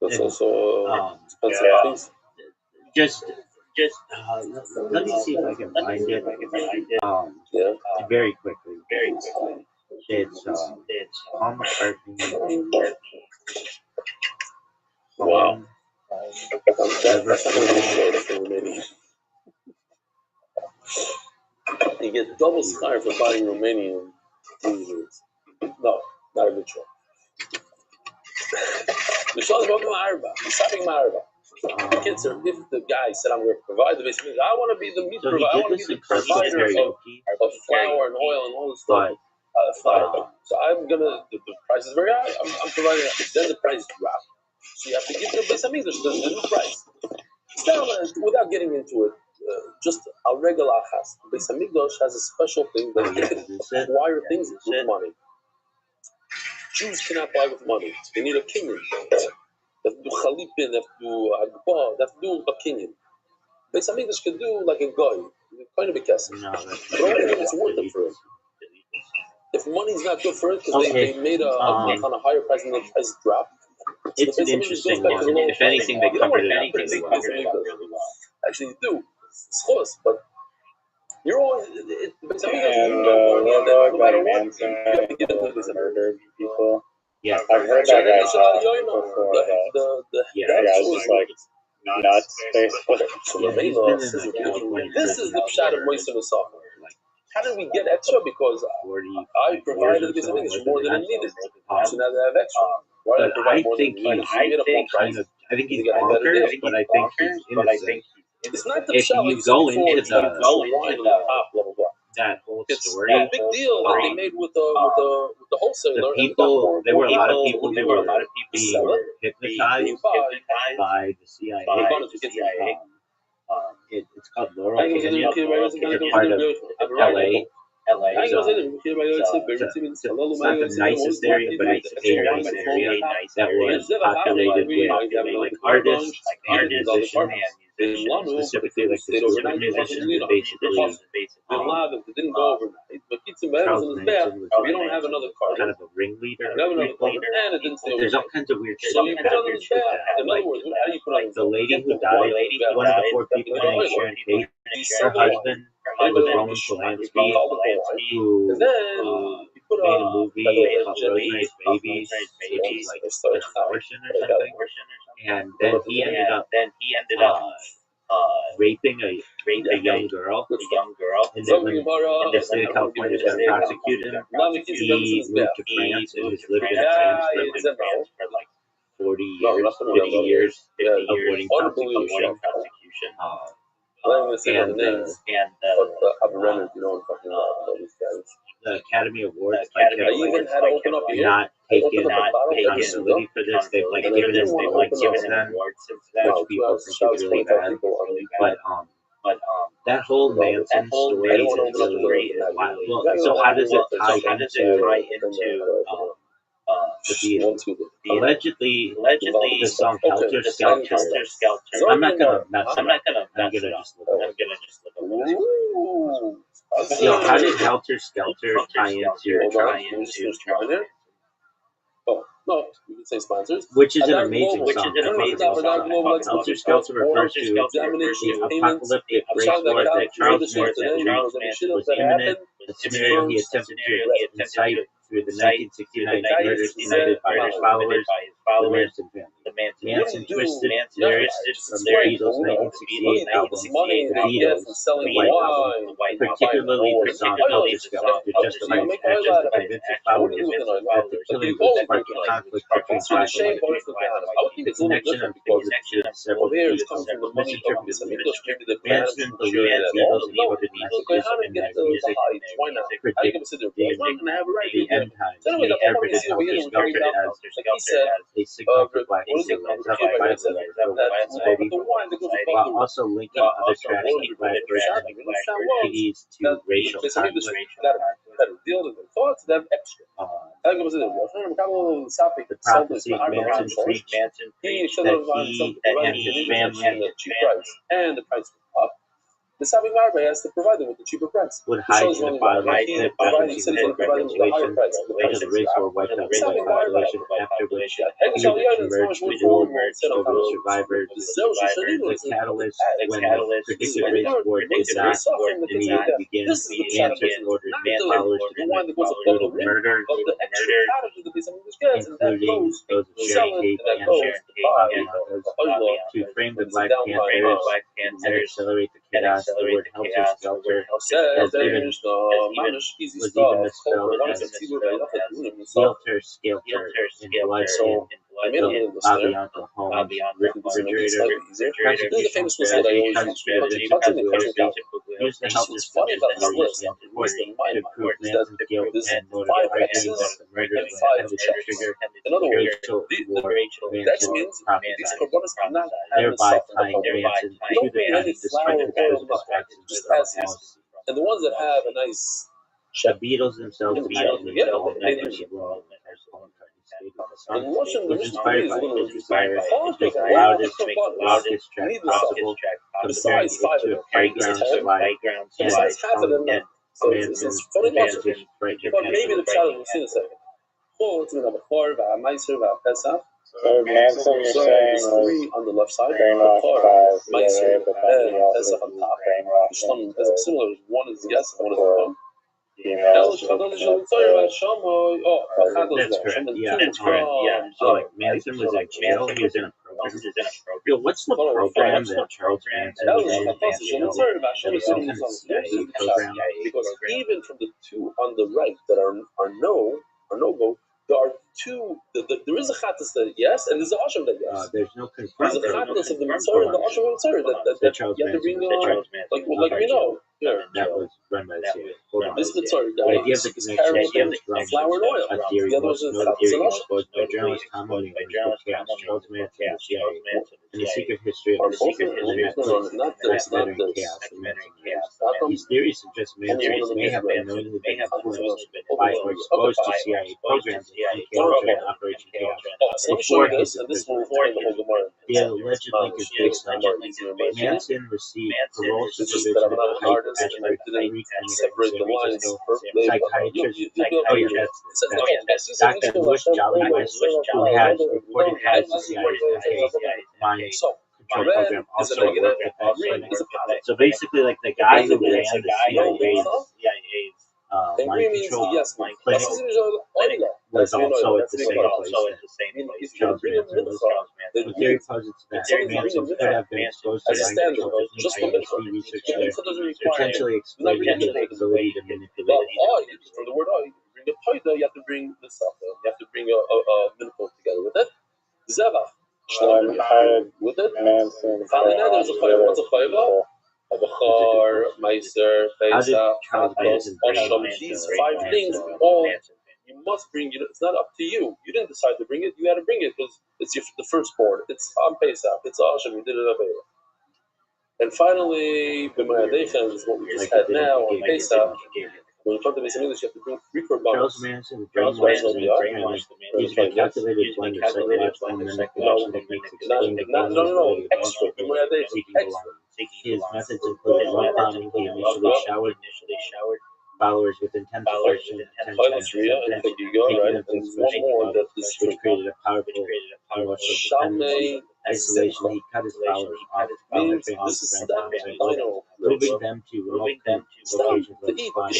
That's also expensive piece. Just let me see if I can find it. Yeah. Very quickly. It's Paul McCartney. Wow. You get double sky for buying Romanian t-shirts. No, not a good show. The show is about Ma'arba. Stopping Ma'arba. Kids are, if the guy said, I'm going to provide the basic needs, I want to be the meat provider, I want to be the provider of flour and oil and all this stuff. Flour. So I'm going to, the price is very high, I'm providing that. Then the price drops. So you have to give the basic English the new price. Still, without getting into it, just a regular achas. Beis Hamikdash has a special thing that they can acquire things with money. Jews cannot buy with money. They need a kinyan. They have to do chalipin, they have to do agba, they have to do a kinyan. Beis Hamikdash can do like a guy, kind of a kesef. But only if it's worth it for him. If money's not good for it, because they made on a higher price and the price dropped. It's an interesting one. If anything, they covered it up really well. Actually, you do. It's close, but you're always. And what about Manson murdered people? Yeah, I've heard that guy talk before about the guy's just like nuts, basically. This is the pshat of Moishe Masach. How did we get extra? Because I provided this more than I needed. So now they have extra. Why did I provide more than needed? I think he's bonkers, but I think he's innocent. It's not the if you go into that whole story, it's a big deal that they made with the wholesaler. The people, there were a lot of people being hypnotized by the CIA. It's called Laurel Canyon. It's part of LA. It's not the nicest area, but it's a nice area that was populated with like artists and musicians. Specifically, like the super musicians, and basically Charles Manson was kind of a ringleader. There's all kinds of weird shit that happens with that. The lady who died, one of the 4 people named Sharon Tate, her husband was Roman Polanski, who made a movie called Rosemary's Baby, which is like an abortion or something. And then he ended up raping a young girl. And then when the state of California was going to prosecute him, he moved to France and has lived in France for like 40 years, 50 years, avoiding prosecution. The Academy Awards like not taken accountability for this. They've like given us awards since then, which people think is really bad. But that whole Manson story is really wild. Well, so how does it tie into the Beatles? Allegedly, the song Helter Skelter. I'm not gonna mess it up. I'm gonna just look at it. Yo, how did Helter Skelter tie into Oh, no, you can say sponsors. Which is an amazing song. Helter Skelter refers to the apocalyptic race war that Charles Manson was imminent, a scenario he attempted to incite through the 1969 murders committed by his followers, the Manson family. Manson twisted lyrics from the Beatles' 1968 album, The Beatles, the White Album, particularly the song Helter Skelter, to justify his actions to convince his followers that the killing would spark a conflict between black and white people. The connection of the several people was misinterpreted. Manson believed that Beatles encoded messages in their music predicting the end times. He interpreted Helter Skelter as a signal for black people to rise up violently for white society, while also linking other tracks like Blackbird and Piggies to racial conflict. The prophecy Manson preached that he and his family and the price was up. The Sabi Marbe has to provide them with the cheaper price. Would hide in the bottom of He the said he's going to provide them with a higher price. Later, the race war wiped out the white population, after which Egypt emerged, the rule emerged over the survivors. The catalyst, when the predicted race war did not immediately begin, the answers ordered many followers to commit brutal murder, including those of Sharon Tate and to frame the Black Panthers and accelerate the chaos. The word helter skelter was even misspelled as helter skelter in blood in the Labianto homes, refrigerator, used the helter skelter theory in court to prove Manson's guilt and motive arguing that the murders were intended to trigger racial war Manson prophesied, thereby tying Manson to the undisputed physical facts of house. And the ones that have a nice the Beatles themselves immediately involved that world was inspired by his desire to make the loudest track possible, comparing it to a playground slide and Manson's advantage frightening but maybe the child will see a second. So Manson, you're saying, was on the left side, brainwashed by CIA, but then he also on top. brainwashed Similar, one is yes, one is no. females. That's correct. Yeah, that's correct. Yeah. So like Manson was in jail. He was in a program. Yo, what's the program that Charles Manson was in jail? That was some kind of CIA program. Because even from the two on the right that are no go, there are two. There is a chattis that yes, and there's a asham that yes. There's no There's confirmed. a chattis of the mitzvah and the asham of the mitzvah that Charles you have to bring Manson. like we know. Here. That was run by the CIA. Hold on. This mitzvah The idea of the connection stems from flour and oil. a theory The other most is notably chattis exposed by journalist Tom O'Neill in his book Chaos, Charles Manson and the CIA, and the secret history of the secret and the Netflix documentary Chaos. These theories suggest Manson may have unknowingly been influenced by or exposed to CIA programs and infiltrated Operation Chaos before his imprisonment. The alleged link is based on Manson received parole supervision at the height of Ashford Separate the lines. psychiatrist. Oh yeah, that's Dr. Louis Jolly West, who has reported ties to CIA's mind control program, also worked at that clinic. So basically, like the guy who ran the CIA's mind control clinic was also at the same place. Charles Manson was. The theory posits that Manson could have been exposed to mind control techniques by NBC research there, potentially exploiting his ability to manipulate. From the word you bring a paida, you have to bring the stuff. You have to bring a minhag together with it. Zevach. With it. Manson. There's a chayva. What's a chayva? A bachar, meiser, pesach, asham. These 5 things all you must bring. It's not up to you. You didn't decide to bring it. You had to bring it because it's the firstborn. It's on Pesach. It's asham. You did it available. And finally, b'mayadechem is what we just had now on Pesach. When you come to English, you have to bring 3 korbanos. Charles Manson brainwashed the using a calculated blend of psychological manipulation techniques explained the extra. His methods included love bombing. He initially showered followers with intense affection, which created a powerful emotional dependency. Isolation. He cut his followers off from their families, friends, and circles, moving them to remote locations like farmland.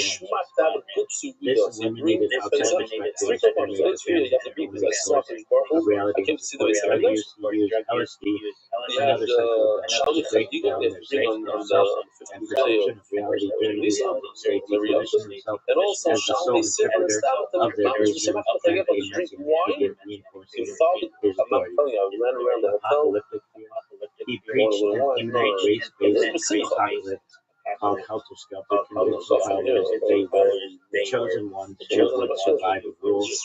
This eliminated outside perspectives and made the family their only source of reality and support. Drug use, he used LSD and other psychedelics to break down their sense of self and perception of reality during these states. He positioned himself as the sole interpreter of their version of the message to begin reinforcing his authority. Apocalyptic fear. He preached an imminent race-based pre-apocalypse called Helter Skelter, convincing followers that they were the chosen ones who would survive and rule. This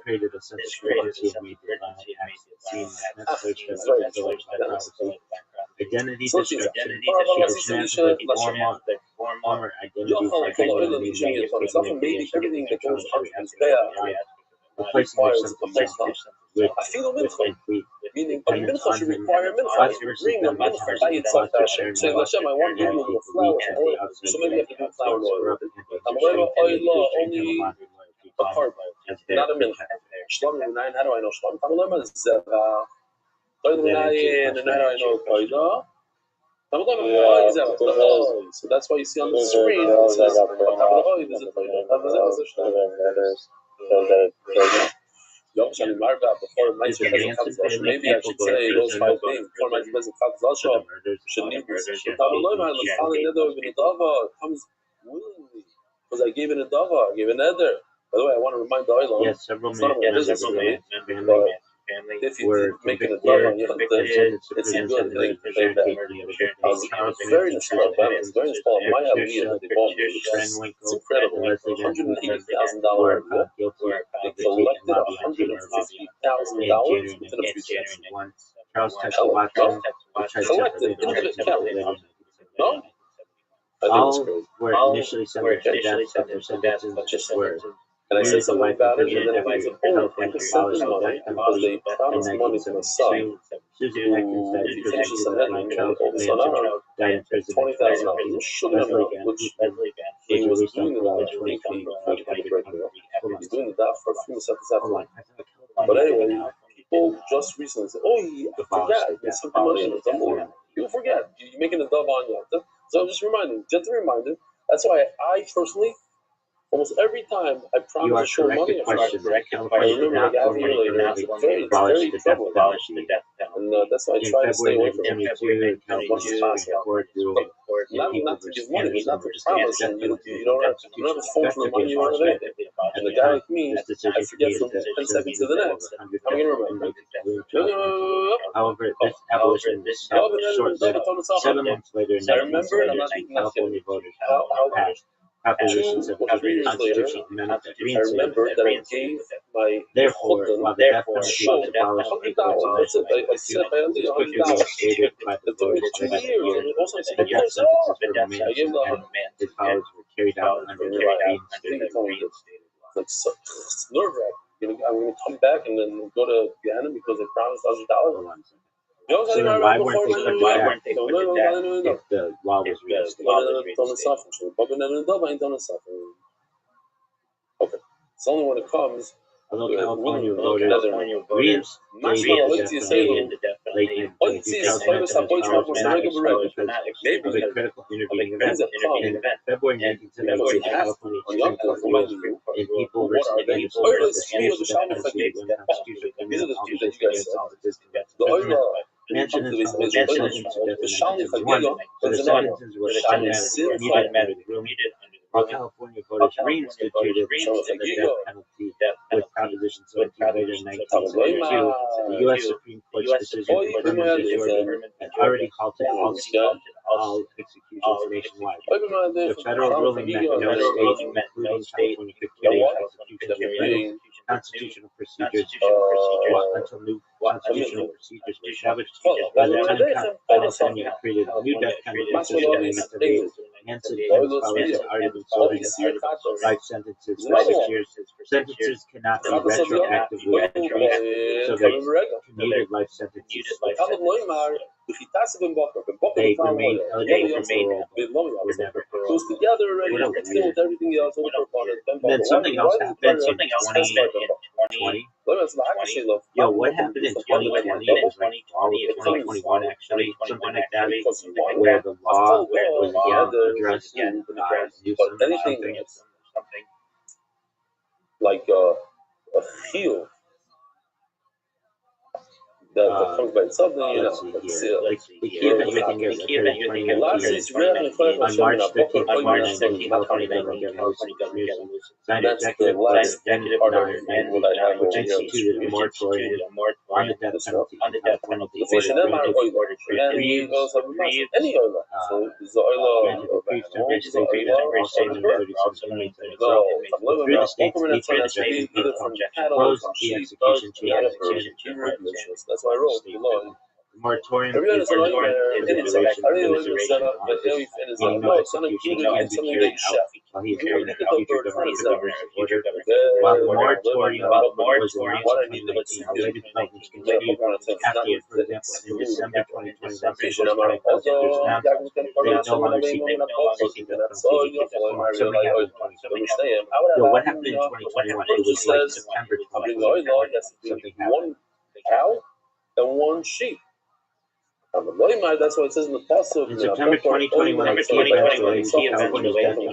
created a sense of urgency and made the final acts seem necessary to fulfill by prophecy. Identity destruction. His Manson lived former identities like media, everything that goes on, replacing their sense of self with complete Meaning, a dependence mincha on should him require a mincha. us If you versus bring a them us mincha versus by them itself, us fashion. Say, Hashem, I want to give and you the the flour elite and the support. outside So maybe you have to do flour and oil. corrupt and the Tamalema strength and the oil, strength and the only modern loyalty a carb, as their not a mincha. protector. Shlom Yunayin, how do I know Shlom? Tamalema zera. Toid Does that answer your Yunayin, and how do I know question? Toida? Tamalema Yeah, oil zera. The because oil. So that's why you see on the these are screen, it girls that says, got thrown off oil in is the a Toida. beginning That was of Shlom. their murders. So that it's Yom Shani Marba before If Meister the Bezin Manson Chatzos. family Maybe I people should go to say those prison 5 things before Meister Bezin Chatzos. for the murders, Should need this. should Tamalema, be like Chali Neder, even a Dava comes willingly. Because I gave it a Dava, I gave an Eder. By the way, I want to remind the Oilam, yes, several it's none of my business really, family but if you were did make an convicted Adava, and sentenced to it's a prison good thing to pay back. I was Charles very Manson, inspired by this, very inspired by my Aliyah that they bought me. It's incredible. Leslie Van $180,000 were Aliyah. found guilty They of taking collected lobby on Taylor $150,000 in January within a few days. 1971. Charles Texas Watson, who tried Collected separately into in the account. August No? I think it's all crazy. were initially sentenced to death, but their sentences were And I said commuted to something life in about it, prison and then after everybody's like, oh, California people sent abolished them the money death because penalty they in promised money to my son. 1972. Susan Atkins died If in he prison in finishes Sanhedrin, 2009. and Charles all of a sudden, Manson died in prison in $20,000. 2017. Sugar Leslie amount, Van which was he was released on doing the parole that in for 2020 the after break. Hold on. He's doing that for a few seconds after. Hold on. But anyway, people just recently said, oh, I forgot. He sent the money in. People forget. You're making a dove on you. So I'm just reminding, gentle reminder. That's why I personally, almost every time I promise to show money, I remember like I have a year later. It's very troubling. And that's why I try to stay away from it as much as possible. Not to give money, but not to promise, and you don't have a phone to remind you of anything. And a guy like me, I forget from 10 seconds to the next. I'm going to remember. However, this abolition was short-lived. 7 months later, in 1979, California voters passed Proposition 17 Constitution amendment that I remember that I gave my Therefore, while the death penalty was abolished in $100. That's it. I said I only quickly $100. reinstated by the It took me voters 2 years. And also, the death sentences for Manson I gave him and his followers were carried out under the reinstated. like it's nerve-wracking. I'm going to come back and then go to Guyana because I promised $100. So then why weren't they put to death if the law was reinstated? Okay. It's only when it comes. Although California voters reinstated the death penalty late in 2000 was not expelled because of a critical intervening event. In February 1976, California Supreme Court ruled in People versus Anderson that the standards of death penalty when constitutional criminal officers against officers of Manson and some were sentenced to death in 1971, so the sentences were commuted under the ruling. While California voters reinstituted the death penalty with Proposition 17 later in 1972, the U.S. Supreme Court's decision confirmed that Georgia had already halted all executions nationwide. The federal ruling meant no state, including California, could carry out executions within constitutional procedures until new constitutional procedures were established. By the time California created a new death penalty system in 1978, Manson and his followers had already been serving life sentences for 6 years. Sentences cannot be retroactively increased, so they commuted life sentences. They remained eligible for parole, were never paroled. Then something else happened in 2020. Yo, what happened in 2020? It was like all of 2021, actually, something like that, where the law was again addressed in Newsom or something. Like a heel that comes by itself, then Let's see here. The key event you think is occurred in 2019. On March 13, 2019, California Governor Newsom signed an executive order which instituted a moratorium on the death penalty in California. The order granted briefs to embrace slavery as all 737 inmates and itself. Through the state's lethal injection protocol, closed the execution chamber That's why I wrote below. moratorium Everybody is has a right direct there, and it's like, duration I of really like duration set up, on but his if it is meaning no, of it's not execution included can in be something carried that you out chef. while he is You carrying need out to future go governmental order. While While the the moratorium was announced what I in need to 2019, related developments continued after it. For example, in December 2021, Bush County prosecutors announced they would no longer seek the death penalty in cases of form. Something happened in 2021. Yo, what happened in 2021? It was like September 2021. Something happened. one cow and one sheep. That's why it says in the pasuk. In September 2021, the key events related to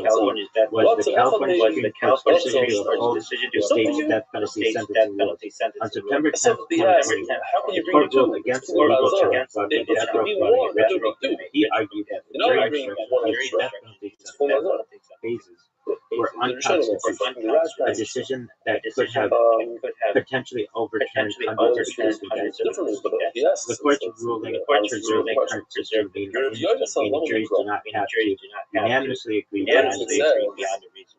California's death penalty was the California Supreme Court's decision to uphold the state's death penalty sentencing rules. On September 10th, 2021, the court ruled against the legal challenge brought by the death row felony Richard McKinley. He argued that the jury instructions on the death penalty phases were unconstitutional, a decision that could have potentially overturned hundreds of existing judgments. The court's ruling preserved the current system, meaning juries do not have to unanimously agree beyond a reasonable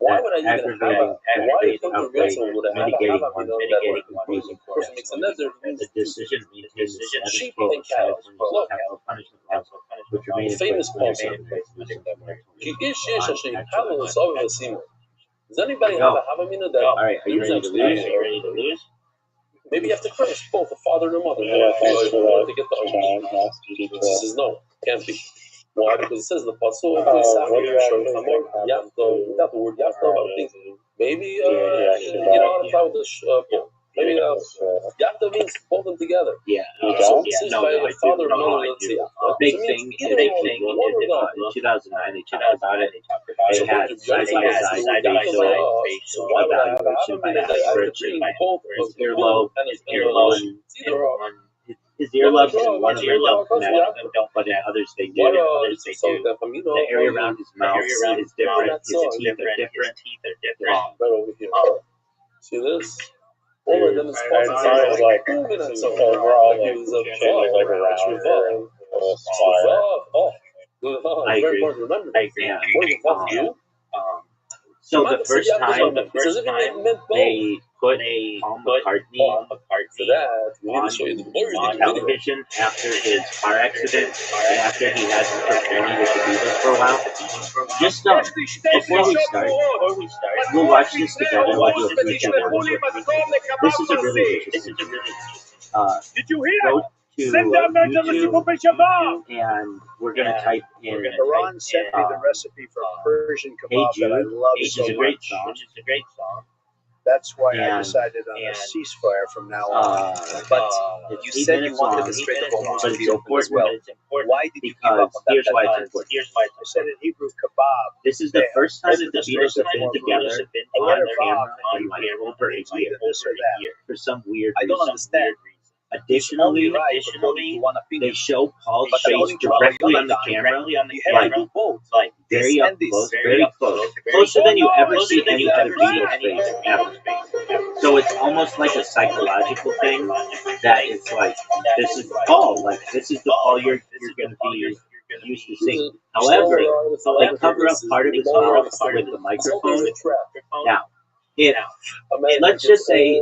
doubt that aggravating factors outweigh mitigating ones or imposing death. The decision maintained the status quo of California's capital punishment laws, which remain in place under some Does anybody have a Havamina that? All right, are you ready to lose? Maybe you have to curse both the father and the mother. Yeah, thanks for that, to get the John. Nice to meet He you. says no, can't be. Why? Because it says the pasuk. What do you actually think happened to Without the word yafto, I would think maybe you know, if I would maybe yafto means both them together. Yeah. You don't? It says by the father and mother. Let's see. The big thing in 2009, they talked about it. They had side-by-side facial evaluation by experts. His earlobe, his earlobes and one of them don't connect, but in others they do. The area around his mouth is different. His teeth are different. Right over here. See this? I know it's like overall like changing like around here and I agree. Yeah. So the first time they put Paul McCartney on television after his car accident and after he had to perform with the Beatles for a while. Just before we start, we'll watch this together and we'll do a feature one. This is a really interesting. Go to YouTube and we're gonna type in. Iran sent me the recipe for Persian Hey kebab that I Jude, love which so is a great much. song. That's why I And- decided on a ceasefire from now on. But it's you 8 said you minutes wanted long, the Strait of Hormuz but to it's be open as important well. Why did you give because up on that? here's why it's important. I said in Hebrew kebab. This is the first time that the Beatles have been together on camera in like over a year for some weird I don't reason. understand. Additionally, they show Paul's face directly on the camera, like very up close, very close, closer than you ever see any other Beatles face ever. So it's almost like a psychological thing that it's like, this is Paul, like this is the Paul you're going to be used to seeing. However, they cover up part of his mouth with the microphone. Now, let's just say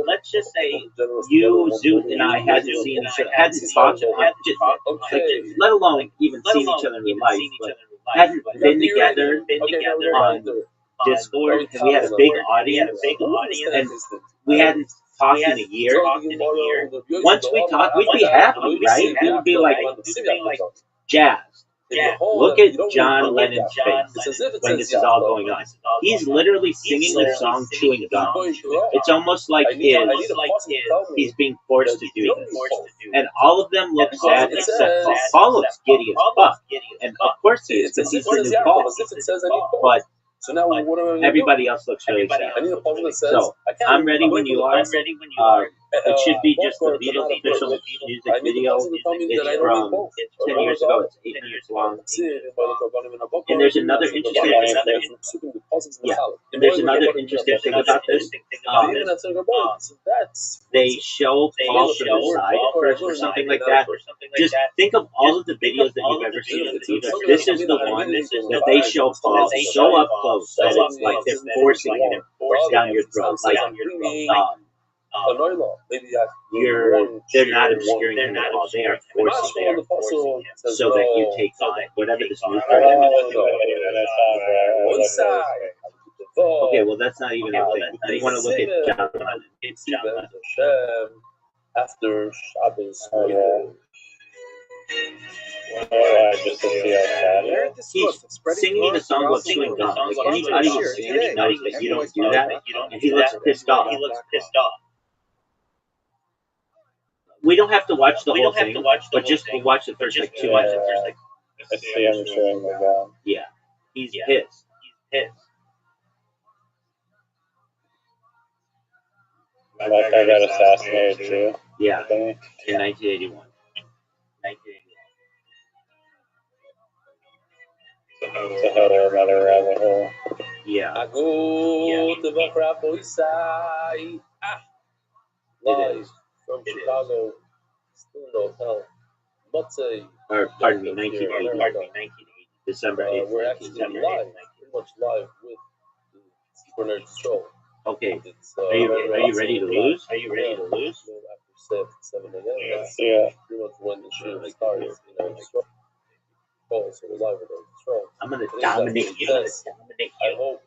you, Zoot, and I hadn't seen each other, hadn't talked, let alone even seen each other in real life, but hadn't been together on Discord, and we had a big audience, and we hadn't talked in a year. Once we talked, we'd be happy, right? We would be like jazzed. Look at John Lennon's face when this is all going on. He's literally singing the song chewing gum. It's almost like he's being forced to do this. And all of them look sad except Paul. Paul looks giddy as fuck. And of course he is, because he's the new Paul. But everybody else looks really sad. So, I'm ready when you are. It should be just the Beatles official music video. It's from 10 years ago. It's 8 minutes long. And there's another interesting thing about this. They show Paul from the side first or something like that. Just think of all of the videos that you've ever seen of the Beatles. This is the one that they show Paul so up close that it's like they're forcing him down your throat. Like, Maybe you have they're not obscuring him at all. They are forcing him so that you take on whatever this new version. Okay, well that's not even a thing. You want to look at John Lennon. It's John Lennon. After Shabbos. Just to see how sad it is. He's singing you the song about chewing gum. Like anybody who's Spanish knows that you don't do that, and he looks pissed off. We don't have to watch the whole thing, but just watch the first like 2 minutes. I see him chewing the gum. Yeah, he's pissed. That guy got assassinated too. Yeah, in 1981. It's a whole another rabbit hole. Yeah. Live from Chicago, still in the hotel. Or pardon me, 1980. December 8th. We're actually live, pretty much live with the Super Nerd Show. Okay. Are you ready to lose? After 7 a.m. Yeah. Pretty much when the show starts, so we're live with the show. I'm gonna dominate you. I hope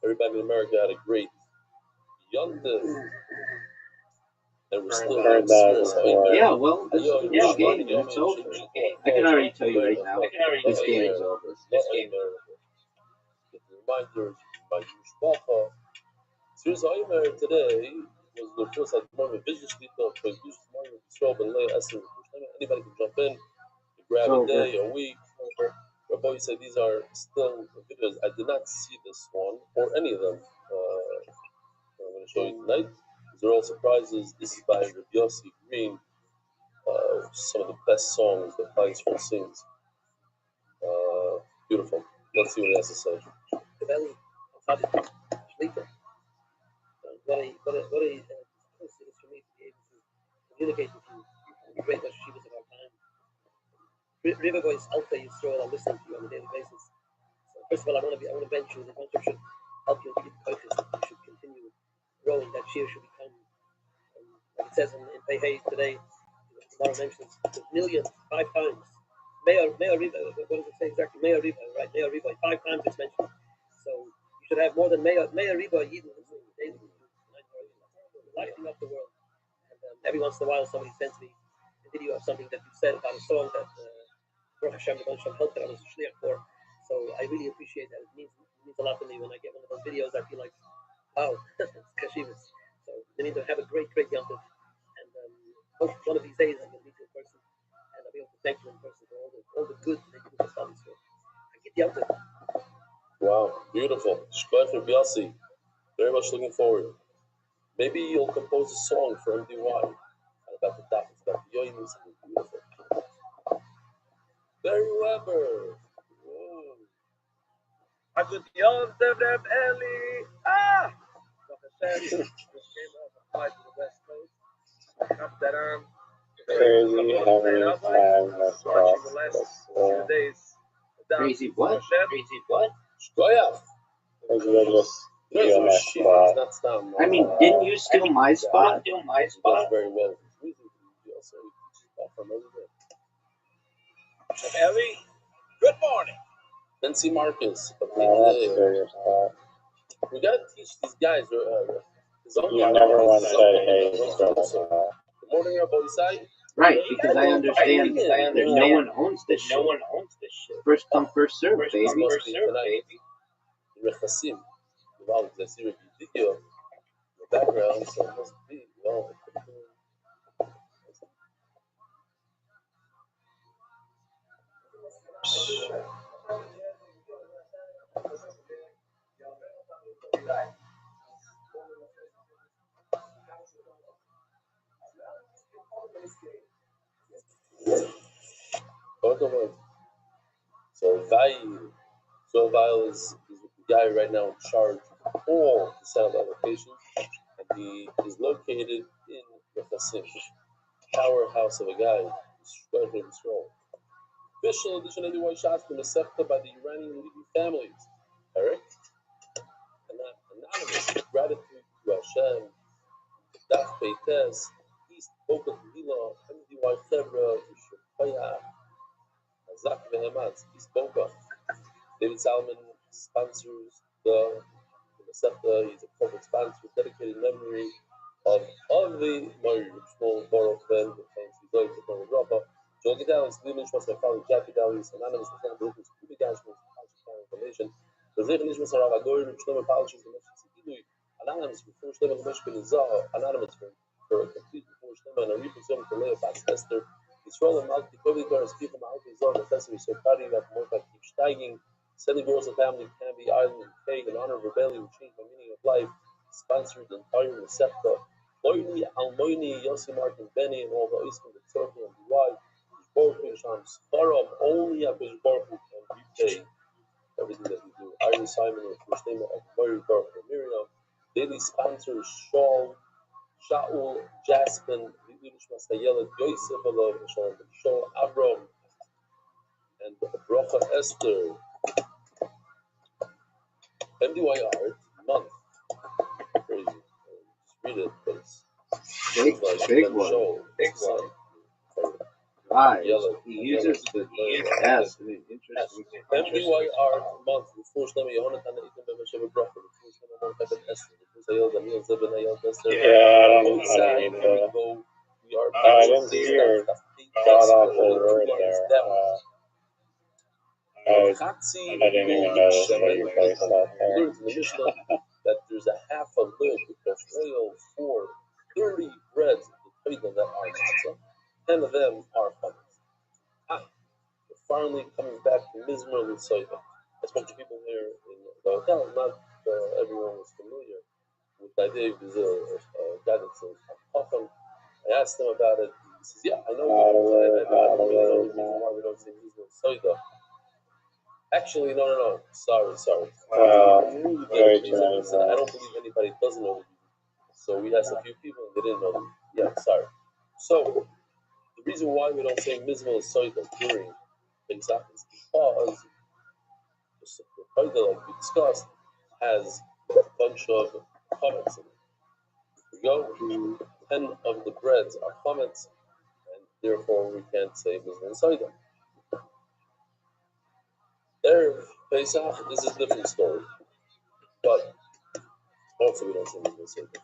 everybody in America had a great Yom Tov. And we're still heard that before. Yeah, well, this game, it's over. I can already tell you right now, this game is over. Reminders by Yushbacha. Serious Aimer today was the first at the moment business week of anybody can jump in, grab a day, a week. Rabbi said these are still videos. I did not see this one or any of them. I'm going to show you tonight. These are all surprises. This is by Rabbi Yossi Green. Some of the best songs that Weisfeld sings. Beautiful. Let's see what he has to say. Communicate with you. The great Yeshivas of our time. River Voice Alpha Yisrael are listening to you on a daily basis. So first of all, I want to bench you. The mentor should help you keep focused. You should continue growing. That year should become, like it says in Pei today, tomorrow mentions the million 5 times. Mayor Riva, what does it say exactly? Mayor Riva, right? Mayor Riva, 5 times it's mentioned. So you should have more than Mayor Riva Yidden daily, lighting up the world. And every once in a while, somebody sends me a video of something that you said about a song that Baruch Hashem, the Hashem helped that I was a shliach for. So I really appreciate that. It means a lot to me when I get one of those videos. I feel like, wow, it's kashivas. So they need to have a great Yom Tov. And hope one of these days I can meet you in person and I'll be able to thank you in person for all the good that you do for studies. So I get Yom Tov. Wow, beautiful. Shkoyach Rabbi Yossi. Very much looking forward. Maybe you'll compose a song for MDY. About the top, it's about the yoim, something beautiful. Barry Weber. A good Yom Tov, Reb Eli. Baruch Hashem, just came off a flight to the West Coast. I hopped that on. Crazy how many times that's watching the last few days. Crazy what? Shkoyach. I mean, didn't you steal my spot? That's very well. Ellie, good morning. Nancy Marcus. No, we gotta teach these guys. You never want to say, hey, good morning, Rabbi Isai. Right, because I understand that no one owns this shit. First come, first serve, baby. Rechasim. Wow, I see Rabbi Video in the background, so it must be, well, So Vail is the guy right now in charge of all the sound applications, and he is located in Rechasim, powerhouse of a guy. Official edition of the White Shots been accepted by the Iranian leading families. Eric, anonymous gratitude to Hashem Daf Beites, East Boca Villa, MDY Chevra, Shukaya, Zak Vehematz, East Boca. David Salman sponsors the Masechta. He's a corporate sponsor, dedicated memory of the Mari Shmuel Baruch Ben, the famous Gedolim to Kohen Rabbah. Joel Gedalis, Limit Shmas, my father, Jack Gedalis, anonymous, the family Baruch, Kubi Gashmas, information. The Zechan Ishmas Harav Agorim, Shlomo Palachim, the Meshach Tzidui, anonymous, before Shlomo Meshach Nizah, anonymous, for a complete before Shlomo, and a represum for Leah Bas Esther. Yisrael and Malki, Kovi Garas, people, Malki Zah, the Tessim, so Kari, that Morta keeps steiging. Sending girls and family can be island and cake in honor of rebellion, which changed the meaning of life. Sponsored the entire Recepta. Loyni, Almoini, Yossi Martin, Benny, and all the Eastern, the Turkey, and the Y. Baruch Sham Sparam, only Abish Baruch can repay everything that we do. Iris Simon, the first name of Mary Baruch and Miriam. Daily sponsors Shaul, Jaspin, Yiddish Masayela, Yosef, Shaul, Abram, and Bracha Esther. MDY Art Month. Crazy. Just read it, but it's Big one. Big one. Right. He uses the S in an interesting MDY Art Month. Before Shlomo Yehonatan Eitan B'Meshev Bracha. Before Shlomo Montebet Esther. Before Zayel Daniel Zeben Ayel Esther. Yeah, I don't need that. We are. I didn't see your god awful word there. I didn't even notice that you placed that there. We learned in the Mishnah that there's a half a lid of oil for 30 breads of the that are matzah. 10 of them are chametz. We're finally coming back to Mizmer L'Soida. I spoke to people here in the hotel. Not everyone was familiar with the idea. There's a guy that's a Chacham. I asked him about it. He says, "Yeah, I know. I don't really know the reason why we don't say Mizmer L'Soida." Actually, no. Sorry. Very true. I don't believe anybody doesn't know the reason. So we asked a few people and they didn't know the reason. Yeah, sorry. So the reason why we don't say Mizmah L'Soida during Pesach is because the Pesach, like we discussed, has a bunch of chametz in it. We go, 10 of the breads are chametz, and therefore we can't say Mizmah L'Soida. Erev Pesach, this is a different story, but also we don't say Mizmah L'Soida.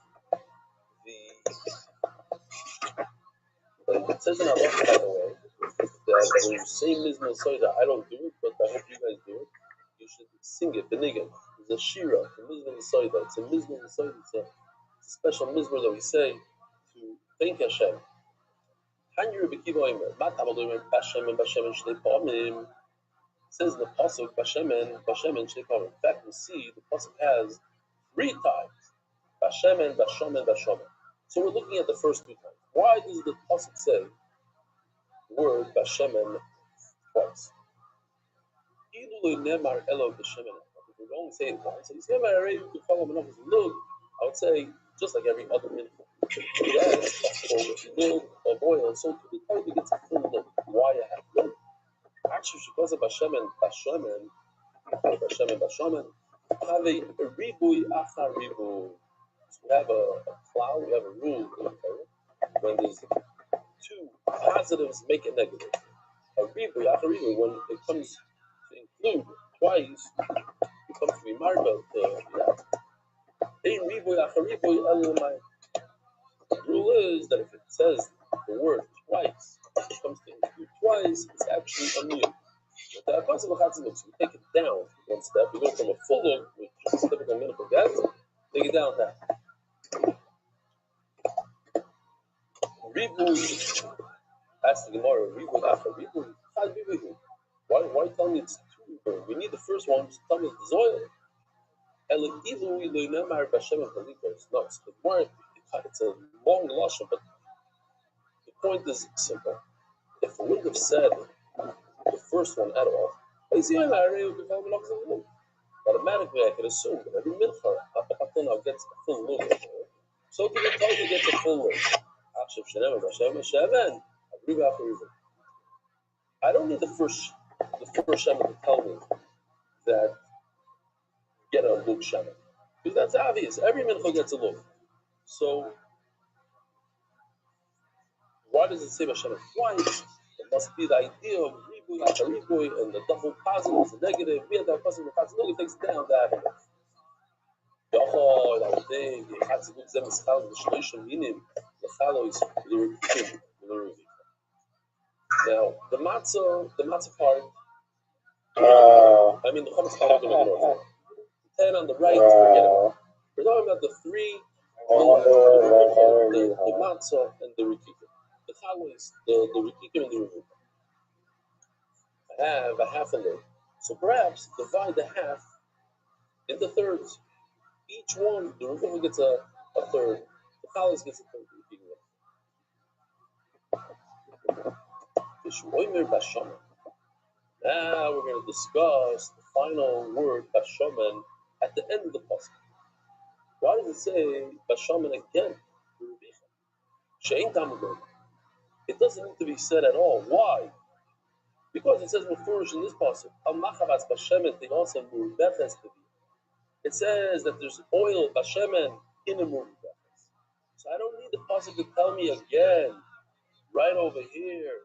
It says in our book, by the way, that when you say Mizmah L'Soida, I don't do it, but I hope you guys do it. You should sing it, benigan. There's a shira for Mizmah L'Soida. It's a Mizmah L'Soida. It's a special Mizmah that we say to thank Hashem. It says in the pasuk Bashemen Shnei Pamim. In fact, we see the pasuk has 3 times Bashemen. So we're looking at the first 2 times. Why does the pasuk say the word Bashemen twice? If we only say it once, so I would say just like every other minute. Yes, or milk or boil, so the type gets a full look. Why a half look? Actually, because of Bashemen, have a ribui after ribui. We have a plow, we have a rule. When there's 2 positives make a negative. A ribui after ribui, when it comes to include twice, it comes to be marble. The rule is that if it says the word twice, it comes to include twice, it's actually a meal. So we take it down 1 step. We go from a full look, which is typical minute get, take it down that. Ribui, ask the Gemara, ribui after ribui. Why tell me it's 2 ribui? We need the first one, just tell me it's the zoil. It's nuts. It's a long lashon, but the point is simple. If we would have said the first one at all, automatically I could assume that every mincha now gets a full look. So the Torah gets a full look. I don't need the first Shema to tell me that get a look Shema. Because that's obvious. Every mincha gets a look. So Why does it say Bashemen twice? It must be the idea of ribuy after ribuy and the double positive is a negative. We had that positive and positive. It takes down that. I would think the Chatziluk Zem is found in the Shloishim Minim. The Chalo is L'Rubikim. Now the matzah part. I mean the Chametz part we're going to ignore. 10 on the right, forget about it. We're talking about the three. The matzah and the rikikim. The chalo is the rikikim and the revuka. I have a half a loaf. So perhaps divide the half into thirds. Each one, the revuka gets a third. The chalo gets a third. Now we're going to discuss the final word bashaman at the end of the pasuk. Why does it say bashaman again? It doesn't need to be said at all. Why? Because it says mufurish in this pasuk. It says that there's oil bashemen in a murubethes. So I don't need the pasuk to tell me again, right over here,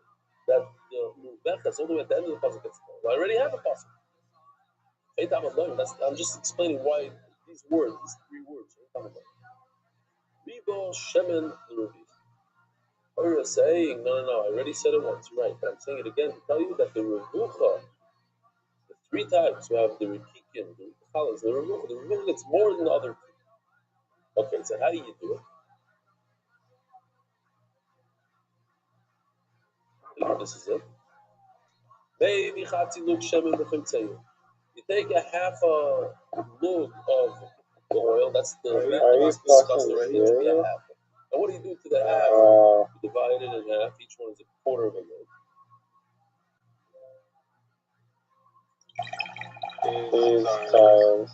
that the murubethes all the way at the end of the pasuk gets oil. I already have a pasuk. I'm just explaining why these words, these three words. Ribo shemen l'rubi. Or you're saying, no, I already said it once, right? But I'm saying it again to tell you that the revucha, the three types, we have the rikikim, the chalas, the revucha gets more than the other two. Okay, so how do you do it? This is it. Maybe chatzi lug shemen b'chimtzeyu. You take a half a lug of the oil, that's the meat that was discussed already, it should be a half. And what do you do to the half? You divide it in half, each one is a quarter of a lug. These times.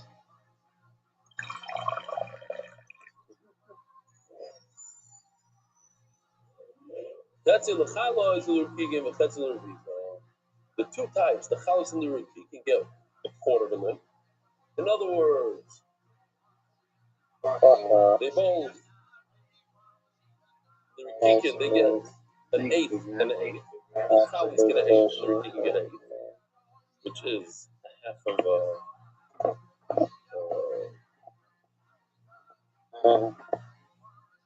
That's the chala is the rukigim, and that's the rukigim. The two types, the chalas and the rukigim, can get a quarter of a lug. In other words, they both, the rukigim, they get an eighth and an eighth. The chalas get an eighth, and the rukigim get an eighth, which is a half of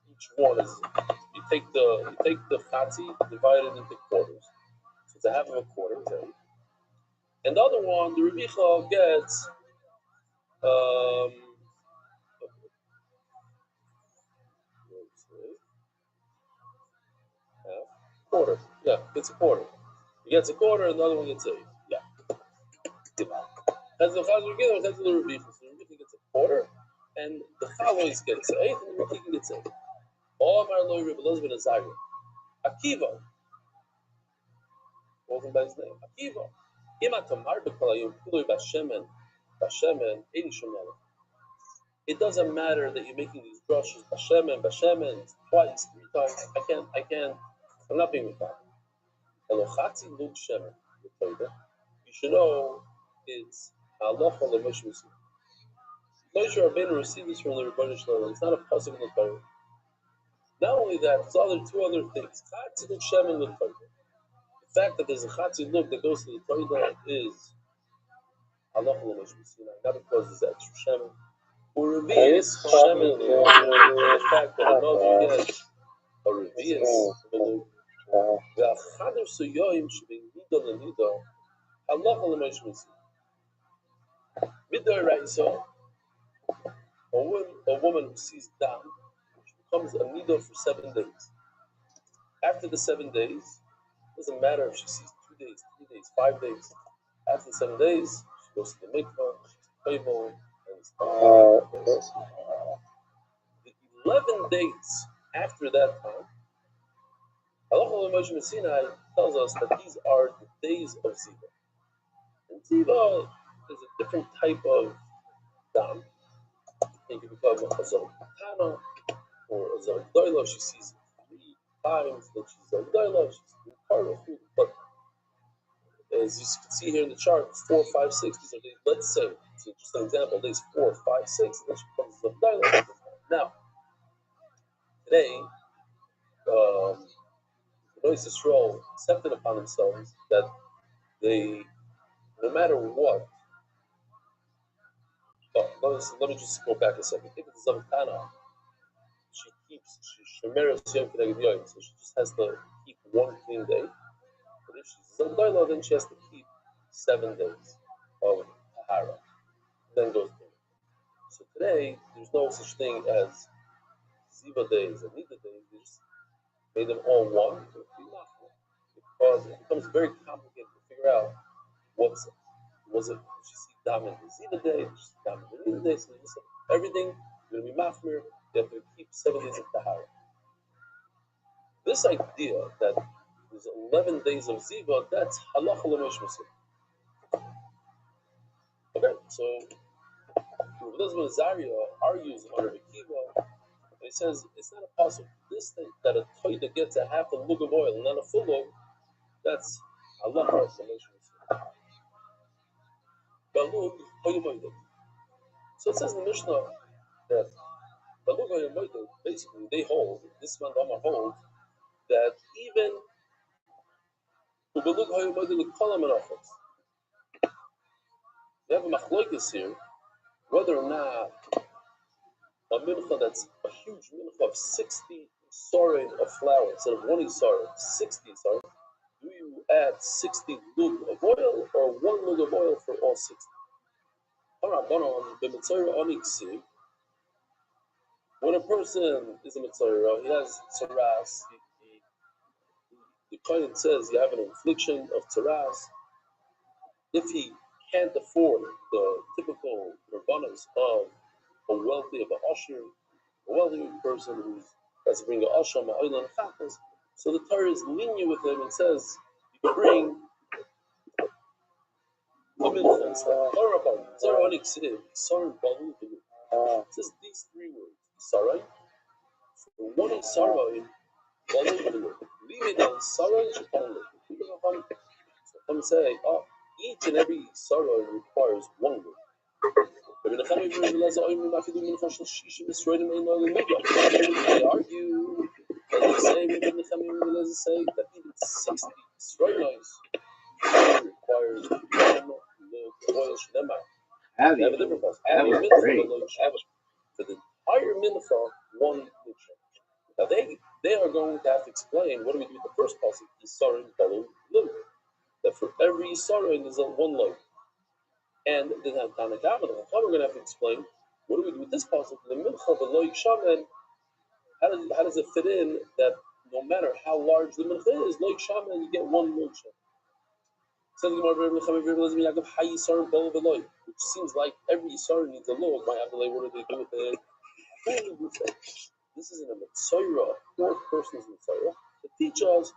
each one is. You take the fatzi, divide it into quarters. So it's a half of a quarter, okay? And the other one, the revicha gets quarter. Yeah, it's a quarter. He gets a quarter, and the other one gets a yeah. That's the revicha. So the revicha gets a quarter, and the chalois gets an eighth, and the revicha gets an eighth. All of our loy Rebbe Elazar is Zayin. Akiva. What was by his name? Akiva. It doesn't matter that you're making these drushes Bashemen twice, three times. I can't. I'm not being with that. You should know it's halacha leMoshe Moshe. Moshe Rabbeinu received this from the Rabbi Rothschild. It's not a pasuk in the Torah. Not only that, there's two other things. The fact that there's a chatziluk that goes to the Torah is halacha l'moshe Sinai, not because it's extra shemen. Or revius shemen, the fact that another gets a revius below. The achader suyoyim should nida l'nida halacha l'moshe Sinai. Midday Raisa, a woman who sees dam, she becomes a nida for 7 days. After the 7 days, doesn't matter if she sees 2 days, 3 days, 5 days. After 7 days, she goes to the mikvah, she's payable, and the 11 days after that time, Halacha l'Moshe Sinai tells us that these are the days of Ziva. And Ziva is a different type of dam. It can become a Zogdana or a Zogdoila. She sees 3 times that she's Zogdoila, she's part of it, but as you can see here in the chart, 4, 5, 6. These are days. Let's say, so just an example, days 4, 5, 6. And then she becomes a dialogue. Now, today, Nois Yisrael accepted upon themselves that they, no matter what, let me just go back a second. Think of the Zamtana. She Shemeres Yom K'neged Yom, so she just has to keep one clean day. But if she's Zamtana, then she has to keep 7 days of Tahara. Then goes to. So today, there's no such thing as Ziva days and Nida days. They just made them all one. Because it becomes very complicated to figure out was it she see Dam in the Ziva day, she see Dam in the Nida day, so everything is going to be Machmir, you have to keep 7 days of Tahara. This idea that there's 11 days of Ziva, that's Halacha L'Mosh Masir. Okay, so Rabbi Elazar Zaria argues on Rabbi Kiva, and he says it's not a possible. This thing that a toida gets a half a lug of oil and not a full lug, that's Allah. So it says in the Mishnah that basically they hold, this man Dama holds, that even you have a machloikis here, whether or not a mincha that's a huge mincha of 60 sorin of flour instead of 1 sorin, 60 sorin, do you add 60 lug of oil or 1 lug of oil for all 60? When a person is a mitzvah, he has tzaras, the Kohen says you have an infliction of tzaras. If he can't afford the typical urbanas of a wealthy, of a usher, a wealthy person who has to bring a asham, a oil, and a chafas, so the Torah is lenient with him and says you can bring the mincha and stuff. It says these 3 words: sarai, one is sarai, some say, oh, each and every sarai requires 1 word. They argue that they say that even 60 Israelites requires 1 oil shnema. They have a different process. For the entire mincha, 1 mincha. Now they are going to have to explain what do we do with the first pasuk, Yisarin Balu Lug. That for every Yisarin there's 1 lug. And the Tanakh, the Chacham, we're going to have to explain what do we do with this pasuk, the mincha, the loik shaman. How does it fit in that no matter how large the mincha is, loik shaman, you get 1 loik shaman. Which seems like every Yisar needs a log. What do they do with it? This isn't a Mitzayra, 4th person's Mitzayra. To teach us,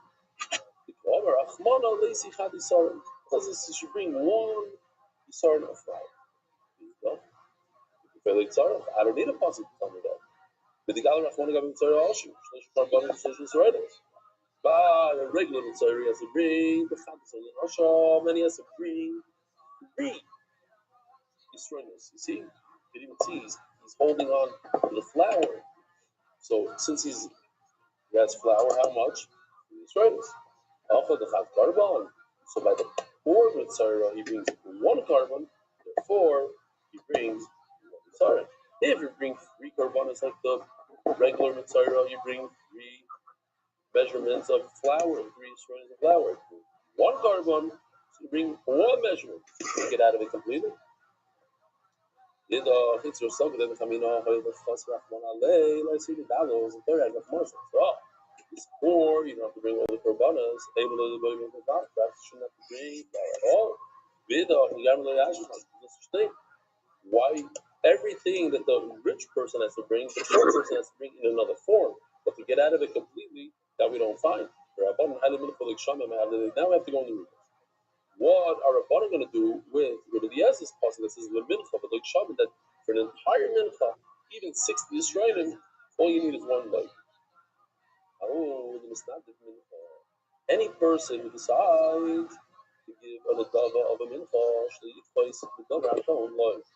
because you should bring 1 Yisar of flour. I don't need a pasuk to tell me that. But the Galar Rachmana got Mitzayra Ashu. But a regular Mitzayra has to bring the Chadis Asham, and he has to bring 3 Yisraelis. You see? You even see he's holding on to the flour. So since he has flour, how much? Yisraelis. So by the 4th Mitzayra, he brings 1 carbon, therefore he brings 1 Mitzayra. If you bring 3 carbonas like the regular Mitzayra, you bring 3 measurements of flour, 3 Yisraelis of flour. 1 carbon, so you bring 1 measurement. You get out of it completely. So this 4, you don't have to bring all the korbanos. Shouldn't have to bring at all. Why everything that the rich person has to bring, the poor person has to bring in another form. But to get out of it completely, that we don't find. Now we have to go in the root. What are Rabbanan going to do with Rabbi Eliezer's pasuk that says the mincha, but like Shabbat, that for an entire mincha, even 60 Yisraelim, all you need is 1 light. Any person who decides to give an adava of a mincha, should place the adava on their own life.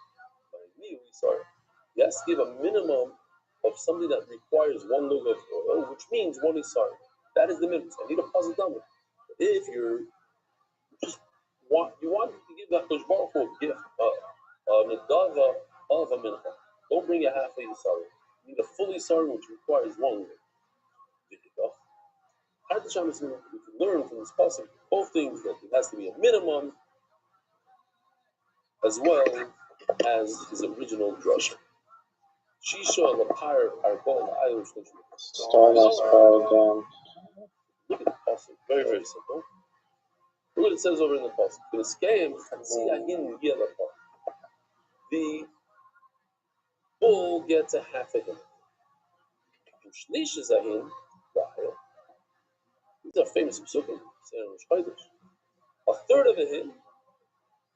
He has to give a minimum of something that requires 1 lug of oil, which means 1 isar. That is the minimum. I need a puzzle done. If you want to give that Baruch Hu a gift, a medava of a mincha, don't bring a half a yisari. You need a fully yisari, which requires one. We can learn from this passage both things, that it has to be a minimum as well as his original drasha. Shisha lapar arbol ayush. Start that spot again. Look at the passage. Very, very simple. Look what it says over in the passage. The bull gets a half a hin. These are famous psukim. A third of a hin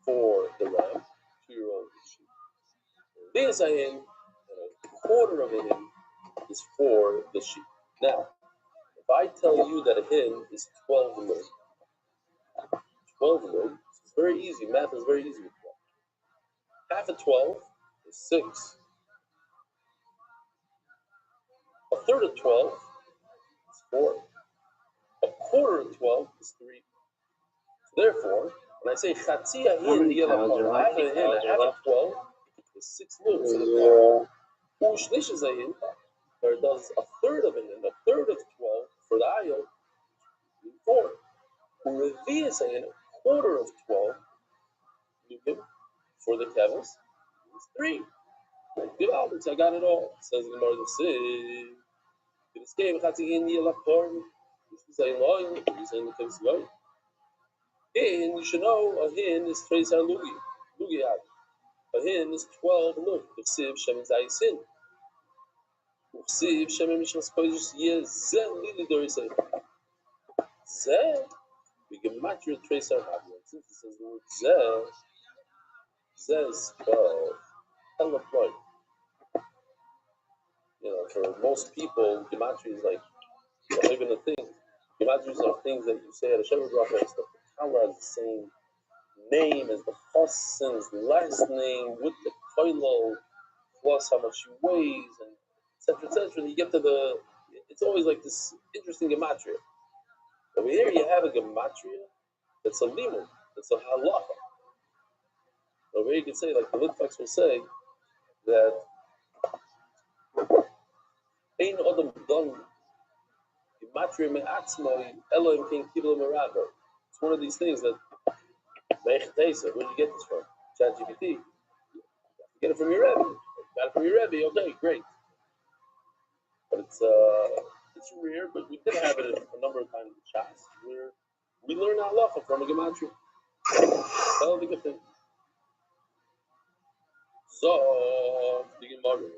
for the ram, 2-year-old sheep. This a hin, and a quarter of a hin is for the sheep. Now, if I tell you that a hin is 12 lug, 12 lug, it's very easy. Math is very easy with 12. Half of 12 is 6. A third of 12 is 4. A quarter of 12 is 3. Therefore, when I say chatzi ahin yelapar, half a hin, half of 12 is 6 lugs for the par. Ushlish is ahin, where it does a third of a hin, a third of 12 for the ayil, 4. Revi is ahin, a quarter of 12 lugim for the kevis, is 3. Good Alberts, I got it all. Says the Gemara, this game chatzi ahin yelapar, this is ahin loyal, this is ahin the kevis loyal. Hin, you should know, a hin is Tresar Lugi. Lugi ad. A hin is 12 lug. Uksiv Shem Zayisin. Uksiv Shem Mishnas Kodesh Ye Ze Lili Dorisay. Ze, we can match your Tresar Havia. Since it says the word Ze is 12. Hella Floyd. You know, for most people, gematria is like, not even a thing. Gematrias are things that you say at a Shabbat Bracha and stuff. The Torah has the same name as the Chassan's last name with the koilo plus how much she weighs and etc. And you get to the, it's always like this interesting gematria. Over here you have a gematria that's a limud, that's a halacha. Over here you can say, like the Litvaks will say, that ein odom don gematria me'atzmoi Elohim king kibla merado. It's one of these things that where did you get this from? ChatGPT. Get it from your Rebbe. Got it from your Rebbe. Okay, great. But it's rare. But we did have it a number of times in chats where we learn halacha from a gematria. That'll be a good thing. So the Gemara.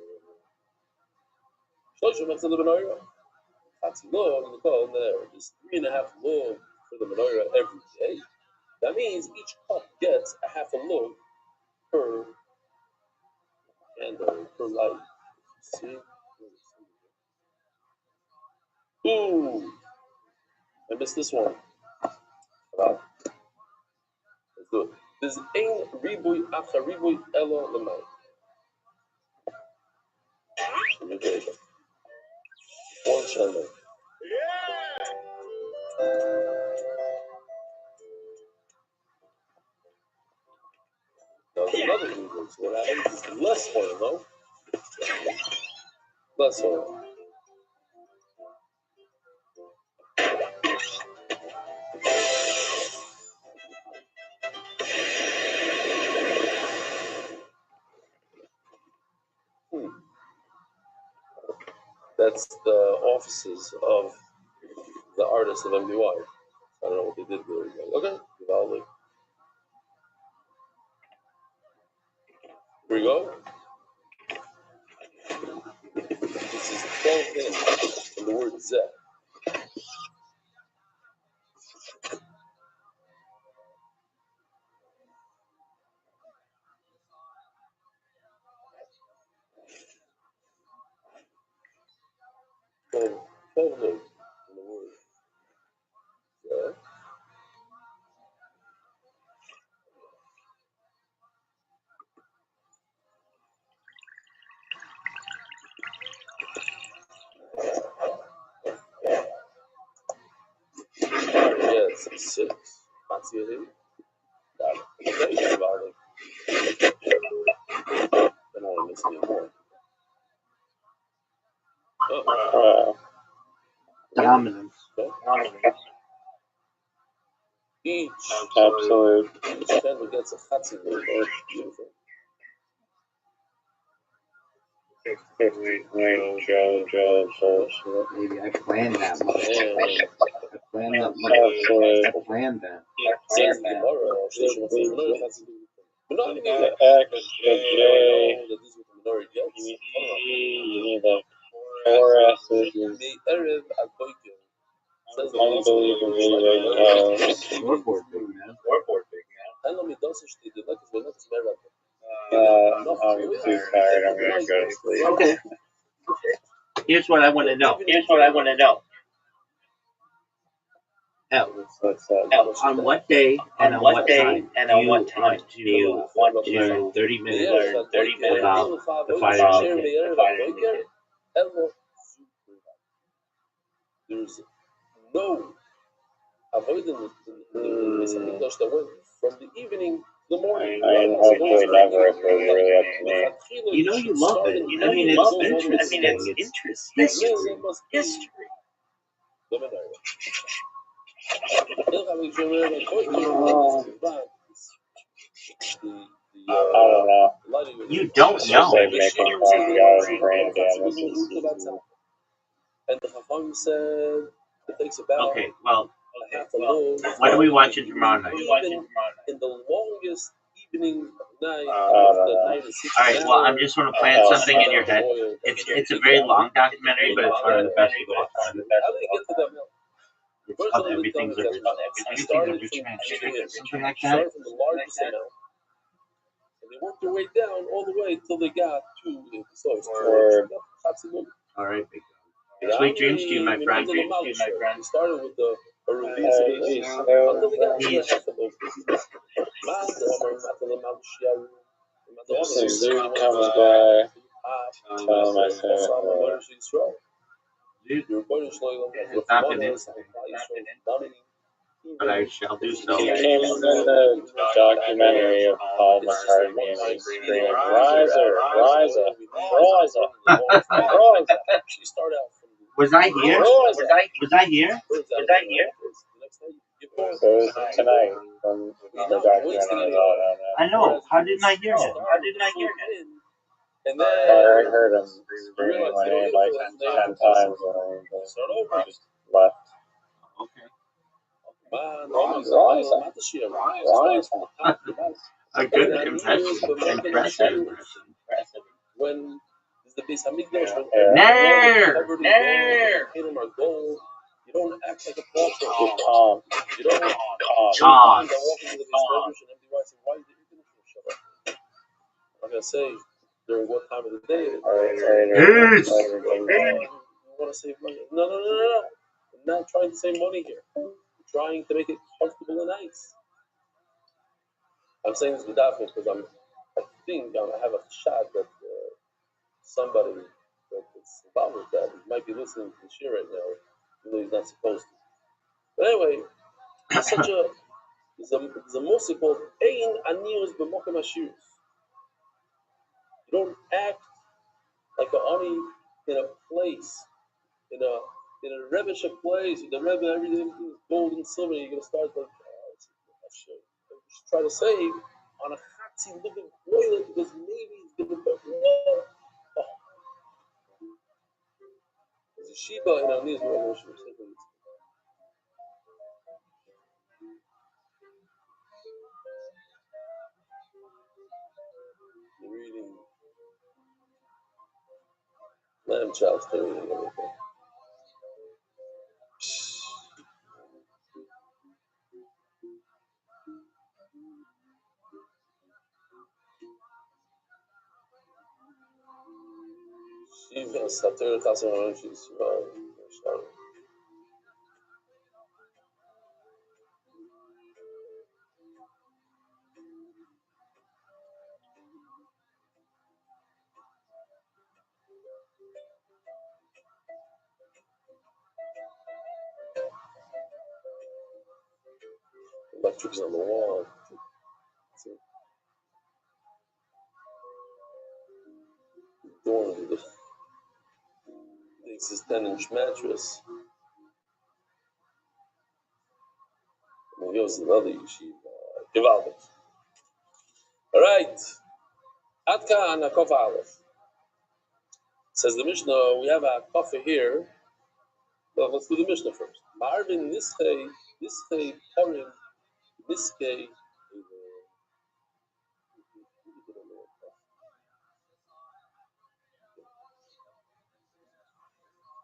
Shloshim Metzil Benoira. That's log in the call there. There's 3.5 log for the menorah every day. That means each cup gets a half a log per candle, per light. See? Ooh! I missed this one. Let's do it. There's ein ribuy acha ribuy elo lemay. One channel. Now there's another ribuy. So what happens is less oil, no? Less oil. That's the offices of the artists of MDY. I don't know what they did there. Okay, valid. Here we go. This is 12 hymns from the word Zeh. Twelve notes from the word Zeh. some 6. Matziri. Okay, about it. I don't want to miss anymore. Dominance. Each Absolute. Each candle gets a chatzi. Beautiful. Wait, Joe. Maybe I planned that much. I planned that much. Absolute. I planned that. Says the Gemara, Shloshim Atzim Menorah Chatzi. But not even The X, the J, that this is what the menorah gets. you need like 4 S's. The Erev Ad Boiker. Says the Unbelievably Scoreboard big man. And let me dose it. The next one is Merab. I'm too tired. I'm gonna go to sleep. Okay. Here's what I want to know. On what day and on what time do you want to learn 30 minutes about the fire in the cave? There's no avoiding the that went from the evening to the morning. I hopefully never if it was really up to me. You know you love it. I mean, it's interesting. It's history. I don't know. You don't It's know. just like making 20 hours brain damage. And the Chacham said it takes about Okay, well, half a load. when are we watching tomorrow night? Even in the longest evening night, the night is 6 Alright, well, I'm just going to plant something in your head. It's a very long documentary, but it's one of the best you watch. How did he get to that mill? It's called Everything's a Rich Man's Secret, something like that. Started from the largest amount. And they worked their way down all the way until they got to the source. Alright, big dog. Sweet dreams to you, my friend. We started with a release until they got to the half of those. So Zoom comes by, tell him I said Dude, it's not been insane, but I shall do so. He came in the documentary of Paul McCartney and he's screaming, Riser. She started out from Was I here? Was I here? So it was tonight from the documentary. I know. How didn't I hear him? And then I heard him screaming my name like 10 times and I just left. Okay. A good impression. When is the base Hamikdash? You don't act like a pauper. You're calm. You don't Calm. I'm gonna say during what time of the day. You want to save money? No. I'm not trying to save money here. I'm trying to make it comfortable and nice. I'm saying this without me because I think I have a shot that somebody that's involved with that might be listening to the shir right now, even though he's not supposed to. But anyway, there's such there's a mosque called Ein Anius B'Mokem Hashirus. You don't act like an ani in a place, in a Rebbe's place, with the Rebbe, everything is gold and silver. You're gonna start like, you should try to save on a chatzi living toilet because maybe it's gonna put there's a Sheba in our knees where we're reading Lamb chops, they're reading everything. Shiva Satur Kasaran, she's Electrics on the wall. Door takes his 10-inch mattress. And he goes to the other yeshiva. Gewaldig. All right. Atka and a kofa aleph. Says the Mishnah, we have a kofa here. Well, let's do the Mishnah first. Marvin nischei porim nischei.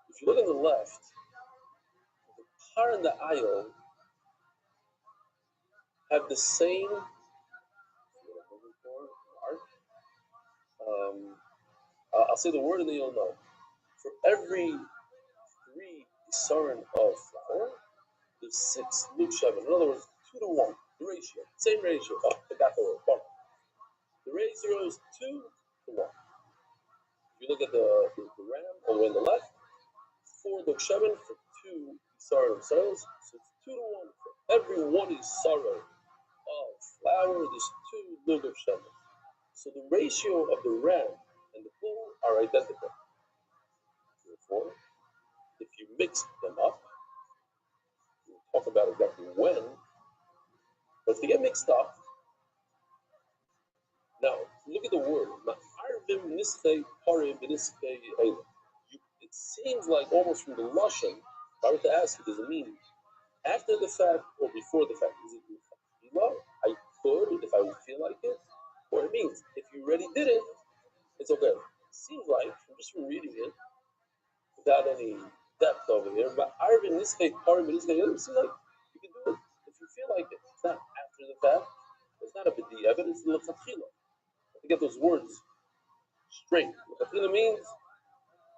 If you look on the left, the par and the aisle have the same arc. I'll say the word and then you'll know. For every 3 isarin of flour, there's 6 lukshavim. In other words, 2 to 1, the ratio, same ratio. Oh, I got the word. The ratio is 2 to 1. If you look at the ram all the way on the left, 4 lukshavim for 2 isarin of soils, so it's 2 to 1 for every 1 isarin of flour. There's 2 lukshavim. So the ratio of the ram and the bull are identical. Therefore, if you mix them up, we'll talk about exactly when, but if they get mixed up, now look at the word. It seems like almost from the Lashon, if I were to ask you, does it mean after the fact or before the fact? Is it I could if I would feel like it? Or it means if you already did it, it's okay. It seems like, just from reading it, without any depth over here, but Arvin in this case, Parim in this case, it seems like you can do it if you feel like it. It's not after the fact. It's not a b'di evidence. It's l'chatchila. To get those words straight. L'chatchila means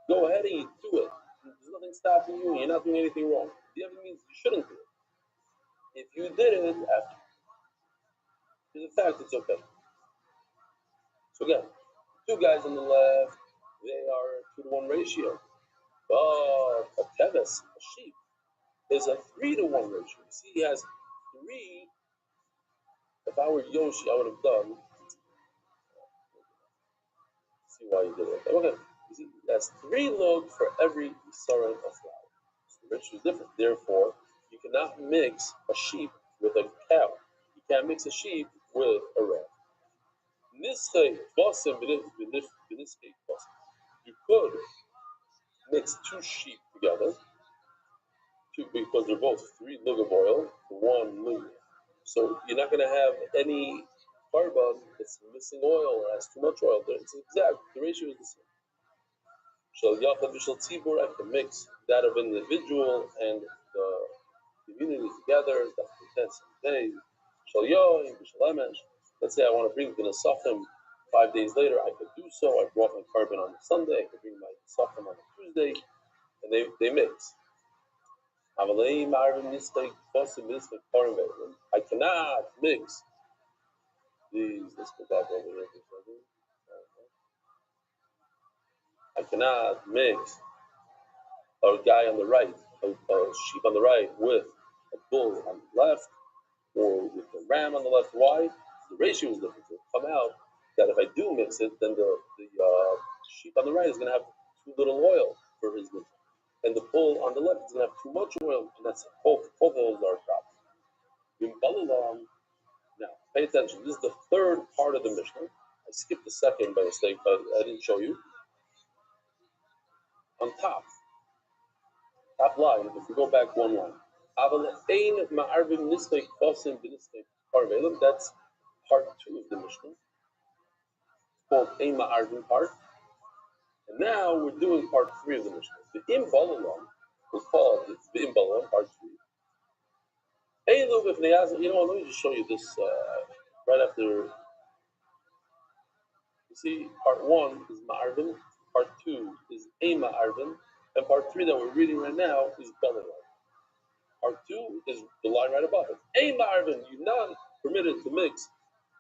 go ahead and you do it. There's nothing stopping you. You're not doing anything wrong. The evidence means you shouldn't do it. If you did it after the fact, it's okay. So again, 2 guys on the left, they are a 2 to 1 ratio. But a teves, a sheep, is a 3 to 1 ratio. You see, he has 3. If I were Yoshi, I would have done. See why you did it. Okay. You see, that's 3 log for every saran of flour. So the ratio is different. Therefore, you cannot mix a sheep with a cow. You can't mix a sheep with a ram. You could mix 2 sheep together, because they're both 3 lug of oil to 1 lug. So you're not going to have any carbon that's missing oil or has too much oil. It's exact. The ratio is the same. Shal Yachad V'Shal Tzibur, I can mix that of an individual and the community together. That's the 10 days. Shal Yoim V'Shal Emesh. Let's say I want to bring the Nesachim 5 days later. I could do so. I brought my carbon on the Sunday. I could bring my Nesachim on the Tuesday, and they mix. I cannot mix these. Let's put that over here for a second. I cannot mix a guy on the right, a sheep on the right, with a bull on the left, or with a ram on the left. Why? The ratio is different. It'll come out that if I do mix it, then the sheep on the right is going to have too little oil for his meat. And the bull on the left is going to have too much oil, and that's both of those are problems. Now, pay attention. This is the 3rd part of the Mishnah. I skipped the 2nd by mistake, but I didn't show you. On top line, if we go back 1 line, that's part 2 of the Mishnah. It's called Ein Ma'arvin part. And now we're doing part 3 of the Mishnah. The Im Balalam, we'll call it the Im Balalam part 3. You know what, let me just show you this right after. You see, part 1 is Ma'arvin, part 2 is Ein Ma'arvin, and part 3 that we're reading right now is Balalam. Part 2 is the line right above it. Ein Ma'arvin, you're not permitted to mix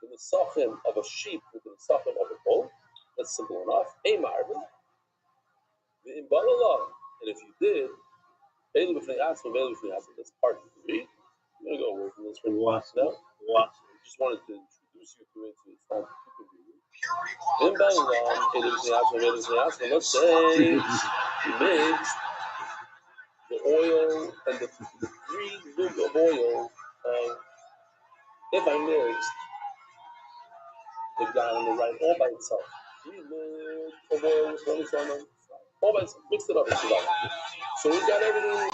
the Nesachim of a sheep with the Nesachim of a bull. That's simple enough. Ein Ma'arvin. The Im Balalam, and if you did, that's part 3. I'm gonna go away from this for now. Just wanted to introduce you to it so it's not too confusing. In Babylon, let's say you mix the oil and the 3 lug of oil. If I mixed the guy on the right all by itself, 3 lug of oil with 1 salmon, all by itself, mixed it up into that. So we got everything,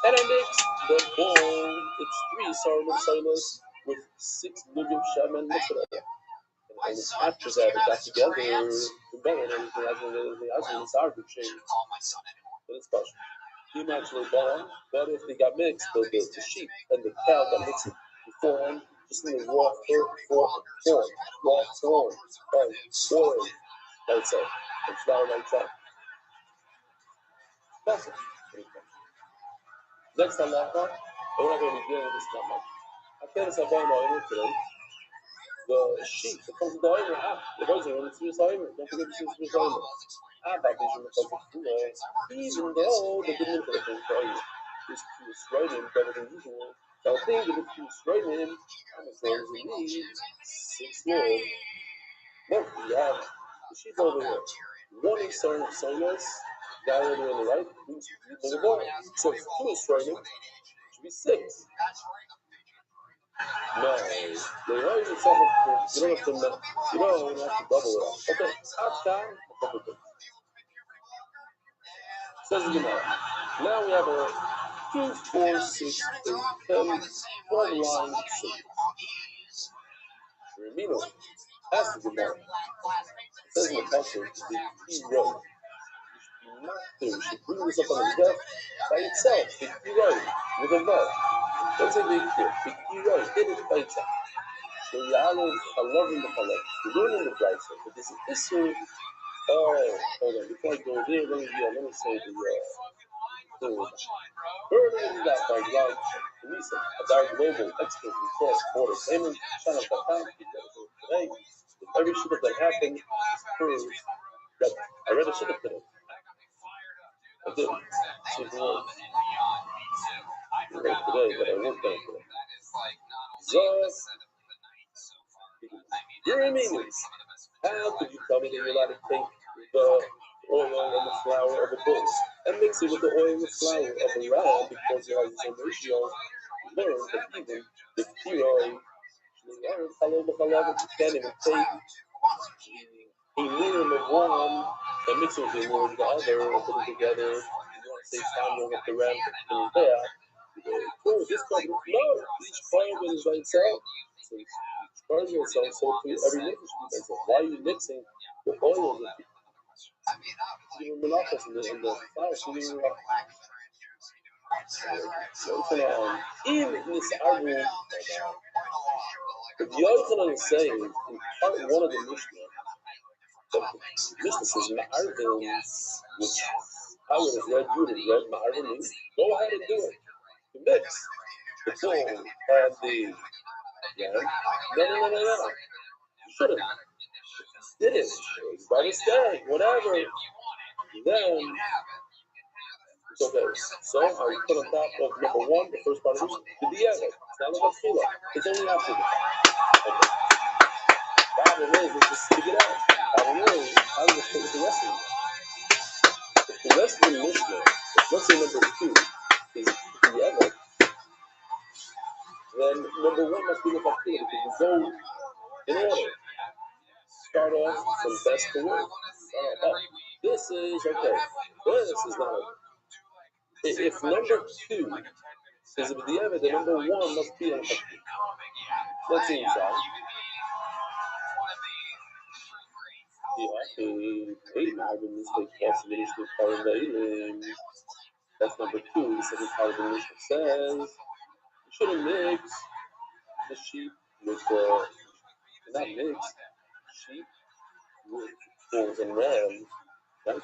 and I mixed the bowl. It's 3 sarmas with 6 lug of shaman, mix it all. And after that, it got together, and everything else in this argument change. But it's special. He actually born, but if they got mixed, the sheep and the cow got mixed beforehand, just in the raw form, oil, by itself, and flour by itself. That's it. Next time, we're not going to be dealing with this that much. I can't say about today. The sheep, the comes to the oil, the boys are in the serious oil. Don't forget the serious oil. But even though they didn't put it in oil, it's to destroy them better than usual. So I think if it's to destroy them, I'm as long as we need 6 more. Look, we have the sheep over here. 1 is soyless, guy over on the right, means the boy. So if 2 is destroy them, it should be 6. No, they always itself, you don't have to double it up. Okay, outside, a couple things. Says the Gemara. Now we have a 2, 4, 6, 8, 10, 12 line sequence. Remino, ask the Gemara. It says in the passage, the key road. You should bring this up on the death by itself, the key road, with a verb. Don't say the key road, did it by itself. So Ya'alov Chalav in the Chalav. We're doing in the price, but this is issue. Oh, hold on. Before I go there, let me say the Bernie got by Raj Lisa, a dark global expert in cross-border payments. Channel Batam, today. With every shit that happened proves that I read a shit up today. I did. See if it works. I read today, but I worked on it today. Your meanings. How could you tell me that you're allowed to take the oil and the flour of a bull and mix it with the oil and flour of a ram because you have some ratio? Learn that even the kiroi, you can't even take a minimum of one and mix it with the other and put it together. You want to say time with the ram and there. Oh, this part, no, each part is by itself. So each part is by itself, so every mix is by itself. Why are you mixing the oil with it? Even monopolies in the flour, so even in this argument, the Yochanan is saying in part 1 of the Mishnah, the Mishnah says Ma'arvin, which I would have read, you would have read Ma'arvin means go ahead and do it. You mix the bull and the no. You shouldn't. Did it by mistake, whatever. Then it's okay. So I put on top of number 1, the first part of this, the dieva. It's not like a fila. It's only after this. Okay. Problem is, let's just stick it out. Problem is, how do you put the rest of it? If the rest of the Mishnah, let's say number 2 is dieva, then number 1 must be the fakir because you go in order. Start off from best to worst. This is okay. This is not okay. If number 2 is a b'diavad, then number 1 must be a fakir. Let's see inside. That's number 2. The second part of the Mishnah says you shouldn't mix the sheep with not mix sheep with bulls and rams. Right? The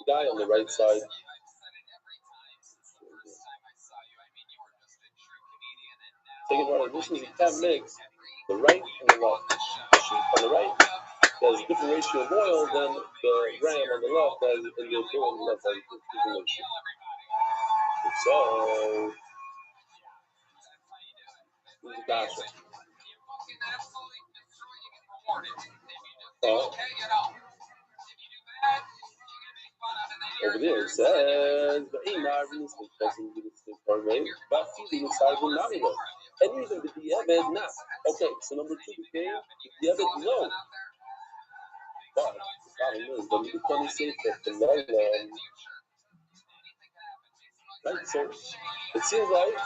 guy on the right side. Second part of the Mishnah, you can't mix the right and the left. The sheep on the right has a different ratio of oil than the ram on the left has, and the bull on the left has a different ratio. So, kasha. Over there it says, and even the Diabed not. Okay, so number 2 became the Diabed no. But the problem is, when you become safe at the right? So it seems like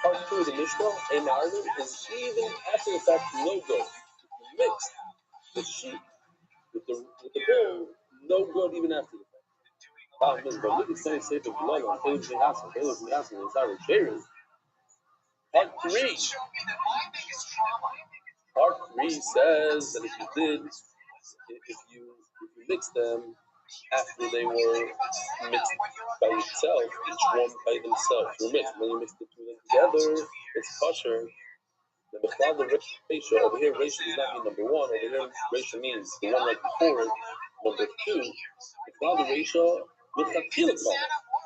part 2 of the Mishnah in Ireland is even after the fact no go. Mixed the sheep with the bull, no good even after the fact. Problem is, but look at saying safe at blood on Taylor's Hassel. Taylor's Hassel is our Sharon. Part 3. Part 3 says that if you mix them after they were mixed by itself, each one by themselves were mixed. When you mix the 2 of them together, it's kosher. The Bechlal, the ratio over here, ratio does not mean number 1. Over here, ratio means the one right before it, number 2. Bechlal, the ratio, look at Kilikal.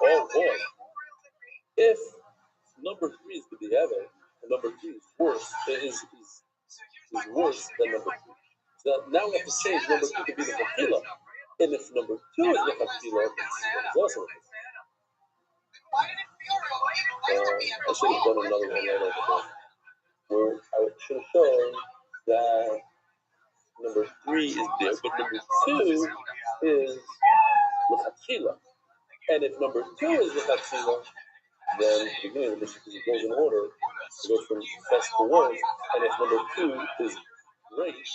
Oh boy. If number 3 is the Diabet, and number 3 is worse, is worse than number 3. So now we have to change number 2 to be the Chakila. And if number 2 is the Chakila, it's also the Chakila. I should have done another one right over there. Where I should have shown that number 3 is there, but number 2 is the Chakila. And if number 2 is the Chakila, then again, the Mishnah goes in order. It goes from best to worst. And if number 2 is great,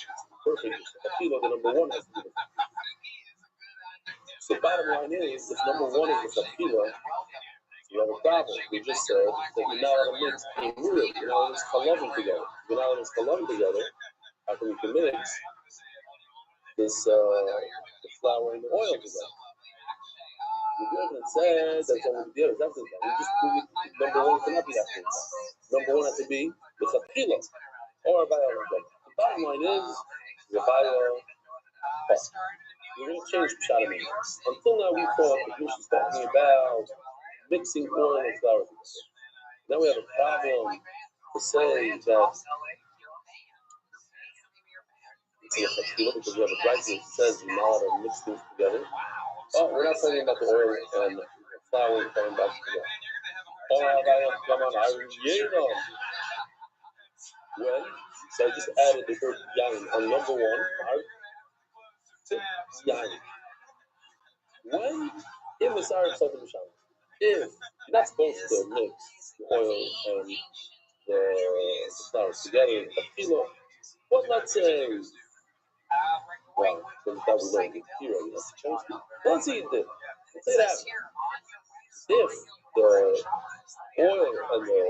perfect, Chakila, then number 1 has to be the Chakila. So bottom line is, if number 1 is the Chakila, you have a problem. We just said that you're not allowed to mix a root. You're not allowed to kalavim together. You're not allowed to kalavim together. How can we mix this the flour and the oil together? The government says that's only the other. That's it. We just number 1 cannot be after that. Number 1 has to be the chapila or a bio. The bottom line is the bio. We're going to change pshat. Until now, we thought that we should talking about mixing oil and flour. Now we have a problem to say that it's a chapila because we have a writing that says you're not allowed to mix things together. Oh, we're not talking about the oil and the flour coming back together. Oh, come on, when, so I just added the word yain on number 1, yain. When, in the Sarah of Southern Misham, if you're not supposed to mix the oil and the flour together in a kilo, but let's say, well, because that was going to be here, let's say you did. Let's say that if the oil and the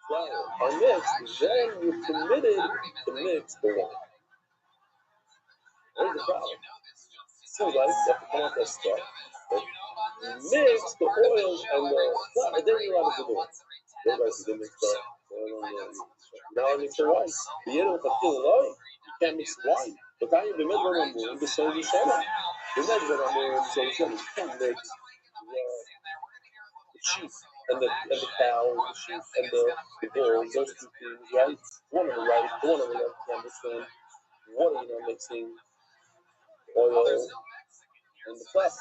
flour are mixed, then you're permitted to mix the wine. There's the problem. So like, you have to come up with stuff. Mix the oil and the flour, then you're allowed to do it. Everybody's going to mix the oil and the now I mix the wine. The end of the kill you can't mix wine. But I am the middle of the moon, the sun is shining. The middle of the moon, the sun is shining. You can't mix the sheep and the cow, the sheep and the bull, those 2 things, right? One on the right, one on the left, you can't mix them. What are you not mixing? Oil and the flesh.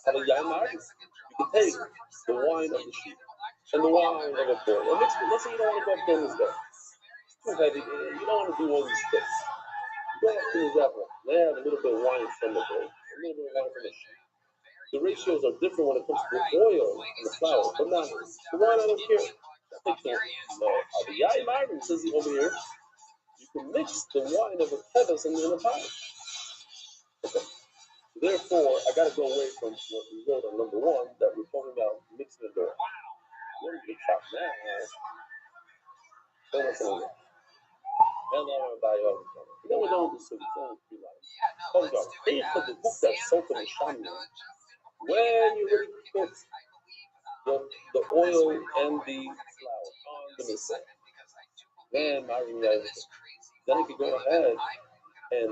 Have a yain margin. You can take the wine of the sheep and the wine of the bull. And mix it. Let's say you don't want to go up there this day. It's too heavy. You don't want to do all these steps. You go up to the that one. They have a little bit of wine from the bull, a little bit of wine from the sheep. The ratios are different when it comes to the oil and the flour, but not the wine. I don't care. The yain margin says over here, you can mix the wine of a kevis in a pot. Okay. Therefore, I got to go away from what we wrote on number 1 that we're talking about mixing the oil. What is the chop now? Then we're down to the when you already put the oil and the flour on the mixer, then I realized then I could go ahead and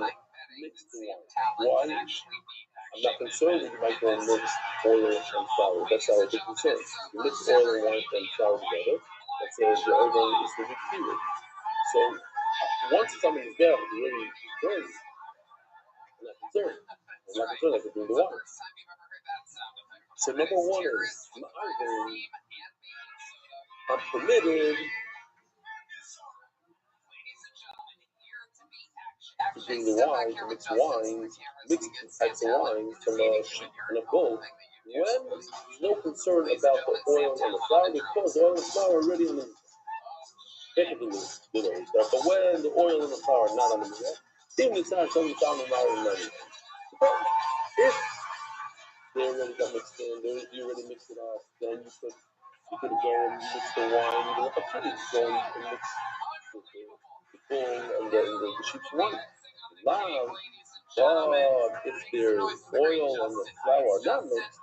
mix the wine. Why? I'm not concerned that you might go and mix oil and flour. That's our big concern. You mix oil and wine and flour together. that says the oil is to be cured. So once something is there, it's really burns. I'm not concerned. I can drink the water. So number one is I'm permitted to drink the wine, to mix wines, mix types of wines from a sheep and a goat, when there's no concern about the oil and the flour, because the oil and the flour are already on the stuff. But when the oil and the flour are not on the mizrach, even if it's only found in our money. If they already got mixed in, you already mixed it up, then you could go and mix the wine, you don't have to go and mix the bull and the sheep's wine. Now, if there's oil and the flour are not mixed,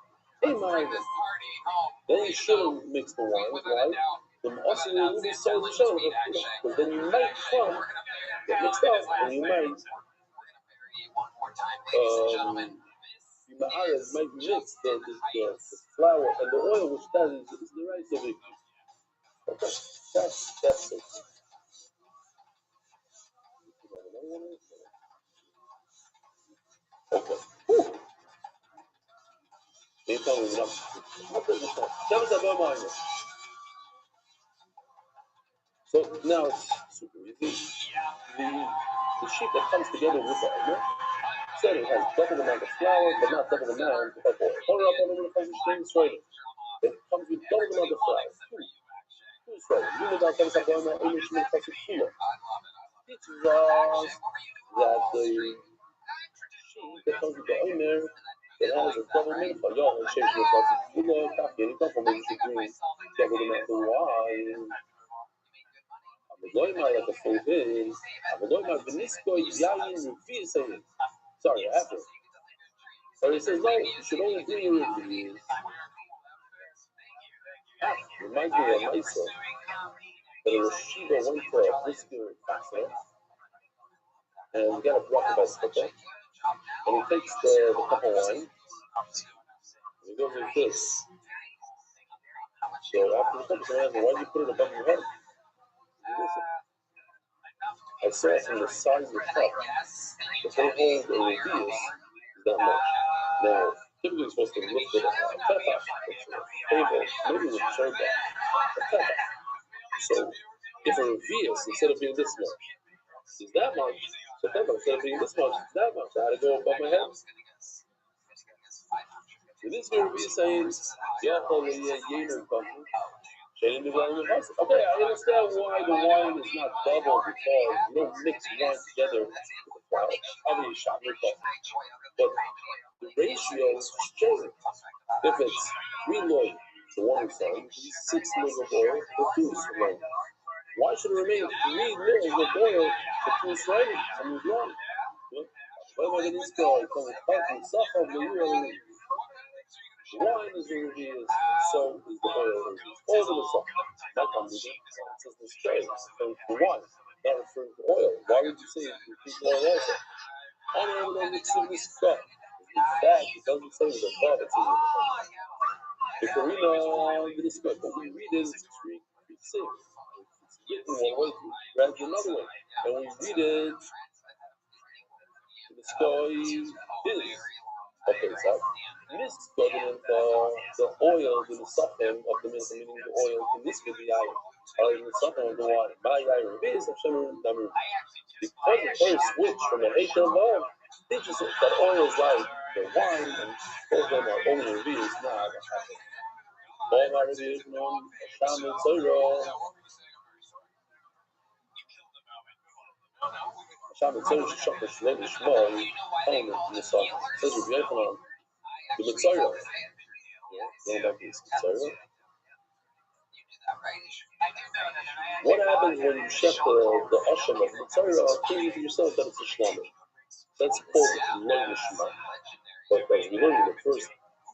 then you shouldn't mix the wine, right? Also, you will be so because then you might get mixed up, and you might mix the flour and the oil, which that is the rice of it. Okay, that's it. Okay. So now it's super easy. The sheep that comes together with the omer, said it has double the amount of flour, but not double the amount of oil. It comes with double the amount of flour. Who's right? You know that teaches us that the sheep that comes with the omer, it has a double mincha. Y'all, it changes the process. You know, coffee, any couple maybe should drink double the amount of wine. Like a full bin, sorry, after. But it says, no, you should only do your reviews. Reminds me of Maisa, that a Rashiva went to a brisker faster, and we got a bracha by Spita, and he takes the cup of wine, and he goes like this. So after the cup, he's going to ask, why did you put it above your head? Listen. I saw from the size of the cup that they hold a revius that much. Now, typically it's supposed to lift it up, table, maybe with shoulder, So, if a revius, instead of being this much, is that much, so instead of being this much, it's that much. I had to go above my head. So this revius saying, yeah, okay, I understand why the wine is not double, because you don't mix wine together with the flour. But the ratio is changing. If it's 3 loaves to 1 son, 6 loaves of oil for 2 son. Why should it remain 3 loaves of oil for 2 son? Something's wrong. Wine is a reveal, so is the oil. All of the stuff. Not coming. It says the spray, referring to wine, not referring to oil. Why would you say you keep oil also? I don't know if it's this stuff. In fact, it doesn't say the above, it says the Karina this book, but we read it, it's 3 6. It's written one way, read another way. And we read it, the sky is. Okay, so misgoverning the oil in the suffering of the milk, meaning the oil in this could be iron. In the suffering of the water. My iron is because the first switch from the H to love teaches us that oil is like the wine, and both of them are only reveals now. All my reveals known Hashem and Torah. Hashem and Torah should the Shlem Shmol, in the suffering. Says Rabbi Rothschild. The Mitzvah. Going back to this Mitzvah. What happens when you check the Asham of Mitzvah, thinking to yourself that it's a Shlama? That's called Lo Nishma. But as we learned in the first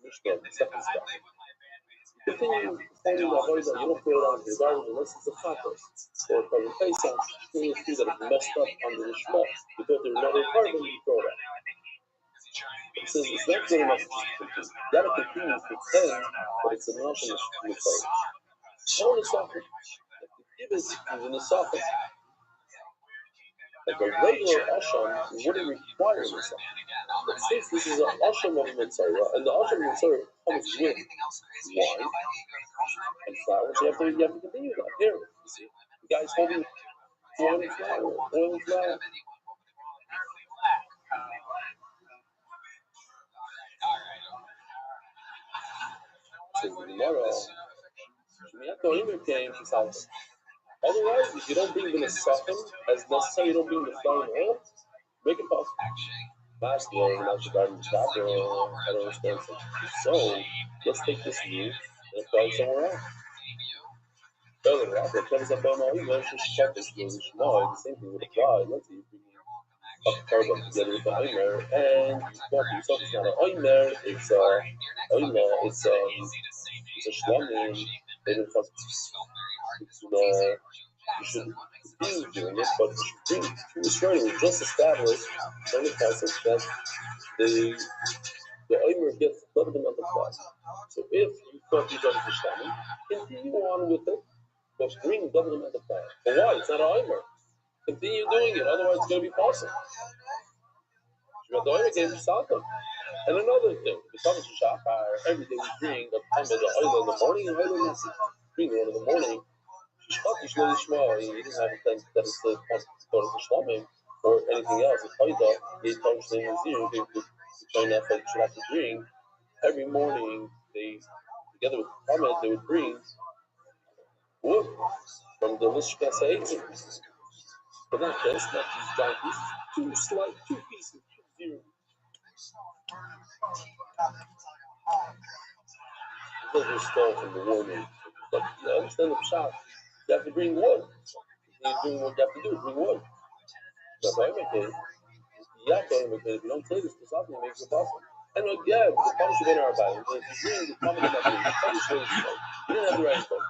Mishnah, the second step, you continue finding the Avodah, you don't throw it out of your garbage unless it's a Chatos. Or if you pay some, you see that it's messed up under the Shma. You thought there was another part, then you throw it out. It says it's not good enough to continue. You gotta continue to pretend that it's enough in the Mitzvah. Only something. give it in the socket. Like a regular asham wouldn't require this. But since this is an asham of Mitzvah, and the asham of Mitzvah comes with wine and flowers, you have to continue that. Here, you see, the guy's holding oil and flour. So tomorrow, Shmiyat came to Salsa. Otherwise, if you don't bring the Nesachim as necessary, you don't bring the flour and oil, make it possible. Last year, when I was starting to shop, I don't understand something. So, let's take this news and apply it somewhere else. Further, after it comes up on all you mentioned, the same thing would apply. Let's say you bring a carbon together with the Oimer, and you thought to yourself, it's not an Oimer, it's a Oimer, it's a Shlomim, they didn't fuck you should continue doing it, but you should bring to Israel. We just established in the passage that the Omer gets double the amount of blood. So if you thought you got the Shlomim, continue on with it, but bring double the amount of blood. But why? It's not an Omer. Continue doing it, otherwise it's going to be possible. The Omer gave Satan. And another thing, because of Shachar, every day we bring a time of the oil in the morning and oil in the night. Bring one in the morning. He didn't have a sense that it's the Shlamim or anything else. It's Haida, he told him they should have to bring every morning. They together with Muhammad, they would bring wood from the Mishka Sa'id. But not this, not these giant pieces, two pieces, 2-0. Because we're still from the warming. But you understand the Pshat. You have to bring wood. You're doing what you have to do, bring wood. But if you don't say this to something, it makes it possible. And look, yeah, the punishment in our Bible, if you bring the common of the punishment, you didn't have the right thing.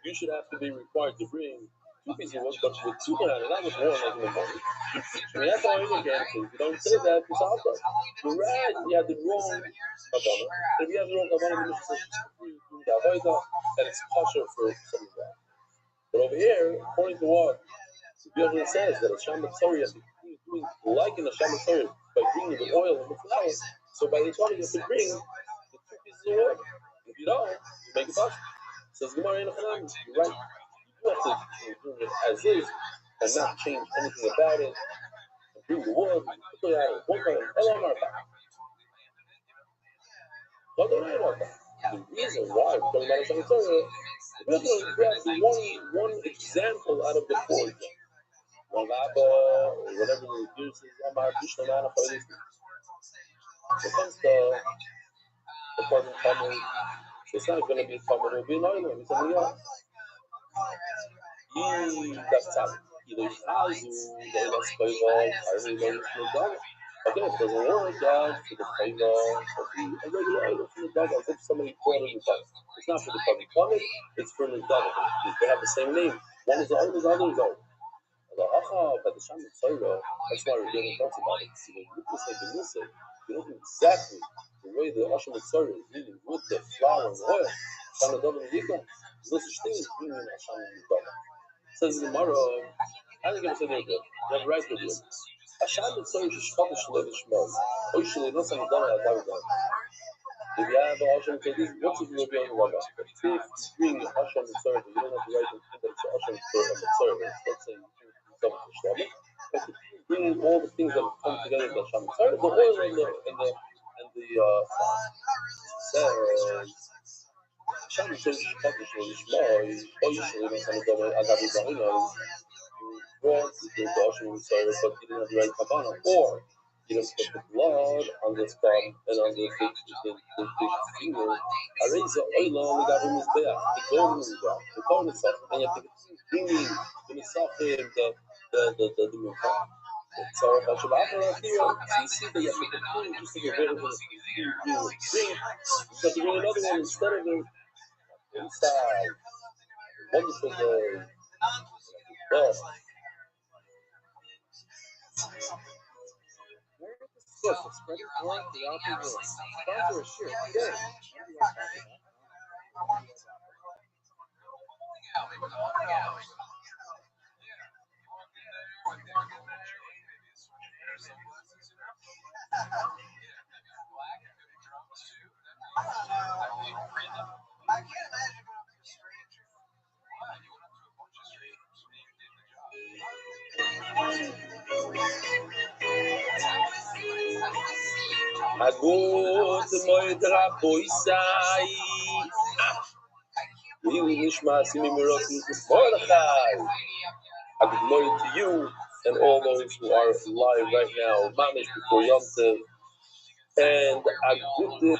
You should have to be required to bring 2 pieces of wood, but with 2 bananas, not with 1 like in the morning. I mean, that's all you again. If you don't say that, it's out there. You're right, you have the wrong Havana. If you have the wrong Havana, then it's and it's kosher for some of that. But over here, according to what the says, that a Shama Tzori has to be doing like in a Shama Tzori by bringing the oil and the flour. So by the time you have to bring the 2 pieces of wood. If you don't, you make it possible. Says Gemara in Hanan, you're right. You have to do it as is and not change anything about it. And bring the wood, put it out of one kind of the reason why we're talking about a Shama Tzori, we're going to grab one example out of the 4. One Abba, or whatever the reduces, Amar, Bishlamana, for this. So comes the part of Talmud, it's not going to be a Talmud, it will be an oil, it'll be something else. That's how either Shazu, the less Faiva, I really don't know. Okay, if it doesn't work out for the Faiva, a regular oil for the dog, as if somebody brought it in the dog. It's not for the Talmud, it's for the dog. They have the same name. One is the oil, the other is oil. But the Shama Tzora, that's why we're getting talks about it. So when you say the Musa, you don't know exactly the way the Shama Tzora is dealing with the flour and oil. Shama Dava Yika, no such thing as bringing a Shama Dava. Says Gemara, I think I'm saying that you have a right to do it. A Shama Tzora is Shkata Shalei Shmol. Oishale, no Shama Dava Dava. If you have a Shama Tzora, what's it going to be on the Dava? If you bring a Shama Tzora, you don't have the right to think that it's a Shama Tzora. Let's say but bringing all the things that come together in the Shama Tzora, the oil and the Shama Tzora is published in Ishmael, or usually when Shama Tzora Agavi Bahina, you brought the Shama Tzora, but you didn't have the right Kavanah, or you didn't put the blood on the thumb and on the big finger. I raise the oil on the Gavi Mizbeach, the golden Mizbeach, the golden stuff, and you have to bringing the Misafim, the Mizbeach. So you see that you have to continue just to get rid of the thing. You have to bring another one instead of the inside. Wonderful day. Well, spreading oil throughout the world. Sponsor a shirt today. Agut moed raboisai. Really nishma simi mirosi Mordechai. Agut moed to you and all those who are live right now, mamish before Yom Tov, and Agut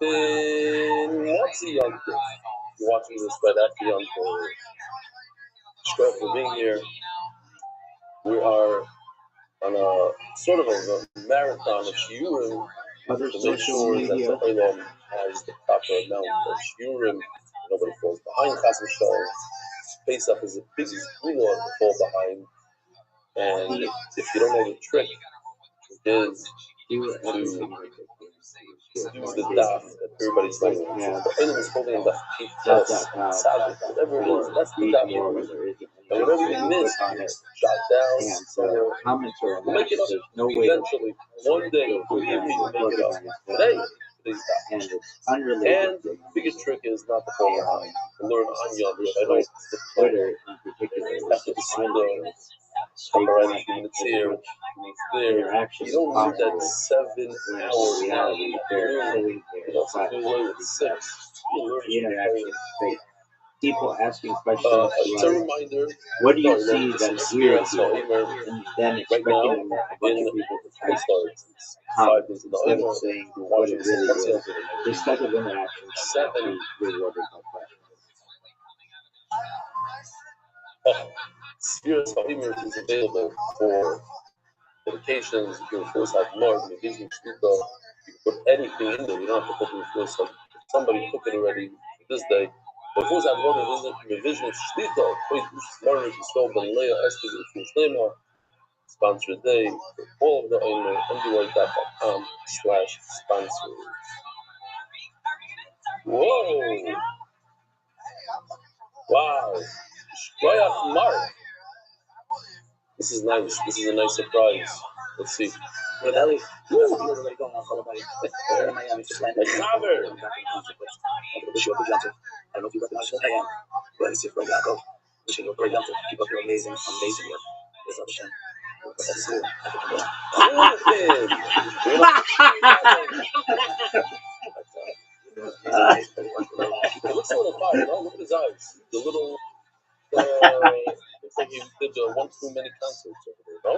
Motzi Yom Tov. You're watching this right after Yom Tov. Shkot for being here. We are on a sort of a marathon of shiurim to make sure that the Olam has the proper amount of shiurim. Nobody falls behind Chas v'Shalom. Pesach is the biggest gula to fall behind, and if you don't know the trick, it is to do the daf that everybody's holding. So the Olam is holding the Ches, whatever it is, that's the daf. And whatever you miss, jot down somewhere. We'll make it up eventually. One day, we'll make it up. Today, today's daf. And the biggest trick is not to fall behind. To learn on Yom Tov. I know it's Twitter in particular. After the Suda, already it's here, it's there. You don't need that 7 hour reality. You don't have to do away with 6. The interaction fake. People asking questions. It's a reminder. What do you see that's weird here? And then expecting a bunch of people to try to comment instead of saying what it really is. This type of interaction is actually rewarded by questions. Spheres Ha'imer is available for dedications. You can force out more. You can put anything in there. You don't have to put in force. Somebody took it already this day. But force out more is a vision of Shlita. More is sold on Leah Esther from Shlema. Sponsored day for all of the owner. MDY.com/sponsor. Whoa! Wow! Shkoyach Mark. This is nice. This is a nice surprise. Let's see. Really? I don't know if you recognize who I am, but it's your friend Yaakov. Wishing you a great Yom Tov. Keep up your amazing work. Yes, Hashem. It looks a little fire, no? Look at his eyes. The little, looks like he did one too many concerts over there, no?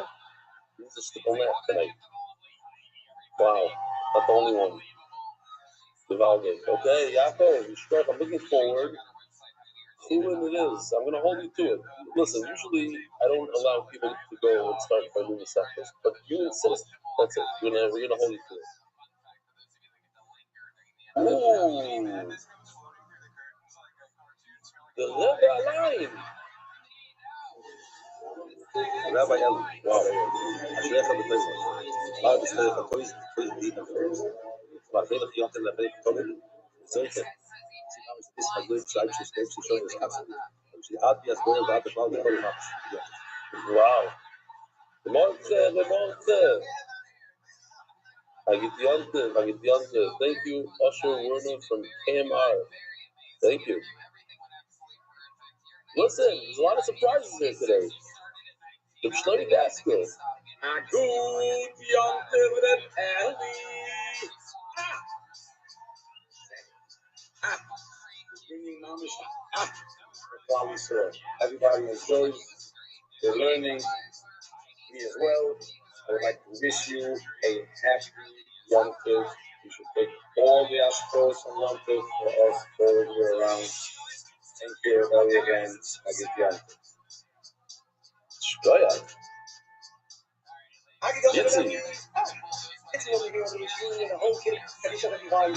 He's just stick on that tonight. Wow, not the only one. The Valgate. Okay, Yaakov, I'm looking forward. See when it is. I'm going to hold you to it. Listen, usually I don't allow people to go and start by doing the sectors, but you insist. That's it. We're going to hold you to it. Ooh. The Rebbe line. Rabbi Eli. Wow. I should have the place. I just said the police beat them. But they look young and they come in. So it's this has good side to stay to show this concept. She had the spoil that the call the whole match. Wow. The monster. I get the answer. Thank you, Usher Werner from KMR. Thank you. Listen, there's a lot of surprises here today. The Shlomi Dasker. A good young dividend alley. Bringing mamish everybody enjoys. They're learning. Me as well. I would like to wish you a happy Yom Tov. You should take all the ashkos on Yom Tov for us all year round. Thank you, Eli, again. I give Yom Tov. Shkoya. Yitzi. It's over here on the machine and the whole kid. Every shot that you want.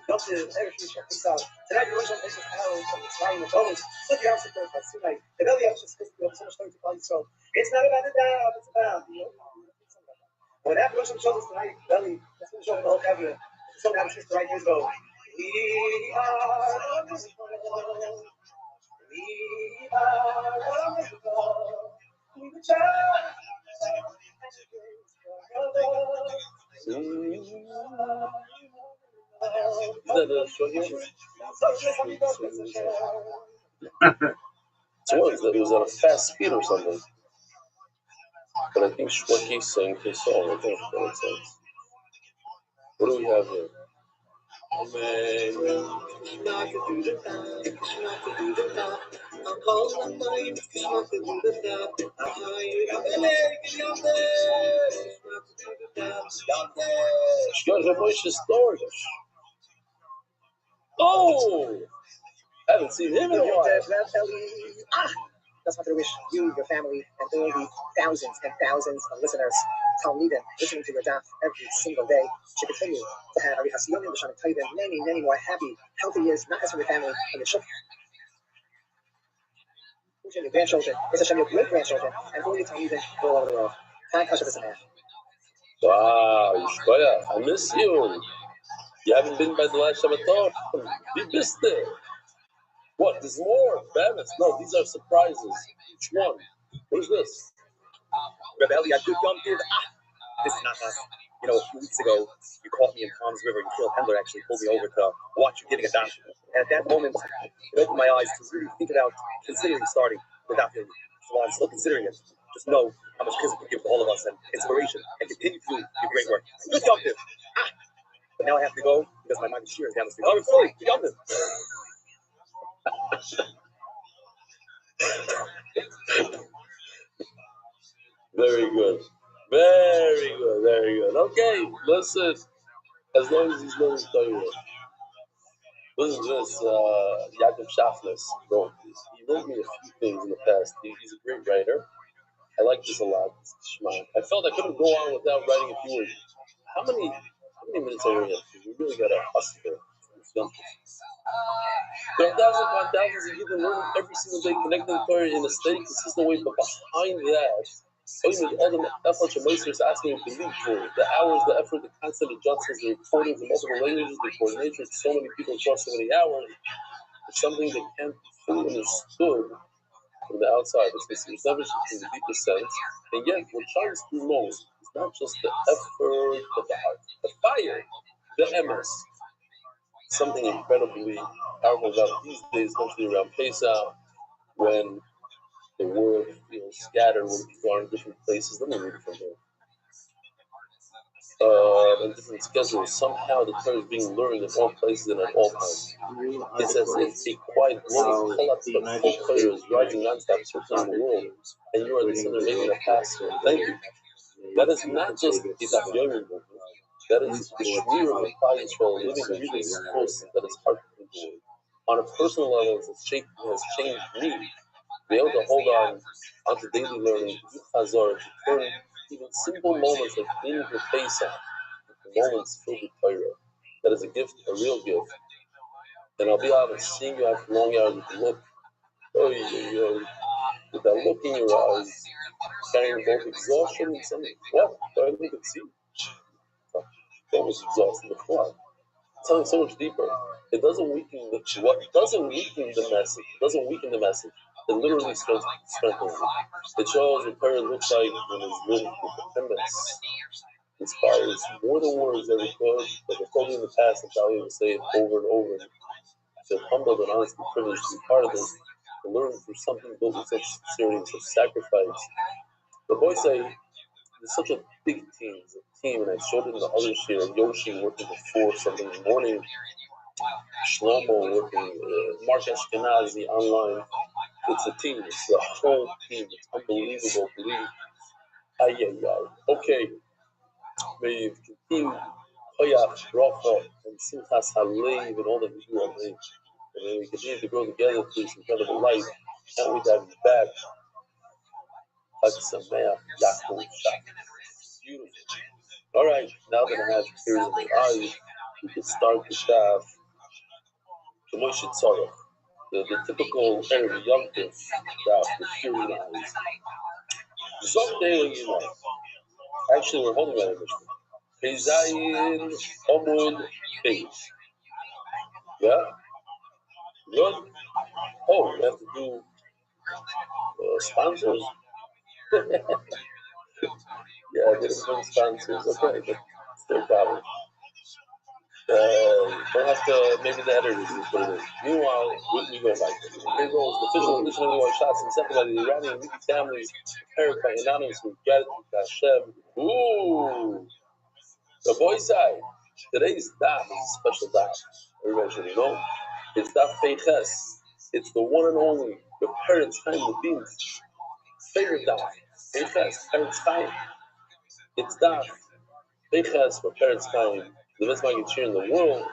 Yom Tov, everything shot this out. Tonight, you're going to make a hell from the flying with bonus. Look, you're also going to see like the belly of just because you have so much time to call you. So it's not about the down, it's about you know. When that Rosh shows us tonight, belly, that's going to show the whole cabinet. So now it's just right here go. We are wonderful. We are wonderful. We the child. Is that a show here? It was at a fast speed or something. But I think Shweki sang his song. I think that's what it says. What do we have here? Oh! Haven't seen him in a while. That's what I wish you, your family, and all the thousands and thousands of listeners, Talmidim, listening to your daf every single day, should continue to have Arihasiyonim, L'Shanim Tovim, many, many more happy, healthy years, not just for your family, and your children, your grandchildren, it's Hashem, your great-grandchildren, and all your Talmidim all over the world. Thank Hashem this man. Wow, Yishkoya, I miss you. You haven't been by the last Shabbaton. You missed it. What? There's more? Babbitt? No, these are surprises. Each one. What is this? Rebelli, I good Yom Tiv. This is not us. You know, a few weeks ago, you caught me in Tom's River, and Kiel Pendler actually pulled me over to watch you giving a daf. And at that moment, it opened my eyes to really think about considering starting the daf. So while I'm still considering it, just know how much kids can give to all of us and inspiration, and continue to do your great work. Good Yom Tiv. But now I have to go because my mind is sheer down the street. Oh, sorry, Good Yom Tiv. Very good. Very good. Very good. Okay, listen. As long as he's learning Torah. Listen to this. Yaakov Shafnes wrote this. He wrote me a few things in the past. He's a great writer. I like this a lot. I felt I couldn't go on without writing a few words. How many minutes are we in? We really got to hustle there. There are thousands upon thousands of people learning every single day, connecting the Torah in a steady, consistent way, but behind that, all the effort to Moses asking him to lead for the hours, the effort, the constant adjustments, the recordings in multiple languages, the coordination with so many people across so many hours, it's something that can't be fully understood from the outside. It's never in the deepest sense. And yet, what shines through most is not just the effort, but the heart, the fire, the emes. Something incredibly powerful about these days, especially around Pesach, when the world feels scattered, when people are in different places. Let me read it from here. And different schedules. Somehow the Torah is being learned in all places and at all times. It's as if a quiet global collapse of full Torah is rising non-stop circling the world, and you are the center making a pass. Thank you. That is not just a Daf Yomi movement. That is the Shmir of the Klal Yisrael living through this course that is hard to endure. On a personal level, it has changed me. Be able to hold on onto daily learning, do Chazor, to turn even simple moments like cleaning your face out into moments filled with Torah. That is a gift, a real gift. And I'll be honest, seeing you after long hours with the look, with that look in your eyes, carrying both exhaustion and something. What? I didn't even see. That was exhausted before. Something so much deeper. It doesn't weaken the message. It doesn't weaken the message. It literally strengthens it. It shows what Torah looks like when it's lived with dependence. It inspires more than words ever could. Like I told you in the past, I'm telling you to say it over and over. I feel humbled and honestly privileged to be part of this, to learn through something built with such sincerity and such sacrifice. The boys say, there's such a big team. It's a team, and I showed it in the other year. Yoshi working before something in the morning. Shlomo working, Mark Ashkenazi online. It's a team. It's a whole team. It's unbelievable. Okay. May you continue Koyach, Bracha, and Simchas Halev, and all that we do on Lev. And may we continue to grow together through this incredible life. Can't wait to have you back. Chag Sameach, Yaakov Shach. Beautiful. All right, now that I have tears in my eyes, we can start the daf. The Moshe Tzarech, the typical Erev Yom Tov daf with tears in the eyes. Zok Daily, you know. Actually, we're holding that in Pezayin Omud Beis. Yeah? Good? Oh, we have to do sponsors? Yeah, I didn't bring sponsors. Okay, but it's their problem. Don't have to, maybe the editors is what it is. Meanwhile, we go back. Here goes the official edition of the shots and second by the Iranian League families, prepared by anonymous with gratitude to Hashem. Ooh! The boy side. Today's daf is a special daf. Everybody should know. It's daf Feiches. It's the one and only, the parents' time, the beans. Favorite daf. Feiches, parents' time. It's daf Feiches for parents' time. The best maggid cheer in the world.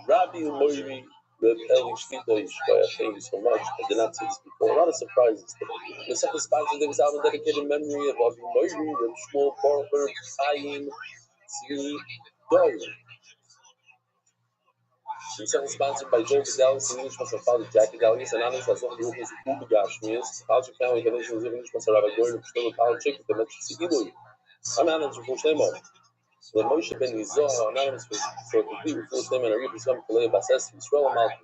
Rabbi Moiri, Reb Eli Shlita Yishkoya, thank you so much. I did not see this before. A lot of surprises today. The second sponsor of this album dedicated in memory of Rabbi Moiri, Reb Shmuel Baruch Chaim Tzvi Doyle. The second sponsored by Joe Fidelis, and English Master Father Jackie Dalias, and Anis Azov Ruchis Ubi Gashmias, College Family Connection, English Master Rabbi Gordon, Shmuel Power Chick, the Metro Ilui. I'm Anis Ruchus Nemo. The Moshe Ben Yizah, anonymous for complete Ruchus Nemo, and a Ruchus Nemo, Kalei Bases, Israel Malki.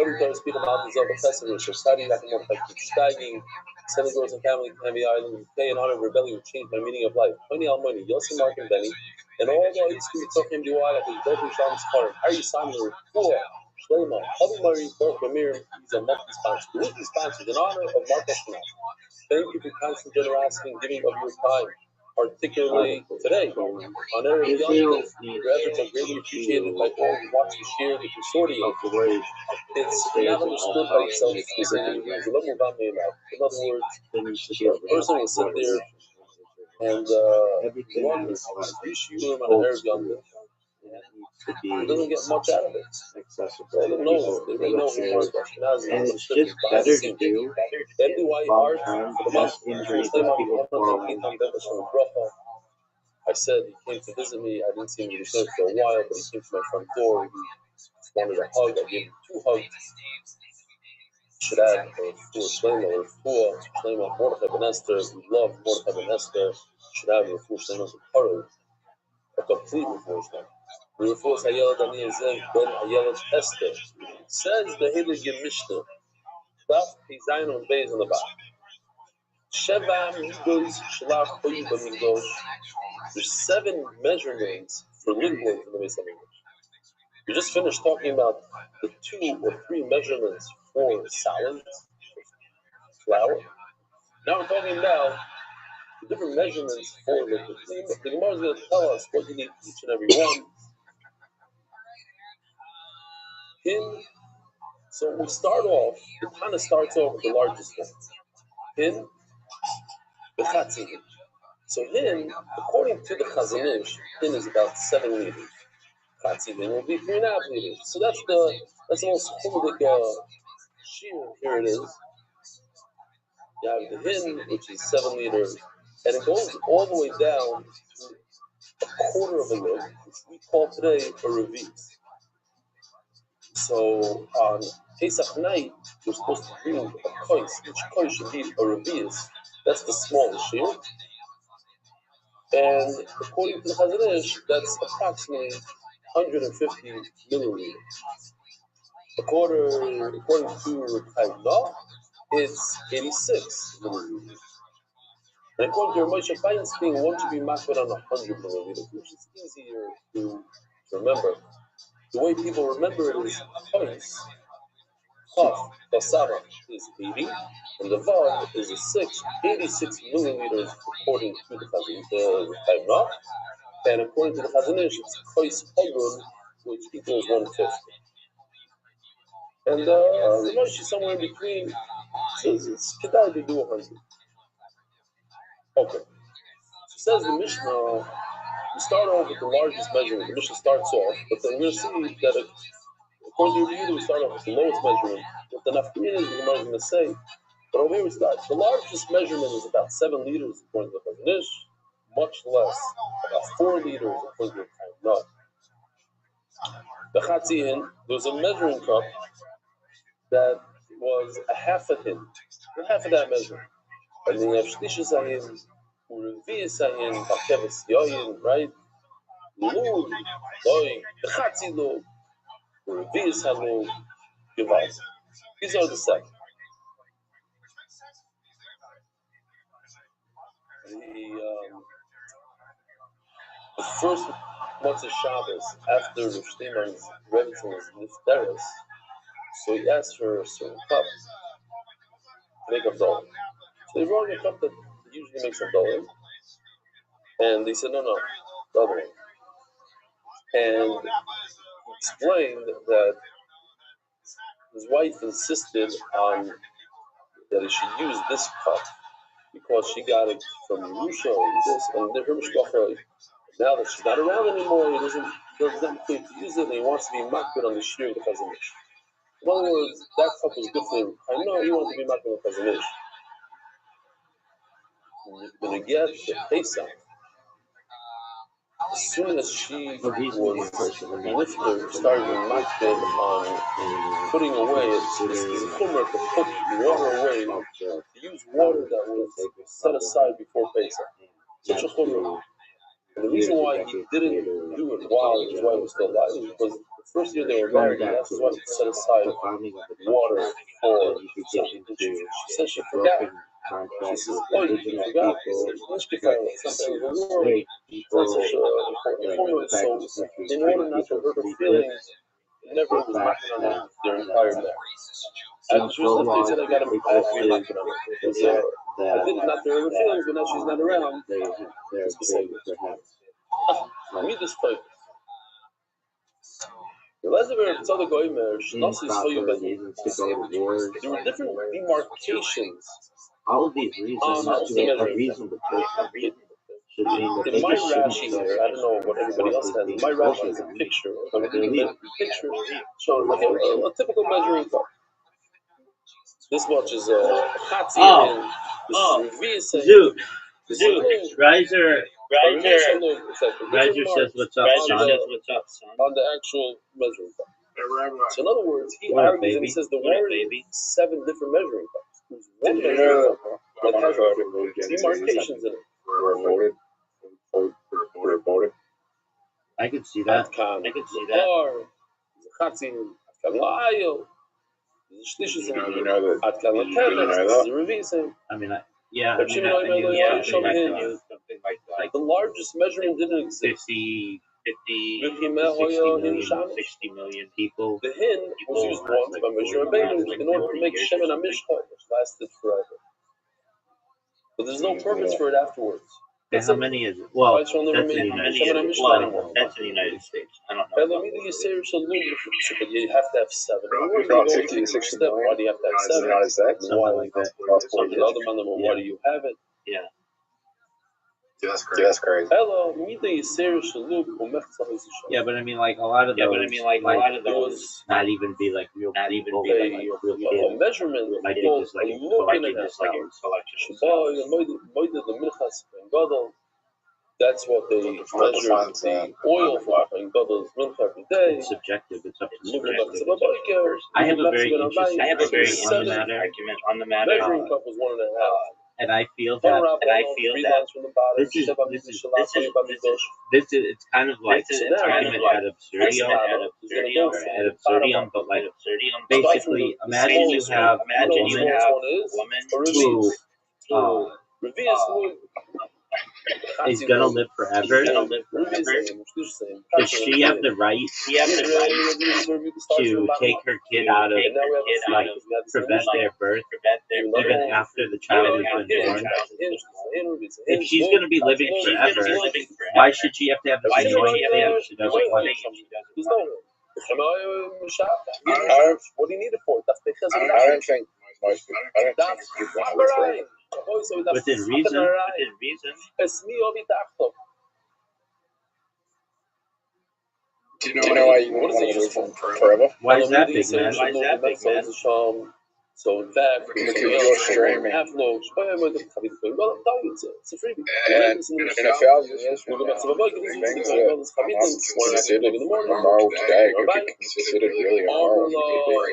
Every time I speak about the Zov, a festival, Shostadi, Yakim, keep steiging. Seven girls and family, Heavy Island, UK, in honor of rebellion, would change my meaning of life. Tony Almoni, Yossi, Mark, and Benny, and all the others who took him to I, like his Doku Sham's Park, Harry Simon, Ruchua, Shlema, Abu Mari, Baruch Bamir, he's a monthly sponsor. The weekly sponsor, in honor of Mark Eshkenaz. Thank you for constant generosity and giving of your time, particularly today on Erev Yom Tov. Your efforts are greatly appreciated by all who watch the share the consortium. It's not understood by itself. In other words, a person will sit there and run three shiurim on Erev Yom Tov. He doesn't get much out of it. They don't know. They really know who Mark Ashkenaz is. And it's just better to do long-term less injuries than people 401. I said he came to visit me. I didn't see him return for a while, but he came to my front door. He just wanted a hug. I gave him 2 hugs. Should add for Shlomo or for Shlomo Mordechai Ben Esther. We love Mordechai Ben Esther. Should add for Shlomo Shaparo. A complete reform. The reform Hayel Daniel Zev Ben Hayel Esther. Says the Heilige Mishnah. Daf Pizayin on Beis on the back. Sheva Migos Shalach Oyu B'Migdosh. There's 7 measurements for Liglos in the Beis HaMikdash. We just finished talking about the 2 or 3 measurements for salads, flour. Now we're talking about the different measurements for liquids. The Gemara is going to tell us what you need each and every one. So we start off, it kind of starts off with the largest one. Hin, the Chatzin. So hin, according to the Chazon Ish, hin is about 7 liters. Chatzin will be 3.5 liters. So that's the most holistic shear. Here it is. You have the hin, which is 7 liters, and it goes all the way down to a quarter of a loaf, which we call today a revis. So on Pesach night, we're supposed to bring a kois. Each kois should be a revis. That's the smallest shear. And according to the Chazon Ish, that's approximately 150 milliliters. According to Chaim, it's 86 milliliters. And according to Moshe Feinstein, one should be makbid on 100 milliliters, which is easier to remember. The way people remember it is kois. Chaf, basara is 80, and the vav is a 86 milliliters according to the Chazon, and according to the Chazon Ish, it's kois hagun, which equals 150. And the Moshe somewhere in between says it's kedai to do 100. Okay. So says the Mishnah, we start off with the largest measurement. The Mishnah starts off, but then we're going to see that according to Yehuda, we start off with the lowest measurement. What the nafkamina is, the Gemara is going to say. But over here we start. The largest measurement is about 7 liters according to the Chazon Ish, much less, about 4 liters according to the Chaim. The Chatzihin, there was a measuring cup that was a half a hin, half of that measurement. And then you have Shlisha Zayin, Urevi Zayin, Bakeves Yoyin, right? Lug, Loy, the Chatzi Lug, Urevi Zayin, Gevaz. These are the 7. The first Motzei Shabbos after Rosh Hashanah's Rebbetzin Nifteres, so he asked for a certain cup to make a dough. So they brought a cup that usually makes a dough, and they said, no, the other one. And he explained that his wife insisted on that he should use this cup because she got it from Yerusha and this, and her mishpacha. Now that she's not around anymore, he doesn't need to use it, and he wants to be makbid on the shir of the chazanish. In other words, that cup was good for him. I know he wanted to be makbid on the chazanish. When you get the Pesach, as soon as she was lifted, started makbid on putting away, it's chumrah to put water away, to use water that was set aside before Pesach. Such a chumrah. And the reason why he didn't do it while his wife was still alive is because the first year they were married, he asked his wife to set aside water for. She said she forgot. She says, "Oh, you forgot." He says, "It's not the world." That's such an important point. So, in order not to hurt her feelings, he never was knocking on her their entire marriage. And she was lifted. He said, "I got to be knocking on her." Because, I did it not to hurt her feelings, but now she's not around. Read this place. There were different demarcations. All of these reasons have to be a reasonable person. In my Rashi here, I don't know what everybody else has. In my Rashi has a picture. So like a typical measuring cup. This much is a chatzi. This is Zoot. Riser says what's up, son. On the actual measuring cup. So in other words, he argues and he says the word is 7 different measuring cups. There's one measuring cup that has demarcations in it. We're voted. I can see that. I can see that. Chatzin, Atkan I mean, yeah. The largest measurement didn't exist. 50 million people. The hin was used once by Moshe Rabbeinu in order to make Shemen HaMishcha, which lasted forever. But there's no purpose for it afterwards. And how many is it? Well, that's in the United States. That's in the United States. I don't know. But you have to have 7. Why do you have to have 7? Something like that. Why do you have it? Yeah. That's crazy. Yeah, but I mean, like a lot of those, not even be like real people, like real kids. Measurement. I think just like That's what they measure the oil for in Gadol's milk every day. It's subjective. It's up to subjective. I have a very interesting argument on the matter. Measuring cup was 1.5. And I feel that this is it's kind of like an argument ad absurdum, but like basically imagine you have a woman who is gonna live forever. Does she have the right to take her kid out of, like, prevent their birth even after the child has been born? If she's gonna be living forever, why should she have to have this annoying thing she doesn't want? What do you need it for? I don't think most people. Within reason. Do you know why you want to live forever? Why is that big, man? So in fact, because you're streaming. It's a freebie. And in 1,000 years from now, things that are considered immoral today could be considered really immoral. It could be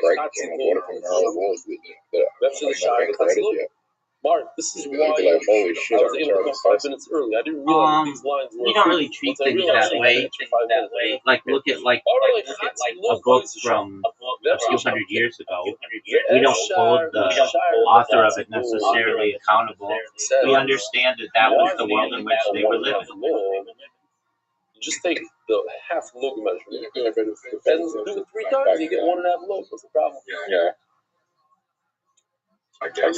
breaking a lot of immoral laws that have been created yet. Mark, this is why holy shit, I was able to come 5 minutes early. I didn't realize these lines were. You don't really treat things that way. Like look at like a book from a few hundred years ago. We don't hold the author of it necessarily accountable. We understand that was the world in which they were living. You just take the half log measurement and do it 3 times. You get 1.5 logs. What's the problem? Yeah. I guess.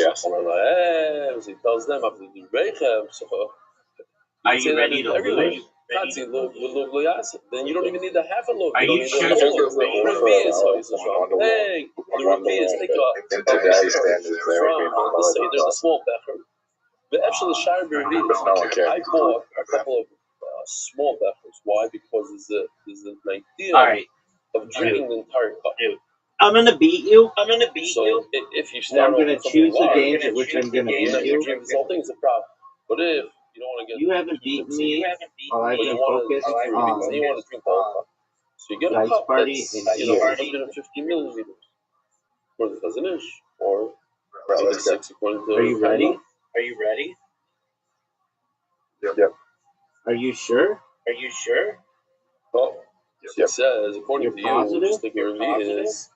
He tells them, are you ready to lose? Chatzi log with log loyasa. Then you don't even need the half a log. Are You you don't sure? need the whole log. Hey, the Revius take In today's standards, they would be from the Seder, the small becher. The Epshel Shire Revius. No one cares. I bought a couple of small bechers. Why? Because there's an idea All right, of drinking the entire cup. I'm gonna beat you. So if you And start I'm off gonna with something choose the large, games at which I'm gonna beat then you you. drink this whole thing is a problem. But if you don't want to get You haven't beaten me while I've but you been want to focused drink the Revius, then you want to drink the whole cup. So you get a Dice cup Party that's in 150 milliliters for the Chazanish, or 86 according to. Are you ready? Yep. Are you sure? Well, she says, according You're to positive? you, just like your Revius,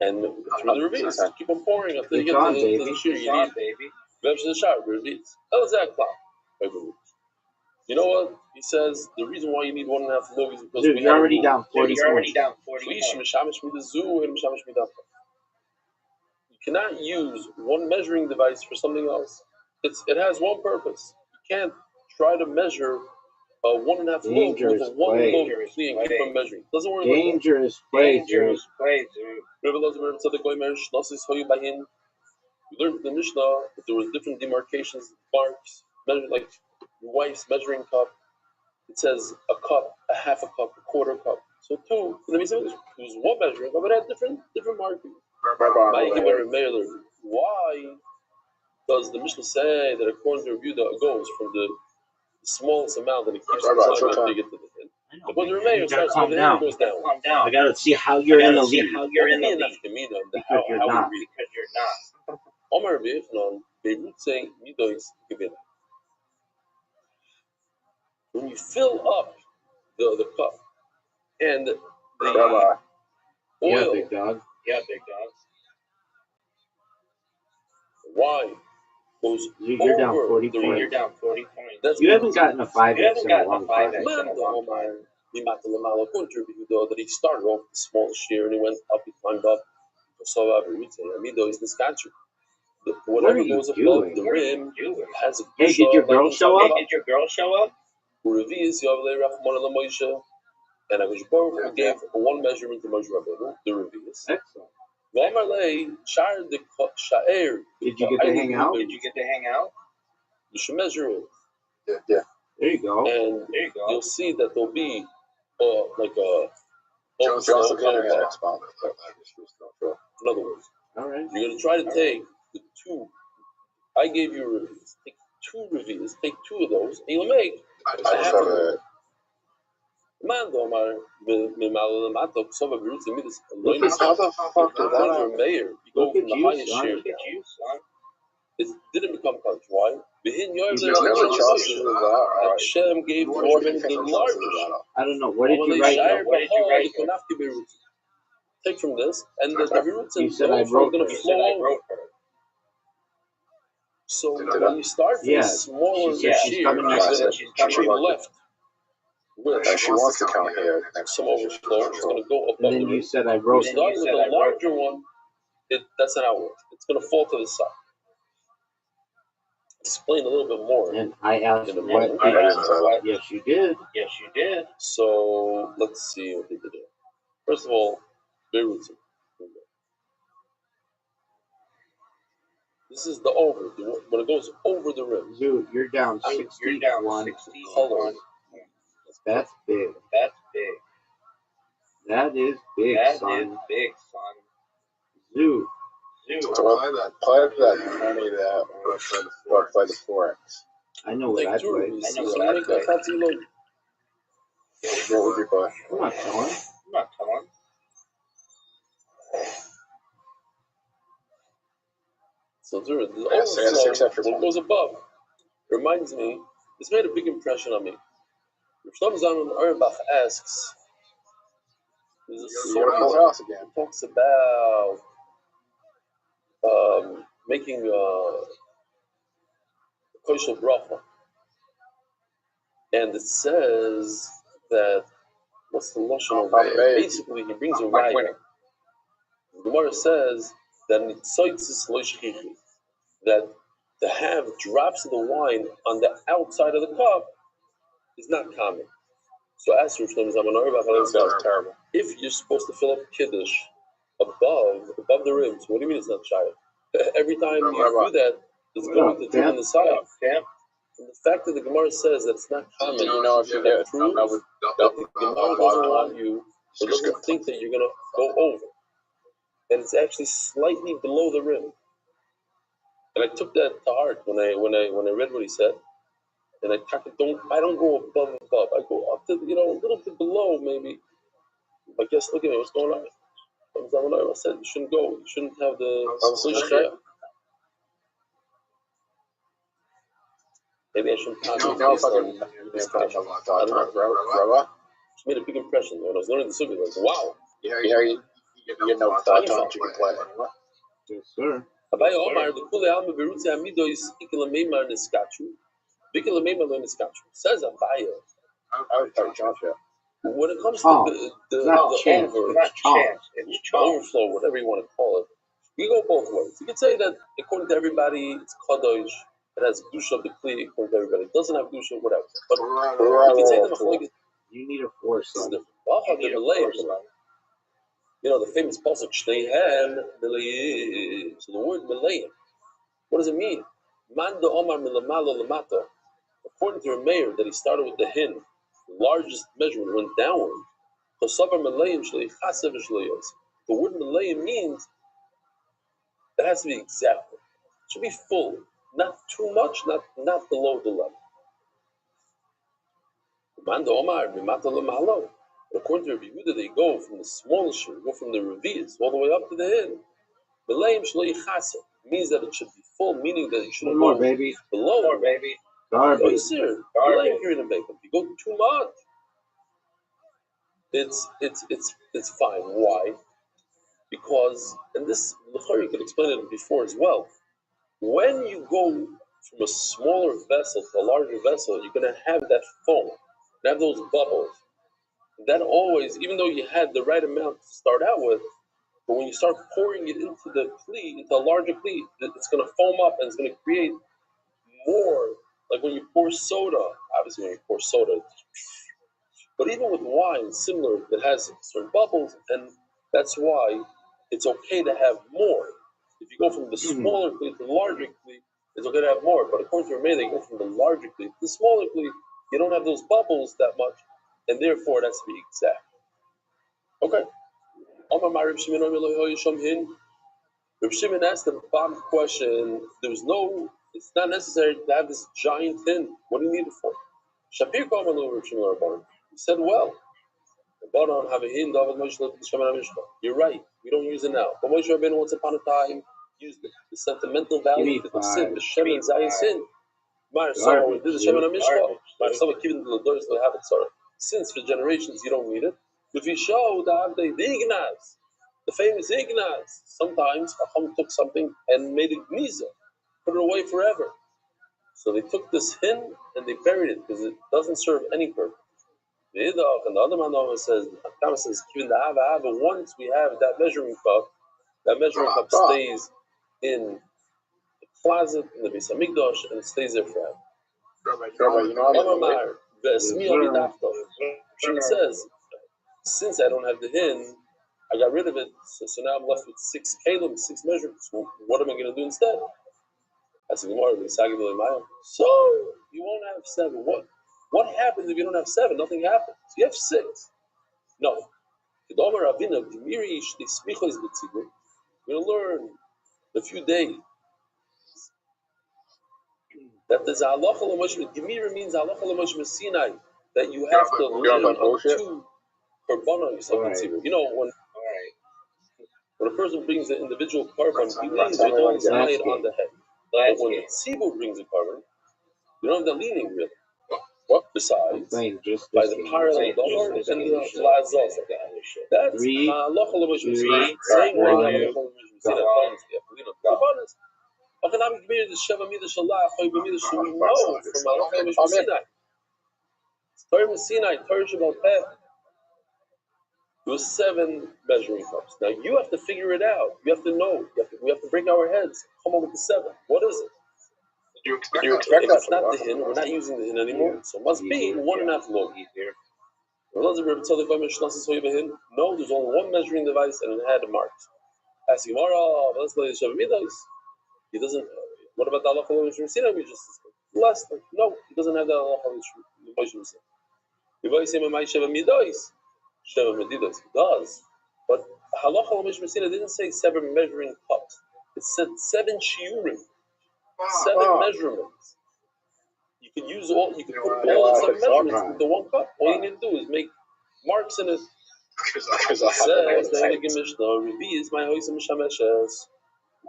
and through the Revius, keep on pouring until you It's get on, to baby. the shear you need. Veg the shower, Revius. That was that clock. You know what? He says the reason why you need 1.5 log is because Dude, we you're had already a down 40 points. You cannot use one measuring device for something else. It has one purpose. You can't try to measure a 1.5 log with Dangerous a 1 play. log key and keep on measuring. Doesn't work like that. Dangerous play, dude. We learned in the Mishnah that there was different demarcations, marks, measure, like your wife's measuring cup. It says a cup, a half a cup, a quarter cup. So two. Let me say this: it was one measuring cup, but it had different markings. Why does the Mishnah say that according to review that goes from the smallest amount and it keeps on going until you get to the end? According to Meir, it starts with the end, it goes down. I gotta see how you're in the lead. Because you're not. Omar Rabbi Yochanan, Beirut saying Midois Gevin. When you fill up the cup and the Yeah, oil, big dog. wine goes You're down over 40 the points. rim. That's You haven't gotten a 5x in a long time. That he started off the smallest share and he went up, he climbed up. So Mido is this country. Whatever goes above the rim has a Hey, did your girl show up? Revius Yavle Rachmana Lamoisha, and Avish Baruch gave one measurement to Moshe Rabbeinu, the Revius. Excellent. Vamarlei Shar de Sha'er. Did you get to hang out? You should measure it. Yeah. There you go. And you'll see that there'll be like a. John's coming in next month. In other words, all right. You're going to try to take the two. I gave you reviews. Take 2 reviews. Take 2 of those, and you'll make. I just have a. Man, Omar, How the fuck did that happen? Mayor, you go from the highest share down. It didn't become college. Why? Hashem gave the largest. I don't know. What did you write? Take from this, and the Beirut You said I wrote going to flow over. So when you start from the smaller she said she's coming next to the left. And she wants to come here. Some overflow. It's going to go above and then the rim. you said I wrote. You start with the larger one. That's not how it works. It's going to fall to the side. Explain a little bit more. And I asked what. Yes, you did. So let's see what they did here. First of all, Beirut. This is the over. When it goes over the rim. Dude, you're down 61 colors. That's big. That is big, son. Dude. Play that money that or play the Forex. I know what I play. What would you play? I'm not telling. So when it goes above, it reminds me, this made a big impression on me. Rav Zalman Auerbach asks, there's a story that talks about making a kosher bracha. And it says that, what's the lashon of it? Basically, he brings a raya. The Gemara says that to have drops of the wine on the outside of the cup is not common. So ask Rosh Hashanah, terrible. if you're supposed to fill up Kiddush above the rim, so what do you mean it's not shy? Every time you do that, it's going to turn on the side. And the fact that the Gemara says that it's not common, that proves that the Gemara doesn't want you, or doesn't think that you're going to go over. And it's actually slightly below the rim. And I took that to heart when I read what he said. And I don't go above. I go up to, a little bit below maybe. I guess, look at me, what's going on? I said you shouldn't go. You shouldn't have the. Maybe I shouldn't pass on this question. I don't know. It's made a big impression when I was learning the subject. Like, wow. You know thoughts on you can play. Yes, sir. Abai Omar, the Kule Alma Berutze Amido is Ikela Meimar Niskachu. Bikela Meimar Niskachu. Says Abaya. I would tell you, when it comes to the overflow, whatever you want to call it, you go both ways. You could say that according to everybody, it's kadosh. It has kedusha of the kli. According to everybody, it doesn't have kedusha, whatever. But you can say that you need a foresight. The famous pasuk Shneihem Milayim. So the word Milayim, what does it mean? Man de Omar Milamalo Lamata. According to a mayor, that he started with the hin, the largest measurement went downward. The word Malayim means it has to be exact. It should be full, not too much, not below the level. According to Rabbi Yehuda, they go from the smallest shir, go from the revias all the way up to the hin. Malayim means that it should be full, meaning that you shouldn't go below. More, baby. Garbage. If you go too much, it's fine. Why? Because, and this you could explain it before as well. When you go from a smaller vessel to a larger vessel, you're going to have that foam, you have those bubbles. That always, even though you had the right amount to start out with, but when you start pouring it into the kli, into a larger kli, it's going to foam up and it's going to create more. Like when you pour soda, obviously when you pour soda, but even with wine, similar, it has certain bubbles, and that's why it's okay to have more. If you go from the smaller kli to the larger kli, it's okay to have more. But according to Rameh, they go from the larger kli to the smaller kli. You don't have those bubbles that much, and therefore it has to be exact. Okay. Reb Shimon asked the bomb question. It's not necessary to have this giant tin. What do you need it for? Shapir called Reb Shimon. He said, well, you're right. We don't use it now. But Moshe Rabbeinu once upon a time used it. The sentimental value of sin, the Shem and Zayin sin. We did the Shem and Amishka. Since for generations you don't need it. If you show the Ignaz, the famous Ignaz, sometimes Chacham took something and made it Gniza, put it away forever. So they took this hin and they buried it because it doesn't serve any purpose. And the other man says, once we have that measuring cup stays in the closet in the Beis Hamikdash and it stays there forever. She says, since I don't have the hin, I got rid of it, so now I'm left with 6 kalim, 6 measurements. So what am I going to do instead? I said, so you won't have 7. What happens if you don't have 7? Nothing happens. You have 6. No. We're going to learn in a few days that there's halacha l'moshe. Gemira means halacha l'moshe Sinai, that you have to learn on 2 korbanos yourself in tzibur. When a person brings an individual korban, he leans with all his might on the head. But when the tzibur brings a korban, you don't have that leaning really. What besides, by the parallel dollar and the lazos. That's halacha l'moshe Sinai. Same way halacha l'moshe Sinai. Torah Sinai, Torah Shabbat Peh. There was 7 measuring cups. Now you have to figure it out. You have to know. We have to break our heads. Come up with the 7. What is it? Do you expect if it's not the hin, we're not using the hin anymore. So it must be 1.5 log. No, there's only one measuring device and it had marks. Asking Mara, he doesn't. What about the Allah we just less than? No, he doesn't have the Allah he does. But halacha l'mishmasina didn't say 7 measuring cups. It said 7 shiurim, 7 measurements. You could use all. You could put all the 7 measurements into 1 cup. All you need to do is make marks in it.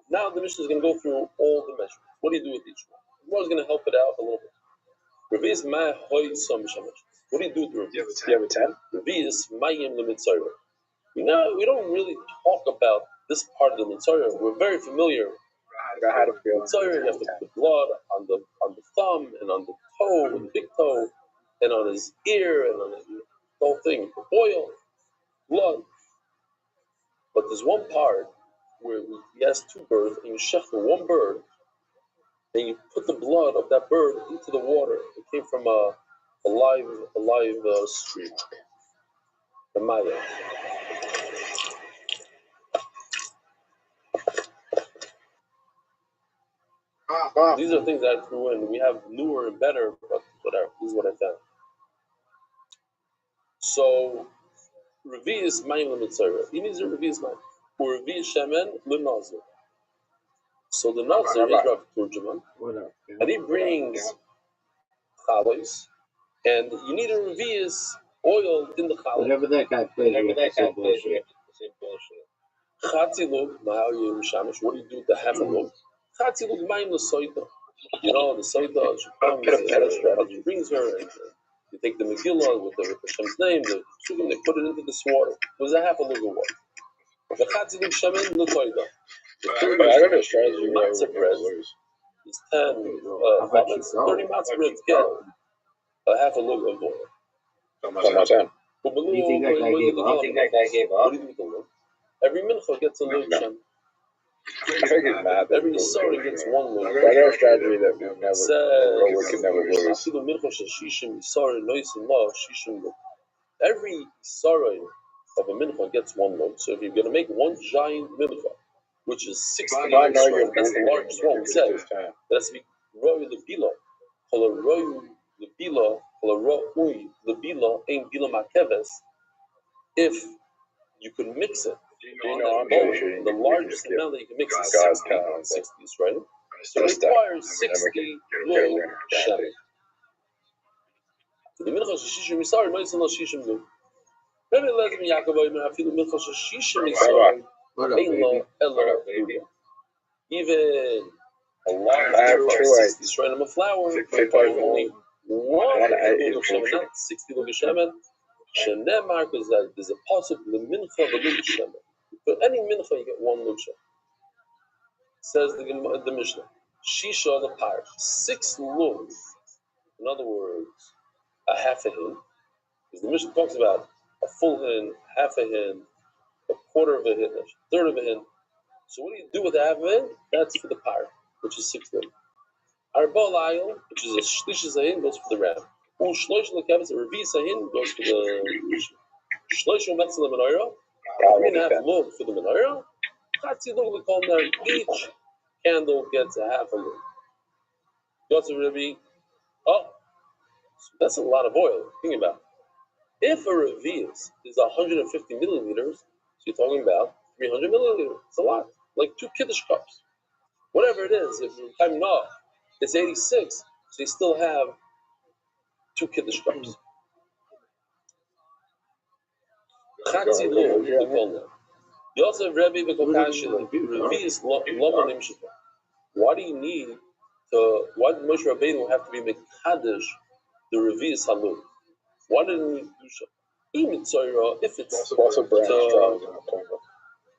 Now the Mishnah is going to go through all the measurements. What do you do with each one? We're going to help it out a little bit. What do you do with Revi? Do you have a 10? Revi is mayim l'mitzayra. We don't really talk about this part of the mitzayra. We're very familiar. Mitzayra, you have to put blood on the thumb and on the toe, and the big toe, and on his ear, and on the whole thing. Oil, blood. But there's one part where he has 2 birds, and you shechter 1 bird, and you put the blood of that bird into the water. It came from a live stream. The Maya. These are things that I threw in. We have newer and better, but whatever. This is what I found. So, Revi is Mayim l'mitzayra. He needs a Revi is Mayim. Or Revi is Shemen l'nazir. So the Nazir is Rav Turjuman, and he brings chalos, and you need a Revi is oil in the chalos. Whatever that guy plays with, the same bullshit. Chatzilug, what do you do with the half a lug? Chatzilug Mayim l'soita. You know, the soita, she comes, she brings her, and you take the Megillah with the Hashem's name, the Shugim, they put it into this water. It was a half a lug of water. The Chatzilug Shemen l'soita. I remember a strategy where matzah bread is 10 30 matzah breads get a half a lug of oil. Not 10. Do you think that guy gave up? What do you think with the lug? Every mincha gets a lug. I think it's mad. Every Yisrael gets 1 lug. I know a strategy that we could never lose. Every Yisrael of a mincha gets 1 lug. So if you're going to make 1 giant mincha, which is 60 logs, that's the largest one. It says that has to be roy lebila, kol roy lebila, kol roy lebila, ein bila makeves. If you could mix it on that bowl, the largest amount that you can mix is 60s, right? So it requires 60 log shemen. So the mincha shishim misar, ma'asen lo shishim log. Rebbe Lezer ben Yaakov Omer afilu mincha shishim misar. Even a lot of 60 shrenim of flour, only 1 lug of shemen, not 60 lug of shemen. Shenemar, because there's a possible mincha of a lug of shemen. For any mincha, you get 1 lug shemen. Says the Mishnah. Shisha the par, 6 lugs. In other words, a half a hin. Because the Mishnah talks about a full hin, half a hin, a quarter of a hin, a third of a hin. So what do you do with the half of it? That's for the par, which is 6 lug. Arba l'ayil, which is a shlish zayin, goes for the ram. Shlosh l'keves, a revi zayin, goes for the shlosh u'metzel l'menorah. 3.5 lug for the menorah. Chatzi lug l'kol ner. Each candle gets a half a lug. Yotze Revi. Oh, so that's a lot of oil. Think about it. If a revi is 150 milliliters, so you're talking about 300 milliliters. It's a lot. Like 2 kiddush cups. Whatever it is, if you're timing off, it's 86, so you still have 2 kiddush cups. Chatzi lug l'kol ner. Yosef Rebbe v'Kokashila. Revi is lama nimshita. Why do you need to? Why did Moshe Rabbeinu have to be mekadesh the Revi is halul? Why didn't we do so? If it's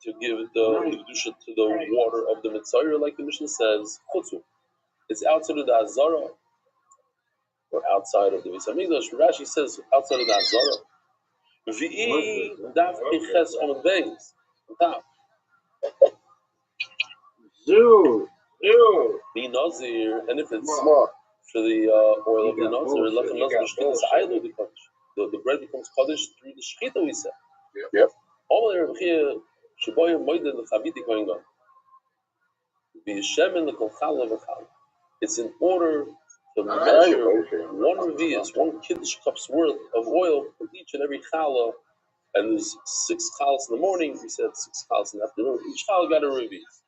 to give the kedusha to the water of the mitzayra, like the Mishnah says, chutzu. It's outside of the azara or outside of the Beis Hamikdash. Rashi says outside of the azara. V'i daf iches on beis. Be nazir, and if it's for the oil of the nazir, lechem nazir shkilas ailu the kodesh. the bread becomes kaddish through the shechita, we said. Yep. All the Rebbe Shaboya Moida the Chaviti going on. It's in order to measure one revius, one kiddush cup's worth of oil for each and every challah. And there's 6 challahs in the morning. We said 6 challahs in the afternoon. Each challah got a revius.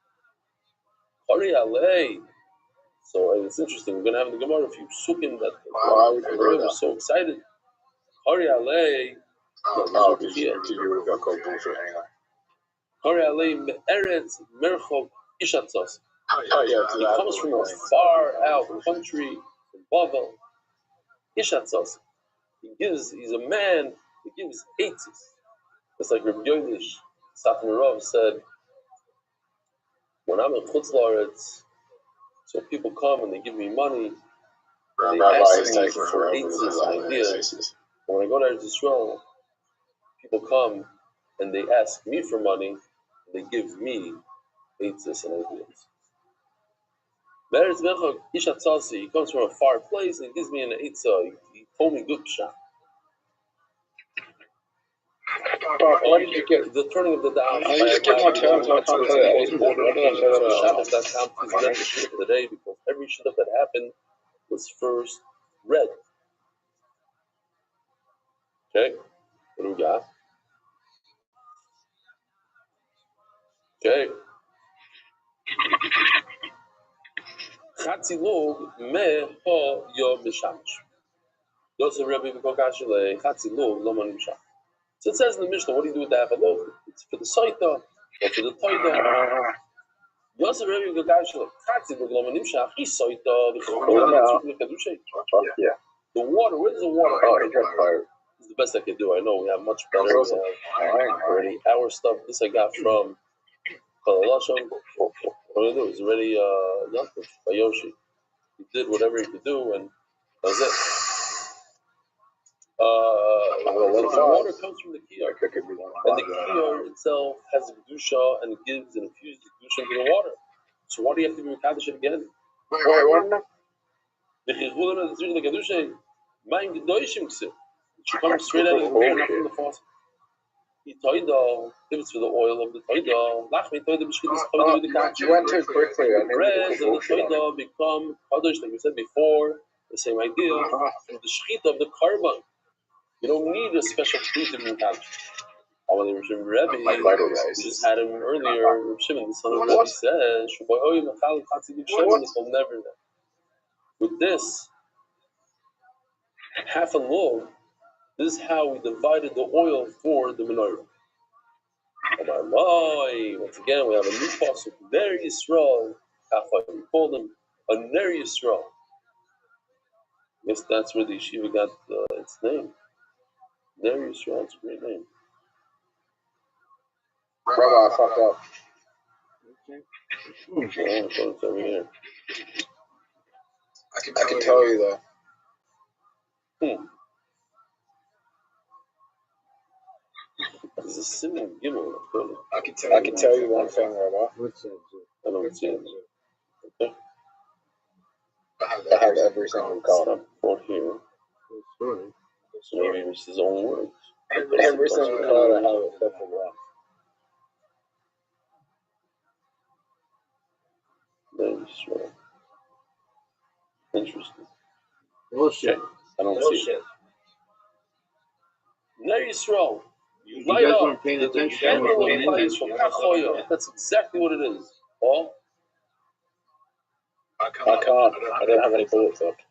So it's interesting. We're going to have in the Gemara a few psukim that the Rebbe was so excited. Hari alei. Hari alei me'eretz merchov ishatzos. He comes from a far out country, from Bavel. Ishatzos. He's a man who gives eitzis. It's like Rabbi Yoelish, Satan Rav said, when I'm in Chutz La'aretz, so people come and they give me money, and they ask me for eitzis and ideas. And when I go to Eretz Yisrael, people come and they ask me for money, and they give me eitzis and ideas. He comes from a far place and he gives me an eitzah. He told me good pshat. Why did you get the turning of the down? I just get more terms on today because every shidduch that happened was first read. Okay, what do we got? Okay. Chatzilug me ho yo mishamish. Yosef Rabbi Rothschild Chatzilug lo man mishamish. So it says in the Mishnah, what do you do with the half a loaf? It's for the Saita or for the Toida. Yosef Rabbi Rothschild Chatzilug lo man mishamish. He Saita the Kedushay. Yeah. The water. Where does the water come from? This is the best I could do. I know we have much better. We have already our stuff. This I got from Kalalashon. What do I do? It's already nothing by Yoshi. He did whatever he could do, and that was it. The water comes from the kiyar, and the kiyar itself has a kedusha, and it gives and infuses the kedusha into the water. So why do you have to be mekadosh it again? The chizbulim and the tzricha the kedusha, ma'im gedoshim ksib. It should come straight out of the water, not from the faucet. The toida, if it's for the oil of the toida, lachmi toida b'shkilas toida with the kadosh. You went too quickly. The bread and the toida become kadosh, like we said before. The same idea from the shechita of the carbon. You don't need a special treat to be kadosh. When Rebbe, we just had him earlier. Reb Shimon, the son of Rebbe, says, "This will never know." With this, half a log. This is how we divided the oil for the menorah. Once again, we have a new pasuk, Ner Yisrael. We call them a Ner Yisrael. Yes, that's where the yeshiva got its name. Ner Yisrael, it's a great name. Brother, I fucked up. It's over here. I can tell you though. There's a simple gimel. I can tell you one thing, Rabbi. What's that? I don't see it. Okay. I have every single color. Right here. So maybe it's his own words. Every single color I have except for one. Nice. Interesting. Bullshit. I don't see it. Ner Yisrael. You guys weren't paying attention. That's exactly what it is. Oh? I can't. I don't have any bullets left.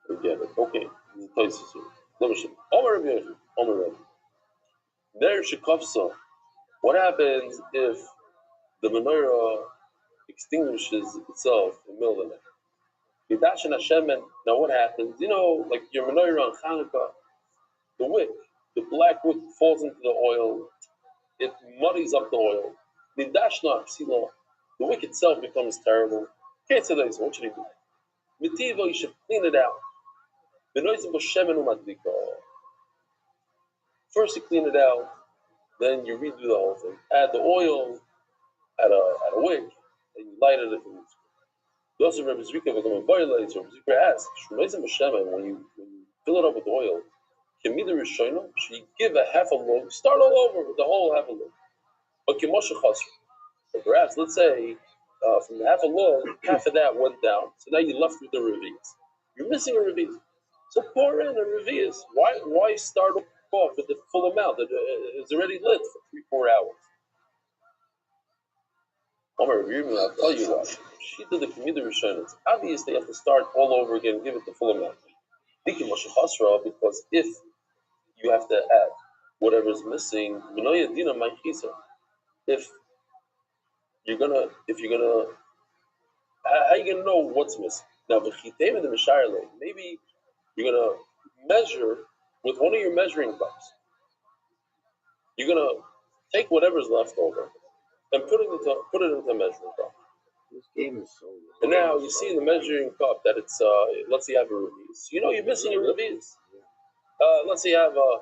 Forget it. Okay. These places here. Let me show you. Omer Rabbi. Ner Shekafsa. What happens if the menorah extinguishes itself in the middle of the night? Now what happens? You know, like your menorah on Hanukkah, the wick, the black wick falls into the oil, it muddies up the oil. The wick itself becomes terrible. Can't say that, so what should you do? Mitiva, you should clean it out. First you clean it out, then you redo the whole thing. Add the oil, add a wick, and you light it if it needs to. Yosef Rabbi Zrika asks, when you fill it up with oil, should you give a half a log, start all over with the whole half a log. But perhaps, let's say, from the half a log, half of that went down. So now you're left with the revius. You're missing a revius. So pour in a revius. Why start off with the full amount that is already lit for 3-4 hours? I'll tell you what. She did the community Rishon. It's obvious they have to start all over again and give it the full amount. Because if you have to add whatever is missing, if you're gonna, how are you gonna know what's missing? Now, maybe you're gonna measure with one of your measuring cups. You're gonna take whatever's left over and put it into a measuring cup. This game is so long. And now you see in the measuring cup that it's let's say you have a revius. You know you're missing a revius. Let's say you have a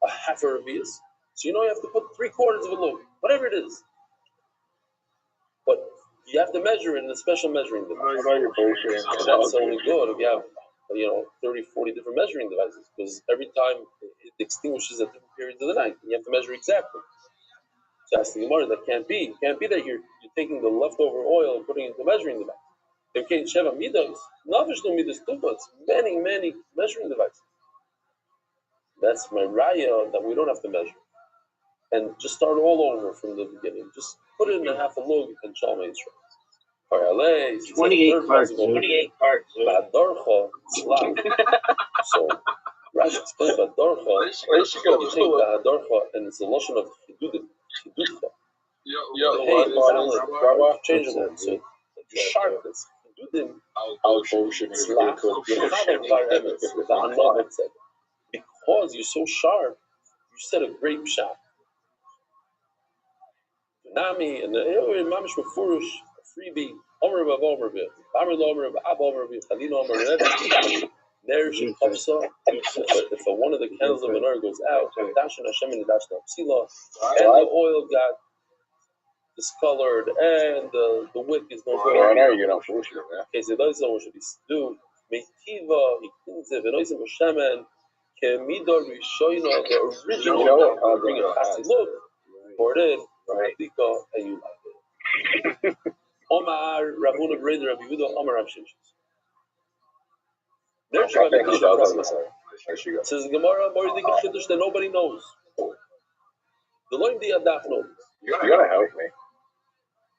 half a revius. So you know you have to put 3/4 of a loaf, whatever it is. But you have to measure it in a special measuring device. That's only good if you have 30, 40 different measuring devices, because every time it extinguishes at different periods of the night, and you have to measure exactly. So ask the Gemara, that can't be. It can't be that you're taking the leftover oil and putting it in the measuring device. There can't sheva midos. Navish no midos tuba. It's many measuring devices. That's my raya that we don't have to measure. And just start all over from the beginning. Just put it in a half a lug and shalom Yisrael. 28 parts. 28 parts. So Rashi explains Hadarcha. You take the Hadarcha and it's the lotion of Chidudim. Chidudcha. Changeable. So the sharpness. Chidudim. Because you're so sharp, you set a great shot. Nami and the Mamish Mefurish, freebie, Omer of Omer, Amr Lomer of Ab Omer, Chalina Omer, Nerish and Kapsa. If one of the candles of menorah goes out, Dash and Hashem and the Dash Psila, and the oil got discolored, and the wick is no good. Okay, so those are what should be do. Meitiva, he cleans it, and Oisim Hashemen, Kemidor Rishoina, the original, bring a passy look, pour it in. Right. And you like it. Omar Rabuna Breder Rabbi Yehuda Omar Rav Shimshon. There's a says the Gemara Moridika Chiddush that nobody knows. The Loim Di Adaf knows. You gotta help me.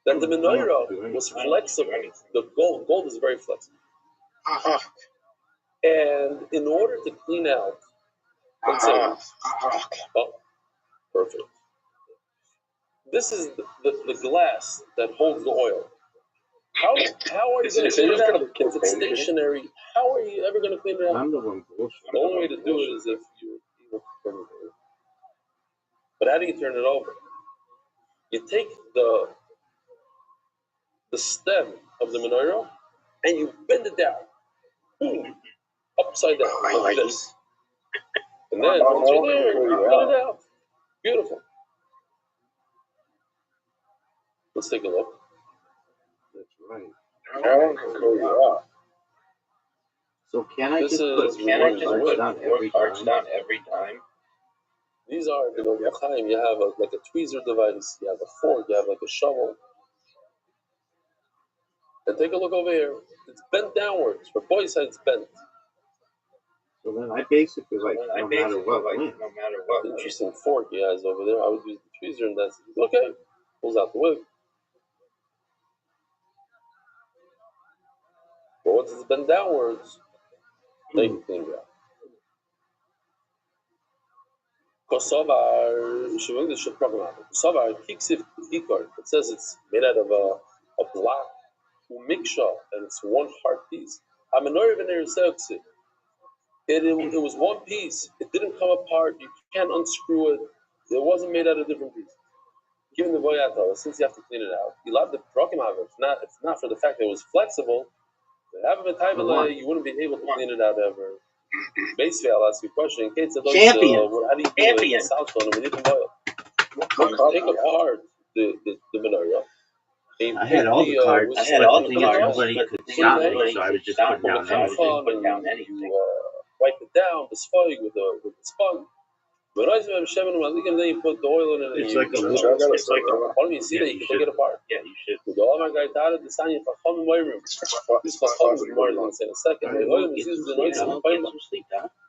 That the menorah was flexible. The gold is very flexible. And in order to clean out, let's say, perfect. This is the glass that holds the oil. How are you going to clean it out? If it's stationary, how are you ever going to clean it out? The only way to do it is if you're able to turn it over. But how do you turn it over? You take the stem of the menorah and you bend it down. Boom. Upside down, like this. And then once you're there, you clean it out. Beautiful. Let's take a look. That's right. How long can clear you out? So can I just put parts down every time? These are, you have like a tweezer device, you have a fork, you have like a shovel. And take a look over here. It's bent downwards. For both sides, it's bent. So then I basically no matter what. Interesting fork he has over there. I would use the tweezer and that's okay. Pulls out the wick. But once it's bent downwards, then you can clean it out. Kosovar, it says it's made out of a block, and it's one hard piece. It was one piece. It didn't come apart. You can't unscrew it. It wasn't made out of different pieces. Given the voyata, since you have to clean it out, you love the prokim have it. It's not for the fact that it was flexible. You wouldn't be able to clean it out ever. Basically, I'll ask you a question. Champion. How do you do it? South on we need to boil. Take apart the menorah. I had all the cards. Nobody could stop me, so I was just putting down anything. You wipe it down, the spug with the spug. But then you put the oil in it. It's like a loop. It's like a. Why don't you see that you can take it apart? Yeah, you should. With all my guys out of the sign, you can come in my room. This was home with more than a second.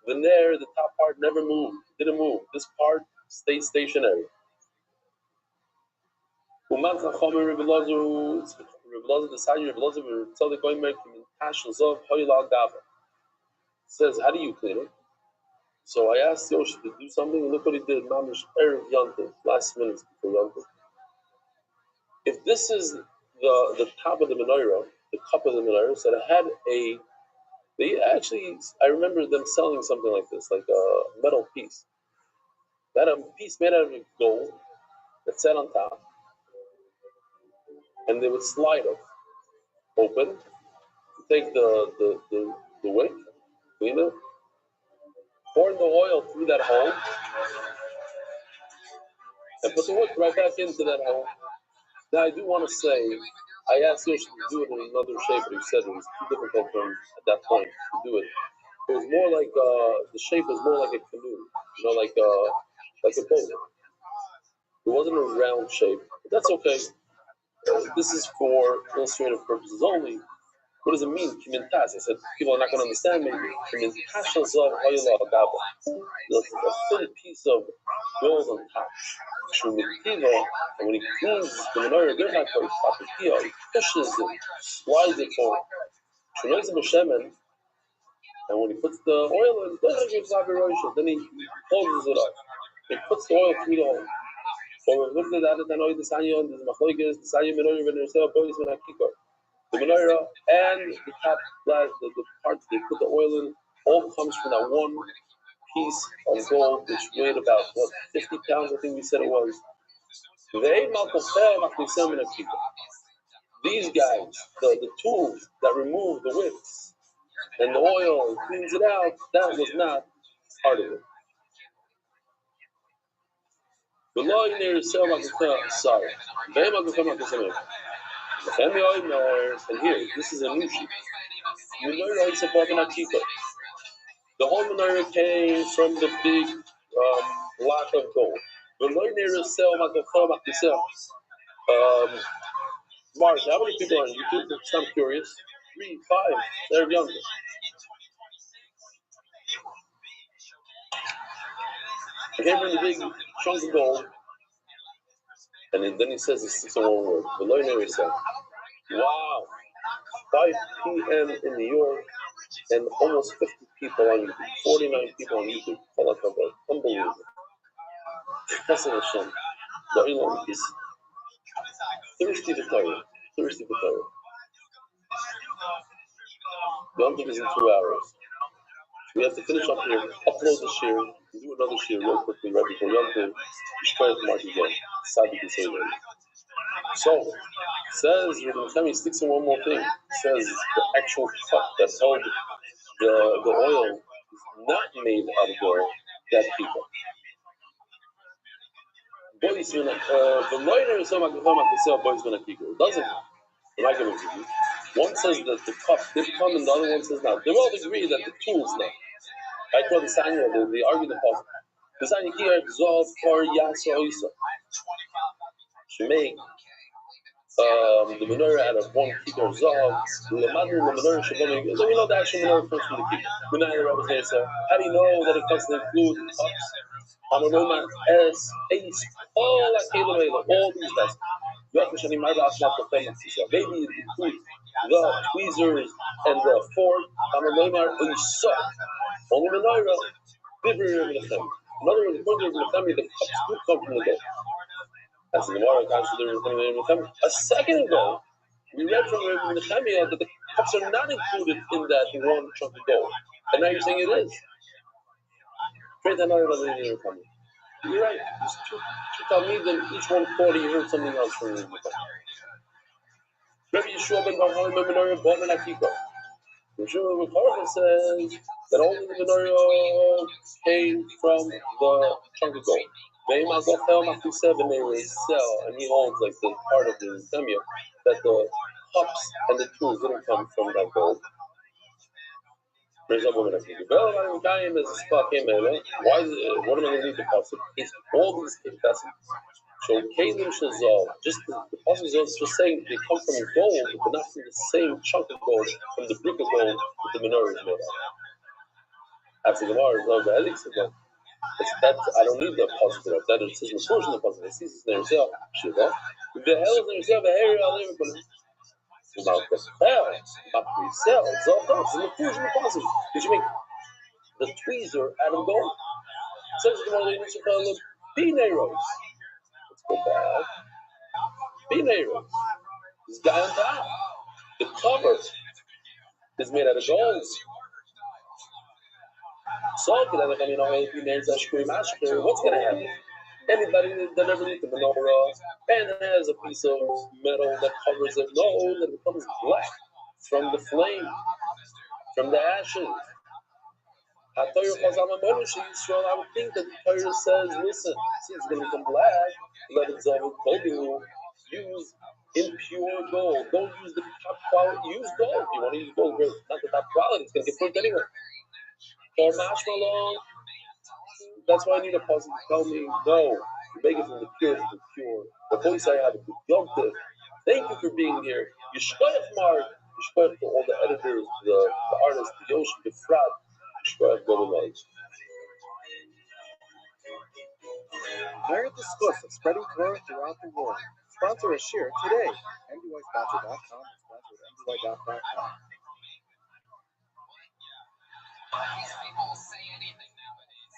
Then there, the top part never moved. Didn't move. This part stayed stationary. Uman Chacham Rabbi Rothschild decided Rabbi Rothschild tell the going back from Tashels of Hoylal Gava. Says, how do you clean it? So I asked Yoshi to do something, and look what he did. Mamish Erev Yantiv, last minutes before Yantiv. If this is the top of the menorah, the cup of the menorah, so it had they actually, I remember them selling something like this, like a metal piece. They had a piece made out of gold that sat on top, and they would slide it open, take the wick, clean it, pour the oil through that hole, and put the wick right back into that hole. Now I do want to say, I asked Yoshi to do it in another shape, but he said it was too difficult for him at that point to do it. It was more like the shape was more like a canoe, like a boat. It wasn't a round shape, but that's okay. This is for illustrative purposes only. What does it mean? Kimintas. I said people are not going to understand me. Kimintas of Hayla Gaba. A thin piece of gold on top. And when he cleans the menorah, they're not going to stop it. He pushes it, slides it forward. And when he puts the oil in, then he closes it up. He puts the oil through the hole. The menorah and the top glass, the parts they put the oil in, all comes from that one piece of gold, which weighed about 50 pounds, I think we said it was. These guys, the tools that remove the wicks and the oil and cleans it out, that was not part of it. Sorry. And here, this is a new sheet. The whole menorah came from the big block of gold. Mark, how many people are on YouTube? I'm curious. 3, 5. They're younger. He came from the big chunk of gold. And then he says this in one word. Wow. 5 p.m. in New York, and almost 50 people on YouTube, 49 people on YouTube. Unbelievable. Chesed Hashem. The Olam is thirsty for Torah. Thirsty for Torah. Yom Tov is in 2 hours. We have to finish up here, upload the shir, do another shir real quickly right before Yom Tov. Shkoyach Mark again. Sadly to say that. So, says Rabbi Nechemi sticks in one more thing. Says the actual cup that held the oil is not made out of gold, that people. It doesn't. One says that the cup did come and the other one says not. They all agree that the tools not. I call the Sanya, they argue the puzzle. The Sanya here exalts for Yasa Oisa. She make the menorah out of 1 kilo of zav. The mother in the menorah should come in. So we know the actual menorah comes from the kilo. How do you know that it comes to include the cups? All these guys. Maybe it includes the tweezers and the fork. Only menorah. In other words, according to the family, the cups do come from the gold. That's the Gemara comes to the a second ago, we read from Rabbi Nechemiah that the cups are not included in that one chunk of gold. And now you're saying it is. You're right. There's two Talmidim, each one quote, you heard something else from Rabbi Nechemiah. Rabbi Yeshua ben Bar-Hana menorah bought an akiko. Yeshua ben Bar-Hana says that only the menorah came from the chunk of gold. and he holds like the part of the Semya that the cups and the tools didn't come from that gold. For example, when I say, why is it, what am I going to need the possible? It's all these vessels. So Kalim Shazal, just the Apostle is just saying they come from gold, but not from the same chunk of gold, from the brick of gold that the menorah is made of. After the Gemara is over Elix again. That I don't need the positive of that. It says the portion of the positive. It says it's Nerzeh, Shiva. The hell is Nerzeh, the hair, I'll never put it. About the hell, about the cell, it's all those. And the portion of the positive. Did you make the tweezer out of gold? It says the Gemara, they used to call them Pineros. Let's go back. Pineros. This guy on top. The cover is made out of gold. So, what's going to happen? Anybody that ever lit the menorah and has a piece of metal that covers it knows that it becomes black from the flame, from the ashes. I would think that the Torah says, listen, see, it's going to become black, let it dissolve. Use impure gold. Don't use the top quality. Use gold. You want to use gold, great. Not the top quality. It's going to get burnt anyway. For marshmallow, that's why I need a person to tell me, no, you make it from the pure to the pure. The voice I have a good yomtiv. Thank you for being here. Yishkoyach Mark. Yishkoyach to all the editors, the artists, the Yoshi, the Frat. Yishkoyach Gobalai. Merit the Schus of spreading Torah throughout the world. Sponsor a share today. MDYsponsor.com. Sponsor at MDY.com. People say anything nowadays.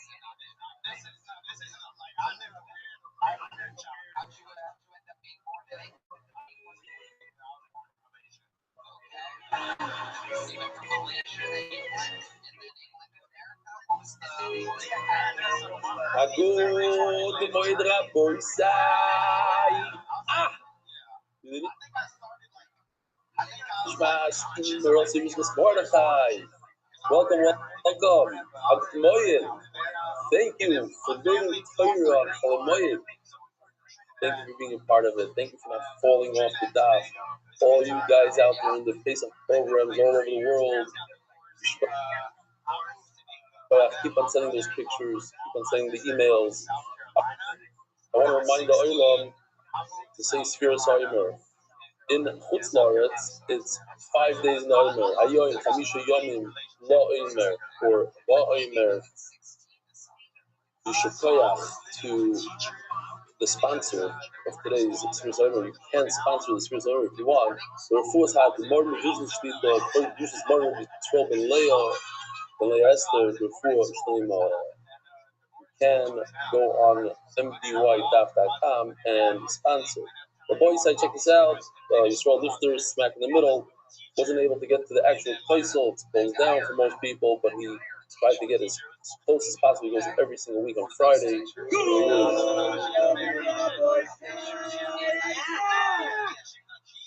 This is like I've never been. I don't know. How'd you end up being born today? Agud Moed Raboisai. Ah! Welcome. Agud Moed. Thank you for being Torah for Moed. Thank you for being a part of it. Thank you for not falling off the daf. All you guys out there in the face of programs all over the world. Keep on sending those pictures. Keep on sending the emails. I want to remind the Olam to say Sfiras Omer. In Chutz La'aretz, it's 5 days in Omer. Ayoim, Chamisha Yomim, Lo Omer, or Ba Omer. Yishukoyach to the sponsor of today's Sfiras Omer. You can sponsor the Sfiras Omer if you want. The Refuah's had the Mormon Business Street, the Business Mormon, Yisrael Ben Leah, Esther, the Refuah, can go on mdydaf.com and sponsor. The boys side, check this out. Yisrael Lifter, smack in the middle, wasn't able to get to the actual Kaisel. It's closed down for most people, but he tried to get as close as possible. He goes every single week on Friday.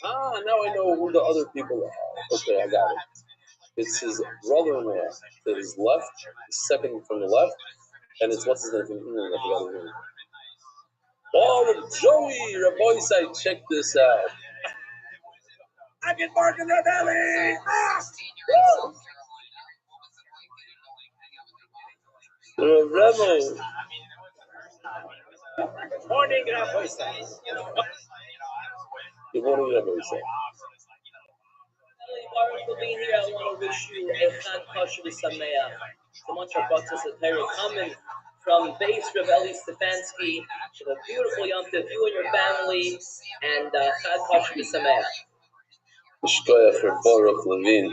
Now I know who the other people are. Okay, I got it. It's his brother-in-law to his left, second from the left. And it's what's his name from England, I forgot his name. Oh, Joey, Rabbi side, check this out. I get Mark in their belly! Rebel. Morning, Rabbi side. Good morning, Rabbi side. For being here, I want to wish you a Chag Kosher V'Sameach. So much our Batzos Atayra coming from base Rav Eli Stefanski to a beautiful Yom Tov, you and your family, and Chag Kosher V'Sameach. Shkoyach for Baruch Levin.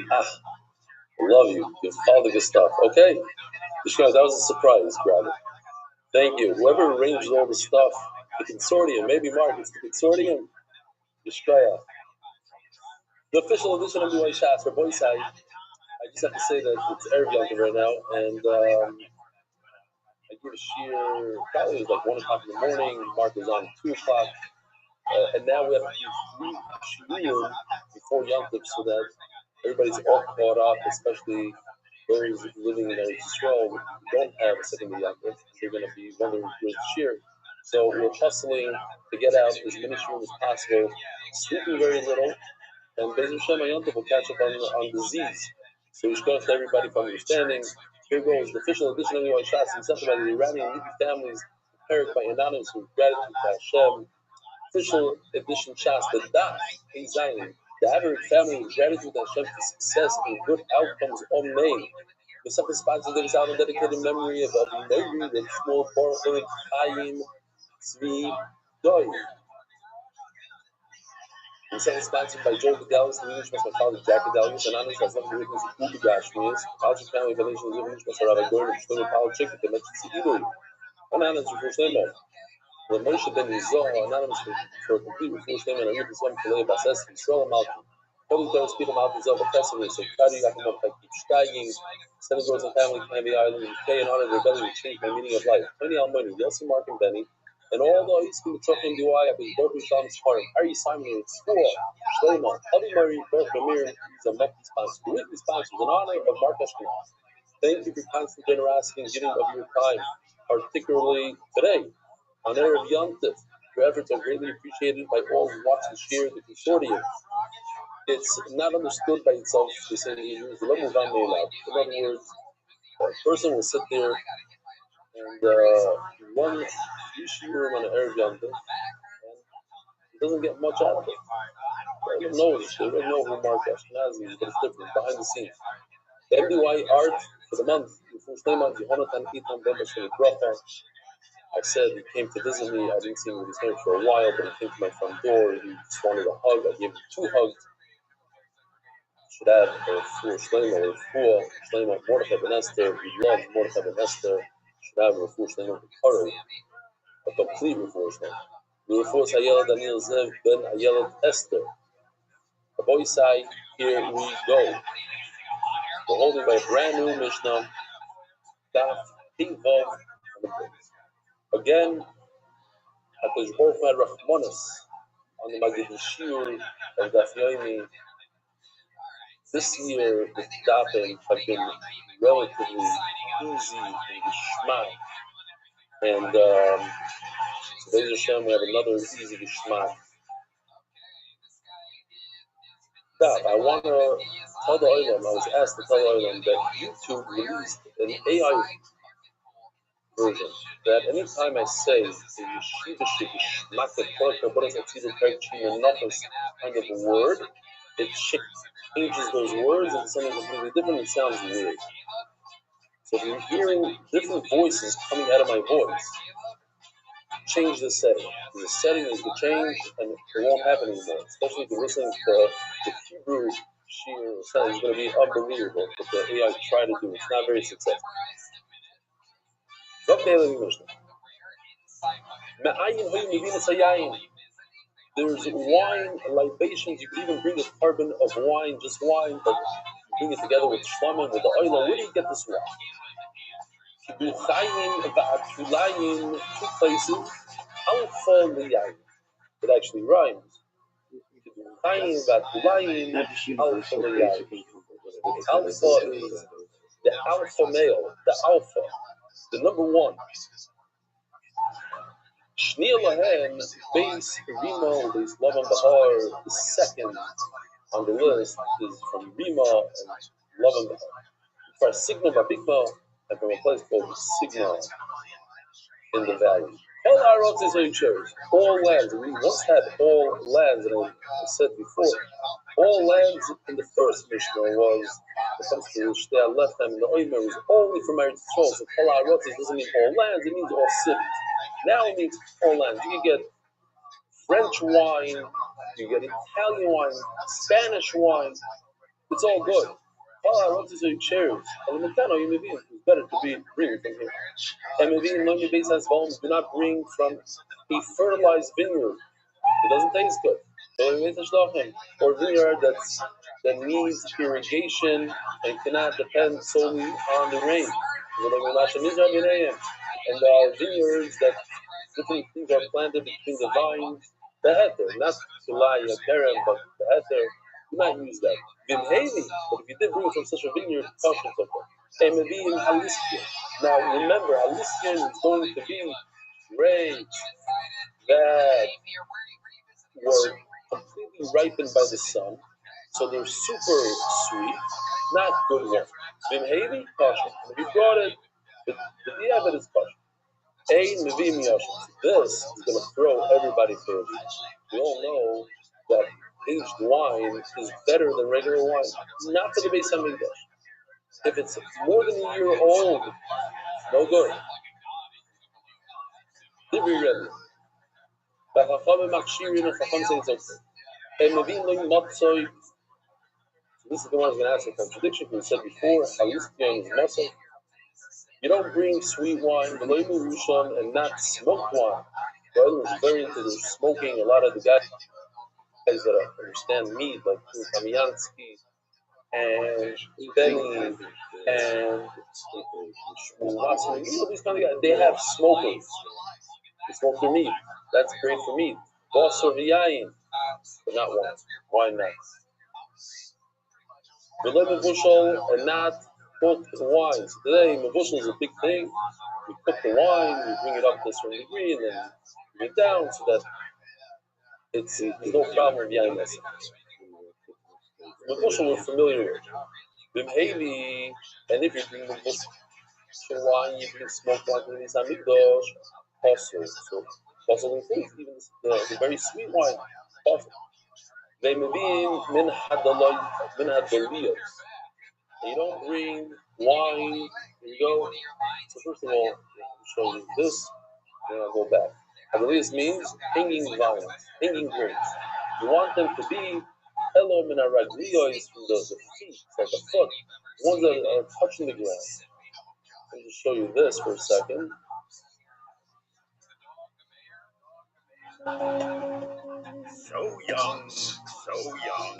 Love you. You follow the good stuff. Okay? Shkoyach, that was a surprise, brother. Thank you. Whoever arranged all the stuff, the consortium, maybe Mark, it's the consortium. Shkoyach. The official edition of MDY Shas for Boy Side. I just have to say that it's Erev Yom Tov right now, and I gave a shear, probably it was like 1 o'clock in the morning, Mark was on 2 o'clock, and now we have to do 3 shiurim before Yom Tov so that everybody's all caught up, especially those living in Eretz Yisrael who don't have a second Yom Tov. They're going to be wondering where's the shear. So we're hustling to get out as many shurim as possible, sleeping very little, and Be'ez Hashem Ayontav will catch up on disease. So we should to everybody for understanding. Here goes the official edition of Yoy Shas, accepted by the Iranian Levi families, prepared by anonymous with gratitude to Hashem. Official edition Shas, the Daf, Hey Zion, the average family with gratitude to Hashem for success and good outcomes. Amen. The second sponsor that is out in dedicated memory of Abu Noiri, the small Baruch Chaim Tzvi Doi. The second sponsored by Joe Fidelis, the English my father Jack Fidelis, and honors as one of the witnesses of Ubi Gashmias, Alger family foundation of the English my Rabbi Gordon, Shlomo Paul Chick, the Metzitzi Idoi. Anonymous for first name of the Moshe Ben Yizor, anonymous for a complete first name and a new Islam Kalei Bases, Yisrael Malki. Holy Ghost, Peter Malki Zelda Festival, so Kari Yakumov, I keep steiging. Seven girls and family can be island, UK, in honor of rebellion to change my meaning of life. Tony Almoni, Yossi Mark and Benny. And although he's going to truck him, do I have his Baruch Shalom Sfarim, Ari Simon, Tzvua, Shlomo, Avi Mari, Baruch Ramir, he's a Mekki sponsor. The weekly sponsor in honor of Mark Ashkenaz. Thank you for constant generosity and giving of your time, particularly today, on Erev Yom Tov. Your efforts are greatly appreciated by all who watch and share the consortium. It's not understood by itself to say that you use the level of In other words, a person will sit there and run Yishurim on an Erev Yom Tov, and he doesn't get much out of it. Everyone knows, they already know who Mark Ashkenazi is, but it's different, behind the scenes. The MDY art for the month, the first name on Yehonatan Itam Ben Bashir Bracha. I said he came to visit me. I didn't see him with his name for a while, but he came to my front door. He just wanted a hug. I gave him 2 hugs. Should have a full Shlomo, Mordechai Ben Esther. We love Mordechai Ben Esther. Should have a full Shlomo Karo, a complete refuah. The refuah Hayela Daniel Zev Ben Hayela Esther. The boy side, here we go. We're holding by a brand new Mishnah, Daf Pink Vav, again. HaKadosh Baruch Hu had Rachmanos on the Magid Shir of Daf Yomi. This year, the Dafim have been relatively easy and geschmack. And so Be'ez Hashem, we have another easy geschmack. Daf, I want to tell the Olam, I was asked to tell the Olam that YouTube released an AI version that anytime I say the yeshiva shigishmak the porka boras atzidu perchim and nafas kind of a word, it changes those words into something completely different. It sounds weird. So if you're hearing different voices coming out of my voice, change the setting. The setting is to change, and it won't happen anymore. Especially if you're listening to the Hebrew shir sound, it's going to be unbelievable. What the AI try to do, it's not very successful. There's wine, libations. You could even bring a carbon of wine, just wine, but you bring it together with shlamim, with the oil. Where do you get this wine? Two places. Alpha liyayin. It actually rhymes. Alpha liyayin. Alpha is the alpha male, the alpha, the number one. Shnia Lahen, base Rima, base Lavan Bahar, the second on the list is from Rima and Lavan Bahar. For Sigma Babikma, and from a place called Sigma in the valley. All our roads is all lands. We once had all lands, and I said before, all lands in the first Mishnah was, when it comes to Shtei left hand, the Oimer was only from Eretz Yisrael. So Kol HaArotz doesn't mean all lands, it means all cities. Now it means all lands. You can get French wine, you get Italian wine, Spanish wine. It's all good. Kol HaArotz is cherries. It's better to be bring from here. And maybe in London base has homes, do not bring from a fertilized vineyard. It doesn't taste good. Or vineyard that needs irrigation and cannot depend solely on the rain. And there are vineyards that different things are planted between the vines. The heter, not Tulaya, Kerem, but the heter, do not use that. Vimhevi, but if you did bring it from such a vineyard, caution of it. And maybe in Haliskia. Now remember, Haliskia is going to be grapes that were completely ripened by the sun, so they're super sweet, not good ones. Vimhevi kosher. If you brought it, the diabet is kosher. Ein mevim yashim. This is going to throw everybody for a loop. We all know that aged wine is better than regular wine, not for the Beis Hamikdash. If it's more than a year old, no good. Divri Rebbe. The Chachamim Makshirin and Chacham say it's okay. Ein mevim lo matzoi. This is the one I was going to ask a contradiction because we said before, Halistian is muscle. You don't bring sweet wine, and not smoked wine. Well, is very into the smoking. A lot of the guys that understand meat, like Kamiansky and Benny and Shmuel, these kind of guys, they have smokers. They smoke their meat. That's great for meat. Basar v'yayin, but not wine. Wine not. Mevushal and not cooked wines. Today, mevushal is a big thing. We cook the wine, we bring it up to a certain degree, and then bring it down so that there's no problem with yain messing. Mevushal we're familiar with. Bimheili, and if you bring mevushal wine, you bring smoked wine to the Beis Hamikdash, possible. So possible includes even the very sweet wine. Possible. They mevim min hadaliyos. You don't bring wine. Here you go. So first of all, I'll show you this, then I'll go back. Hadaliyos means hanging vines, hanging grapes. You want them to be elo min haragliyos from the feet, like the foot, ones that are touching the ground. Let me just show you this for a second. So young, so young.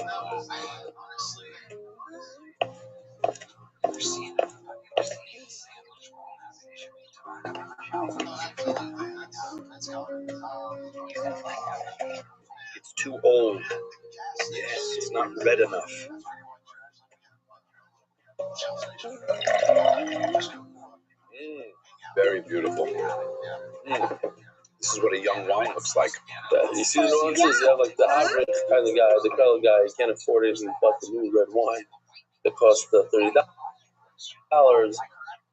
It's too old. Yes, it's not red enough. Very beautiful. This is what a young wine looks like. You see the nuances? You have like the average kind of guy, the color guy, he can't afford it, he bought the new red wine that costs $30.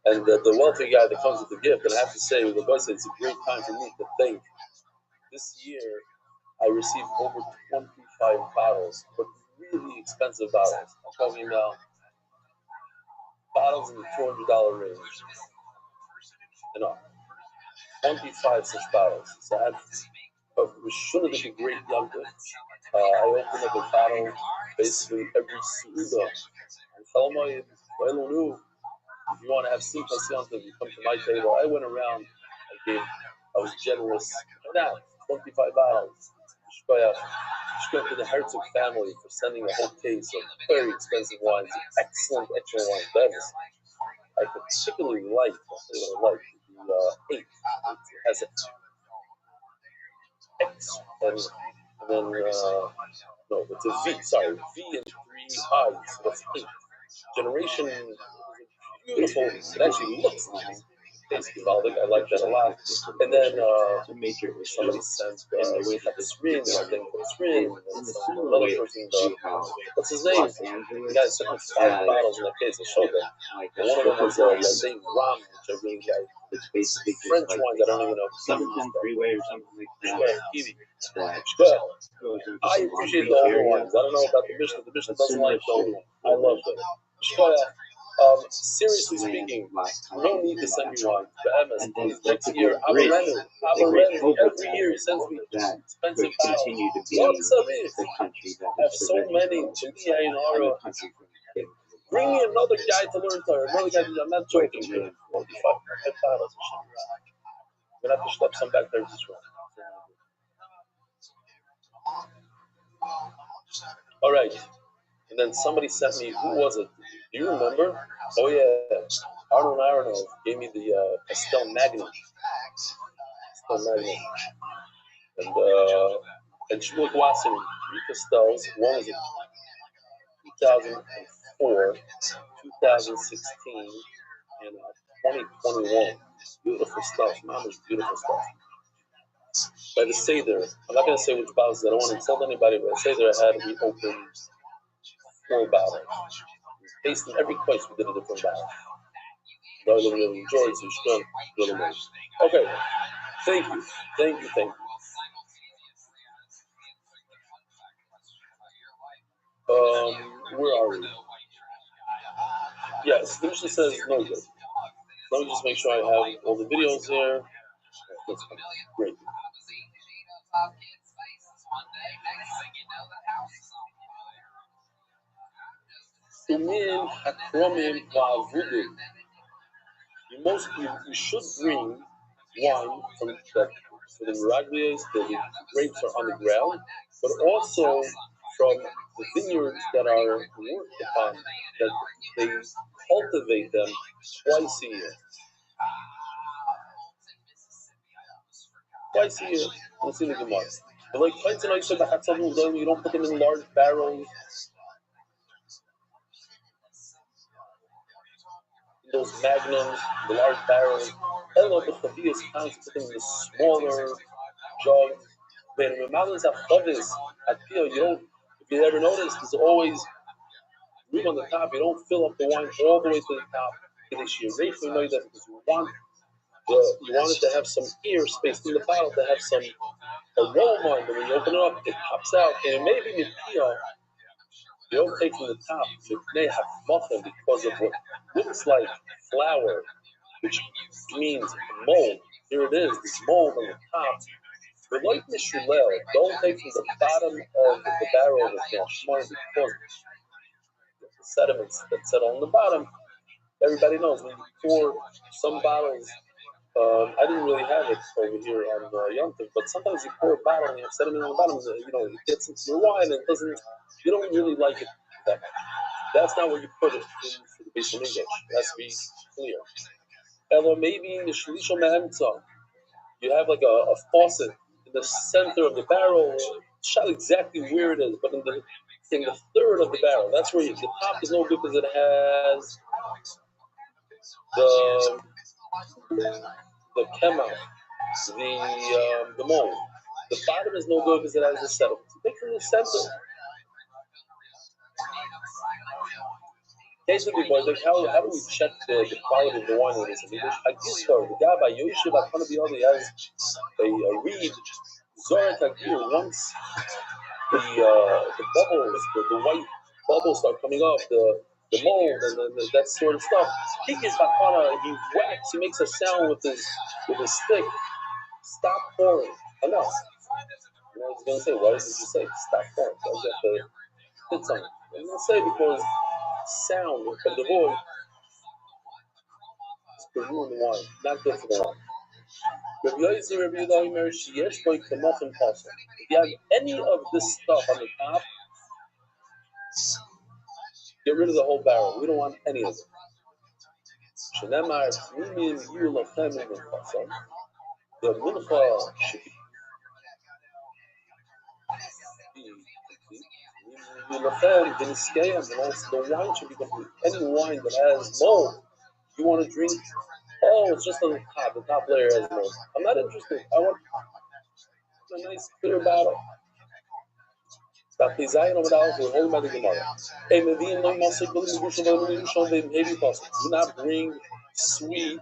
And the wealthy guy that comes with the gift, and I have to say, the boy said it's a great time for me to think. This year, I received over 25 bottles, but really expensive bottles. I'm talking about bottles in the $200 range. You know, 25 such bottles. So I had should have been a great young gift. I opened up a bottle basically every Suda. And Chalmoy, if you want to have simchas yontiv, you come to my table. I went around, I was generous. Now, 25 bottles. Shkoyach to the Herzog family for sending a whole case of very expensive wines, excellent wines. That is, I particularly like, the 8. It has an X, and then, no, it's a V, sorry, V and 3 I's, so that's 8. Generation beautiful. It actually looks nice. Tastes Givaldic. I like that a lot. And then somebody sent Srin, I think Srin, and another person, what's his name? The guy sent me 5 bottles in that case. I showed them. And one of them was Lazim Ram, which I really like. It's basically French wines. I don't even know. Something freeway or something like that. I appreciate the older wines. I don't know about the Mishnah. The Mishnah doesn't like the older ones. I love them. Seriously speaking, no need to send me wine. The MS, next year, every year he sends me expensive bottles. What's up is? I have so many. Bring me another guy to learn Torah. Another guy. I'm not joking. 45 bottles. I'm gonna have to schlep some back there as well. All right. And then somebody sent me, who was it? Do you remember? Oh, yeah. Arnon Aronov gave me the Pastel Magnet. And Shmuel Wasserman, 3 Pastels. One was in 2004, 2016, and 2021. Beautiful stuff. Mama's beautiful stuff. by the Seder. I'm not going to say which bottles. I don't want to insult anybody, but the Seder I had, we opened 4 bottles. We tasted every place we did a different bottle. I really enjoyed it, so you should really. Okay, thank you. Where are we? Yes, the Mishnah says no good. Let me just make sure I have all the videos here. That's fine. Great. You should bring wine from the miraglios, the grapes are on the ground, but also from the vineyards that are worked upon, that they cultivate them twice a year. Twice a year. Let's see the Gemara. But like you don't put them in large barrels. Those magnums, the large barrels. Hello, the Chavi is constantly put them in the smaller jugs. When Mamas have Chavis, you don't, if you ever notice, there's always room on the top. You don't fill up the wine all the way to the top. Because you want it to have some air space in the bottle, to have some aroma, and when you open it up, it pops out. And maybe you don't take from the top, you may have muffin because of what looks like flour, which means mold. Here it is, this mold on the top. But like Mishulel, don't take from the bottom of the barrel of the Kashmar because the sediments that settle on the bottom. Everybody knows when you pour some bottles. I didn't really have it over here on Yom Tov, but sometimes you pour a bottle and you have sediment on the bottom. It gets into your wine and it doesn't. You don't really like it that much. That's not where you put it in for the base of English. It has to be clear. And maybe in the Shalisha Mehemza, you have like a faucet in the center of the barrel, shot exactly where it is, but in the third of the barrel, that's where the top is no good because it has the chemo, the mold. The bottom is no good because it has the sediment. So take from the center. Basically, boys, like how do we check the quality of the wine in this? The guy by Yoshev Akanabi has a reed. Zorak Agir, once the bubbles, the white bubbles start coming up, the mold and that sort of stuff. He whacks, he makes a sound with his stick. Stop pouring. Enough. You know what he's gonna say? Why did you say stop pouring? So you have to hit something. He's gonna say because sound from the void is to ruin the wine, not good for the wine. If you have any of this stuff on the top, get rid of the whole barrel. We don't want any of it. The mincha should be the wine should be complete. Any wine that has mold, you want to drink, it's just on the top. The top layer has mold. I'm not interested. I want a nice clear bottle. We're holding by the Gemara. Do not bring sweet,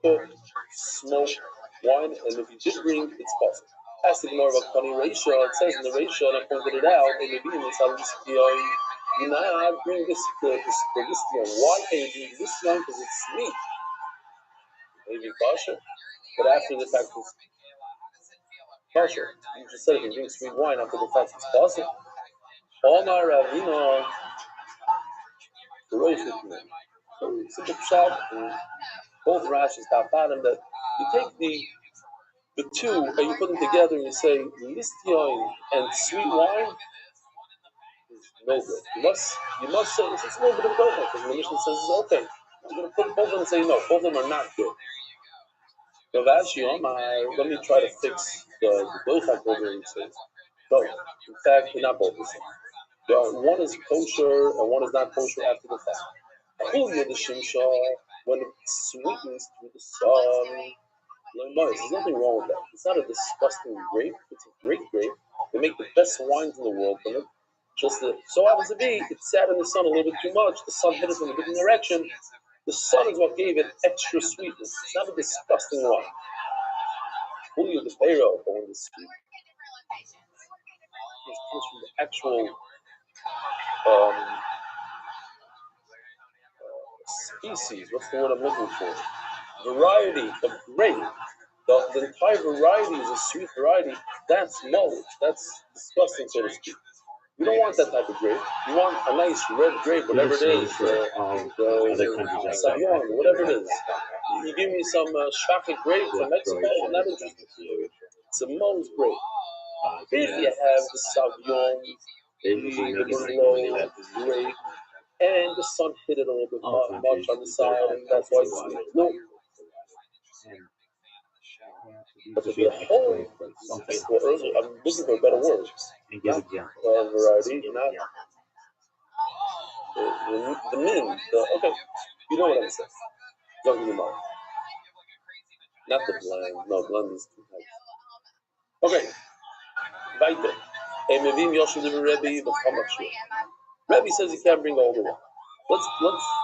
cooked, smoked wine, and if you did bring, it's possible. As the Gemara about Kani Reisha, it says in the Reisha, and I pointed it out, do not bring this wine. Why can you bring this wine? Because it's sweet. Maybe kosher, but after the fact it's kosher. You just said if you drink sweet wine after the fact it's kosher. Omar Ravina, simple shot, both Rashi's top bottom, that you take the two and you put them together and you say listion and sweet wine is no good. You must say it's a little bit of both because the Mishnah says it's okay. I'm going to put both of them and say no, both of them are not good. Let me try to fix the Bilchak over and say no. In fact, they're not both the same. One is kosher and one is not kosher after the fact. The shimsha, when it sweetens through the sun, There's nothing wrong with that. It's not a disgusting grape. It's a great grape. They make the best wines in the world from it. Just so happens to be, it sat in the sun a little bit too much. The sun hit it from a different direction. The sun is what gave it extra sweetness. It's not a disgusting wine. Julio de Peiro, but when the sweet comes from the actual species. What's the word I'm looking for? Variety of grape. The entire variety is a sweet variety. That's mulled. That's disgusting, so to speak. You don't want that type of grape. You want a nice red grape, whatever it is. Savion, whatever it is. You give me some chocolate grape from Mexico, I'm not interested. It's a mulled grape. If you have the Savion, the Merlot grape, and the sun hit it a little bit much on the side, and that's why it's sweet. No. But the whole, I'm looking for a better word. Not variety, not the min. Okay, you know what I'm saying. Don't give me more. Not the blend. No, blend is too high. Okay, weiter. Mevim Yoshua de Rebbe b'Chamachshir. Rebbe says you can't bring all the wine.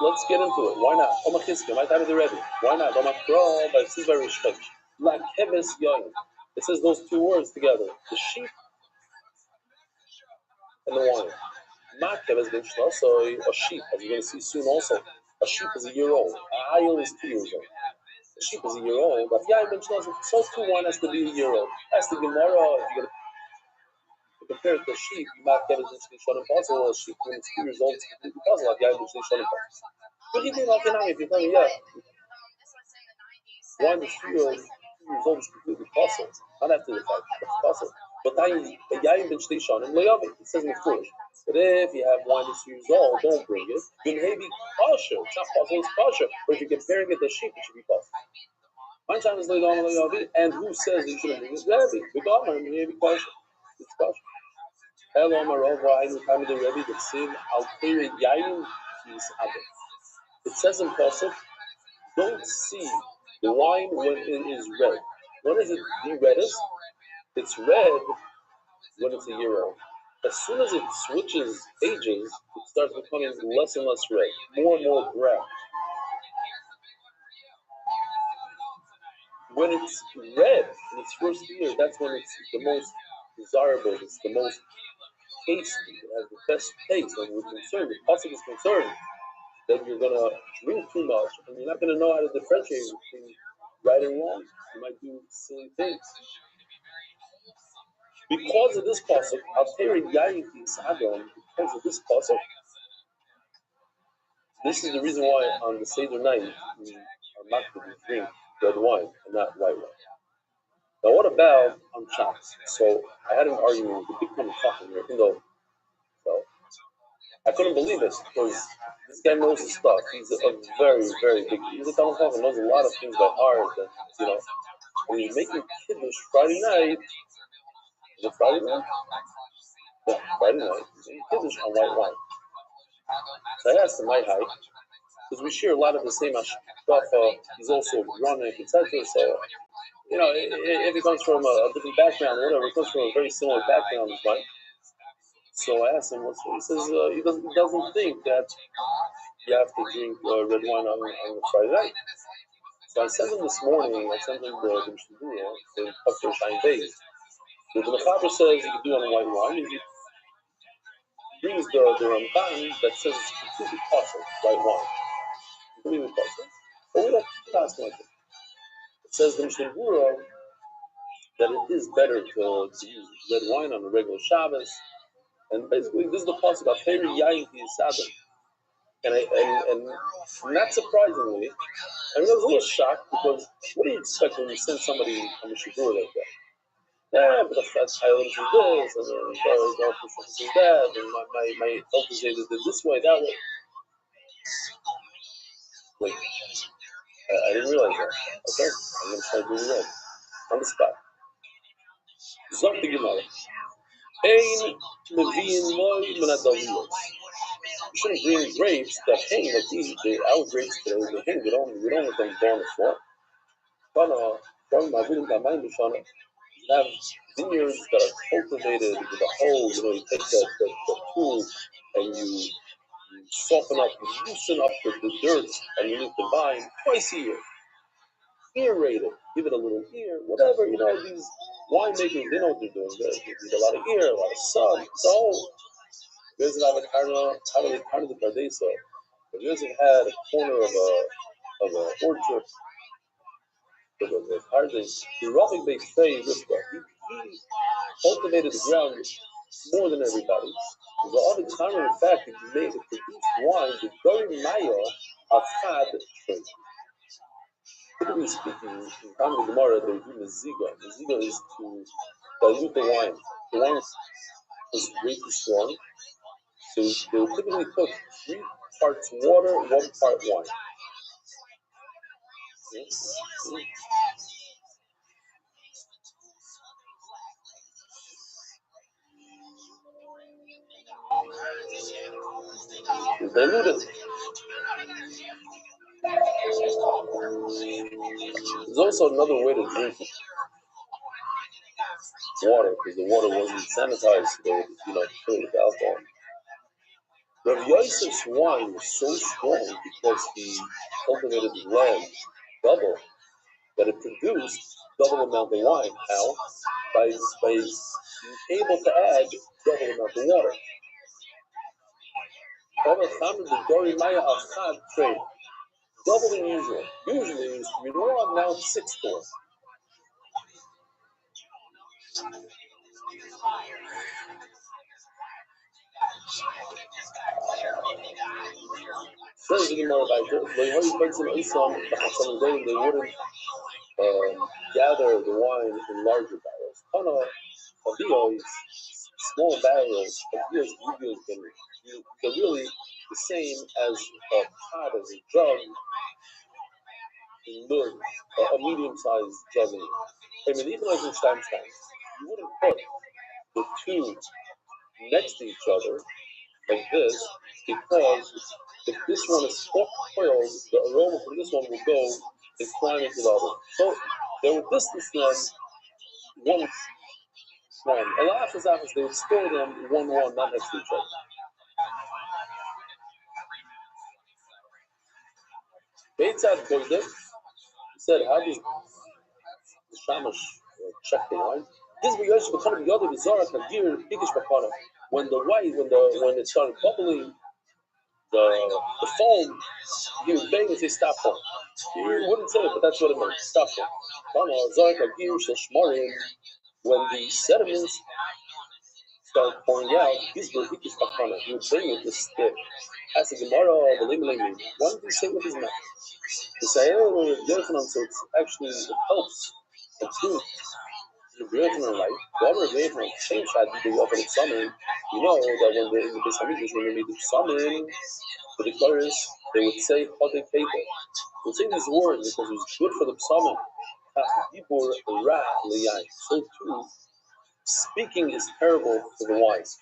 Let's get into it. Why not? Omachizke, my time of the Rebbe. Why not? Omachro, but it's very respect. Like Keves Yoyin. It says those two words together. The sheep and the wine. Not Keves ben so a sheep, as you're going to see soon also. A sheep is a year old. A ayil is 2 years old. A sheep is a year old. But yeah, so too one has to be a year old. That's the Gemara. If you're going to compare it to a sheep, you might get it into the Shonim puzzle. A sheep, when it's 2 years old, it's completely puzzle. Like, yeah, it's the Shonim puzzle. But you think, like, if you tell me, yeah, one is 2 years old is completely puzzle. Not after the fact, it's puzzle. But Yayin ben Shtei Shonim Le'Yavi. It says in the Fush. But if you have wine that's 2 years old, don't bring it. Then maybe kosher. It's not puzzle, it's kosher. But if you're comparing it to sheep, it should be puzzle. One time is Le'Yavi, and who says you shouldn't bring it? Rebbe. We got one, maybe kosher. It's kosher. Hello, Marov, Ra'ayim, Kami the Rebbe, the Sin, Al-Kiri, Yayin, Kis Adam. It says in Pasuk, don't see the wine when it is red. When is it the reddest? It's red when it's a year old. As soon as it switches ages, it starts becoming less and less red, more and more brown. When it's red in its first year, that's when it's the most desirable, it's the most tasty, it has the best taste. And we're concerned, the Pasuk is concerned that you're going to drink too much and you're not going to know how to differentiate between right and wrong. You might do silly things. Because of this pasuk, because of this pasuk, this is the reason why on the Seder night we are not going to drink red wine and not white wine. Now, what about on Shabbos? So I had an argument with the big talking here, so I couldn't believe it because this guy knows his stuff. He's a very, very big. He's a Talmud Chacham, knows a lot of things by heart. And when he's making kiddush Friday night. Is it Friday night? Yeah, Friday night. Kiddush on white wine. So I asked him my height, because we share a lot of the same hashkafa. He's also running, etc. So, if he comes from a different background, whatever, he comes from a very similar background as mine. So I asked him, he says he doesn't think that you have to drink red wine on Friday night. So I sent him this morning, I sent him the Mishnah, the Kafir Shine Days. The Mechaber says you can do it on white wine. He brings the Ramban that says it's completely possible, white wine. Completely possible. But we don't pass like it. It says the Mishnah that it is better to use red wine on a regular Shabbos. And basically, this is the possible of Peri Yayin Yisabim. And not surprisingly, I was a little shocked because what do you expect when you send somebody on the Shabbat like that? Yeah, but the Highlands is this, and then the Orthodox is that, and my elders say did this way, that way. Wait, I didn't realize that. Okay, I'm going to try doing that on the spot. Zok the Gemara. Ein Levin Loi Menadaviyos. You shouldn't bring grapes that hang like these. Our grapes today, they hang. We don't let them go on the floor. have vineyards that are cultivated with a hoe. You take the tool and you soften up, you loosen up the dirt underneath the vine twice a year. Aerate it, give it a little air, whatever. These winemakers, they know what they're doing. They need a lot of air, a lot of sun. So, there's another kind of the Pardesa. If you guys have had a corner of an orchard, of a garden, the Rabbi Rothschild, he cultivated the ground more than everybody. The other time, in fact, if you made the produced wine, the very Maya of had trade. Typically speaking, in time of the Gemara, they do Maziga. Maziga is to dilute the wine. The wine is way too strong, so they will typically put 3 parts water, 1 part wine. Diluted. There's also another way to drink water, because the water wasn't sanitized, so they would, fill it with alcohol. Rabbi Yosef's wine was so strong because he cultivated the land double, that it produced double amount of wine. How? By being able to add double amount of water. Double than usual. Usually it was 3 to 1, now it's 6 to 1. Says the Gemara about it. They wouldn't gather the wine in larger barrels. Small barrels, they're really the same as a pot, as a jug, a medium-sized jug. Even like in Steinstein, you wouldn't put the two next to each other like this, because if this one is spoiled, the aroma from this one will go and climb into the other. So they would distance them one. And after they would store them 1-1, not next to each other. Beitzad Boydek said, how does the Shamash check the wine? This is becoming the other bizarre Kadir Pikish Bakana. When it started bubbling, the foam, he would bang and say stop foam. He wouldn't say it, but that's what it meant. Stop foam. When the sediments started pouring out, these were Pikish Bakana. He would bang with the stick. As a Gemara, why don't he say with his mouth? To say, so it's actually, it helps. It's good. The Yochanan life, the other Yochanan, same shot, they offer it summon. You know that when they're in the Beis Hamikdash, when they made the summon for the Klaris, they would say, Chodei Keita. They would say these words because it was good for the summon. So too, speaking is terrible for the wise.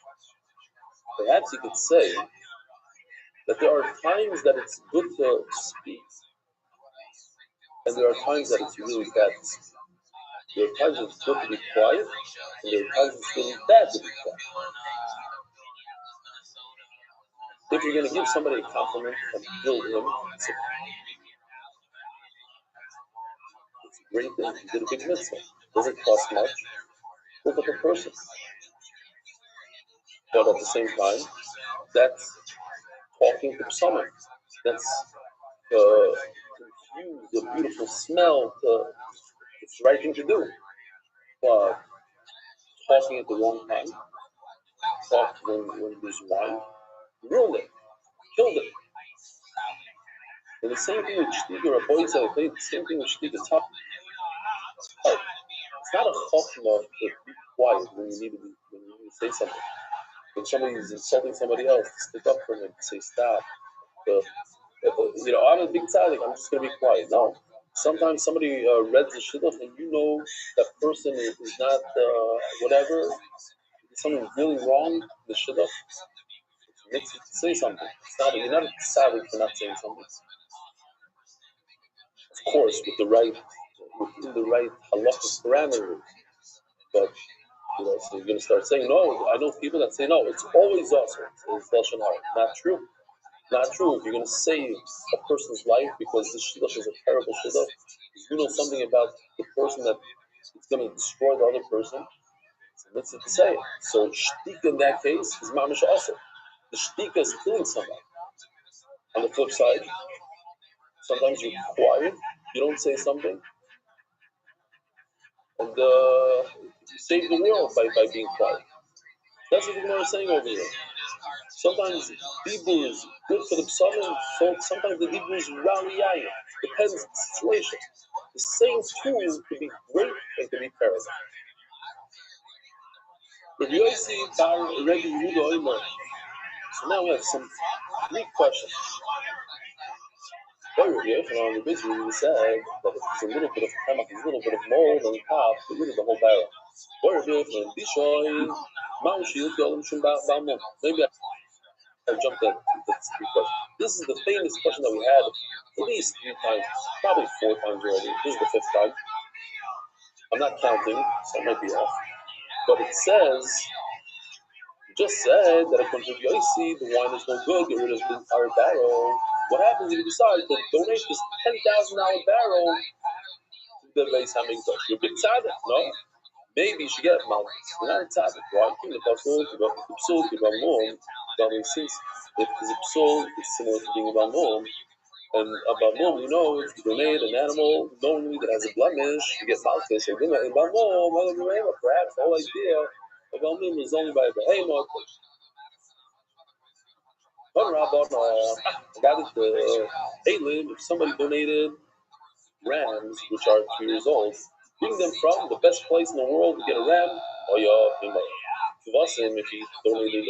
Perhaps you could say that there are times that it's good to speak, and there are times that it's really bad to speak. There are times it's good to be quiet, and there are times it's really bad to be quiet. If you're going to give somebody a compliment and build him, it's a great thing. You did a big mitzvah. Doesn't cost much. Look at the person. But at the same time, that's talking to someone. That's infuse the beautiful smell. It's the right thing to do. But talking at the wrong time, talk when there's wine, ruined it, killed it. And the same thing with shtick, or a boy said, the same thing with shtick is tough. It's not a chokmah to be quiet when you need to say something. When somebody is insulting somebody else, to stick up for them, to say stop. I'm a big tzaddik, I'm just going to be quiet. No. Sometimes somebody reads the shidduch and you know that person is not whatever. Something really wrong in the shidduch. It makes you say something. You're not a tzaddik for not saying something. Of course, with the right within the right halachic parameters. But so you're going to start saying no. I know people that say no. It's always awesome. It's lashon hara. Not true. Not true. If you're going to save a person's life because this shidduch is a terrible shidduch, if you know something about the person that it's going to destroy the other person, so let's say it. So shtika in that case is mamish also. The shtika is killing somebody. On the flip side, sometimes you're quiet, you don't say something, and you save the world by being quiet. That's what the Gemara is saying over here. Sometimes Dibur is good for the psalm, so sometimes the Dibur is rallying. Depends on the situation. The same tool could be great and could be terrible. Rabbi Yossi bar Rabbi Yehuda Omer. So now we have some 3 questions. Rabbi Yochanan the Bisri said that if there's a little bit of chemach, a little bit of mold on top, get rid of the whole barrel. Rabbi Yochanan Bishoy, Maushi Yochanan Shumba. Maybe I jumped in. That's 3 questions. This is the famous question that we had at least 3 times, probably 4 times already. This is the 5th time. I'm not counting, so I might be off. But it says, you just said that according to Yossi, the wine is no good, get rid of the entire barrel. What happens if you decide to donate this $10,000 barrel to the Beis HaMikdash? You're a big tzaddik, no? Maybe you should get malchus. You're not a tzaddik, right? King the Pasuk, the Psul, the Balmum, since if there's a Psul, it's similar to being a Balmum. And a Balmum, if you donate an animal knowingly that has a blemish, you get malchus. And in Balmum, perhaps the whole idea of Balmum is only by a behemoth. Got it, if somebody donated rams, which are 2 years old, bring them from the best place in the world to get a ram, if he donated a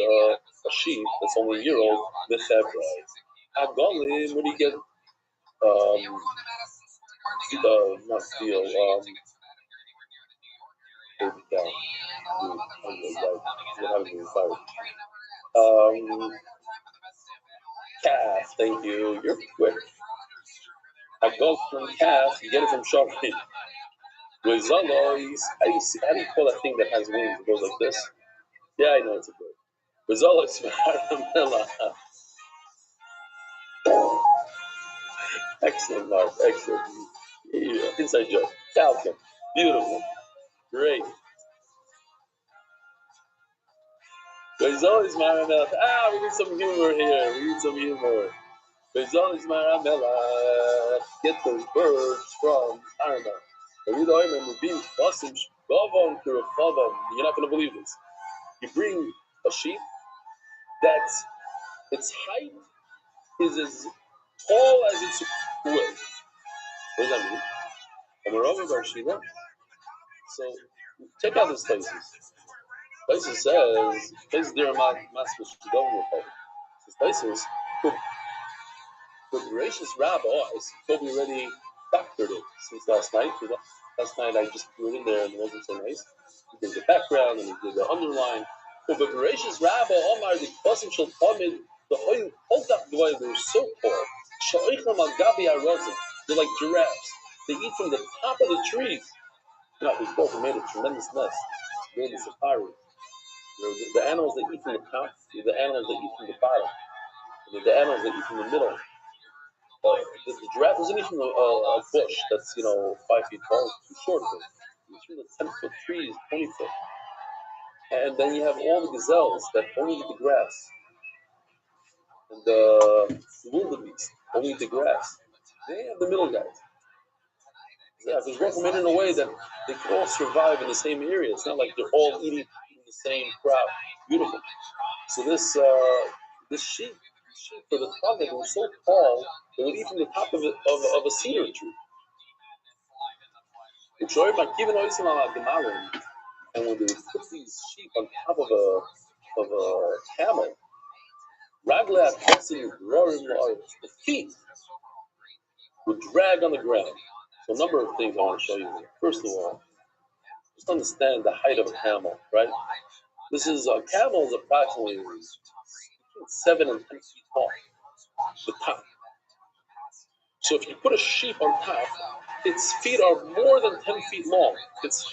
sheep that's only a year old, the Agolim, where do you get not steel, baby cow, calf, thank you, you're quick. Agolim calf, you get it from Shofrim. Rizalois, how do you call that thing that has wings? It goes like this. Yeah, I know it's a bird. Rizalois, excellent, Mark. Excellent. Yeah, inside joke. Falcon. Beautiful. Great. Rizalois Maramel. We need some humor here. We need some humor. Rizalois Maramel. Get those birds from Arma. You're not going to believe this. You bring a sheep that's its height is as tall as its width. What does that mean? And we're over Bar Shiva. So check out this places. Places says places there are Maskus Shidon with it. These places the gracious rabbis told me already doctored it since last night. Last night I just threw it in there and it wasn't so nice. He did the background and he did the underline. But the gracious rabbi Omar the Basim shall come in the whole way they're so tall. They're like giraffes. They eat from the top of the trees. These both made a tremendous mess. They're the safari. The animals that eat from the top, the animals that eat from the bottom, the animals that eat from the middle. The giraffe doesn't eat from a bush that's 5 feet tall. It's too short for it. It's from the 10-foot trees, 20-foot. And then you have all the gazelles that only eat the grass. And the wildebeest only eat the grass. They have the middle guys. Yeah, there's recommended in a way that they can all survive in the same area. It's not like they're all eating the same crop. Beautiful. So this sheep for the top that was so tall, they would eat from the top of a cedar tree. And when they would put these sheep on top of a camel, the feet would drag on the ground. So a number of things I want to show you here. First of all, just understand the height of a camel, right? A camel is approximately between 7 and 10 feet tall, the top. So if you put a sheep on top, Its feet are more than 10 feet long. Its feet